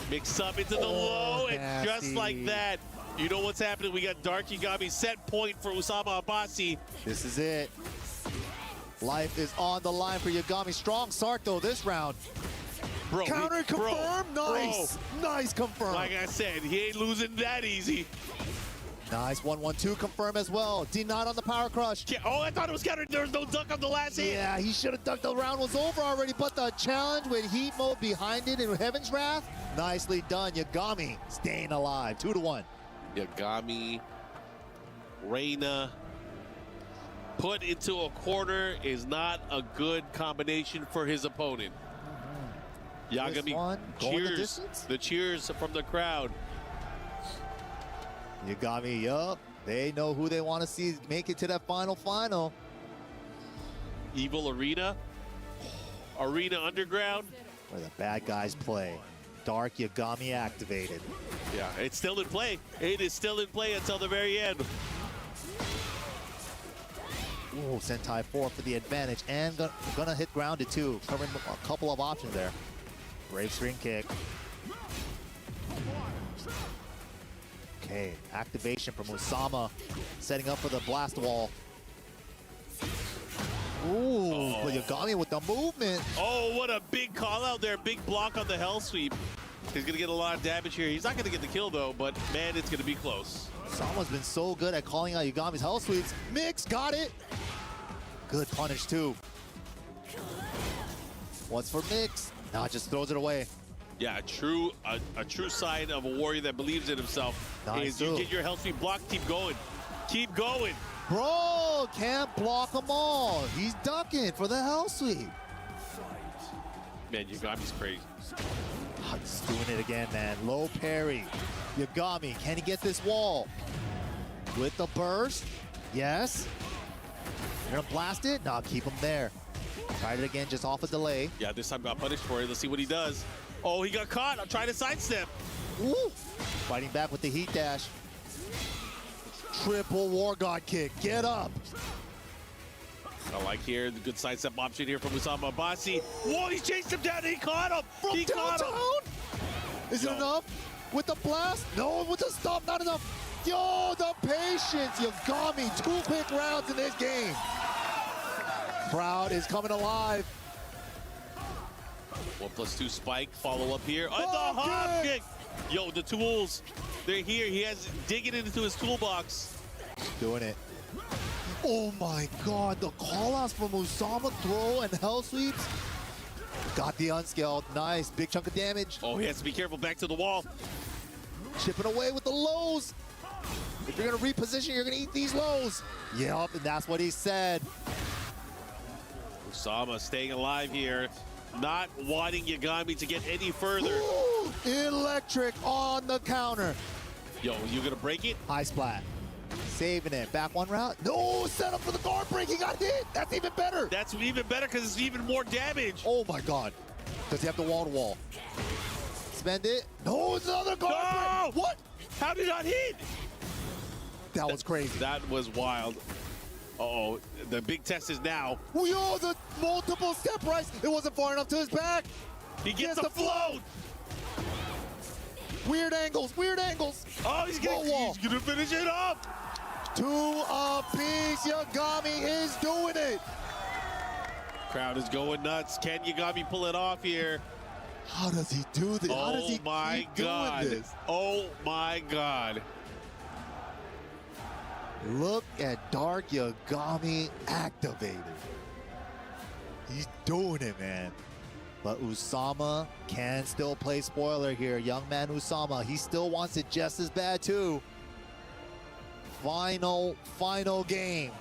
Mix up into the low, and just like that, you know what's happening. We got Dark Yagami set point for Usama Abbasi. This is it. Life is on the line for Yagami. Strong start, though, this round. Bro, counter confirm. Nice. Bro. Nice confirm. Like I said, he ain't losing that easy. Nice 1-1-2 confirm as well. Denied on the power crush. Yeah, oh, I thought it was countered. There was no duck on the last hit. Yeah, he should have ducked. The round was over already, but the challenge with heat mode behind it in Heaven's Wrath, nicely done. Yagami staying alive. 2-1. Yagami, Reina, put into a corner is not a good combination for his opponent. Yagami cheers. The cheers from the crowd. Yagami, yup. They know who they want to see make it to that final. Evil Arena. Arena Underground. Where the bad guys play. Dark Yagami activated. Yeah, it's still in play. It is still in play until the very end. Ooh, Sentai 4 for the advantage. And gonna hit grounded too. Covering a couple of options there. Brave string kick. Okay, activation from Usama, setting up for the blast wall. Ooh, but Yagami with the movement. Oh, what a big call out there. Big block on the hell sweep. He's going to get a lot of damage here. He's not going to get the kill, though, but, man, it's going to be close. Usama's been so good at calling out Yagami's hell sweeps. Mix, got it. Good punish, too. What's for Mix? Nah, just throws it away. Yeah, a true sign of a warrior that believes in himself is you get your hell sweep blocked, keep going. Keep going. Bro, can't block them all. He's ducking for the hell sweep. Man, Yagami's crazy. He's doing it again, man. Low parry. Yagami, can he get this wall? With the burst? Yes. You're gonna blast it? No, keep him there. Tried it again, just off a delay. Yeah, this time got punished for it. Let's see what he does. Oh, he got caught. I'm trying to sidestep. Woo! Fighting back with the heat dash. Triple War God kick. Get up. I like here the good sidestep option here from Usama Abbasi. Whoa, he chased him down and he caught him. From he downtown? caught him. Is it enough? With the blast? No, with the stop, not enough. Yo, the patience. Yagami, 2 quick rounds in this game. Crowd is coming alive. 1+2 spike, follow up here. Oh, the hop kick. Yo, the tools, they're here. He has digging into his toolbox. Doing it. Oh my God, the call-outs from Usama, throw and hell sweeps. Got the unscaled, nice, big chunk of damage. Oh, he has to be careful, back to the wall. Chipping away with the lows. If you're gonna reposition, you're gonna eat these lows. Yep, and that's what he said. Usama staying alive here, not wanting Yagami to get any further. Ooh, electric on the counter. Yo, you gonna break it? High splat. Saving it. Back one round. No, set up for the guard break. He got hit. That's even better. That's even better because it's even more damage. Oh my God. Does he have the wall to wall? Spend it. No, it's another guard break. What? How did he not hit? That was crazy. That was wild. Uh-oh, the big test is now. Yo, the multiple step rise. It wasn't far enough to his back. He gets the float. Weird angles, weird angles. Oh, he's gonna finish it up. 2 apiece. Yagami is doing it. Crowd is going nuts. Can Yagami pull it off here? How does he do this? How does he Oh my keep God. doing this? Oh my God. Look at Dark Yagami activated. He's doing it, man. But Usama can still play spoiler here. Young man Usama, he still wants it just as bad too. Final game.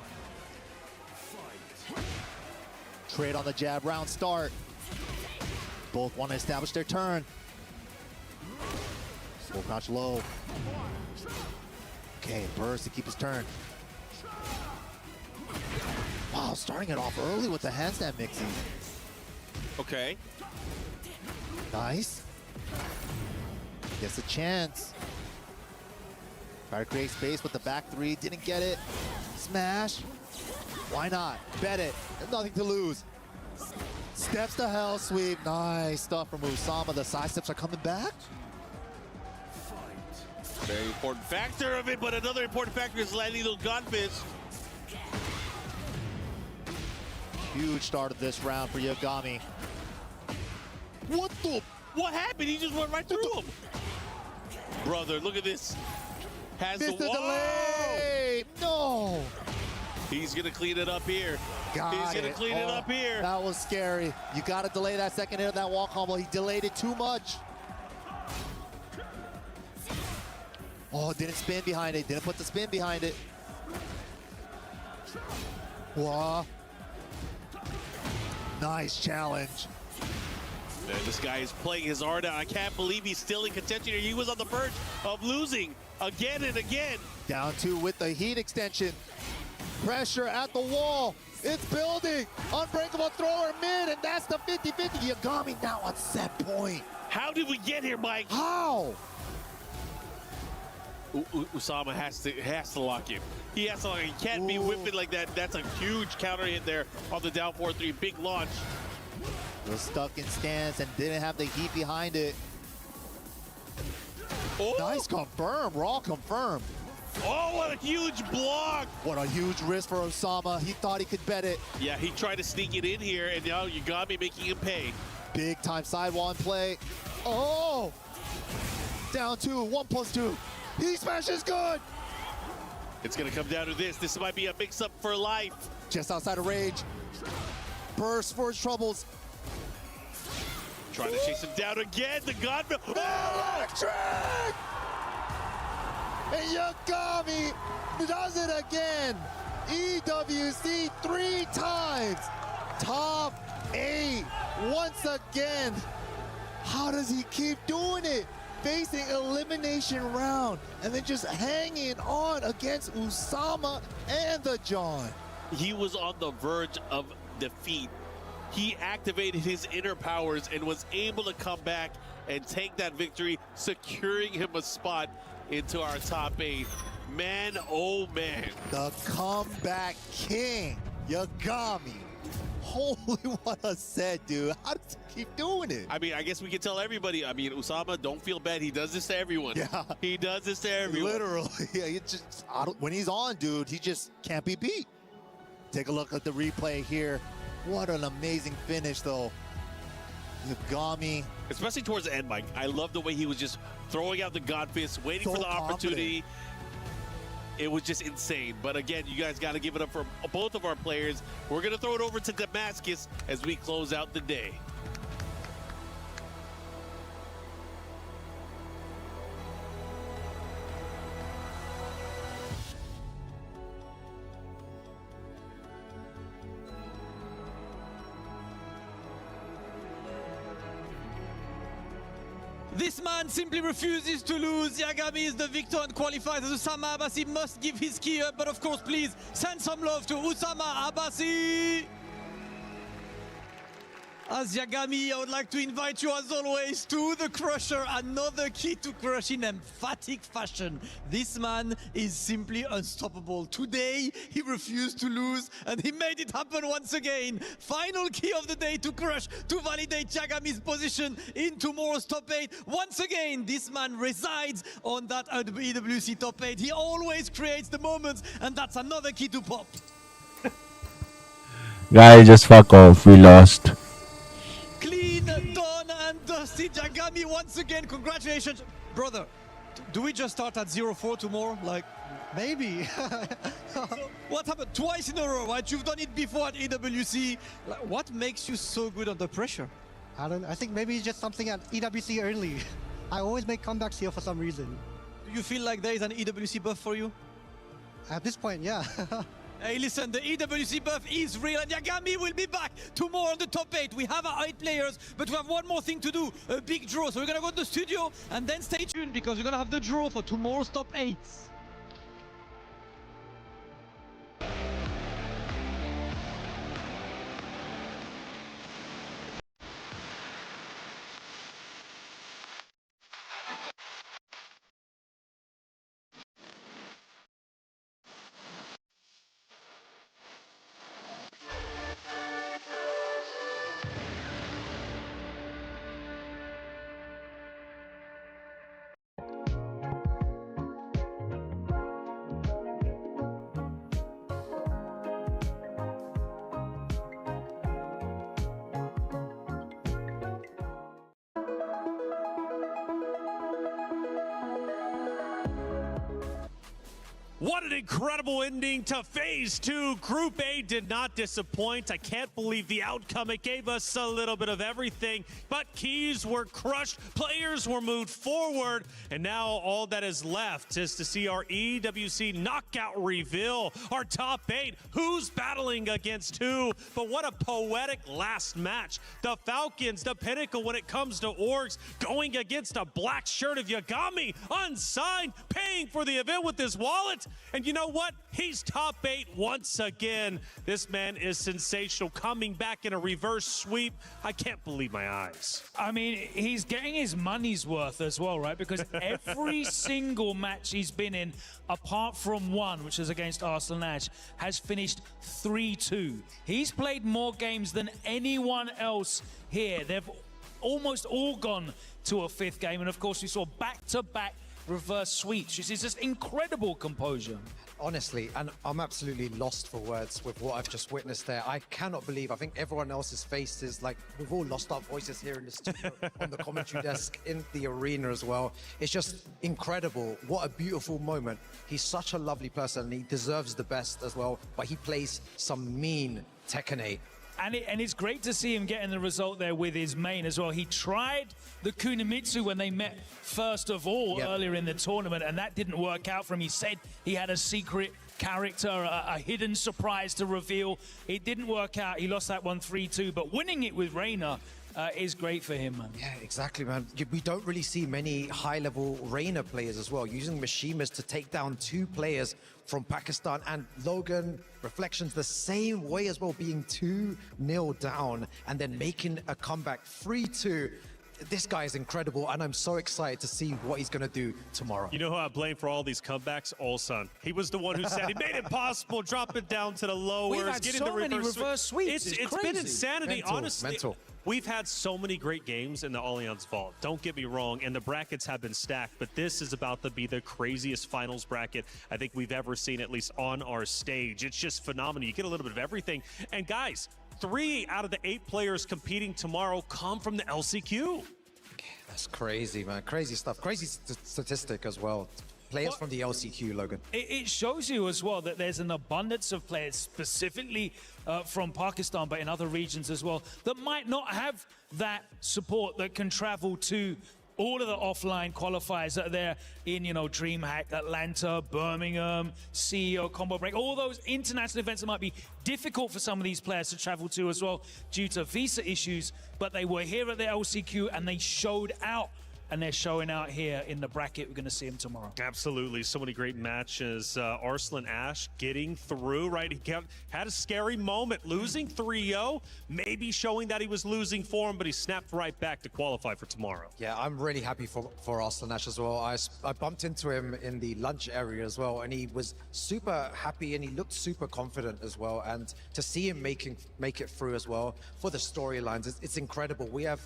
Trade on the jab, round start. Both want to establish their turn. Full crouch low. Okay, burst to keep his turn. Wow, starting it off early with the handstand mixing. Okay. Nice. Gets a chance. Try to create space with the back 3. Didn't get it. Smash. Why not? Bet it. There's nothing to lose. Steps to hell sweep. Nice stuff from Usama. The side steps are coming back. Very important factor of it, but another important factor is landing those godfish. Huge start of this round for Yagami. What the? What happened? He just went right through him. Brother, look at this. Has Missed the the delay. No. He's gonna clean it up here. He's gonna clean it up here. That was scary. You gotta delay that second hit of that wall combo. He delayed it too much. Oh, didn't spin behind it. Didn't put the spin behind it. Wow. Nice challenge. Man, this guy is playing his heart out. I can't believe he's still in contention here. He was on the verge of losing again and again. Down 2 with the heat extension. Pressure at the wall. It's building. Unbreakable thrower mid, and that's the 50-50. Yagami now on set point. How did we get here, Mike? How? Usama has to lock him. He has to lock him. He can't be whipping like that. That's a huge counter hit there on the down 4-3. Big launch. Was stuck in stance and didn't have the heat behind it. Oh. Nice confirm, raw confirm. Oh, what a huge block. What a huge risk for Osama. He thought he could bet it. Yeah, he tried to sneak it in here, and now you got me making him pay. Big time sidewall in play. Oh! Down 2, 1+2. He smashes good. It's gonna come down to this. This might be a mix-up for life. Just outside of rage. Burst for his troubles. Trying to chase him down again. The Godville. Electric! And Yagami does it again. EWC 3 times. Top 8 once again. How does he keep doing it? Facing elimination round and then just hanging on against Usama and the John. He was on the verge of defeat. He activated his inner powers and was able to come back and take that victory, securing him a spot into our top 8. Man, oh man. The comeback king, Yagami. Holy, what a set, dude. How does he keep doing it? I mean, I guess we can tell everybody. I mean, Usama, don't feel bad. He does this to everyone. Yeah. He does this to everyone. Literally. Yeah, it's just, when he's on, dude, he just can't be beat. Take a look at the replay here. What an amazing finish, though. Yagami. Especially towards the end, Mike. I love the way he was just throwing out the God Fist, waiting So for the opportunity. confident. It was just insane. But again, you guys got to give it up for both of our players. We're going to throw it over to Damascus as we close out the day. This man simply refuses to lose. Yagami is the victor and qualifies as Usama Abbasi must give his key up. But of course, please send some love to Usama Abbasi. As Yagami, I would like to invite you, as always, to the Crusher. Another key to crush in emphatic fashion. This man is simply unstoppable. Today, he refused to lose, and he made it happen once again. Final key of the day to crush, to validate Yagami's position in tomorrow's top 8. Once again, this man resides on that EWC top 8. He always creates the moments, and that's another key to pop. Guys, just fuck off. We lost. Clean, done, and dusty. Yagami once again. Congratulations, brother. Do we just start at 0-4 tomorrow? Like, maybe. so what happened? Twice in a row, right? You've done it before at EWC. Like, what makes you so good under pressure? I think maybe it's just something at EWC early. I always make comebacks here for some reason. Do you feel like there is an EWC buff for you? At this point, yeah. Hey, listen, the EWC buff is real, and Yagami will be back tomorrow on the top 8. We have our 8 players, but we have one more thing to do, a big draw. So we're going to go to the studio, and then stay tuned, because we're going to have the draw for tomorrow's top 8. What an incredible ending to Phase 2. Group A did not disappoint. I can't believe the outcome. It gave us a little bit of everything, but keys were crushed, players were moved forward, and now all that is left is to see our EWC knockout reveal, our top 8, who's battling against who. But what a poetic last match. The Falcons, the pinnacle when it comes to orgs, going against a black shirt of Yagami, unsigned, paying for the event with his wallet. And you know what? He's top 8 once again. This man is sensational, coming back in a reverse sweep. I can't believe my eyes. I mean, he's getting his money's worth as well, right? Because every single match he's been in, apart from one, which is against Arsenal Nash, has finished 3-2. He's played more games than anyone else here. They've almost all gone to a 5th game. And of course, we saw back-to-back reverse sweeps. This is just incredible composure. Honestly, and I'm absolutely lost for words with what I've just witnessed there. I cannot believe, I think everyone else's faces, like we've all lost our voices here in the studio, on the commentary desk, in the arena as well. It's just incredible. What a beautiful moment. He's such a lovely person and he deserves the best as well, but he plays some mean Tekken 8. And it's great to see him getting the result there with his main as well. He tried the Kunimitsu when they met first of all earlier in the tournament, and that didn't work out for him. He said he had a secret character, a hidden surprise to reveal. It didn't work out. He lost that one 3-2, but winning it with Reina is great for him, man. Yeah, exactly, man. We don't really see many high-level Reina players as well, using Mishimas to take down 2 players from Pakistan, and Logan Reflections the same way as well, being 2-0 down and then making a comeback 3-2. This guy is incredible, and I'm so excited to see what he's going to do tomorrow. You know who I blame for all these comebacks? Olsan. He was the one who said he made it possible, drop it down to the lowers, We've had getting so the many reverse sweeps. It's been insanity, honestly. Mental. We've had so many great games in the Allianz Vault. Don't get me wrong, and the brackets have been stacked, but this is about to be the craziest finals bracket I think we've ever seen, at least on our stage. It's just phenomenal. You get a little bit of everything. And guys, 3 out of the 8 players competing tomorrow come from the LCQ. That's crazy, man. Crazy stuff. Crazy statistic as well. Players from the LCQ, Logan. It shows you as well that there's an abundance of players, specifically from Pakistan, but in other regions as well, that might not have that support that can travel to all of the offline qualifiers that are there in, you know, DreamHack, Atlanta, Birmingham, CEO, Combo Break, all those international events that might be difficult for some of these players to travel to as well due to visa issues, but they were here at the LCQ and they showed out. And they're showing out here in the bracket. We're going to see him tomorrow. Absolutely. So many great matches. Arslan Ash getting through, right? He had a scary moment, losing 3-0, maybe showing that he was losing form, but he snapped right back to qualify for tomorrow. Yeah, I'm really happy for Arslan Ash as well. I bumped into him in the lunch area as well, and he was super happy and he looked super confident as well. And to see him make it through as well for the storylines, it's incredible. We have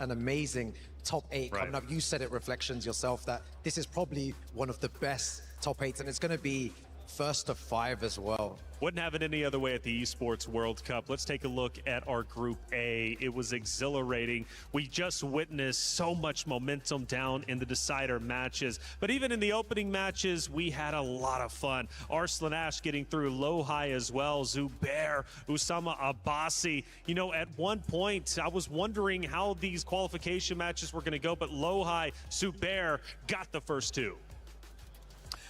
an amazing top 8 coming up. You said it, Reflections, yourself, that this is probably one of the best top 8s, and it's going to be first of 5 as well. Wouldn't have it any other way at the Esports World Cup. Let's take a look at our Group A. It was exhilarating. We just witnessed so much momentum down in the decider matches. But even in the opening matches, we had a lot of fun. Arslan Ash getting through Lohai as well. Zubair, Usama Abbasi. You know, at one point, I was wondering how these qualification matches were going to go, but Lohai, Zubair got the first 2.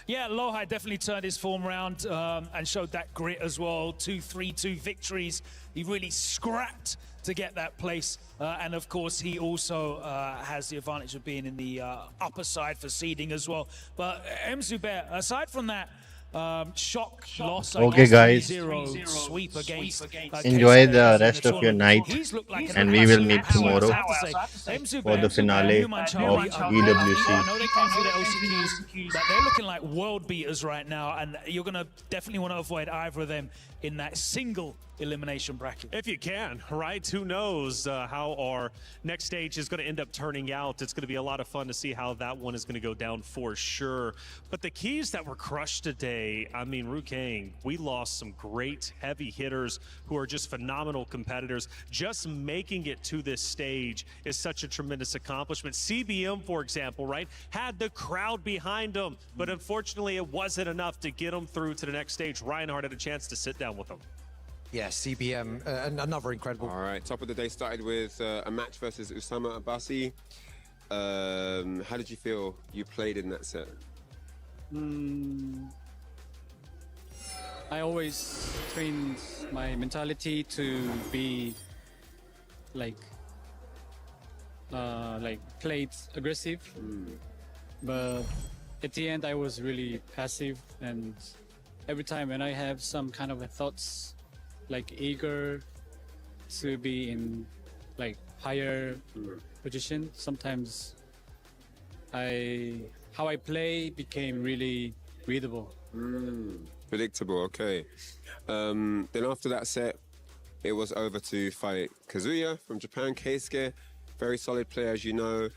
Yeah, Lohai definitely turned his form around and showed that grit as well. 2-3-2 victories. He really scrapped to get that place. And of course, he also has the advantage of being in the upper side for seeding as well. But Zubair, aside from that, shock loss. Okay, guys. 0 sweep against. Enjoy the rest of your night, and we will meet tomorrow for the finale of EWC. I know they came through the LCQs, but they're looking like world beaters right now, and you're going to definitely want to avoid either of them in that single elimination bracket. If you can, right? Who knows how our next stage is going to end up turning out. It's going to be a lot of fun to see how that one is going to go down for sure. But the keys that were crushed today, I mean, Rukang, we lost some great heavy hitters who are just phenomenal competitors. Just making it to this stage is such a tremendous accomplishment. CBM, for example, right, had the crowd behind them, but unfortunately it wasn't enough to get them through to the next stage. Reinhardt had a chance to sit down with them. Yeah, CBM, another incredible. All right, top of the day started with a match versus Usama Abbasi. How did you feel you played in that set? I always trained my mentality to be like played aggressive, but at the end I was really passive, and every time when I have some kind of thoughts, like eager to be in like higher position, sometimes how I play became really readable. Predictable, okay. Then after that set, it was over to fight Kazuya from Japan, Keisuke. Very solid player, as you know.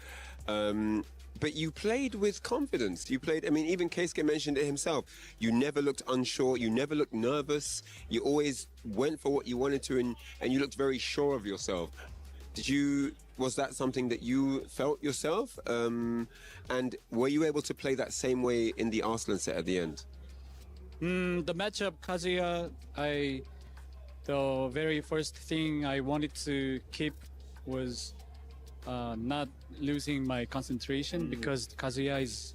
but you played with confidence. You played, I mean, even Keisuke mentioned it himself. You never looked unsure. You never looked nervous. You always went for what you wanted to, and you looked very sure of yourself. Was that something that you felt yourself? And were you able to play that same way in the Arslan set at the end? The matchup, Kazuya, the very first thing I wanted to keep was not losing my concentration, because Kazuya is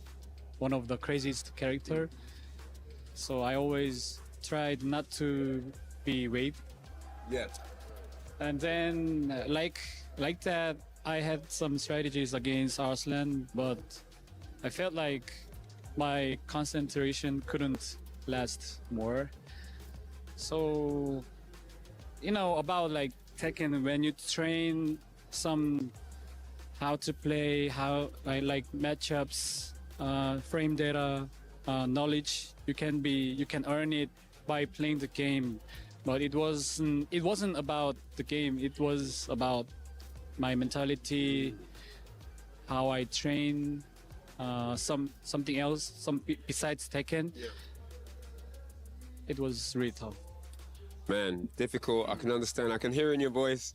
one of the craziest character. So I always tried not to be waved. Yeah. And then like that, I had some strategies against Arslan, but I felt like my concentration couldn't last more. So, you know, about like Tekken, when you train some how to play, how like matchups, frame data, knowledge, you can earn it by playing the game. But it wasn't about the game. It was about my mentality, how I train, something else, besides Tekken. Yeah. It was really tough. Man, difficult. I can understand. I can hear in your voice.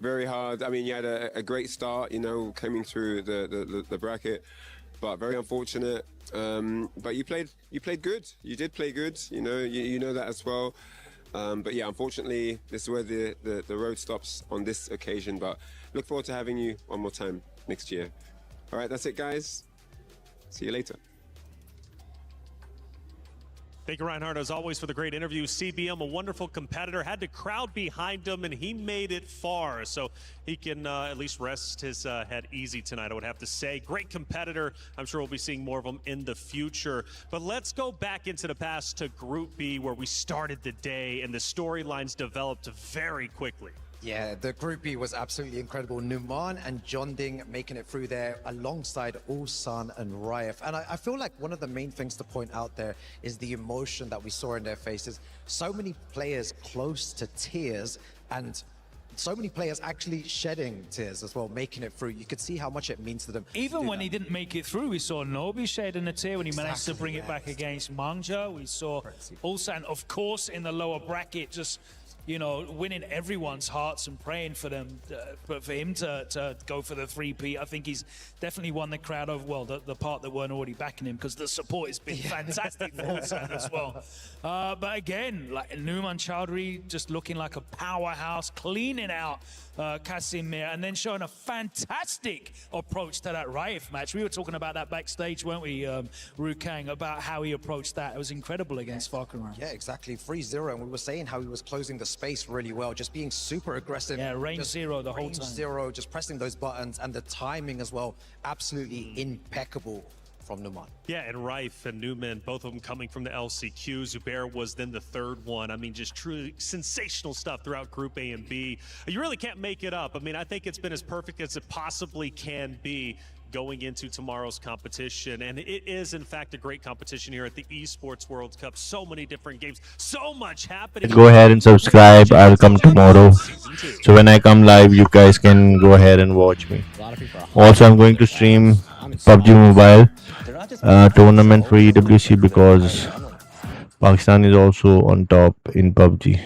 Very hard. I mean, you had a great start, you know, coming through the bracket, but very unfortunate. But you played good. You did play good. You know, you know that as well. But yeah, unfortunately, this is where the road stops on this occasion. But look forward to having you one more time next year. All right, that's it, guys. See you later. Thank you, Reinhardt, as always, for the great interview. CBM, a wonderful competitor, had the crowd behind him, and he made it far. So he can at least rest his head easy tonight, I would have to say. Great competitor. I'm sure we'll be seeing more of him in the future. But let's go back into the past to Group B, where we started the day, and the storylines developed very quickly. Yeah, the Group B was absolutely incredible. Numan and Jonding making it through there alongside Ulsan and Raif. And I feel like one of the main things to point out there is the emotion that we saw in their faces. So many players close to tears, and so many players actually shedding tears as well, making it through. You could see how much it means to them. Even when he didn't make it through, we saw Nobi shedding a tear when he managed to bring it back against Mangja. We saw Ulsan, of course, in the lower bracket, just, you know, winning everyone's hearts and praying for them. But for him to go for the 3P, I think he's definitely won the crowd over, well, the part that weren't already backing him, because the support has been fantastic for Ulsan as well. But again, like Numan Chowdhury just looking like a powerhouse, cleaning out Casimir, and then showing a fantastic approach to that Raif match. We were talking about that backstage, weren't we, Rukang, about how he approached that. It was incredible against Farkaran. Yeah, exactly. 3-0, and we were saying how he was closing the space really well, just being super aggressive. Yeah, range zero the whole time. Zero, just pressing those buttons, and the timing as well, absolutely impeccable from Numan. Yeah, and Raif and Newman, both of them coming from the LCQ. Zubair was then the third one. I mean, just truly sensational stuff throughout Group A and B. You really can't make it up. I mean, I think it's been as perfect as it possibly can be going into tomorrow's competition. And it is, in fact, a great competition here at the Esports World Cup. So many different games, so much happening. Go ahead and subscribe. I'll come tomorrow. So when I come live, you guys can go ahead and watch me. Also, I'm going to stream PUBG Mobile tournament for EWC, because Pakistan is also on top in PUBG.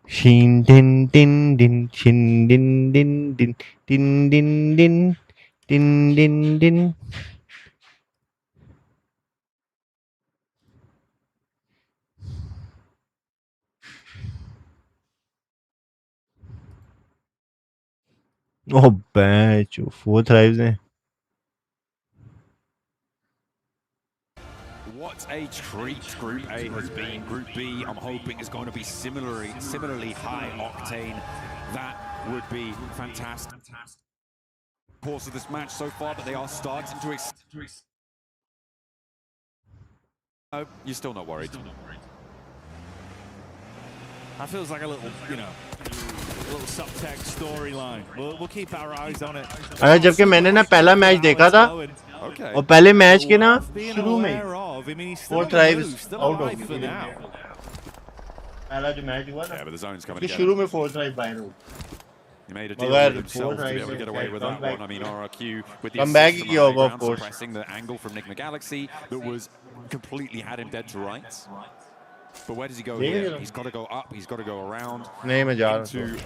Shin din din din, shin din din din, din din din, din din din. Oh, batch, 4 thrives there. What a treat Group A has been. Group B, I'm hoping, is going to be similarly high octane. That would be fantastic. Course of this match so far, but they are starting to. Oh, you're still not worried. That feels like a little, you know, little subtext storyline. We'll keep our eyes on it. अरे जबकि मैंने ना पहला match देखा था, और पहले match के ना शुरू में 4 thrives out of पहला जो मैच हुआ ना, yeah, but the zone's coming कि शुरू में 4 thrives बाहर हो. He made a deal with himself to be able to get away with that one. I mean, RRQ with the Comeback assist he from होगा, high of ground, course. suppressing the angle from Nick McGalaxy that was completely had him dead to rights. But where does he go here? He's got to go up. He's got to go around. नहीं मैं जा रहा into, हूँ.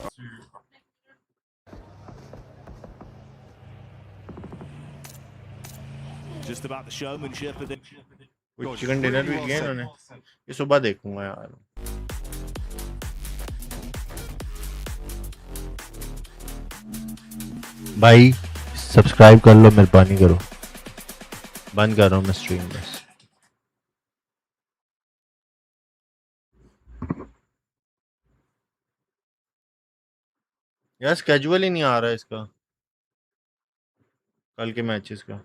Just about the showmanship of it. कुछ chicken dinner भी किया इन्होंने. ये सुबह देखूंगा यार. भाई सब्सक्राइब कर लो, मेहरबानी करो. बंद कर रहा हूँ मैं स्ट्रीम बस. यार स्केड्यूल ही नहीं आ रहा है इसका कल के मैचेस का.